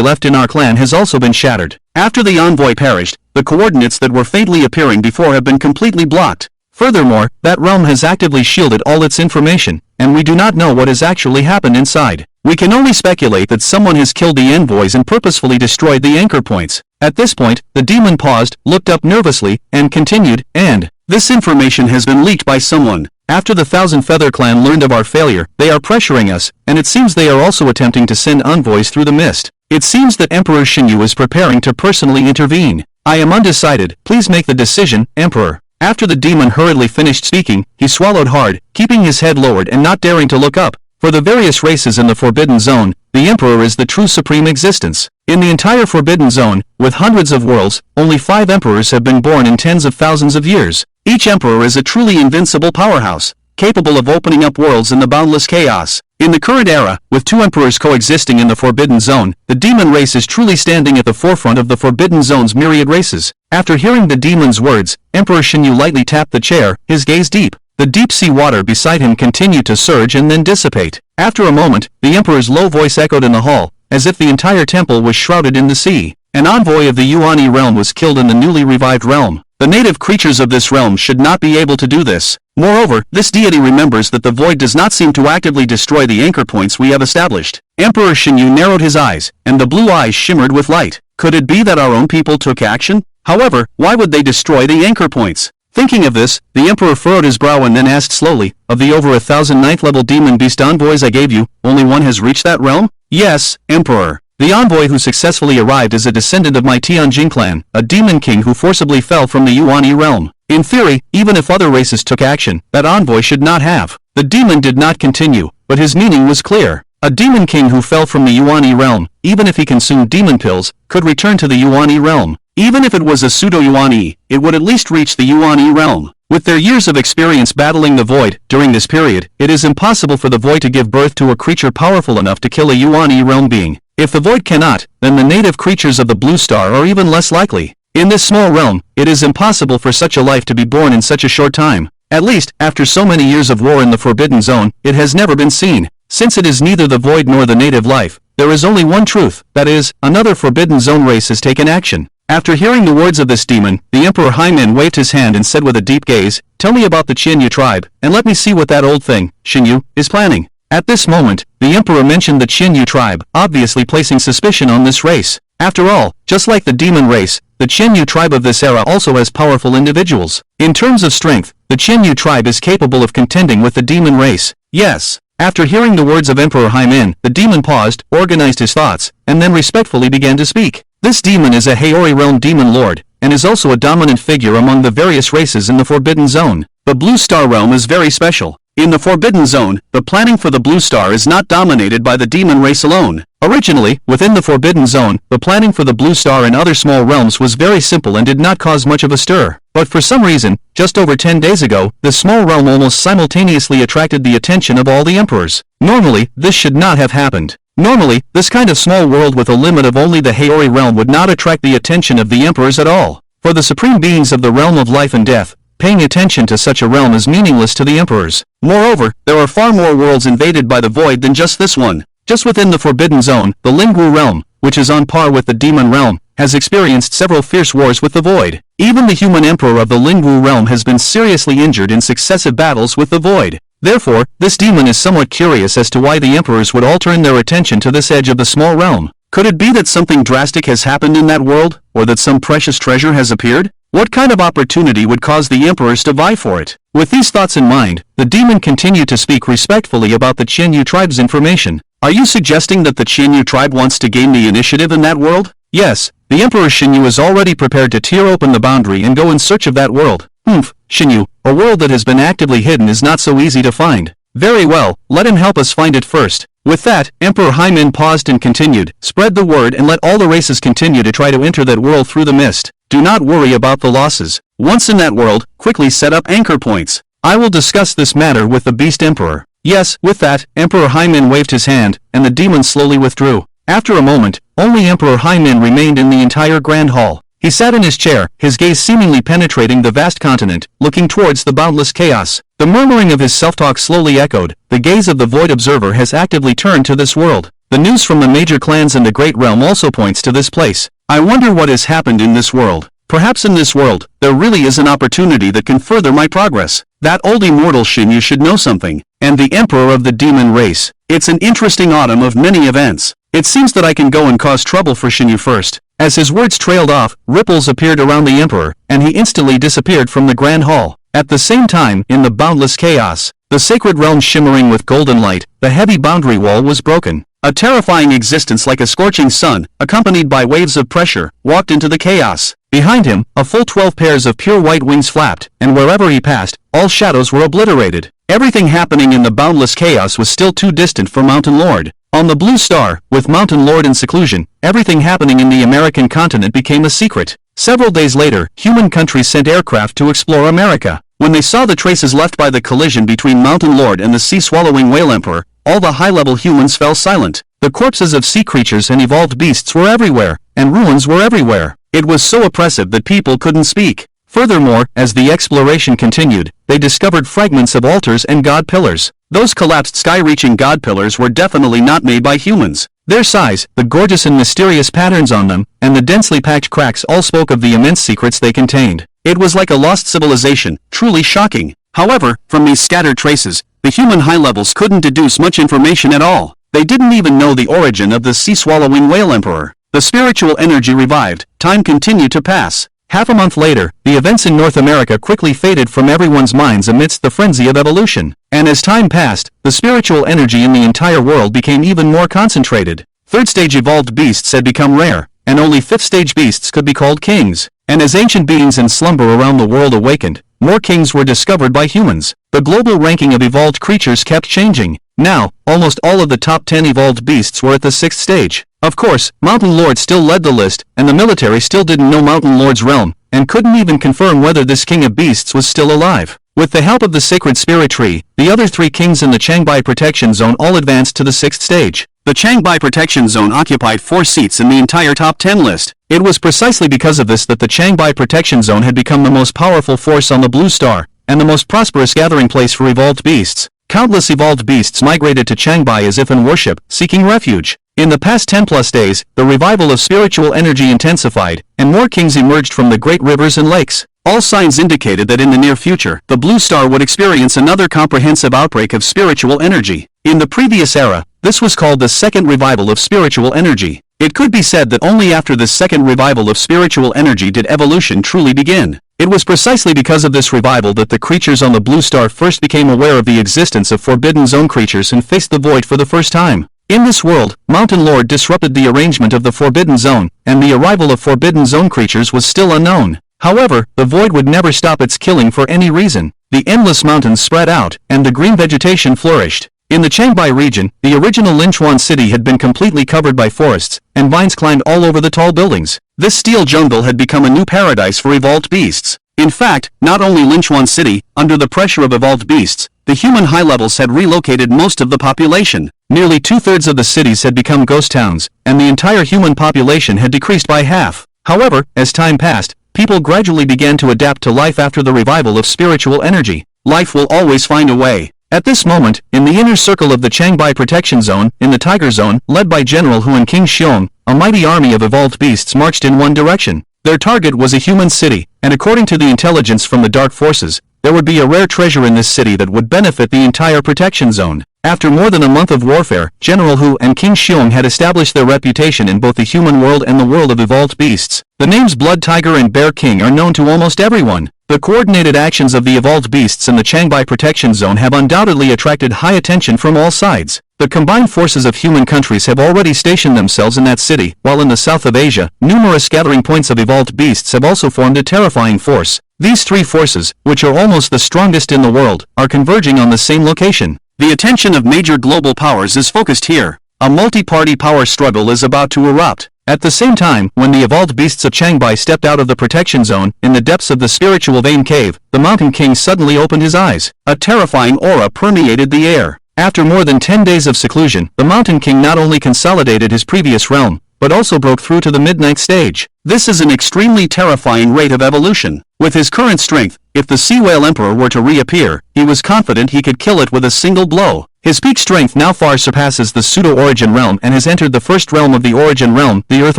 left in our clan has also been shattered. After the envoy perished, the coordinates that were faintly appearing before have been completely blocked. Furthermore, that realm has actively shielded all its information, and we do not know what has actually happened inside. We can only speculate that someone has killed the envoys and purposefully destroyed the anchor points. At this point, the demon paused, looked up nervously, and continued, and this information has been leaked by someone. After the Thousand Feather clan learned of our failure, they are pressuring us, and it seems they are also attempting to send envoys through the mist. It seems that Emperor Xinyu is preparing to personally intervene. I am undecided, please make the decision, Emperor. After the demon hurriedly finished speaking, he swallowed hard, keeping his head lowered and not daring to look up. For the various races in the Forbidden Zone, the Emperor is the true supreme existence. In the entire Forbidden Zone, with hundreds of worlds, only 5 emperors have been born in tens of thousands of years. Each emperor is a truly invincible powerhouse, capable of opening up worlds in the boundless chaos. In the current era, with 2 emperors coexisting in the Forbidden Zone, the demon race is truly standing at the forefront of the Forbidden Zone's myriad races. After hearing the demon's words, Emperor Xinyu lightly tapped the chair, his gaze deep. The deep-sea water beside him continued to surge and then dissipate. After a moment, the emperor's low voice echoed in the hall, as if the entire temple was shrouded in the sea. An envoy of the Yuani realm was killed in the newly revived realm. The native creatures of this realm should not be able to do this. Moreover, this deity remembers that the void does not seem to actively destroy the anchor points we have established. Emperor Xinyu narrowed his eyes, and the blue eyes shimmered with light. Could it be that our own people took action? However, why would they destroy the anchor points? Thinking of this, the emperor furrowed his brow and then asked slowly, of the over 1,000 ninth-level demon beast envoys I gave you, only one has reached that realm? Yes, Emperor. The envoy who successfully arrived is a descendant of my Tianjin clan, a demon king who forcibly fell from the Yuan realm. In theory, even if other races took action, that envoy should not have. The demon did not continue, but his meaning was clear. A demon king who fell from the Yuan realm, even if he consumed demon pills, could return to the Yuan realm. Even if it was a pseudo-Yuan, it would at least reach the Yuan realm. With their years of experience battling the void, during this period, it is impossible for the void to give birth to a creature powerful enough to kill a Yuan realm being. If the void cannot, then the native creatures of the blue star are even less likely. In this small realm, it is impossible for such a life to be born in such a short time. At least, after so many years of war in the Forbidden Zone, it has never been seen. Since it is neither the void nor the native life, there is only one truth, that is, another Forbidden Zone race has taken action. After hearing the words of this demon, the Emperor Haimin waved his hand and said with a deep gaze, "Tell me about the Qinyu tribe, and let me see what that old thing, Xinyu, is planning." At this moment, the Emperor mentioned the Qinyu tribe, obviously placing suspicion on this race. After all, just like the demon race, the Qinyu tribe of this era also has powerful individuals. In terms of strength, the Qinyu tribe is capable of contending with the demon race. Yes. After hearing the words of Emperor Haimin, the demon paused, organized his thoughts, and then respectfully began to speak. This demon is a Haori realm demon lord, and is also a dominant figure among the various races in the Forbidden Zone. The Blue Star realm is very special. In the Forbidden Zone, the planning for the Blue Star is not dominated by the demon race alone. Originally, within the Forbidden Zone, the planning for the Blue Star and other small realms was very simple and did not cause much of a stir. But for some reason, just over 10 days ago, this small realm almost simultaneously attracted the attention of all the emperors. Normally, this should not have happened. Normally, this kind of small world with a limit of only the Haori realm would not attract the attention of the emperors at all. For the supreme beings of the realm of life and death, paying attention to such a realm is meaningless to the emperors. Moreover, there are far more worlds invaded by the void than just this one. Just within the Forbidden Zone, the Lingwu realm, which is on par with the demon realm, has experienced several fierce wars with the void. Even the human emperor of the Lingwu realm has been seriously injured in successive battles with the void. Therefore, this demon is somewhat curious as to why the emperors would all turn their attention to this edge of the small realm. Could it be that something drastic has happened in that world, or that some precious treasure has appeared? What kind of opportunity would cause the emperors to vie for it? With these thoughts in mind, the demon continued to speak respectfully about the Qinyu tribe's information. Are you suggesting that the Qinyu tribe wants to gain the initiative in that world? Yes, the Emperor Xinyu is already prepared to tear open the boundary and go in search of that world. Xinyu, a world that has been actively hidden is not so easy to find. Very well, let him help us find it first. With that, Emperor Haimin paused and continued, spread the word and let all the races continue to try to enter that world through the mist. Do not worry about the losses. Once in that world, quickly set up anchor points. I will discuss this matter with the Beast Emperor. Yes, with that, Emperor Haimin waved his hand, and the demon slowly withdrew. After a moment, only Emperor Haimin remained in the entire Grand Hall. He sat in his chair, his gaze seemingly penetrating the vast continent, looking towards the boundless chaos. The murmuring of his self-talk slowly echoed. The gaze of the void observer has actively turned to this world. The news from the major clans in the Great Realm also points to this place. I wonder what has happened in this world. Perhaps in this world, there really is an opportunity that can further my progress. That old immortal Xinyu should know something. And the emperor of the demon race. It's an interesting autumn of many events. It seems that I can go and cause trouble for Xinyu first. As his words trailed off, ripples appeared around the emperor, and he instantly disappeared from the Grand Hall. At the same time, in the boundless chaos, the sacred realm shimmering with golden light, the heavy boundary wall was broken. A terrifying existence like a scorching sun, accompanied by waves of pressure, walked into the chaos. Behind him, a full 12 pairs of pure white wings flapped, and wherever he passed, all shadows were obliterated. Everything happening in the boundless chaos was still too distant for Mountain Lord. On the Blue Star, with Mountain Lord in seclusion, everything happening in the American continent became a secret. Several days later, human countries sent aircraft to explore America. When they saw the traces left by the collision between Mountain Lord and the sea-swallowing whale emperor, all the high-level humans fell silent. The corpses of sea creatures and evolved beasts were everywhere, and ruins were everywhere. It was so oppressive that people couldn't speak. Furthermore, as the exploration continued, they discovered fragments of altars and god pillars. Those collapsed sky-reaching god pillars were definitely not made by humans. Their size, the gorgeous and mysterious patterns on them, and the densely packed cracks all spoke of the immense secrets they contained. It was like a lost civilization, truly shocking. However, from these scattered traces, the human high levels couldn't deduce much information at all. They didn't even know the origin of the sea-swallowing whale emperor. The spiritual energy revived. Time continued to pass. Half a month later, the events in North America quickly faded from everyone's minds amidst the frenzy of evolution. And as time passed, the spiritual energy in the entire world became even more concentrated. Third stage evolved beasts had become rare, and only fifth stage beasts could be called kings. And as ancient beings in slumber around the world awakened, more kings were discovered by humans. The global ranking of evolved creatures kept changing. Now, almost all of the top 10 evolved beasts were at the 6th stage. Of course, Mountain Lord still led the list, and the military still didn't know Mountain Lord's realm, and couldn't even confirm whether this king of beasts was still alive. With the help of the sacred spirit tree, the other 3 kings in the Changbai protection zone all advanced to the 6th stage. The Changbai protection zone occupied 4 seats in the entire top 10 list. It was precisely because of this that the Changbai protection zone had become the most powerful force on the Blue Star, and the most prosperous gathering place for evolved beasts. Countless evolved beasts migrated to Changbai as if in worship, seeking refuge. In the past 10+ days, the revival of spiritual energy intensified, and more kings emerged from the great rivers and lakes. All signs indicated that in the near future, the Blue Star would experience another comprehensive outbreak of spiritual energy. In the previous era, this was called the second revival of spiritual energy. It could be said that only after this second revival of spiritual energy did evolution truly begin. It was precisely because of this revival that the creatures on the Blue Star first became aware of the existence of Forbidden Zone creatures and faced the void for the first time. In this world, Mountain Lord disrupted the arrangement of the Forbidden Zone, and the arrival of Forbidden Zone creatures was still unknown. However, the void would never stop its killing for any reason. The endless mountains spread out, and the green vegetation flourished. In the Changbai region, the original Linchuan city had been completely covered by forests, and vines climbed all over the tall buildings. This steel jungle had become a new paradise for evolved beasts. In fact, not only Linchuan city, under the pressure of evolved beasts, the human high levels had relocated most of the population. Nearly 2/3 of the cities had become ghost towns, and the entire human population had decreased by half. However, as time passed, people gradually began to adapt to life after the revival of spiritual energy. Life will always find a way. At this moment, in the inner circle of the Changbai Protection Zone, in the Tiger Zone, led by General Hu and King Xiong, a mighty army of evolved beasts marched in one direction. Their target was a human city, and according to the intelligence from the Dark Forces, there would be a rare treasure in this city that would benefit the entire Protection Zone. After more than a month of warfare, General Hu and King Xiong had established their reputation in both the human world and the world of evolved beasts. The names Blood Tiger and Bear King are known to almost everyone. The coordinated actions of the evolved beasts in the Changbai Protection Zone have undoubtedly attracted high attention from all sides. The combined forces of human countries have already stationed themselves in that city, while in the south of Asia, numerous gathering points of evolved beasts have also formed a terrifying force. These 3 forces, which are almost the strongest in the world, are converging on the same location. The attention of major global powers is focused here. A multi-party power struggle is about to erupt. At the same time, when the evolved beasts of Changbai stepped out of the protection zone, in the depths of the spiritual vein cave, the Mountain King suddenly opened his eyes. A terrifying aura permeated the air. After more than 10 days of seclusion, the Mountain King not only consolidated his previous realm, but also broke through to the midnight stage. This is an extremely terrifying rate of evolution. With his current strength, if the Sea Whale Emperor were to reappear, he was confident he could kill it with a single blow. His peak strength now far surpasses the Pseudo-Origin realm and has entered the first realm of the Origin realm, the Earth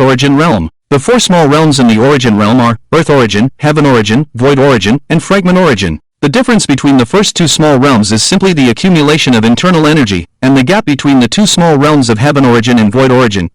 Origin realm. The 4 small realms in the Origin realm are Earth Origin, Heaven Origin, Void Origin, and Fragment Origin. The difference between the first 2 small realms is simply the accumulation of internal energy, and the gap between the 2 small realms of Heaven Origin and Void Origin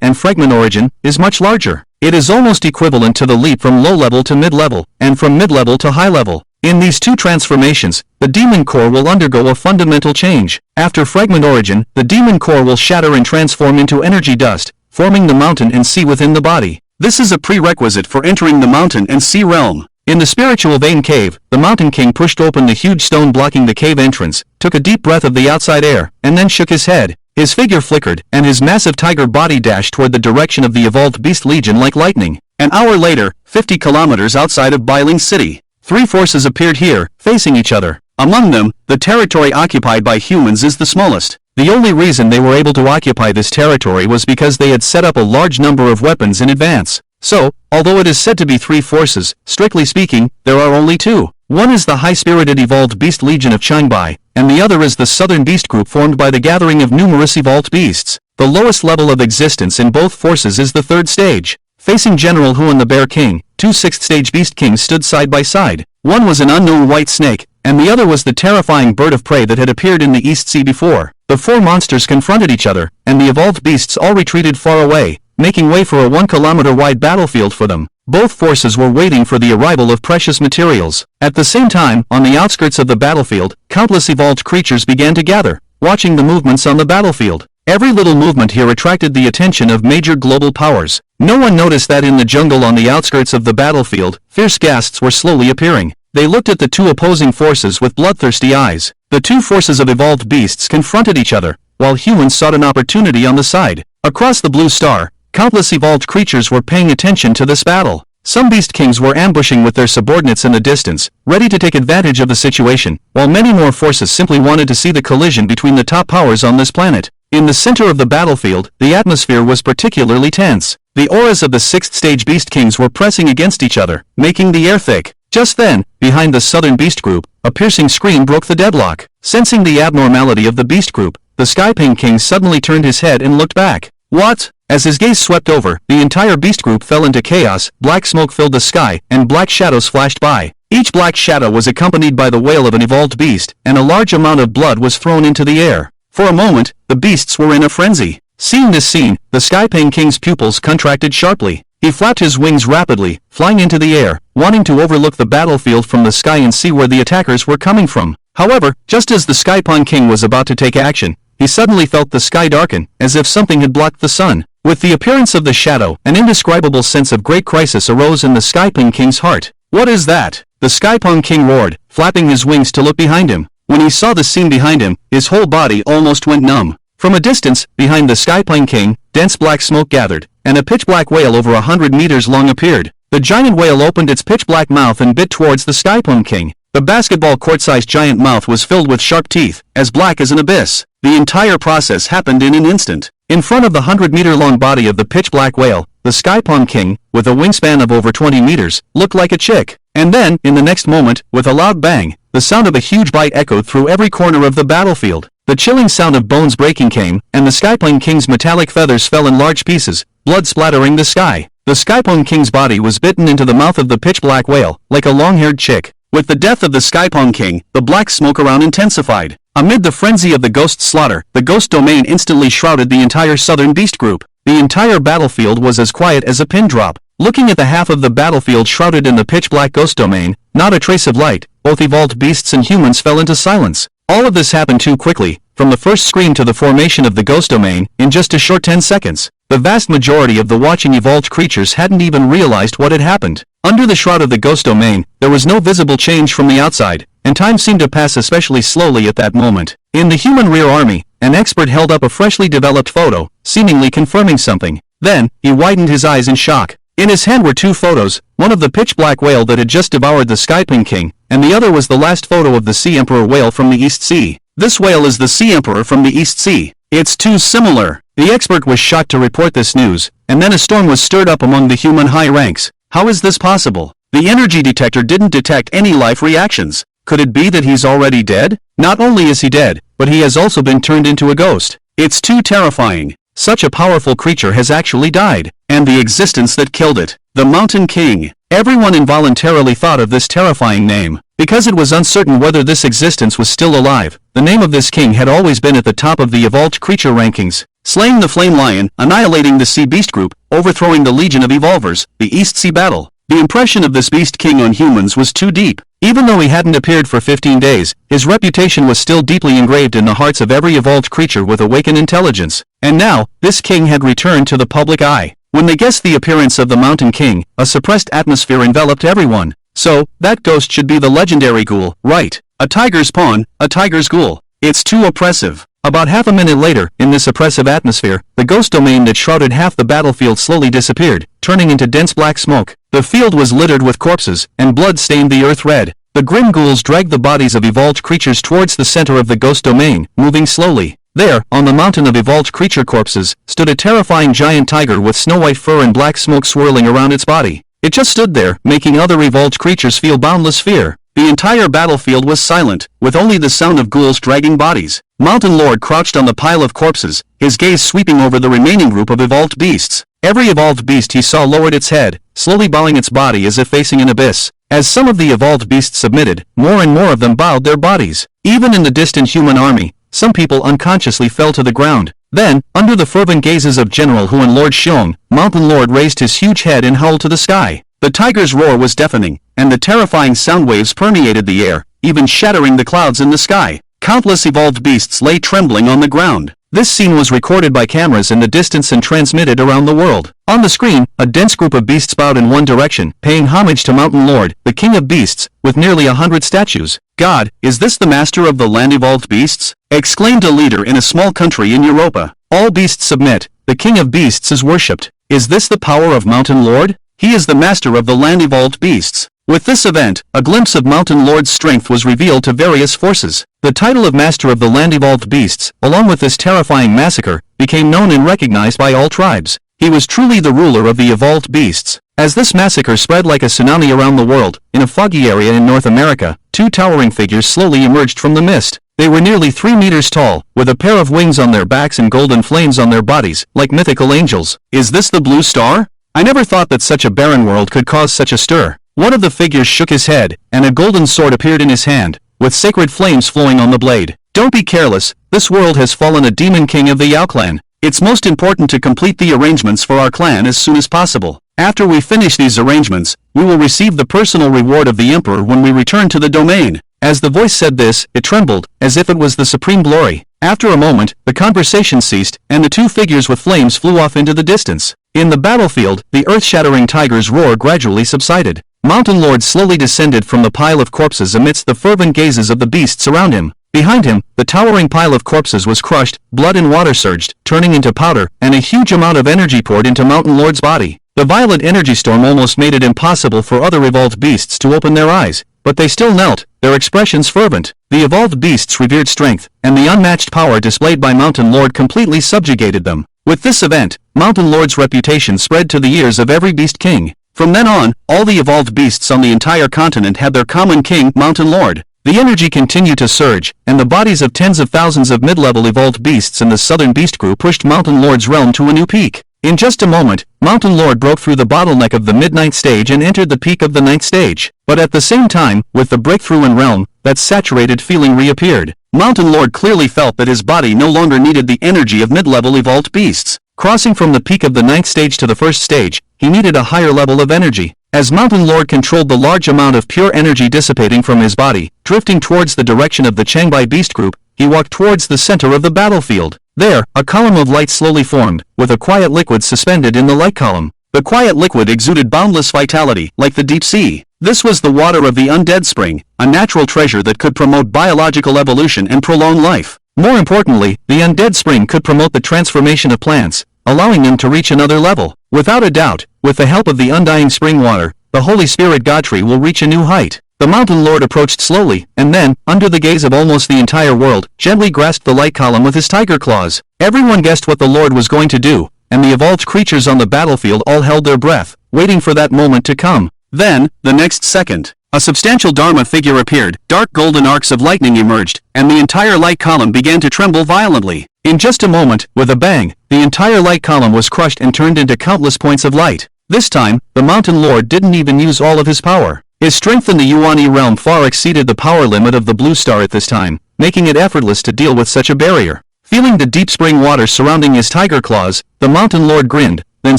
and Fragment Origin, is much larger. It is almost equivalent to the leap from low level to mid-level, and from mid-level to high level. In these 2 transformations, the demon core will undergo a fundamental change. After Fragment Origin, the demon core will shatter and transform into energy dust, forming the mountain and sea within the body. This is a prerequisite for entering the mountain and sea realm. In the spiritual vein cave, the Mountain King pushed open the huge stone blocking the cave entrance, took a deep breath of the outside air, and then shook his head. His figure flickered, and his massive tiger body dashed toward the direction of the evolved beast legion like lightning. An hour later, 50 kilometers outside of Bailing City, 3 forces appeared here, facing each other. Among them, the territory occupied by humans is the smallest. The only reason they were able to occupy this territory was because they had set up a large number of weapons in advance. So, although it is said to be 3 forces, strictly speaking, there are only 2. One is the high-spirited evolved beast legion of Changbai, and the other is the southern beast group formed by the gathering of numerous evolved beasts. The lowest level of existence in both forces is the 3rd stage. Facing General Hu and the Bear King, 2 6th-stage beast kings stood side by side. One was an unknown white snake, and the other was the terrifying bird of prey that had appeared in the East Sea before. The 4 monsters confronted each other, and the evolved beasts all retreated far away, making way for a 1-kilometer-wide battlefield for them. Both forces were waiting for the arrival of precious materials. At the same time, on the outskirts of the battlefield, countless evolved creatures began to gather, watching the movements on the battlefield. Every little movement here attracted the attention of major global powers. No one noticed that in the jungle on the outskirts of the battlefield, fierce ghasts were slowly appearing. They looked at the two opposing forces with bloodthirsty eyes. The two forces of evolved beasts confronted each other, while humans sought an opportunity on the side. Across the blue star, countless evolved creatures were paying attention to this battle. Some beast kings were ambushing with their subordinates in the distance, ready to take advantage of the situation, while many more forces simply wanted to see the collision between the top powers on this planet. In the center of the battlefield, the atmosphere was particularly tense. The auras of the sixth-stage beast kings were pressing against each other, making the air thick. Just then, behind the southern beast group, a piercing scream broke the deadlock. Sensing the abnormality of the beast group, the Skyping King suddenly turned his head and looked back. What? As his gaze swept over, the entire beast group fell into chaos, black smoke filled the sky, and black shadows flashed by. Each black shadow was accompanied by the wail of an evolved beast, and a large amount of blood was thrown into the air. For a moment, the beasts were in a frenzy. Seeing this scene, the Skyping King's pupils contracted sharply. He flapped his wings rapidly, flying into the air, wanting to overlook the battlefield from the sky and see where the attackers were coming from. However, just as the Skyping King was about to take action, he suddenly felt the sky darken, as if something had blocked the sun. With the appearance of the shadow, an indescribable sense of great crisis arose in the Skyping King's heart. What is that? The Skyping King roared, flapping his wings to look behind him. When he saw the scene behind him, his whole body almost went numb. From a distance, behind the Skyping King, dense black smoke gathered, and a pitch-black whale over 100 meters long appeared. The giant whale opened its pitch-black mouth and bit towards the Skyping King. The basketball court-sized giant mouth was filled with sharp teeth, as black as an abyss. The entire process happened in an instant. In front of the 100-meter-long body of the pitch-black whale, the Skyping King, with a wingspan of over 20 meters, looked like a chick. And then, in the next moment, with a loud bang, the sound of a huge bite echoed through every corner of the battlefield. The chilling sound of bones breaking came, and the Skyping King's metallic feathers fell in large pieces, blood splattering the sky. The Skyping King's body was bitten into the mouth of the pitch-black whale, like a long-haired chick. With the death of the Skyping King, the black smoke around intensified. Amid the frenzy of the ghost slaughter, the ghost domain instantly shrouded the entire southern beast group. The entire battlefield was as quiet as a pin drop. Looking at the half of the battlefield shrouded in the pitch-black ghost domain, not a trace of light, both evolved beasts and humans fell into silence. All of this happened too quickly, from the first scream to the formation of the ghost domain, in just a short 10 seconds. The vast majority of the watching evolved creatures hadn't even realized what had happened. Under the shroud of the ghost domain, there was no visible change from the outside, and time seemed to pass especially slowly at that moment. In the human rear army, an expert held up a freshly developed photo, seemingly confirming something. Then, he widened his eyes in shock. In his hand were two photos, one of the pitch-black whale that had just devoured the Skyping King, and the other was the last photo of the Sea Emperor whale from the East Sea. This whale is the Sea Emperor from the East Sea. It's too similar. The expert was shocked to report this news, and then a storm was stirred up among the human high ranks. How is this possible? The energy detector didn't detect any life reactions. Could it be that he's already dead? Not only is he dead, but he has also been turned into a ghost. It's too terrifying. Such a powerful creature has actually died, and the existence that killed it. The Mountain King. Everyone involuntarily thought of this terrifying name. Because it was uncertain whether this existence was still alive, the name of this king had always been at the top of the evolved creature rankings. Slaying the Flame Lion, annihilating the Sea Beast group, overthrowing the Legion of Evolvers, the East Sea Battle. The impression of this Beast King on humans was too deep. Even though he hadn't appeared for 15 days, his reputation was still deeply engraved in the hearts of every evolved creature with awakened intelligence. And now, this king had returned to the public eye. When they guessed the appearance of the Mountain King, a suppressed atmosphere enveloped everyone. So, that ghost should be the legendary ghoul, right? A tiger's pawn, a tiger's ghoul. It's too oppressive. About half a minute later, in this oppressive atmosphere, the ghost domain that shrouded half the battlefield slowly disappeared, turning into dense black smoke. The field was littered with corpses, and blood stained the earth red. The grim ghouls dragged the bodies of evolved creatures towards the center of the ghost domain, moving slowly. There, on the mountain of evolved creature corpses, stood a terrifying giant tiger with snow-white fur and black smoke swirling around its body. It just stood there, making other evolved creatures feel boundless fear. The entire battlefield was silent, with only the sound of ghouls dragging bodies. Mountain Lord crouched on the pile of corpses, his gaze sweeping over the remaining group of evolved beasts. Every evolved beast he saw lowered its head, slowly bowing its body as if facing an abyss. As some of the evolved beasts submitted, more and more of them bowed their bodies. Even in the distant human army, some people unconsciously fell to the ground. Then, under the fervent gazes of General Hu and Lord Xiong, Mountain Lord raised his huge head and howled to the sky. The tiger's roar was deafening, and the terrifying sound waves permeated the air, even shattering the clouds in the sky. Countless evolved beasts lay trembling on the ground. This scene was recorded by cameras in the distance and transmitted around the world. On the screen, a dense group of beasts bowed in one direction, paying homage to Mountain Lord, the king of beasts, with nearly 100 statues. "God, is this the master of the land evolved beasts?" exclaimed a leader in a small country in Europa. "All beasts submit, the king of beasts is worshipped. Is this the power of Mountain Lord? He is the master of the land evolved beasts." With this event, a glimpse of Mountain Lord's strength was revealed to various forces. The title of Master of the Land Evolved Beasts, along with this terrifying massacre, became known and recognized by all tribes. He was truly the ruler of the evolved beasts. As this massacre spread like a tsunami around the world, in a foggy area in North America, two towering figures slowly emerged from the mist. They were nearly 3 meters tall, with a pair of wings on their backs and golden flames on their bodies, like mythical angels. "Is this the Blue Star? I never thought that such a barren world could cause such a stir." One of the figures shook his head, and a golden sword appeared in his hand, with sacred flames flowing on the blade. "Don't be careless, this world has fallen a demon king of the Yao clan. It's most important to complete the arrangements for our clan as soon as possible. After we finish these arrangements, we will receive the personal reward of the emperor when we return to the domain." As the voice said this, it trembled, as if it was the supreme glory. After a moment, the conversation ceased, and the two figures with flames flew off into the distance. In the battlefield, the earth-shattering tiger's roar gradually subsided. Mountain Lord slowly descended from the pile of corpses amidst the fervent gazes of the beasts around him. Behind him, the towering pile of corpses was crushed, blood and water surged, turning into powder, and a huge amount of energy poured into Mountain Lord's body. The violent energy storm almost made it impossible for other evolved beasts to open their eyes, but they still knelt, their expressions fervent. The evolved beasts revered strength, and the unmatched power displayed by Mountain Lord completely subjugated them. With this event, Mountain Lord's reputation spread to the ears of every beast king. From then on, all the evolved beasts on the entire continent had their common king, Mountain Lord. The energy continued to surge, and the bodies of tens of thousands of mid-level evolved beasts in the southern beast group pushed Mountain Lord's realm to a new peak. In just a moment, Mountain Lord broke through the bottleneck of the mid-ninth stage and entered the peak of the ninth stage. But at the same time, with the breakthrough in realm, that saturated feeling reappeared. Mountain Lord clearly felt that his body no longer needed the energy of mid-level evolved beasts. Crossing from the peak of the ninth stage to the first stage, he needed a higher level of energy. As Mountain Lord controlled the large amount of pure energy dissipating from his body, drifting towards the direction of the Changbai beast group, he walked towards the center of the battlefield. There, a column of light slowly formed, with a quiet liquid suspended in the light column. The quiet liquid exuded boundless vitality, like the deep sea. This was the water of the undead spring, a natural treasure that could promote biological evolution and prolong life. More importantly, the undead spring could promote the transformation of plants, allowing them to reach another level. Without a doubt, with the help of the undying spring water, the Holy Spirit Godtree will reach a new height. The Mountain Lord approached slowly, and then, under the gaze of almost the entire world, gently grasped the light column with his tiger claws. Everyone guessed what the Lord was going to do, and the evolved creatures on the battlefield all held their breath, waiting for that moment to come. Then, the next second, a substantial Dharma figure appeared, dark golden arcs of lightning emerged, and the entire light column began to tremble violently. In just a moment, with a bang, the entire light column was crushed and turned into countless points of light. This time, the Mountain Lord didn't even use all of his power. His strength in the Yuani realm far exceeded the power limit of the Blue Star at this time, making it effortless to deal with such a barrier. Feeling the deep spring water surrounding his tiger claws, the Mountain Lord grinned, then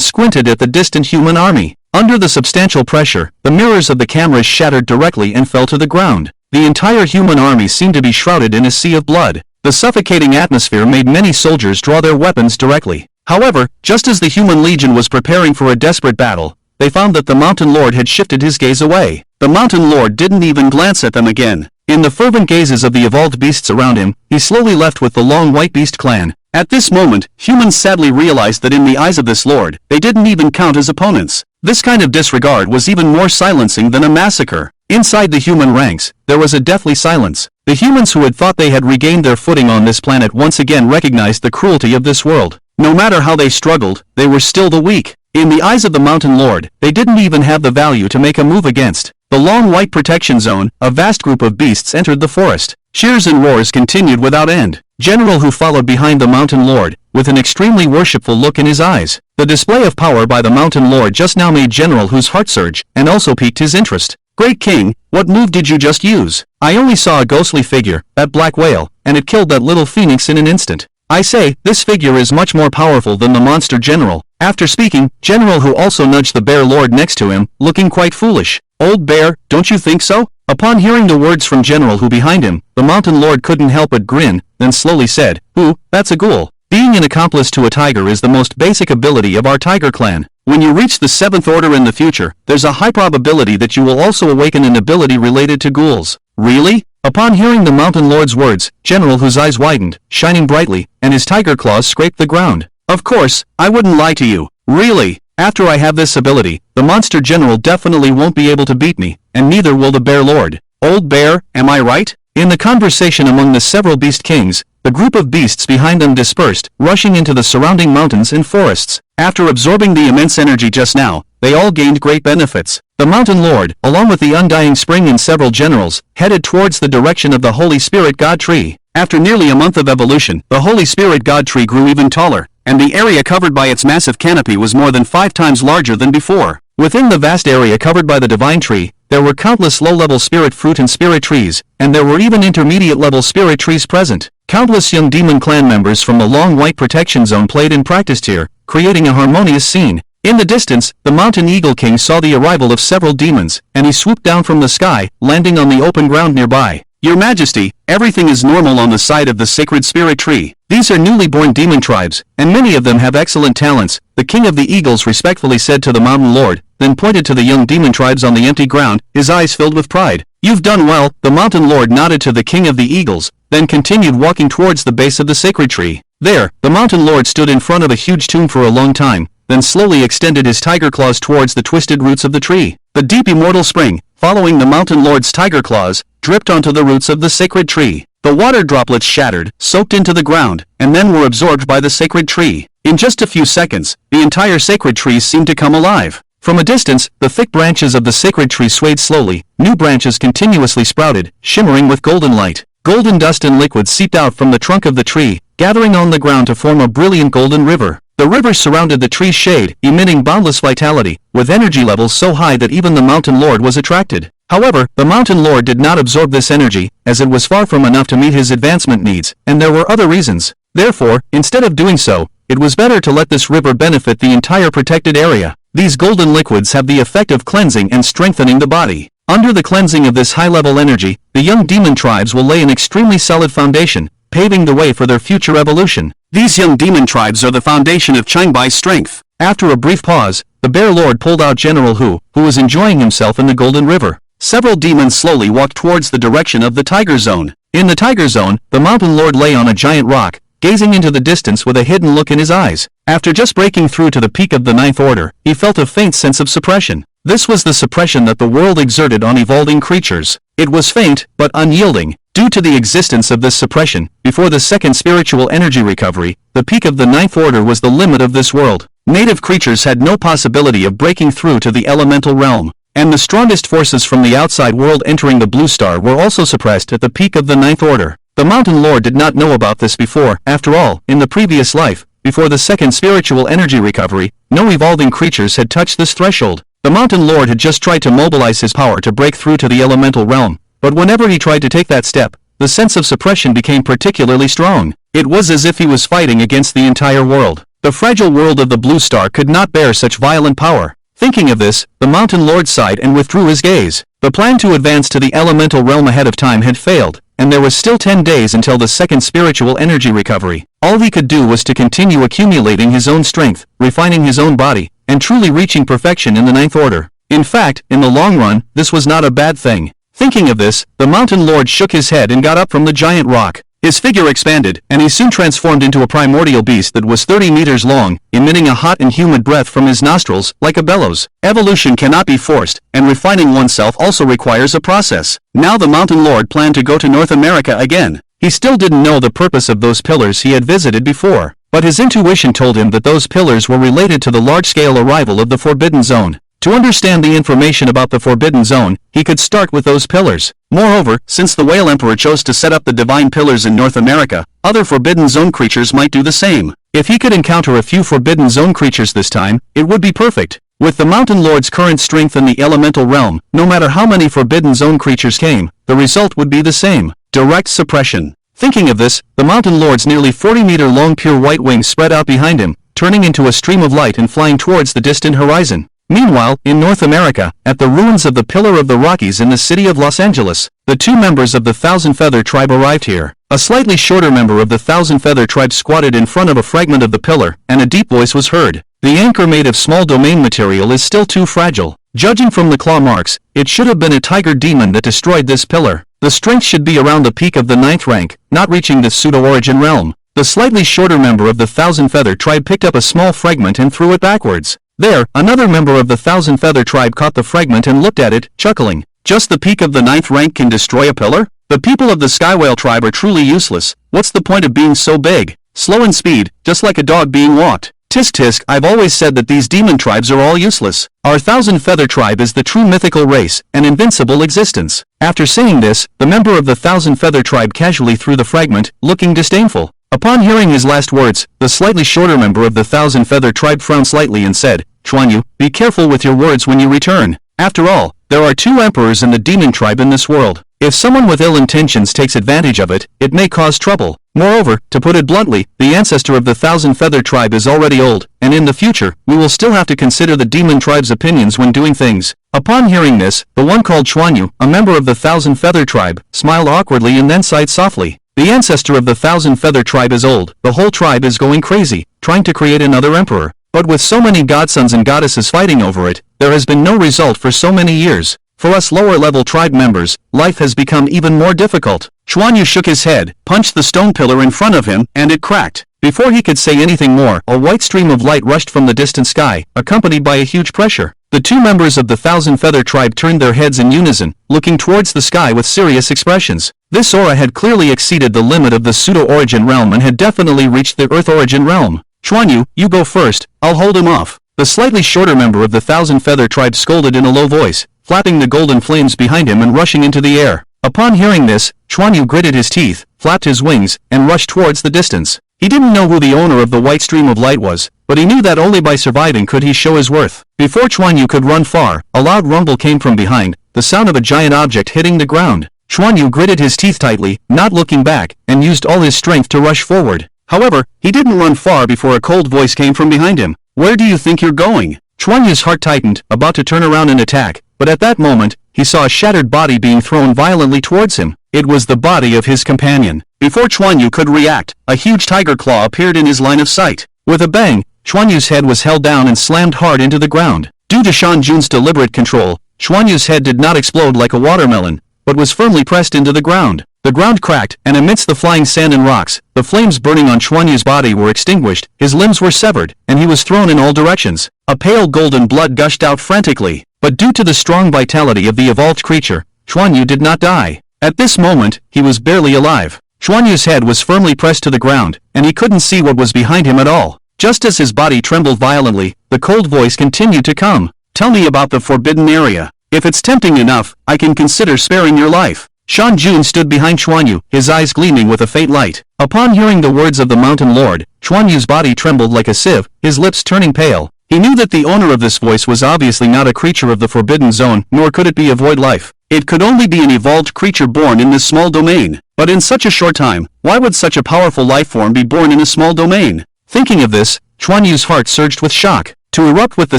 squinted at the distant human army. Under the substantial pressure, the mirrors of the cameras shattered directly and fell to the ground. The entire human army seemed to be shrouded in a sea of blood. The suffocating atmosphere made many soldiers draw their weapons directly. However, just as the human legion was preparing for a desperate battle, they found that the Mountain Lord had shifted his gaze away. The Mountain Lord didn't even glance at them again. In the fervent gazes of the evolved beasts around him, he slowly left with the long white beast clan. At this moment, humans sadly realized that in the eyes of this lord, they didn't even count as opponents. This kind of disregard was even more silencing than a massacre. Inside the human ranks, there was a deathly silence. The humans who had thought they had regained their footing on this planet once again recognized the cruelty of this world. No matter how they struggled, they were still the weak. In the eyes of the Mountain Lord, they didn't even have the value to make a move against. The long white protection zone, a vast group of beasts entered the forest. Cheers and roars continued without end. General Hu followed behind the Mountain Lord, with an extremely worshipful look in his eyes. The display of power by the Mountain Lord just now made General Hu's heart surge, and also piqued his interest. Great King, what move did you just use? I only saw a ghostly figure, that black whale, and it killed that little phoenix in an instant. I say, this figure is much more powerful than the monster general. After speaking, General Hu also nudged the bear lord next to him, looking quite foolish. Old bear, don't you think so? Upon hearing the words from General Hu behind him, the mountain lord couldn't help but grin, then slowly said, Hu, that's a ghoul. Being an accomplice to a tiger is the most basic ability of our tiger clan. When you reach the 7th order in the future, there's a high probability that you will also awaken an ability related to ghouls. Really? Upon hearing the mountain lord's words, General Hu's eyes widened, shining brightly, and his tiger claws scraped the ground. Of course, I wouldn't lie to you. Really? After I have this ability, the monster general definitely won't be able to beat me, and neither will the bear lord. Old bear, am I right? In the conversation among the several beast kings, the group of beasts behind them dispersed, rushing into the surrounding mountains and forests. After absorbing the immense energy just now, they all gained great benefits. The mountain lord, along with the undying spring and several generals, headed towards the direction of the Holy Spirit God tree. After nearly a month of evolution, the Holy Spirit God tree grew even taller, and the area covered by its massive canopy was more than 5 times larger than before. Within the vast area covered by the divine tree, there were countless low-level spirit fruit and spirit trees, and there were even intermediate-level spirit trees present. Countless young demon clan members from the long white protection zone played and practiced here, creating a harmonious scene. In the distance, the mountain eagle king saw the arrival of several demons, and he swooped down from the sky, landing on the open ground nearby. Your Majesty, everything is normal on the side of the sacred spirit tree. These are newly born demon tribes, and many of them have excellent talents, the king of the eagles respectfully said to the mountain lord, then pointed to the young demon tribes on the empty ground, his eyes filled with pride. You've done well. The mountain lord nodded to the king of the eagles, then continued walking towards the base of the sacred tree. There, the mountain lord stood in front of a huge tomb for a long time, then slowly extended his tiger claws towards the twisted roots of the tree. The deep immortal spring, following the mountain lord's tiger claws, dripped onto the roots of the sacred tree. The water droplets shattered, soaked into the ground, and then were absorbed by the sacred tree. In just a few seconds, the entire sacred tree seemed to come alive. From a distance, the thick branches of the sacred tree swayed slowly, new branches continuously sprouted, shimmering with golden light. Golden dust and liquid seeped out from the trunk of the tree, gathering on the ground to form a brilliant golden river. The river surrounded the tree's shade, emitting boundless vitality, with energy levels so high that even the mountain lord was attracted. However, the mountain lord did not absorb this energy, as it was far from enough to meet his advancement needs, and there were other reasons. Therefore, instead of doing so, it was better to let this river benefit the entire protected area. These golden liquids have the effect of cleansing and strengthening the body. Under the cleansing of this high-level energy, the young demon tribes will lay an extremely solid foundation, paving the way for their future evolution. These young demon tribes are the foundation of Changbai's strength. After a brief pause, the bear lord pulled out General Hu, who was enjoying himself in the golden river. Several demons slowly walked towards the direction of the tiger zone. In the tiger zone, the mountain lord lay on a giant rock, gazing into the distance with a hidden look in his eyes. After just breaking through to the peak of the 9th order, he felt a faint sense of suppression. This was the suppression that the world exerted on evolving creatures. It was faint, but unyielding. Due to the existence of this suppression, before the second spiritual energy recovery, the peak of the 9th order was the limit of this world. Native creatures had no possibility of breaking through to the elemental realm, and the strongest forces from the outside world entering the blue star were also suppressed at the peak of the 9th order. The mountain lord did not know about this before. After all, in the previous life, before the second spiritual energy recovery, no evolving creatures had touched this threshold. The mountain lord had just tried to mobilize his power to break through to the elemental realm, but whenever he tried to take that step, the sense of suppression became particularly strong. It was as if he was fighting against the entire world. The fragile world of the blue star could not bear such violent power. Thinking of this, the mountain lord sighed and withdrew his gaze. The plan to advance to the elemental realm ahead of time had failed, and there was still 10 days until the second spiritual energy recovery. All he could do was to continue accumulating his own strength, refining his own body, and truly reaching perfection in the 9th order. In fact, in the long run, this was not a bad thing. Thinking of this, the mountain lord shook his head and got up from the giant rock. His figure expanded, and he soon transformed into a primordial beast that was 30 meters long, emitting a hot and humid breath from his nostrils, like a bellows. Evolution cannot be forced, and refining oneself also requires a process. Now the mountain lord planned to go to North America again. He still didn't know the purpose of those pillars he had visited before, but his intuition told him that those pillars were related to the large-scale arrival of the Forbidden Zone. To understand the information about the Forbidden Zone, he could start with those pillars. Moreover, since the Whale Emperor chose to set up the Divine Pillars in North America, other Forbidden Zone creatures might do the same. If he could encounter a few Forbidden Zone creatures this time, it would be perfect. With the Mountain Lord's current strength in the elemental realm, no matter how many Forbidden Zone creatures came, the result would be the same. Direct suppression. Thinking of this, the mountain lord's nearly 40-meter-long pure white wings spread out behind him, turning into a stream of light and flying towards the distant horizon. Meanwhile, in North America, at the ruins of the Pillar of the Rockies in the city of Los Angeles, the two members of the Thousand Feather tribe arrived here. A slightly shorter member of the Thousand Feather tribe squatted in front of a fragment of the pillar, and a deep voice was heard. The anchor made of small domain material is still too fragile. Judging from the claw marks, it should have been a tiger demon that destroyed this pillar. The strength should be around the peak of the 9th rank, not reaching the pseudo-origin realm. The slightly shorter member of the Thousand Feather tribe picked up a small fragment and threw it backwards. There, another member of the Thousand Feather tribe caught the fragment and looked at it, chuckling. Just the peak of the 9th rank can destroy a pillar? The people of the Skywhale tribe are truly useless. What's the point of being so big? Slow in speed, just like a dog being walked. Tisk tisk, I've always said that these demon tribes are all useless. Our Thousand Feather tribe is the true mythical race, an invincible existence. After saying this, the member of the Thousand Feather tribe casually threw the fragment, looking disdainful. Upon hearing his last words, the slightly shorter member of the Thousand Feather tribe frowned slightly and said, Chuan Yu, be careful with your words when you return. After all, there are two emperors in the demon tribe in this world. If someone with ill intentions takes advantage of it, it may cause trouble. Moreover, to put it bluntly, the ancestor of the Thousand Feather tribe is already old, and in the future, we will still have to consider the demon tribe's opinions when doing things. Upon hearing this, the one called Chuan Yu, a member of the Thousand Feather tribe, smiled awkwardly and then sighed softly. The ancestor of the Thousand Feather tribe is old, the whole tribe is going crazy, trying to create another emperor. But with so many godsons and goddesses fighting over it, there has been no result for so many years. For us lower-level tribe members, life has become even more difficult. Chuan Yu shook his head, punched the stone pillar in front of him, and it cracked. Before he could say anything more, a white stream of light rushed from the distant sky, accompanied by a huge pressure. The two members of the Thousand Feather tribe turned their heads in unison, looking towards the sky with serious expressions. This aura had clearly exceeded the limit of the pseudo-origin realm and had definitely reached the Earth-origin realm. Chuan Yu, you go first, I'll hold him off. The slightly shorter member of the Thousand Feather tribe scolded in a low voice, flapping the golden flames behind him and rushing into the air. Upon hearing this, Chuan Yu gritted his teeth, flapped his wings, and rushed towards the distance. He didn't know who the owner of the white stream of light was, but he knew that only by surviving could he show his worth. Before Chuan Yu could run far, a loud rumble came from behind, the sound of a giant object hitting the ground. Chuan Yu gritted his teeth tightly, not looking back, and used all his strength to rush forward. However, he didn't run far before a cold voice came from behind him. Where do you think you're going? Chuan Yu's heart tightened, about to turn around and attack, but at that moment, he saw a shattered body being thrown violently towards him. It was the body of his companion. Before Chuan Yu could react, a huge tiger claw appeared in his line of sight. With a bang, Chuan Yu's head was held down and slammed hard into the ground. Due to Shan Jun's deliberate control, Chuan Yu's head did not explode like a watermelon, but was firmly pressed into the ground. The ground cracked, and amidst the flying sand and rocks, the flames burning on Chuan Yu's body were extinguished, his limbs were severed, and he was thrown in all directions. A pale golden blood gushed out frantically, but due to the strong vitality of the evolved creature, Chuan Yu did not die. At this moment, he was barely alive. Chuan Yu's head was firmly pressed to the ground, and he couldn't see what was behind him at all. Just as his body trembled violently, the cold voice continued to come. Tell me about the forbidden area. If it's tempting enough, I can consider sparing your life. Shan Jun stood behind Chuan Yu, his eyes gleaming with a faint light. Upon hearing the words of the Mountain Lord, Chuan Yu's body trembled like a sieve, his lips turning pale. He knew that the owner of this voice was obviously not a creature of the Forbidden Zone, nor could it be a void life. It could only be an evolved creature born in this small domain. But in such a short time, why would such a powerful life form be born in a small domain? Thinking of this, Chuan Yu's heart surged with shock. To erupt with the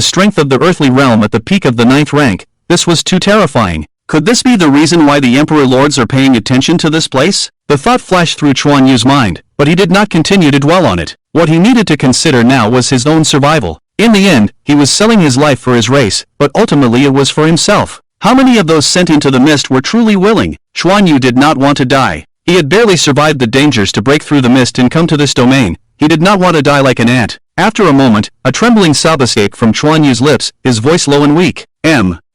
strength of the earthly realm at the peak of the 9th rank, this was too terrifying. Could this be the reason why the Emperor Lords are paying attention to this place? The thought flashed through Chuan Yu's mind, but he did not continue to dwell on it. What he needed to consider now was his own survival. In the end, he was selling his life for his race, but ultimately it was for himself. How many of those sent into the mist were truly willing? Chuan Yu did not want to die. He had barely survived the dangers to break through the mist and come to this domain. He did not want to die like an ant. After a moment, a trembling sob escaped from Chuan Yu's lips, his voice low and weak.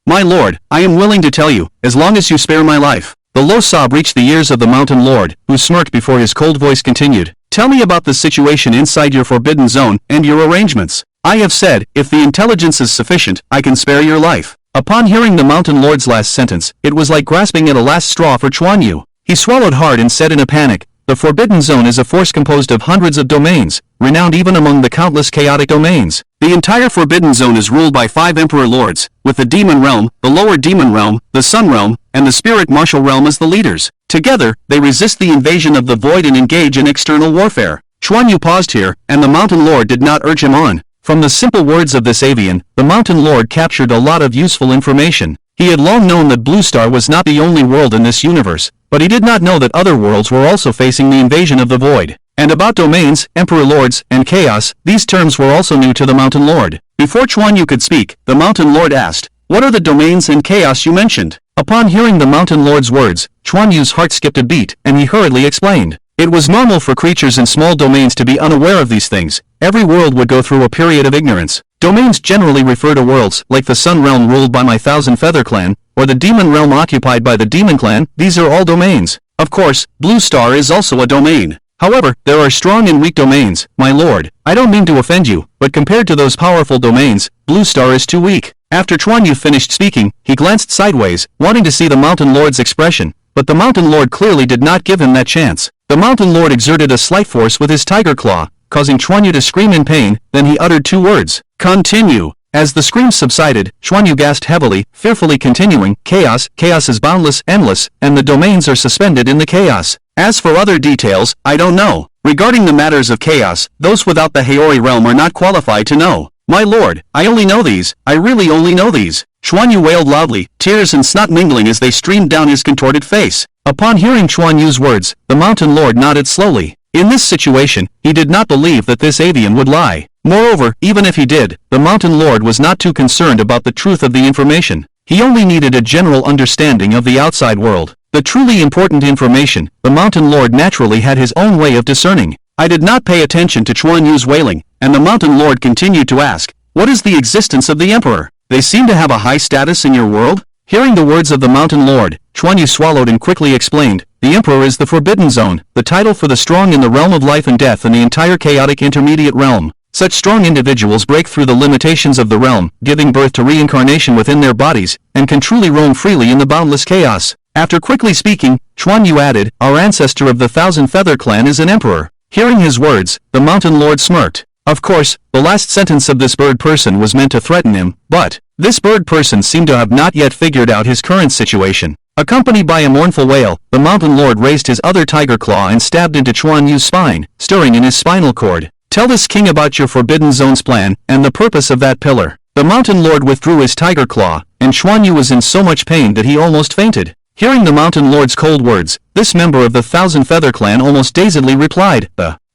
My lord, I am willing to tell you, as long as you spare my life. The low sob reached the ears of the Mountain Lord, who smirked before his cold voice continued. Tell me about the situation inside your Forbidden Zone, and your arrangements. I have said, if the intelligence is sufficient, I can spare your life. Upon hearing the Mountain Lord's last sentence, it was like grasping at a last straw for Chuan Yu. He swallowed hard and said in a panic, the Forbidden Zone is a force composed of hundreds of domains, renowned even among the countless chaotic domains. The entire Forbidden Zone is ruled by 5 Emperor Lords, with the Demon Realm, the Lower Demon Realm, the Sun Realm, and the Spirit Martial Realm as the leaders. Together, they resist the invasion of the Void and engage in external warfare. Chuan Yu paused here, and the Mountain Lord did not urge him on. From the simple words of this avian, the Mountain Lord captured a lot of useful information. He had long known that Blue Star was not the only world in this universe, but he did not know that other worlds were also facing the invasion of the Void. And about domains, Emperor Lords, and chaos, these terms were also new to the Mountain Lord. Before Chuan Yu could speak, the Mountain Lord asked, "What are the domains and chaos you mentioned?" Upon hearing the Mountain Lord's words, Chuan Yu's heart skipped a beat, and he hurriedly explained. It was normal for creatures in small domains to be unaware of these things. Every world would go through a period of ignorance. Domains generally refer to worlds, like the Sun Realm ruled by my Thousand Feather Clan, or the Demon Realm occupied by the Demon Clan. These are all domains. Of course, Blue Star is also a domain. However, there are strong and weak domains, my lord. I don't mean to offend you, but compared to those powerful domains, Blue Star is too weak. After Chuan Yu finished speaking, he glanced sideways, wanting to see the Mountain Lord's expression, but the Mountain Lord clearly did not give him that chance. The Mountain Lord exerted a slight force with his tiger claw, causing Chuan Yu to scream in pain, then he uttered 2 words. Continue. As the screams subsided, Chuan Yu gasped heavily, fearfully continuing, chaos is boundless, endless, and the domains are suspended in the chaos. As for other details, I don't know. Regarding the matters of chaos, those without the Haori realm are not qualified to know. My lord, I only know these. I really only know these. Chuan Yu wailed loudly, tears and snot mingling as they streamed down his contorted face. Upon hearing Chuan Yu's words, the Mountain Lord nodded slowly. In this situation, he did not believe that this avian would lie. Moreover, even if he did, the Mountain Lord was not too concerned about the truth of the information. He only needed a general understanding of the outside world. The truly important information, the Mountain Lord naturally had his own way of discerning. I did not pay attention to Chuan Yu's wailing, and the Mountain Lord continued to ask, "What is the existence of the Emperor? They seem to have a high status in your world?" Hearing the words of the Mountain Lord, Chuan Yu swallowed and quickly explained, "The Emperor is the Forbidden Zone, the title for the strong in the realm of life and death and the entire chaotic intermediate realm. Such strong individuals break through the limitations of the realm, giving birth to reincarnation within their bodies, and can truly roam freely in the boundless chaos." After quickly speaking, Chuan Yu added, "Our ancestor of the Thousand Feather Clan is an emperor." Hearing his words, the Mountain Lord smirked. Of course, the last sentence of this bird person was meant to threaten him, but this bird person seemed to have not yet figured out his current situation. Accompanied by a mournful wail, the Mountain Lord raised his other tiger claw and stabbed into Chuan Yu's spine, stirring in his spinal cord. "Tell this king about your Forbidden Zone's plan, and the purpose of that pillar." The Mountain Lord withdrew his tiger claw, and Chuan Yu was in so much pain that he almost fainted. Hearing the Mountain Lord's cold words, this member of the Thousand Feather Clan almost dazedly replied,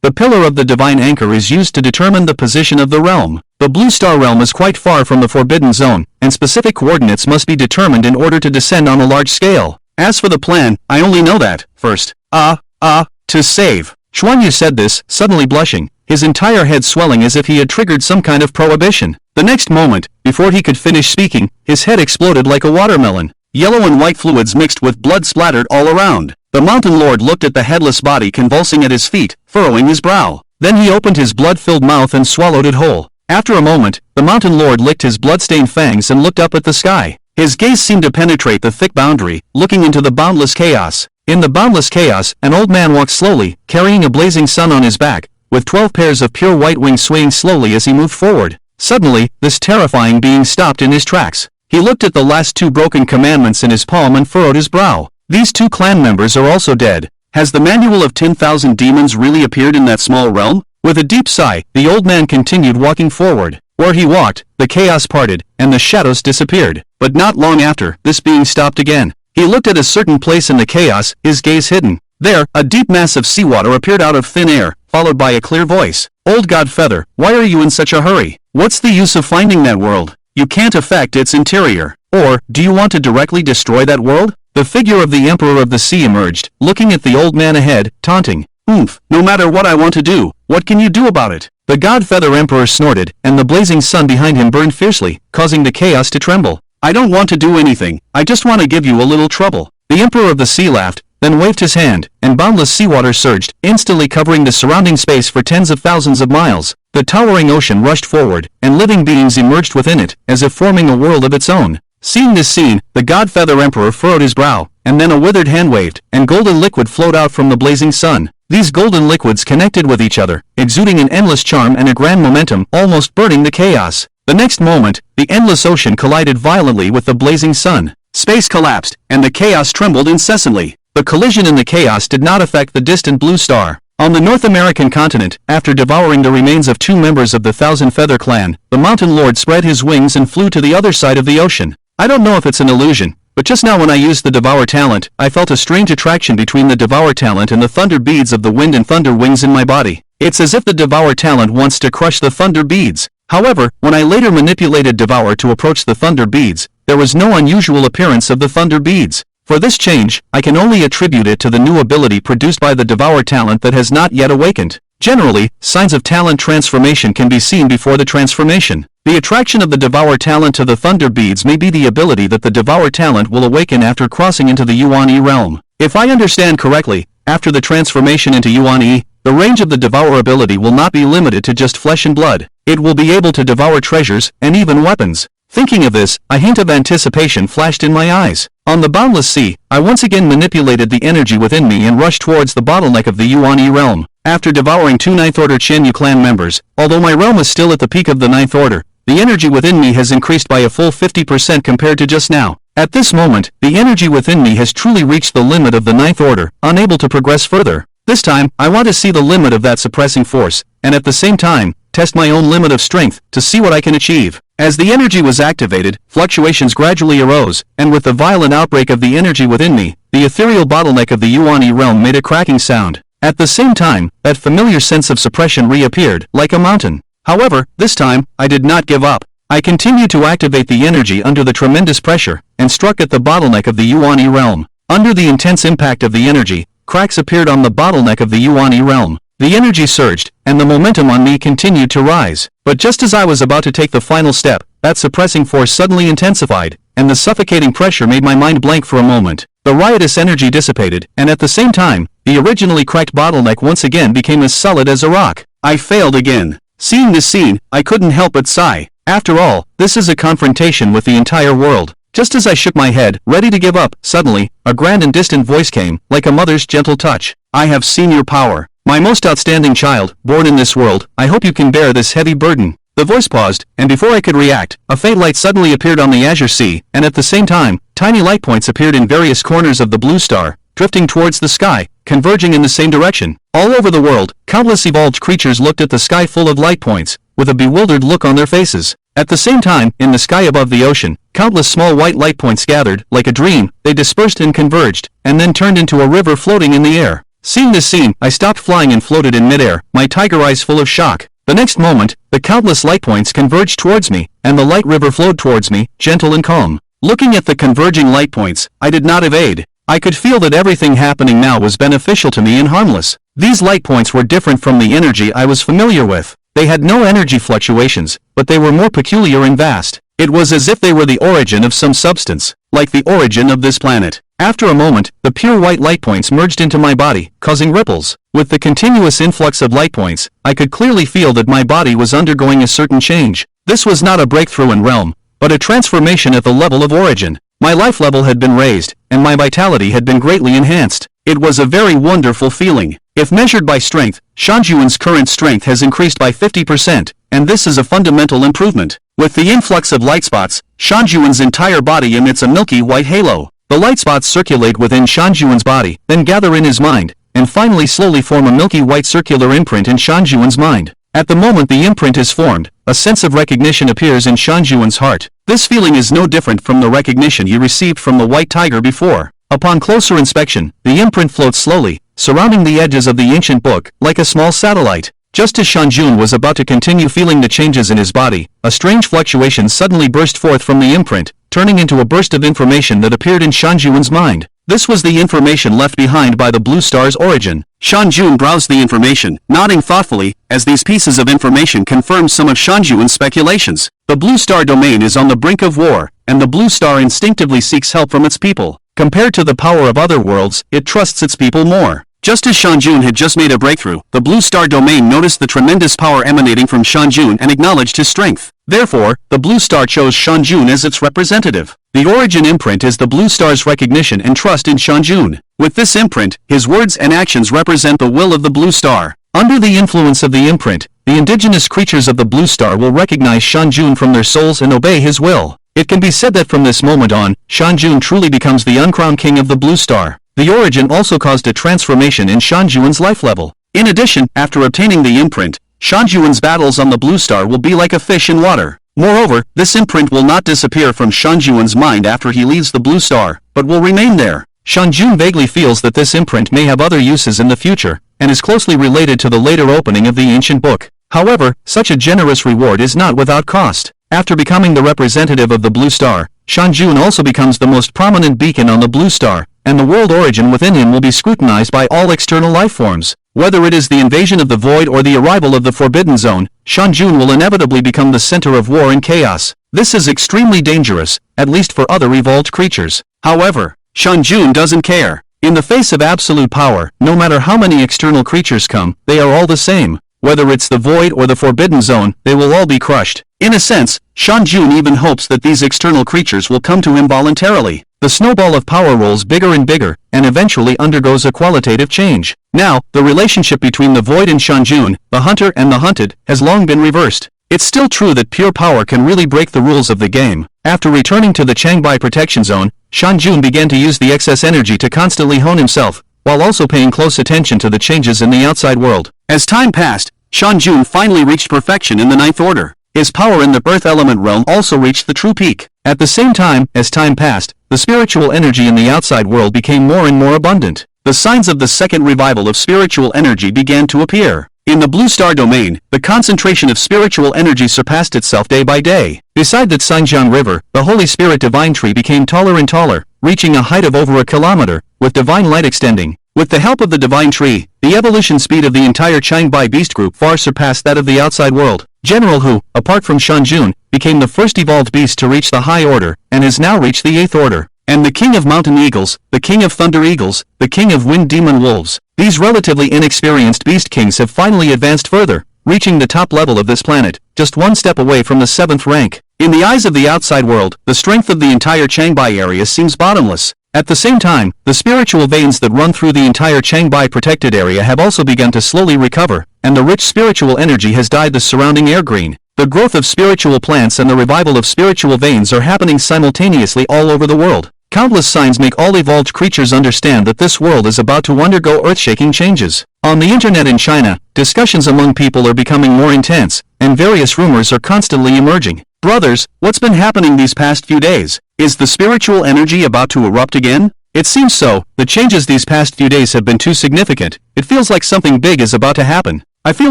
The pillar of the divine anchor is used to determine the position of the realm. The Blue Star realm is quite far from the Forbidden Zone, and specific coordinates must be determined in order to descend on a large scale. As for the plan, I only know that, first, to save." Chuan Yu said this, suddenly blushing, his entire head swelling as if he had triggered some kind of prohibition. The next moment, before he could finish speaking, his head exploded like a watermelon. Yellow and white fluids mixed with blood splattered all around. The Mountain Lord looked at the headless body convulsing at his feet, furrowing his brow. Then he opened his blood-filled mouth and swallowed it whole. After a moment, the Mountain Lord licked his blood-stained fangs and looked up at the sky. His gaze seemed to penetrate the thick boundary, looking into the boundless chaos. In the boundless chaos, an old man walked slowly, carrying a blazing sun on his back, with 12 pairs of pure white wings swaying slowly as he moved forward. Suddenly, this terrifying being stopped in his tracks. He looked at the last 2 broken commandments in his palm and furrowed his brow. These 2 clan members are also dead. Has the manual of 10,000 demons really appeared in that small realm? With a deep sigh, the old man continued walking forward. Where he walked, the chaos parted, and the shadows disappeared. But not long after, this being stopped again. He looked at a certain place in the chaos, his gaze hidden. There, a deep mass of seawater appeared out of thin air, followed by a clear voice. "Old Godfeather, why are you in such a hurry? What's the use of finding that world? You can't affect its interior. Or, do you want to directly destroy that world?" The figure of the Emperor of the Sea emerged, looking at the old man ahead, taunting. "Oomph, no matter what I want to do, what can you do about it?" The Godfeather Emperor snorted, and the blazing sun behind him burned fiercely, causing the chaos to tremble. "I don't want to do anything, I just want to give you a little trouble." The Emperor of the Sea laughed, then waved his hand, and boundless seawater surged, instantly covering the surrounding space for tens of thousands of miles. The towering ocean rushed forward, and living beings emerged within it, as if forming a world of its own. Seeing this scene, the Godfeather Emperor furrowed his brow, and then a withered hand waved, and golden liquid flowed out from the blazing sun. These golden liquids connected with each other, exuding an endless charm and a grand momentum, almost burning the chaos. The next moment, the endless ocean collided violently with the blazing sun. Space collapsed, and the chaos trembled incessantly. The collision in the chaos did not affect the distant blue star. On the North American continent, after devouring the remains of 2 members of the Thousand Feather clan, the Mountain Lord spread his wings and flew to the other side of the ocean. I don't know if it's an illusion, but just now when I used the devour talent, I felt a strange attraction between the devour talent and the thunder beads of the wind and thunder wings in my body. It's as if the devour talent wants to crush the thunder beads. However, when I later manipulated devour to approach the thunder beads, there was no unusual appearance of the thunder beads. For this change, I can only attribute it to the new ability produced by the devour talent that has not yet awakened. Generally, signs of talent transformation can be seen before the transformation. The attraction of the devour talent to the thunder beads may be the ability that the devour talent will awaken after crossing into the Yuan-E realm. If I understand correctly, after the transformation into Yuan-E, the range of the devour ability will not be limited to just flesh and blood. It will be able to devour treasures, and even weapons. Thinking of this, a hint of anticipation flashed in my eyes. On the boundless sea, I once again manipulated the energy within me and rushed towards the bottleneck of the Yuan-E realm. After devouring 2 Ninth Order Qianyu clan members, although my realm is still at the peak of the Ninth Order, the energy within me has increased by a full 50% compared to just now. At this moment, the energy within me has truly reached the limit of the Ninth Order, unable to progress further. This time, I want to see the limit of that suppressing force, and at the same time, test my own limit of strength, to see what I can achieve. As the energy was activated, fluctuations gradually arose, and with the violent outbreak of the energy within me, the ethereal bottleneck of the Yuan-E realm made a cracking sound. At the same time, that familiar sense of suppression reappeared, like a mountain. However, this time, I did not give up. I continued to activate the energy under the tremendous pressure, and struck at the bottleneck of the Yuan-E realm. Under the intense impact of the energy, cracks appeared on the bottleneck of the Yuan-E realm. The energy surged, and the momentum on me continued to rise. But just as I was about to take the final step, that suppressing force suddenly intensified, and the suffocating pressure made my mind blank for a moment. The riotous energy dissipated, and at the same time, the originally cracked bottleneck once again became as solid as a rock. I failed again. Seeing this scene, I couldn't help but sigh. After all, this is a confrontation with the entire world. Just as I shook my head, ready to give up, suddenly, a grand and distant voice came, like a mother's gentle touch. I have seen your power. My most outstanding child, born in this world, I hope you can bear this heavy burden. The voice paused, and before I could react, a faint light suddenly appeared on the azure sea, and at the same time, tiny light points appeared in various corners of the blue star, drifting towards the sky, converging in the same direction. All over the world, countless evolved creatures looked at the sky full of light points, with a bewildered look on their faces. At the same time, in the sky above the ocean, countless small white light points gathered. Like a dream, they dispersed and converged, and then turned into a river floating in the air. Seeing this scene, I stopped flying and floated in midair, my tiger eyes full of shock. The next moment, the countless light points converged towards me, and the light river flowed towards me, gentle and calm. Looking at the converging light points, I did not evade. I could feel that everything happening now was beneficial to me and harmless. These light points were different from the energy I was familiar with. They had no energy fluctuations, but they were more peculiar and vast. It was as if they were the origin of some substance, like the origin of this planet. After a moment, the pure white light points merged into my body, causing ripples. With the continuous influx of light points, I could clearly feel that my body was undergoing a certain change. This was not a breakthrough in realm, but a transformation at the level of origin. My life level had been raised, and my vitality had been greatly enhanced. It was a very wonderful feeling. If measured by strength, Shanjuan's current strength has increased by 50%, and this is a fundamental improvement. With the influx of light spots, Shanjuan's entire body emits a milky white halo. The light spots circulate within Shanjuan's body, then gather in his mind, and finally slowly form a milky white circular imprint in Shanjuan's mind. At the moment the imprint is formed, a sense of recognition appears in Shanjuan's heart. This feeling is no different from the recognition he received from the white tiger before. Upon closer inspection, the imprint floats slowly, surrounding the edges of the ancient book, like a small satellite. Just as Shanjun was about to continue feeling the changes in his body, a strange fluctuation suddenly burst forth from the imprint, turning into a burst of information that appeared in Shanjuan's mind. This was the information left behind by the blue star's origin. Shanjun browsed the information, nodding thoughtfully, as these pieces of information confirmed some of Shanjuan's speculations. The blue star domain is on the brink of war, and the blue star instinctively seeks help from its people. Compared to the power of other worlds, it trusts its people more. Just as Shanjun had just made a breakthrough, the Blue Star domain noticed the tremendous power emanating from Shanjun and acknowledged his strength. Therefore, the Blue Star chose Shanjun as its representative. The origin imprint is the Blue Star's recognition and trust in Shanjun. With this imprint, his words and actions represent the will of the Blue Star. Under the influence of the imprint, the indigenous creatures of the Blue Star will recognize Shanjun from their souls and obey his will. It can be said that from this moment on, Shanjun truly becomes the uncrowned king of the Blue Star. The origin also caused a transformation in Shanjun's life level. In addition, after obtaining the imprint, Shanjun's battles on the Blue Star will be like a fish in water. Moreover, this imprint will not disappear from Shanjun's mind after he leaves the Blue Star, but will remain there. Shanjun vaguely feels that this imprint may have other uses in the future, and is closely related to the later opening of the ancient book. However, such a generous reward is not without cost. After becoming the representative of the Blue Star, Shanjun also becomes the most prominent beacon on the Blue Star, and the world origin within him will be scrutinized by all external life forms. Whether it is the invasion of the Void or the arrival of the Forbidden Zone, Shanjun will inevitably become the center of war and chaos. This is extremely dangerous, at least for other evolved creatures. However, Shanjun doesn't care. In the face of absolute power, no matter how many external creatures come, they are all the same. Whether it's the Void or the Forbidden Zone, they will all be crushed. In a sense, Shanjun even hopes that these external creatures will come to him voluntarily. The snowball of power rolls bigger and bigger, and eventually undergoes a qualitative change. Now, the relationship between the Void and Shanjun, the hunter and the hunted, has long been reversed. It's still true that pure power can really break the rules of the game. After returning to the Changbai Protection Zone, Shanjun began to use the excess energy to constantly hone himself, while also paying close attention to the changes in the outside world. As time passed, Shanjun finally reached perfection in the Ninth Order. His power in the Earth element realm also reached the true peak. At the same time, as time passed, the spiritual energy in the outside world became more and more abundant. The signs of the second revival of spiritual energy began to appear. In the Blue Star domain, the concentration of spiritual energy surpassed itself day by day. Beside the Xinjiang River, the Holy Spirit Divine Tree became taller and taller, reaching a height of over a kilometer, with divine light extending. With the help of the Divine Tree, the evolution speed of the entire Changbai beast group far surpassed that of the outside world. General Hu, apart from Shanjun, became the first evolved beast to reach the High Order, and has now reached the 8th Order. And the King of Mountain Eagles, the King of Thunder Eagles, the King of Wind Demon Wolves. These relatively inexperienced beast kings have finally advanced further, reaching the top level of this planet, just one step away from the 7th rank. In the eyes of the outside world, the strength of the entire Changbai area seems bottomless. At the same time, the spiritual veins that run through the entire Changbai protected area have also begun to slowly recover, and the rich spiritual energy has dyed the surrounding air green. The growth of spiritual plants and the revival of spiritual veins are happening simultaneously all over the world. Countless signs make all evolved creatures understand that this world is about to undergo earth-shaking changes. On the internet in China, discussions among people are becoming more intense, and various rumors are constantly emerging. Brothers, what's been happening these past few days? Is the spiritual energy about to erupt again? It seems so. The changes these past few days have been too significant. It feels like something big is about to happen. I feel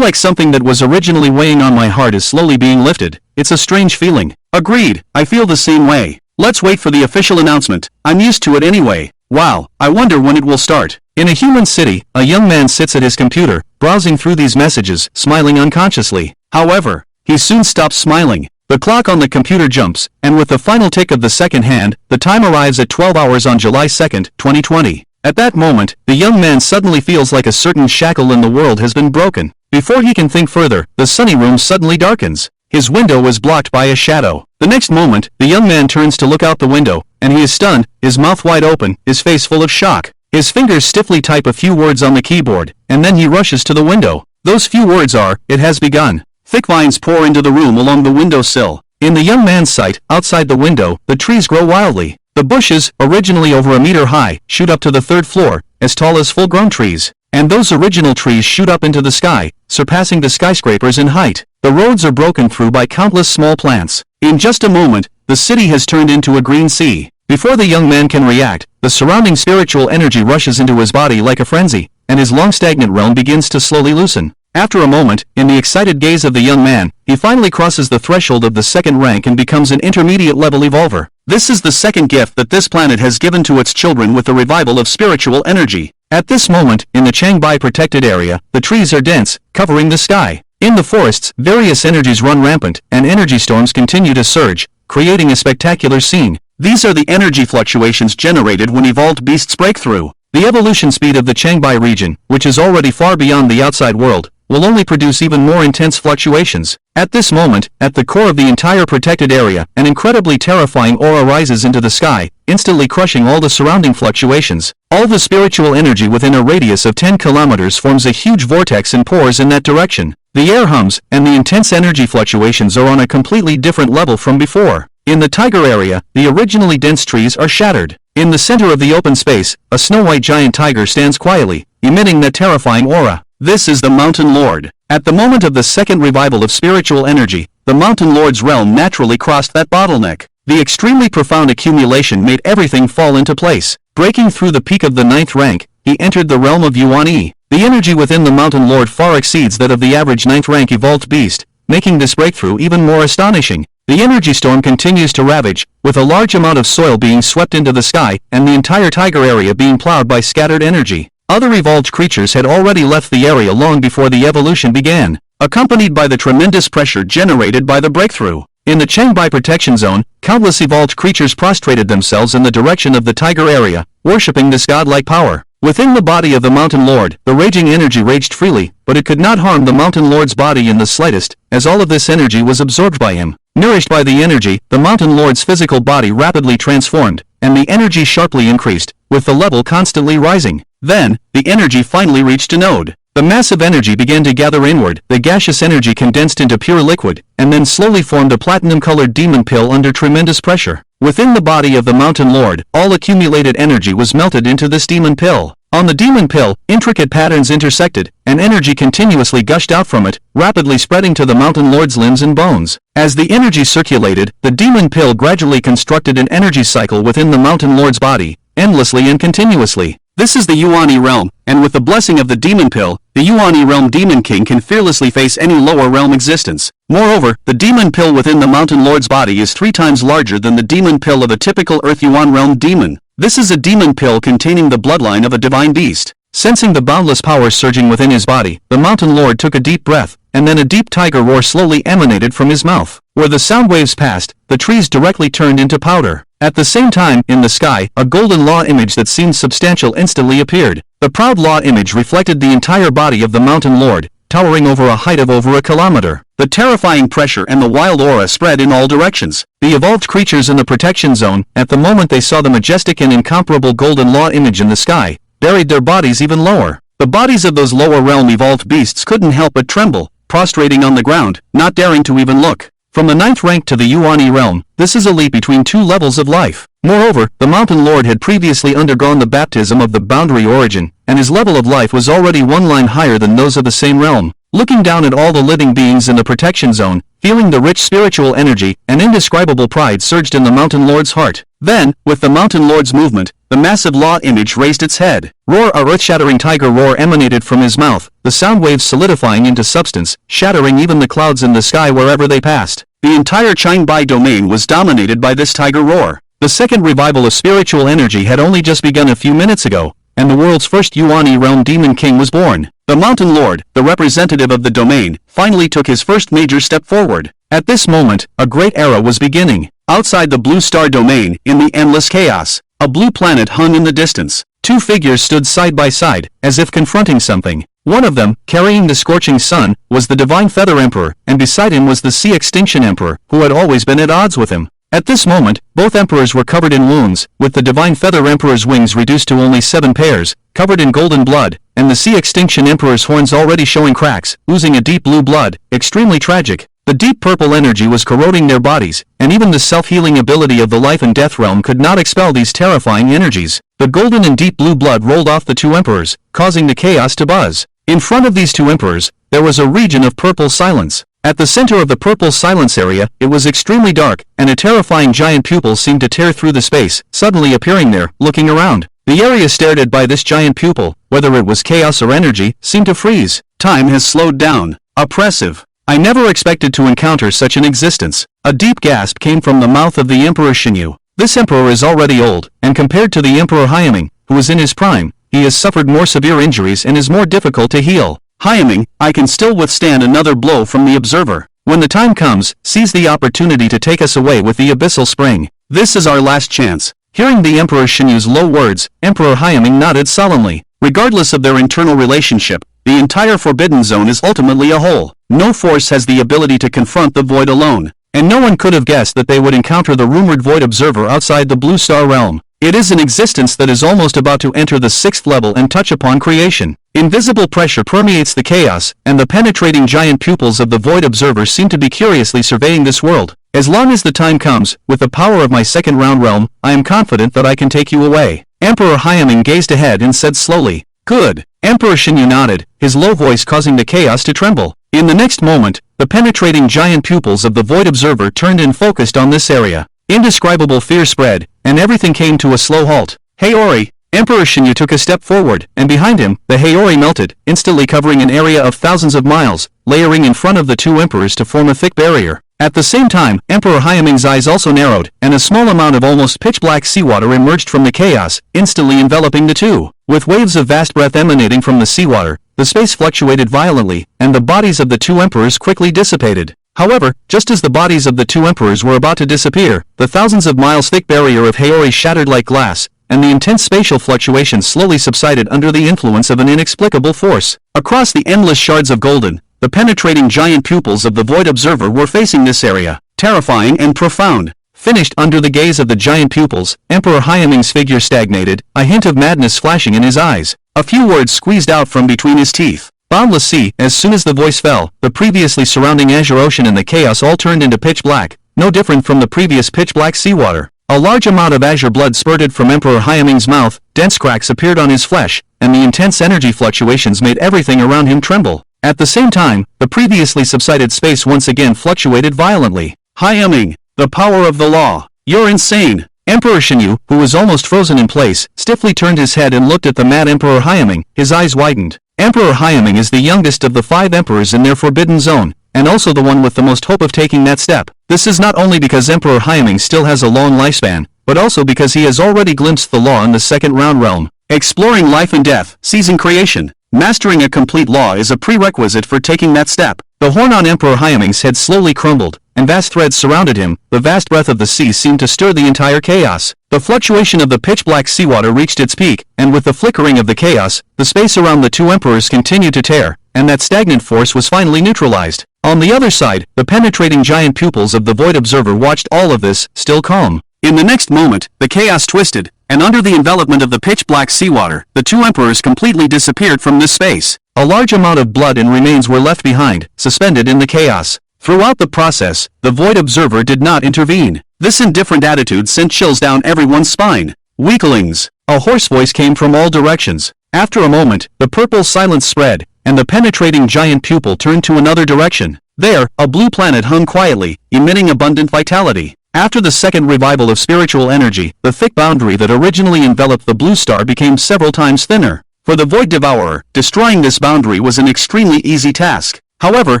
like something that was originally weighing on my heart is slowly being lifted. It's a strange feeling. Agreed, I feel the same way. Let's wait for the official announcement. I'm used to it anyway. Wow, I wonder when it will start. In a human city, a young man sits at his computer, browsing through these messages, smiling unconsciously. However, he soon stops smiling. The clock on the computer jumps, and with the final tick of the second hand, the time arrives at 12 hours on July 2, 2020. At that moment, the young man suddenly feels like a certain shackle in the world has been broken. Before he can think further, the sunny room suddenly darkens. His window is blocked by a shadow. The next moment, the young man turns to look out the window, and he is stunned, his mouth wide open, his face full of shock. His fingers stiffly type a few words on the keyboard, and then he rushes to the window. Those few words are, "It has begun." Thick vines pour into the room along the windowsill. In the young man's sight, outside the window, the trees grow wildly. The bushes, originally over a meter high, shoot up to the 3rd floor, as tall as full-grown trees. And those original trees shoot up into the sky, surpassing the skyscrapers in height. The roads are broken through by countless small plants. In just a moment, the city has turned into a green sea. Before the young man can react, the surrounding spiritual energy rushes into his body like a frenzy, and his long stagnant realm begins to slowly loosen. After a moment, in the excited gaze of the young man, he finally crosses the threshold of the 2nd rank and becomes an intermediate level evolver. This is the second gift that this planet has given to its children with the revival of spiritual energy. At this moment, in the Changbai protected area, the trees are dense, covering the sky. In the forests, various energies run rampant, and energy storms continue to surge, creating a spectacular scene. These are the energy fluctuations generated when evolved beasts break through. The evolution speed of the Changbai region, which is already far beyond the outside world, will only produce even more intense fluctuations. At this moment, at the core of the entire protected area, an incredibly terrifying aura rises into the sky, instantly crushing all the surrounding fluctuations. All the spiritual energy within a radius of 10 kilometers forms a huge vortex and pours in that direction. The air hums, and the intense energy fluctuations are on a completely different level from before. In the tiger area, the originally dense trees are shattered. In the center of the open space, a snow-white giant tiger stands quietly, emitting that terrifying aura. This is the Mountain Lord. At the moment of the second revival of spiritual energy, the Mountain Lord's realm naturally crossed that bottleneck. The extremely profound accumulation made everything fall into place. Breaking through the peak of the 9th rank, he entered the realm of Yuan-Yi. The energy within the Mountain Lord far exceeds that of the average 9th rank evolved beast, making this breakthrough even more astonishing. The energy storm continues to ravage, with a large amount of soil being swept into the sky and the entire tiger area being plowed by scattered energy. Other evolved creatures had already left the area long before the evolution began, accompanied by the tremendous pressure generated by the breakthrough. In the Changbai Protection Zone, countless evolved creatures prostrated themselves in the direction of the tiger area, worshipping this godlike power. Within the body of the Mountain Lord, the raging energy raged freely, but it could not harm the Mountain Lord's body in the slightest, as all of this energy was absorbed by him. Nourished by the energy, the Mountain Lord's physical body rapidly transformed, and the energy sharply increased, with the level constantly rising. Then, the energy finally reached a node. The massive energy began to gather inward, the gaseous energy condensed into pure liquid, and then slowly formed a platinum-colored demon pill under tremendous pressure. Within the body of the Mountain Lord, all accumulated energy was melted into this demon pill. On the demon pill, intricate patterns intersected, and energy continuously gushed out from it, rapidly spreading to the Mountain Lord's limbs and bones. As the energy circulated, the demon pill gradually constructed an energy cycle within the Mountain Lord's body, endlessly and continuously. This is the Yuan-Yi realm, and with the blessing of the demon pill, the Yuan-Yi realm demon king can fearlessly face any lower realm existence. Moreover, the demon pill within the Mountain Lord's body is 3 times larger than the demon pill of a typical Earth Yuan realm demon. This is a demon pill containing the bloodline of a divine beast. Sensing the boundless power surging within his body, the Mountain Lord took a deep breath, and then a deep tiger roar slowly emanated from his mouth. Where the sound waves passed, the trees directly turned into powder. At the same time, in the sky, a golden law image that seemed substantial instantly appeared. The proud law image reflected the entire body of the Mountain Lord, towering over a height of over a kilometer. The terrifying pressure and the wild aura spread in all directions. The evolved creatures in the protection zone, at the moment they saw the majestic and incomparable golden law image in the sky, buried their bodies even lower. The bodies of those lower realm evolved beasts couldn't help but tremble, prostrating on the ground, not daring to even look. From the 9th rank to the Yuan-Yi realm, this is a leap between 2 levels of life. Moreover, the Mountain Lord had previously undergone the baptism of the boundary origin, and his level of life was already 1 line higher than those of the same realm. Looking down at all the living beings in the protection zone, feeling the rich spiritual energy, an indescribable pride surged in the Mountain Lord's heart. Then, with the Mountain Lord's movement, the massive law image raised its head. Roar! A earth-shattering tiger roar emanated from his mouth, the sound waves solidifying into substance, shattering even the clouds in the sky wherever they passed. The entire Changbai domain was dominated by this tiger roar. The second revival of spiritual energy had only just begun a few minutes ago, and the world's first Yuan-Yi realm demon king was born. The Mountain Lord, the representative of the domain, finally took his first major step forward. At this moment, a great era was beginning. Outside the blue star domain, in the endless chaos, a blue planet hung in the distance. 2 figures stood side by side, as if confronting something. One of them, carrying the scorching sun, was the Divine Feather Emperor, and beside him was the Sea Extinction Emperor, who had always been at odds with him. At this moment, both emperors were covered in wounds, with the Divine Feather Emperor's wings reduced to only 7 pairs, covered in golden blood, and the Sea Extinction Emperor's horns already showing cracks, oozing a deep blue blood, extremely tragic. The deep purple energy was corroding their bodies, and even the self-healing ability of the life and death realm could not expel these terrifying energies. The golden and deep blue blood rolled off the 2 emperors, causing the chaos to buzz. In front of these 2 emperors, there was a region of purple silence. At the center of the purple silence area, it was extremely dark, and a terrifying giant pupil seemed to tear through the space, suddenly appearing there, looking around. The area stared at by this giant pupil, whether it was chaos or energy, seemed to freeze. Time has slowed down. Oppressive. I never expected to encounter such an existence. A deep gasp came from the mouth of the Emperor Shinyu. This emperor is already old, and compared to the Emperor Hyaming, who is in his prime, he has suffered more severe injuries and is more difficult to heal. Hyaming, I can still withstand another blow from the observer. When the time comes, seize the opportunity to take us away with the abyssal spring. This is our last chance. Hearing the Emperor Shinyu's low words, Emperor Hyaming nodded solemnly. Regardless of their internal relationship, the entire Forbidden Zone is ultimately a whole. No force has the ability to confront the Void alone, and no one could have guessed that they would encounter the rumored Void Observer outside the Blue Star realm. It is an existence that is almost about to enter the 6th level and touch upon creation. Invisible pressure permeates the chaos, and the penetrating giant pupils of the Void Observer seem to be curiously surveying this world. As long as the time comes, with the power of my second round realm, I am confident that I can take you away. Emperor Hyaming gazed ahead and said slowly, "Good." Emperor Shinyu nodded, his low voice causing the chaos to tremble. In the next moment, the penetrating giant pupils of the Void Observer turned and focused on this area. Indescribable fear spread, and everything came to a slow halt. Haori! Emperor Shinyu took a step forward, and behind him, the Haori melted, instantly covering an area of thousands of miles, layering in front of the two emperors to form a thick barrier. At the same time, Emperor Hyaming's eyes also narrowed, and a small amount of almost pitch-black seawater emerged from the chaos, instantly enveloping the two. With waves of vast breath emanating from the seawater, the space fluctuated violently, and the bodies of the two emperors quickly dissipated. However, just as the bodies of the two emperors were about to disappear, the thousands of miles thick barrier of Haori shattered like glass, and the intense spatial fluctuations slowly subsided under the influence of an inexplicable force. Across the endless shards of golden, the penetrating giant pupils of the Void Observer were facing this area, terrifying and profound. Finished under the gaze of the giant pupils, Emperor Hyaming's figure stagnated, a hint of madness flashing in his eyes. A few words squeezed out from between his teeth. Boundless sea. As soon as the voice fell, the previously surrounding azure ocean and the chaos all turned into pitch black, no different from the previous pitch black seawater. A large amount of azure blood spurted from Emperor Hyaming's mouth, dense cracks appeared on his flesh, and the intense energy fluctuations made everything around him tremble. At the same time, the previously subsided space once again fluctuated violently. Hyaming, the power of the law. You're insane. Emperor Shinyu, who was almost frozen in place, stiffly turned his head and looked at the mad Emperor Hyaming. His eyes widened. Emperor Hyaming is the youngest of the 5 emperors in their Forbidden Zone, and also the one with the most hope of taking that step. This is not only because Emperor Hyaming still has a long lifespan, but also because he has already glimpsed the law in the second round realm. Exploring life and death, seizing creation. Mastering a complete law is a prerequisite for taking that step. The horn on Emperor Hyaming's head slowly crumbled, and vast threads surrounded him. The vast breath of the sea seemed to stir the entire chaos. The fluctuation of the pitch-black seawater reached its peak, and with the flickering of the chaos, the space around the two emperors continued to tear, and that stagnant force was finally neutralized. On the other side, the penetrating giant pupils of the Void Observer watched all of this, still calm. In the next moment, the chaos twisted, and under the envelopment of the pitch-black seawater, the two emperors completely disappeared from this space. A large amount of blood and remains were left behind, suspended in the chaos. Throughout the process, the Void Observer did not intervene. This indifferent attitude sent chills down everyone's spine. Weaklings! A hoarse voice came from all directions. After a moment, the purple silence spread, and the penetrating giant pupil turned to another direction. There, a blue planet hung quietly, emitting abundant vitality. After the second revival of spiritual energy, the thick boundary that originally enveloped the blue star became several times thinner. For the Void Devourer, destroying this boundary was an extremely easy task. However,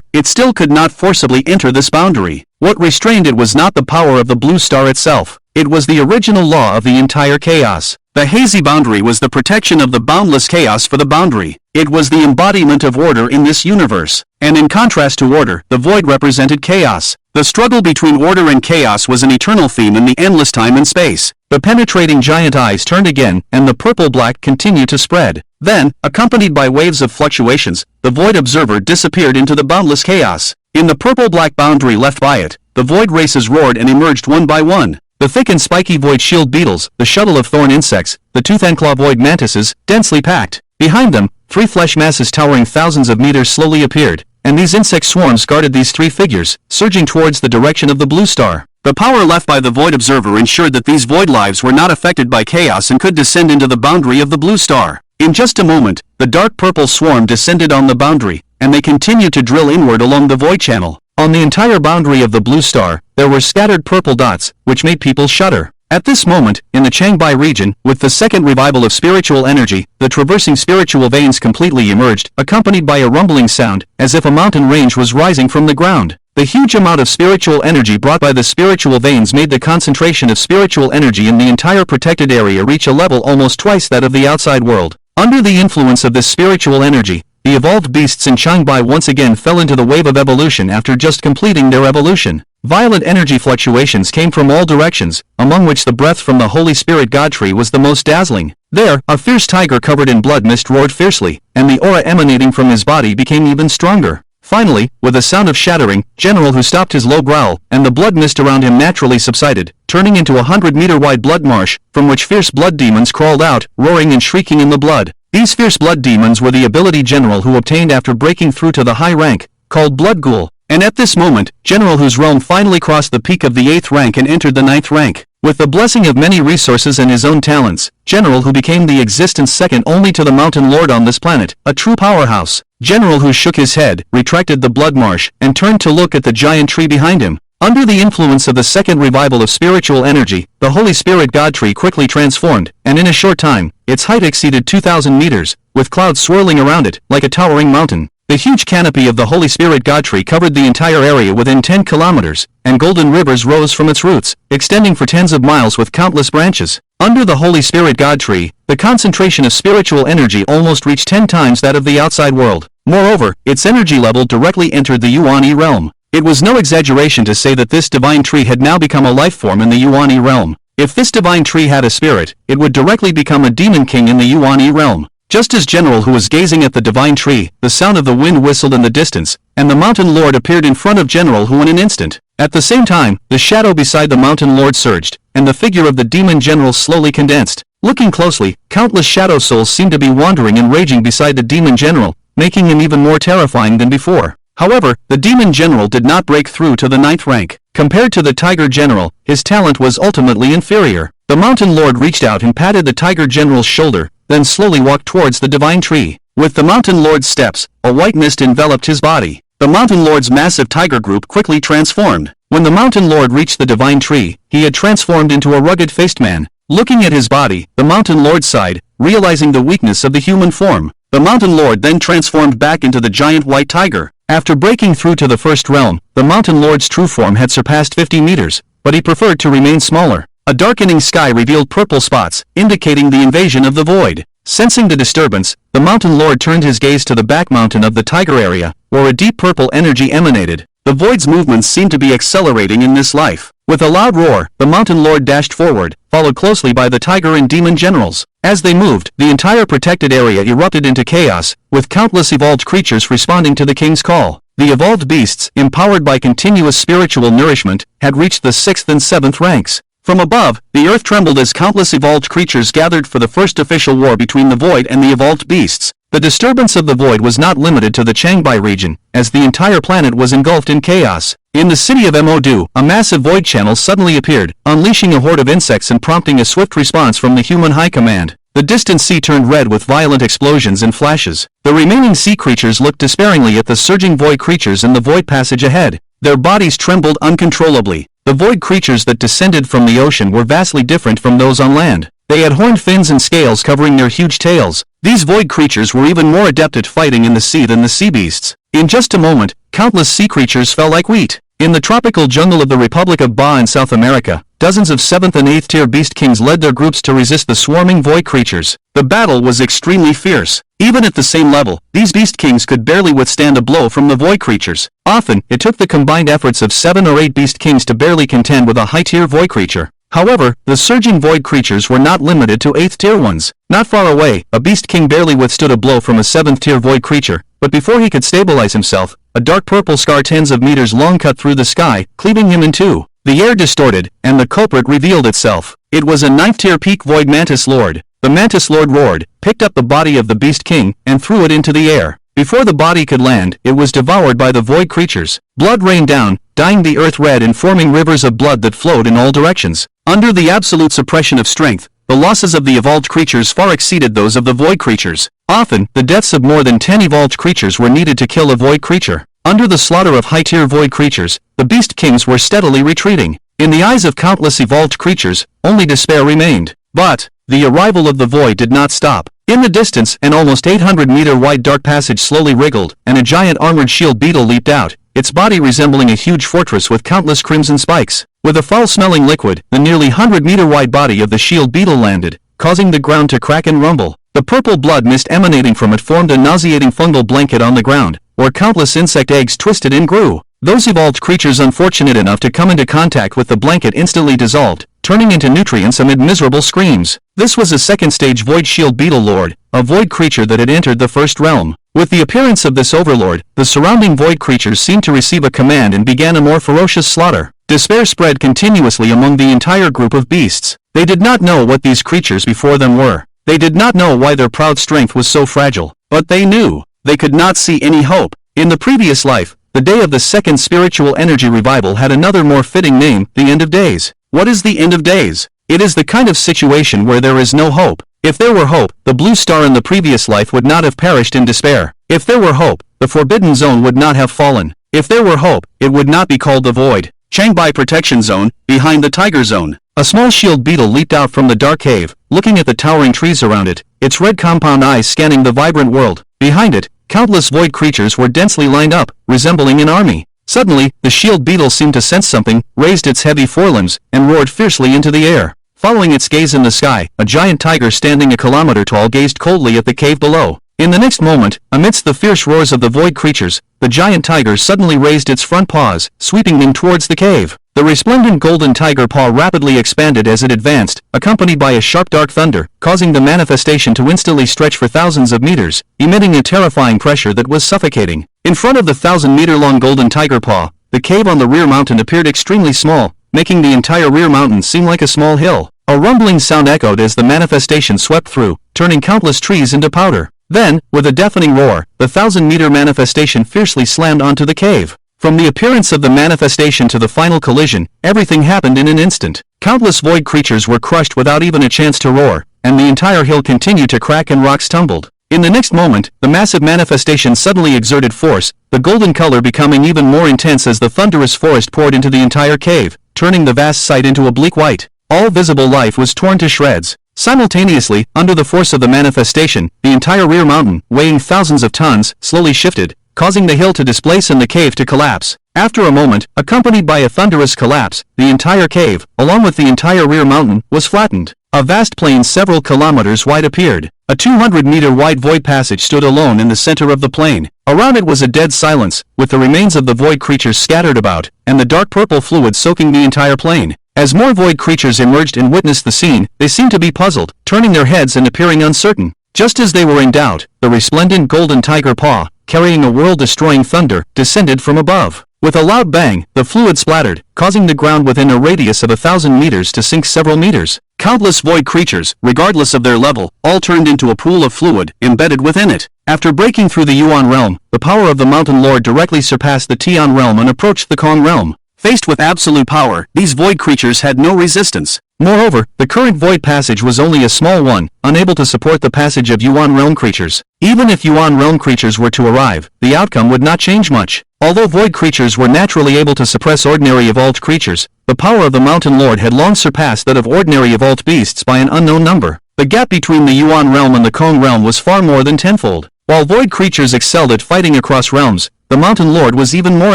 it still could not forcibly enter this boundary. What restrained it was not the power of the blue star itself. It was the original law of the entire chaos. The hazy boundary was the protection of the boundless chaos for the boundary. It was the embodiment of order in this universe. And in contrast to order, the void represented chaos. The struggle between order and chaos was an eternal theme in the endless time and space. The penetrating giant eyes turned again, and the purple-black continued to spread. Then, accompanied by waves of fluctuations, the Void Observer disappeared into the boundless chaos. In the purple-black boundary left by it, the void races roared and emerged one by one. The thick and spiky void shield beetles, the shuttle of thorn insects, the tooth and claw void mantises, densely packed. Behind them, 3 flesh masses towering thousands of meters slowly appeared, and these insect swarms guarded these 3 figures, surging towards the direction of the blue star. The power left by the Void Observer ensured that these void lives were not affected by chaos and could descend into the boundary of the blue star. In just a moment, the dark purple swarm descended on the boundary, and they continued to drill inward along the void channel. On the entire boundary of the blue star, there were scattered purple dots, which made people shudder. At this moment, in the Changbai region, with the second revival of spiritual energy, the traversing spiritual veins completely emerged, accompanied by a rumbling sound, as if a mountain range was rising from the ground. The huge amount of spiritual energy brought by the spiritual veins made the concentration of spiritual energy in the entire protected area reach a level almost twice that of the outside world. Under the influence of this spiritual energy, the evolved beasts in Changbai once again fell into the wave of evolution after just completing their evolution. Violent energy fluctuations came from all directions, among which the breath from the Holy Spirit God tree was the most dazzling. There, a fierce tiger covered in blood mist roared fiercely, and the aura emanating from his body became even stronger. Finally, with a sound of shattering, General Who stopped his low growl, and the blood mist around him naturally subsided, turning into a 100-meter-wide blood marsh, from which fierce blood demons crawled out, roaring and shrieking in the blood. These fierce blood demons were the ability General Who obtained after breaking through to the high rank, called Blood Ghoul. And at this moment, General Who's realm finally crossed the peak of the 8th rank and entered the 9th rank. With the blessing of many resources and his own talents, General Who became the existence second only to the Mountain Lord on this planet, a true powerhouse. General Who shook his head, retracted the blood marsh, and turned to look at the giant tree behind him. Under the influence of the second revival of spiritual energy, the Holy Spirit God tree quickly transformed, and in a short time, its height exceeded 2,000 meters, with clouds swirling around it, like a towering mountain. The huge canopy of the Holy Spirit God tree covered the entire area within 10 kilometers, and golden rivers rose from its roots, extending for tens of miles with countless branches. Under the Holy Spirit God tree, the concentration of spiritual energy almost reached 10 times that of the outside world. Moreover, its energy level directly entered the Yuan-E realm. It was no exaggeration to say that this divine tree had now become a life form in the Yuan-E realm. If this divine tree had a spirit, it would directly become a demon king in the Yuan-E realm. Just as General Who was gazing at the divine tree, the sound of the wind whistled in the distance, and the Mountain Lord appeared in front of General Who in an instant. At the same time, the shadow beside the Mountain Lord surged, and the figure of the demon general slowly condensed. Looking closely, countless shadow souls seemed to be wandering and raging beside the demon general, making him even more terrifying than before. However, the demon general did not break through to the 9th rank. Compared to the tiger general, his talent was ultimately inferior. The Mountain Lord reached out and patted the tiger general's shoulder, then slowly walked towards the divine tree. With the Mountain Lord's steps, a white mist enveloped his body. The Mountain Lord's massive tiger group quickly transformed. When the Mountain Lord reached the divine tree, he had transformed into a rugged-faced man. Looking at his body, the Mountain Lord sighed, realizing the weakness of the human form. The Mountain Lord then transformed back into the giant white tiger. After breaking through to the first realm, the Mountain Lord's true form had surpassed 50 meters, but he preferred to remain smaller. A darkening sky revealed purple spots, indicating the invasion of the void. Sensing the disturbance, the Mountain Lord turned his gaze to the back mountain of the tiger area, where a deep purple energy emanated. The void's movements seemed to be accelerating in this life. With a loud roar, the Mountain Lord dashed forward, followed closely by the tiger and demon generals. As they moved, the entire protected area erupted into chaos, with countless evolved creatures responding to the king's call. The evolved beasts, empowered by continuous spiritual nourishment, had reached the 6th and 7th ranks. From above, the earth trembled as countless evolved creatures gathered for the first official war between the void and the evolved beasts. The disturbance of the void was not limited to the Changbai region, as the entire planet was engulfed in chaos. In the city of Modu, a massive void channel suddenly appeared, unleashing a horde of insects and prompting a swift response from the human high command. The distant sea turned red with violent explosions and flashes. The remaining sea creatures looked despairingly at the surging void creatures in the void passage ahead. Their bodies trembled uncontrollably. The void creatures that descended from the ocean were vastly different from those on land. They had horned fins and scales covering their huge tails. These void creatures were even more adept at fighting in the sea than the sea beasts. In just a moment, countless sea creatures fell like wheat. In the tropical jungle of the Republic of Ba in South America, dozens of 7th and 8th tier beast kings led their groups to resist the swarming void creatures. The battle was extremely fierce. Even at the same level, these beast kings could barely withstand a blow from the void creatures. Often, it took the combined efforts of 7 or 8 beast kings to barely contend with a high-tier void creature. However, the surging void creatures were not limited to 8th tier ones. Not far away, a beast king barely withstood a blow from a 7th tier void creature, but before he could stabilize himself, a dark purple scar tens of meters long cut through the sky, cleaving him in two. The air distorted, and the culprit revealed itself. It was a 9th tier peak void mantis lord. The mantis lord roared, picked up the body of the beast king, and threw it into the air. Before the body could land, it was devoured by the void creatures. Blood rained down, dyeing the earth red and forming rivers of blood that flowed in all directions. Under the absolute suppression of strength, the losses of the evolved creatures far exceeded those of the void creatures. Often, the deaths of more than 10 evolved creatures were needed to kill a void creature. Under the slaughter of high-tier void creatures, the beast kings were steadily retreating. In the eyes of countless evolved creatures, only despair remained. But the arrival of the void did not stop. In the distance, an almost 800-meter wide dark passage slowly wriggled, and a giant armored shield beetle leaped out, its body resembling a huge fortress with countless crimson spikes. With a foul-smelling liquid, the nearly 100-meter wide body of the shield beetle landed, causing the ground to crack and rumble. The purple blood mist emanating from it formed a nauseating fungal blanket on the ground, where countless insect eggs twisted and grew. Those evolved creatures unfortunate enough to come into contact with the blanket instantly dissolved, turning into nutrients amid miserable screams. This was a second-stage Void Shield Beetle Lord, a void creature that had entered the first realm. With the appearance of this overlord, the surrounding void creatures seemed to receive a command and began a more ferocious slaughter. Despair spread continuously among the entire group of beasts. They did not know what these creatures before them were. They did not know why their proud strength was so fragile. But they knew. They could not see any hope. In the previous life, the day of the second spiritual energy revival had another more fitting name, the end of days. What is the end of days? It is the kind of situation where there is no hope. If there were hope, the blue star in the previous life would not have perished in despair. If there were hope, the forbidden zone would not have fallen. If there were hope, it would not be called the void. Changbai Protection Zone, behind the Tiger Zone. A small shield beetle leaped out from the dark cave, looking at the towering trees around it, its red compound eyes scanning the vibrant world. Behind it, countless void creatures were densely lined up, resembling an army. Suddenly, the shield beetle seemed to sense something, raised its heavy forelimbs, and roared fiercely into the air. Following its gaze in the sky, a giant tiger standing a kilometer tall gazed coldly at the cave below. In the next moment, amidst the fierce roars of the void creatures, the giant tiger suddenly raised its front paws, sweeping them towards the cave. The resplendent golden tiger paw rapidly expanded as it advanced, accompanied by a sharp dark thunder, causing the manifestation to instantly stretch for thousands of meters, emitting a terrifying pressure that was suffocating. In front of the 1,000-meter-long golden tiger paw, the cave on the rear mountain appeared extremely small, making the entire rear mountain seem like a small hill. A rumbling sound echoed as the manifestation swept through, turning countless trees into powder. Then, with a deafening roar, the 1,000-meter manifestation fiercely slammed onto the cave. From the appearance of the manifestation to the final collision, everything happened in an instant. Countless void creatures were crushed without even a chance to roar, and the entire hill continued to crack and rocks tumbled. In the next moment, the massive manifestation suddenly exerted force, the golden color becoming even more intense as the thunderous forest poured into the entire cave, turning the vast site into a bleak white. All visible life was torn to shreds. Simultaneously, under the force of the manifestation, the entire rear mountain, weighing thousands of tons, slowly shifted, causing the hill to displace and the cave to collapse. After a moment, accompanied by a thunderous collapse, the entire cave, along with the entire rear mountain, was flattened. A vast plain several kilometers wide appeared. A 200-meter-wide void passage stood alone in the center of the plain. Around it was a dead silence, with the remains of the void creatures scattered about, and the dark purple fluid soaking the entire plain. As more void creatures emerged and witnessed the scene, they seemed to be puzzled, turning their heads and appearing uncertain. Just as they were in doubt, the resplendent golden tiger paw, carrying a world-destroying thunder, descended from above. With a loud bang, the fluid splattered, causing the ground within a radius of 1,000 meters to sink several meters. Countless void creatures, regardless of their level, all turned into a pool of fluid, embedded within it. After breaking through the Yuan realm, the power of the Mountain Lord directly surpassed the Tian realm and approached the Kong realm. Faced with absolute power, these void creatures had no resistance. Moreover, the current void passage was only a small one, unable to support the passage of Yuan realm creatures. Even if Yuan realm creatures were to arrive, the outcome would not change much. Although void creatures were naturally able to suppress ordinary evolved creatures, the power of the Mountain Lord had long surpassed that of ordinary evolved beasts by an unknown number. The gap between the Yuan realm and the Kong realm was far more than tenfold. While void creatures excelled at fighting across realms, the Mountain Lord was even more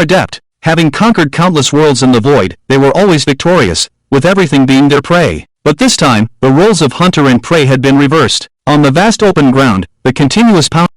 adept. Having conquered countless worlds in the void, they were always victorious, with everything being their prey. But this time, the roles of hunter and prey had been reversed. On the vast open ground, the continuous pounding